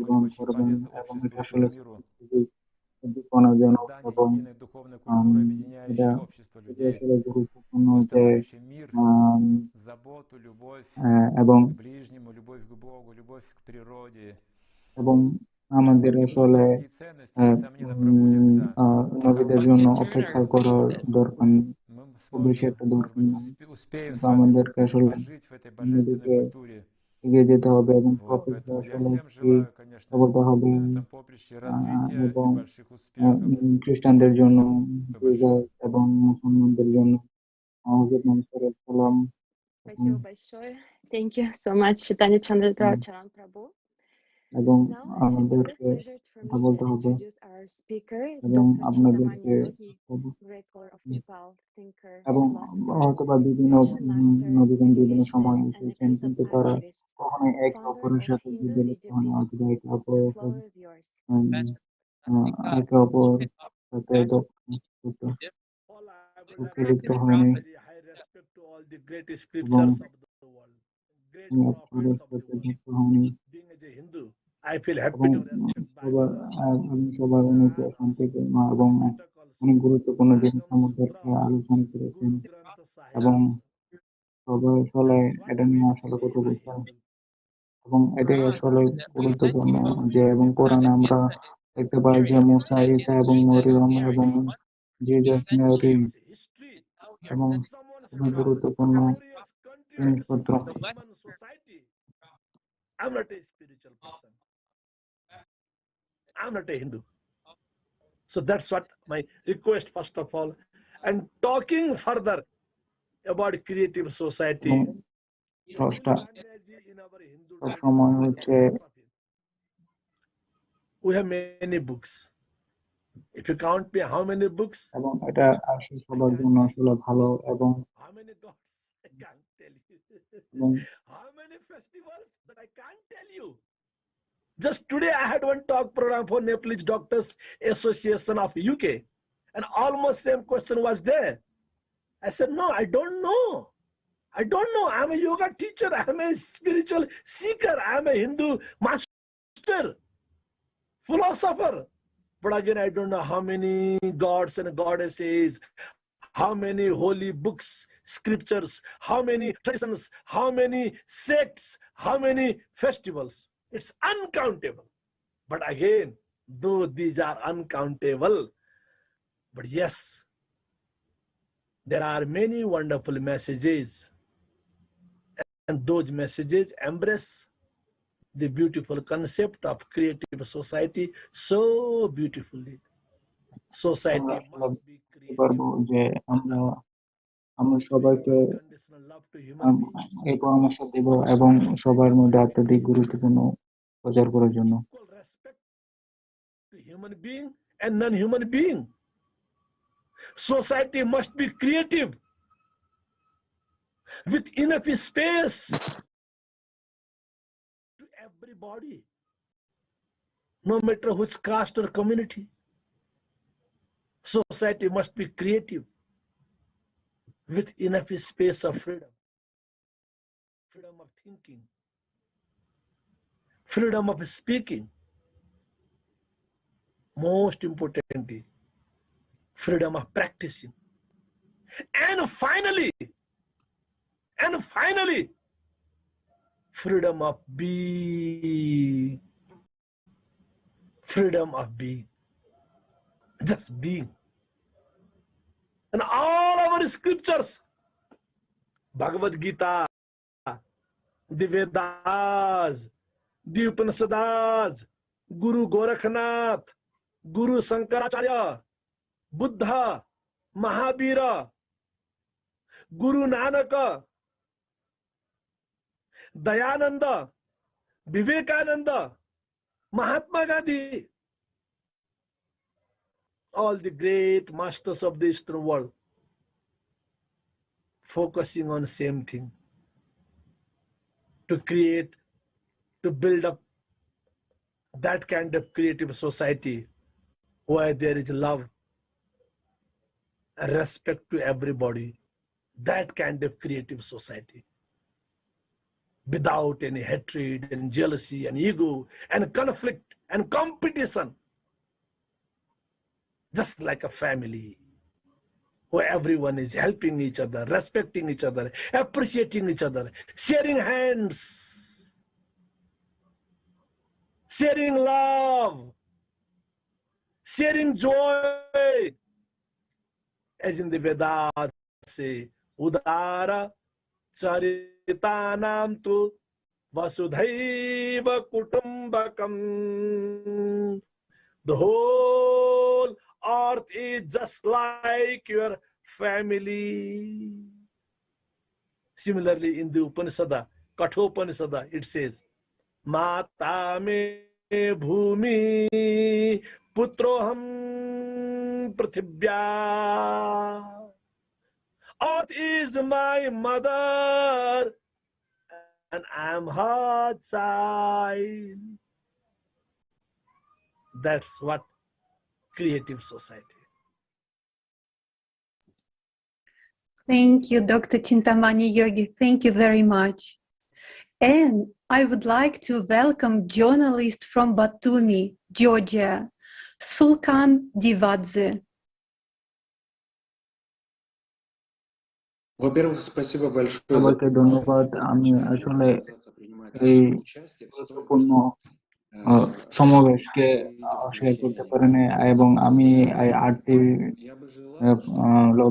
গ্রহণ করবেন এবং এটা আসলে উদ্দীপনাজনক এবং এটা আসলে গুরুত্বপূর্ণ যে এবং আমাদের আসলে নবীদের জন্য অপেক্ষা করার দরকার খুব বেশি একটা দরকার নেই, আমাদেরকে আসলে অন্যদিকে এগিয়ে যেতে হবে এবং প্রফেটরা আসলে বলতে হবে এবং খ্রিস্টানদের জন্য এবং মুসলমানদের জন্য সালাম। Спасибо большое. Thank you so much, Chaitanya Chandra Charan Prabhu. এবং আমাদেরকে কথা বলতে হবে এবং আপনাদেরকে এবং হয়তো বা বিভিন্ন নবীগণ বিভিন্ন সময় এসেছেন কিন্তু তারা কখনোই একে অপরের সাথে বিদ্যুৎ হয় না, অথবা একে অপরের সাথে লিপ্ত হয়নি এবং হয়নি। আমি সবার অনেক শান্তিপূর্ণ এবং অনেক গুরুত্বপূর্ণ জিনিস সম্পর্কে আলোচনা করেছেন এবং সবাই আসলে এটা নিয়ে আসলে কথা বলছেন এবং এটাই আসলে গুরুত্বপূর্ণ যে এবং কোরআনে আমরা দেখতে পাই যে মুসা ঈসা এবং মরিয়ম এবং জিজাস মেরি এবং খুবই গুরুত্বপূর্ণ জিনিসপত্র। I'm not a spiritual person. I'm not a Hindu. So that's what my request first of all. And talking further about creative society. ষষ্ঠটা সবসময় হচ্ছে We have many books. If you count me, how many books? এবং এটা আসলে সবার জন্য আসলে ভালো এবং How many gods? I can't tell you. এবং How many festivals? That I can't tell you. Just today, I had one talk program for Nepalese Doctors Association of UK, and almost same question was there. I said, no, I don't know. I don't know. I'm a yoga teacher. I'm a spiritual seeker. I'm a Hindu master, philosopher. But again, I don't know how many gods and goddesses, how many holy books, scriptures, how many traditions, how many sects, how many festivals. It's uncountable. But again, though these are uncountable, but yes, there are many wonderful messages. And those messages embrace the beautiful concept of creative society so beautifully. Society must be পারবো যে আমরা সবাইকে এই পরামর্শ দেব এবং সবার মধ্যে অত্যধিক গুরুত্বপূর্ণ প্রচার করার জন্য respect to human being and non-human being. Society must be creative with enough space to everybody, no matter which caste or community. Society must be creative with enough space of freedom, freedom of thinking, freedom of speaking, most importantly, freedom of practicing, and finally, freedom of being, just being. And all our scriptures, Bhagavad Gita, the Vedas, the Upanishads, Guru Gorakhnath, Guru Sankaracharya, Buddha, Mahavira, Guru Nanaka, Dayananda, Vivekananda, Mahatma Gandhi, all the great masters of the Eastern world, focusing on the same thing, to create, to build up that kind of creative society where there is love and respect to everybody, that kind of creative society, without any hatred and jealousy and ego and conflict and competition, just like a family where everyone is helping each other, respecting each other, appreciating each other, sharing hands, sharing love, sharing joy, as in the Vedas say, Udara Charitanam tu Vasudhaiva Kutumbakam. The whole earth is just like your family. Similarly, in the Upanishad, Kathopanishad, it says, Mata me bhumi putroham prithibhya. Earth is my mother and I am her child. That's what creative society. Thank you, Dr. Chintamani Yogi. Thank you very much. And I would like to welcome journalist from Batumi, Georgia, Sulkan Divadze. Во-первых, спасибо большое за সবাইকে ধন্যবাদ। আমি আসলে এই গুরুত্বপূর্ণ সমাবেশকে share করতে পারেন এবং আমি এই আটটি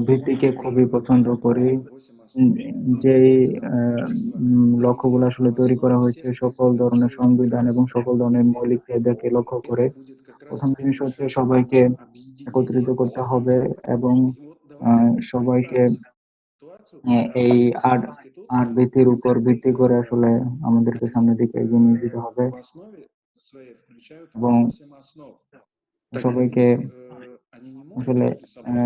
ভিত্তিকে খুবই পছন্দ করি। যে লক্ষ্যগুলো আসলে তৈরি করা হয়েছে সকল ধরনের সংবিধান এবং সকল ধরনের মৌলিক চাহিদাকে লক্ষ্য করে। প্রথম জিনিস হচ্ছে সবাইকে একত্রিত করতে হবে এবং সবাইকে এই আট আট ভিত্তির উপর ভিত্তি করে আসলে আমাদেরকে সামনের দিকে এগিয়ে নিয়ে যেতে হবে এবং সবাইকে আসলে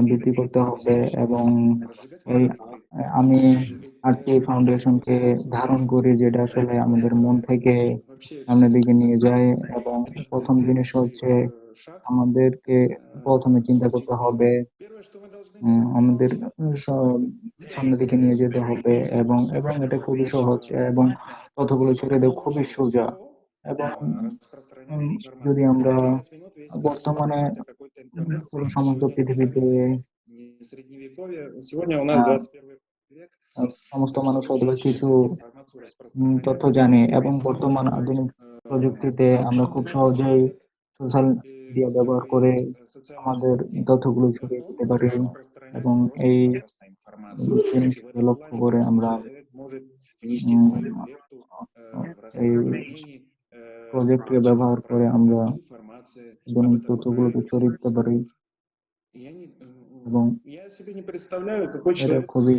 ভিত্তি করতে হবে এবং এই আমি আটটি ফাউন্ডেশনকে ধারণ করি যেটা আসলে আমাদের মন থেকে সামনের দিকে নিয়ে যায় এবং প্রথম জিনিস হচ্ছে আমাদেরকে প্রথমে চিন্তা করতে হবে আমাদের সামনের দিকে নিয়ে যেতে হবে এবং এবং এটা খুবই সহজ এবং তথ্যগুলো ছেড়ে দেওয়া খুবই সোজা এবং যদি আমরা বর্তমানে পুরো সমস্ত পৃথিবীতে সমস্ত মানুষ হয়তো কিছু তথ্য জানে এবং বর্তমান আধুনিক প্রযুক্তিতে আমরা খুব সহজেই সোশ্যাল মিডিয়া ব্যবহার করে আমাদের তথ্যগুলো ছড়িয়ে দিতে পারি এবং এই জিনিসকে লক্ষ্য করে আমরা এই প্রজেক্টকে ব্যবহার করে আমরা আধুনিক তথ্যগুলোকে ছড়িয়ে দিতে পারি এবং এটা খুবই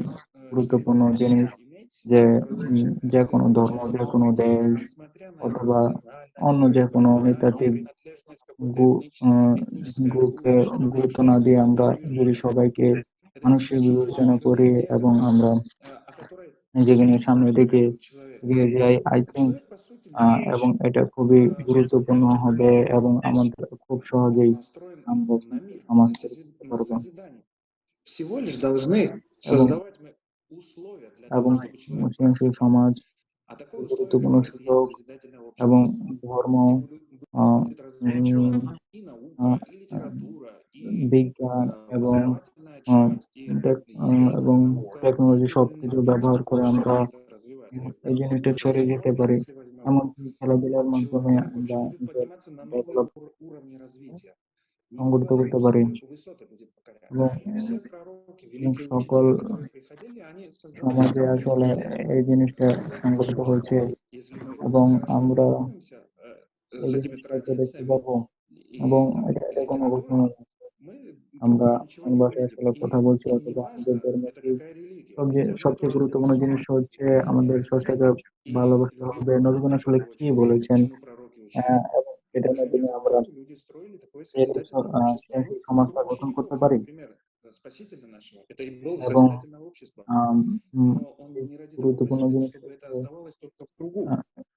গুরুত্বপূর্ণ জিনিস যে যে কোনো ধর্ম যে কোনো দেশ অথবা অন্য যে কোনো নৃতাত্ত্বিক গ্রুপকে গুরুত্ব না দিয়ে আমরা যদি সবাইকে মানুষের বিবেচনা করি এবং আমরা নিজেকে নিয়ে সামনের দিকে এগিয়ে যাই আই থিঙ্ক এবং এটা খুবই গুরুত্বপূর্ণ হবে এবং আমাদের খুব সহজেই আমরা সমাজ তৈরি করতে পারবো এবং সৃজনশীল সমাজ গুরুত্বপূর্ণ সুযোগ এবং ধর্ম বিজ্ঞান এবং এবং টেকনোলজি সবকিছু ব্যবহার করে আমরা এই জিনিসটা ছড়িয়ে যেতে পারি এমনকি খেলাধুলার মাধ্যমে আমরা ডেভেলপ সংগঠিত করতে পারি এবং সকল সমাজে আসলে এই জিনিসটা সংগঠিত হয়েছে এবং আমরা এই জিনিসটাকে দেখতে পাবো এবং এটা কোনো ঘটনা আমরা ভাষায় আসলে কথা বলছি অথবা আমাদের ধর্মের সবচেয়ে গুরুত্বপূর্ণ জিনিস হচ্ছে আমাদের স্রষ্টাকে ভালোবাসতে হবে। নবীগণ আসলে কি বলেছেন এবং এটার মাধ্যমে আমরা সমাজটা গঠন করতে পারি এবং গুরুত্বপূর্ণ জিনিস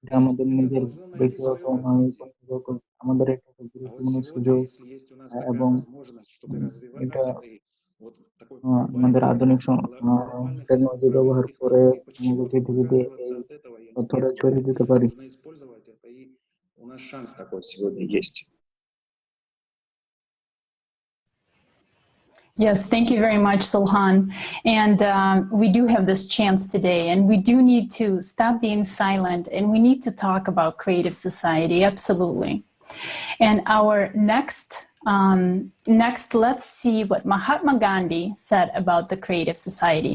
এটা আমাদের নিজের ব্যক্তিগত আমাদের একটা গুরুত্বপূর্ণ সুযোগ এবং এটা আমাদের আধুনিক টেকনোলজি ব্যবহার করে আমাদের পৃথিবীতে এই তথ্যটা ছড়িয়ে দিতে পারি Yes, thank you very much, Sulhan. And we do have this chance today, and we do need to stop being silent, and we need to talk about creative society, absolutely. And our next, let's see what Mahatma Gandhi said about the creative society.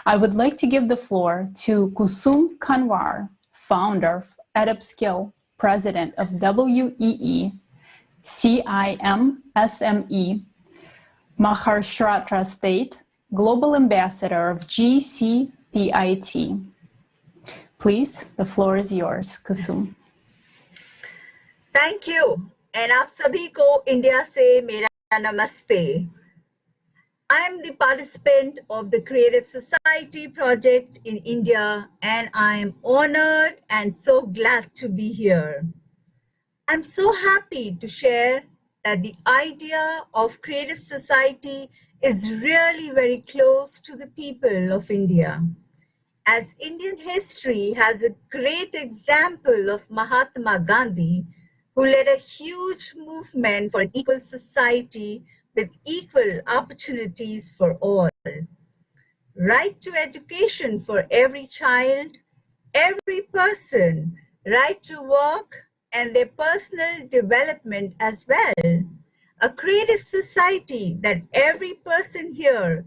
I would like to give the floor to Kusum Kanwar, founder of EdUpskill, president of WEE, CIMSME, Maharashtra State, Global Ambassador of GCPIT. Please, the floor is yours, Kusum. Thank you. And आप सभी को India से मेरा नमस्ते. I am the participant of the Creative Society project in India, and I am honored and so glad to be here. I'm so happy to share that the idea of creative society is really very close to the people of India. As Indian history has a great example of Mahatma Gandhi, who led a huge movement for an equal society with equal opportunities for all. right to education for every child, every person, right to work and their personal development as well. A creative society that every person here,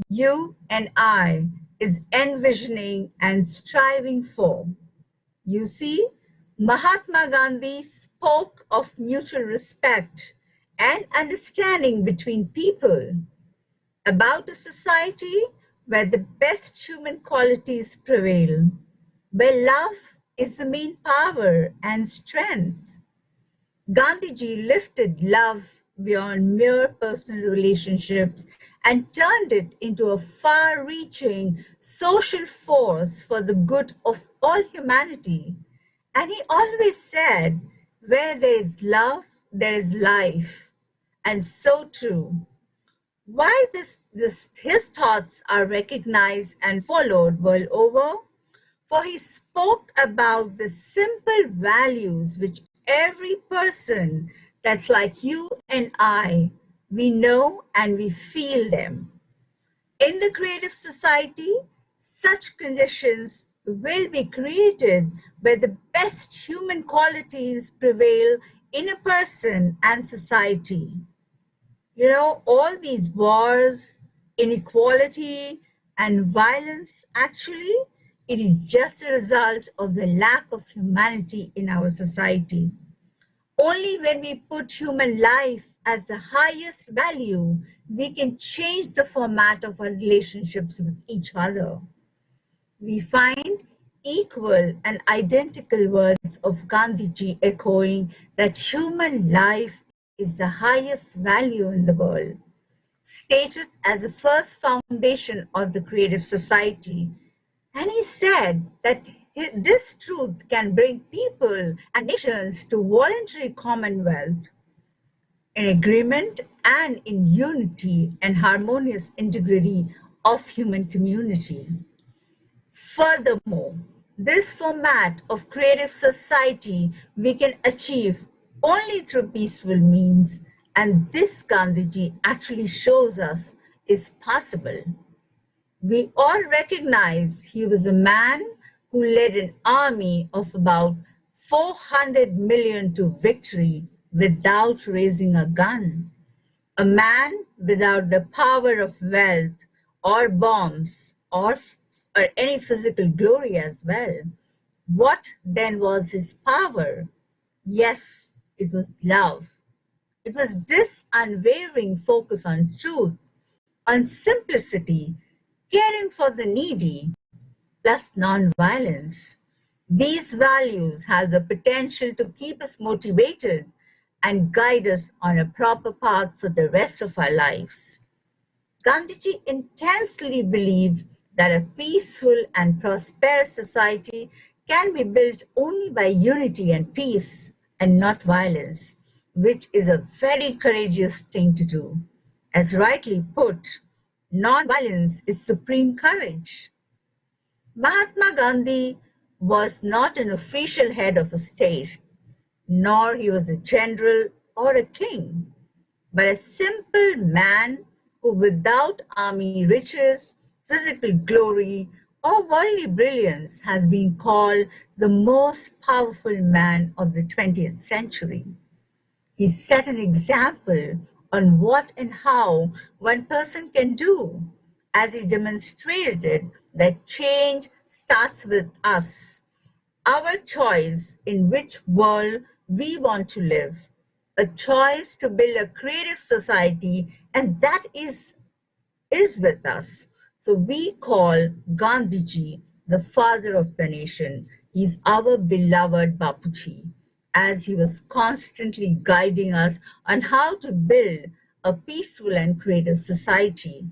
you and I, is envisioning and striving for. You see, Mahatma Gandhi spoke of mutual respect and understanding between people, about a society where the best human qualities prevail, where love is the main power and strength. Gandhiji lifted love beyond mere personal relationships and turned it into a far-reaching social force for the good of all humanity. And he always said, where there is love, there is life. And so true. Why his thoughts are recognized and followed world over? For he spoke about the simple values which every person that's like you and I, we know and we feel them. In the creative society, such conditions will be created where the best human qualities prevail in a person and society. You know, all these wars, inequality, and violence, actually, it is just a result of the lack of humanity in our society. Only when we put human life as the highest value, we can change the format of our relationships with each other. We find equal and identical words of Gandhiji echoing that human life is the highest value in the world, stated as the first foundation of the creative society. And he said that this truth can bring people and nations to voluntary commonwealth in agreement and in unity and harmonious integrity of human community. Furthermore, this format of creative society we can achieve only through peaceful means, and this Gandhiji actually shows us is possible. We all recognize he was a man who led an army of about 400 million to victory without raising a gun. A man without the power of wealth or bombs or any physical glory as well. What then was his power? Yes, it was love. It was this unwavering focus on truth, on simplicity, caring for the needy, plus non-violence. These values have the potential to keep us motivated and guide us on a proper path for the rest of our lives. Gandhiji intensely believed that a peaceful and prosperous society can be built only by unity and peace and not violence, which is a very courageous thing to do. As rightly put, non-violence is supreme courage. Mahatma Gandhi was not an official head of a state, nor he was a general or a king, but a simple man who, without army riches, physical glory, or worldly brilliance, has been called the most powerful man of the 20th century. He set an example on what and how one person can do, as he demonstrated that change starts with us. Our choice in which world we want to live, a choice to build a creative society, and that is with us. So we call Gandhiji the father of the nation. He's our beloved Bapuji, as he was constantly guiding us on how to build a peaceful and creative society.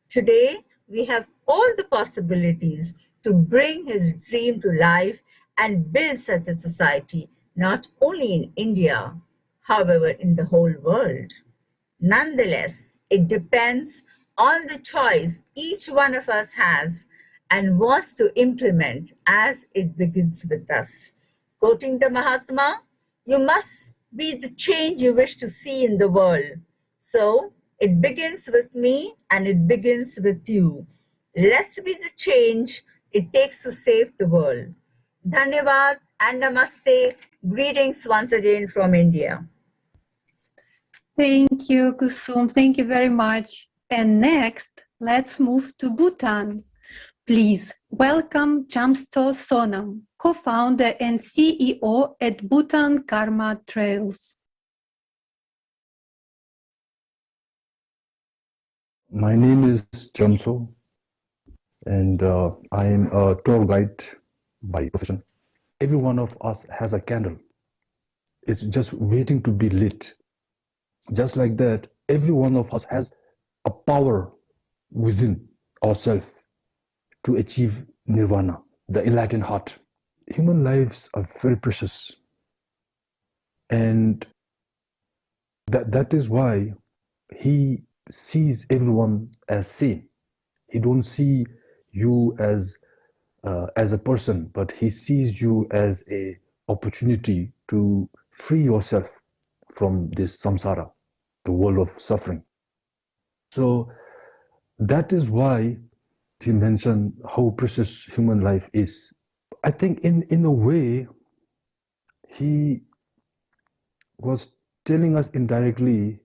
Today, we have all the possibilities to bring his dream to life and build such a society, not only in India, however, in the whole world. Nonetheless, it depends on the choice each one of us has and wants to implement, as it begins with us. Quoting the Mahatma, you must be the change you wish to see in the world. So it begins with me and it begins with you. Let's be the change it takes to save the world. Dhanyavad and Namaste. Greetings once again from India. Thank you, Kusum. Thank you very much. And next, let's move to Bhutan. Please welcome Jamsto Sonam, co-founder and CEO at Bhutan Karma Trails. My name is Jamso, and I am a tour guide by profession. Every one of us has a candle. It's just waiting to be lit. Just like that, every one of us has a power within ourselves to achieve nirvana, the enlightened heart. Human lives are very precious, and that is why he sees everyone as same. He don't see you as a person, but he sees you as a opportunity to free yourself from this samsara, the world of suffering. So that is why he mentioned how precious human life is. I think in a way, he was telling us indirectly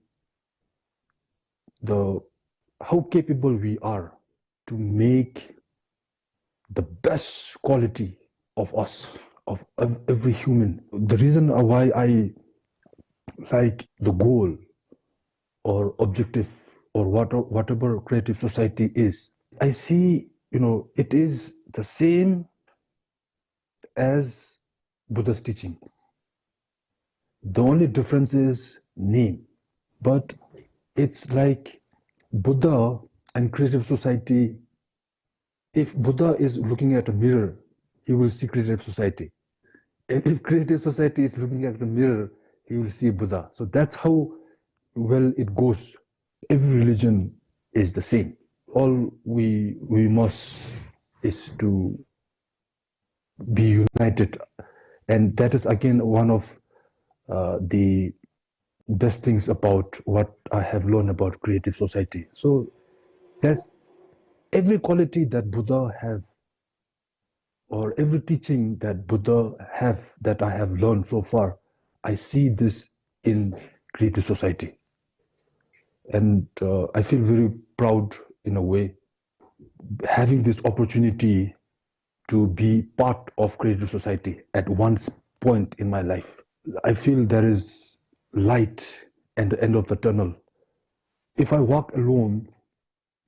how capable we are to make the best quality of us, of every human. The reason why I like the goal or objective or whatever creative society is, I see, it is the same as Buddha's teaching. The only difference is name. But it's like Buddha and creative society. If Buddha is looking at a mirror, he will see creative society. And if creative society is looking at the mirror, he will see Buddha. So that's how well it goes. Every religion is the same. All we must is to be united. And that is again one of the best things about what I have learned about creative society. So there's every quality that Buddha have, or every teaching that Buddha have, that I have learned so far, I see this in creative society. And I feel very proud in a way, having this opportunity to be part of creative society at one point in my life. I feel there is light at the end of the tunnel. If I walk alone,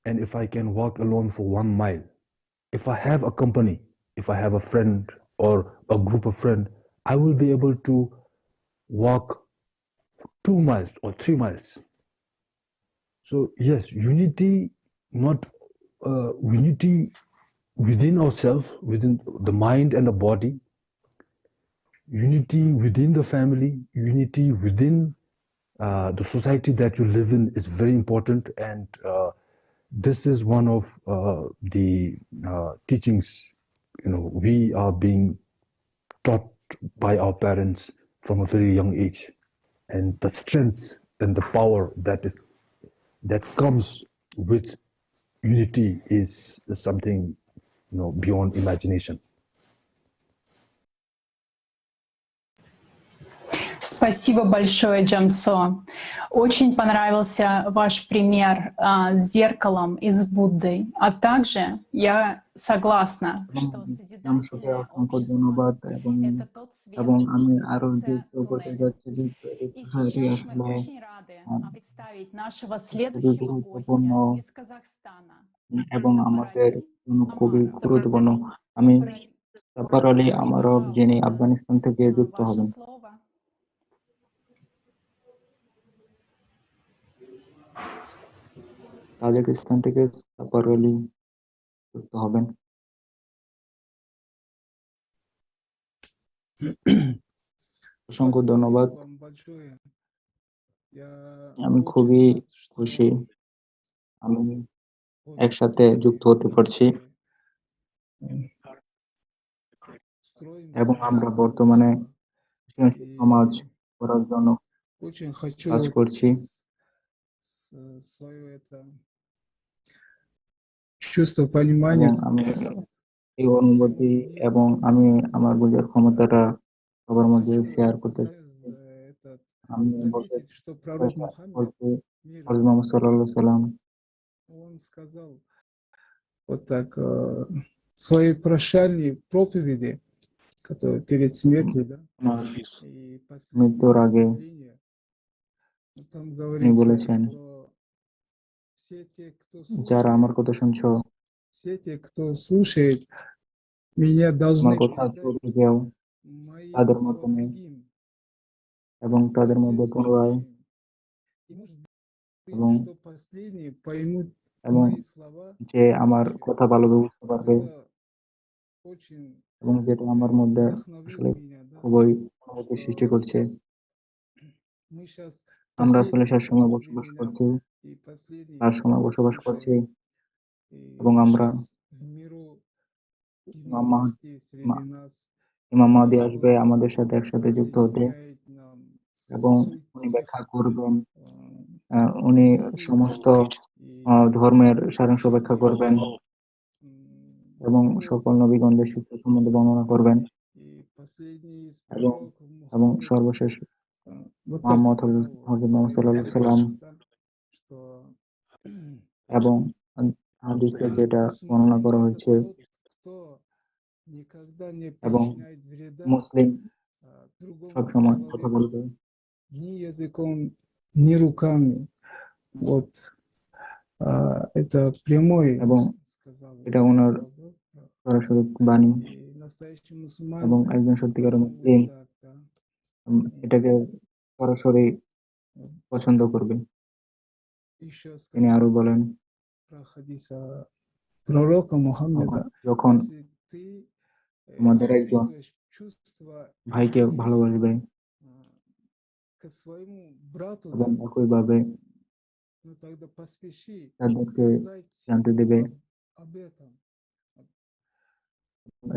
and if I can walk alone for 1 mile, if I have a company, if I have a friend or a group of friends, I will be able to walk 2 miles or 3 miles. So yes, unity, not unity within ourselves, within the mind and the body, unity within the family, unity within the society that you live in is very important. And this is one of the teachings, we are being taught by our parents from a very young age. And the strength and the power that comes with unity is something beyond imagination. Спасибо большое, Джамсо. Очень понравился ваш пример с зеркалом и с Буддой. А также я согласна, что созидательное общество — это тот свет, и сейчас мы очень рады представить нашего следующего гостя из Казахстана. এবং আমাদের জন্য খুবই গুরুত্বপূর্ণ। আমি suffer Ali আমারব, যিনি আফগানিস্তান থেকে যুক্ত হবেন। তাজিকিস্তান থেকে সাফার আলী যুক্ত হবেন। অসংখ্য ধন্যবাদ। আমি খুবই খুশি আমি একসাথে যুক্ত হতে পারছি, এবং আমরা বর্তমানে সমাজ করার জন্য কাজ করছি। чувство понимания. এবং আমি এই অনুভূতি এবং আমি আমার বোঝার ক্ষমতাটা সবার মধ্যে শেয়ার করতে চাই। আমি বলতে বলছি হযরত মুহাম্মদ সাল্লাল্লাহু আলাইহি সাল্লাম Он сказал вот так в своей прощальной проповеди, которая перед смертью, да, и মৃত্যুর আগে последнее, там তিনি говорится, বলেছেন, что все те, кто যারা слушает, আমার কথা শুনছো, все те, кто слушает меня, আমার должны কথা передать ছুটে যাও мои তাদের слова মাধ্যমে другим. এবং তাদের মধ্যে পুনরায় И может быть, এবং что последние поймут এবং мои слова, যে আমার কথা ভালোভাবে বুঝতে পারবে это очень এবং যেটা আমার মধ্যে আসলে вдохновит меня, да. খুবই অনুভূতি সৃষ্টি করছে। Мы сейчас আমরা আসলে последнее শেষ সময় বসবাস времена করছি, и последние তার সময় বসবাস করছি, এবং আমরা сейчас в миру ইমাম Имам মাহদী Mahdi среди нас, ইমাম মাহদী আসবে আমাদের সাথে একসাথে যুক্ত হতে, разъясняет нам এবং суть উনি этих ব্যাখ্যা করবেন, উনি সমস্ত ধর্মের সারাংশ ব্যাখ্যা করবেন এবং সকল নবীগণদের শিক্ষা সম্বন্ধে বর্ণনা করবেন, и последний из এবং пророков এবং Мухаммед সর্বশেষ вот так মুহাম্মদ сказал হযরত в মুহাম্মদ своих সাল্লাল্লাহু আলাইহি সাল্লাম, да, что এবং হাদিসে যেটা বর্ণনা করা это হয়েছে, тот, кто никогда не এবং причиняет вреда মুসলিম другому সবসময় কথা человеку বলবে ни языком, ни руками. Вот это прямой এবং сказал, এটা ওনার да. সরাসরি বাণী, И настоящий мусульман এবং একজন সত্যিকারের должен মুসলিম вот так, да. এটাকে সরাসরি পছন্দ করবে। Еще তিনি сказал আরো বলেন, про хадиса пророка Мухаммеда, যখন если ты তোমাদের একজন испытываешь чувство ভাইকে любви ভালোবাসবে к своему брату, এবং да, একইভাবে ну тогда поспеши তাদেরকে сказать জানতে দেবে। об этом.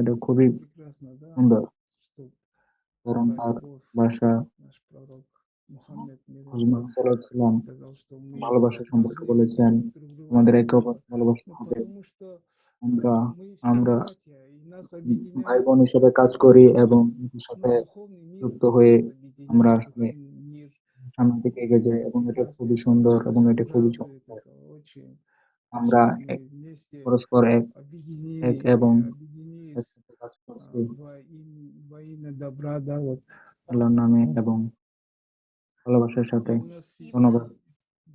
এটা খুবই Прекрасно, да, সুন্দর, что কারণ про তার любовь ভাষা наш пророк Мухаммед мир হযরত মুহাম্মদ সাল্লাল্লাহু আলাইহি সাল্লাম сказал, что мы ভালোবাসা সম্পর্কে должны বলেছেন, любить друг আমাদের друга, একে অপরকে ভালোবাসতে ну, হবে। потому что আমরা мы все আমরা братья, и нас объединяет, ভাই বোন হিসেবে কাজ করি এবং এর সাথে ну, духовный мир যুক্ত হয়ে нас আমরা объединяет, আসলে духовный мир. সামনের দিকে এগিয়ে যাই, এবং এটা খুবই সুন্দর এবং এটা খুবই Радует চমৎকার। это очень. আমরা Сейчас мы вместе পরস্পর এক объединены, এবং объединились একসাথে কাজ করছি во имя добра, да, вот. আল্লাহর নামে এবং ভালোবাসার সাথে। У нас есть, ধন্যবাদ।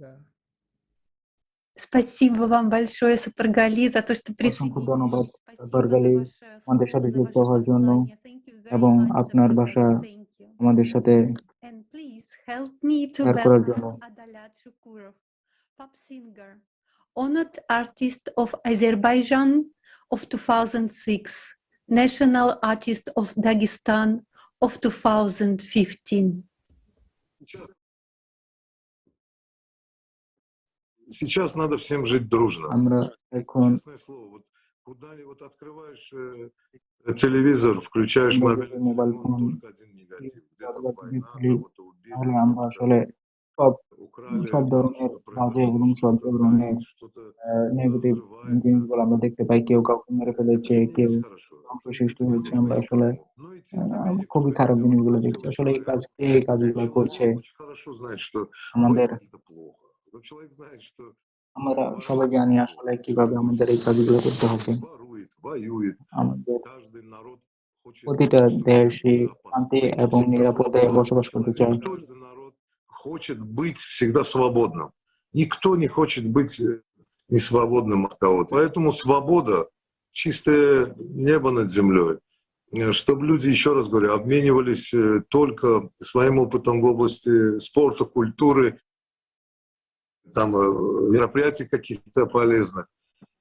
да. Спасибо вам большое, Сапаргали, за то, что অসংখ্য ধন্যবাদ присоединились. বরগালি Спасибо за ваше আমাদের слово, সাথে за যুক্ত ваше হওয়ার জন্য, послание. Thank you very এবং much, আপনার Sapargali. ভাষা Thank you. আমাদের সাথে And please help me to share করার জন্য। welcome Adalat Shukurov, pop singer, honored artist of Azerbaijan of 2006, national artist of Dagestan of 2015. Сейчас надо всем жить дружно. আমরা এখন Честное слово, вот куда ни вот открываешь телевизор, включаешь আমরা যদি мобильный মোবাইল телефон, ফোন только один негатив. Где-то война, খুলি, кого-то убили, তাহলে আমরা кого-то আসলে সব украли, সব там ধরনের что-то বাজে произошло, এবং সব что-то ধরনের горит, что-то নেগেটিভ взрывается. জিনিসগুলো আমরা দেখতে পাই। কেউ কাউকে মেরে Это ফেলেছে, же не কেউ есть хорошо. ধ্বংস Это সৃষ্টি হয়েছে। нужно আমরা আসলে никому. Но и тем не менее, кто খুবই это খারাপ делает, জিনিসগুলো ну, দেখছি। আসলে человек, এই কাজগুলো করছে человек очень хорошо знает, что আমাদের, воровать это плохо. Но человек знает, что আমরা সবাই জানি আসলে কিভাবে আমাদের এই কাজগুলো করতে হবে। ворует, воюет. আমাদের Каждый народ хочет প্রতিটা чувствовать себя в দেশই безопасности. শান্তি এবং নিরাপদে বসবাস করতে চায়। Каждый народ хочет быть всегда свободным. Никто не хочет быть несвободным от кого-то. Поэтому свобода, чистое небо над землей, чтобы люди, еще раз говорю, обменивались только своим опытом в области спорта, культуры, там, мероприятий каких-то полезных.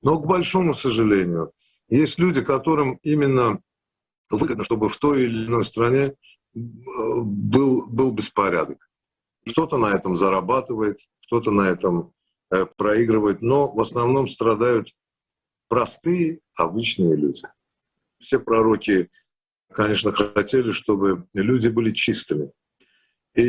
Но, к большому сожалению, есть люди, которым именно выгодно, чтобы в той или иной стране был беспорядок. Кто-то на этом зарабатывает, кто-то на этом проигрывает, но в основном страдают простые, обычные люди. Все пророки, конечно, хотели, чтобы люди были чистыми. И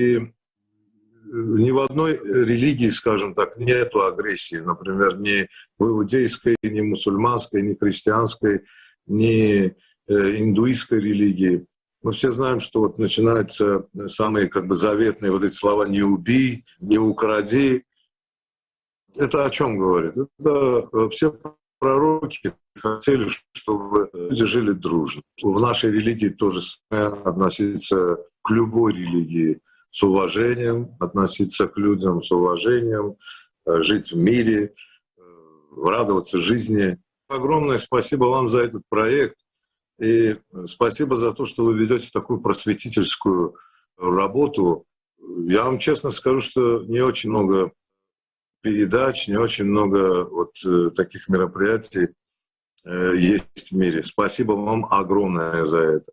ни в одной религии, скажем так, нету агрессии. Например, ни в иудейской, ни мусульманской, ни христианской, ни индуистской религии. Мы все знаем, что вот начинаются самые как бы заветные вот эти слова «не убий», «не укради». Это о чем говорит? Это все пророки хотели, чтобы люди жили дружно. В нашей религии тоже относиться к любой религии с уважением, относиться к людям с уважением, жить в мире, радоваться жизни. Огромное спасибо вам за этот проект. И спасибо за то, что вы ведете такую просветительскую работу. Я вам честно скажу, что не очень много передач, не очень много вот таких мероприятий есть в мире. Спасибо вам огромное за это.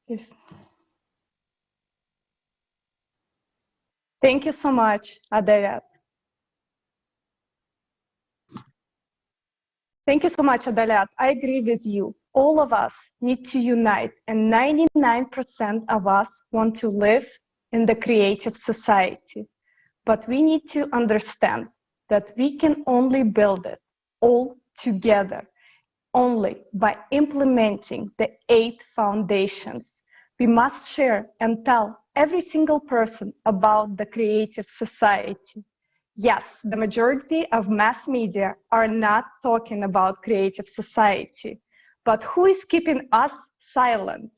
Yes. Thank you so much, Adalat. Thank you so much, Adalat. I agree with you. All of us need to unite, and 99% of us want to live in the creative society. But we need to understand that we can only build it all together, only by implementing the 8 foundations. We must share and tell every single person about the creative society. Yes, the majority of mass media are not talking about creative society, but who is keeping us silent?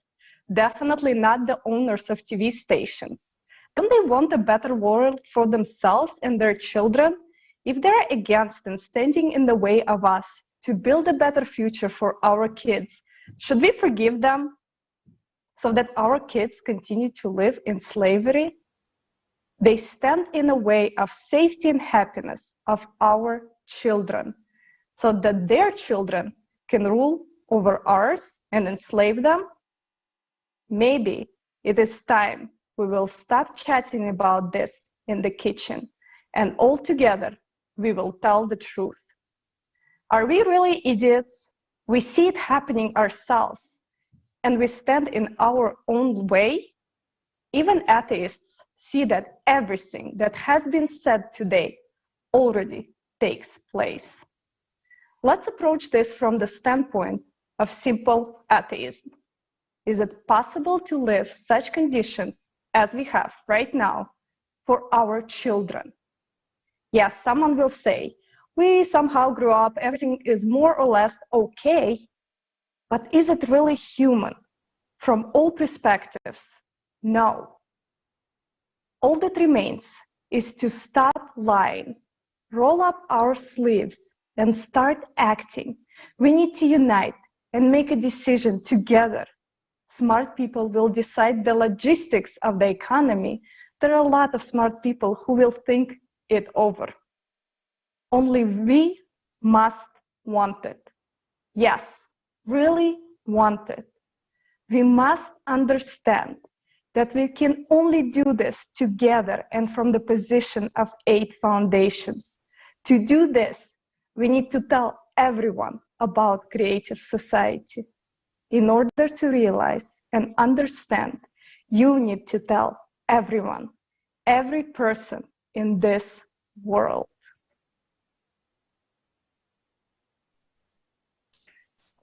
Definitely not the owners of TV stations. Don't they want a better world for themselves and their children? If they're against and standing in the way of us to build a better future for our kids, should we forgive them so that our kids continue to live in slavery? They stand in the way of safety and happiness of our children so that their children can rule over ours and enslave them. Maybe it is time we will stop chatting about this in the kitchen and all together we will tell the truth. Are we really idiots? We see it happening ourselves and we stand in our own way. Even atheists see that everything that has been said today already takes place. Let's approach this from the standpoint of simple atheism. Is it possible to live such conditions as we have right now for our children? Yes, someone will say, we somehow grew up, everything is more or less okay, but is it really human? From all perspectives, no. All that remains is to stop lying, roll up our sleeves, and start acting. We need to unite and make a decision together. Smart people will decide the logistics of the economy. There are a lot of smart people who will think it over. Only we must want it. Yes, really want it. We must understand that we can only do this together and from the position of 8 foundations. To do this, we need to tell everyone about creative society. In order to realize and understand, you need to tell everyone, every person in this world.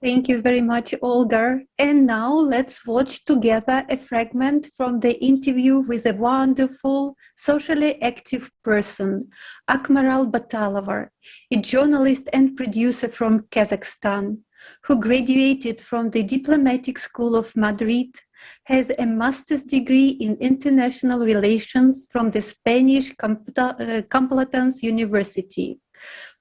Thank you very much, Olga. And now let's watch together a fragment from the interview with a wonderful, socially active person, Akmaral Batalova, a journalist and producer from Kazakhstan, who graduated from the Diplomatic School of Madrid, has a master's degree in international relations from the Spanish Complutense University.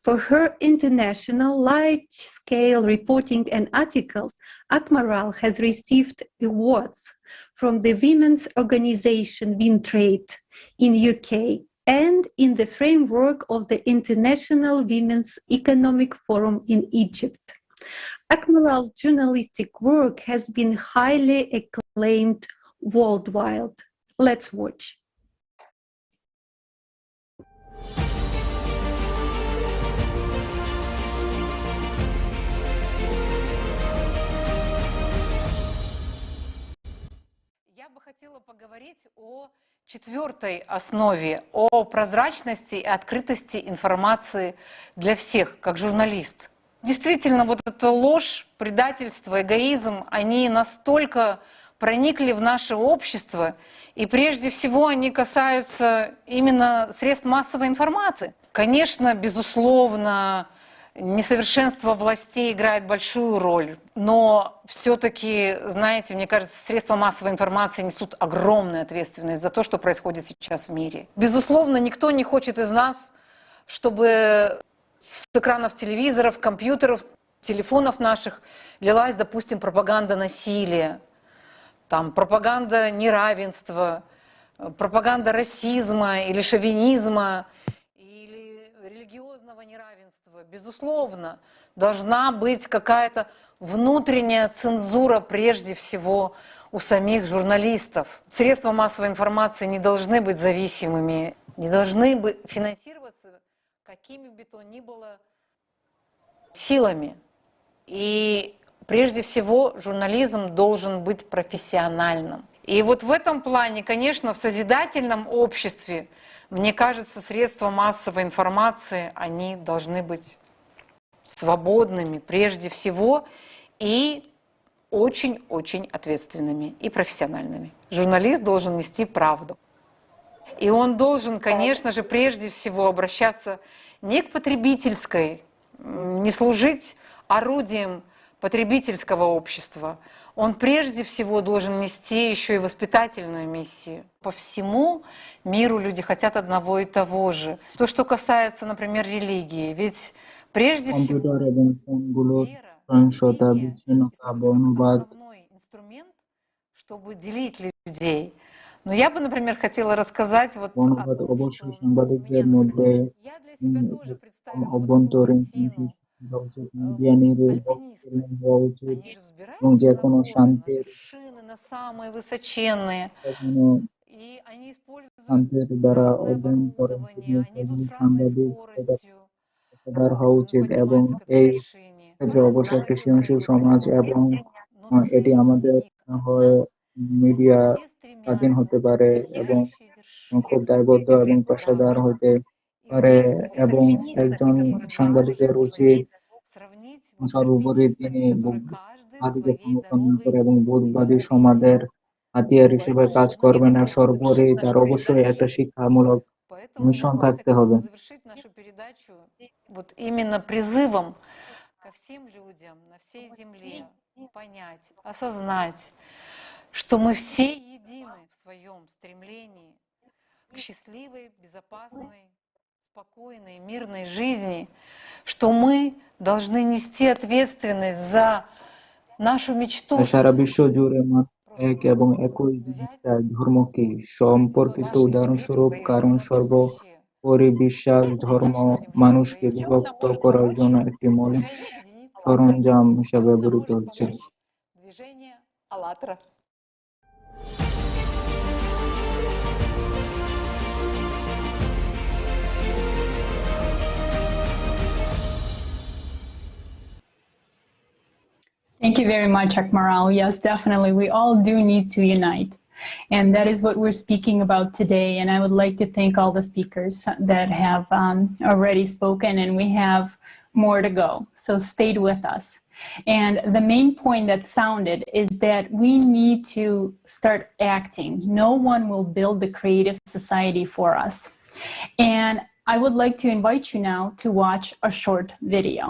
For her international large-scale reporting and articles, Akmaral has received awards from the women's organization Wintrade in UK and in the framework of the International Women's Economic Forum in Egypt. Akmaral's journalistic work has been highly acclaimed worldwide. Let's watch. четвертой основе о прозрачности и открытости информации для всех, как журналист. Действительно, вот эта ложь, предательство, эгоизм, они настолько проникли в наше общество, и прежде всего они касаются именно средств массовой информации. Конечно, безусловно, несовершенство властей играет большую роль, но все-таки, знаете, мне кажется, средства массовой информации несут огромную ответственность за то, что происходит сейчас в мире. Безусловно, никто не хочет из нас, чтобы с экранов телевизоров, компьютеров, телефонов наших лилась, допустим, пропаганда насилия, там, пропаганда неравенства, пропаганда расизма или шовинизма, или религиозного неравенства. Безусловно, должна быть какая-то внутренняя цензура прежде всего у самих журналистов. Средства массовой информации не должны быть зависимыми, не должны быть финансироваться какими бы то ни было силами. И прежде всего журнализм должен быть профессиональным. И вот в этом плане, конечно, в созидательном обществе, мне кажется, средства массовой информации, они должны быть свободными прежде всего и очень-очень ответственными и профессиональными. Журналист должен нести правду. И он должен, конечно же, прежде всего обращаться не к потребительской, не служить орудием потребительского общества. Он прежде всего должен нести еще и воспитательную миссию. По всему миру люди хотят одного и того же. То, что касается, например, религии. Ведь прежде всего вера, религия — основной инструмент, чтобы делить людей. Но я бы, например, хотела рассказать вот о том, что меня, например, я для себя тоже представила вот такую картину. Вот альпинисты, они же взбираются на горы, на вершины, на самые высоченные. И они используют разное оборудование, они идут с разной скоростью. উচিত এবং এই ক্ষেত্রে অবশ্যই একটি সৃজনশীল সমাজ এবং এটি আমাদের হয় মিডিয়া স্বাধীন হতে পারে এবং খুব দায়বদ্ধ এবং পেশাদার হতে পারে এবং একজন সাংবাদিকের উচিত সর্বোপরি তিনি বুদ্ধিকে সমর্থন না করে এবং বুদ্ধিবাদী সমাজের হাতিয়ার হিসেবে কাজ করবেন আর সর্বোপরি তার অবশ্যই একটা শিক্ষামূলক মিশন থাকতে হবে। Завершить нашу передачу вот именно призывом ко всем людям на всей земле понять, осознать, что мы все едины в своем стремлении к счастливой, безопасной, спокойной, мирной жизни, что мы должны нести ответственность за нашу мечту. সারা বিশ্ব জুড়ে এক এবং একই ধর্মকে সম্পর্কিত উদাহরণস্বরূপ কারণ সর্বোপরি বিশ্বাস ধর্ম মানুষকে বিভক্ত করার জন্য একটি মৌলিক সরঞ্জাম হিসেবে ব্যবহৃত হচ্ছে। Движение АЛЛАТРА. Thank you very much, Akmaral. Yes, definitely. We all do need to unite. And that is what we're speaking about today. And I would like to thank all the speakers that have already spoken, and we have more to go. So stay with us. And the main point that sounded is that we need to start acting. No one will build the creative society for us. And I would like to invite you now to watch a short video.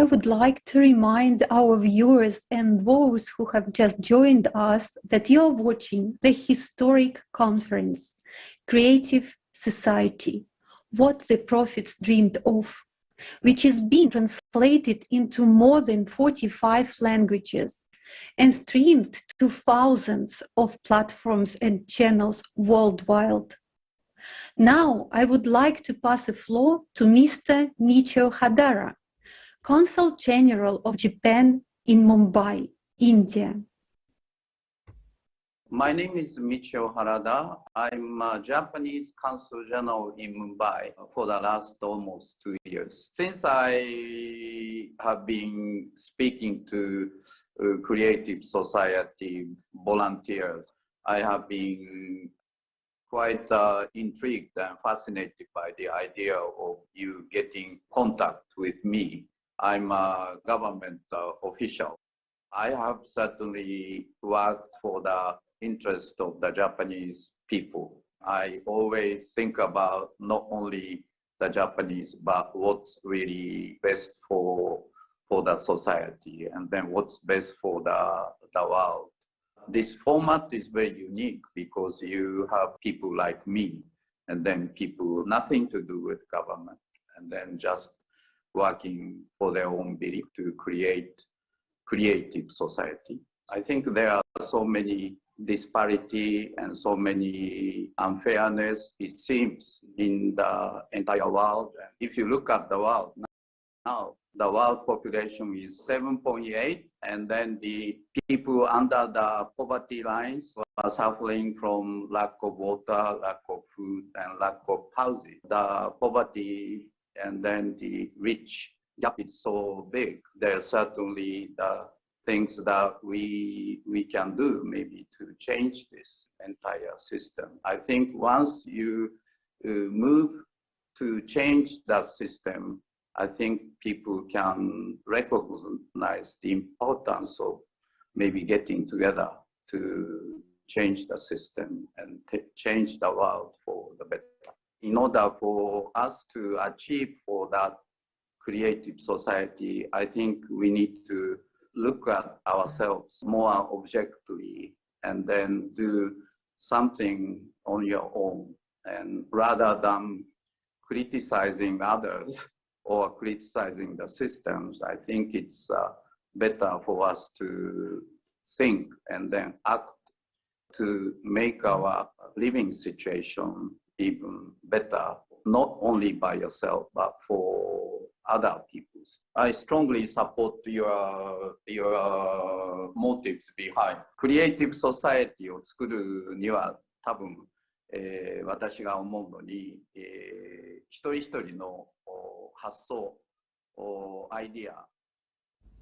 would like to remind our viewers and those who have just joined us that you are watching the historic conference, Creative Society, What the Prophets Dreamed of, which is being translated into more than 45 languages and streamed to thousands of platforms and channels worldwide. Now, I would like to pass the floor to Mr. Michio Hadara, Consul General of Japan in Mumbai, India. My name is Michio Harada. I'm a Japanese Consul General in Mumbai for the last almost 2 years. Since I have been speaking to Creative Society volunteers, I have been quite intrigued and fascinated by the idea of you getting contact with me. I'm a government official. I have certainly worked for the interest of the Japanese people. I always think about not only the Japanese, but what's really best for the society, and then what's best for the world. This format is very unique because you have people like me, and then people nothing to do with government, and then just working for their own belief to create creative society. I think there are so many disparity and so many unfairness, it seems, in the entire world. If you look at the world now, the world population is 7.8, and then the people under the poverty lines are suffering from lack of water, lack of food, and lack of houses. The poverty and then the rich gap is so big. There are certainly the things that we can do maybe to change this entire system. I think once you move to change that system, I think people can recognize the importance of maybe getting together to change the system and change the world for the better. In order for us to achieve for that creative society, I think we need to look at ourselves more objectively and then do something on your own. And rather than criticizing others or criticizing the systems, I think it's better for us to think and then act to make our living situation even better, not only by yourself, but for other peoples. I strongly support your motives behind creative society を作るには多分、私が思うのに、一人一人の発想、アイディア、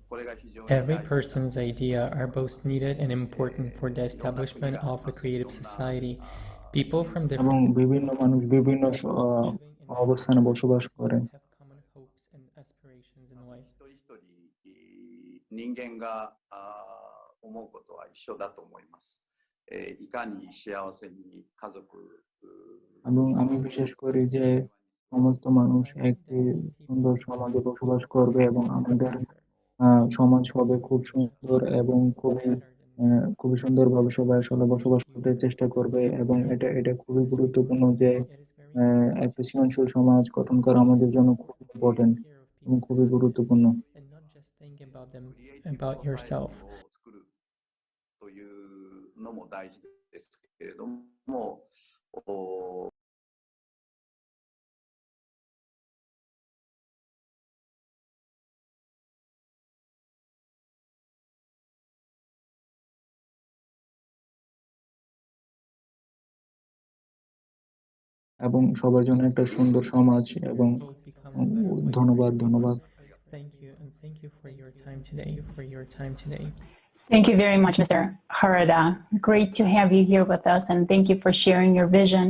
これが非常に Every person's idea are both needed and important for the establishment of a creative society. People from এবং different বিভিন্ন মানুষ বিভিন্ন অবস্থানে বসবাস করে। have common hopes and aspirations in life. 人間が思うことは一緒だと思います。いかに幸せに家族 এবং আমি বিশ্বাস করি যে সমস্ত মানুষ একটি সুন্দর সমাজে বসবাস করবে এবং আমাদের সমাজ হবে খুব সুন্দর এবং খুবই সুন্দরভাবে সবাই আসলে বসবাস করতে চেষ্টা করবে এবং এটা খুবই গুরুত্বপূর্ণ যে একটা সৃজনশীল সমাজ গঠন করা আমাদের জন্য খুব ইম্পর্টেন্ট এবং খুবই গুরুত্বপূর্ণ। And not just think about them, about yourself. というのも大事ですけれども、এবং সবার জন্য একটা সুন্দর সমাজ এবং ধন্যবাদ। Thank you, and thank you for your time today. Thank you very much, Mr. Harada. Great to have you here with us, and thank you for sharing your vision.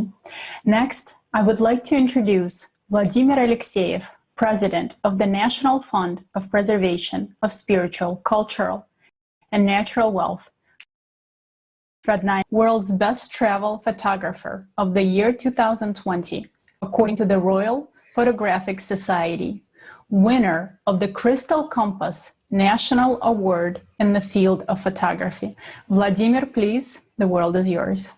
Next, I would like to introduce Vladimir Alexeyev, President of the National Fund of Preservation of Spiritual, Cultural, and Natural Wealth, world's best travel photographer of the year 2020, according to the Royal Photographic Society. winner of the Crystal Compass National Award in the field of photography. Vladimir, please, the world is yours.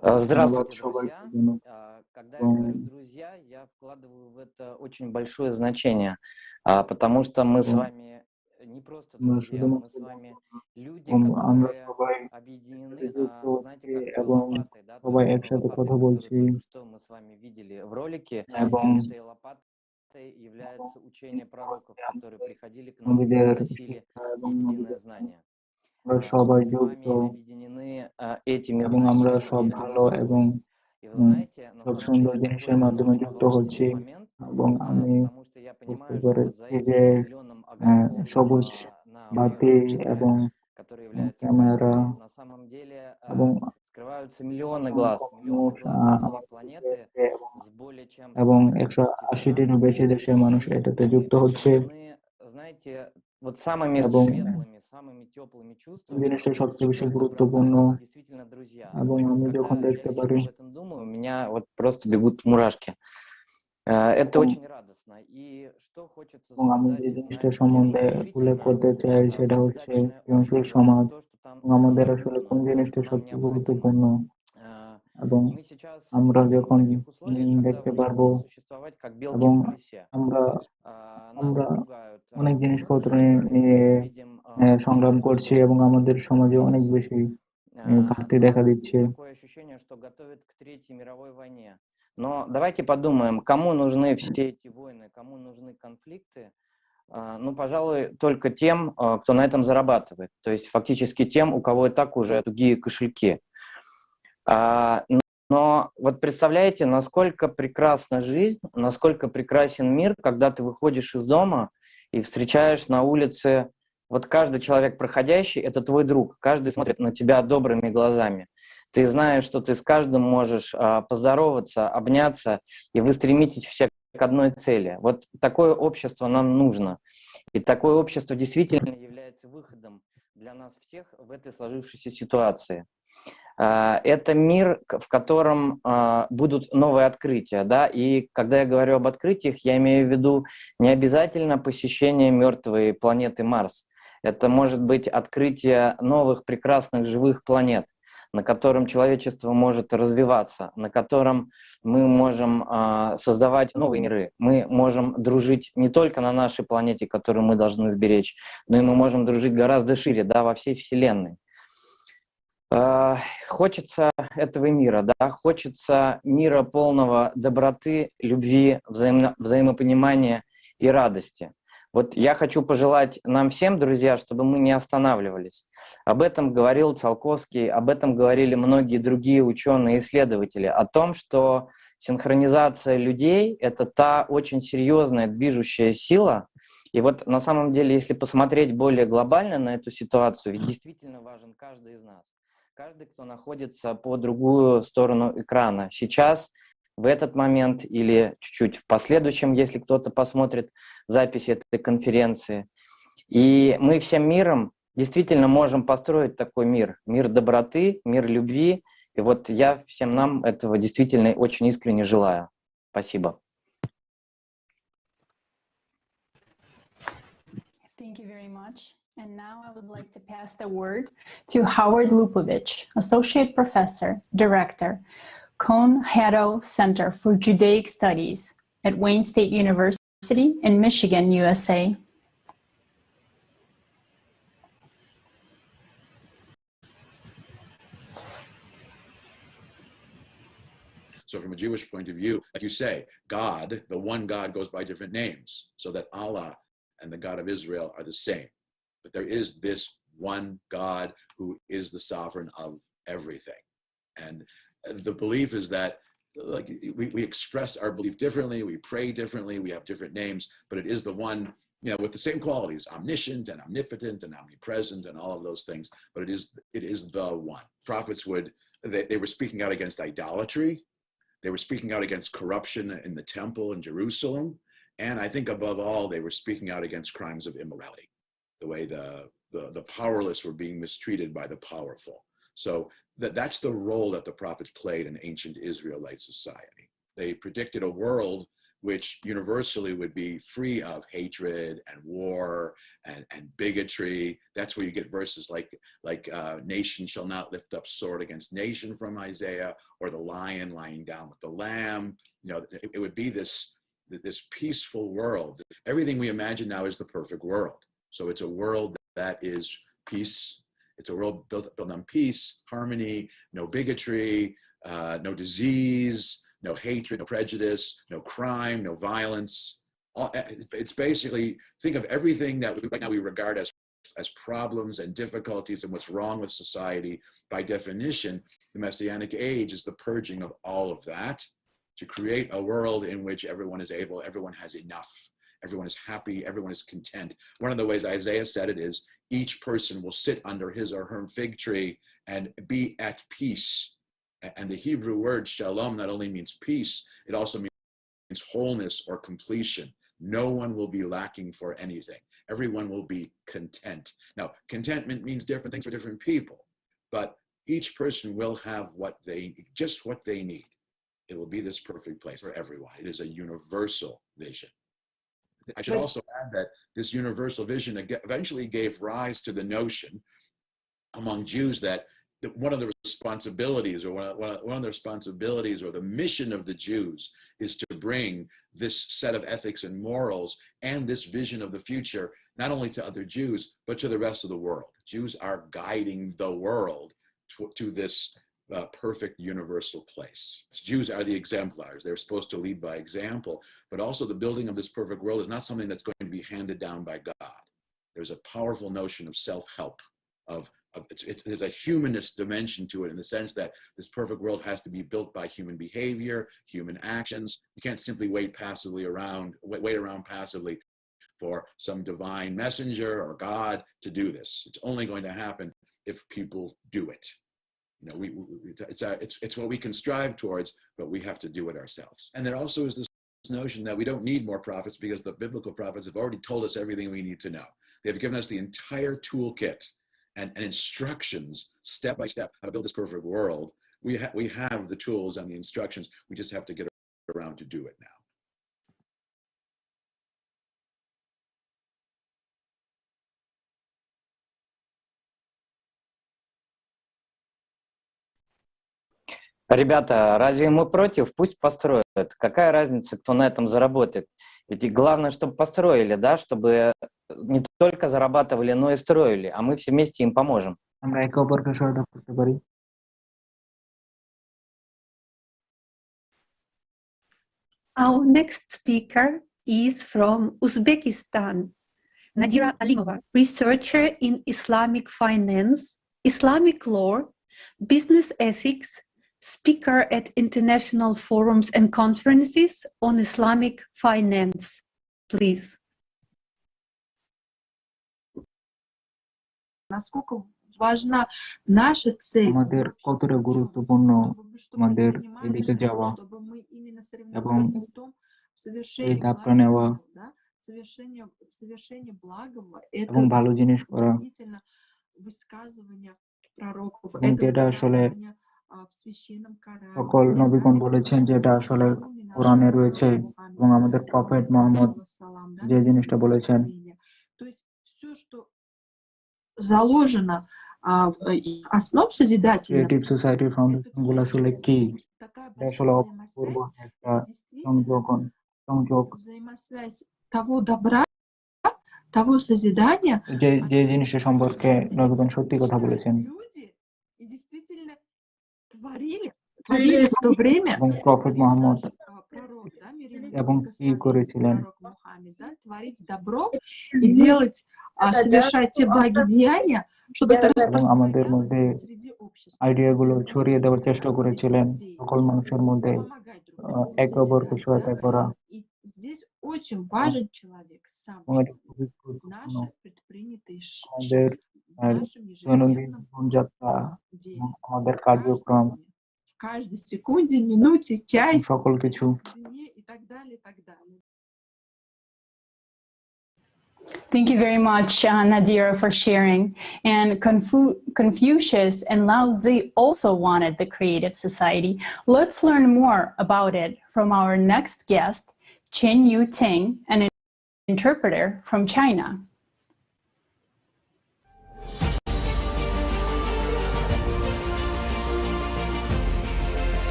Здравствуйте, друзья. Когда я говорю «друзья», я вкладываю в это очень большое значение, потому что мы с вами не просто друзья, мы с вами люди, которые объединены, знаете, как этой лопатой, да, той самой лопатой, которую только что мы с вами видели в ролике. Этой лопатой является учение пророков, которые приходили к нам и приносили единое знание. Мы с вами объединены этими знаниями. И вы знаете, на самом деле такой очень волшебный момент, потому что я понимаю, что вот за этим зеленым огоньком на моем лице, который является камерой, на самом деле скрываются миллионы глаз со всей планеты с более чем 180 странами. Знаете, вот самыми светлыми, самыми теплыми чувствами действительно друзья. Когда я лично об этом думаю, у меня вот просто бегут мурашки. Это очень радостно. И что хочется сказать на эту тему? Действительно, созидательное общество, то, что там нужно, то, что нам необходимо. И мы сейчас живем в таких условиях, когда в них нужно существовать как белки в колесе. Нас окружают мы видим такое ощущение, что готовят к Третьей мировой войне. Но давайте подумаем, кому нужны все эти войны, кому нужны конфликты? Ну, пожалуй, только тем, кто на этом зарабатывает. То есть фактически тем, у кого и так уже тугие кошельки. Но вот представляете, насколько прекрасна жизнь, насколько прекрасен мир, когда ты выходишь из дома и встречаешь на улице, вот каждый человек проходящий, это твой друг, каждый смотрит на тебя добрыми глазами. Ты знаешь, что ты с каждым можешь поздороваться, обняться, и вы стремитесь все к одной цели. Вот такое общество нам нужно. И такое общество действительно является выходом для нас всех в этой сложившейся ситуации. Это мир, в котором будут новые открытия, да, и когда я говорю об открытиях, я имею в виду не обязательно посещение мертвой планеты Марс. Это может быть открытие новых прекрасных живых планет, на котором человечество может развиваться, на котором мы можем создавать новые миры. Мы можем дружить не только на нашей планете, которую мы должны сберечь, но и мы можем дружить гораздо шире, да, во всей Вселенной. Хочется этого мира, да, хочется мира полного доброты, любви, взаимопонимания и радости. Вот я хочу пожелать нам всем, друзья, чтобы мы не останавливались. Об этом говорил Циолковский, об этом говорили многие другие ученые и исследователи, о том, что синхронизация людей — это та очень серьезная движущая сила. И вот на самом деле, если посмотреть более глобально на эту ситуацию, ведь действительно важен каждый из нас. Каждый, кто находится по другую сторону экрана. Сейчас, в этот момент или чуть-чуть в последующем, если кто-то посмотрит запись этой конференции. И мы всем миром действительно можем построить такой мир. Мир доброты, мир любви. И вот я всем нам этого действительно очень искренне желаю. Спасибо. Thank you very much. And now I would like to pass the word to Howard Lupovich, Associate Professor, Director, Cohn Haddo Center for Judaic Studies at Wayne State University in Michigan, USA. So from a Jewish point of view, like you say, God, the one God, goes by different names, so that Allah and the God of Israel are the same. But there is this one God who is the sovereign of everything. And the belief is that, like, we express our belief differently, we pray differently, we have different names, but it is the one, you know, with the same qualities, omniscient and omnipotent and omnipresent and all of those things, but it is the one. Prophets they were speaking out against idolatry, they were speaking out against corruption in the temple in Jerusalem, and I think above all, they were speaking out against crimes of immorality, the way the powerless were being mistreated by the powerful. So that's the role that the prophets played in ancient Israelite society. They predicted a world which universally would be free of hatred and war and bigotry. That's where you get verses like nation shall not lift up sword against nation from Isaiah, or the lion lying down with the lamb. You know, it would be this peaceful world. Everything we imagine now is the perfect world. So it's a world that is peace. It's a world built on peace, harmony, no bigotry, no disease, no hatred, no prejudice, no crime, no violence. It's basically, think of everything that right now we regard as problems and difficulties and what's wrong with society. By definition, the Messianic age is the purging of all of that to create a world in which everyone is able, everyone has enough, everyone is happy, everyone is content. One of the ways Isaiah said it is, each person will sit under his or her fig tree and be at peace. And the Hebrew word shalom not only means peace, it also means wholeness or completion. No one will be lacking for anything. Everyone will be content. Now, contentment means different things for different people, but each person will have just what they need. It will be this perfect place for everyone. It is a universal vision. I should also add that this universal vision eventually gave rise to the notion among Jews that one of the responsibilities, or one of the responsibilities, or the mission of the Jews, is to bring this set of ethics and morals and this vision of the future not only to other Jews but to the rest of the world. Jews are guiding the world to this perfect universal place. Jews are the exemplars. They're supposed to lead by example, but also the building of this perfect world is not something that's going to be handed down by God. There's a powerful notion of self-help, there's a humanist dimension to it, in the sense that this perfect world has to be built by human behavior, human actions. You can't simply wait around passively for some divine messenger or God to do this. It's only going to happen if people do it. You know, it's what we can strive towards, but we have to do it ourselves. And there also is this notion that we don't need more prophets, because the biblical prophets have already told us everything we need to know. They've given us the entire toolkit and instructions, step by step, how to build this perfect world. We have the tools and the instructions. We just have to get around to do it now. Ребята, разве мы против? Пусть построят. Какая разница, кто на этом заработает? Ведь главное, чтобы построили, да, чтобы не только зарабатывали, но и строили, а мы все вместе им поможем. Our next speaker is from Uzbekistan, Nadira Alimova, researcher in Islamic finance, Islamic law, business ethics, speaker at international forums and conferences on Islamic finance. Please. Насколько важна наша цель, আমাদের কতটা গুরুত্বপূর্ণ আমাদের এদিকে যাওয়া এবং এই ধাপটা নেওয়া এবং ভালো জিনিস করা, এবং যেটা আসলে সকল নবীগণ বলেছেন, যেটা আসলে কোরআনে রয়েছে, এবং আমাদের প্রফেট মুহাম্মদ যে জিনিসটা বলেছেন, заложено основ созидательных. ক্রিয়েটিভ সোসাইটির ফাউন্ডেশন গুলো আসলে কি? এটা আসলে অপূর্ব একটা সংযোগ, взаимосвязь того добра, того созидания, যে জিনিসের সম্পর্কে নবীগণ সত্যি কথা বলেছেন, и действительно творили в то время, এবং প্রফেট মুহাম্মদ এবং কি করেছিলেন, творить добро и делать, совершать те благодеяния, чтобы это এবং আমাদের মধ্যে আইডিয়াগুলো ছড়িয়ে দেওয়ার চেষ্টা করেছিলেন, সকল মানুষের মধ্যে একে অপরকে সহায়তা করা। Здесь очень важен человек сам, наши предпринятые আমাদের দৈনন্দিন জীবনযাত্রা, আমাদের কার্যক্রম, в каждой секунде, минуте, часе, সকল কিছু। дне и так далее, и так далее. Thank you very much, Nadira, for sharing. And Confucius and Lao Tzu also wanted the creative society. Let's learn more about it from our next guest, Chen Yu Ting, an interpreter from China.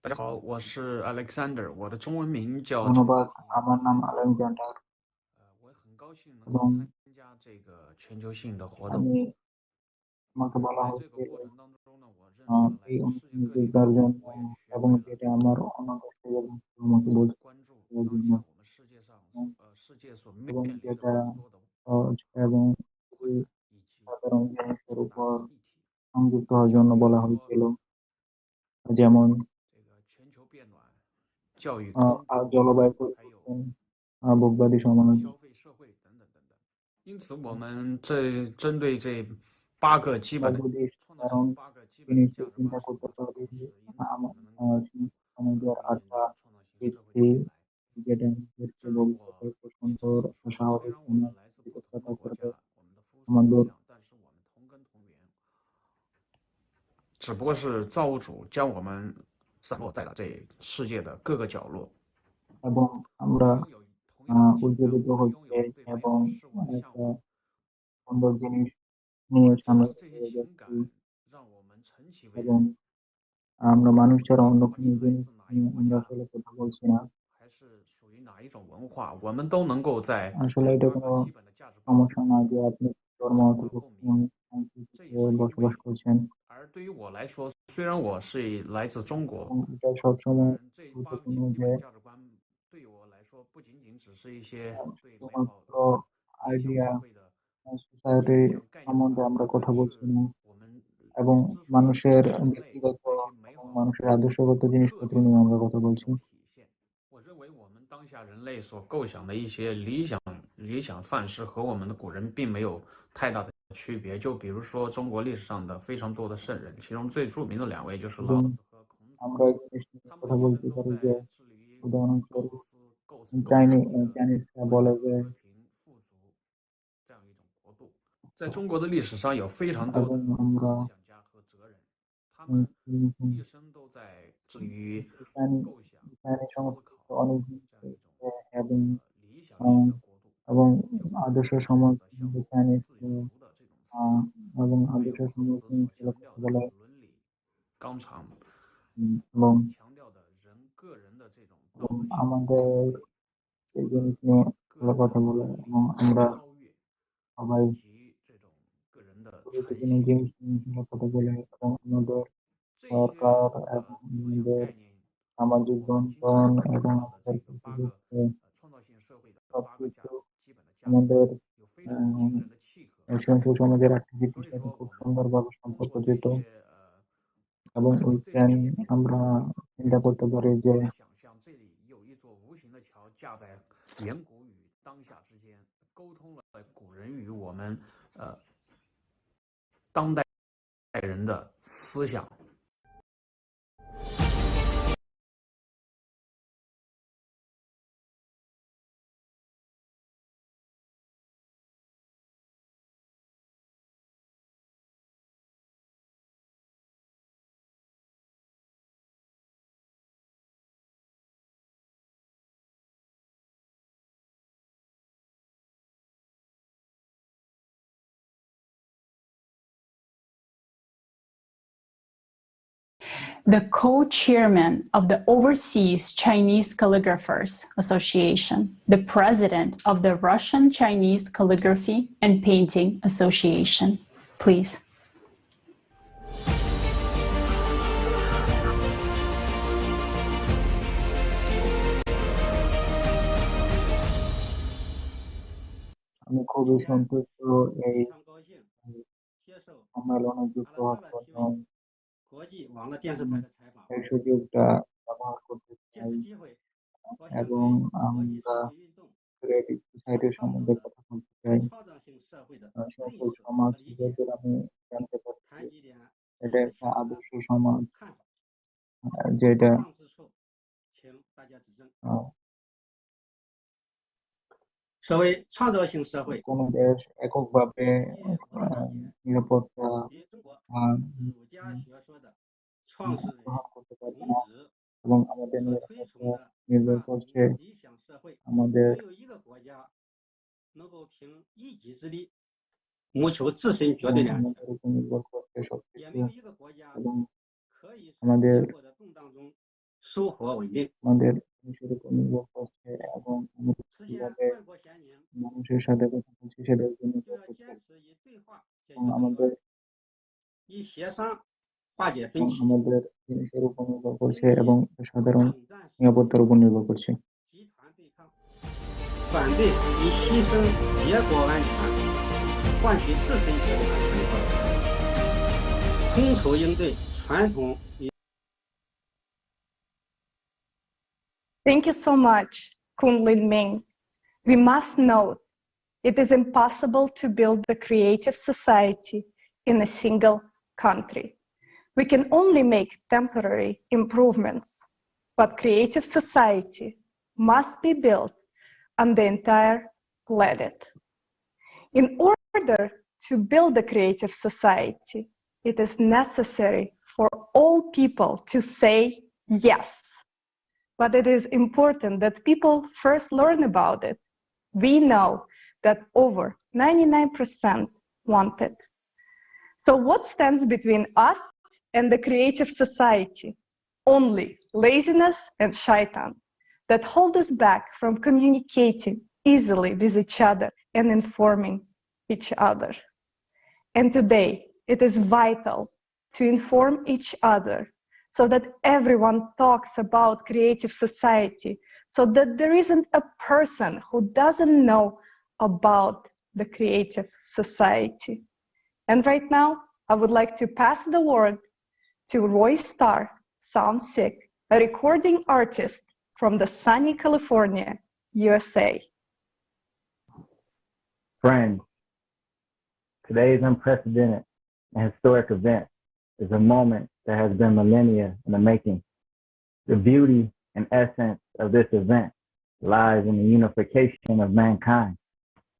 大家好，我是 Alexander， 我的中文名叫。 ধন্যবাদ, আমার নাম Alexander 我很高兴能够参加这个全球性的活动。 আমাকে বলা হয়েছে এই অনুষ্ঠানে যোগদানের জন্য এবং যেটা আমার অন্য দেশের আমাকে বলছে এবং যেটা সহজ এবং সাধারণ জিনিসের উপর সংযুক্ত হওয়ার জন্য বলা হয়েছিল, যেমন জলবায়ু পরিবর্তন, ভোগবাদী সমাজ। 因此，我们针对这8个基本的 কারণ তিনি চিন্তা করতে পারি আমাদের 8টা ভিত্তি, যেটা আমাদেরকে ভবিষ্যতে একটু সুন্দর স্বাভাবিক সমাজ প্রতিষ্ঠাতা করবে আমাদের। 只不过是造物主将我们散落在了这世界的各个角落。 এবং আমরা উজ্জীবিত হচ্ছে এবং একটা সুন্দর জিনিস নিয়ে সামনে এগিয়ে যাচ্ছি এবং আমরা মানুষ ছাড়া অন্য কোনো জিনিস নিয়ে আমরা আসলে কথা বলছি না। আসলে এটা কোনো সমস্যা না যে আপনি ধর্ম অথবা বসবাস করছেন। 而对于我来说，虽然我是来自中国， এটা সবসময় গুরুত্বপূর্ণ যে 对我来说不仅仅只是一些对美 শুধুমাত্র আইডিয়া সোসাইটি সম্বন্ধে আমরা কথা বলছি না এবং মানুষের ব্যক্তিগত এবং মানুষের আদর্শগত জিনিসপত্র নিয়ে আমরা কথা বলছি। 我认为我们当下人类所构想的一些理想范式和我们的古人并没有太大的区别。就比如说中国历史上的非常多的圣人，其中最著名的2位就是老子和孔子。 আমরা এই জিনিস নিয়ে কথা বলতে পারি যে উদাহরণস্বরূপ চাইনিজরা বলে যে 这样一种国度，在中国的历史上有非常多的思想家和哲人，他们一生都在致力于构想、思考 এবং আদর্শ সমাজ চাইনিজ এবং আদর্শ সমাজ বলে 纲常 এবং 强调的人个人的这种 আমাদের এই জিনিস নিয়ে কথা বলে এবং আমরা সবাই গুরুত্বপূর্ণ জিনিস নিয়ে কথা বলে এবং আমাদের সরকার এবং আমাদের সামাজিক বন্ধন এবং আমাদের সবকিছু আমাদের সৃজনশীল সমাজের অ্যাক্টিভিটির সাথে খুব সুন্দরভাবে সম্পর্কিত এবং উইকেন আমরা চিন্তা করতে পারি যে 这里有一座无形的桥架在远古与当下之间，沟通了古人与我们当代人的思想。 The co-chairman of the Overseas Chinese Calligraphers Association, the president of the Russian Chinese Calligraphy and Painting Association. Please. আমি খুবই সন্তুষ্ট এই সম্মেলনে যুক্ত হওয়ার জন্য এই সুযোগটা ব্যবহার করতে চাই এবং আমরা ক্রিয়েটিভ সোসাইটির সম্বন্ধে কথা বলতে চাই। সফল সমাজ হিসেবে আমি জানতে পারছি এটা একটা আদর্শ সমাজ যেটা কোনো দেশ এককভাবে নিরাপত্তা গ্রহণ করতে পারবে না এবং আমাদের নিরাপত্তা নির্ভর করছে আমাদের আমাদের উপর নির্ভর করছে সবকিছু এবং আমাদের আমাদের মানুষের উপর নির্ভর করছে এবং কিভাবে মানুষের সাথে কথা বলছি সেটার উপর নির্ভর করছে এবং আমাদের জিনিসের উপর নির্ভর করছে এবং সাধারণ নিরাপত্তার উপর নির্ভর করছে 反对以牺牲别国安全换取自身国家安全的，统筹应对传统。 Thank you so much, Kun Lin Ming. We must note it is impossible to build the creative society in a single country. We can only make temporary improvements, but creative society must be built on the entire planet. In order to build a creative society, it is necessary for all people to say yes. But it is important that people first learn about it. We know that over 99% want it. So what stands between us and the creative society? Only laziness and shaitan that hold us back from communicating easily with each other and informing each other. And today, it is vital to inform each other so that everyone talks about creative society, so that there isn't a person who doesn't know about the creative society. And right now, I would like to pass the word to Roy Starr, Soundsick, a recording artist from the sunny California, USA. Friends, today's unprecedented and historic event is a moment that has been millennia in the making. The beauty and essence of this event lies in the unification of mankind,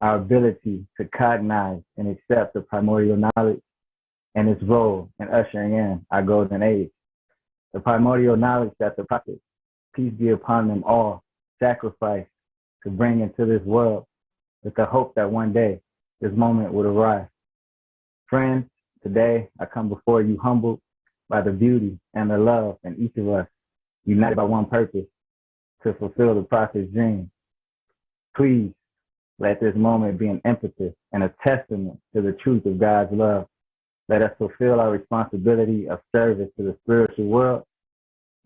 our ability to cognize and accept the primordial knowledge and its role in ushering in our golden age. The primordial knowledge that the prophets, peace be upon them all, sacrificed to bring into this world with the hope that one day this moment would arrive. Friends, today I come before you humbled by the beauty and the love in each of us, united by one purpose, to fulfill the prophet's dream. Please let this moment be an impetus and a testament to the truth of God's love. Let us fulfill our responsibility of service to the spiritual world,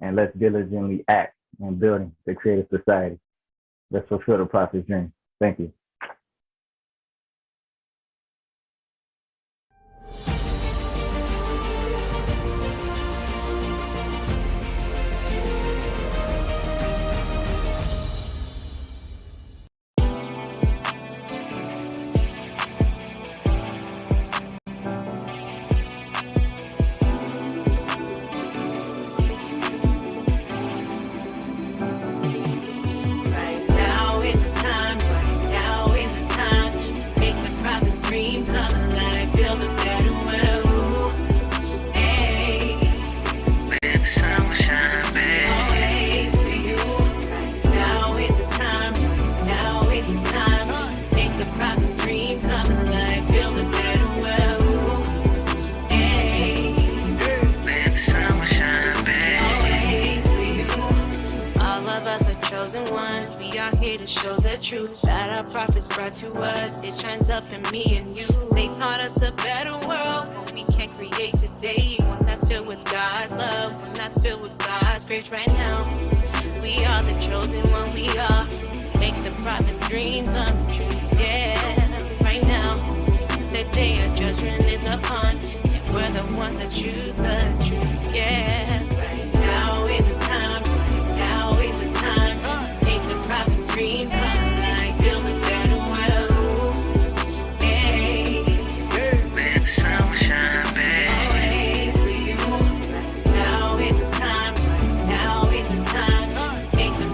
and let's diligently act in building the creative society. Let's fulfill the prophet's dream. Thank you. truth that our prophets brought to us. It shines up in me and you. They taught us a better world, one we can create today. One that's filled with God's love, one that's filled with God's grace right now. We are the chosen one, we are. Make the prophet's dream come true, yeah. Right now, the day of judgment is upon, and we're the ones that choose the truth, yeah. Right now is the time, now is the time. Make the prophet's dream come alive, build a better world, hey. May the sun will shine, babe. Always for you. Now is the time, now is the time. Make the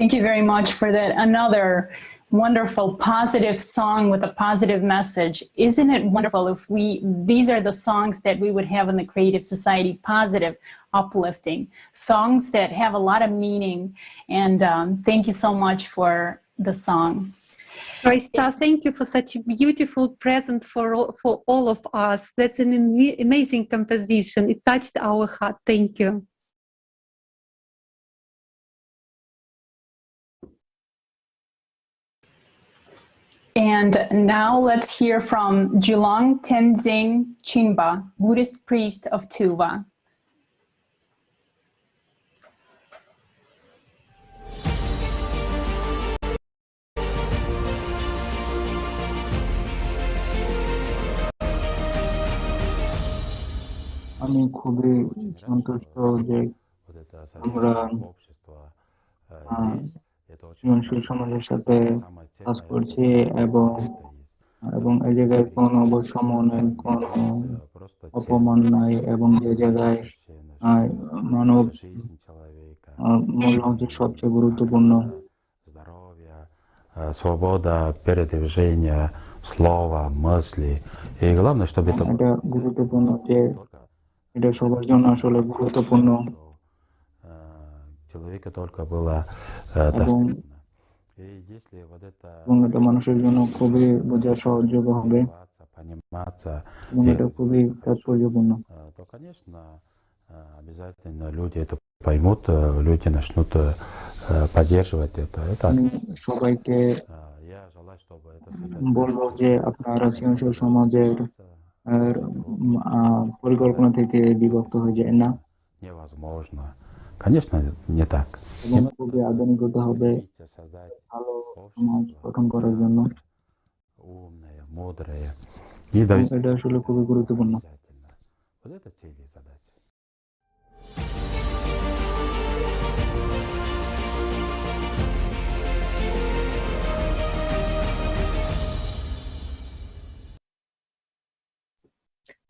Thank you very much for that. Another wonderful, positive song with a positive message. Isn't it wonderful if these are the songs that we would have in the Creative Society, positive, uplifting, songs that have a lot of meaning. And thank you so much for the song. Krista, thank you for such a beautiful present for all of us. That's an amazing composition. It touched our heart. Thank you. And now let's hear from Julang Tenzing Chinba, Buddhist priest of Tuva. আমি খুবই সন্তুষ্ট যে আমরা সৃজনশীল সমাজের সাথে কাজ করছি এবং এই জায়গায় কোনো বৈষম্য নেই, কোনো অপমান নাই, এবং যে জায়গায় মানব মূল্য হচ্ছে সবচেয়ে গুরুত্বপূর্ণ। Свобода передвижения слова, мысли. И главное, чтобы это এটা গুরুত্বপূর্ণ যে এটা সবার জন্য আসলে গুরুত্বপূর্ণ человека только было এবং এটা মানুষের জন্য খুবই বোঝা সহজযোগ্য হবে এবং এটা খুবই তাৎপর্যপূর্ণ। то, конечно, обязательно люди это поймут, люди начнут поддерживать это. সবাইকে বলবো যে আপনারা সৃজনশীল সমাজের পরিকল্পনা থেকে বিভক্ত হয়ে যায় না। Невозможно. Конечно, не так. এবং খুবই আধুনিক হতে হবে ভালো সমাজ গঠন করার জন্য। Умное, мудрое. এটা আসলে খুবই গুরুত্বপূর্ণ। Вот это цели и задачи.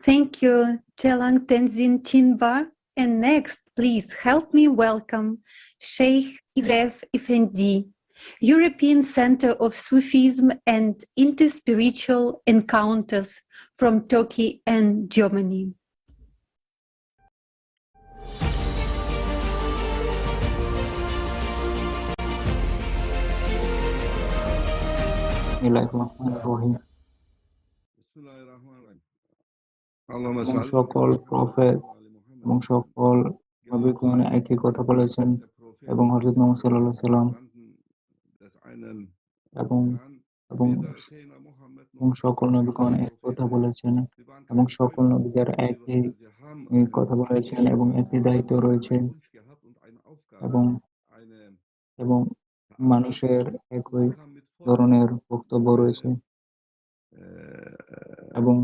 Thank you, Chelang Tenzin Chinba. And next, please help me welcome Sheikh Izref Effendi, European Center of Sufism and Interspiritual Encounters from Turkey and Germany. সকল প্রফেট এবং সকল নবীগণ একই কথা বলেছেন, এবং হযরত মুহাম্মদ সাল্লাল্লাহু আলাইহি সাল্লাম এবং এবং সকল নবীগণ এক কথা বলেছেন, এবং সকল নবীদের একই কথা বলেছেন, এবং একই দায়িত্ব রয়েছে, এবং এবং মানুষের একই ধরনের বক্তব্য রয়েছে, এবং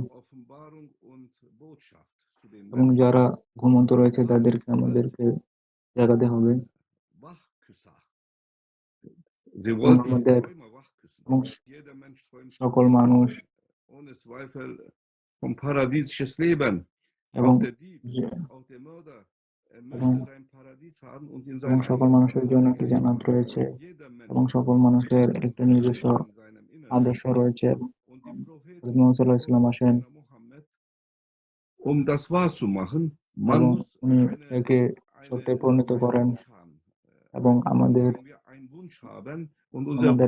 যারা ঘুমন্ত রয়েছে তাদেরকে আমাদেরকে জাগাতে হবে, আমাদের এবং সকল মানুষ এবং সকল মানুষের জন্য একটি জান্নাত রয়েছে, এবং সকল মানুষের একটা নিজস্ব আদর্শ রয়েছে। হযরত মুহাম্মদ সাল্লাল্লাহু আলাইহি ওয়াসাল্লাম আসেন এবং উনি একে সত্যে পরিণত করেন, এবং আমাদের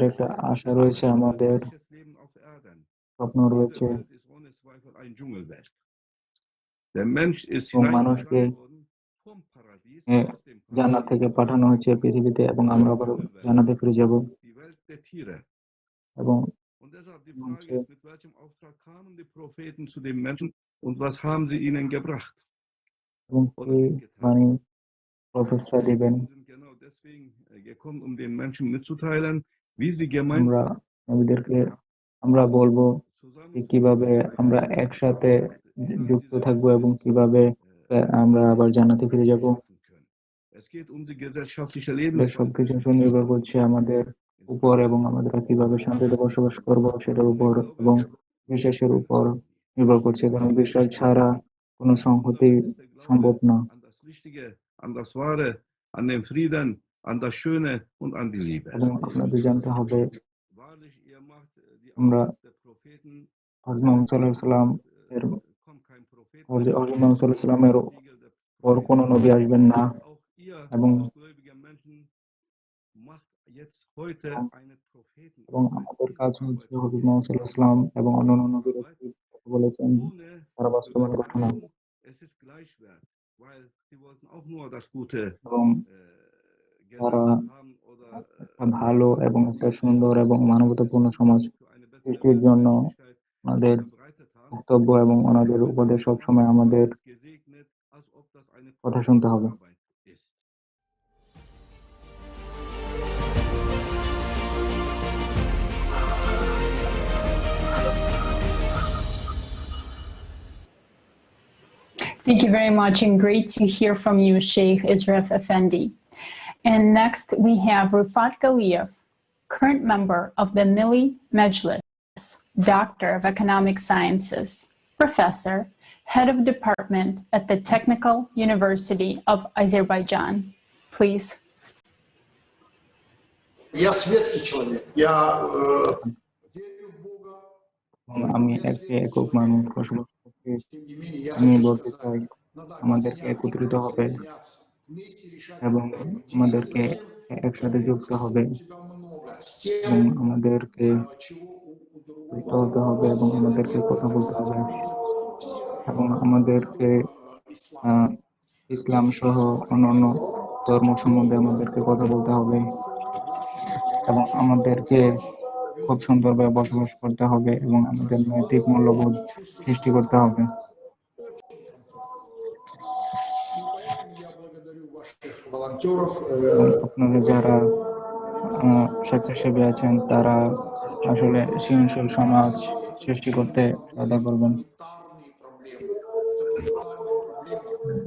একটা আশা রয়েছে, আমাদের স্বপ্ন রয়েছে, এবং মানুষকে জান্নাত থেকে পাঠানো হয়েছে পৃথিবীতে, এবং আমরা আবার জান্নাতে ফিরে যাব। এবং বাণী প্রফেসর দিবেন, আমরা নবীদেরকে আমরা বলবো কিভাবে আমরা একসাথে যুক্ত থাকবো এবং কিভাবে আমরা আবার জান্নাতে ফিরে যাব। সবকিছু নির্ভর করছে আমাদের উপর, এবং আমরা কিভাবে শান্তিতে বসবাস করবো সেটার উপর, এবং বিশ্বাসের উপর নির্ভর করছে, কারণ বিশ্বাস ছাড়া কোনো সংহতি সম্ভব না। an das Schöne und an die Liebe. এবং আপনাদের জানতে হবে আমরা হযরত মুহাম্মদ সাল্লাল্লাহু আলাইহি ওয়াসাল্লাম এর হযরত মুহাম্মদ সাল্লাল্লাহু আলাইহি ওয়াসাল্লামের পর কোনো নবী আসবেন না এবং আমাদের কাজ হচ্ছে হযরত মুহাম্মদ সাল্লাল্লাহু আলাইহি ওয়াসাল্লাম এবং অন্যান্য নবীরা কথা বলেছেন তারা বাস্তবায়ন ঘটনা এবং তারা একটা ভালো এবং একটা সুন্দর এবং মানবতাপূর্ণ সমাজ সৃষ্টির জন্য আমাদের বক্তব্য এবং ওনাদের উপদেশ সবসময় আমাদের কথা শুনতে হবে। Thank you very much, and great to hear from you, Sheikh Israf Effendi. And next we have Rufat Galiev, current member of the Milli Mejlis, Doctor of Economic Sciences, Professor, Head of Department at the Technical University of Azerbaijan. Please. Я светский человек. Я верю в Бога. আমি একটি একক মানুষ বসবাস করছি। আমি বলতে চাই আমাদেরকে একত্রিত হবে এবং আমাদেরকে একসাথে যুক্ত হবে এবং আমাদেরকে যুক্ত হতে হবে এবং আমাদেরকে কথা বলতে হবে এবং আমাদেরকে ইসলাম সহ অন্যান্য ধর্ম সম্বন্ধে আমাদেরকে কথা বলতে হবে এবং আমাদেরকে খুব সুন্দরভাবে বসবাস করতে হবে এবং আমাদের নৈতিক মূল্যবোধ সৃষ্টি করতে হবে। আপনারা যারা স্বেচ্ছাসেবী আছেন তারা আসলে সৃজনশীল সমাজ সৃষ্টি করতে সহায়তা করবেন,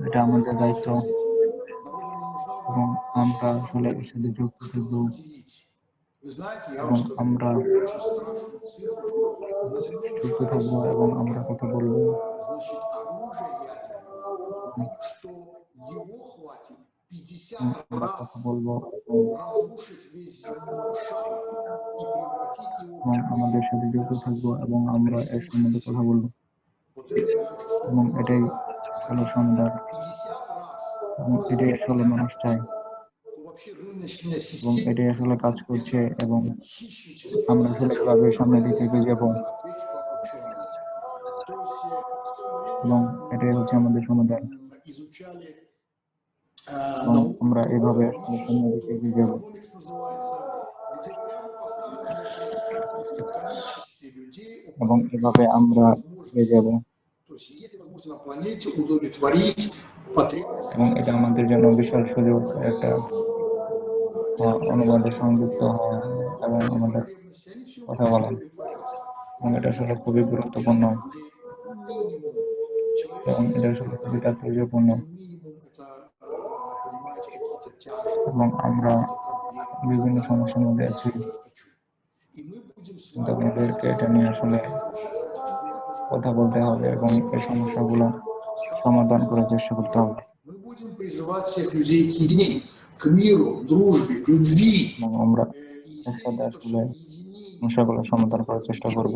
এটা আমাদের দায়িত্ব এবং আমরা আসলে এর সাথে যুক্ত থাকব এবং আমরা যুক্ত থাকবো এবং আমরা কথা বলবো। আমরা কথা বলবো এবং আমাদের সাথে যুক্ত থাকবো এবং আমরা এর সম্বন্ধে কথা বলবো এবং এটাই হলো সমাধান এবং এটাই আসলে মানুষ চায় এবং এটাই আসলে কাজ করছে এবং আমরা আসলে কিভাবে সামনের দিকে এগিয়ে যাব এবং এটাই হচ্ছে আমাদের সমাধান এবং আমরা এইভাবে সামনের দিকে এগিয়ে যাব। এবং এভাবে আমরা এগিয়ে যাব এবং এটা আমাদের জন্য বিশাল সুযোগ, একটা অনুবাদে সংযুক্ত হওয়া এবং আমাদের কথা বলা এবং এটা আসলে খুবই গুরুত্বপূর্ণ এবং এটা আসলে খুবই তাৎপর্যপূর্ণ এবং আমরা বিভিন্ন সমস্যার মধ্যে আছি কিন্তু আমাদেরকে এটা নিয়ে আসলে কথা বলতে হবে এবং এই সমস্যাগুলো সমাধান করার চেষ্টা করতে হবে এবং আমরা একসাথে আসলে সমস্যাগুলো সমাধান করার চেষ্টা করব।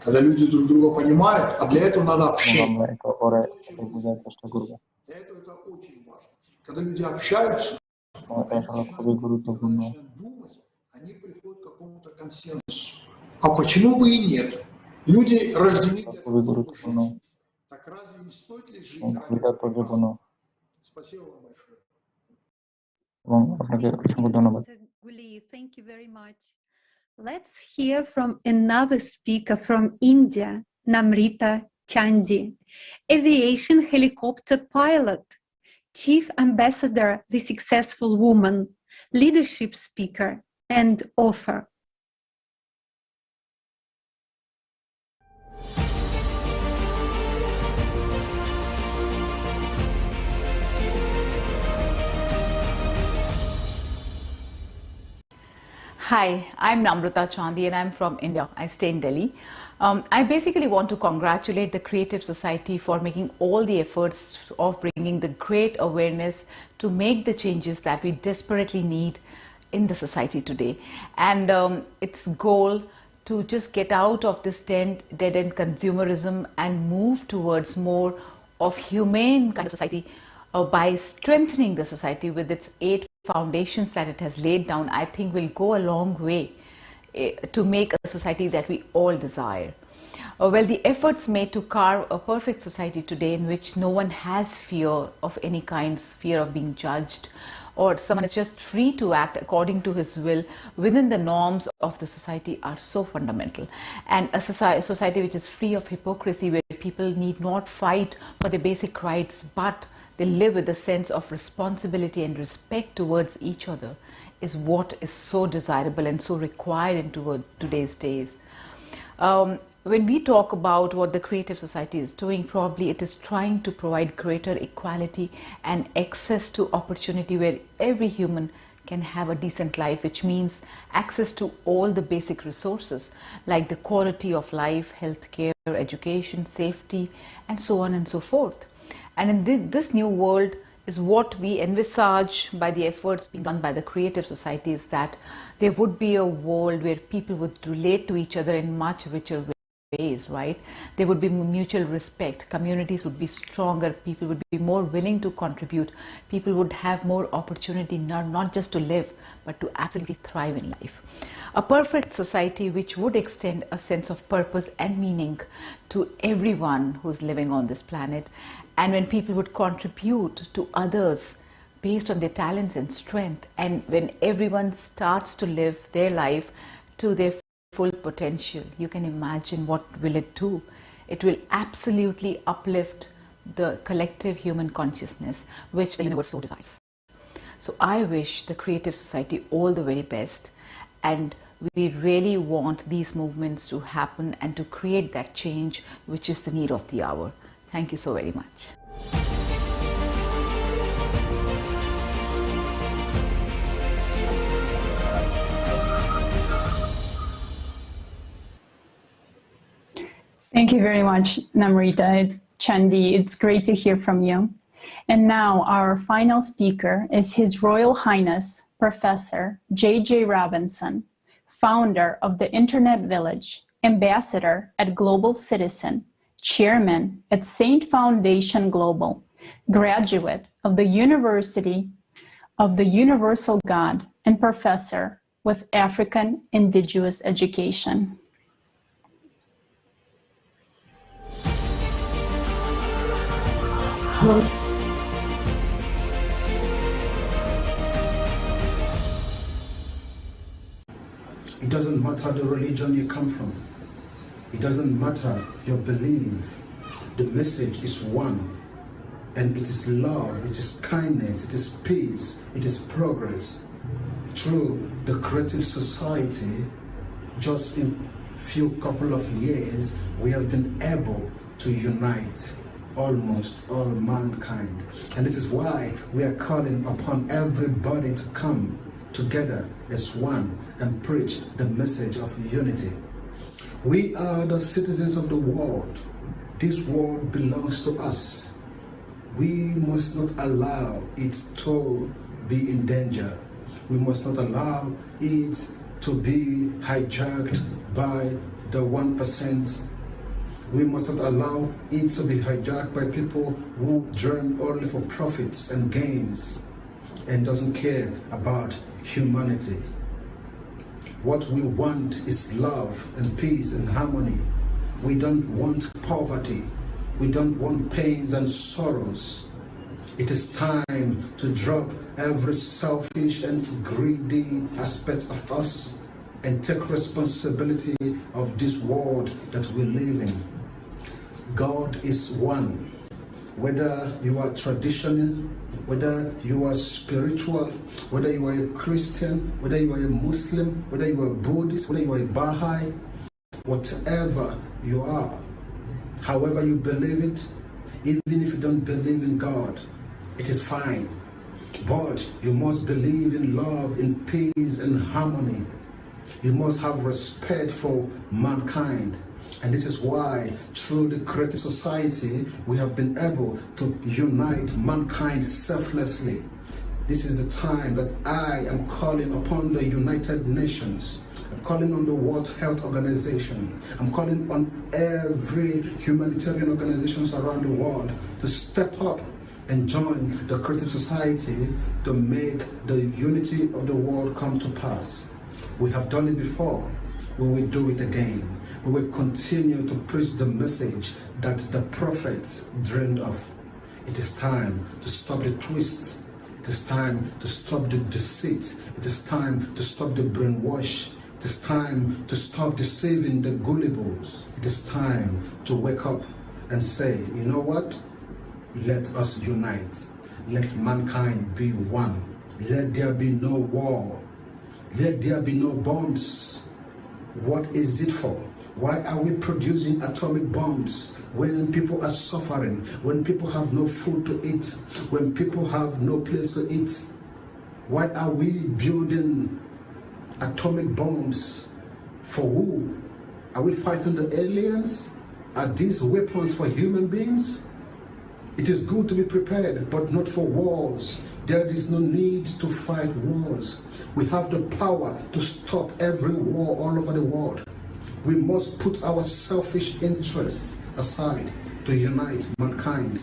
Когда люди друг друга понимают, а для этого надо общение. আমরা একে অপরের বোঝার চেষ্টা করব। Для этого это очень важно. Когда люди общаются, এটা আসলে খুবই গুরুত্বপূর্ণ। они приходят к какому-то консенсусу. А почему бы и нет? Люди рождены для খুবই গুরুত্বপূর্ণ। Так разве не стоит ли жить ради খুবই তাৎপর্যপূর্ণ। Спасибо вам большое. এবং আপনাকে অসংখ্য ধন্যবাদ। Thank you very much. Let's hear from another speaker from India, Namrita Chandi, aviation helicopter pilot, chief ambassador, the successful woman, leadership speaker, and author. Hi, I'm Namrata Chandi and I'm from India. I stay in Delhi. I basically want to congratulate the Creative Society for making all the efforts of bringing the great awareness to make the changes that we desperately need in the society today. And its goal to just get out of this dead-end consumerism and move towards more of humane kind of society by strengthening the society with its 8 foundations that it has laid down, I think will go a long way to make a society that we all desire. Well, the efforts made to carve a perfect society today in which no one has fear of any kind, fear of being judged, or someone is just free to act according to his will within the norms of the society are so fundamental. And a society which is free of hypocrisy, where people need not fight for their basic rights, but they live with a sense of responsibility and respect towards each other, is what is so desirable and so required in today's days. When we talk about what the Creative Society is doing, probably it is trying to provide greater equality and access to opportunity where every human can have a decent life, which means access to all the basic resources like the quality of life, healthcare, education, safety, and so on and so forth. And in this new world is what we envisage by the efforts being done by the Creative Society, is that there would be a world where people would relate to each other in much richer ways, right? There would be mutual respect, communities would be stronger, people would be more willing to contribute, people would have more opportunity not just to live, but to absolutely thrive in life. A perfect society which would extend a sense of purpose and meaning to everyone who's living on this planet, and when people would contribute to others based on their talents and strength, and when everyone starts to live their life to their full potential, you can imagine what will it do. It will absolutely uplift the collective human consciousness which the universe so desires. So I wish the Creative Society all the very best, and we really want these movements to happen and to create that change which is the need of the hour. Thank you so very much. Thank you very much, Namrata Chandi. It's great to hear from you. And now our final speaker is His Royal Highness, Professor J.J. Robinson, founder of the Internet Village, ambassador at Global Citizen, chairman at Saint Foundation Global, graduate of the University of the Universal God, and professor with African Indigenous Education. It doesn't matter the religion you come from. It doesn't matter your belief. The message is one. And it is love, it is kindness, it is peace, it is progress. Through the Creative Society, just in few couple of years, we have been able to unite almost all mankind. And this is why we are calling upon everybody to come together as one and preach the message of unity. We are the citizens of the world. This world belongs to us. We must not allow it to be in danger. We must not allow it to be hijacked by the 1%. We must not allow it to be hijacked by people who dream only for profits and gains and doesn't care about humanity. What we want is love and peace and harmony. We don't want poverty. We don't want pains and sorrows. It is time to drop every selfish and greedy aspect of us and take responsibility of this world that we live in. God is one. Whether you are traditional, whether you are spiritual, whether you are a Christian, whether you are a Muslim, whether you are a Buddhist, whether you are a Baha'i, whatever you are, however you believe it, even if you don't believe in God, it is fine. But you must believe in love, in peace and harmony. You must have respect for mankind. And this is why, through the creative society, we have been able to unite mankind selflessly. This is the time that I am calling upon the United Nations. I'm calling on the World Health Organization. I'm calling on every humanitarian organizations around the world to step up and join the creative society to make the unity of the world come to pass. We have done it before. We will do it again. We will continue to preach the message that the prophets dreamed of. It is time to stop the twists. It is time to stop the deceit. It is time to stop the brainwash. It is time to stop deceiving the gullibles. It is time to wake up and say, you know what? Let us unite. Let mankind be one. Let there be no war. Let there be no bombs. What is it for? Why are we producing atomic bombs when people are suffering, when people have no food to eat, when people have no place to eat? Why are we building atomic bombs? For who? Are we fighting the aliens? Are these weapons for human beings? It is good to be prepared, but not for wars. There is no need to fight wars. We have the power to stop every war all over the world. We must put our selfish interests aside to unite mankind.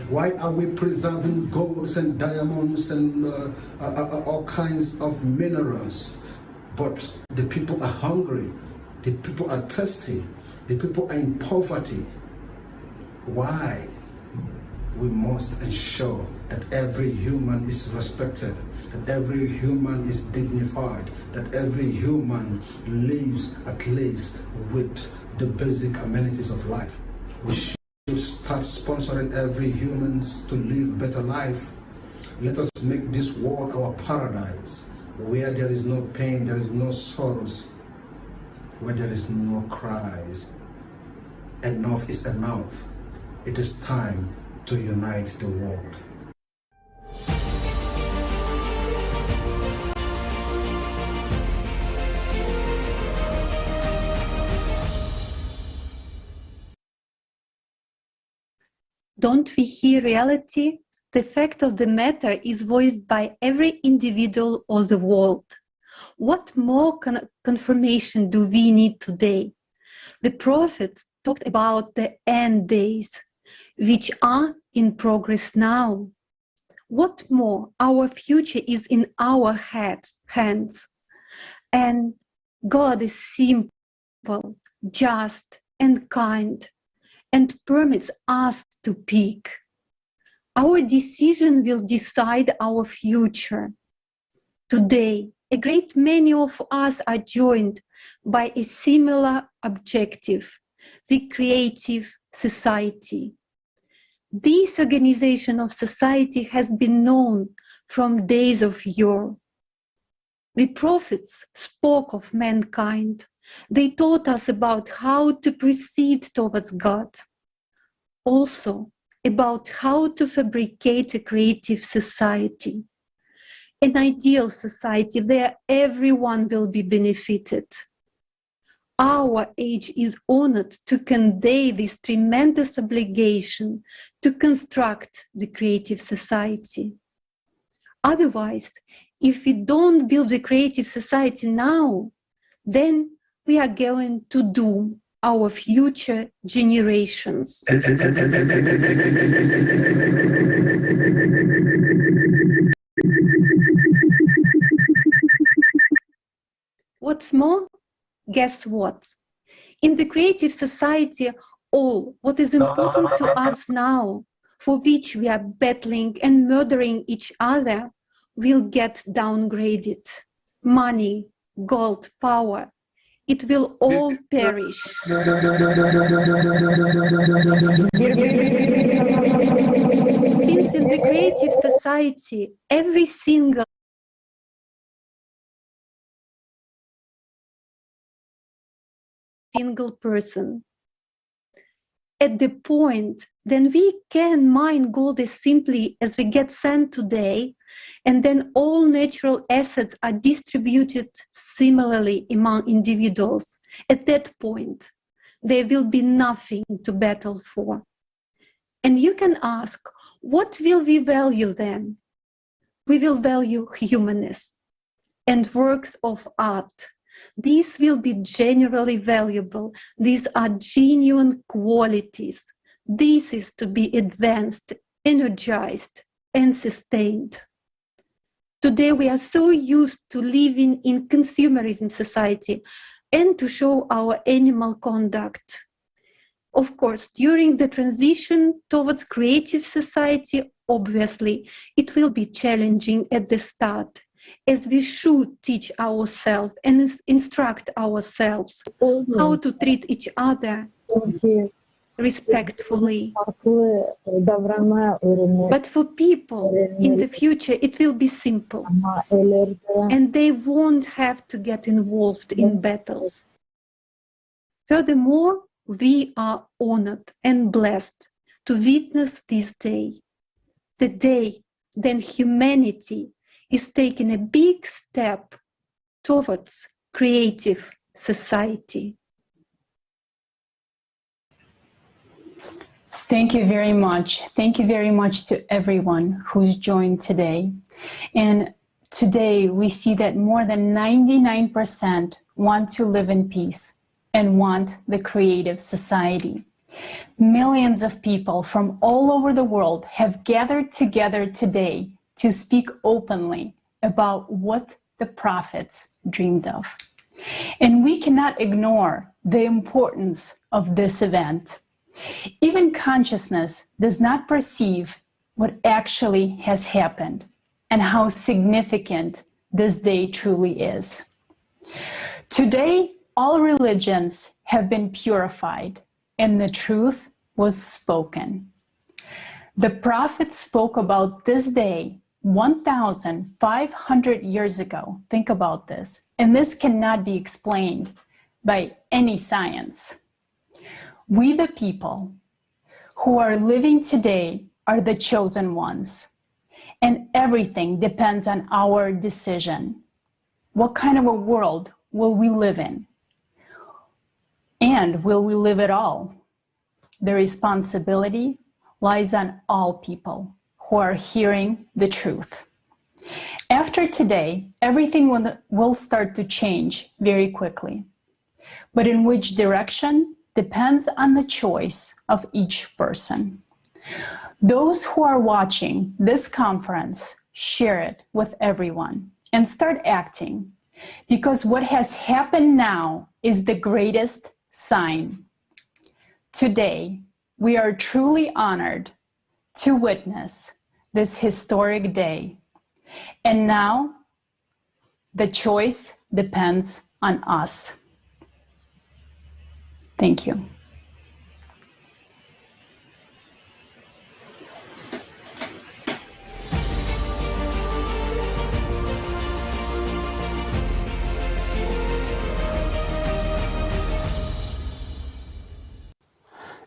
Why are we preserving golds and diamonds and all kinds of minerals? But the people are hungry, the people are thirsty, the people are in poverty. Why? We must ensure that every human is respected, that every human is dignified, that every human lives at least with the basic amenities of life. We should start sponsoring every human to live better life. Let us make this world our paradise, where there is no pain, there is no sorrows, where there is no cries. Enough is enough. It is time to unite the world. Don't we hear reality? The fact of the matter is voiced by every individual of the world. What more confirmation do we need today? The prophets talked about the end days, which are in progress now. What more? Our future is in our hands. And God is simple, just, and kind, and permits us to pick. Our decision will decide our future. Today, a great many of us are joined by a similar objective, the creative society. This organization of society has been known from days of yore. The prophets spoke of mankind. They taught us about how to proceed towards God. Also, about how to fabricate a creative society. An ideal society where everyone will be benefited. Our age is honored to convey this tremendous obligation to construct the creative society. Otherwise, if we don't build a creative society now, then we are going to doom our future generations. What's more, guess what? In the creative society, all what is important to us now, for which we are battling and murdering each other, will get downgraded. Money, gold, power, it will all perish. Since in the creative society, every single person at the point, then we can mine gold as simply as we get sand today, and then all natural assets are distributed similarly among individuals. At that point, there will be nothing to battle for. And you can ask, what will we value then? We will value humanness and works of art. These will be generally valuable. These are genuine qualities. This is to be advanced, energized, and sustained. Today, we are so used to living in consumerism society and to show our animal conduct. Of course, during the transition towards creative society, obviously, it will be challenging at the start, as we should teach ourselves and instruct ourselves how to treat each other respectfully. But for people in the future, it will be simple, and they won't have to get involved in battles. Furthermore, we are honored and blessed to witness this day, the day when humanity is taking a big step towards creative society. Thank you very much. Thank you very much to everyone who's joined today. And today we see that more than 99% want to live in peace and want the creative society. Millions of people from all over the world have gathered together today to speak openly about what the prophets dreamed of. And we cannot ignore the importance of this event. Even consciousness does not perceive what actually has happened and how significant this day truly is. Today, all religions have been purified and the truth was spoken. The prophets spoke about this day 1,500 years ago. Think about this. And this cannot be explained by any science. We, the people who are living today, are the chosen ones. And everything depends on our decision. What kind of a world will we live in? And will we live at all? The responsibility lies on all people who are hearing the truth. After today, everything will start to change very quickly. But in which direction depends on the choice of each person. Those who are watching this conference, share it with everyone and start acting, because what has happened now is the greatest sign. Today, we are truly honored to witness this historic day. And now, the choice depends on us. Thank you.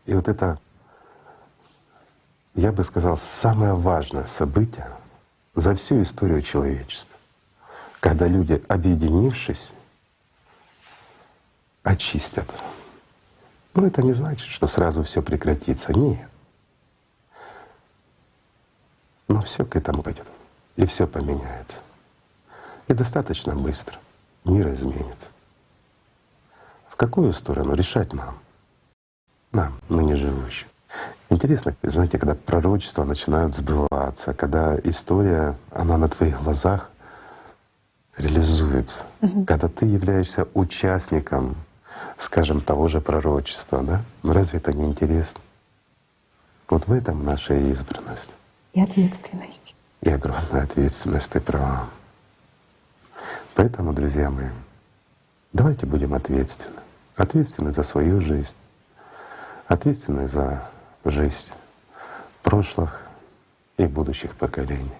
И вот это, я бы сказал, самое важное событие за всю историю человечества, когда люди, объединившись, очистят. Но это не значит, что сразу все прекратится. Нет. Но все к этому пойдет. И все поменяется. И достаточно быстро мир изменится. В какую сторону решать нам? Нам, ныне живущим. Интересно, знаете, когда пророчества начинают сбываться, когда история, она на твоих глазах реализуется, когда ты являешься участником, скажем, того же пророчества, да? Но разве это не интересно? Вот в этом наша избранность. И ответственность. И огромная ответственность, ты права. Поэтому, друзья мои, давайте будем ответственны. Ответственны за свою жизнь, ответственны за жизнь прошлых и будущих поколений.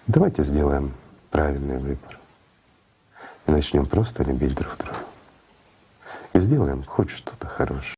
Давайте сделаем правильный выбор и начнем просто любить друг друга. И сделаем хоть что-то хорошее.